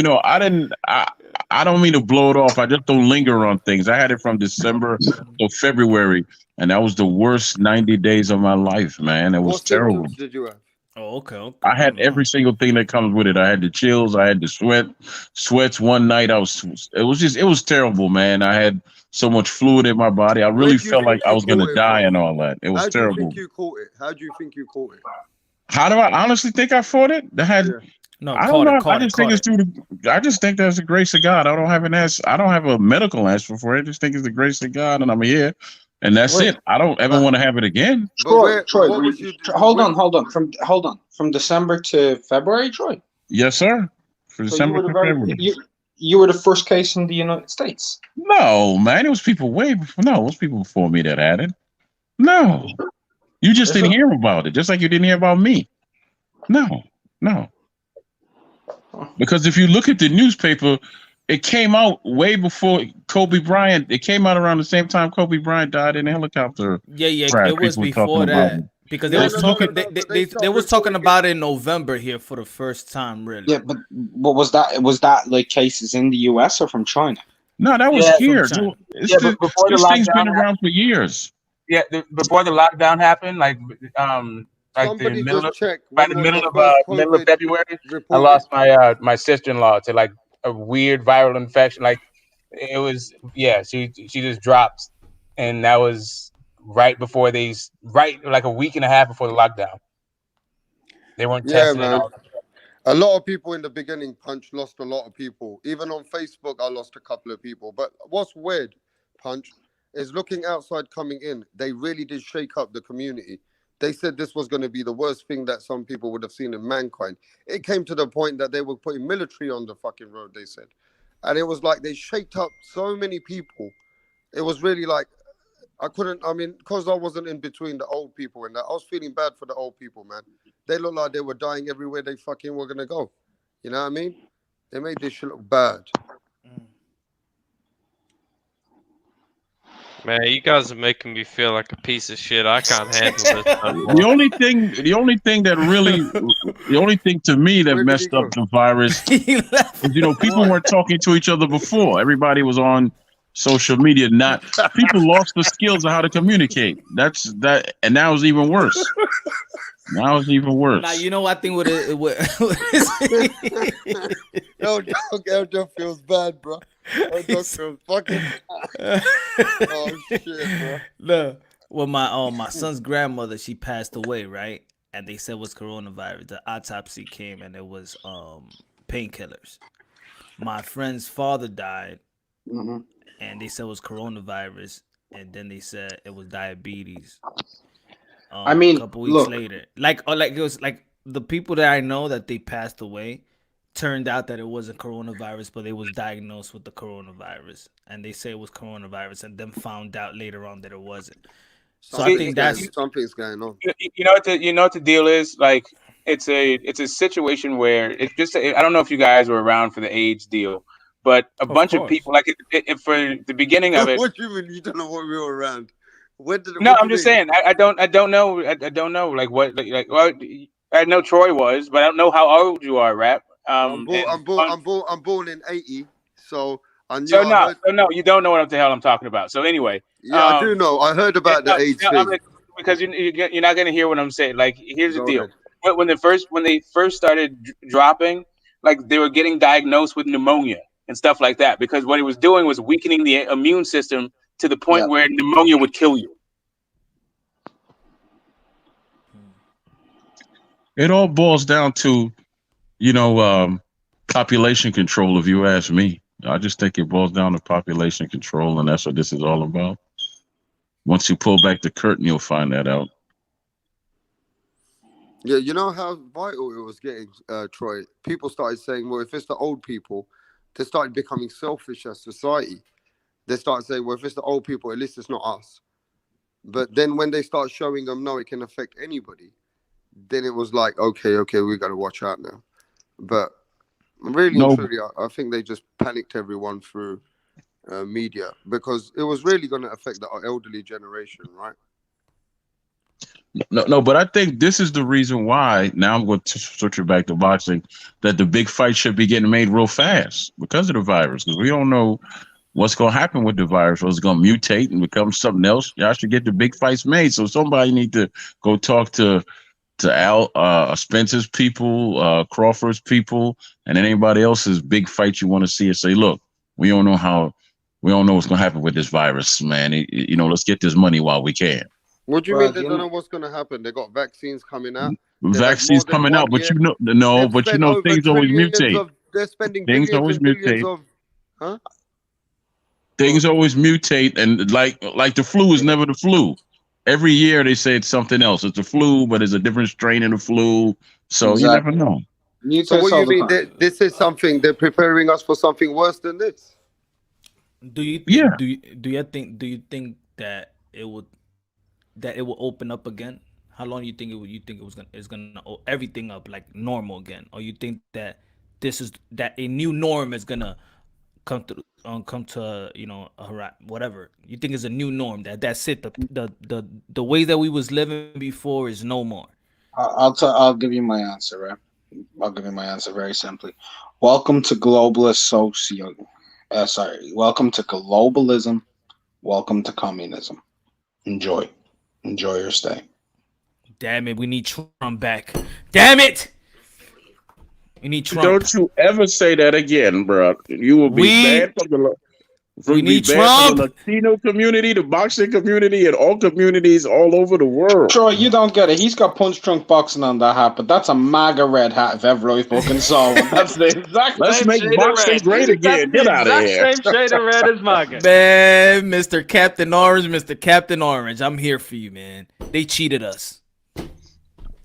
I don't mean to blow it off. I just don't linger on things. I had it from December to February, and that was the worst 90 days of my life, man. It was terrible. What symptoms did you have? Oh, okay. I had every single thing that comes with it. I had the chills. I had the sweats. One night, it was terrible, man. I had so much fluid in my body. I really felt like I was going to die and all that. It was terrible. How do you think you caught it? How do I honestly think I fought it? I don't know. I just think that's the grace of God. I don't have a medical answer for it. I just think it's the grace of God, and I'm here, and that's it. I don't ever want to have it again. Troy, hold on. From December to February, Troy? Yes, sir. For December to February. You were the first case in the United States. No, man. It was people before me that had it. No. You just didn't hear about it, just like you didn't hear about me. No. Because if you look at the newspaper, it came out way before Kobe Bryant. It came out around the same time Kobe Bryant died in a helicopter. Yeah, it was before that. Because they was talking about it in November here for the first time, really. Yeah, but was that like cases in the US or from China? No, that was here. This thing's been around for years. Yeah, before the lockdown happened, the middle of February, I lost my sister-in-law to a weird viral infection. It was, she just dropped, and that was right before a week and a half before the lockdown. They weren't testing. A lot of people in the beginning, Punch, lost a lot of people. Even on Facebook, I lost a couple of people. But what's weird, Punch, is looking outside coming in, they really did shake up the community. They said this was going to be the worst thing that some people would have seen in mankind. It came to the point that they were putting military on the fucking road, they said. And it was like they shaked up so many people. It was really like, because I wasn't in between the old people and that, I was feeling bad for the old people, man. They looked like they were dying everywhere they fucking were going to go. You know what I mean? They made this shit look bad. Man, you guys are making me feel like a piece of shit. I can't handle this. The only thing that really, the only thing to me that messed up the virus is, people weren't talking to each other before. Everybody was on social media. Not people lost the skills of how to communicate. And now it's even worse. Now it's even worse. Now you know I think what it Elder feels bad, bro. Elder feels fucking bad. Oh shit, bro. No, well, my son's grandmother, she passed away, right? And they said it was coronavirus. The autopsy came and it was painkillers. My friend's father died, and they said it was coronavirus, and then they said it was diabetes. I mean, a couple weeks later, it was like the people that I know that they passed away, turned out that it wasn't coronavirus, but they was diagnosed with the coronavirus, and they say it was coronavirus, and then found out later on that it wasn't. So I think that's something's going on. You know what the deal is? Like it's a situation where it's just I don't know if you guys were around for the AIDS deal, but a bunch of people like for the beginning of it. What do you mean you don't know what we were around? I'm just saying I don't know like what well, I know Troy was, but I don't know how old you are, Rap. I'm born in '80, so I knew. No, you don't know what the hell I'm talking about. So anyway, yeah, I do know. I heard about the AIDS thing. Because you're not gonna hear what I'm saying. Like, here's the deal: when they first started dropping, like they were getting diagnosed with pneumonia and stuff like that, because what it was doing was weakening the immune system to the point where pneumonia would kill you. It all boils down to, population control, if you ask me. I just think it boils down to population control, and that's what this is all about. Once you pull back the curtain, you'll find that out. Yeah, you know how vital it was getting, Troy? People started saying, well, if it's the old people, they started becoming selfish as society. They started saying, well, if it's the old people, at least it's not us. But then when they start showing them, no, it can affect anybody, then it was like, okay, we got to watch out now. But really and truly, I think they just panicked everyone through media, because it was really going to affect the elderly generation, right? No, but I think this is the reason why, now I'm going to switch it back to boxing, that the big fight should be getting made real fast because of the virus, because we don't know what's going to happen with the virus. Or it's going to mutate and become something else. Y'all should get the big fights made. So somebody need to go talk to Al Spencer's people, Crawford's people, and anybody else's big fight you want to see, and say, look, we don't know what's going to happen with this virus, man. Let's get this money while we can. What do you mean they don't know what's going to happen? They got vaccines coming out. Vaccines coming out, but things always mutate. They're spending things always mutate. Huh? Things always mutate, and like the flu is never the flu. Every year they say it's something else. It's the flu, but it's a different strain of the flu. So you never know. So what do you mean? This is something they're preparing us for something worse than this? Do you think that it will open up again? How long do you think it's gonna everything up like normal again, or you think that a new norm is gonna come to whatever you think is a new norm, that's it, the way that we was living before is no more? I'll give you my answer, right? I'll give you my answer very simply. Welcome to welcome to globalism. Welcome to communism. Enjoy your stay. Damn it, we need Trump back. Damn it, we need Trump. Don't you ever say that again, bro. You will be banned from the We need Trump. The Latino community, the boxing community, and all communities all over the world. Troy, you don't get it. He's got punch drunk boxing on that hat, but that's a MAGA red hat if ever I fucking saw one. That's the exact Let's same make shade boxing of red. great again. Get out of here. Same shade of red as MAGA. Man, Mr. Captain Orange, Mr. Captain Orange, I'm here for you, man. They cheated us.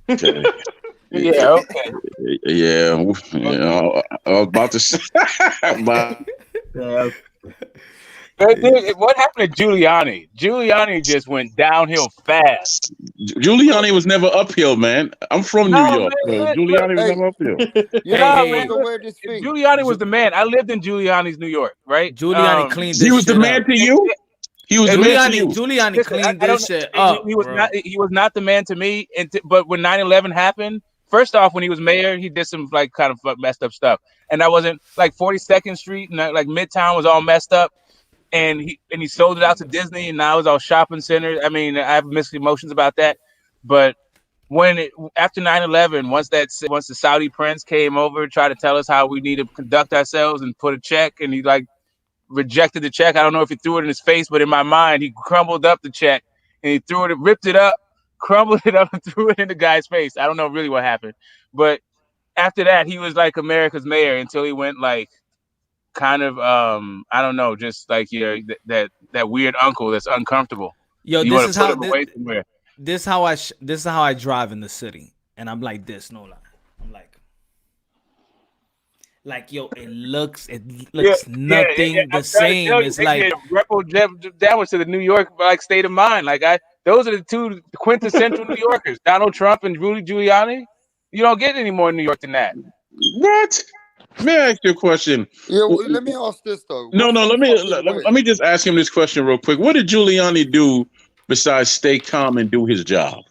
Okay. Yeah, okay. Yeah, I was about to say. Dude, what happened to Giuliani? Giuliani just went downhill fast. Giuliani was never uphill, man. I'm from New York. So Giuliani was never uphill. Giuliani was the man. I lived in Giuliani's New York, right? Giuliani cleaned this He was the man to you? He was the man to you? Giuliani cleaned this shit up. He was not the man to me. But when 9/11 happened, first off, when he was mayor, he did some like kind of messed up stuff. And I wasn't like 42nd Street and like Midtown was all messed up. And he sold it out to Disney, and now it's all shopping centers. I mean, I have mixed emotions about that. But after 9/11, once the Saudi prince came over, tried to tell us how we need to conduct ourselves and put a check, and he like rejected the check. I don't know if he threw it in his face, but in my mind, he crumbled up the check and he threw it, ripped it up, crumbled it up, and threw it in the guy's face. I don't know really what happened, but after that, he was like America's mayor until he went like kind of I don't know, just like that weird uncle that's uncomfortable. Yo, you this is how this is how I drive in the city, and I'm like this, no lie. I'm like yo, it looks nothing the same. It's like Repo downward to the New York like state of mind. Like those are the two quintessential New Yorkers, Donald Trump and Rudy Giuliani. You don't get any more New York than that. What? May I ask you a question? Yeah, well, let me ask this though. No, let me just ask him this question real quick. What did Giuliani do besides stay calm and do his job?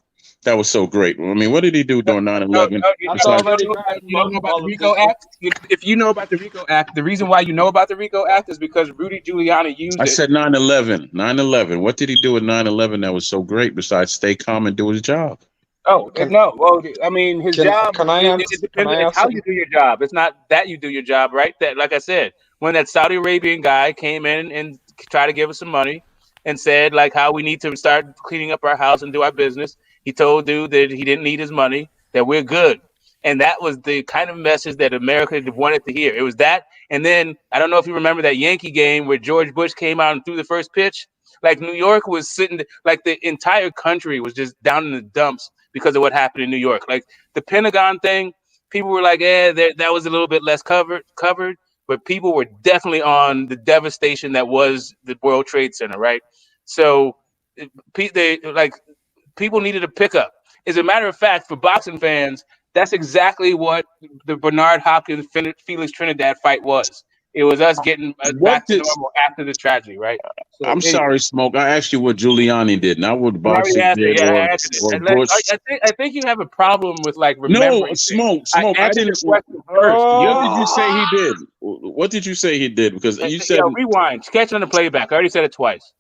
That was so great. I mean, what did he do during 9/11? You know about the RICO Act? If you know about the RICO Act, the reason why you know about the RICO Act is because Rudy Giuliani used it. I said 9/11. 9/11. What did he do at 9/11 that was so great besides stay calm and do his job? Oh, no. Well, I mean, his job, it depends on how you do your job. It's not that you do your job, right? That, like I said, when that Saudi Arabian guy came in and tried to give us some money and said, like, how we need to start cleaning up our house and do our business, he told dude that he didn't need his money, that we're good. And that was the kind of message that America wanted to hear. It was that. And then, I don't know if you remember that Yankee game where George Bush came out and threw the first pitch. Like, New York was sitting, like, the entire country was just down in the dumps because of what happened in New York. Like the Pentagon thing, people were like, that was a little bit less covered, but people were definitely on the devastation that was the World Trade Center, right? So people needed a pickup. As a matter of fact, for boxing fans, that's exactly what the Bernard Hopkins Felix Trinidad fight was. It was us getting back to normal after the tragedy, right? So, I'm sorry, Smoke. I asked you what Giuliani did, not what boxing did. I think you have a problem with like remembering. No, Smoke. I didn't. What did you say he did? What did you say he did? Because you said rewind. Catch on the playback. I already said it twice.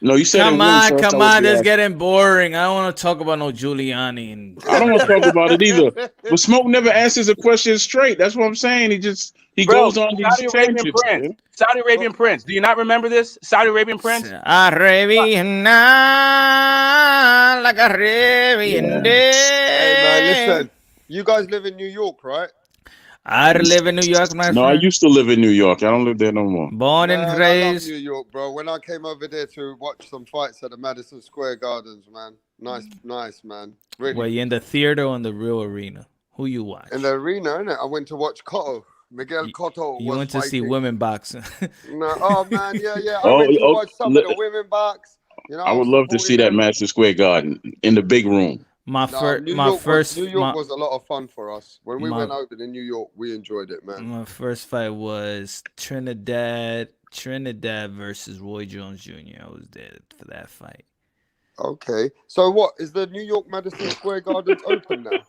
No, you said come on. That's getting boring. I don't want to talk about no Giuliani. I don't want to talk about it either. But Smoke never answers a question straight. That's what I'm saying. He goes on these tangents. Saudi Arabian Prince. Do you not remember this? Saudi Arabian Prince? Arabian like Arabian day. Hey man, listen. You guys live in New York, right? I live in New York, my friend. No, I used to live in New York. I don't live there no more. Born and raised. I love New York, bro. When I came over there to watch some fights at the Madison Square Gardens, man. Nice, man. Really. Were you in the theater or in the real arena? Who you watch? In the arena, innit? I went to watch Cotto. Miguel Cotto. You went to see women boxing. No, oh man, yeah. I went to watch some of the women box. You know, I would love to see that Madison Square Garden in the big room. New York was a lot of fun for us. When we went over to New York, we enjoyed it, man. My first fight was Trinidad versus Roy Jones Jr. I was there for that fight. Okay, so what is the New York Madison Square Gardens open now?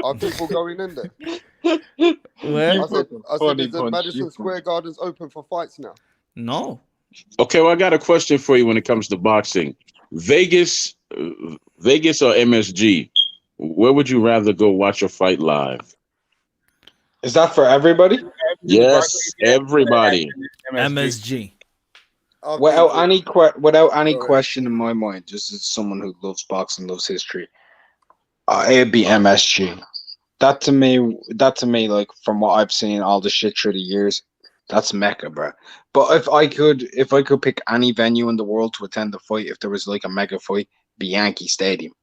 Are people going in there? I said, is the Madison Square Gardens open for fights now? No. Okay, well, I got a question for you when it comes to boxing. Vegas or MSG? Where would you rather go watch a fight live? Is that for everybody? Yes, everybody. MSG. Without any Sorry. question in my mind, just as someone who loves boxing, loves history, it'd be MSG. That to me, like from what I've seen, all the shit through the years, that's Mecca, bro. But if I could pick any venue in the world to attend the fight, if there was like a mega fight, be Yankee Stadium.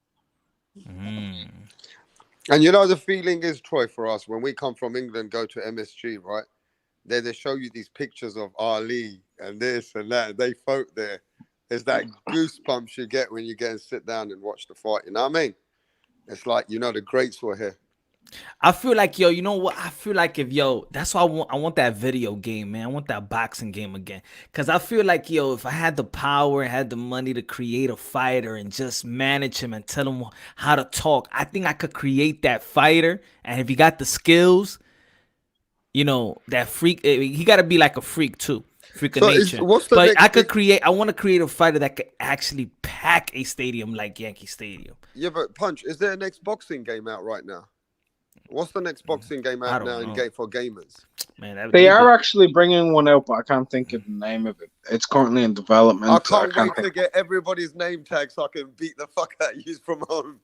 And you know the feeling is, Troy, for us when we come from England, go to MSG, right? They show you these pictures of Ali and this and that. They vote there. There's that goosebumps you get when you get and sit down and watch the fight. You know what I mean? It's like, you know, the greats were here. I feel like, yo, you know what? I feel like that's why I want that video game, man. I want that boxing game again. Because I feel like, yo, if I had the power and had the money to create a fighter and just manage him and tell him how to talk, I think I could create that fighter. And if he got the skills, you know, that freak, he got to be like a freak too. Freak of nature. But I want to create a fighter that could actually pack a stadium like Yankee Stadium. Yeah, but Punch, is there a next boxing game out right now? What's the next boxing game out now for gamers? Man, they are actually bringing one out, but I can't think of the name of it. It's currently in development. I can't wait to get everybody's name tag so I can beat the fuck out of you from home.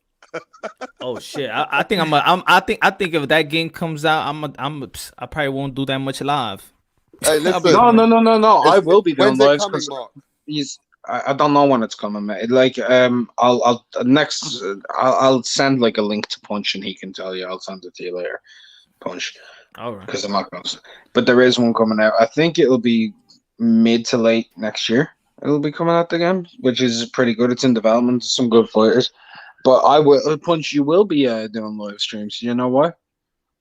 Oh shit! I think if that game comes out, I probably won't do that much live. Hey, listen. No. I will be doing live coming, because Mark? I don't know when it's coming, mate. Like I'll send like a link to Punch and he can tell you. I'll send it to you later, Punch. All right. Because I'm not going to. But there is one coming out. I think it'll be mid to late next year. It'll be coming out again, which is pretty good. It's in development. Some good fighters. But I will, Punch, you will be doing live streams. You know why?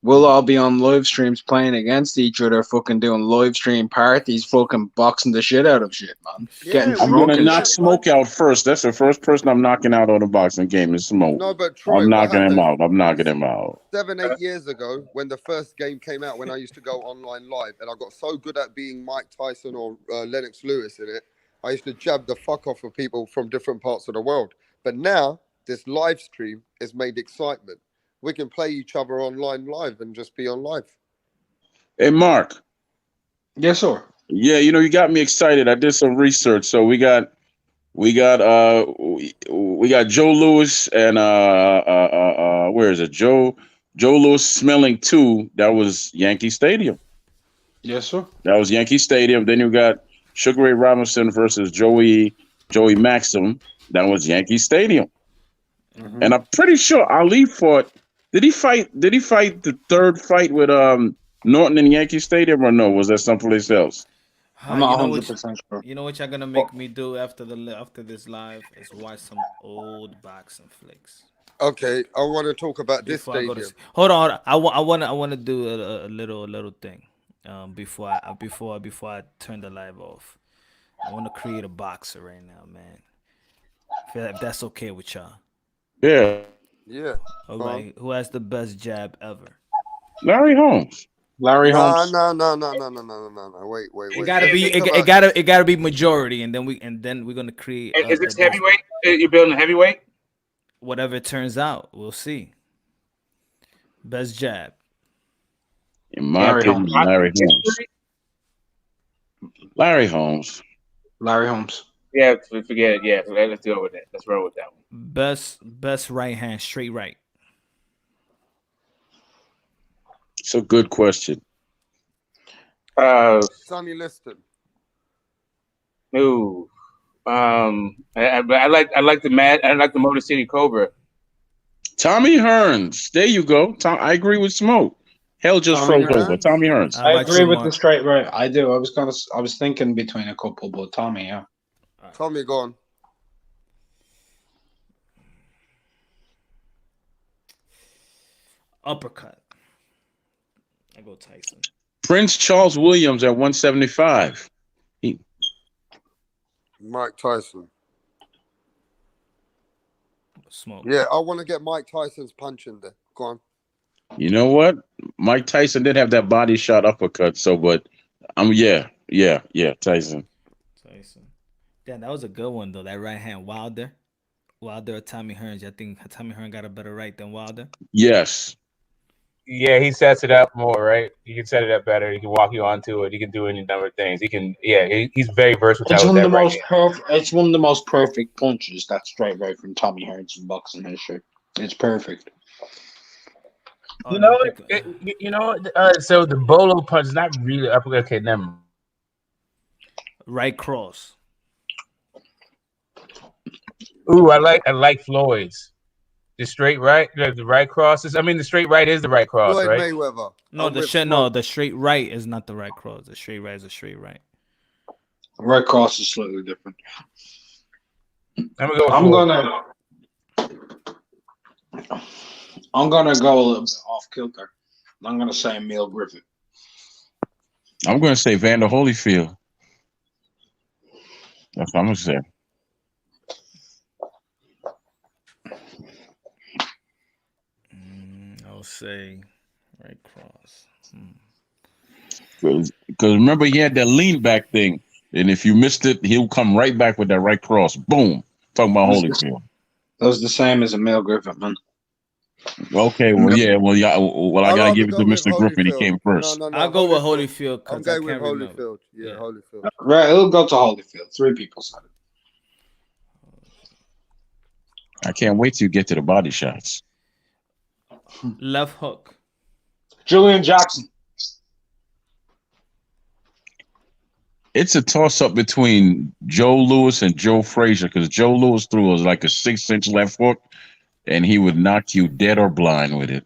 We'll all be on live streams playing against each other, fucking doing live stream parties, fucking boxing the shit out of shit, man. Yeah, I'm gonna knock Smoke out first. That's the first person I'm knocking out on the boxing game is Smoke. No, but Troy, I'm knocking him out. I'm knocking him out. 7-8 years ago, when the first game came out, when I used to go online live, and I got so good at being Mike Tyson or Lennox Lewis in it, I used to jab the fuck off of people from different parts of the world. But now, this live stream has made excitement. We can play each other online live and just be on live. Hey, Mark. Yes, sir. Yeah, you know, you got me excited. I did some research. So we got Joe Lewis and where is it? Joe Lewis Smelling 2. That was Yankee Stadium. Yes, sir. That was Yankee Stadium. Then you got Sugar Ray Robinson versus Joey Maxim. That was Yankee Stadium. Mm-hmm. And I'm pretty sure Ali fought. Did he fight the third fight with Norton in Yankee Stadium or no? Was that someplace else? I'm not 100% sure. You know what you're gonna make me do after this live is watch some old boxing flicks. Okay, I want to talk about this stadium. Hold on. I want to do a little thing. Before I turn the live off, I want to create a boxer right now, man. If that's okay with y'all. Yeah. Yeah. All right. Who has the best jab ever? Larry Holmes. No. Wait. It gotta be majority, and then we're gonna create. Is this heavyweight? You're building a heavyweight? Whatever it turns out, we'll see. Best jab. In my opinion, Larry Holmes. Larry Holmes. Larry Holmes. Yeah, forget it. Yeah, let's go with that. Let's roll with that one. Best right hand, straight right. It's a good question. Sonny Liston. No. I like the Motor City Cobra. Tommy Hearns. There you go. I agree with Smoke. Hell just froze over. Tommy Hearns. I agree with the straight right. I do. I was thinking between a couple, but Tommy, yeah. Tommy, go on. Uppercut. I go Tyson. Prince Charles Williams at 175. Mike Tyson. Smoke. Yeah, I want to get Mike Tyson's punch in there. Go on. You know what? Mike Tyson did have that body shot uppercut, but Tyson. Damn, that was a good one though. That right hand, Wilder or Tommy Hearns. I think Tommy Hearns got a better right than Wilder. Yes. Yeah, he sets it up more, right? He can set it up better. He can walk you onto it. He can do any number of things. He can, he's very versatile. It's with one of that the right most hand. perfect. It's one of the most perfect punches. That straight right from Tommy Hearns in boxing history. It's perfect. You know what? So the bolo punch is not really up. Okay, never mind. Right cross. Ooh, I like Floyd's. The straight right, the right cross is. I mean, the straight right is the right cross, Floyd right? Mayweather. No, the straight right is not the right cross. The straight right is a straight right. Right cross is slightly different. I'm gonna go. I'm gonna go a little bit off kilter. I'm gonna say Emil Griffith. I'm going to say Vander Holyfield. That's what I'm going to say. I'll say right cross. Because remember, he had that lean back thing. And if you missed it, he'll come right back with that right cross. Boom. Talking about Holyfield. That was the same as Emil Griffith, man. Okay, well, I got to give it to Mr. Griffin. He came first. No, I'll go with Holyfield. I'm going with Holyfield. Yeah, Holyfield. Right, it'll go to Holyfield. 3 people said it. I can't wait till you get to the body shots. Left hook. Julian Jackson. It's a toss-up between Joe Louis and Joe Frazier because Joe Louis threw us like a 6-inch left hook, and he would knock you dead or blind with it.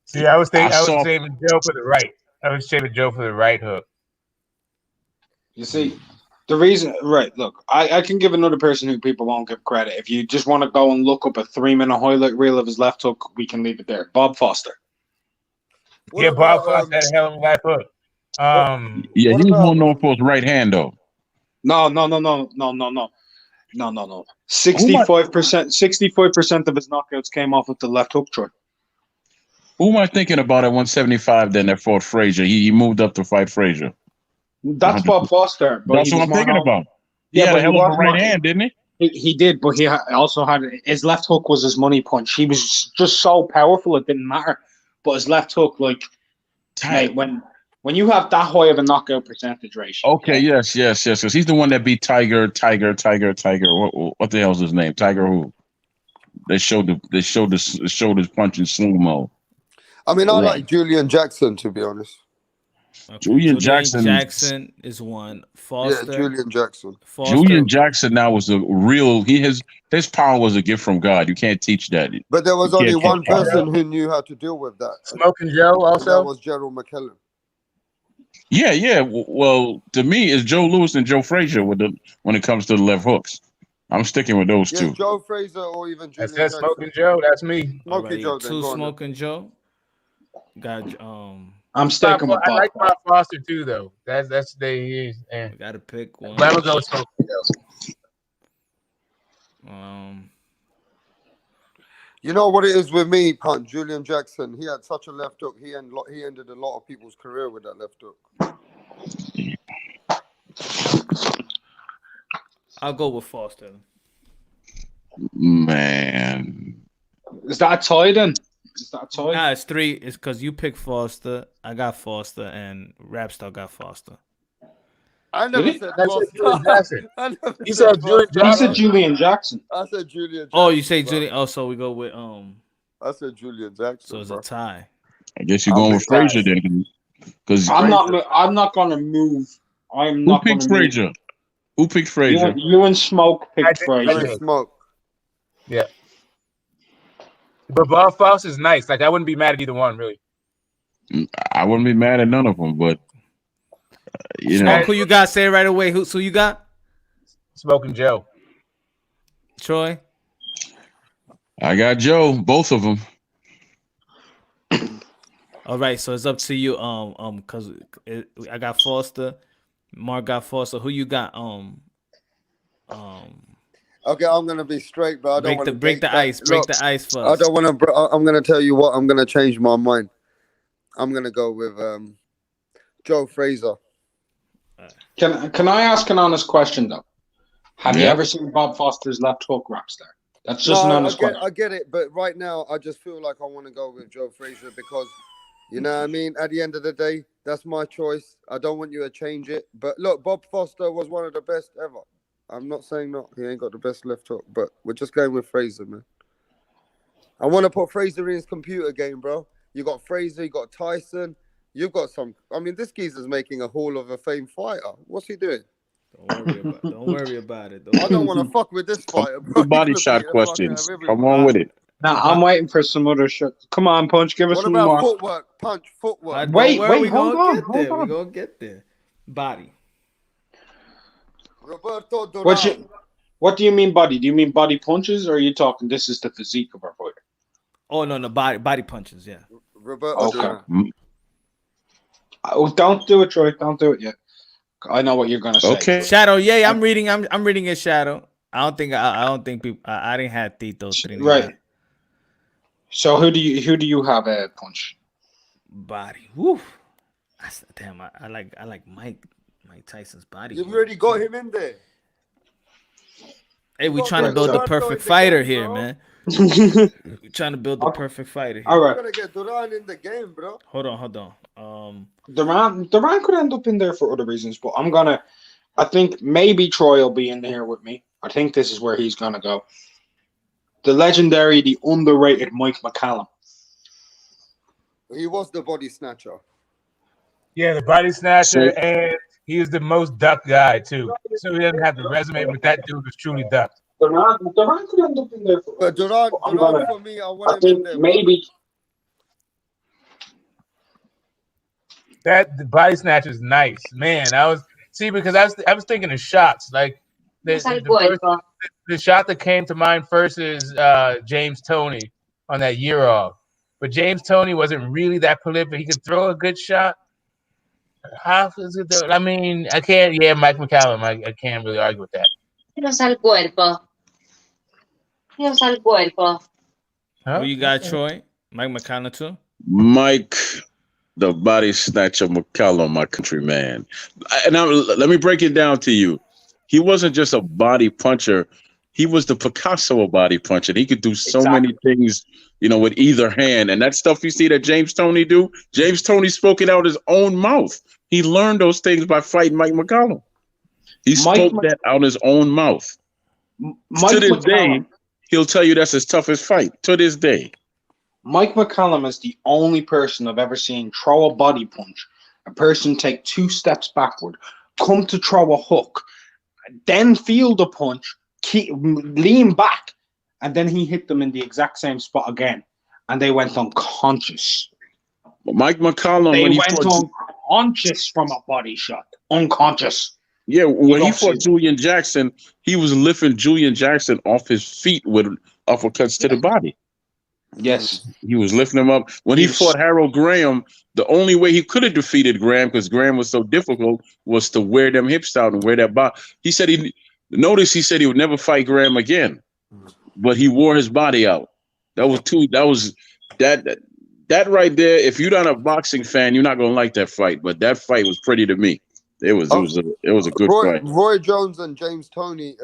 See, I was saving Joe for the right. I was saving Joe for the right hook. You see, the reason, right? Look, I can give another person who people won't give credit. If you just want to go and look up a 3-minute highlight reel of his left hook, we can leave it there. Bob Foster. Bob Foster had a hell of a left hook. He was more known for his right hand, though. No. 65% of his knockouts came off with the left hook, Troy. Who am I thinking about at 175 then that fought Frazier? He moved up to fight Frazier. That's Bob Foster. That's what I'm thinking about. He had a hell of a right hand, didn't he? He did, but he also had his left hook was his money punch. He was just so powerful it didn't matter. But his left hook, like, mate, when you have that high of a knockout percentage ratio. Okay, yes. Because he's the one that beat Tiger. What the hell's his name? Tiger who? They showed his punch in slow mo. I mean, I like Julian Jackson, to be honest. Okay. Julian Jackson is one. Foster. Yeah, Julian Jackson. Julian Jackson now was a real. His power was a gift from God. You can't teach that. But there was only one person who knew how to deal with that. Smoking Joe also. That was Gerald McKellen. Yeah. Well, to me, it's Joe Louis and Joe Frazier when it comes to the left hooks. I'm sticking with those two. Joe Frazier or even Julian Jackson. Smoking Joe. That's me. Smoking Joe. Smoking Joe. Got I'm sticking with Bob. I like Bob Foster too, though. That's the and gotta pick one. I would go with Smoking Joe. You know what it is with me, Punt? Julian Jackson. He had such a left hook. He ended a lot of people's career with that left hook. I'll go with Foster. Man, is that a tie then? Nah, it's 3. It's because you picked Foster. I got Foster, and Rapstar got Foster. I never said Foster. You said Julian Jackson. You said Julian Jackson. I said Julian Jackson. Oh, you say Julian. Oh, so we go with I said Julian Jackson. So it's a tie. I guess you're going with Frazier then, because I'm not gonna move. I'm not. Who picked Frazier? Who picked Frazier? You and Smoke picked Frazier. Smoke. Yeah. But Bob Foster's nice. Like, I wouldn't be mad at either one, really. I wouldn't be mad at none of them, but you know. Smoke, who you got? Say it right away. Who you got? Smoking Joe. Troy? I got Joe, both of them. All right, so it's up to you. Because I got Foster, Mark got Foster. Who you got? Okay, I'm gonna be straight, but I don't want to break the ice. Break the ice first. I don't want to. I'm gonna tell you what. I'm gonna change my mind. I'm gonna go with Joe Frazier. Can I ask an honest question though? Have you ever seen Bob Foster's left hook, Rapstar? That's just an honest I question. get it, but right now I just feel like I want to go with Joe Frazier because, you know what I mean? At the end of the day, that's my choice. I don't want you to change it. But look, Bob Foster was one of the best ever. I'm not saying not. He ain't got the best left hook, but we're just going with Frazier, man. I want to put Frazier in his computer game, bro. You got Frazier, you got Tyson. You've got some. I mean, this geezer's making a Hall of Fame fighter. What's he doing? Don't worry about it. I don't want to fuck with this fighter, bro. The body shot questions. Come on with it. Now I'm waiting for some other shit. Come on, Punch. Give us What some about more. footwork? Punch, footwork. Wait, hold on. We're gonna get there. Body. Roberto Duran. What do you mean body? Do you mean body punches, or are you talking this is the physique of our fighter? Oh no, body punches. Yeah. Roberto Duran. Oh, don't do it, Troy. Don't do it yet. I know what you're gonna say. Okay. Shadow. Yeah, I'm reading his Shadow. I don't think people. I didn't have Tito Trinidad. Right. So who do you have a Punch? Body. Woo. Damn. I like Mike Tyson's body. You've already got him in there. Hey, we trying to build the perfect fighter here, man. We're trying to build the perfect fighter here. All right. We're gonna get Duran in the game, bro. Hold on. Duran could end up in there for other reasons, but I think maybe Troy will be in there with me. I think this is where he's gonna go. The legendary, the underrated Mike McCallum. He was the body snatcher. Yeah, the body snatcher, and he was the most ducked guy too. So he doesn't have the resume, but that dude was truly ducked. Duran could end up in there for. But Duran for me, I want him in there. Maybe. That the body snatcher is nice, man. Because I was thinking of shots like the shot that came to mind first is James Toney on that year off. But James Toney wasn't really that prolific. He could throw a good shot. How is it? I mean, I can't. Yeah, Mike McCallum. I can't really argue with that. Who you got, Troy? Mike McCallum too. Mike, the body snatcher McCallum, my countryman. Now let me break it down to you. He wasn't just a body puncher. He was the Picasso of body punching. He could do so many things, with either hand. And that stuff you see that James Toney do, James Toney spoke it out his own mouth. He learned those things by fighting Mike McCallum. He spoke that out his own mouth. To this day, he'll tell you that's his toughest fight. To this day. Mike McCallum is the only person I've ever seen throw a body punch, a person take 2 steps backward, come to throw a hook, then field a punch, lean back, and then he hit them in the exact same spot again, and they went unconscious. Mike McCallum, they went unconscious from a body shot. Unconscious. Yeah, when he fought Julian Jackson, he was lifting Julian Jackson off his feet with uppercuts to the body. Yes. He was lifting him up. When he fought Harold Graham, the only way he could have defeated Graham, because Graham was so difficult, was to wear them hips out and wear that body. He said he would never fight Graham again, but he wore his body out. That right there. If you're not a boxing fan, you're not gonna like that fight. But that fight was pretty to me. It was a good fight. Roy Jones and James Toney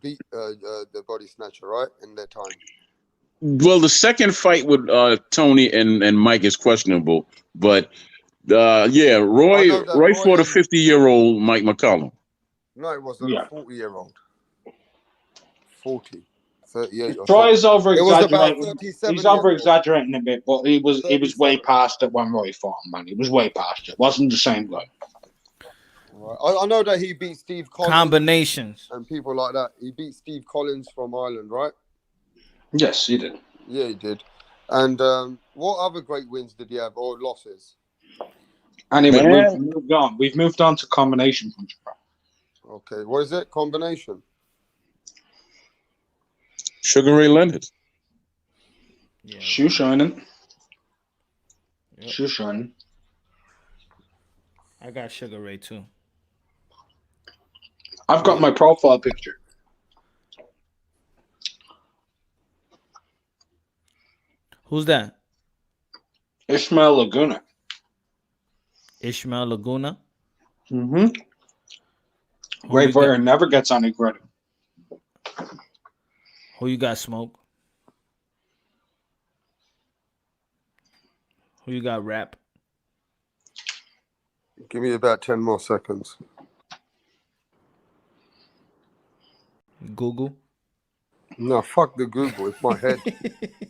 beat the body snatcher, right, in their time. Well, the second fight with Tony and Mike is questionable, but Roy fought a 50-year-old Mike McCallum. No, it wasn't a 40-year-old. 40, 38. Troy is over-exaggerating. He's over-exaggerating a bit, but he was way past it when Roy fought him, man. He was way past it. Wasn't the same guy. Right. I know that he beat Steve Collins. Combinations. And people like that. He beat Steve Collins from Ireland, right? Yes, he did. Yeah, he did. And what other great wins did he have, or losses? Anyway, we've moved on to combination punch. Okay, what is it? Combination. Sugar Ray Leonard. Yeah. Shoe shining. Yep. Shoe shining. I got Sugar Ray too. I've got my profile picture. Who's that? Ishmael Laguna. Ishmael Laguna? Mm-hmm. Great fighter, never gets any credit. Who you got, Smoke? Who you got, Rap? Give me about 10 more seconds. Google? No, fuck the Google. It's my head.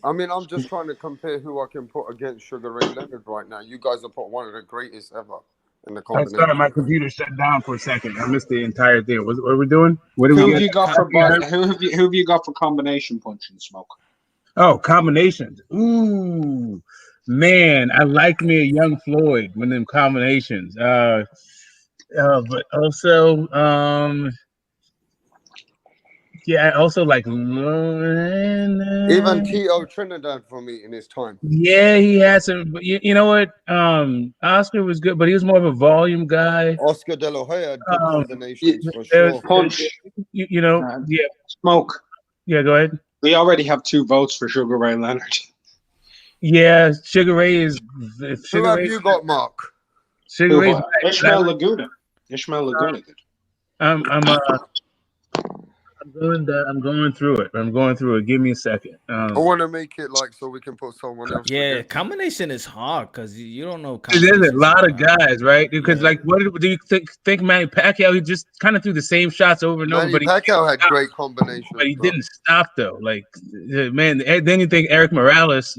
I mean, I'm just trying to compare who I can put against Sugar Ray Leonard right now. You guys have put one of the greatest ever in the I'm combination. sorry, my computer shut down for a second. I missed the entire thing. What are we doing? What do Who we have get? you got for who have you got for combination punching, Smoke? Oh, combinations. Ooh, man, I like me a young Floyd with them combinations. But also, yeah, I also like Even TEO Trinidad for me in his time. Yeah, he had some. But you know what? Oscar was good, but he was more of a volume guy. Oscar De La Hoya had good combinations for There's- sure. Punch. You know, yeah. Smoke. Yeah, go ahead. We already have 2 votes for Sugar Ray Leonard. Yeah, Sugar Ray is. Who have you got, Mark? Sugar Ray's Ishmael Laguna. Ishmael Laguna did. I'm going through it. I'm going through it. Give me a second. I want to make it like so we can put someone else. Yeah, against. combination is hard because you don't know. There's a lot of guys, right? Because like, what do you think Manny Pacquiao? He just kind of threw the same shots over and over. Manny Pacquiao had great combinations, but he didn't stop though. Like, man, then you think Eric Morales.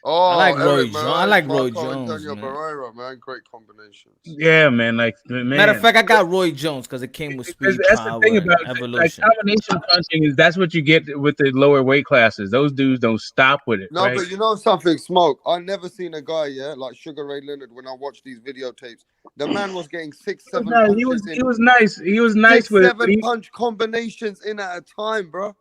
Oh, I like Roy Eric Jones. Morales, I like Roy Marco Jones. Antonio Man. Barrera, man, great combinations. Yeah, man. Like, man. Matter of fact, I got Roy Jones because it came with speed, That's power, the thing about evolution. like combination punching is that's what you get with the lower weight classes. Those dudes don't stop with it. No, right? but you know something, Smoke. I never seen a guy, like Sugar Ray Leonard. When I watched these videotapes, the man was getting 6, 7 No, punches. he was nice. He was nice 6, with 7 it. punch combinations in at a time, bro.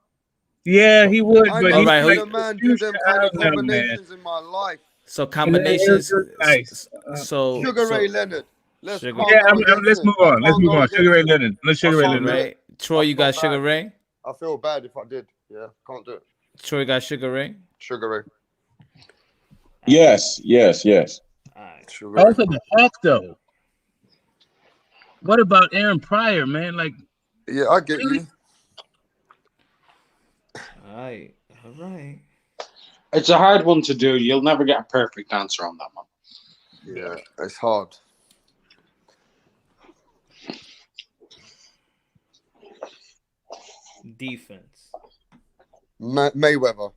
Yeah, he would. I But never he's seen like, a man do them kind of I don't know, man. combinations in my life. So combinations. Nice. So Sugar Ray Leonard. Let's Sugar. can't Yeah, go against let's him. move I on. Let's can't move go on. against Sugar Ray him. Leonard. Let's Sugar Ray Sugar Leonard. Ray. Troy, you got Sugar Ray. I feel bad if I did. Yeah, can't do it. Troy got Sugar Ray. Sugar Ray. Yes. Sugar Ray. Also, the Hawk though. What about Aaron Pryor, man? Like, yeah, I get you. All right. It's a hard one to do. You'll never get a perfect answer on that one. Yeah, it's hard. Defense. Mayweather.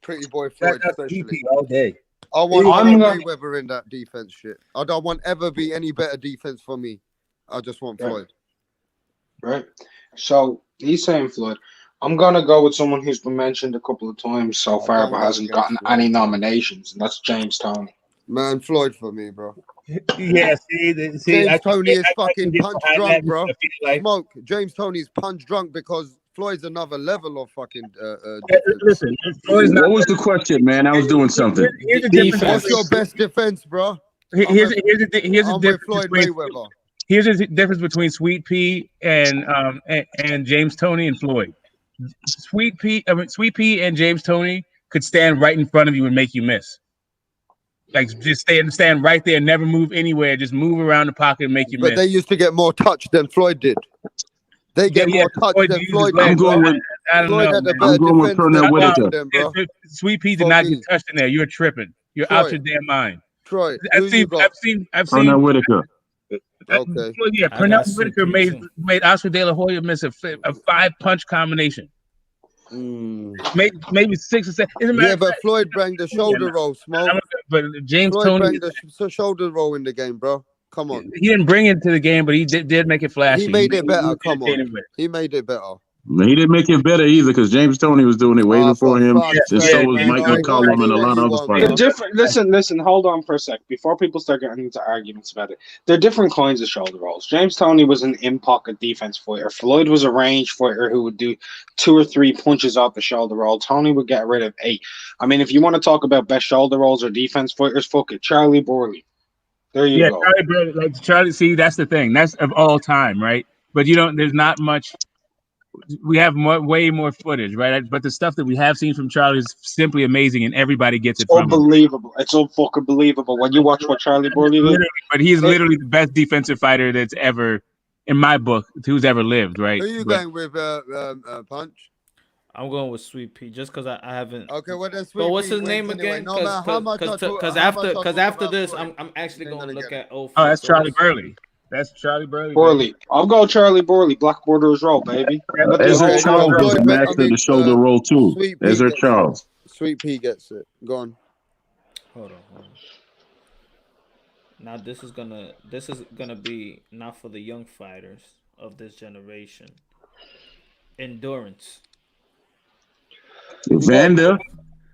Pretty boy Floyd, especially. all day. I want Mayweather in that defense shit. I don't want ever be any better defense for me. I just want Floyd. Right. So he's saying Floyd. I'm gonna go with someone who's been mentioned a couple of times so far, but hasn't gotten any nominations, and that's James Toney. Man, Floyd for me, bro. Yeah, see, James Toney is fucking get punch behind drunk, that bro. stuff, like- Smoke. James Toney's punch drunk because Floyd's another level of fucking. Listen, Floyd's not. What was the question, man? I was doing something. Here's the difference. What's your best defense, bro? Here's the I'm with difference Floyd between Mayweather. here's the difference between Sweet Pea and James Toney and Floyd. Sweet Pea and James Toney could stand right in front of you and make you miss. Like just stand right there, never move anywhere, just move around the pocket and make you But miss. they used to get more touch than Floyd did. They get more touch than Floyd I'm did. going with. I don't Floyd know. had a man. better I'm going with defense Pernell than Whitaker. both of them, bro. Sweet Pea did For not me. get touched in there. You're tripping. You're Troy. out your damn mind. Troy, I've who you seen. got? Pernell Whitaker. Okay. Yeah, I Pernell got Sweet Whitaker Pea, made Oscar De La Hoya miss a 5-punch combination. Maybe 6 or 7. Yeah, but Floyd bring the shoulder roll, Smoke. But James Floyd Toney, bring the shoulder roll in the game, bro. Come on. he didn't bring it to the game, but he did make it flashy. He made it better. Come on. entertaining with it. He made it better. He didn't make it better either because James Toney was doing it way before him. And so was Mike McCollum and a lot of other They're fighters. different. Listen. Hold on for a sec before people start getting into arguments about it. There are different kinds of shoulder rolls. James Toney was an in-pocket defense fighter. Floyd was a range fighter who would do 2 or 3 punches off the shoulder roll. Toney would get rid of 8. I mean, if you want to talk about best shoulder rolls or defense fighters, fuck it, Charlie Borley. There you go. Charlie, see, that's the thing. That's of all time, right? But there's not much. We have way more footage, right? But the stuff that we have seen from Charlie is simply amazing, and everybody gets it from him. Unbelievable. It's unfucking believable when you watch what Charlie Borley did. But he's literally the best defensive fighter that's ever in my book, who's ever lived, right? Who are you going with, Punch? I'm going with Sweet Pea just because I haven't. Okay, well then Sweet But what's Pea his wins name anyway. again? No matter how much I talk, Because after this, I'm actually going to look at Oh, that's Charlie Burley. That's Charlie Burley. Burley. I'll go Charlie Burley. Black Borders roll, baby. Ezra Charles is the master of the shoulder roll too. Sweet Pea Ezra gets Charles. it. Sweet Pea gets it. Go on. Hold on. Now this is gonna be not for the young fighters of this generation. Endurance. Evander,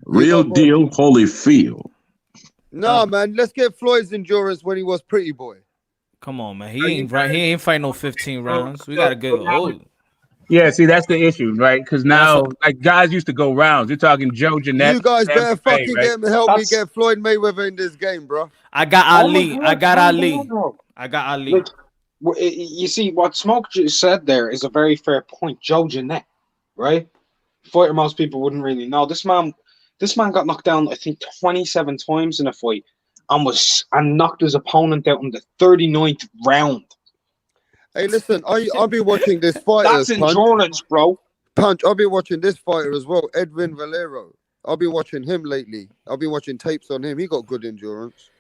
real deal, Holyfield. No, man. Let's get Floyd's endurance when he was Pretty Boy. Come on, man. He ain't fighting no 15 rounds. We gotta go. Oh, Yeah, see, that's the issue, right? Because now, like, guys used to go rounds. You're talking Joe Jeanette. You guys better fucking right? help me get Floyd Mayweather in this game, bro. I got Ali. I got Ali. Look, you see, what Smoke just said there is a very fair point. Joe Jeanette, right? Fighter most people wouldn't really know. This man got knocked down, I think, 27 times in a fight and knocked his opponent out in the 39th round. Hey, listen, I'll be watching this fighter. That's endurance, bro. Punch, I'll be watching this fighter as well, Edwin Valero. I'll be watching him lately. I'll be watching tapes on him. He got good endurance.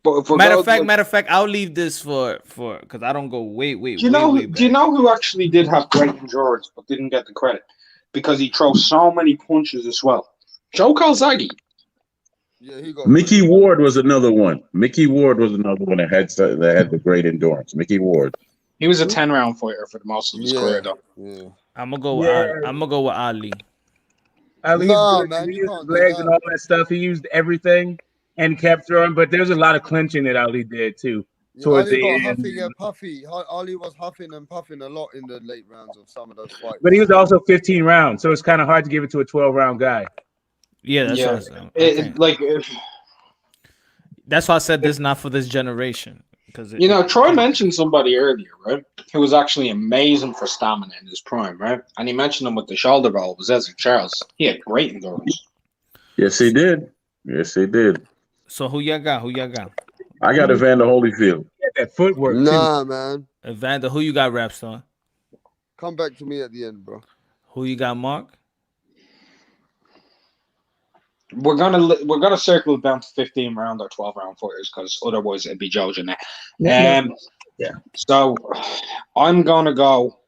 But matter of fact, I'll leave this for because I don't go way. Do you know who actually did have great endurance but didn't get the credit because he throws so many punches as well? Joe Calzaghe. Yeah, he got. Mickey Ward was another one. That had the great endurance. Mickey Ward. He was a 10-round fighter for the most of his career, though. Yeah. I'm gonna go with Ali. Ali he used legs and all that stuff. He used everything and kept throwing. But there's a lot of clinching that Ali did too. Towards Ali the got end. huffy and puffy. Ali was huffing and puffing a lot in the late rounds of some of those fights. But he was also 15 rounds, so it's kind of hard to give it to a 12-round guy. Yeah, that's what I'm saying. That's why I said this is not for this generation. Because Troy mentioned somebody earlier, right? Who was actually amazing for stamina in his prime, right? And he mentioned him with the shoulder roll. Was Ezra Charles? He had great endurance. Yes, he did. So who y'all got? I got Evander Holyfield. That footwork. Nah, man. Evander, who you got, Rapstar? Come back to me at the end, bro. Who you got, Mark? We're gonna circle it down to 15-round or 12-round fighters because otherwise it'd be Joe Jeanette. So I'm gonna go.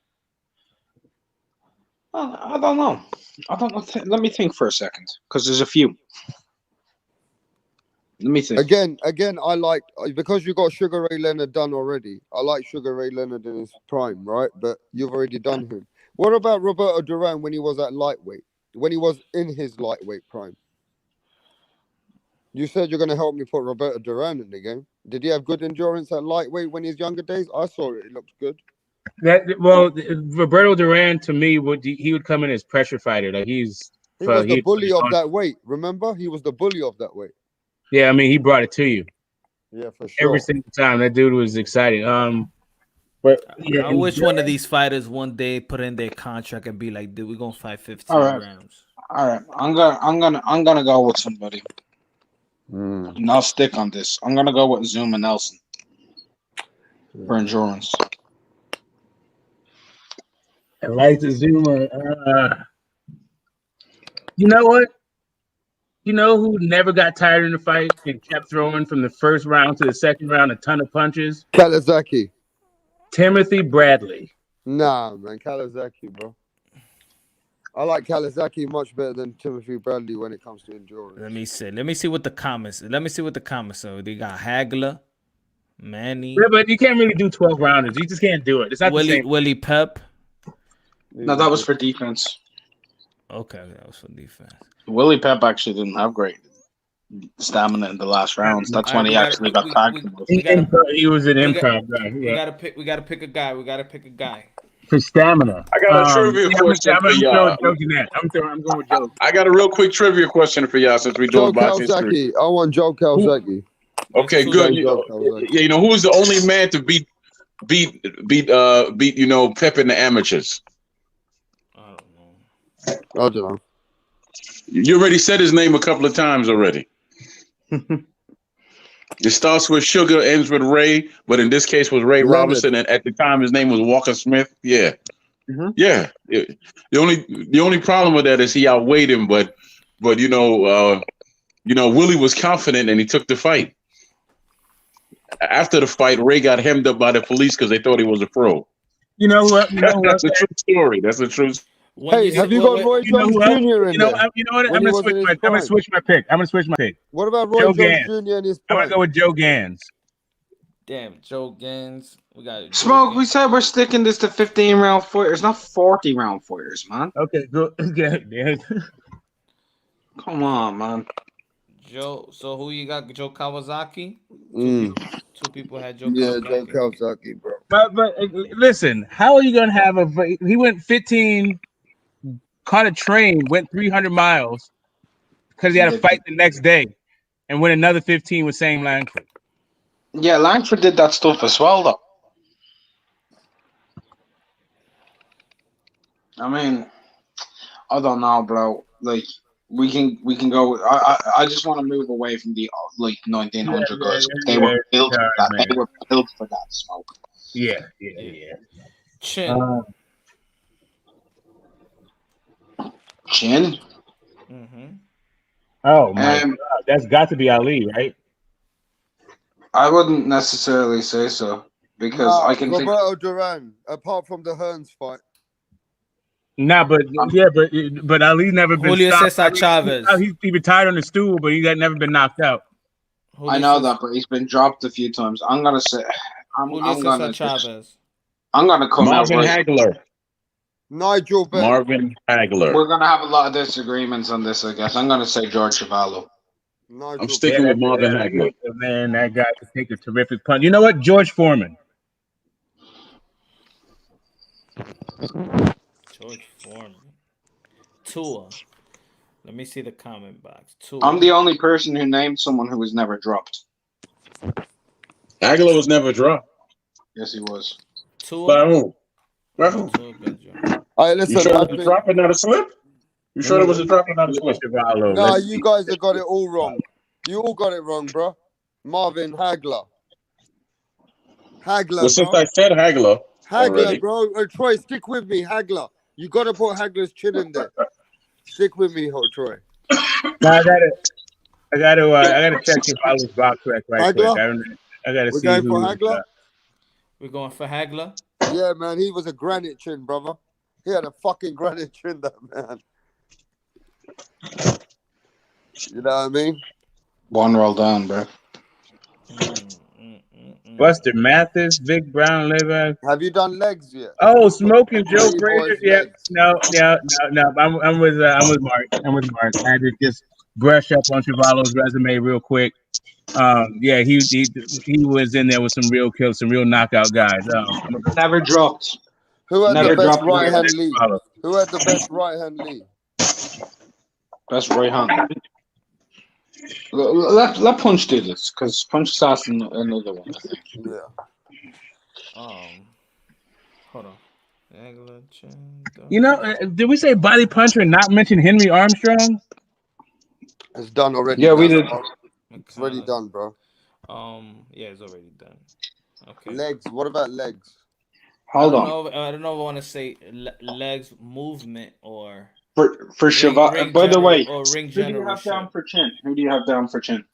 I don't know. Let me think for a second because there's a few. Let me think. Again, I like because you got Sugar Ray Leonard done already. I like Sugar Ray Leonard in his prime, right? But you've already done him. What about Roberto Duran when he was at lightweight? When he was in his lightweight prime? You said you're going to help me put Roberto Duran in the game. Did he have good endurance at lightweight when his younger days? I saw it. It looked good. Roberto Duran to me he would come in as pressure fighter. Like he was the bully of that weight. Remember, he was the bully of that weight. Yeah, I mean he brought it to you. Yeah, for sure. Every single time that dude was excited. But I wish one of these fighters one day put in their contract and be like, "Dude, we're gonna fight 15 rounds." All right, I'm gonna go with somebody. And I'll stick on this. I'm gonna go with Zuma Nelson for endurance. I like the Zuma. You know what? You know who never got tired in the fight and kept throwing from the first round to the second round a ton of punches? Kawasaki. Timothy Bradley. Nah, man, Kawasaki, bro. I like Kawasaki much better than Timothy Bradley when it comes to endurance. Let me see what the comments. So they got Hagler, Manny. Yeah, but you can't really do 12 rounders. You just can't do it. It's not the same. Willie Pep. No, that was for defense. Okay, that was for defense. Willie Pep actually didn't have great stamina in the last rounds. That's when he actually got tagged. He was an improv guy. We gotta pick a guy. For stamina. I got a trivia question for y'all. I'm going with Joe. I got a real quick trivia question for y'all since we're doing boxing history. I want Joe Kawasaki. Okay, good. You know who was the only man to beat Pep in the amateurs? I don't know. You already said his name a couple of times already. It starts with Sugar, ends with Ray, but in this case was Ray Leonard. Robinson, and at the time his name was Walker Smith. Yeah, yeah. The only problem with that is he outweighed him, but Willie was confident and he took the fight. After the fight, Ray got hemmed up by the police because they thought he was a pro. You know what? That's a true story. That's a true. Hey, have you got Roy Jones Jr. in there? You know what? When I'm he gonna was in his I'm gonna prime? switch my pick. I'm gonna switch my pick. What about Roy Joe Jones Gans. Jr. in his I'm prime? gonna go with Joe Gans. Damn, Joe Gans. We got Smoke. We said we're sticking this to 15-round fighters, not 40-round fighters, man. Okay, good. Yeah. Come on, man. Joe. So who you got? Joe Kawasaki. Two people had Joe Yeah, Kawasaki. Joe Kawasaki, bro. But listen, how are you gonna have he went 15, caught a train, went 300 miles because he had a fight the next day, and went another 15 with Sam Langford. Yeah, Langford did that stuff as well, though. I mean, I don't know, bro. Like, we can go. I just want to move away from the 1900 guys. They were built for that. Man. They were built for that, Smoke. Yeah. Chin. Chin. Oh my God, that's got to be Ali, right? I wouldn't necessarily say so because I can think. Roberto Duran, apart from the Hearns fight. Nah, but Ali's never been Julio stopped. Cesar Chavez. He retired on the stool, but he had never been knocked out. I know that, but he's been dropped a few times. I'm gonna say. I'm gonna Chavez. I'm gonna come Marvin out right. Hagler. Nigel Benn. Marvin Hagler. We're gonna have a lot of disagreements on this, I guess. I'm gonna say George Chuvalo. I'm sticking with Marvin Hagler. Man, that guy could take a terrific punch. You know what? George Foreman. George Foreman. Tua. Let me see the comment box. Tua. I'm the only person who named someone who was never dropped. Hagler was never dropped. Yes, he was. Tua. By who? By who? All right, listen. You sure it was a drop and not a slip? You sure it was a drop and not a slip? Nah, you guys have got it all wrong. You all got it wrong, bro. Marvin Hagler. Well, since I said Hagler already. Bro. Troy, stick with me, Hagler. You got to put Hagler's chin in there. Stick with me, Troy. No, I gotta check your Chuvalo's box right quick. I gotta see going who. for Hagler? We're going for Hagler. Yeah, man, he was a granite chin, brother. He had a fucking granite chin, that man. You know what I mean? One roll down, bro. Buster Mathis, Vic Brown, Levi. Have you done legs yet? Oh, Smoking Joe Three Frazier. boys Yeah, legs. no. I'm with Mark. I had to just brush up on Chuvalo's resume real quick. Yeah, he was in there with some real kills, some real knockout guys. Never dropped. Who had Never the best dropped right hand legs. lead? Who had the best right hand lead? Best right hand. Let Punch do this because Punch is asking another one, I think. Yeah. Hold on. Hagler, chin. You know, did we say body puncher and not mention Henry Armstrong? It's done already. Yeah, we did. It's already done, bro. Yeah, it's already done. Okay. Legs. What about legs? Hold on. I don't know if I want to say legs movement or For Chuvalo. By the way, or ring who do you have down for chin? Who do you have down for chin?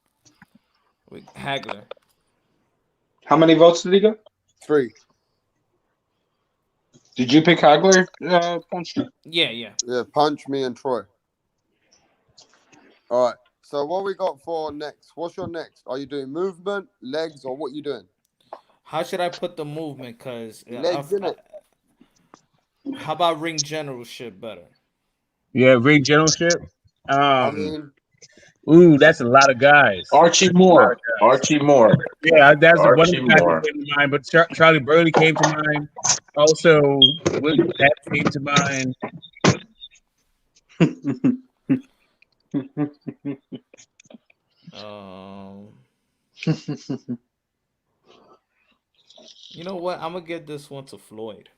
Hagler. How many votes did he get? 3. Did you pick Hagler, Punch? Yeah. Yeah, Punch, me, and Troy. All right. So what we got for next? What's your next? Are you doing movement, legs, or what you doing? How should I put the movement? Cause legs in it. How about ring generalship better? Yeah, ring generalship. I mean, ooh, that's a lot of guys. Archie Moore. Yeah, that's one of Archie the guys Moore. that came to mind. But Charlie Burley came to mind. Also, Willie Pett came to mind. You know what? I'm gonna give this one to Floyd.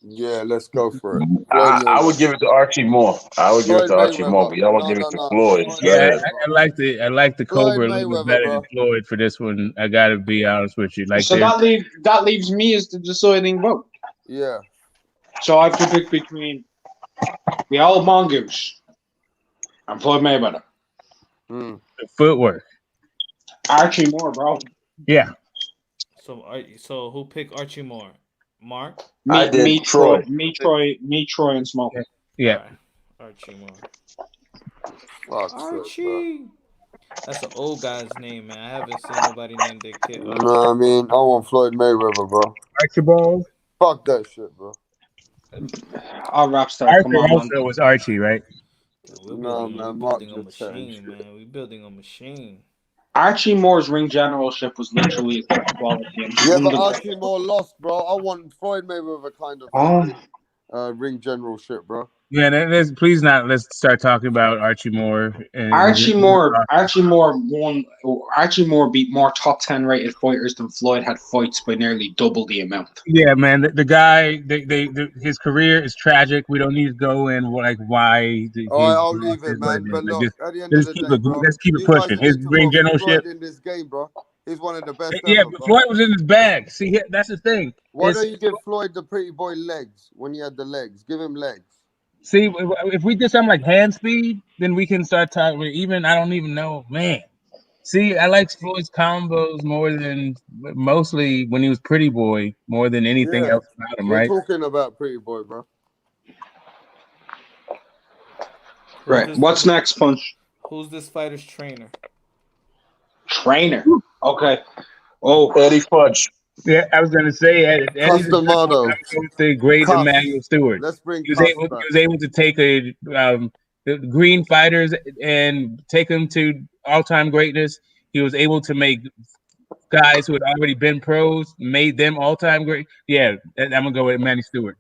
Yeah, let's go for it. I would give it to Archie Moore. I would give it Floyd to Archie Moore, Mayweather. but y'all would No, give no, it to no. Floyd. Yeah, Yeah. I like the Floyd Cobra a little bit Mayweather, better bro. than Floyd for this one. I gotta be honest with you. Like So that leaves me as the deciding vote. Yeah. So I have to pick between the old mongoose and Floyd Mayweather. the footwork. Archie Moore, bro. Yeah. So who picked Archie Moore? Mark? Me, Troy, and Smoke. Yeah. Archie Moore. Archie. That's an old guy's name, man. I haven't seen nobody named their kid. No, I mean, I want Floyd Mayweather, bro. Archibald. Fuck that shit, bro. I'll rap star. Arthur Come on, also man. was Archie, right? No, man, Mark Building a just saying machine, shit. man. We building a machine. Archie Moore's ring generalship was literally his best quality. Yeah, but Archie Moore lost, bro. I want Floyd Mayweather kind of ring generalship, bro. Yeah, let's start talking about Archie Moore. Archie Moore beat more top 10 rated fighters than Floyd had fights by nearly double the amount. Yeah, man, the guy, his career is tragic. We don't need to go in like why. I'll leave it, man. But look, at the end of the day, bro, let's keep it you guys pushing. need His to ring put generalship. Floyd in this game, bro. He's one of the best Yeah, ever, but bro. Floyd was in his bag. See, that's the thing. Why don't you give Floyd the pretty boy legs when he had the legs? Give him legs. See, if we did something like hand speed, then we can start talking. Even I don't even know, man. See, I like Floyd's combos more than mostly when he was Pretty Boy, more than anything Yeah. else about him, We're right? talking about pretty boy, bro. Right. What's next, Punch? Who's this fighter's trainer? Trainer. Okay. Oh, Eddie Fudge. Yeah, I was gonna say Eddie. Customato. The great Cuffs. Emmanuel Stewart. Let's bring He was Cuffs able. back. He was able to take the green fighters and take them to all-time greatness. He was able to make guys who had already been pros, made them all-time great. Yeah, I'm gonna go with Manny Stewart.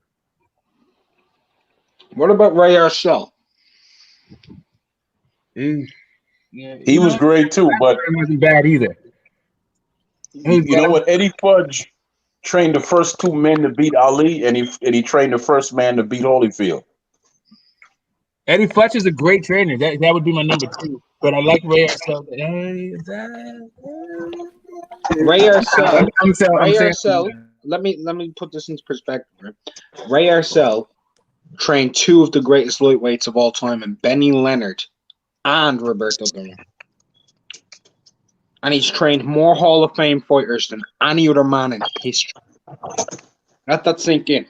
What about Ray Arcel? He was great too, but he wasn't bad either. You know what? Eddie Fudge trained the first two men to beat Ali, and he trained the first man to beat Holyfield. Eddie Fudge is a great trainer. That would be my number 2. But I like Ray Arcel. Ray Arcel. I'm saying. Let me put this into perspective. Right? Ray Arcel trained 2 of the greatest lightweights of all time, and Benny Leonard and Roberto Duran. And he's trained more Hall of Fame fighters than any other man in history. Let that sink in.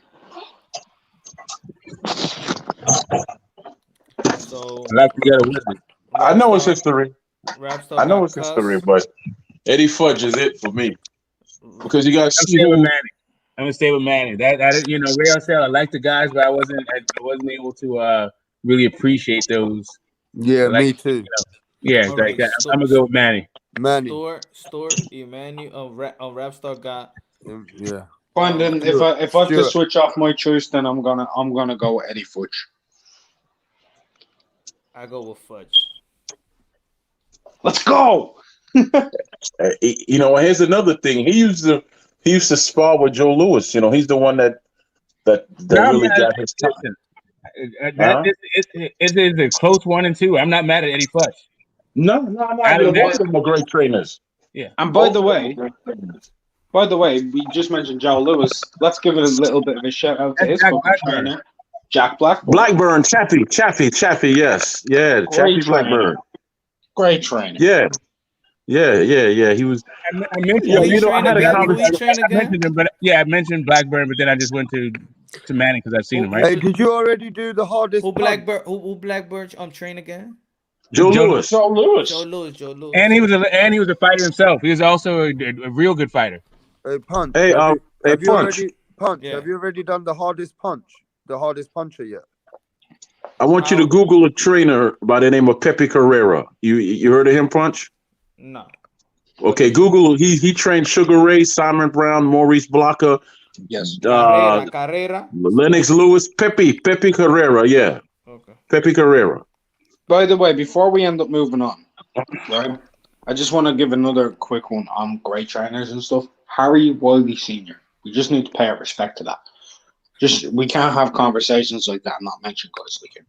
So I like to get with it. I know it's history. Rapstar I know got it's Cuss. history, but Eddie Fudge is it for me because you got. I'm gonna stay with Manny. That Ray Arcel. I like the guys, but I wasn't able to really appreciate those. Yeah, me too. Yeah, like that. I'm gonna go with Manny. Stuart, Emmanuel, Rapstar got. Yeah. Fine, then if I have to switch off my choice, then I'm gonna go with Eddie Fudge. I go with Fudge. Let's go. Here's another thing. He used to spar with Joe Louis. He's the one that really got his time. It is a close 1 and 2. I'm not mad at Eddie Fudge. No, I'm not. Both of them are great trainers. Yeah. And by the way, we just mentioned Joe Louis. Let's give it a little bit of a shout out to his fucking trainer, Jack Blackburn, Chappie, yes. Yeah, Chappie Blackburn. Great trainer. Yeah. He was. I mentioned him, but I mentioned Blackburn, but then I just went to Manning because I've seen him, right? Hey, did you already do the hardest? Who Blackburn train again? Joe Louis. And he was a fighter himself. He was also a real good fighter. Hey, Punch. Have you already done the hardest puncher yet? I want you to Google a trainer by the name of Pepe Carrera. You heard of him, Punch? No. Okay, Google. He trained Sugar Ray, Simon Brown, Maurice Blocker. Yes. Carrera. Lennox Lewis, Pepe Carrera. Yeah. Okay. Pepe Carrera. By the way, before we end up moving on, right? I just want to give another quick one on great trainers and stuff. Harry Wiley Sr. We just need to pay our respect to that. Just we can't have conversations like that and not mention guys like him.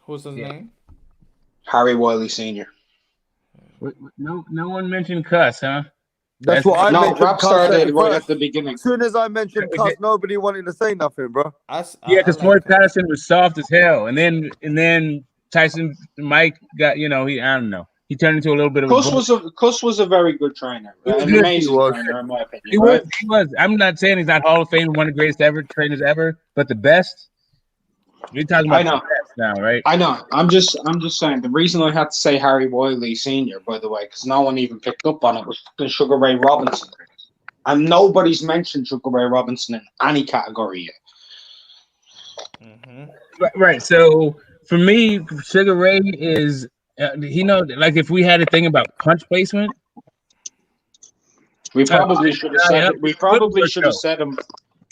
What's his name? Harry Wiley Sr. No one mentioned Cuss, huh? That's what I mentioned. Rapstar Cuss did right first. at the beginning. As soon as I mentioned Cuss, nobody wanted to say nothing, bro. Yeah, because Floyd Patterson was soft as hell, and then Tyson Mike got I don't know. He turned into a little bit of Cuss was a very good trainer, He was an good. amazing trainer in my opinion. He right? was. I'm not saying he's not Hall of Fame, one of the greatest ever trainers ever, but the best. We're talking about I know. the best now, right? I know. I'm just saying. The reason I had to say Harry Wiley Sr., by the way, because no one even picked up on it, was fucking Sugar Ray Robinson, and nobody's mentioned Sugar Ray Robinson in any category yet. Right. So for me, Sugar Ray is like if we had a thing about punch placement, we probably should have said it. We probably should have said him.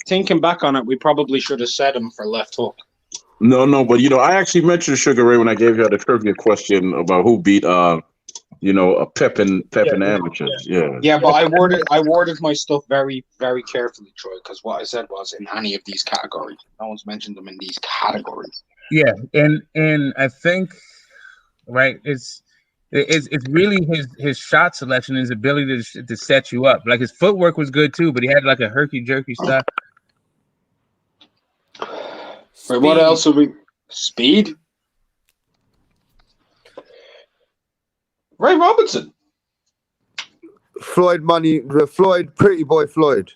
Thinking back on it, we probably should have said him for left hook. No, but I actually mentioned Sugar Ray when I gave you the trivia question about who beat a Pep and amateurs. Yeah, but I worded my stuff very, very carefully, Troy, because what I said was in any of these categories. No one's mentioned them in these categories. Yeah, and I think it's really his shot selection, his ability to set you up. Like his footwork was good too, but he had like a herky jerky style. Wait, what else are we? Speed? Ray Robinson. Pretty boy Floyd.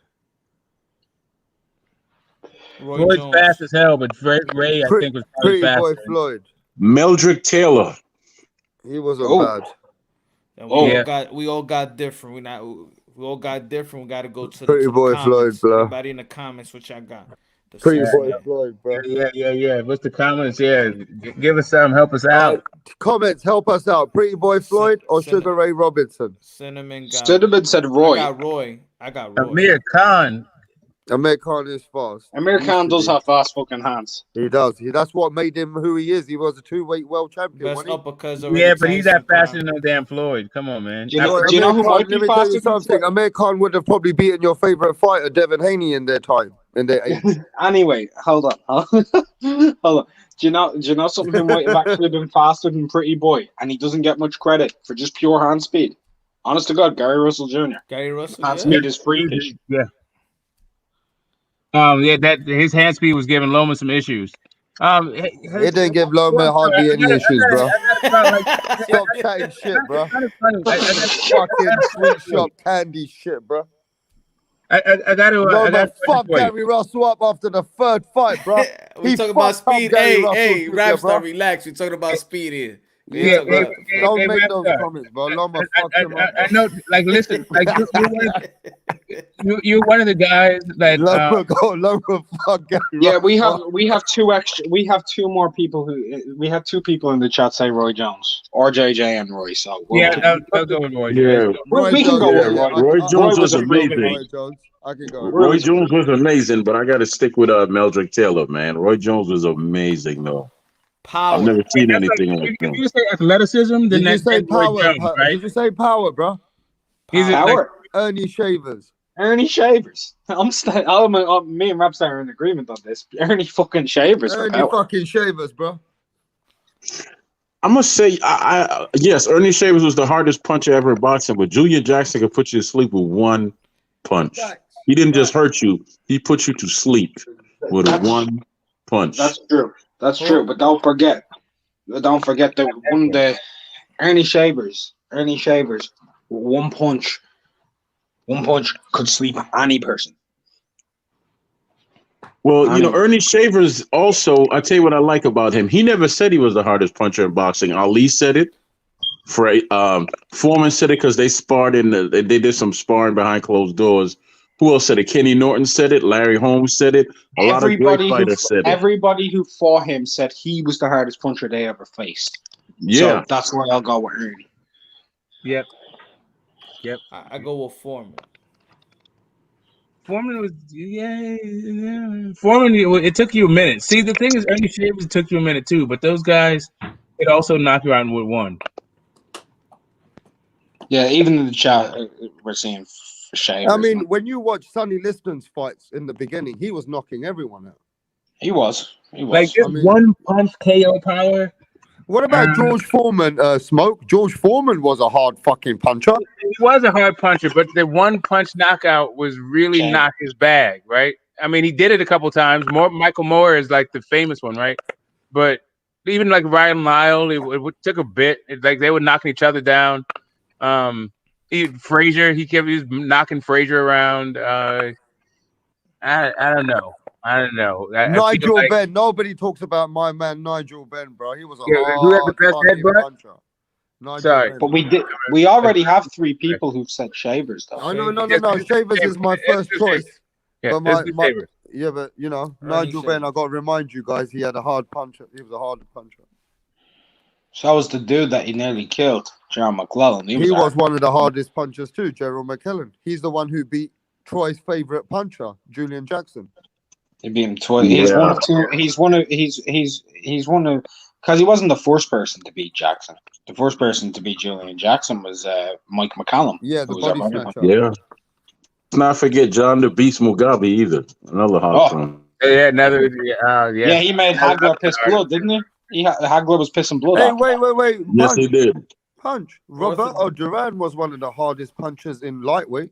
Floyd's fast as hell, but Ray I think was probably Pretty faster. boy Floyd. Meldrick Taylor. He wasn't bad. And Oh. we all got different. We all got different. We got to go to Pretty the boy comments. Floyd, bro. Everybody in the comments, what y'all got? Pretty boy Floyd, bro. Yeah. What's the comments? Yeah, give us some. Help us out. Comments, help us out. Pretty boy Floyd or Sugar Ray Robinson? Cinnamon said Roy. I got Roy. Amir Khan. Amir Khan is fast. Amir Khan does have fast fucking hands. He does. That's what made him who he is. He was a 2-weight world champion. Best uppercuts. Yeah, but he's that faster than no damn Floyd. Come on, man. Do you know who might be faster? Something. Amir Khan would have probably beaten your favorite fighter, Devin Haney, in their time. In their age. Anyway, hold on. Hold on. Do you know something who might have actually been faster than Pretty Boy, and he doesn't get much credit for just pure hand speed? Honest to God, Gary Russell Jr. Gary Russell. Hand speed is freakish. Yeah. That his hand speed was giving Loma some issues. It didn't give Loma hardly any issues, bro. Stop chatting shit, bro. Fucking sweet shop candy shit, bro. I got to. Loma fucked Gary Russell up after the third fight, bro. We talking about speed. Hey, Rapstar, relax. We talking about speed here. Don't make those comments, bro. Loma fucked him up. I know. Like, listen. Like, you're one of the guys that. Loma fuck Gary. Yeah, we have two more people we have two people in the chat say Roy Jones or JJ and Roy. So I'll go with Roy. Yeah, we can go with Roy. Roy Jones was amazing. I can go. Roy Jones was amazing, but I got to stick with Meldrick Taylor, man. Roy Jones was amazing, though. Power. I've never seen anything like that. If you say athleticism, then that's power, Jones, right? Did you say power, bro? Power. Ernie Shavers. Ernie Shavers. Me and Rapstar are in agreement on this. Ernie fucking Shavers. Ernie fucking Shavers, bro. I must say, yes, Ernie Shavers was the hardest puncher ever in boxing, but Julian Jackson could put you to sleep with one punch. He didn't just hurt you; he put you to sleep with one punch. That's true. That's true. But don't forget the Ernie Shavers. One punch could sleep any person. Well, Ernie Shavers also, I tell you what I like about him. He never said he was the hardest puncher in boxing. Ali said it. Foreman said it because they sparred they did some sparring behind closed doors. Who else said it? Kenny Norton said it. Larry Holmes said it. A lot of great fighters said it. Everybody who fought him said he was the hardest puncher they ever faced. Yeah. So that's where I'll go with Ernie. Yep. I go with Foreman. Foreman was Foreman. It took you a minute. See, the thing is, Ernie Shavers took you a minute too, but those guys, it also knocked you out with one. Yeah, even in the chat, we're seeing. Shavers, I mean, when you watch Sonny Liston's fights in the beginning, he was knocking everyone out. He was. Like this one punch KO power. What about George Foreman? Smoke. George Foreman was a hard fucking puncher. He was a hard puncher, but the one punch knockout was really not his bag, right? I mean, he did it a couple times. Michael Moore is like the famous one, right? But even like Ryan Lyle, it took a bit. Like they were knocking each other down. Frazier, he was knocking Frazier around. I don't know. Nigel Benn. Nobody talks about my man Nigel Benn, bro. He was a who had the best fucking headbutt? puncher. Nigel Sorry, Benn. But we already have 3 people who've said Shavers though. I know, no. Shavers is my first choice. Yeah, but but you know, Nigel Benn. I got to remind you guys, he had a hard puncher. He was a hard puncher. So was the dude that he nearly killed, Gerald McClellan. He was one of the hardest punchers too, Gerald McKellen. He's the one who beat Troy's favorite puncher, Julian Jackson. He beat him twice. He's one of two. He's one of because he wasn't the first person to beat Jackson. The first person to beat Julian Jackson was Mike McCallum. Yeah, the body snatcher. Yeah. Let's not forget John the Beast Mugabe either. Another hard punch. Yeah, another. Yeah, he made Hagler piss blood, didn't he? Hagler was pissing blood. Hey, wait. Yes, he did. Punch. Roberto Duran was one of the hardest punchers in lightweight.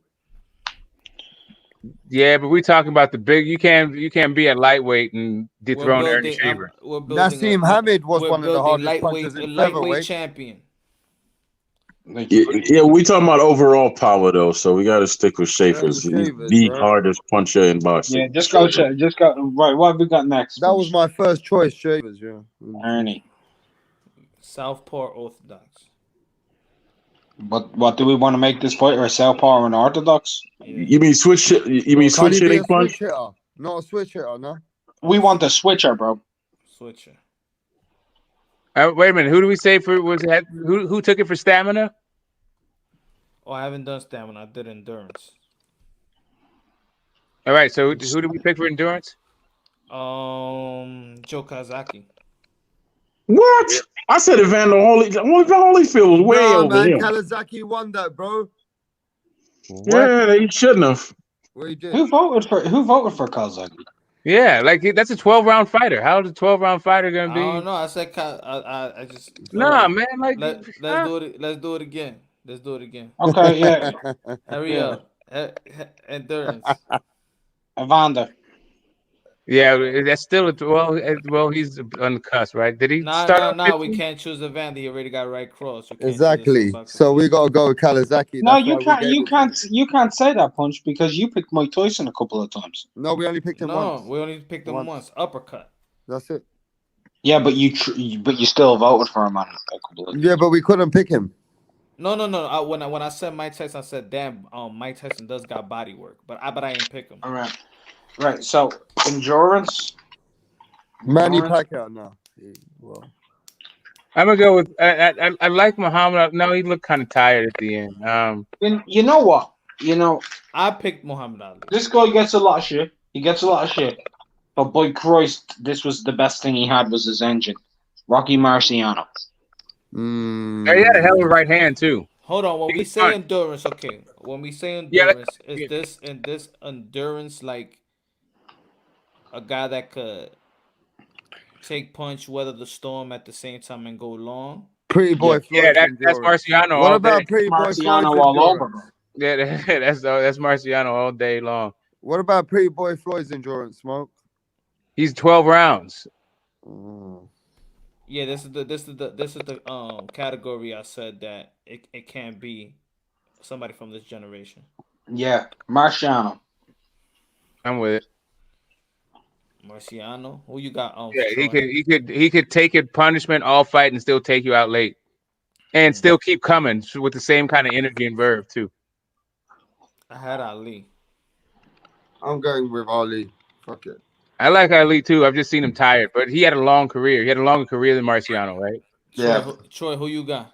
Yeah, but we're talking about the big. You can't be a lightweight and dethrone Ernie Shaver. Nassim Hamid was one of the hardest punchers in featherweight. Champion. Yeah, we talking about overall power though, so we got to stick with Schaefer's. He's the hardest puncher in boxing. Yeah, just go. Right, what have we got next? That was my first choice, Shavers. Yeah, Ernie. Southpaw Orthodox. But what do we want to make this fight, or Southpaw or an Orthodox? You mean switch? You mean switch hitting punch? Not a switch hitter, no. We want a switcher, bro. Switcher. Wait a minute. Who do we say for was that? Who took it for stamina? Oh, I haven't done stamina. I did endurance. All right. So who did we pick for endurance? Joe Kazaki. What? I said Evander Holyfield was way over him. Kazaki won that, bro. Yeah, they shouldn't have. Who voted for Kazaki? Yeah, like that's a 12-round fighter. How is a 12-round fighter gonna be? I don't know. I said I just. Nah, man. Like let's do it. Let's do it again. Let's do it again. Okay, yeah. Hurry up. Endurance. Evander. Yeah, that's still well. He's on the cusp, right? Did he start? No. We can't choose Evander. He already got right cross. Exactly. So we gotta go with Kawasaki. No, you can't. You can't say that, Punch, because you picked Mike Tyson a couple of times. No, we only picked him once. No, we only picked him once. Uppercut. That's it. Yeah, but you still voted for him on a couple of. Yeah, but we couldn't pick him. No. When I said Mike Tyson, I said, damn, Mike Tyson does got body work, but I didn't pick him. All right. Right, so endurance. Manny Pacquiao now. Well, I'm gonna go with I like Muhammad. No, he looked kind of tired at the end. You know what? I picked Muhammad Ali. This guy gets a lot of shit. He gets a lot of shit. But by Christ, this was the best thing he had was his engine. Rocky Marciano. Yeah, he had a hell of a right hand too. Hold on. When we say endurance, okay. When we say endurance, is this endurance like a guy that could take punch, weather the storm at the same time, and go long? Pretty boy Floyd. Yeah, that's Marciano. What about Pretty boy Marciano Floyd? all over? Yeah, that's Marciano all day long. What about Pretty boy Floyd's endurance, Smoke? He's 12 rounds. Yeah, this is the category I said that it can't be somebody from this generation. Yeah, Marciano. I'm with it. Marciano, who you got? Yeah, he could take a punishment all fight and still take you out late, and still keep coming with the same kind of energy and verve too. I had Ali. I'm going with Ali. Fuck it. I like Ali too. I've just seen him tired, but he had a long career. He had a longer career than Marciano, right? Yeah. Troy, who you got?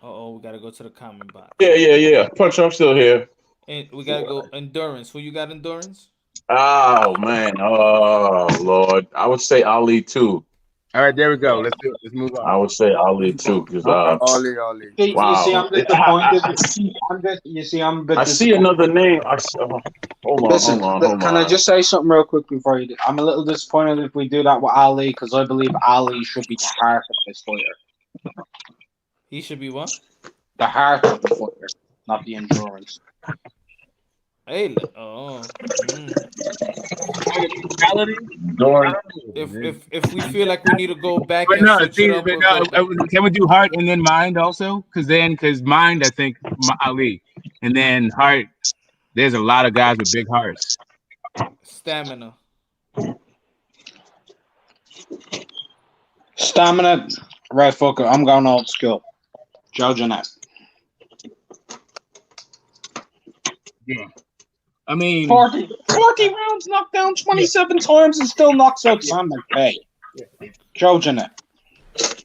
We gotta go to the comment box. Yeah. Punch, I'm still here. And we gotta go endurance. Who you got endurance? Oh man. Oh Lord. I would say Ali too. All right, there we go. Let's do it. Let's move on. I would say Ali too, because Ali. You see, I'm disappointed. I'm a bit I see another name. Hold on. Can I just say something real quick before you do? I'm a little disappointed if we do that with Ali, because I believe Ali should be the heart of this fighter. He should be what? The heart of the fighter, not the endurance. Hey, If we feel like we need to go back But and no, switch it up, we'll go back. can we do Hart and then Mind also? Because Mind, I think Ali, and then Hart. There's a lot of guys with big hearts. Stamina. Right, fucker. I'm going old school. Joe Jeanette. Yeah. I mean, 40 rounds, knocked down 27 times, and still knocks out Sam McVay. Joe Jeanette. Sam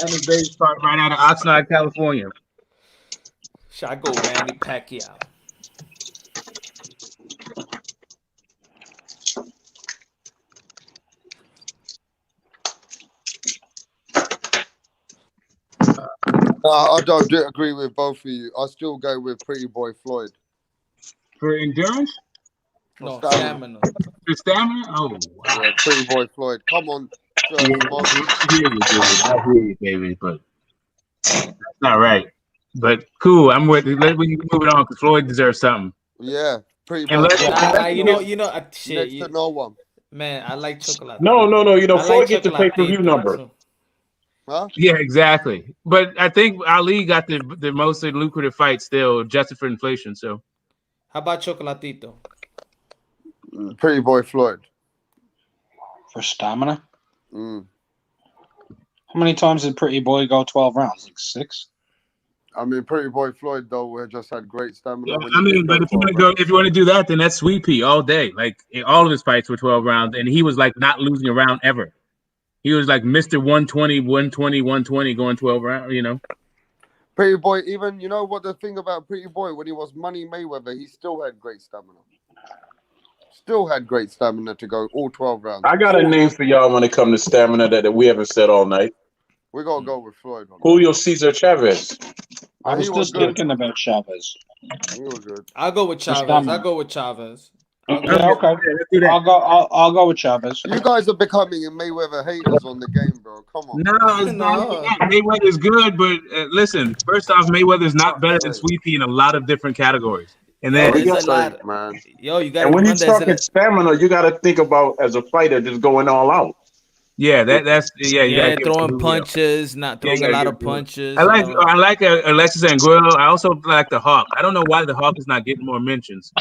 McVay's right out of Oxnard, California. Should I go Manny Pacquiao? No, I don't agree with both of you. I still go with Pretty Boy Floyd. For endurance? No, stamina. For stamina? Oh, wow. Yeah, Pretty Boy Floyd. Come on. I hear you, baby, but that's not right. But cool, I'm with you. We can move it on because Floyd deserves something. Yeah, Pretty Boy. And Shit. Next to no one. Man, I like chocolate. No. You know, I Floyd like gets the pay-per-view number. Huh? Yeah, exactly. But I think Ali got the most lucrative fight still, adjusted for inflation. So, how about Chocolatito? Pretty Boy Floyd. For stamina? Mm. How many times did Pretty Boy go 12 rounds? Like 6? I mean, Pretty Boy Floyd though just had great stamina. yeah, I mean, but if you want to do that, then that's Sweet Pea all day. Like all of his fights were 12 rounds, and he was like not losing a round ever. He was like Mr. 120, 120, 120 going 12 rounds, you know. Pretty Boy, even, you know what the thing about Pretty Boy, when he was Money Mayweather, he still had great stamina. Still had great stamina to go all 12 rounds. I got a name for y'all when it comes to stamina that we haven't said all night. We're going to go with Floyd. Julio Cesar Chavez. I was just thinking about Chavez. He was good. I'll go with Chavez. Yeah, okay. I'll go with Chavez. You guys are becoming Mayweather haters on the game, bro. Come on. No. Mayweather's good, but listen. First off, Mayweather's not better than Sweet Pea in a lot of different categories. And then you got. And when you're talking stamina, you got to think about as a fighter just going all out. Yeah, that's you throwing punches, not throwing a lot of punches. I like Alexis Angulo. I also like the Hawk. I don't know why the Hawk is not getting more mentions.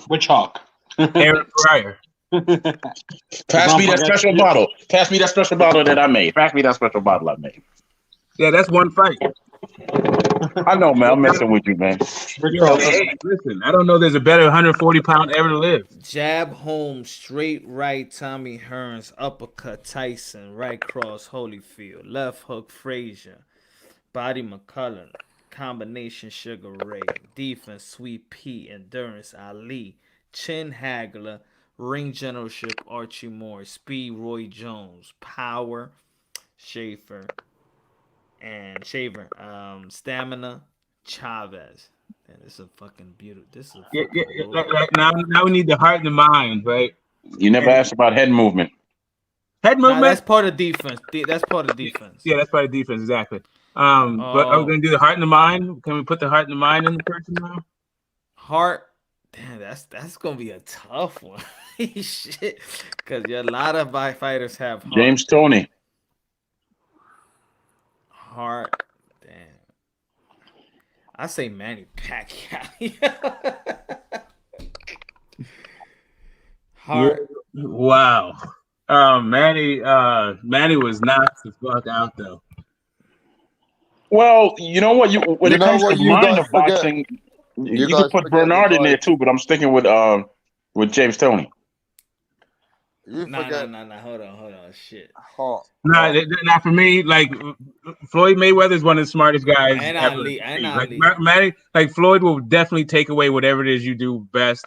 Which Hawk? Aaron Pryor. Pass me that special bottle. Pass me that special bottle that I made. Pass me that special bottle I made. Yeah, that's one fight. I know, man. I'm messing with you, man. Listen, I don't know there's a better 140-pound ever to live. Jab home, straight right, Tommy Hearns, uppercut, Tyson, right cross, Holyfield, left hook, Frazier, body McCullough, combination Sugar Ray, defense Sweet Pea, endurance Ali, chin Hagler, ring generalship Archie Moore, speed Roy Jones, power Schaefer, and stamina Chavez. Man, this is a fucking beautiful. This is now we need the heart and the mind, right? You never asked about head movement. Head movement. That's part of defense. That's part of defense. Yeah, that's part of defense, exactly. But are we gonna do the heart and the mind? Can we put the heart and the mind in the person now? Heart. Damn, that's gonna be a tough one. Shit, because a lot of fighters have heart. James Toney. Heart. Damn. I say Manny Pacquiao. Heart. Yeah. Wow. Manny was knocked the fuck out though. Well, you know what? When it comes to mind of boxing, you could put Bernard in there too, but I'm sticking with James Toney. Nah, hold on, shit. Nah, for me, like Floyd Mayweather is one of the smartest guys ever. Manny, like Floyd will definitely take away whatever it is you do best.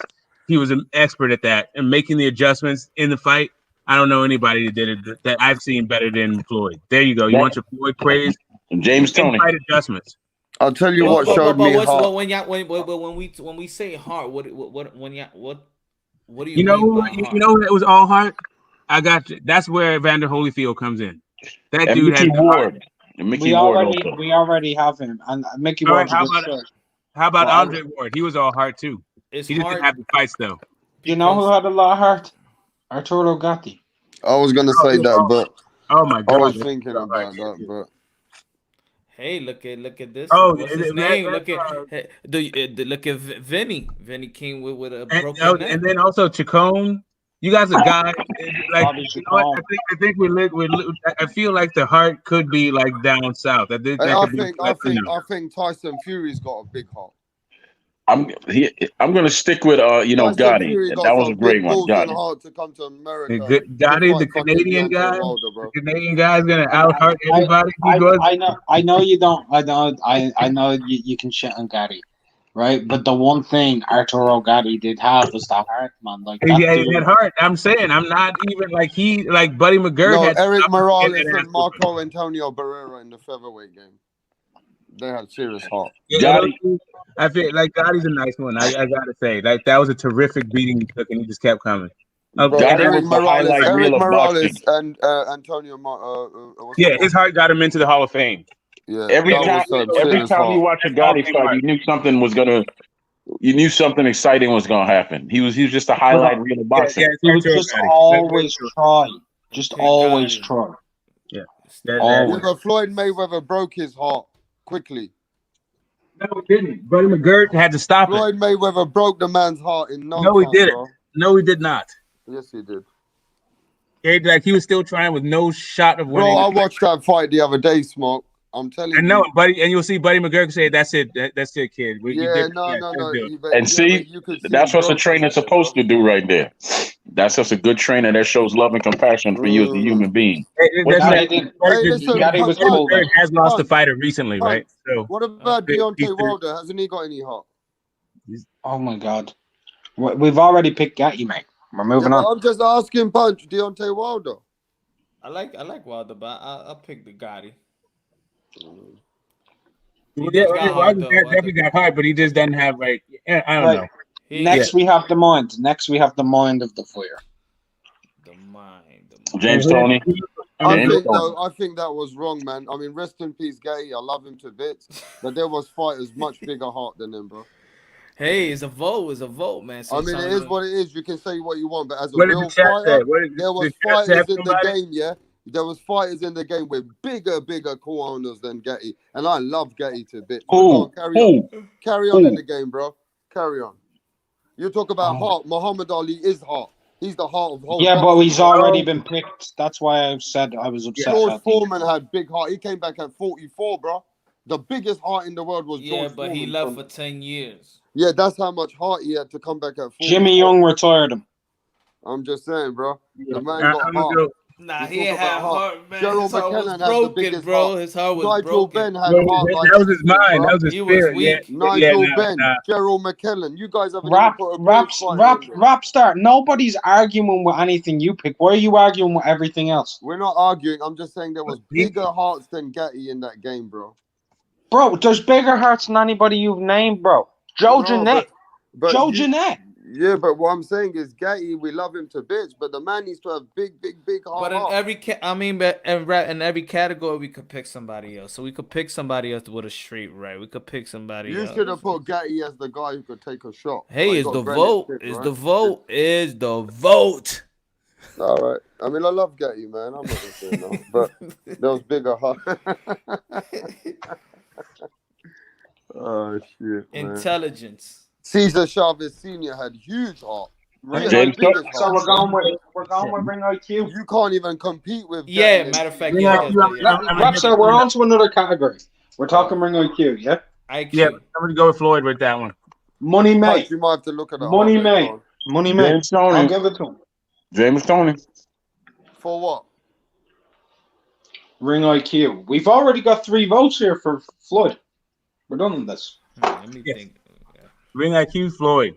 He was an expert at that and making the adjustments in the fight. I don't know anybody that did it that I've seen better than Floyd. There you go. You want your Floyd praise? James Toney. Fight adjustments. I'll tell you what showed me heart. When we say heart, what do you You know, mean by heart? you know, it was all heart. I got you. That's where Evander Holyfield comes in. That And dude Mickey has the heart. Ward. And Mickey Ward also. We already have him, and Mickey All right, Ward's a good shot. how about But Andre Ward? He was all heart too. It's he just hard didn't have the fights though. You know who had a lot of heart? Arturo Gatti. I was gonna say that, but oh my God, I was thinking about that, but. Hey, look at this. Oh, What's his name? Look at Vinny. Vinny came with a broken neck. And then also Chacon. You guys are guys. Like, you know what? I think I feel like the heart could be like down south. I think Tyson Fury's got a big heart. I'm going to stick with Gotti. That was a great one. Gotti. Hard to come to America. Gotti, the Canadian guy. The Canadian guy's gonna out heart everybody. I know you don't. I know you can shit on Gotti, right? But the one thing Arturo Gatti did have was that heart, man. Like that heart. I'm saying I'm not even like Buddy McGirt. No, had Eric Morales and Marco Antonio Barrera in the featherweight game. They had serious heart. I feel like Gotti's a nice one. I gotta say, like that was a terrific beating he took, and he just kept coming. Eric Morales and Antonio. His heart got him into the Hall of Fame. Yeah, every time you watch a Gotti fight, you knew something exciting was gonna happen. He was just a highlight reel of boxing. He would just always try. Always try. Yeah. But Floyd Mayweather broke his heart quickly. No, he didn't. Buddy McGirt had to stop it. Floyd Mayweather broke the man's heart in no he time, didn't. Bro. No, he did not. Yes, he did. Like he was still trying with no shot of winning. Bro, I watched that fight the other day, Smoke. I'm telling you. I know, buddy, and you'll see Buddy McGirt say, "That's it, that's it, kid." No. And see, that's what a trainer's supposed to do right there. That's just a good trainer that shows love and compassion for you as a human being. Gotti has lost a fighter recently, right? So, what about Deontay Wilder? Hasn't he got any heart? Oh my God, we've already picked Gatti, mate. We're moving on. I'm just asking, Punch, Deontay Wilder. I like Wilder, but I'll pick the Gotti. Definitely got hard, but he just doesn't have I don't know. Next we have the mind. Next we have the mind of the fighter. The mind. James Toney. I think that was wrong, man. I mean, rest in peace, Gay. I love him to bits, but there was fighters much bigger heart than him, bro. Hey, it's a vote, man. So I mean, it is what it is. You can say what you want, but as a real fighter, there was fighters in the game, yeah. There was fighters in the game with bigger corners than Getty, and I love Getty to bits. Carry on in the game, bro. Carry on. You talk about heart. Muhammad Ali is heart. He's the heart of whole. Yeah, but he's already been picked. That's why I said I was upset. George Foreman had big heart. He came back at 44, bro. The biggest heart in the world was George Foreman. Yeah, but he left for 10 years. Yeah, that's how much heart he had to come back at 44. Jimmy Young retired him. I'm just saying, bro. The man got heart. Nah, he had heart, man. Gerald His heart McKellen was broken, bro. Heart. His heart was Nigel broken. Ben had heart like that was his mind. That was his spirit. Weak. Nigel Ben, Gerald McKellen. You guys haven't rap star. Nobody's arguing with anything you pick. Why are you arguing with everything else? We're not arguing. I'm just saying there was bigger hearts than Getty in that game, bro. Bro, there's bigger hearts than anybody you've named, bro. Joe Jeanette. Jeanette. Yeah, but what I'm saying is, Getty, we love him to bits, but the man needs to have big heart. But in every category, we could pick somebody else. So we could pick somebody else with a straight right. We could pick somebody else. You should have put Getty as the guy who could take a shot. Hey, it's the vote. It's the vote. Is the vote. All right. I mean, I love Getty, man. I'm not gonna say no, but there was bigger heart. Oh shit! Intelligence. Cesar Chavez Sr. had huge heart. So we're going with Ring IQ. You can't even compete with. Yeah, matter of fact. So we're on to another category. We're talking Ring IQ, yeah. IQ. Yeah, I'm gonna go with Floyd with that one. Money mate. You might have to look at that. Money mate. Money mate. James Toney. I'll give it to him. James Toney. For what? Ring IQ. We've already got 3 votes here for Floyd. We're done with this. Let me think. Ring IQ, Floyd.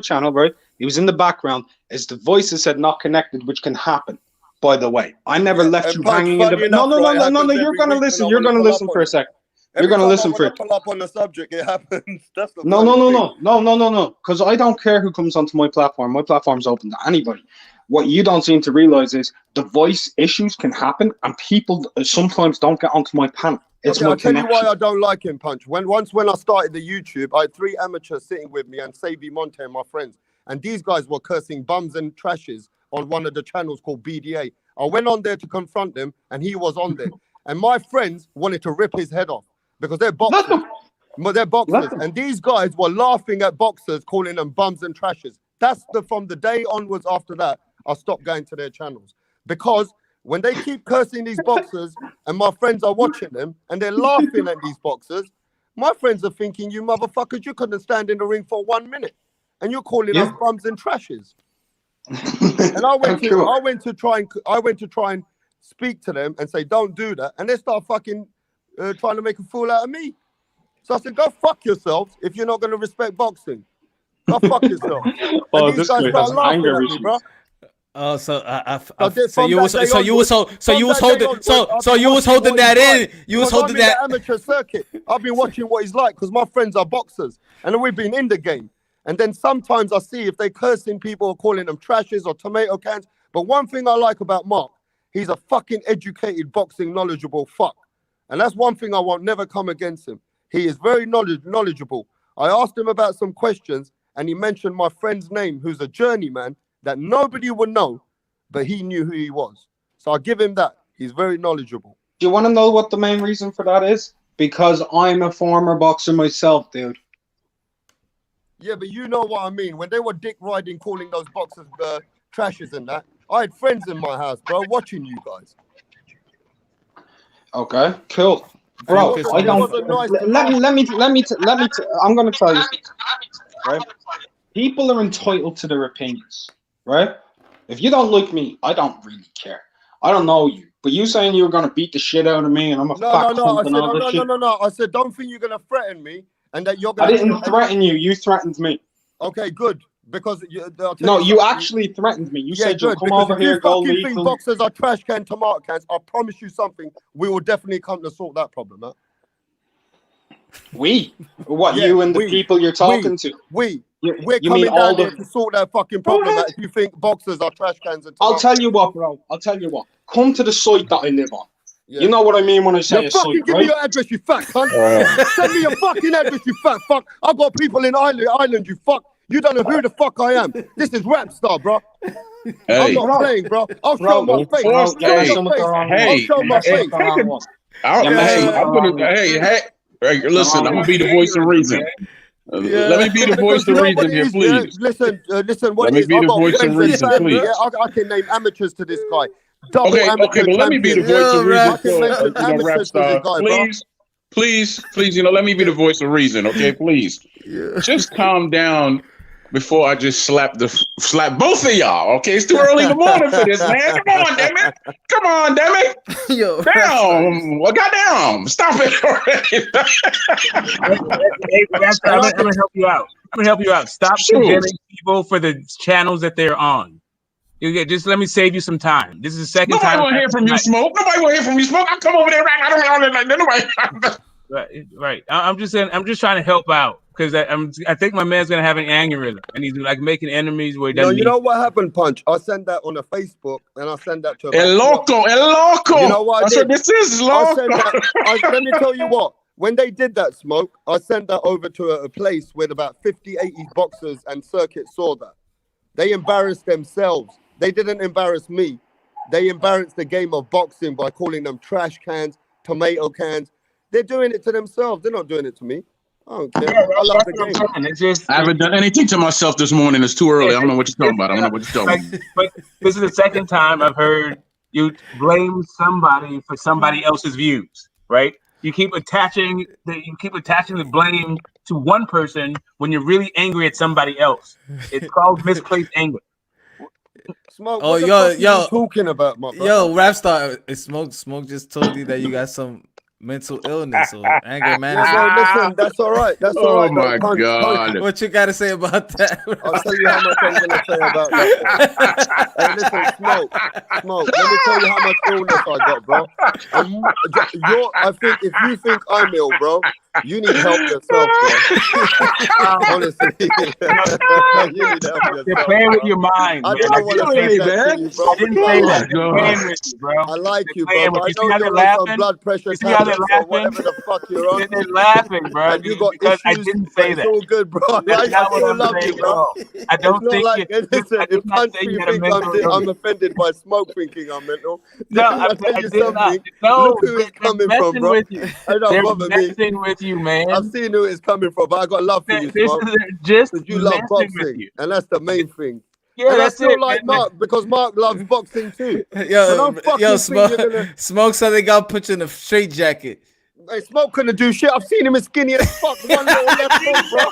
my channel, right? He was in the background. As the voices said not connected, which can happen. By the way, I never left you hanging in the. No. You're gonna listen. You're gonna listen for a second. You're gonna listen for it. Pull up on the subject. It happens. That's the No. Because I don't care who comes onto my platform. My platform's open to anybody. what you don't seem to realize is the voice issues can happen, and people sometimes don't get onto my panel. It's I'll tell connection. you why I don't like him, Punch. When I started the YouTube, I had 3 amateurs sitting with me and Savvy Monte and my friends. And these guys were cursing bums and trashes on one of the channels called BDA. I went on there to confront them, and he was on there. And my friends wanted to rip his head off because they're boxers. But they're boxers. And these guys were laughing at boxers, calling them bums and trashes. From the day onwards after that, I stopped going to their channels. Because when they keep cursing these boxers and my friends are watching them and they're laughing at these boxers, my friends are thinking, you motherfuckers, you couldn't stand in the ring for 1 minute. And you're calling us bums and trashes. And I went to try and speak to them and say, don't do that. And they start fucking trying to make a fool out of me. So I said, go fuck yourselves if you're not going to respect boxing. Go fuck yourself. And these guys start laughing at me, bro. Oh, so you was holding that in. You was holding that amateur circuit. I've been watching what he's like because my friends are boxers and we've been in the game. And then sometimes I see if they cursing people or calling them trashes or tomato cans. But one thing I like about Mark, he's a fucking educated, boxing, knowledgeable fuck. And that's one thing I won't never come against him. He is very knowledgeable. I asked him about some questions and he mentioned my friend's name, who's a journeyman that nobody would know, but he knew who he was. So I give him that. He's very knowledgeable. Do you want to know what the main reason for that is? Because I'm a former boxer myself, dude. Yeah, but you know what I mean. When they were dick riding, calling those boxers trashes and that, I had friends in my house, bro, watching you guys. Okay, cool. Bro, I don't. Let me. I'm gonna tell you, right? People are entitled to their opinions, right? If you don't like me, I don't really care. I don't know you, but you saying you were gonna beat the shit out of me, and I'm a fat cunt and all that shit. No. I said, don't think you're gonna threaten me, and that you're gonna. I didn't threaten you. You threatened me. Okay, good. Because you actually threatened me. You said you'll come over here, go lethal. If you think boxers are trash can, tomato cans, I promise you something. We will definitely come to sort that problem out. You and the people you're talking to. We're coming down here to sort that fucking problem out. If you think boxers are trash cans and I'll tell you what, bro. Come to the site that I live on. Yeah. You know what I mean when I say a site, give me your address, you fat cunt. Send me your fucking address, you fat fuck. I've got people in Ireland, you fuck. You don't know who the fuck I am. This is rap star, bro. I'm not playing, bro. I'll show my face. I'll show my face. Listen, I'm gonna be the voice of reason. Let me be the voice of reason here, please. Listen. Let me be the voice of reason, please. I can name amateurs to this guy. Okay, but let me be the voice of reason. Rap star, please. Let me be the voice of reason. Okay, please. Just calm down. Before I just slap both of y'all, okay? It's too early in the morning for this, man. Come on, damn it! Yo, damn! Well, goddamn! Stop it already! I'm gonna help you out. Stop condemning people for the channels that they're on. Just let me save you some time. This is the second time. Nobody want to hear from you, Smoke. I'll come over there right. Right. I'm just trying to help out. Because I think my man's gonna have an aneurysm, and he's like making enemies where he doesn't. You know what happened, Punch? I sent that on a Facebook, and I sent that to. El loco. You know what? That's what this is, loco. Let me tell you what. When they did that, Smoke, I sent that over to a place where about 50, 80 boxers and circuits saw that. They embarrassed themselves. They didn't embarrass me. They embarrassed the game of boxing by calling them trash cans, tomato cans. They're doing it to themselves. They're not doing it to me. I don't care. I love the game. I haven't done anything to myself this morning. It's too early. I don't know what you're talking about. But this is the second time I've heard you blame somebody for somebody else's views, right? You keep attaching the blame to one person when you're really angry at somebody else. It's called misplaced anger. Smoke, what the fuck are you talking about, my brother? Yo, rap star, Smoke just told you that you got some mental illness or anger management. Listen, that's all right. That's all right. Oh my God! What you got to say about that? I'll tell you how much I'm gonna say about that. Hey, listen, Smoke. Let me tell you how much illness I got, bro. I think if you think I'm ill, bro, You need help yourself, bro. Honestly, you need help yourself. You're playing with your mind. I Man. didn't want to say that to you, bro. I didn't say that. They're playing with you, bro. I like you, They're bro. playing with But I you. See know how they're you're on some laughing? blood pressure You see how they're tablets or laughing? whatever the fuck you're on. They're laughing, bro. And you got because I issues, didn't but say it's that. all good, bro. I That's not what still I'm love saying you, at all. bro. I don't It's not think like, listen, I if did not punch say you you had a think mental illness. I'm offended by Smoke thinking I'm mental. No, I I tell you did not. something. No, Look who it's they're coming from, messing bro. with you. It don't They're bother me. messing with you, man. I've seen who it's coming from, but I got love for you, This Smoke. is just Because you love messing with boxing, you. and that's the main thing. Yeah, And I that's still it, like man. Mark because Mark loves boxing too. Yo, And I fucking think you're gonna. Smoke so they got put you in a straight jacket. Hey, Smoke couldn't do shit. I've seen him as skinny as fuck. One little left hook, bro.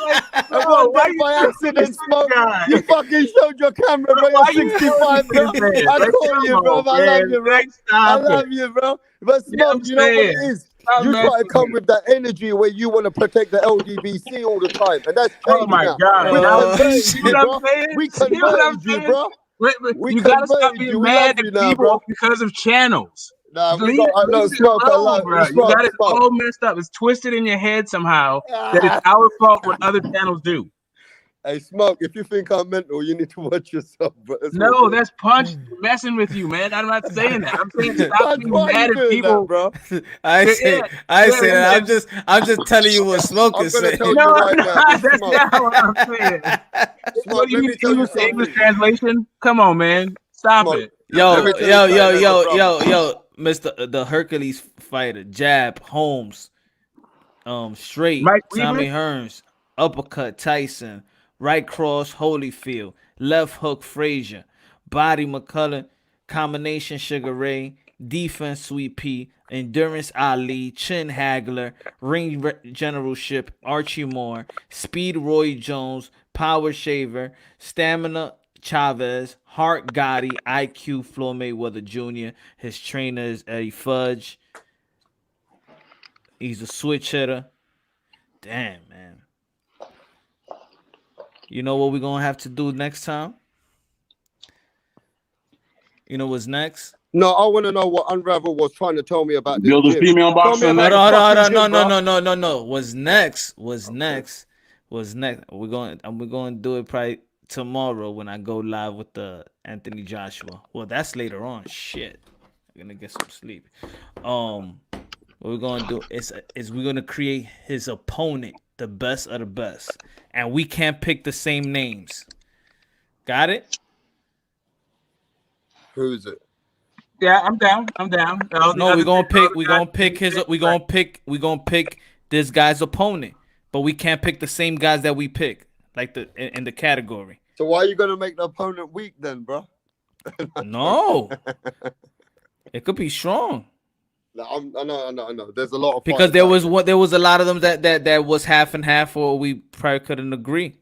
And one day by accident, Smoke, you fucking showed your camera, bro. You're 65, bro. I call you, bro. I love you, bro. I love you, bro. But Smoke, you know what it is? You try to come with that energy where you want to protect the LGBC all the time, and that's changing Oh my now. God! We Now, converted see you, what bro. I'm saying? We See what I'm converted you, saying? bro. Wait, We you gotta stop converted being you. We mad love at you now, people bro. because of channels. Nah, we Leave got. I know it Smoke. I alone, love bro. You Smoke. got it Smoke. all messed up. It's twisted in your head somehow that it's our fault what other channels do. Hey, Smoke, if you think I'm mental, you need to watch yourself, bro. No, that's Punch messing with you, man. I'm not saying that. I'm saying stop Punch, being why are mad you at doing people. that, bro? I Yeah, say, yeah, I say that. yeah. I'm just telling you what Smoke I'm is gonna saying. tell No, you right now. that's This Smoke. not what I'm saying. Smoke, What do you let mean me tell you English to English something. translation? Come on, man. Stop Smoke, it. Yo, let me tell you something as a brother. yo, Mr. The Hercules fighter, jab, Holmes, straight, Mike Tommy Weaver? Hearns, uppercut, Tyson, right cross, Holyfield, left hook, Frazier, body, McCullough, combination, Sugar Ray, defense, Sweet Pea, endurance, Ali, chin, Hagler, ring generalship, Archie Moore, speed, Roy Jones, power, Shaver, stamina, Chavez, heart, Gotti, IQ, Floyd Mayweather Jr., his trainer is Eddie Fudge. He's a switch hitter. Damn, man. You know what we're gonna have to do next time? You know what's next? No, I want to know what Unravel was trying to tell me about this Build a gym. female Tell me boxer about next. the fucking gym, bro. No. What's next? We're going to do it probably tomorrow when I go live with the Anthony Joshua. Well, that's later on. Shit, I'm gonna get some sleep. What we're gonna do is we're gonna create his opponent, the best of the best, and we can't pick the same names. Got it? Who's it? Yeah, I'm down. I'm down. No, we're gonna pick this guy's opponent, but we can't pick the same guys that we pick, like in the category. So why are you gonna make the opponent weak then, bro? No, it could be strong. I know. There's a lot of Because fighters there out was a lot of them that was half and half, or we probably couldn't agree.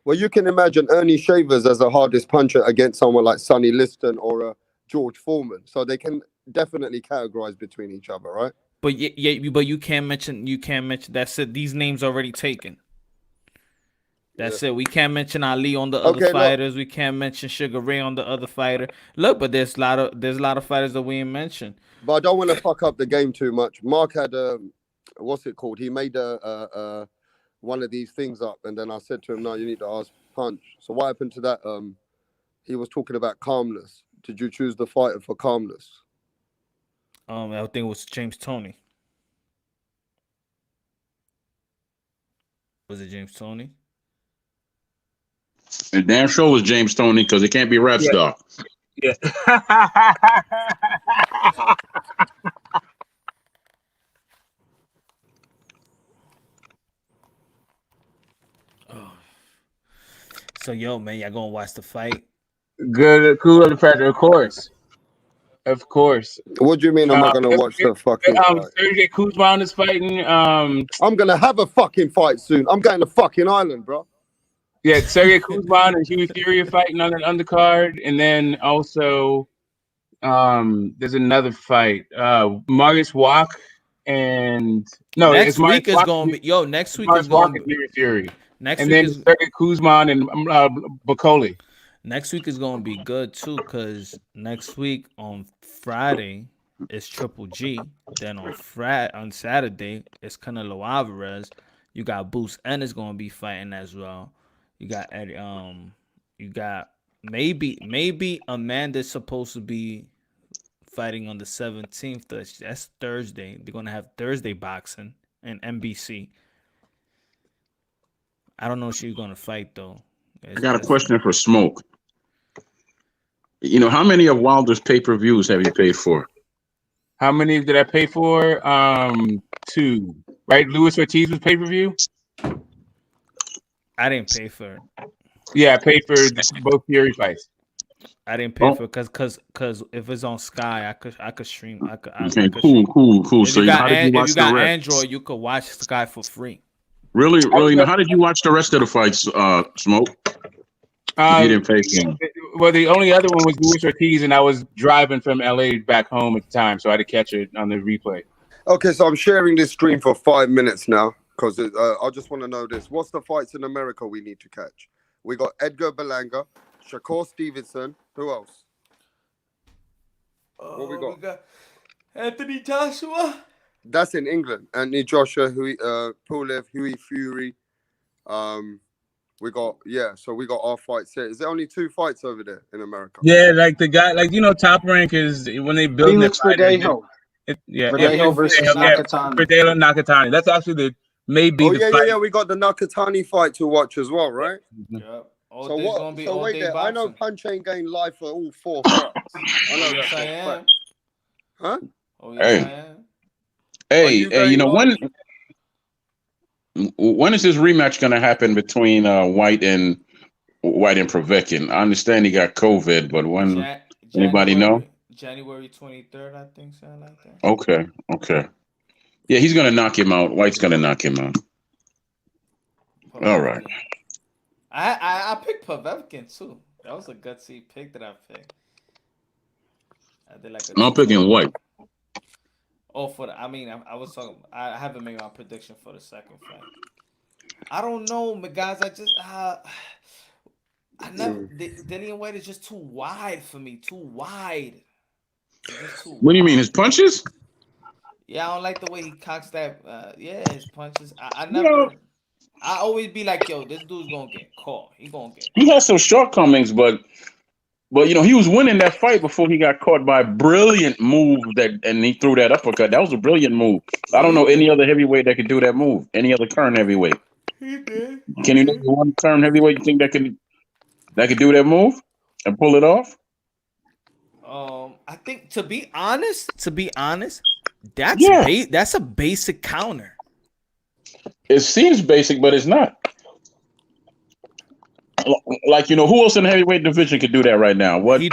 Well, you can imagine Ernie Shavers as a hardest puncher against someone like Sonny Liston or George Foreman, so they can definitely categorize between each other, right? But but you can't mention that's it. These names already taken. That's it. We can't mention Ali on the other fighters. We can't mention Sugar Ray on the other fighter. Look, but there's a lot of fighters that we ain't mentioned. But I don't want to fuck up the game too much. Mark had what's it called? He made one of these things up, and then I said to him, "No, you need to ask Punch." So what happened to that? He was talking about calmness. Did you choose the fighter for calmness? I think it was James Toney. Was it James Toney? And damn sure was James Toney because it can't be Rap Star. Yeah. So yo, man, y'all gonna watch the fight? Good, cool under pressure, of course. Of course. What do you mean I'm not gonna watch the fucking fight? Sergey Kuzman is fighting. I'm gonna have a fucking fight soon. I'm going to fucking Ireland, bro. Yeah, Sergey Kuzman and Huey Fury are fighting on an undercard, and then also there's another fight. Marius Wach and next week is gonna be next week is gonna be Huey Fury. Next and week then is Sergey Kuzman and Bacoli. Next week is gonna be good too, cause next week on Friday it's Triple G. Then on Saturday, it's Canelo Alvarez. You got Boost Ennis gonna be fighting as well. You got Eddie. You got maybe Amanda's supposed to be fighting on the 17th. That's Thursday. They're gonna have Thursday boxing and NBC. I don't know if she's gonna fight though. I got a question for Smoke. You know, how many of Wilder's pay-per-views have you paid for? How many did I pay for? 2. Right? Luis Ortiz was pay-per-view? I didn't pay for it. Yeah, I paid for both Fury fights. I didn't pay for it because if it's on Sky, I could stream. Okay, cool. If So you got, how did you watch if you got the rest? Android, you could watch Sky for free. Really? Now, how did you watch the rest of the fights, Smoke? You didn't pay for them. Well, the only other one was Luis Ortiz, and I was driving from LA back home at the time, so I had to catch it on the replay. Okay, so I'm sharing this stream for 5 minutes now because I just want to know this. What's the fights in America we need to catch? We got Edgar Berlanga, Shakur Stevenson. Who else? What we got? Anthony Joshua. That's in England. Anthony Joshua, Pulev, Huey Fury. We got so we got our fights here. Is there only 2 fights over there in America? Yeah, like the guy, Top Rank is when they build Felix Verdejo. Verdejo versus Nakatani. Verdejo Nakatani. That's actually maybe the fight. Yeah. We got the Nakatani fight to watch as well, right? Yeah. So what? So wait there. I know Punch ain't gained live for all 4 fights. I know that. I am. Huh? Oh yeah. I am. Hey, you know when is this rematch going to happen between White and Povetkin? I understand he got COVID, but when? Anybody know? January 23rd, I think, something like that. Okay. Yeah, he's going to knock him out. White's going to knock him out. All right. I picked Povetkin too. That was a gutsy pick that I picked. I'm picking White. Oh, I was talking. I haven't made my prediction for the second fight. I don't know, guys. I just Dillian White is just too wide for me. Too wide. What do you mean, his punches? Yeah, I don't like the way he cocks that. His punches. I always be like, yo, this dude's gonna get caught. He has some shortcomings, but you know, he was winning that fight before he got caught by a brilliant move and he threw that uppercut. That was a brilliant move. I don't know any other heavyweight that could do that move. Any other current heavyweight. He did. Can you name one current heavyweight you think that could do that move and pull it off? I think to be honest, that's a basic counter. It seems basic, but it's not. Like, you know, who else in the heavyweight division could do that right now? He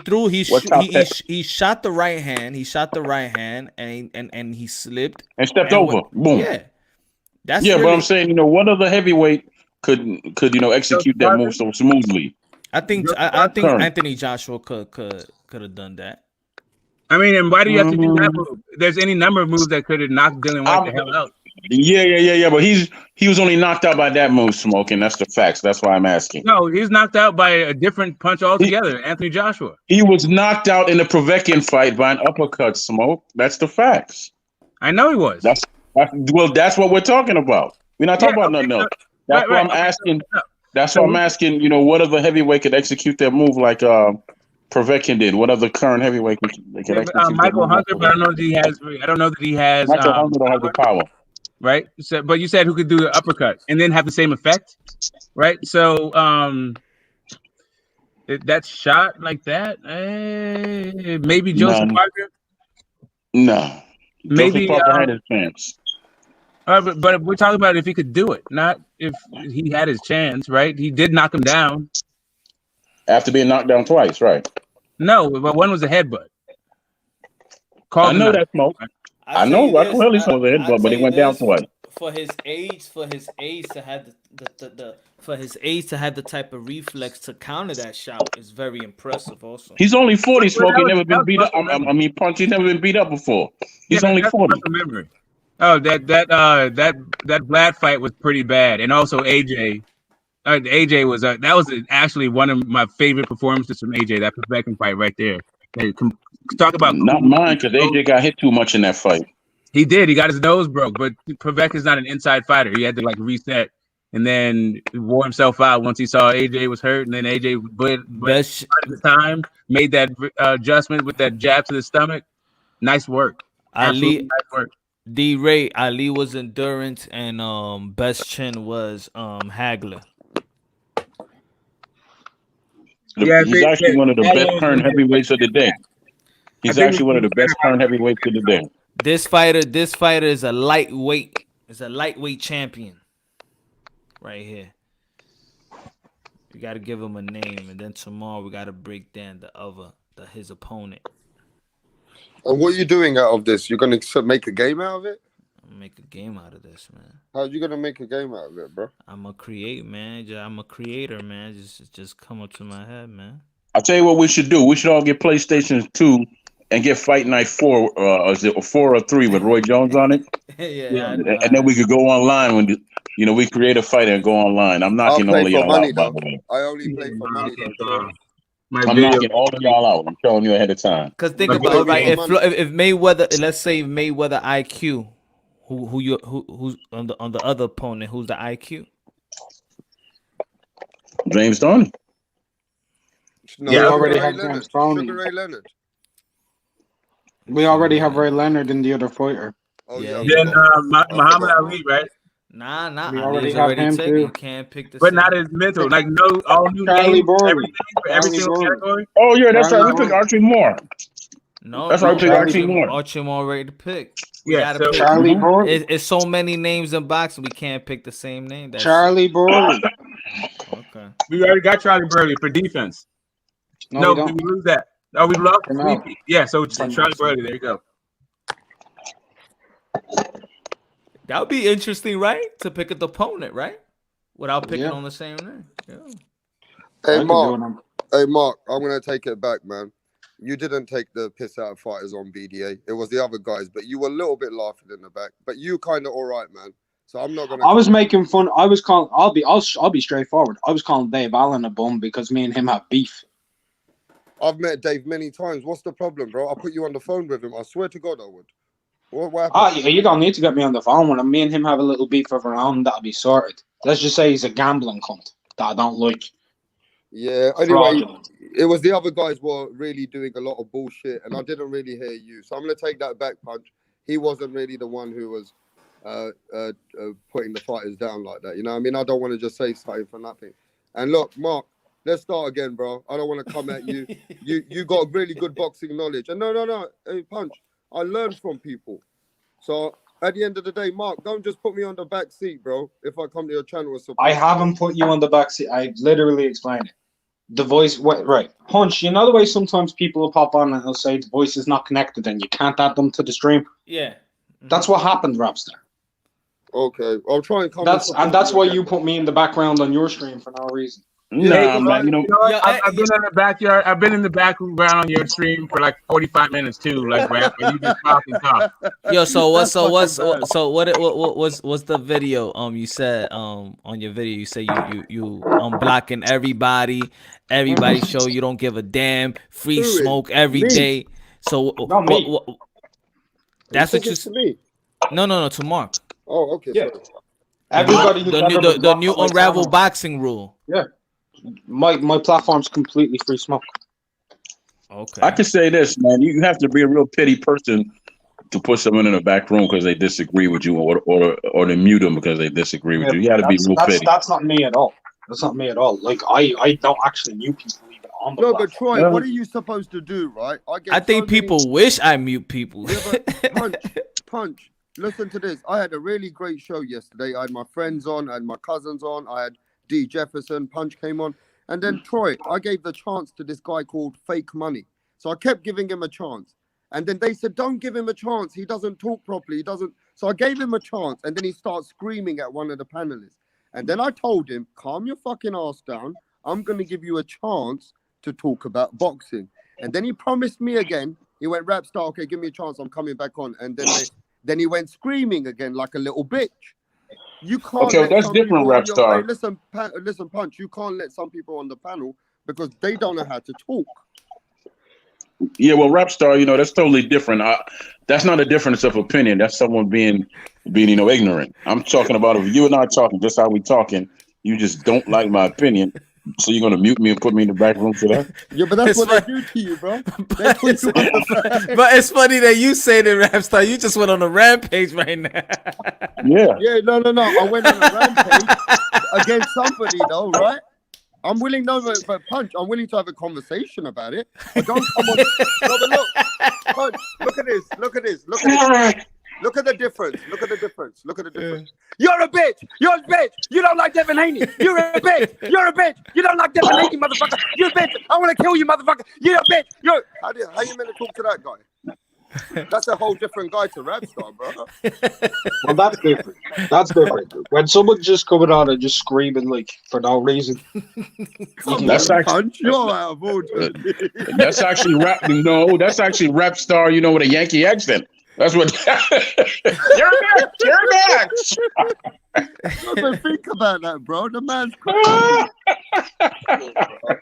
shot the right hand. He shot the right hand and he slipped and stepped over. Boom. Yeah. But I'm saying, you know, what other heavyweight could execute that move so smoothly? I think Anthony Joshua could have done that. I mean, and why do you have to do that move? There's any number of moves that could have knocked Dillian White the hell out. Yeah. But he was only knocked out by that move, Smoke, and that's the facts. That's why I'm asking. No, he's knocked out by a different punch altogether. Anthony Joshua. He was knocked out in the Povetkin fight by an uppercut, Smoke. That's the facts. I know he was. That's what we're talking about. We're not talking about nothing else. That's why I'm asking. That's why I'm asking. You know, what other heavyweight could execute that move like Povetkin did? What other current heavyweight could execute Michael Hunter, but I don't know that he has. Michael Hunter don't have the power. Right. So, but you said who could do the uppercut and then have the same effect, right? So, that shot like that, maybe Joseph Parker. No, maybe Joseph Parker had his chance. But we're talking about if he could do it, not if he had his chance, right? He did knock him down after being knocked down twice, right? No, but one was a headbutt. I know that, Smoke. I know Michael Hillis was a headbutt, but he went down twice. For his age to have the type of reflex to counter that shot is very impressive. Also, he's only 40, Smoke. He's never been beat up. Punch. He's never been beat up before. He's only 40. Oh, that Vlad fight was pretty bad, and also AJ. AJ was that was actually one of my favorite performances from AJ. That Povetkin fight right there. Hey, talk about not mine because AJ got hit too much in that fight. He did. He got his nose broke, but Pavek is not an inside fighter. He had to like reset and then wore himself out once he saw AJ was hurt, and then AJ but at the time made that adjustment with that jab to the stomach. Nice work. Absolutely nice work. D-Ray, Ali was endurance, and best chin was Hagler. He's actually one of the best current heavyweights of the day. He's actually one of the best current heavyweights of the day. This fighter is a lightweight. Is a lightweight champion. Right here. We got to give him a name, and then tomorrow we got to break down his opponent. And what are you doing out of this? You're gonna make a game out of it? Make a game out of this, man. How are you gonna make a game out of it, bro? I'm a create, man. I'm a creator, man. Just come up to my head, man. I'll tell you what we should do. We should all get PlayStation 2 and get Fight Night 4. Is it 4 or 3 with Roy Jones on it? Yeah. And then we could go online when we create a fight and go online. I'm knocking all of y'all out, by the way. I only play for money, though. I'm knocking all of y'all out. I'm telling you ahead of time. Because think about it, right? If Mayweather, let's say Mayweather IQ, who's on the other opponent? Who's the IQ? James Toney. No, we already have Leonard. James Toney. Sugar Ray Leonard. We already have Ray Leonard in the other fighter. Oh yeah. Then Muhammad Ali, right? Nah. We already have him taken. too. You can't pick the. But not his mental. Like no, all new Charlie names, Borley. everything for every single category. Oh yeah, that's right. We picked Archie Moore. No, that's right. We picked Archie Moore. Archie Moore ready to pick. Yeah, so Charlie Borley. It's so many names in boxing. We can't pick the same name. Charlie Borley. Okay. We already got Charlie Burley for defense. No, we lose that. Oh, we lost. Yeah, so Charlie Burley. There you go. That would be interesting, right? To pick an opponent, right? Without picking on the same name. Yeah. Hey Mark, I'm gonna take it back, man. You didn't take the piss out of fighters on BDA. It was the other guys, but you were a little bit laughing in the back. But you kind of all right, man. So I'm not gonna. I was making fun. I was calling. I'll be straightforward. I was calling Dave Allen a bum because me and him have beef. I've met Dave many times. What's the problem, bro? I'll put you on the phone with him. I swear to God, I would. What happened? You don't need to get me on the phone when me and him have a little beef of our own. That'll be sorted. Let's just say he's a gambling cunt that I don't like. Yeah. Anyway, it was the other guys were really doing a lot of bullshit, and I didn't really hear you. So I'm gonna take that back, Punch. He wasn't really the one who was putting the fighters down like that. You know what I mean? I don't want to just say something for nothing. And look, Mark, let's start again, bro. I don't want to come at you. You got really good boxing knowledge. And no. Hey, Punch, I learned from people. So at the end of the day, Mark, don't just put me on the back seat, bro. If I come to your channel or something. I haven't put you on the back seat. I literally explained it. The voice, right. Punch, you know the way sometimes people will pop on and they'll say the voice is not connected and you can't add them to the stream? Yeah. That's what happened, Rapster. Okay. I'll try and come. That's why you put me in the background on your stream for no reason. Nah, man, I've been in the backyard. I've been in the background on your stream for like 45 minutes too. Like, man, you just talk and talk. Yo, what's the video? You said on your video you say you blocking everybody. Everybody show you don't give a damn. Free smoke every day. So that's what you said. No, to Mark. Oh, okay. Yeah. Everybody the new Unravel boxing rule. Yeah. My platform's completely free smoke. Okay. I can say this, man. You have to be a real pity person to put someone in the back room because they disagree with you, or to mute them because they disagree with you. You got to be real pity. That's not me at all. That's not me at all. Like I don't actually mute people even on the platform. But Troy, what are you supposed to do, right? I think people wish I mute people. Yeah, but Punch. Listen to this. I had a really great show yesterday. I had my friends on, I had my cousins on, I had D. Jefferson, Punch came on. And then Troy, I gave the chance to this guy called Fake Money. So I kept giving him a chance. And then they said, don't give him a chance. He doesn't talk properly. He doesn't. So I gave him a chance. And then he starts screaming at one of the panelists. And then I told him, calm your fucking ass down. I'm going to give you a chance to talk about boxing. And then he promised me again. He went, Rapstar, okay, give me a chance. I'm coming back on. And then he went screaming again like a little bitch. You can't. Okay, that's different, Rapstar. Listen, Punch. You can't let some people on the panel because they don't know how to talk. Yeah, well, rap star, that's totally different. That's not a difference of opinion. That's someone being ignorant. I'm talking about if you and I are talking, just how we talking, you just don't like my opinion, so you're gonna mute me and put me in the back room for that? Yeah, but that's what they do to you, bro. They put you on the back. But it's funny that you say that, rap star. You just went on a rampage right now. Yeah. Yeah, no. I went on a rampage against somebody, though, right? I'm willing, for Punch, I'm willing to have a conversation about it. But don't come on. No, but look, Punch, look at this. Look at the difference. Look at the difference. You're a bitch. You don't like Devin Haney. You're a bitch. You don't like Devin Haney, motherfucker. You're a bitch. I want to kill you, motherfucker. You're a bitch. How you meant to talk to that guy? That's a whole different guy to rap star, bro. Well, that's different. When someone's just coming on and just screaming like for no reason, that's actually rap. No, that's actually rap star. With a Yankee accent. That's what. You're next. Don't think about that, bro. The man's crazy.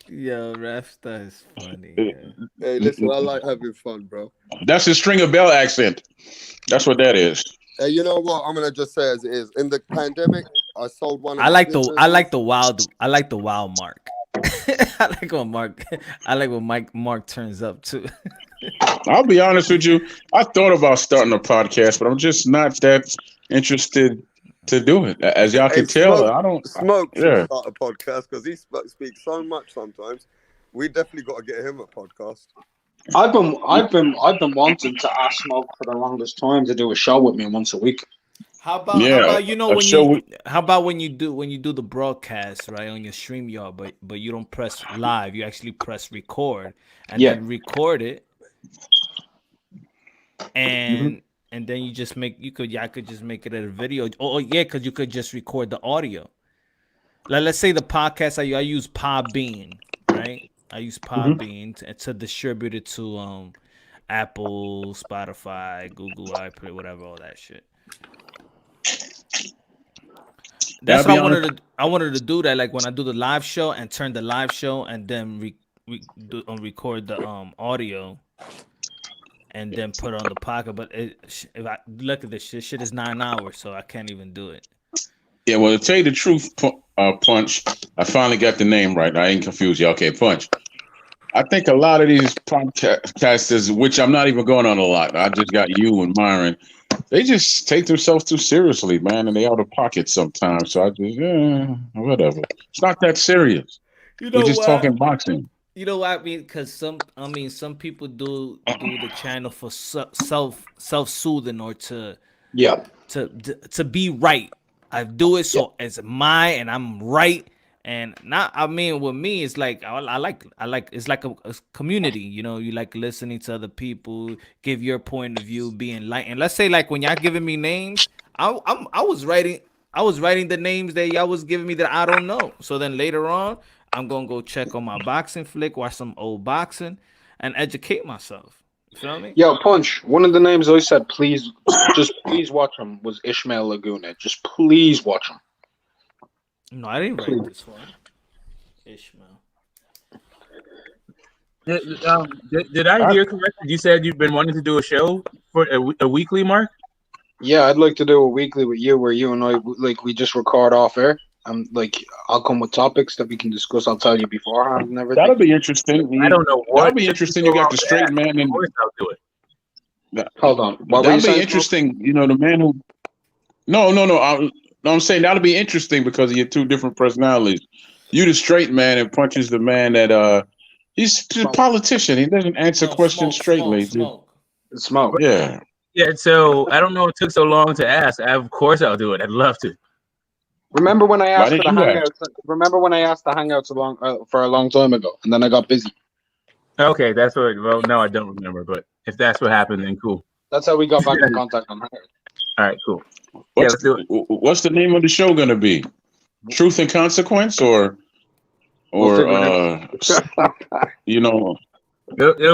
Yo, rap star is funny. Hey, listen, I like having fun, bro. That's his Stringer Bell accent. That's what that is. Hey, you know what? I'm gonna just say as it is. In the pandemic, I sold one. I like the wild Mark. I like when Mark turns up too. I'll be honest with you. I thought about starting a podcast, but I'm just not that interested to do it. As y'all can tell, I don't smoke. Start a podcast because he speaks so much sometimes. We definitely got to get him a podcast. I've been wanting to ask Smoke for the longest time to do a show with me once a week. How about when you do the broadcast right on your StreamYard, but you don't press live, you actually press record and then record it, and then you just I could just make it a video. Because you could just record the audio. Like let's say the podcast I use Podbean, right? I use Podbean to distribute it to Apple, Spotify, Google, iPlay, whatever, all that shit. That's what I wanted to do that, like when I do the live show and turn the live show and then record the audio and then put it on the pocket. But if I look at this shit is 9 hours, so I can't even do it. Yeah, well, to tell you the truth, Punch, I finally got the name right. I ain't confused you. Okay, Punch. I think a lot of these podcasters, which I'm not even going on a lot, I just got you and Myron, they just take themselves too seriously, man, and they out of pocket sometimes. So I just, whatever. It's not that serious. We're just talking boxing. You know what I mean? Because some people do the channel for self-soothing or to be right. I do it so it's mine and I'm right. And not, I mean, with me, it's like I like it's like a community, you like listening to other people, give your point of view, be enlightened. And let's say like when y'all giving me names, I was writing the names that y'all was giving me that I don't know. So then later on, I'm gonna go check on my boxing flick, watch some old boxing, and educate myself. You feel me? Yo, Punch. One of the names I said, please watch him was Ishmael Laguna. Just please watch him. No, I didn't write this one. Ishmael. Did I hear correctly? You said you've been wanting to do a show for a weekly, Mark? Yeah, I'd like to do a weekly with you where you and I, we just record off air. I'll come with topics that we can discuss. I'll tell you beforehand and everything. That'll be interesting. I don't know what. That'll be interesting. You got the straight man. And I'll do it. Hold on. That'll be interesting. The man who... No, I'm saying that'll be interesting because of your two different personalities. You the straight man and Punch is the man that he's a politician. He doesn't answer questions straightly. Smoke. Yeah. Yeah, so I don't know it took so long to ask. Of course I'll do it. I'd love to. Remember when I asked for the hangouts? Remember when I asked the hangouts for a long time ago, and then I got busy. Okay, that's what. Well, no, I don't remember, but if that's what happened, then cool. That's how we got back in contact on Hangouts. All right, cool. What's the name of the show gonna be? Truth and Consequence, or it'll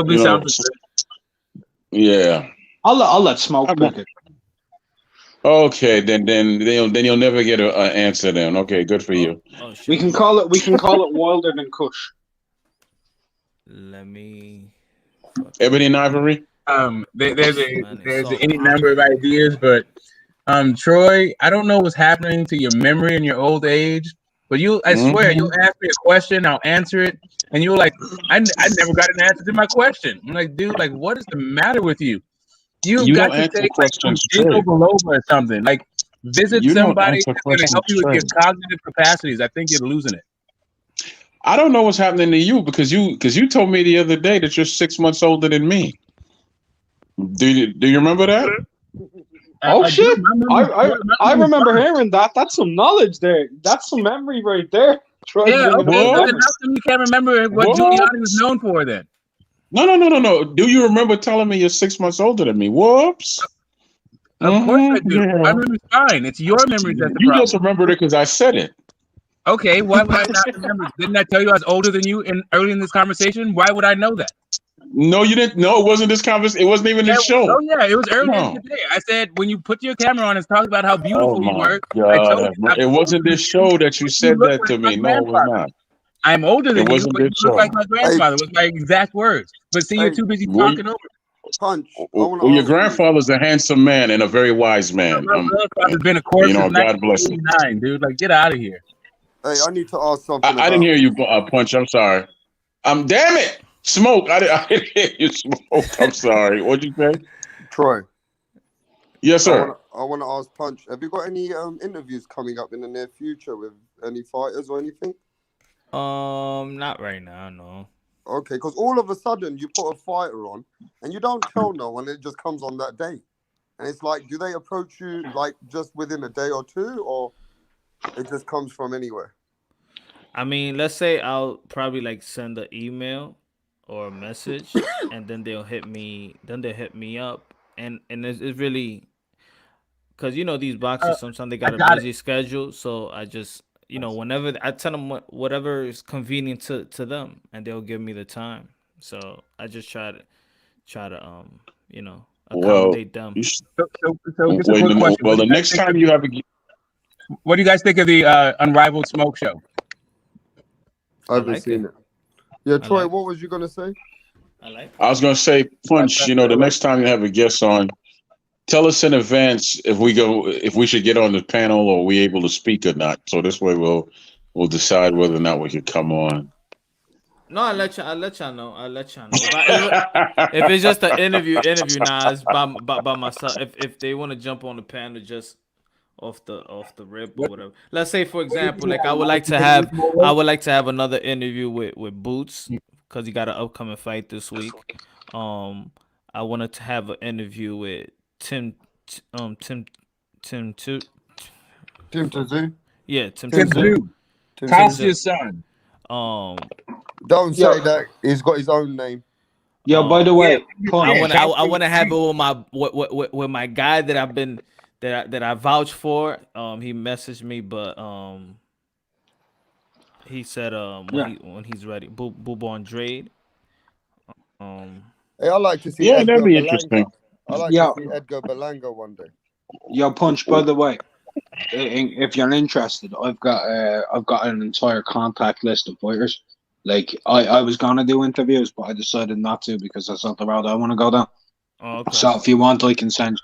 be something. Yeah. I'll let Smoke pick it. Okay, then you'll never get an answer. Then okay, good for you. We can call it Wilder than Kush. Let me Ebony and Ivory. There's any number of ideas, but Troy, I don't know what's happening to your memory in your old age, but I swear, you'll ask me a question, I'll answer it, and you're like, I never got an answer to my question. I'm like, dude, like, what is the matter with you? You've got to take like some ginkgo biloba or something. Like, visit somebody that's going to help you with your cognitive capacities. I think you're losing it. I don't know what's happening to you because you told me the other day that you're 6 months older than me. Do you remember that? Oh shit! I remember hearing that. That's some knowledge there. That's some memory right there. Yeah, okay. Well, you can't remember what Giuliani was known for then. No. Do you remember telling me you're 6 months older than me? Whoops. Of course I do. Yeah. My memory's fine. It's your memory that's the problem. You just remembered it because I said it. Okay, why would I not remember? Didn't I tell you I was older than you early in this conversation? Why would I know that? No, you didn't. No, it wasn't this conversation. It wasn't even this show. Oh yeah, it was earlier today. I said when you put your camera on and talked about how beautiful you were. God. It wasn't this show that you said that to me. No, it was not. I'm older than you, but you look like my grandfather. Was my exact words. But see, you're too busy talking over. Punch. Well, your grandfather's a handsome man and a very wise man. My grandfather's been a corpse since God bless him. 1989, dude. Like, get out of here. Hey, I need to ask something. I didn't hear you, Punch. I'm sorry. Damn it, Smoke. I didn't hear you, Smoke. I'm sorry. What'd you say, Troy? Yes, sir. I want to ask Punch. Have you got any interviews coming up in the near future with any fighters or anything? Not right now, no. Okay, because all of a sudden you put a fighter on and you don't tell no one. It just comes on that day, and it's like, do they approach you like just within a day or two, or it just comes from anywhere? I mean, let's say I'll probably like send an email or a message, and then they'll hit me. Then they hit me up, and it's really because these boxers sometimes they got a busy schedule, so I just whenever I tell them whatever is convenient to them, and they'll give me the time. So I just try to accommodate them. Well, the next time you have what do you guys think of the Unrivaled Smoke show? I haven't seen it. Yeah, Troy, what was you gonna say? I was gonna say, Punch. The next time you have a guest on, tell us in advance if we should get on the panel or are we able to speak or not. So this way we'll decide whether or not we could come on. No, I'll let y'all know. If it's just an interview, it's by myself. If they want to jump on the panel just off the rip or whatever. Let's say, for example, like I would like to have another interview with Boots because he got an upcoming fight this week. I wanted to have an interview with Tim Tszyu. Yeah, Tim Tszyu. Cassius' son. Don't say that. He's got his own name. Yo, by the way, I want to have it with my guy that I've been that I vouch for. He messaged me, but he said when he's ready, Boobo Andrade. Hey, I like to see. Yeah, that'd be interesting. I like to see Edgar Berlanga one day. Yo, Punch. By the way, if you're interested, I've got an entire contact list of fighters. Like I was gonna do interviews, but I decided not to because that's not the route I want to go down. Oh, okay. So if you want, I can send.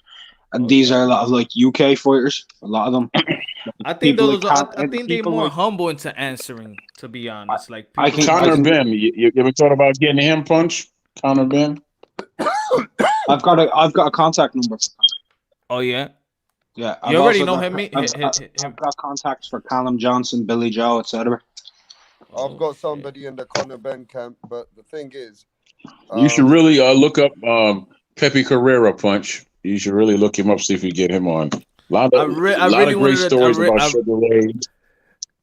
And these are a lot of like UK fighters. A lot of them. I think they're more humble into answering. To be honest, like Conor Ben. You ever thought about getting him, Punch? Conor Ben. I've got a contact number for Conor. Oh yeah. Yeah, you already know him. I've got contacts for Callum Johnson, Billy Joe, etc. I've got somebody in the Conor Ben camp, but the thing is, you should really look up Pepe Carrera, Punch. You should really look him up, see if you get him on. A lot of great stories about Sugar Ray.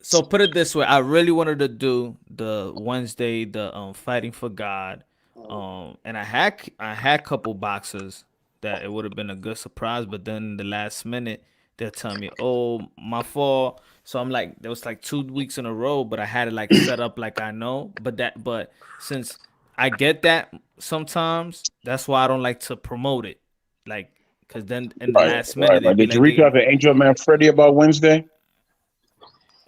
So put it this way, I really wanted to do the Wednesday, the Fighting for God, and I had a couple boxers that it would have been a good surprise, but then the last minute they're telling me, "Oh, my fault." So I'm like, there was like 2 weeks in a row, but I had it like set up like I know, but since I get that sometimes, that's why I don't like to promote it, like because then in the last minute. Did you reach out to Angel Man Freddy about Wednesday?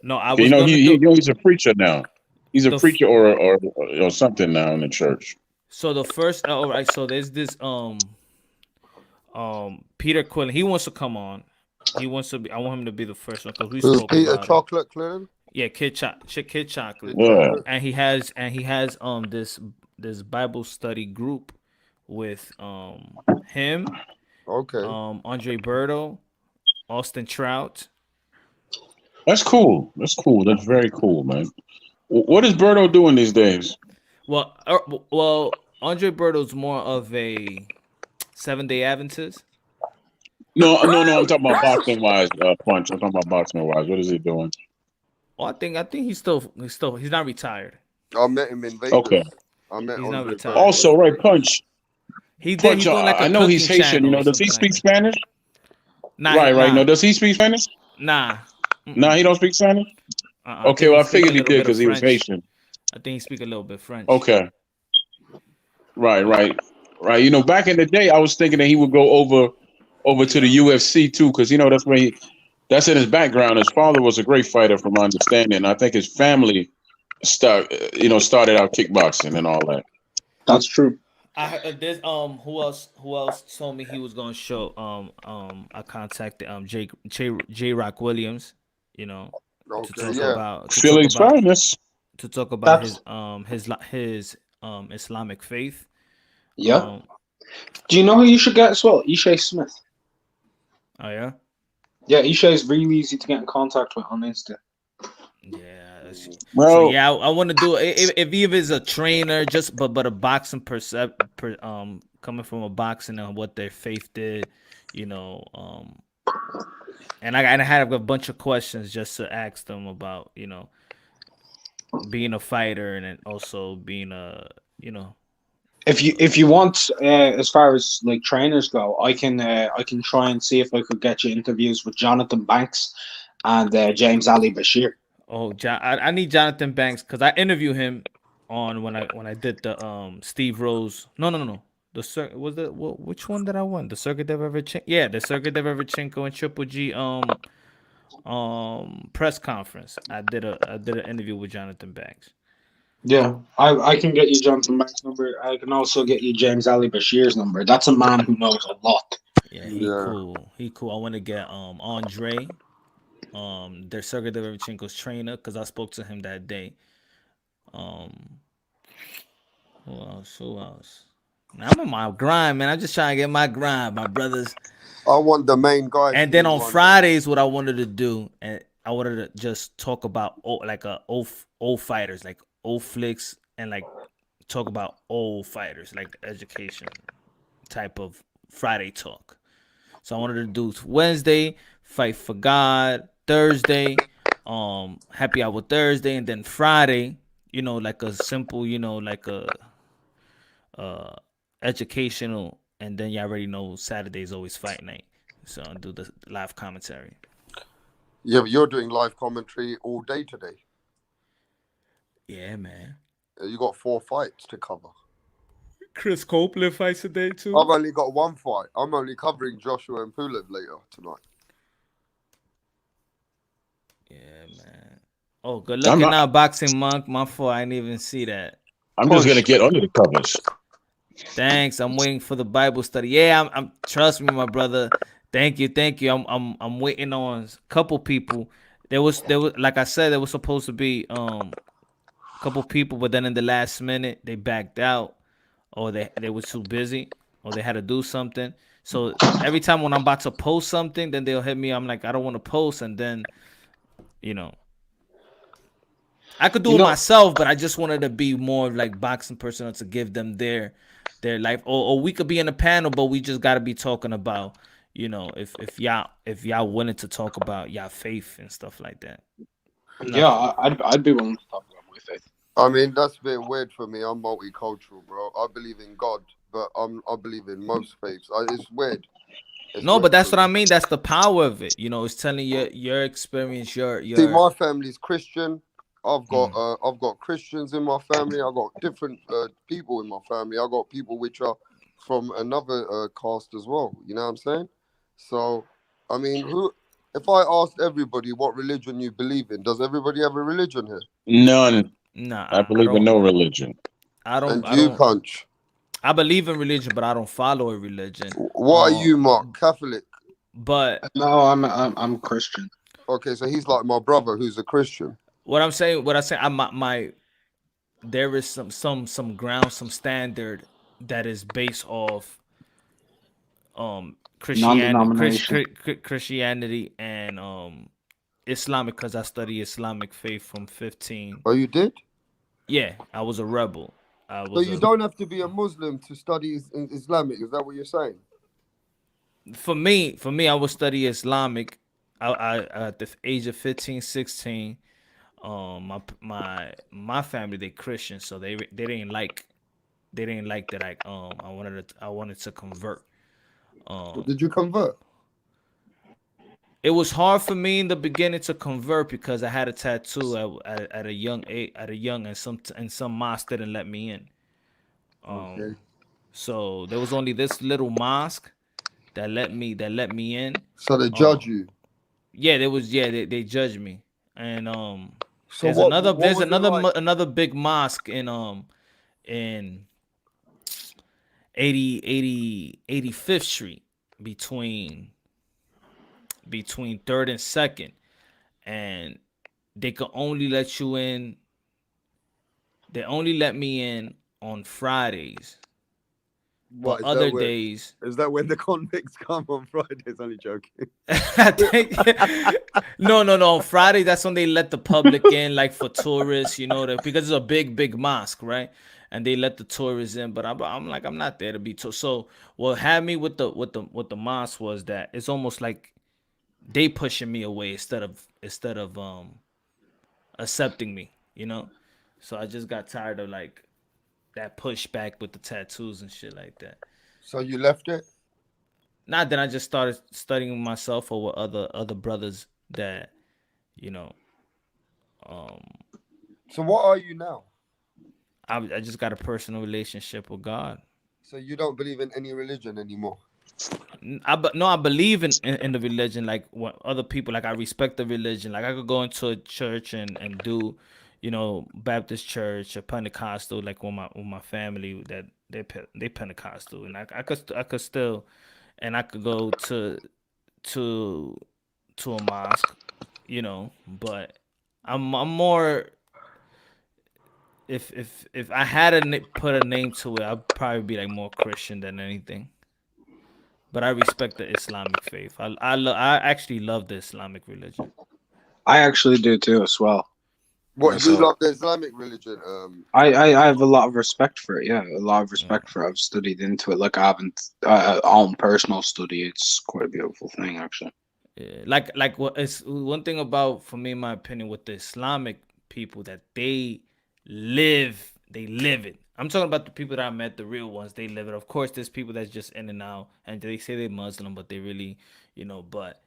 No, I was. He's a preacher now. He's a preacher or something now in the church. So the first, all right. So there's this Peter Quillen. He wants to come on. He wants to be. I want him to be the first one because we Who's spoke Peter about him. Chocolate Clinton? Yeah, Kid Chocolate. Yeah. And he has this Bible study group with him, Okay, Andre Berto, Austin Trout. That's cool. That's cool. That's very cool, man. What is Berto doing these days? Well, Andre Berto's more of a 7-day Adventist. No. I'm talking about boxing wise. Punch. I'm talking about boxing wise. What is he doing? Well, I think he's not retired. I met him in Vegas. Okay. I met He's Andre not retired. Berto. Also, right, Punch. He's Punch. doing like a I know he's cooking Haitian. You channel know, or does he something speak Spanish? Nah, Right. nah. No, does he speak Spanish? Nah. No, he don't speak Spanish. I Okay, think well, I speak a figured he little did bit of because he was French. Haitian. I think he speak a little bit French. Okay. Right. You know, back in the day, I was thinking that he would go over to the UFC too, because you know that's where that's in his background. His father was a great fighter, from my understanding. I think his family started out kickboxing and all that. That's true. There's who else told me he was gonna show I contacted J Rock Williams, you know, to talk about his Islamic faith. Yeah. Do you know who you should get as well? Ishay Smith. Oh yeah. Yeah, Ishay is really easy to get in contact with on Insta. Yeah. Well, so yeah, I want to do if he is a trainer, just but a boxing coming from a boxing and what their faith did, you know, and I had a bunch of questions just to ask them about, you know, being a fighter and then also being a, you know. If you want, as far as like trainers go, I can try and see if I could get you interviews with Jonathan Banks and James Ali Bashir. Oh, I need Jonathan Banks because I interviewed him on when I did the Steve Rose. No. Which one did I win? The Circuit of Everchenko. Yeah, the Circuit of Everchenko and Triple G press conference. I did an interview with Jonathan Banks. Yeah, I can get you Jonathan Banks' number. I can also get you James Ali Bashir's number. That's a man who knows a lot. Yeah, he cool. I want to get Andre, their Circuit of Everchenko's trainer, because I spoke to him that day. Who else? Now I'm in my grind, man. I'm just trying to get my grind, my brothers. I want the main guy. And then on Fridays, what I wanted to do, and I wanted to just talk about old fighters, like old flicks, and like talk about old fighters, like education type of Friday talk. So I wanted to do Wednesday, Fight for God, Thursday, Happy Hour Thursday, and then Friday, you know, like a simple, you know, like a educational, and then you already know Saturday's always fight night. So I'll do the live commentary. Yeah, but you're doing live commentary all day today. Yeah, man. You got 4 fights to cover. Chris Copeland fights today too. I've only got 1 fight. I'm only covering Joshua and Pulev later tonight. Yeah, man. Oh, good looking out, Boxing Monk. My fault. I didn't even see that. I'm just gonna get under the covers. Thanks. I'm waiting for the Bible study. Yeah, I'm trust me, my brother. Thank you. I'm waiting on a couple people. There was like I said, there was supposed to be a couple people, but then in the last minute they backed out, or they were too busy, or they had to do something. So every time when I'm about to post something, then they'll hit me. I'm like, I don't want to post, and then, you know, I could do it myself, but I just wanted to be more like boxing personnel to give them their life, or we could be in a panel, but we just got to be talking about, you know, if y'all willing to talk about y'all faith and stuff like that. Yeah, I'd be willing to talk about my faith. I mean, that's a bit weird for me. I'm multicultural, bro. I believe in God, but I believe in most faiths. It's weird. But that's what I mean. That's the power of it. You know, it's telling your experience. Your See, my family's Christian. I've got Christians in my family. I've got different people in my family. I've got people which are from another caste as well. You know what I'm saying? So, I mean, if I asked everybody what religion you believe in, does everybody have a religion here? None. Nah, I believe in no religion. I don't. And you, Punch? I believe in religion, but I don't follow a religion. What are you, Mark? Catholic? But no, I'm Christian. Okay, so he's like my brother who's a Christian. What I say, my there is some ground, some standard that is based off Christianity and Islamic, because I study Islamic faith from 15. Oh, you did? Yeah, I was a rebel. So you don't have to be a Muslim to study Islamic. Is that what you're saying? For me, I would study Islamic. I at the age of 15, 16. My family, they Christian, so they didn't like that I wanted to convert. Did you convert? It was hard for me in the beginning to convert because I had a tattoo at a young age, and some mosque didn't let me in. Okay. So there was only this little mosque that let me in. So they judge you. Yeah, they judged me. And So there's what like? another big mosque in 85th Street between 3rd and 2nd, and they could only let you in. They only let me in on Fridays. What, but other days, is that when the convicts come on Fridays? Only joking. No. On Friday, that's when they let the public in, like for tourists, because it's a big mosque, right? And they let the tourists in. But I'm like, I'm not there to be told. So what had me with the mosque was that it's almost like they pushing me away instead of accepting me, So I just got tired of like that pushback with the tattoos and shit like that. So you left it? Not that I just started studying myself or with other brothers that, So what are you now? I just got a personal relationship with God. So you don't believe in any religion anymore? I believe in the religion, like what other people, like I respect the religion. Like I could go into a church and do, Baptist church or Pentecostal, like with my family that they Pentecostal, and I could still, and I could go to a mosque, but I'm more. If I had to put a name to it, I'd probably be like more Christian than anything. But I respect the Islamic faith. I actually love the Islamic religion. I actually do too, as well. What, you love the Islamic religion? I have a lot of respect for it. Yeah, a lot of respect for it. I've studied into it. Like I haven't own personal study. It's quite a beautiful thing, actually. Yeah, like what is one thing about, for me, in my opinion, with the Islamic people, that they live it. I'm talking about the people that I met, the real ones. They live it. Of course, there's people that's just in and out, and they say they're Muslim, but they really, But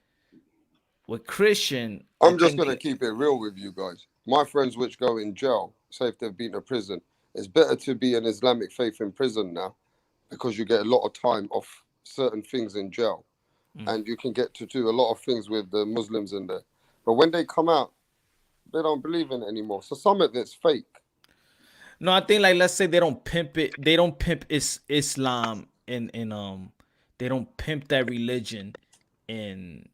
with Christian, I'm just gonna keep it real with you guys. My friends which go in jail, say if they've been to prison, it's better to be an Islamic faith in prison now, because you get a lot of time off certain things in jail, and you can get to do a lot of things with the Muslims in there. But when they come out, they don't believe in it anymore. So some of it's fake. No, I think, like, let's say they don't pimp it. They don't pimp Islam in they don't pimp that religion in,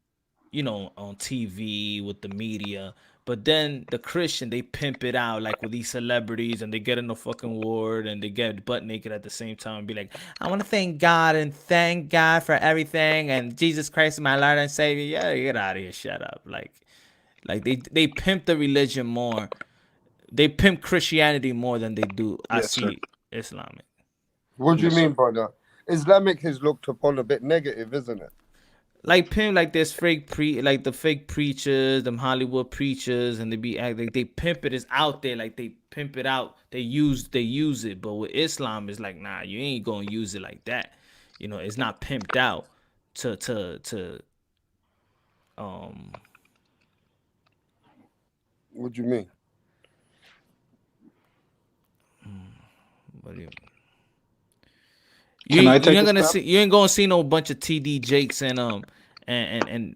on TV with the media. But then the Christian, they pimp it out like with these celebrities, and they get in the fucking ward and they get butt naked at the same time and be like, I want to thank God for everything, and Jesus Christ is my Lord and Savior. Yeah, get out of here, shut up. Like they pimp the religion more. They pimp Christianity more than they do Islamic. What do you mean by that? Islamic is looked upon a bit negative, isn't it? Like pimp, like there's fake the fake preachers, them Hollywood preachers, and they pimp it. It's out there, like they pimp it out. They use it, but with Islam, it's like, nah, you ain't gonna use it like that. It's not pimped out to What do you mean? What do you mean? You ain't gonna see no bunch of TD Jakes and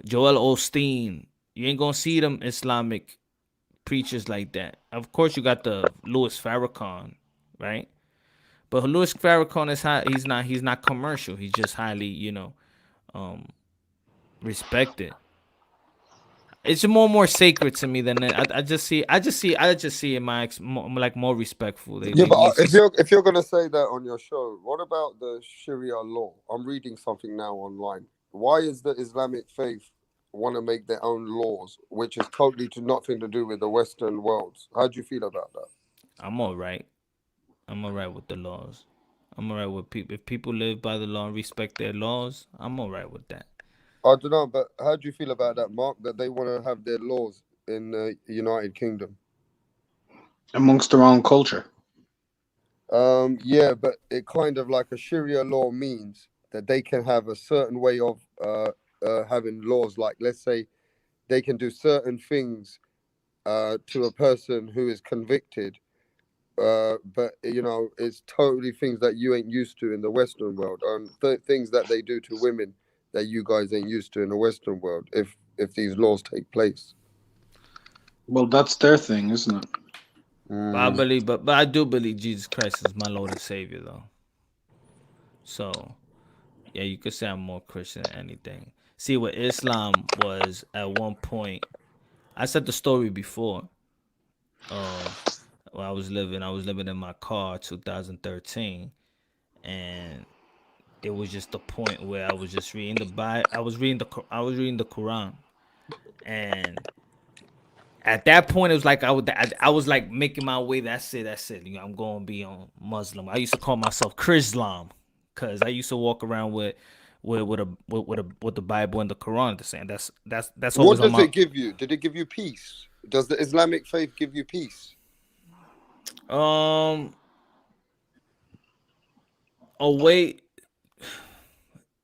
Joel Osteen. You ain't gonna see them Islamic preachers like that. Of course, you got the Louis Farrakhan, right? But Louis Farrakhan is high, he's not commercial. He's just highly, respected. It's more sacred to me than I just see it more respectful. Yeah, but if you're gonna say that on your show, what about the Sharia law? I'm reading something now online. Why is the Islamic faith want to make their own laws, which is totally nothing to do with the Western world? How do you feel about that? I'm all right. I'm all right with the laws. I'm all right with people. If people live by the law and respect their laws, I'm all right with that. I don't know, but how do you feel about that, Mark? That they want to have their laws in the United Kingdom amongst their own culture. Yeah, but it kind of like a Sharia law means that they can have a certain way of having laws. Like, let's say, they can do certain things to a person who is convicted, but it's totally things that you ain't used to in the Western world, and things that they do to women that you guys ain't used to in the Western world. If these laws take place, well, that's their thing, isn't it? But I do believe Jesus Christ is my Lord and Savior, though. So, yeah, you could say I'm more Christian than anything. See, what Islam was at one point, I said the story before. When I was living in my car, 2013, and it was just the point where I was just reading the Bible. I was reading the Quran, and at that point, it was like I was like making my way. That's it. I'm going to be on Muslim. I used to call myself Chrislam because I used to walk around with the Bible and the Quran at the same. That's what does it give you? Did it give you peace? Does the Islamic faith give you peace? Oh wait.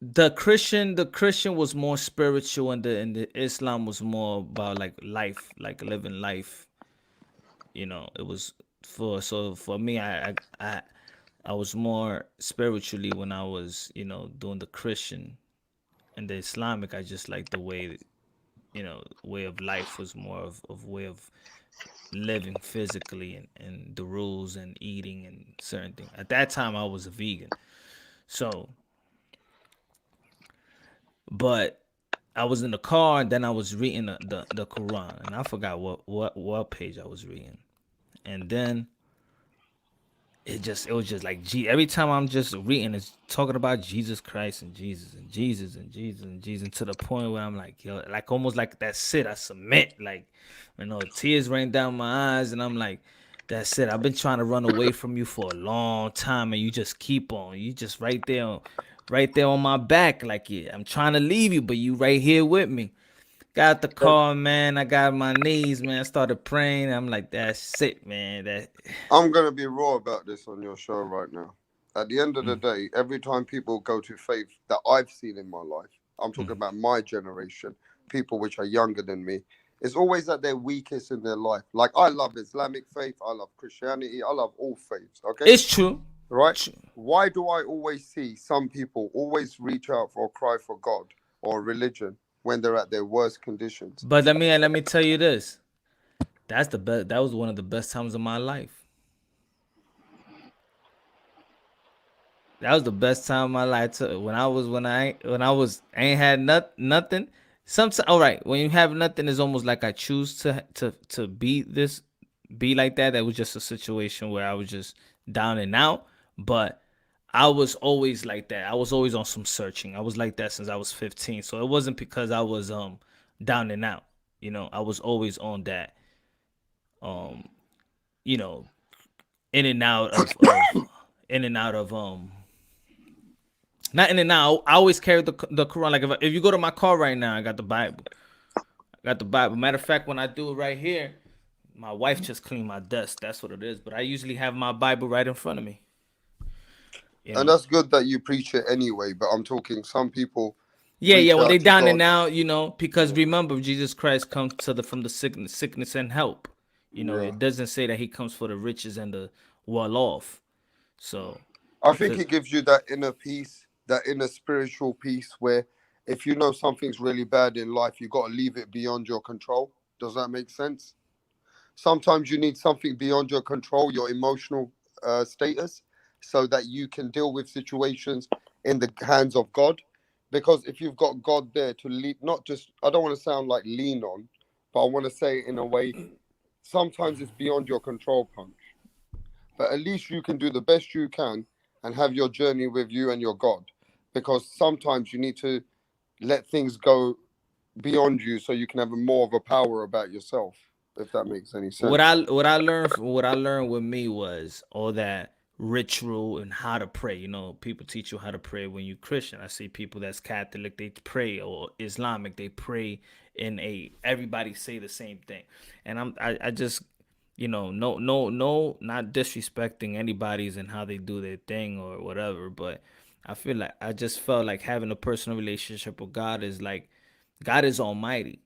The Christian was more spiritual, and the Islam was more about like life, like living life. It was for me. I was more spiritually when I was doing the Christian, and the Islamic. I just like the way, way of life was more of way of living physically, and the rules and eating and certain things. At that time, I was a vegan, so. But I was in the car, and then I was reading the Quran, and I forgot what page I was reading, and then it was just like every time I'm just reading, it's talking about Jesus Christ and Jesus and Jesus and Jesus and Jesus, to the point where I'm like, yo, like almost like that's it, I submit, like, tears rain down my eyes, and I'm like, that's it. I've been trying to run away from you for a long time, and you just keep on. You just right there on my back, like, yeah, I'm trying to leave you, but you right here with me. Got the car, man. I got my knees, man. I started praying. I'm like, that's it, man. I'm gonna be raw about this on your show right now. At the end of the day, every time people go to faith that I've seen in my life, I'm talking about my generation, people which are younger than me, it's always at their weakest in their life. Like, I love Islamic faith, I love Christianity, I love all faiths. Okay, it's true. Right? Why do I always see some people always reach out for or cry for God or religion when they're at their worst conditions? But let me tell you this. That's the best. That was one of the best times of my life. That was the best time of my life. When I ain't had nothing. Sometimes, all right. When you have nothing, it's almost like I choose to be like that. That was just a situation where I was just down and out. But I was always like that. I was always on some searching. I was like that since I was 15. So it wasn't because I was down and out. I was always on that. In and out of not in and out. I always carried the Quran. Like if you go to my car right now, I got the Bible. Matter of fact, when I do it right here, my wife just cleaned my desk. That's what it is. But I usually have my Bible right in front of me. And that's good that you preach it anyway. But I'm talking some people. Yeah. When they down and out, because remember, Jesus Christ comes from the sickness and help. It doesn't say that he comes for the riches and the well off. So I think it gives you that inner peace, that inner spiritual peace, where if you know something's really bad in life, you got to leave it beyond your control. Does that make sense? Sometimes you need something beyond your control, your emotional status. so that you can deal with situations in the hands of God. Because if you've got God there to lead, not just, I don't want to sound like lean on, but I want to say it in a way, sometimes it's beyond your control punch. But at least you can do the best you can and have your journey with you and your God. Because sometimes you need to let things go beyond you so you can have more of a power about yourself, if that makes any sense. What I learned with me was all that ritual and how to pray. You know, people teach you how to pray when you're Christian. I see people that's Catholic, they pray, or Islamic, they pray in a, everybody say the same thing. And I just, you know, no, not disrespecting anybody's and how they do their thing or whatever, but I just felt like having a personal relationship with God is like, God is almighty.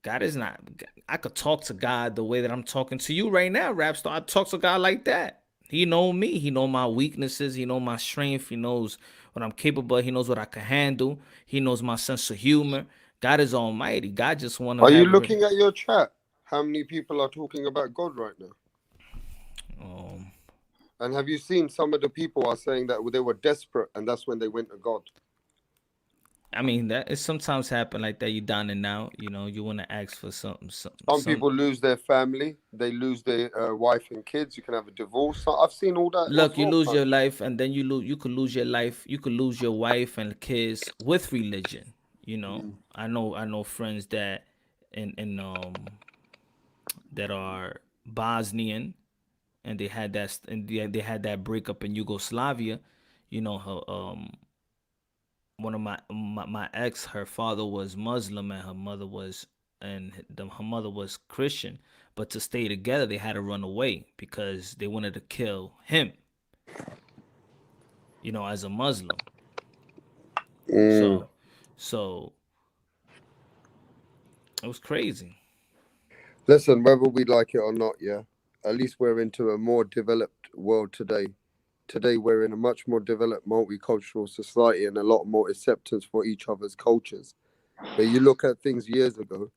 God is not, I could talk to God the way that I'm talking to you right now, Rapstar. I talk to God like that. He know me. He know my weaknesses. He know my strength. He knows what I'm capable of. He knows what I can handle. He knows my sense of humor. God is almighty. God just want to Are you looking at your chat? How many people are talking about God right now? And have you seen some of the people are saying that they were desperate and that's when they went to God? I mean, that it sometimes happen like that. You down and out, you know, you want to ask for something. Some people lose their family. They lose their wife and kids. You can have a divorce. So I've seen all that. Look, you lose your life, and then you could lose your life. You could lose your wife and kids with religion. You know, I know friends that that are Bosnian, and they had that breakup in Yugoslavia. You know, her one of my ex, her father was Muslim and her mother was Christian, but to stay together they had to run away because they wanted to kill him, you know, as a Muslim. So it was crazy. Listen, whether we like it or not, yeah, at least we're into a more developed world today. Today, we're in a much more developed multicultural society and a lot more acceptance for each other's cultures. But you look at things years ago,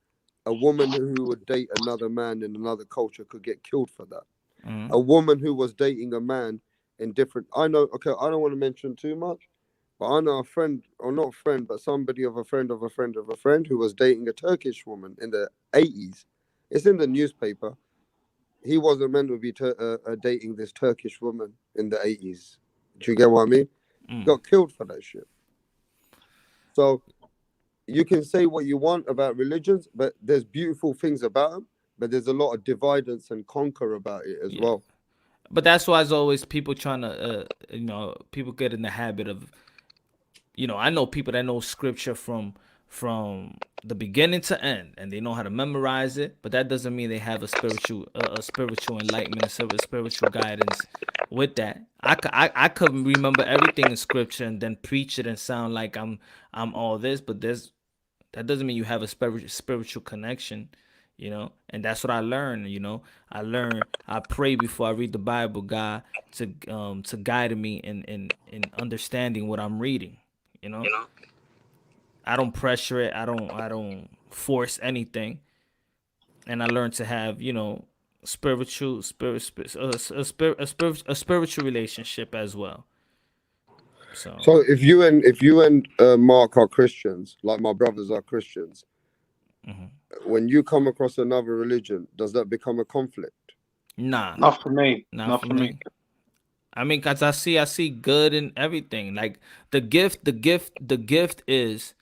a woman who would date another man in another culture could get killed for that. A woman who was dating a man in different... I know, okay, I don't want to mention too much, but I know a friend, or not a friend, but somebody of a friend of a friend of a friend who was dating a Turkish woman in the 80s. It's in the newspaper. He wasn't meant to be dating this Turkish woman in the 80s. Do you get what I mean? Got killed for that shit. So you can say what you want about religions, but there's beautiful things about them, but there's a lot of dividance and conquer about it as well. But that's why it's always people trying to, you know, people get in the habit of, you know, I know people that know scripture from the beginning to end, and they know how to memorize it, but that doesn't mean they have a spiritual enlightenment, a spiritual guidance with that. I could remember everything in scripture and then preach it and sound like I'm all this, but that doesn't mean you have a spiritual connection, you know. And that's what I learned, you know. I pray before I read the Bible, God, to guide me in understanding what I'm reading, you know. I don't pressure it. I don't force anything. And I learned to have, you know, a spiritual relationship as well. So if you and Mark are Christians, like my brothers are Christians, when you come across another religion, does that become a conflict? Nah, not for me. Not for me. I mean, cause I see good in everything. Like the gift is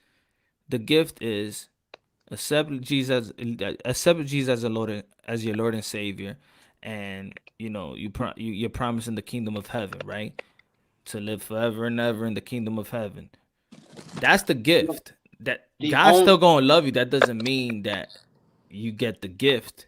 accept Jesus as your Lord and Savior, and you know you're promising the kingdom of heaven, right? To live forever and ever in the kingdom of heaven. That's the gift. That God's still gonna love you. That doesn't mean that you get the gift.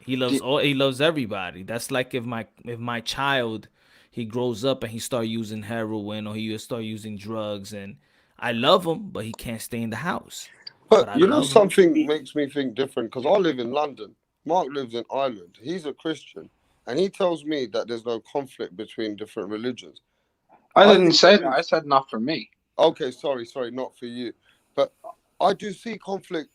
He loves everybody. That's like if my child, he grows up and he start using heroin or he start using drugs, and I love him, but he can't stay in the house. But you know something makes me think different, because I live in London. Mark lives in Ireland. He's a Christian, and he tells me that there's no conflict between different religions. I didn't say that. I said not for me. Okay, sorry, not for you. But I do see conflict.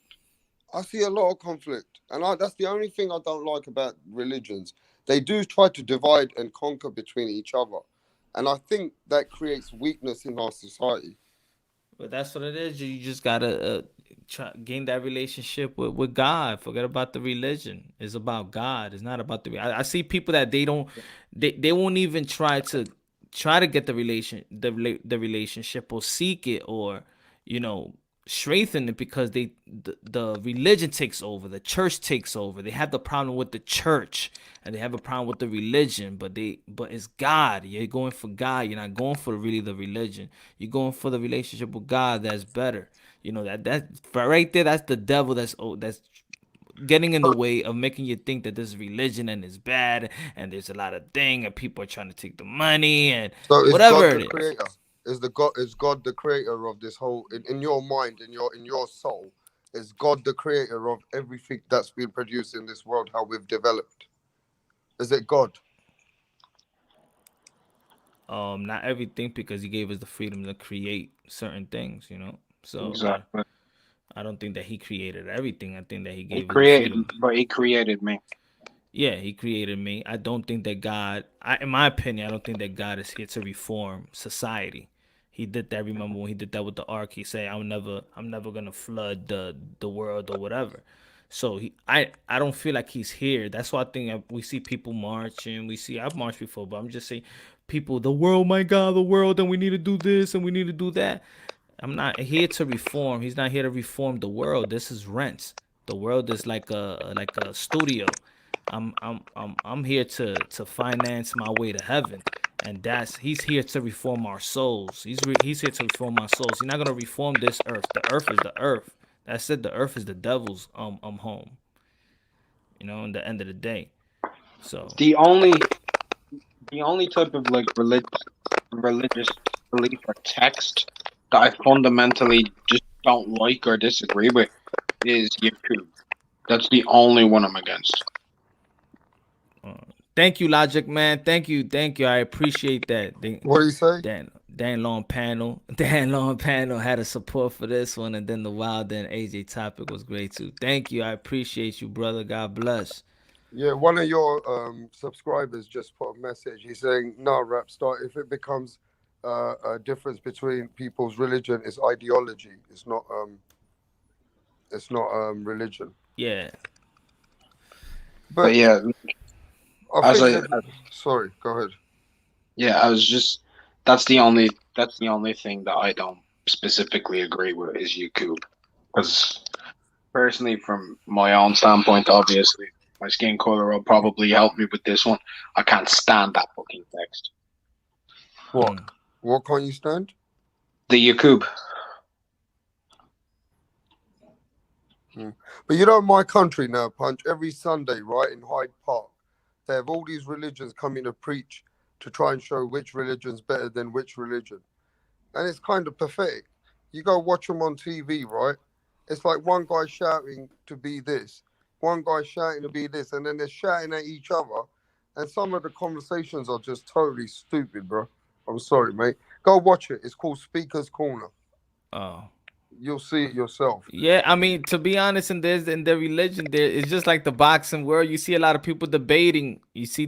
I see a lot of conflict, and that's the only thing I don't like about religions. They do try to divide and conquer between each other. And I think that creates weakness in our society. But that's what it is. You just gotta gain that relationship with God. Forget about the religion. It's about God. It's not about the. I see people that they won't even try to get the relationship or seek it or strengthen it because the religion takes over, the church takes over. They have the problem with the church and they have a problem with the religion, but it's God. You're going for God. You're not going for really the religion. You're going for the relationship with God. That's better. That right there. That's the devil. That's getting in the way of making you think that this religion and it's bad and there's a lot of thing and people are trying to take the money and So is whatever God it the is. creator? Is God the creator of this whole in your mind, in your soul? Is God the creator of everything that's been produced in this world, how we've developed? Is it God? Not everything, because he gave us the freedom to create certain things, So Exactly. I don't think that he created everything. I think that he He gave us the created, freedom. but he created me. Yeah, he created me. I don't think that God, in my opinion, I don't think that God is here to reform society. He did that. Remember when he did that with the ark? He said, I'm never gonna flood the world or whatever." So I don't feel like he's here. That's why I think we see people marching. I've marched before, but I'm just saying, people, the world, my God, the world, and we need to do this and we need to do that. I'm not here to reform. He's not here to reform the world. This is rents. The world is like a studio. I'm here to finance my way to heaven, and he's here to reform our souls. He's here to reform our souls. He's not gonna reform this earth. The earth is the earth. That's it. The earth is the devil's home. In the end of the day. So The only type of like religious belief or text that I fundamentally just don't like or disagree with is Yaqub. That's the only one I'm against. Thank you, Logic Man. Thank you. I appreciate that. What do you say? Dan Long panel had a support for this one, and then the Wild and AJ topic was great too. Thank you. I appreciate you, brother. God bless. Yeah, one of your subscribers just put a message. He's saying, "No, Rapstar. If it becomes a difference between people's religion, it's ideology. It's not religion." Yeah. But yeah, sorry, go ahead. Yeah, that's the only thing that I don't specifically agree with is Yaqub. Because personally, from my own standpoint, obviously, my skin color will probably help me with this one. I can't stand that fucking text. What? What can't you stand? The Yaqub. But my country now, Punch, every Sunday, right, in Hyde Park, they have all these religions coming to preach to try and show which religion's better than which religion. And it's kind of pathetic. You go watch them on TV, right? It's like one guy shouting to be this, one guy shouting to be this, and then they're shouting at each other. And some of the conversations are just totally stupid, bro. I'm sorry, mate. Go watch it. It's called Speaker's Corner. Oh. You'll see it yourself. Yeah, I mean, to be honest, in their religion, it's just like the boxing world. You see a lot of people debating. You see,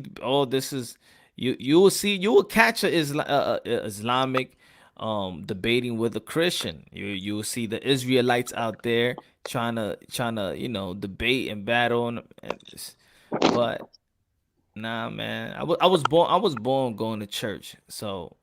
this is you will catch a Islamic debating with a Christian. You will see the Israelites out there trying to debate and battle, but nah, man. I was born going to church, so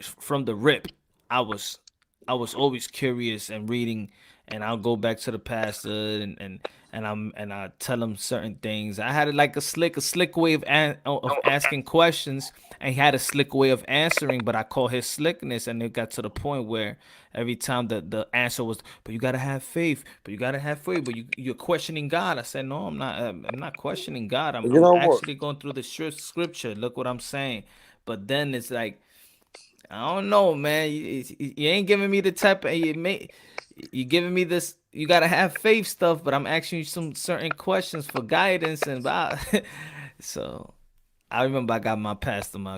from the rip, I was always curious and reading, and I'll go back to the pastor and I tell him certain things. I had like a slick way of asking questions, and he had a slick way of answering, but I call his slickness, and it got to the point where every time the answer was, "But you gotta have faith. But you gotta have faith. But you're questioning God." I said, "No, I'm not. I'm not questioning God. I'm actually going through the scripture. Look what I'm saying." But then it's like, I don't know, man. You ain't giving me the type of you giving me this. You gotta have faith stuff, but I'm asking you some certain questions for guidance and about. So, I remember I got my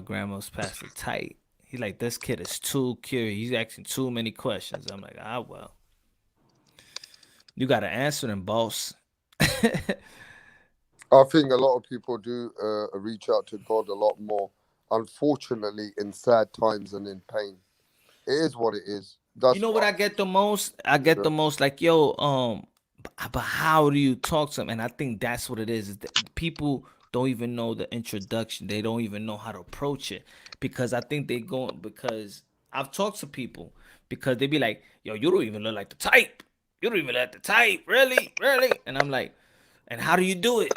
grandma's pastor tight. He's like, "This kid is too curious. He's asking too many questions." I'm like, well, you gotta answer them, boss. I think a lot of people do reach out to God a lot more unfortunately, in sad times and in pain. It is what it is. That's You know what I get the most? I get the most like, yo, but how do you talk to them? And I think that's what it is that people don't even know the introduction. They don't even know how to approach it because I think they go because I've talked to people because they be like, yo, you don't even look like the type. You don't even look like the type. Really? Really? And I'm like, and how do you do it?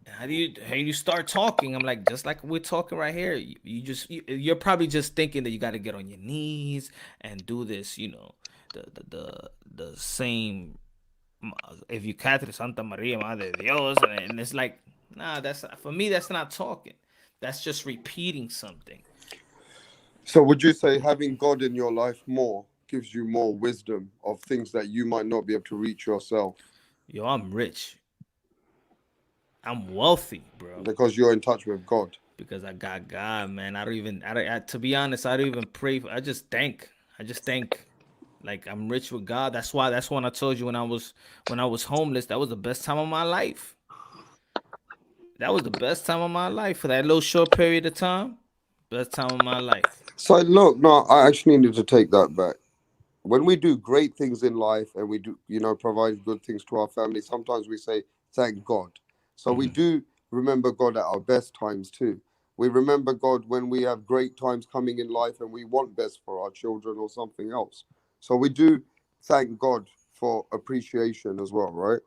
How do you start talking? I'm like, just like we're talking right here. You're probably just thinking that you got to get on your knees and do this, the same. If you Catholic, Santa Maria, Madre de Dios, and it's like, nah, that's for me. That's not talking. That's just repeating something. So would you say having God in your life more gives you more wisdom of things that you might not be able to reach yourself? Yo, I'm rich. I'm wealthy, bro. Because you're in touch with God. Because I got God, man. To be honest, I don't even pray. I just think. Like I'm rich with God. That's when I told you when I was homeless, that was the best time of my life. That was the best time of my life for that little short period of time. Best time of my life. So look, no, I actually needed to take that back. When we do great things in life and we do, provide good things to our family, sometimes we say, thank God. So we do remember God at our best times too. We remember God when we have great times coming in life and we want best for our children or something else. So we do thank God for appreciation as well, right?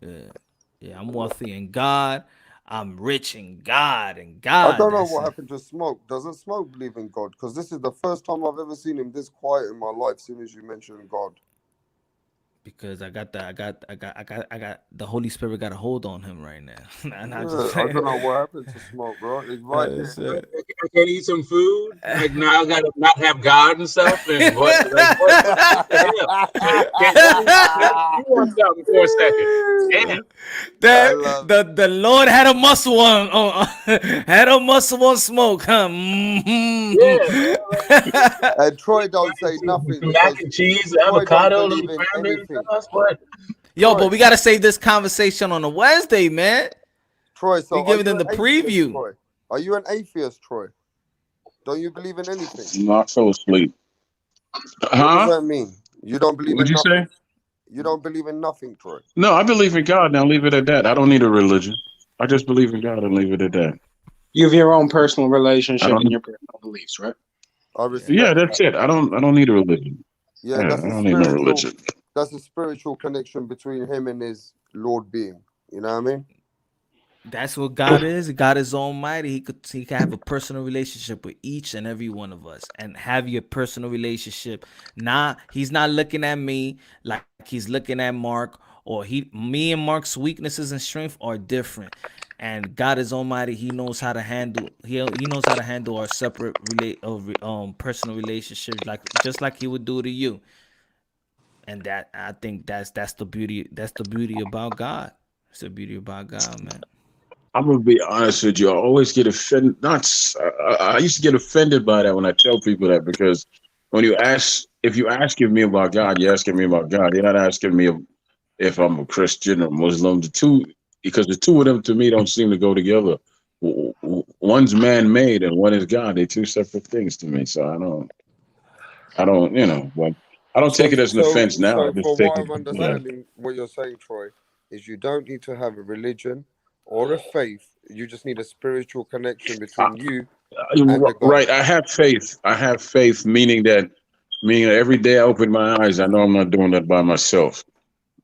Yeah, I'm wealthy in God. I'm rich in God and I God. don't know what happened to Smoke. Doesn't Smoke believe in God? Because this is the first time I've ever seen him this quiet in my life. As soon as you mentioned God, because I got the Holy Spirit got a hold on him right now. I don't know what happened to Smoke, bro. It's right there. I can't eat some food. Like now, I gotta not have God and stuff. And what the hell? You want something for a second? Damn. The Lord had a muscle on had a muscle on Smoke, huh? Mm-hmm. And Troy don't say nothing. Mac and cheese, avocado, little cranberry sauce. What? Yo, but we gotta save this conversation on a Wednesday, man. Troy, so we giving them the preview. Troy? Are you an atheist, Troy? Don't you believe in anything? No, I fell asleep. What does that mean? You don't believe What'd in you nothing? say? You don't believe in nothing, Troy? No, I believe in God. Now leave it at that. I don't need a religion. I just believe in God and leave it at that. You have your own personal relationship and your personal beliefs, right? Yeah, that's it. I don't need a religion. Yeah, I don't need no religion. That's a spiritual connection between him and his Lord being. You know what I mean? That's what God is. God is almighty. He can have a personal relationship with each and every one of us and have your personal relationship. He's not looking at me like he's looking at Mark, or me and Mark's weaknesses and strength are different. And God is almighty. He knows how to handle he knows how to handle our separate personal relationships, just like he would do to you. And that, I think that's the beauty. That's the beauty about God. It's the beauty about God, man. I'm gonna be honest with you. I always get offended. I used to get offended by that when I tell people that, because when if you're asking me about God, you're asking me about God. You're not asking me if I'm a Christian or Muslim. Because the two of them to me don't seem to go together. One's man-made and one is God. They're two separate things to me. So I don't, but I don't take it as an offense now. So I just for take what it. I'm understanding, what you're saying, Troy, is you don't need to have a religion or a faith. You just need a spiritual connection between you and the God. Right. I have faith. Meaning that every day I open my eyes, I know I'm not doing that by myself.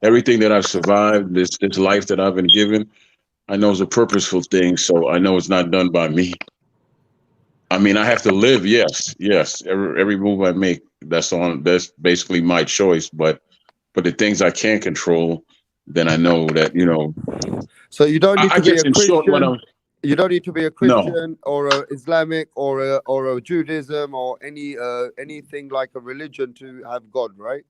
Everything that I've survived, this life that I've been given, I know is a purposeful thing. So I know it's not done by me. I mean, I have to live. Yes. Every move I make, that's basically my choice. But the things I can't control, then I know that, So you don't need to be a Christian. You don't need to be a Christian or a Islamic or a Judaism or anything like a religion to have God, right?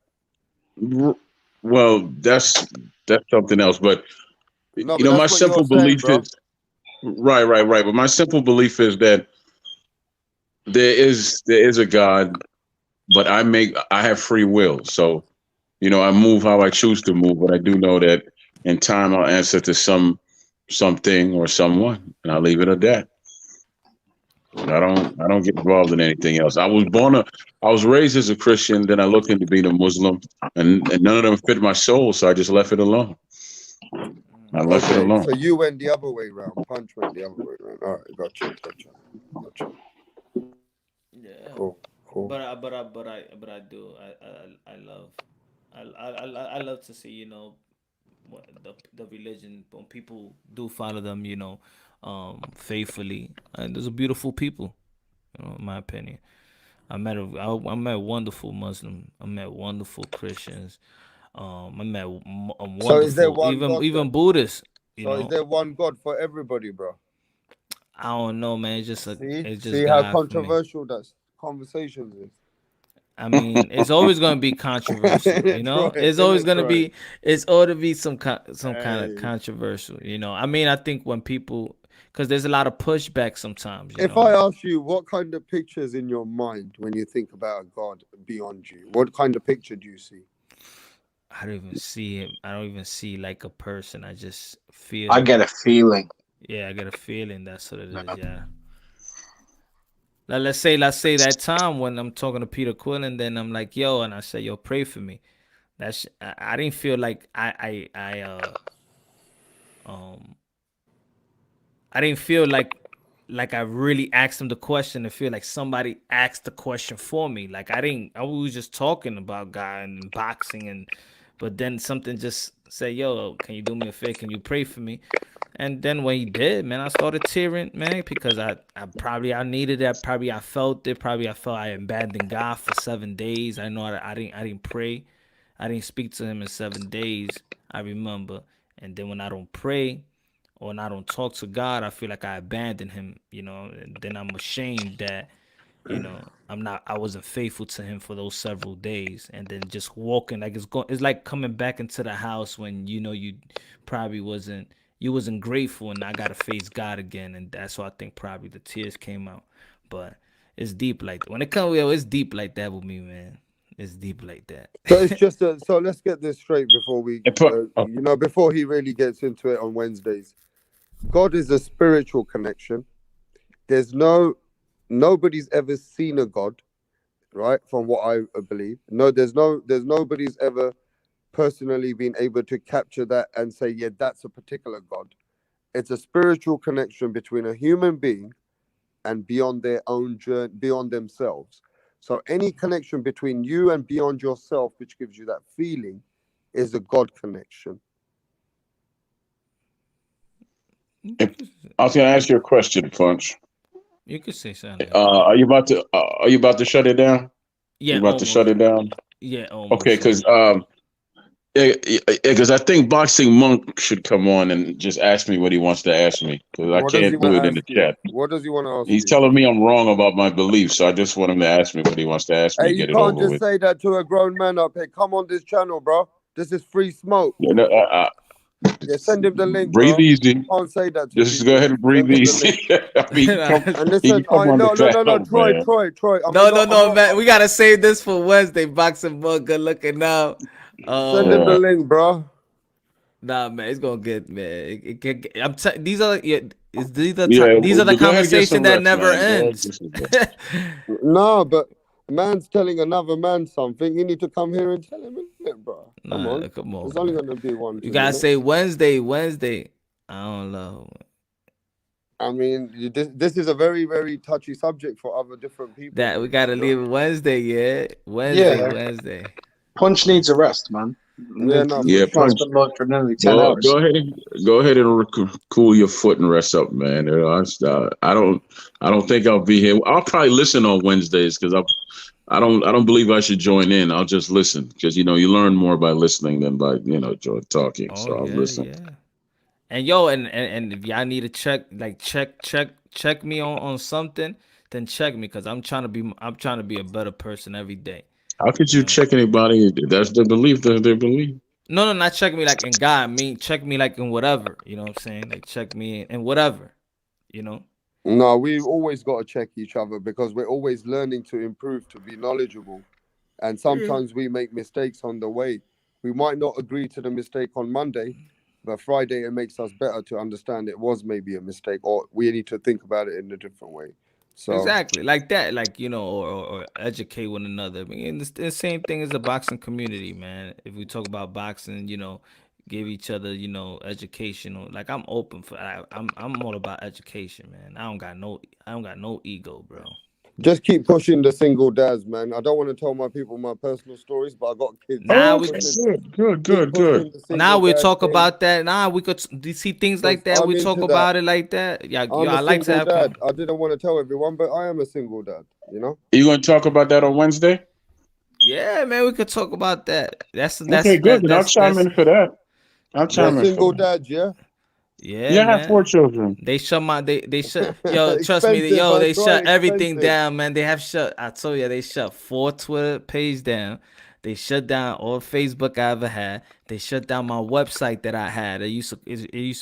Well, that's something else. But my simple belief is right. But my simple belief is that there is a God, but I have free will. So, I move how I choose to move, but I do know that in time I'll answer to something or someone, and I'll leave it at that. I don't get involved in anything else. I was raised as a Christian, then I looked into being a Muslim, and none of them fit my soul, so I just left it alone. I left it alone. So you went the other way around. Punch went the other way around. All right, gotcha. Yeah. Cool. But I do. I love to see, you know, what the religion, when people do follow them, you know, faithfully. And those are beautiful people, you know, in my opinion. I met wonderful Muslim. I met wonderful Christians. I met wonderful, So is there one God even then? Buddhists. You So know, is there one God for everybody, bro? I don't know, man. It's just See how God for me. controversial that conversations is. I mean, it's always going to be controversial, you know. It's always going to be, it's ought to be some kind of controversial, you know. I mean, I think when people, because there's a lot of pushback sometimes. You If know? I ask you what kind of pictures in your mind when you think about a God beyond you, what kind of picture do you see? I don't even see him. I don't even see like a person. I just feel. I get a feeling. Yeah, I get a feeling. That's what it is. Yeah. Now, let's say that time when I'm talking to Peter Quill, and then I'm like, yo, and I say, yo, pray for me. I didn't feel like I didn't feel like I really asked him the question and feel like somebody asked the question for me. Like I was just talking about God and boxing, but then something just say, yo, can you do me a favor? Can you pray for me? And then when he did, man, I started tearing, man, because I needed that. Probably I felt it. Probably I felt I abandoned God for 7 days. I know I didn't pray. I didn't speak to him in 7 days. I remember. And then when I don't pray or when I don't talk to God, I feel like I abandoned him, you know, and then I'm ashamed that, you know, I wasn't faithful to him for those several days. And then just walking, like it's like coming back into the house when, you know, you probably wasn't grateful, and I gotta face God again. And that's why I think probably the tears came out. But it's deep like when it comes, it's deep like that with me, man. It's deep like that. So it's just so let's get this straight before we, before he really gets into it on Wednesdays. God is a spiritual connection. Nobody's ever seen a God, right? From what I believe. There's nobody's ever personally been able to capture that and say, yeah, that's a particular God. It's a spiritual connection between a human being and beyond their own journey, beyond themselves. So any connection between you and beyond yourself, which gives you that feeling, is a God connection. I was going to ask you a question, Punch. You could say something. Are you about to shut it down? Yeah, you about to shut it down? Yeah, almost. Okay, because I think Boxing Monk should come on and just ask me what he wants to ask me, because I can't do it in the chat. What does he want to ask He's telling me I'm wrong about my beliefs, so I just want him to ask me what he wants to ask me. Hey, you can't just say that to a grown man up here. Come on this channel, bro. This is free smoke. Yeah, send him the link. Breathe easy. You can't say that to Just go ahead and breathe easy. And listen, Troy. No, man. We gotta save this for Wednesday. Boxing Book, good looking now. Send him the link, bro. Nah, man, it's gonna get, man. These are the conversation that never ends. No, but man's telling another man something. You need to come here and tell him, bro. Come on. It's only gonna be one. You gotta say Wednesday. I don't know. I mean, this is a very, very touchy subject for other different people. That we gotta leave it Wednesday, yeah. Wednesday. Punch needs a rest, man. Punch. For nearly 10 hours. Go ahead and cool your foot and rest up, man. I don't think I'll be here. I'll probably listen on Wednesdays because I don't believe I should join in. I'll just listen because you learn more by listening than by talking. So I'll listen. Yeah. And and if y'all need to check me on something, then check me because I'm trying to be a better person every day. How could you check anybody? That's their belief. That's their belief. No, not check me like in God. Check me like in whatever. You know what I'm saying? Like check me in whatever. You know. No, we've always got to check each other because we're always learning to improve, to be knowledgeable, and sometimes we make mistakes on the way. We might not agree to the mistake on Monday, but Friday it makes us better to understand it was maybe a mistake, or we need to think about it in a different way. So exactly like that, like or educate one another. I mean, it's the same thing as the boxing community, man. If we talk about boxing, give each other, educational. Like I'm open for. I'm all about education, man. I don't got no ego, bro. just keep pushing the single dads, man. I don't want to tell my people my personal stories, but I got kids. Now Keep we pushing- good. keep pushing the Now single we dad talk thing, about that. Now we could see things like 'cause that. I'm We talk into that. about it like that. Yeah, I'm I a like to single have. dad. I didn't want to tell everyone, but I am a single dad. Are you going to talk about that on Wednesday? Yeah, man, we could talk about that. Okay, good. Then I'll chime in for that. I'll You're a chime in for single that. dad, yeah? Yeah, Yeah, I have 4 man. children. They shut they shut yo, trust me, Expensive, man. they Quite shut everything expensive. down, man. They have shut I told you they shut 4 Twitter pages down. They shut down all Facebook I ever had. They shut down my website that I had. It used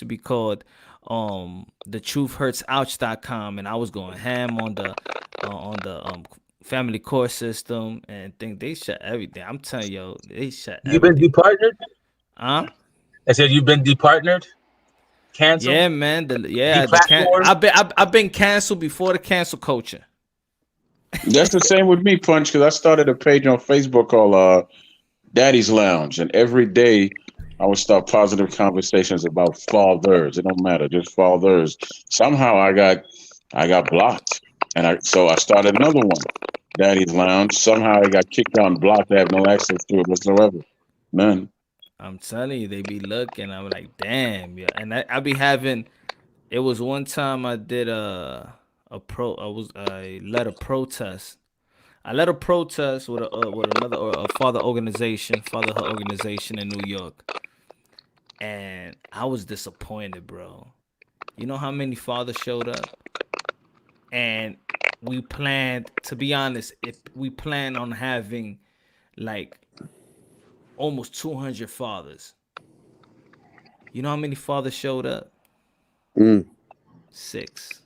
to be called thetruthhurtsouch.com, and I was going ham on the family court system and think they shut everything. I'm telling you, they shut You've been everything. departnered? Huh? I said you've been departnered? Canceled? Yeah, man. I've been canceled before the cancel culture. That's the same with me, Punch, because I started a page on Facebook called Daddy's Lounge, and every day I would start positive conversations about fathers. It don't matter, just fathers. Somehow I got blocked, and so I started another one, Daddy's Lounge. Somehow I got kicked out and blocked. I have no access to it whatsoever. None. I'm telling you, they be looking. I'm like, damn, yeah. And I be having. It was one time I did I led a protest. I led a protest with another fatherhood organization in New York, and I was disappointed, bro. You know how many fathers showed up, and we planned. To be honest, we planned on having like almost 200 fathers. You know how many fathers showed up? 6.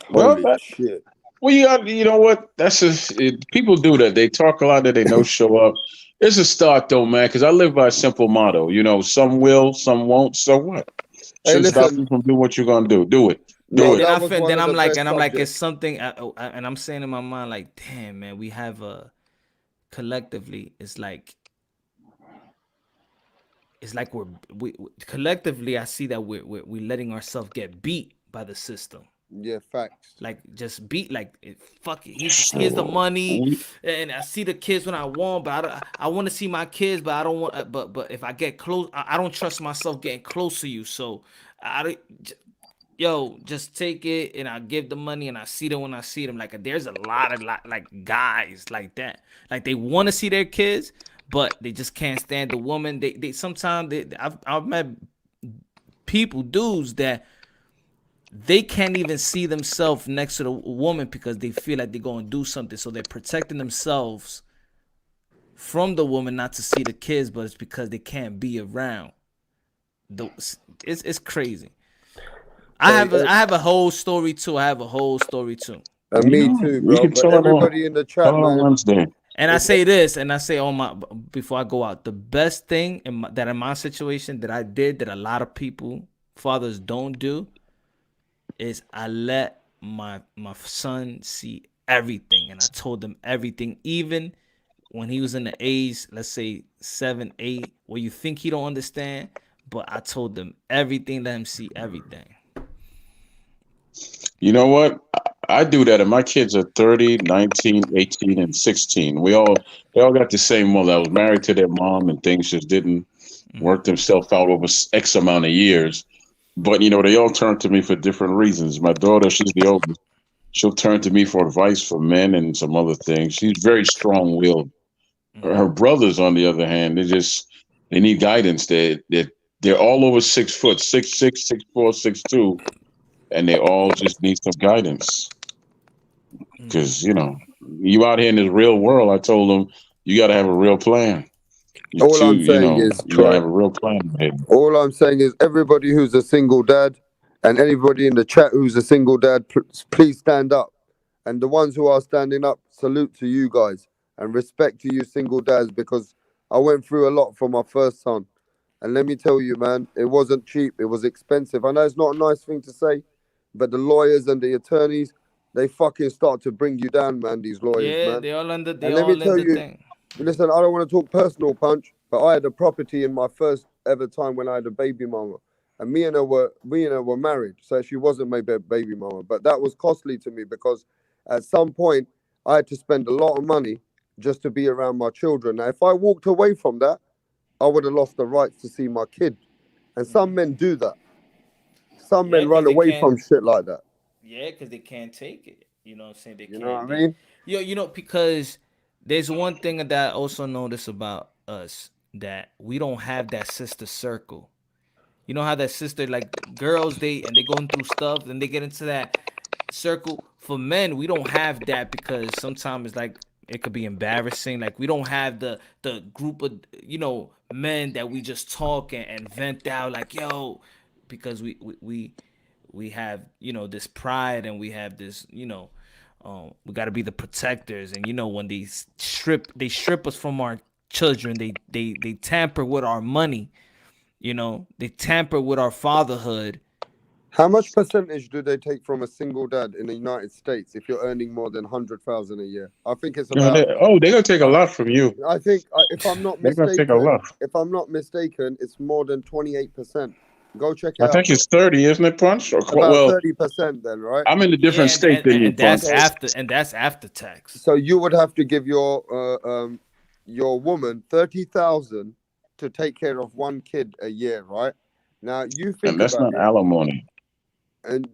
Well, Holy shit. Well, you know what? That's just people do that. They talk a lot that they know show up. It's a start though, man. Because I live by a simple motto. Some will, some won't. So what? Hey, Shouldn't stop listen. you from doing what you're gonna do. Do it. Do it. Then I'm like, it's something, and I'm saying in my mind, like, damn, man, we have collectively, it's like we collectively, I see that we're letting ourselves get beat by the system. Yeah, facts. Like just beat, like fuck it. Here's the money, and I see the kids when I want, but I want to see my kids, but I don't want. But if I get close, I don't trust myself getting close to you. So just take it, and I give the money, and I see them when I see them. Like there's a lot of like guys like that. Like they want to see their kids, but they just can't stand the woman. They sometimes I've met dudes that. They can't even see themselves next to the woman because they feel like they're going to do something. So they're protecting themselves from the woman not to see the kids, but it's because they can't be around. It's crazy. I have a whole story too. Me too, bro. But everybody in the chat, man. And I say this, and I say before I go out, the best thing in my situation that I did that a lot of fathers don't do, is I let my son see everything, and I told him everything, even when he was in the age, let's say 7, 8, where you think he don't understand, but I told him everything, let him see everything. You know what? I do that, and my kids are 30, 19, 18, and 16. They all got the same mother. I was married to their mom, and things just didn't work themselves out over X amount of years. But, they all turn to me for different reasons. My daughter, she's the oldest. She'll turn to me for advice for men and some other things. She's very strong-willed. Her brothers, on the other hand, they need guidance. They're all over 6 foot, 6'6", 6'4", 6'2", and they all just need some guidance. Because, you out here in this real world, I told them, you got to have a real plan. All I'm saying is, you gotta have a real plan, baby. All I'm saying is, everybody who's a single dad, and anybody in the chat who's a single dad, please stand up. And the ones who are standing up, salute to you guys and respect to you single dads, because I went through a lot for my first son. And let me tell you, man, it wasn't cheap. It was expensive. I know it's not a nice thing to say, but the lawyers and the attorneys, they fucking start to bring you down, man. These lawyers, Yeah, man. they all under. They And let me all in tell the you, thing. listen, I don't want to talk personal, Punch, but I had a property in my first ever time when I had a baby mama, and me and her were married, so she wasn't my baby mama, but that was costly to me because at some point I had to spend a lot of money just to be around my children. Now, if I walked away from that, I would have lost the rights to see my kid, and some men do that. Some Yeah, men run because they away can't. from shit like that. Yeah, because they can't take it. You know what I'm saying? They You know can't. what I mean? You know, because there's one thing that I also notice about us that we don't have that sister circle. You know how that sister, like girls, they going through stuff and they get into that circle. For men, we don't have that because sometimes it's like it could be embarrassing. Like we don't have the group of men that we just talk and vent out like because we have this pride and we have this we got to be the protectors, and when they strip us from our children, they tamper with our money, they tamper with our fatherhood. How much percentage do they take from a single dad in the United States if you're earning more than 100,000 a year? I think it's about. They're gonna take a lot from you. I think if I'm not They're gonna take a mistaken, it's more than 28%. Go check it I out. think it's 30, isn't it, Punch? About 30% then, right? I'm in a different state than you, and that's Punch. after tax. So you would have to give your woman 30,000 to take care of one kid a year, right? Now you think And that's about not it. alimony. And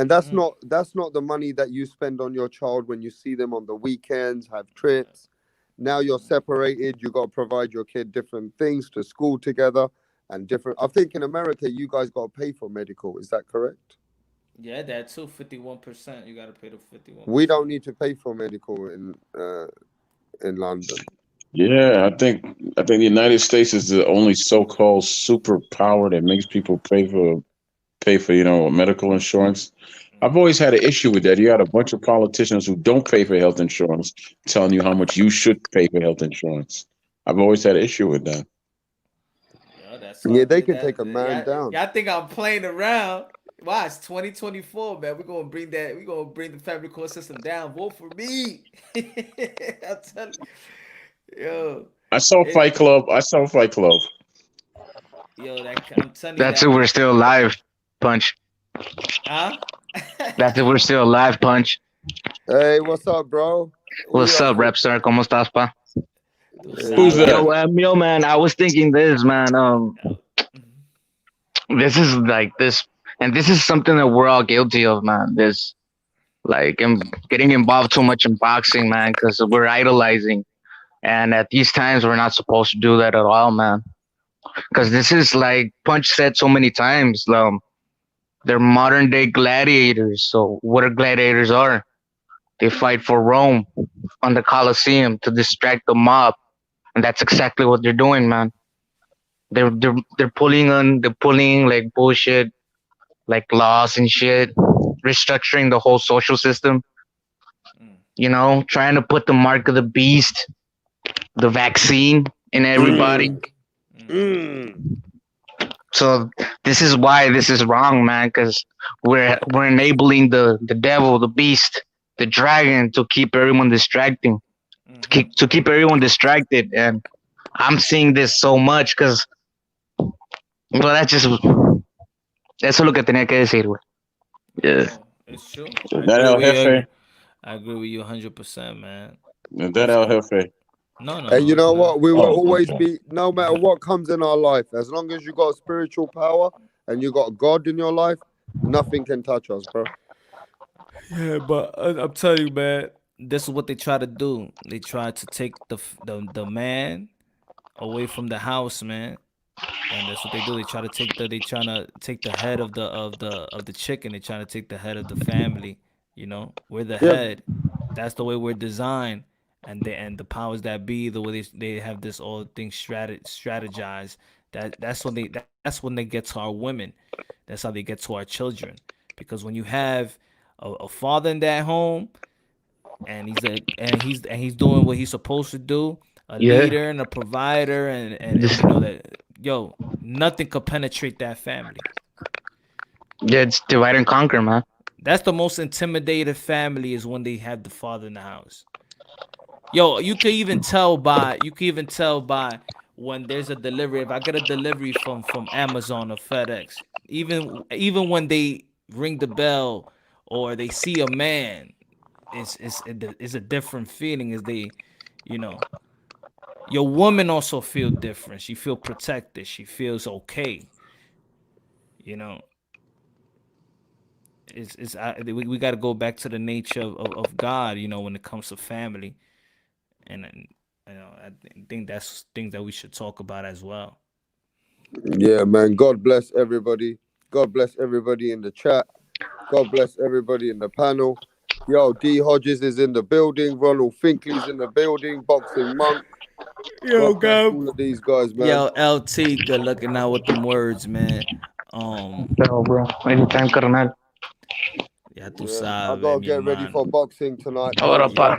that's not the money that you spend on your child when you see them on the weekends, have trips. Now you're separated, you got to provide your kid different things to school together and different. I think in America you guys got to pay for medical, is that correct? Yeah, that too. 51%. You got to pay the 51%. We don't need to pay for medical in London. Yeah, I think the United States is the only so-called superpower that makes people pay for medical insurance. I've always had an issue with that. You got a bunch of politicians who don't pay for health insurance telling you how much you should pay for health insurance. I've always had an issue with that. Yeah, they can take a man down. Y'all think I'm playing around? Wow, it's 2024, man. We're gonna bring the family court system down. Vote for me. I'm telling you. Yo. I saw Fight Club. Yo, I'm telling you. That's if we're still alive, Punch. Huh? That's if we're still alive, Punch. Hey, what's up, bro? What's up, Repstar? ¿Cómo estás, pa? Who's that? Yo, man, I was thinking this, man. This is like this, and this is something that we're all guilty of, man. This, like, getting involved too much in boxing, man, because we're idolizing. And at these times, we're not supposed to do that at all, man. Because this is like Punch said so many times, they're modern day gladiators. So what gladiators are? They fight for Rome on the Colosseum to distract the mob, and that's exactly what they're doing, man. They're pulling like bullshit, like laws and shit, restructuring the whole social system. Trying to put the mark of the beast, the vaccine in everybody. So this is why this is wrong, man, because we're enabling the devil, the beast, the dragon to keep everyone distracting, to keep everyone distracted. And I'm seeing this so much because, eso es lo que tenía que decir, güey. Yeah. It's true. I agree with you 100%, man. That El Jefe. No. And you know what? We will always be, no matter what comes in our life, as long as you got spiritual power and you got God in your life, nothing can touch us, bro. Yeah, but I'm telling you, man, this is what they try to do. They try to take the man away from the house, man. And that's what they do. They trying to take the head of the chicken. They trying to take the head of the family. We're the head. That's the way we're designed. And the powers that be, the way they have this all thing strategized. That's when they get to our women. That's how they get to our children. Because when you have a father in that home, and he's doing what he's supposed to do, a leader and a provider, and that nothing could penetrate that family. Yeah, it's divide and conquer, man. That's the most intimidated family is when they have the father in the house. Yo, you can even tell by when there's a delivery. If I get a delivery from Amazon or FedEx, even when they ring the bell or they see a man, it's a different feeling. As they, you know, your woman also feel different. She feel protected. She feels okay. You know, we got to go back to the nature of God. You know, when it comes to family, and you know, I think that's things that we should talk about as well. Yeah, man. God bless everybody. God bless everybody in the chat. God bless everybody in the panel. Yo, D Hodges is in the building. Ronald Finkley's in the building. Boxing Monk. Yo, God bless go. all of these guys, man. Yo, LT, good looking out with them words, man. Yo, bro. Anytime, carnal. Ya tú I sabes, gotta mi get ready hermano. for boxing tonight. Ahora, pa.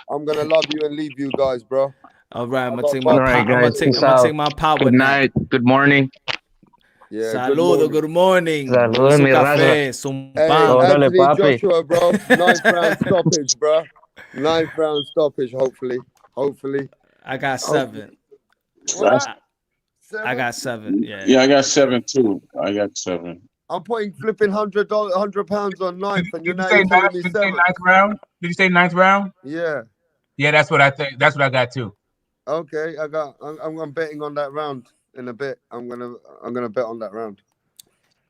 I'm gonna love you and leave you guys, bro. All right, I'm All right, guys. Peace out. take my power Good nap. night. Good morning. Yeah, Saludo, good morning. Saludos, Su mi café, raza. su Hey, pan. Órale, Anthony papi. Joshua, bro. 9th round stoppage, bro. 9th round stoppage, hopefully. I got 7. What? I got 7. Yeah. Yeah, I got 7 too. I got 7. I'm putting flipping £100 on 9th, and you're now Did telling me you say 7. ninth round? Did you say 9th round? Yeah. Yeah, that's what I think. That's what I got too. Okay, I'm betting on that round in a bit. I'm gonna bet on that round.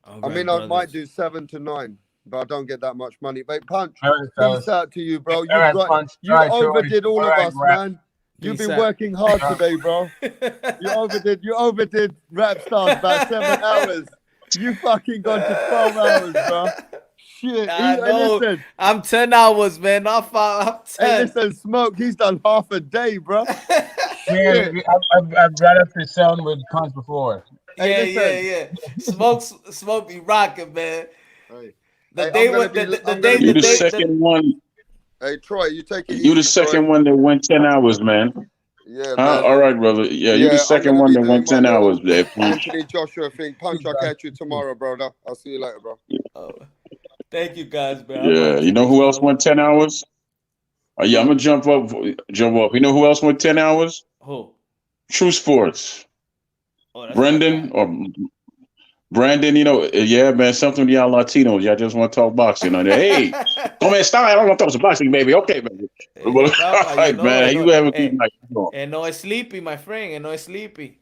All I right, mean, I brothers. might do 7 to 9, but I don't get that much money. But Punch, All right, fellas. peace out to you, bro. All You've right, got Punch. you All right, overdid Troy. all All of right, us, Brad. man. You've Peace been out. working hard today, bro. You overdid Rap Stars about 7 hours. You fucking gone to 12 hours, bro. Shit. I know. Listen, I'm 10 hours, man. I'm 10. hey, listen, Smoke. He's done half a day, bro. Man, I've brought up his son with Punch before. Hey, Yeah. Smoke be rocking, man. Hey, The hey, day I'm gonna what be. the I'm day gonna You be. the second one. Hey, Troy, you take it You the easy, Troy. second one that went 10 hours, man. Yeah, Huh? man. All right, brother. Yeah, you the Yeah, I'm second gonna one be that doing went my 10 little hours there, Punch. Anthony Joshua thing. Punch, I'll catch you tomorrow, brother. I'll see you later, bro. Oh, thank you guys, man. Yeah, you know who else went 10 hours? Oh, yeah, I'm gonna jump up. You know who else went 10 hours? Who? True Sports. Oh, that's Brendan or Brandon, you know, yeah, man, something with y'all Latinos. Y'all just want to talk boxing. Hey, come on, stop. I don't want to talk some boxing, baby. Okay, baby. All right, man. You have a good night. And no es sleepy, my friend. And no es sleepy.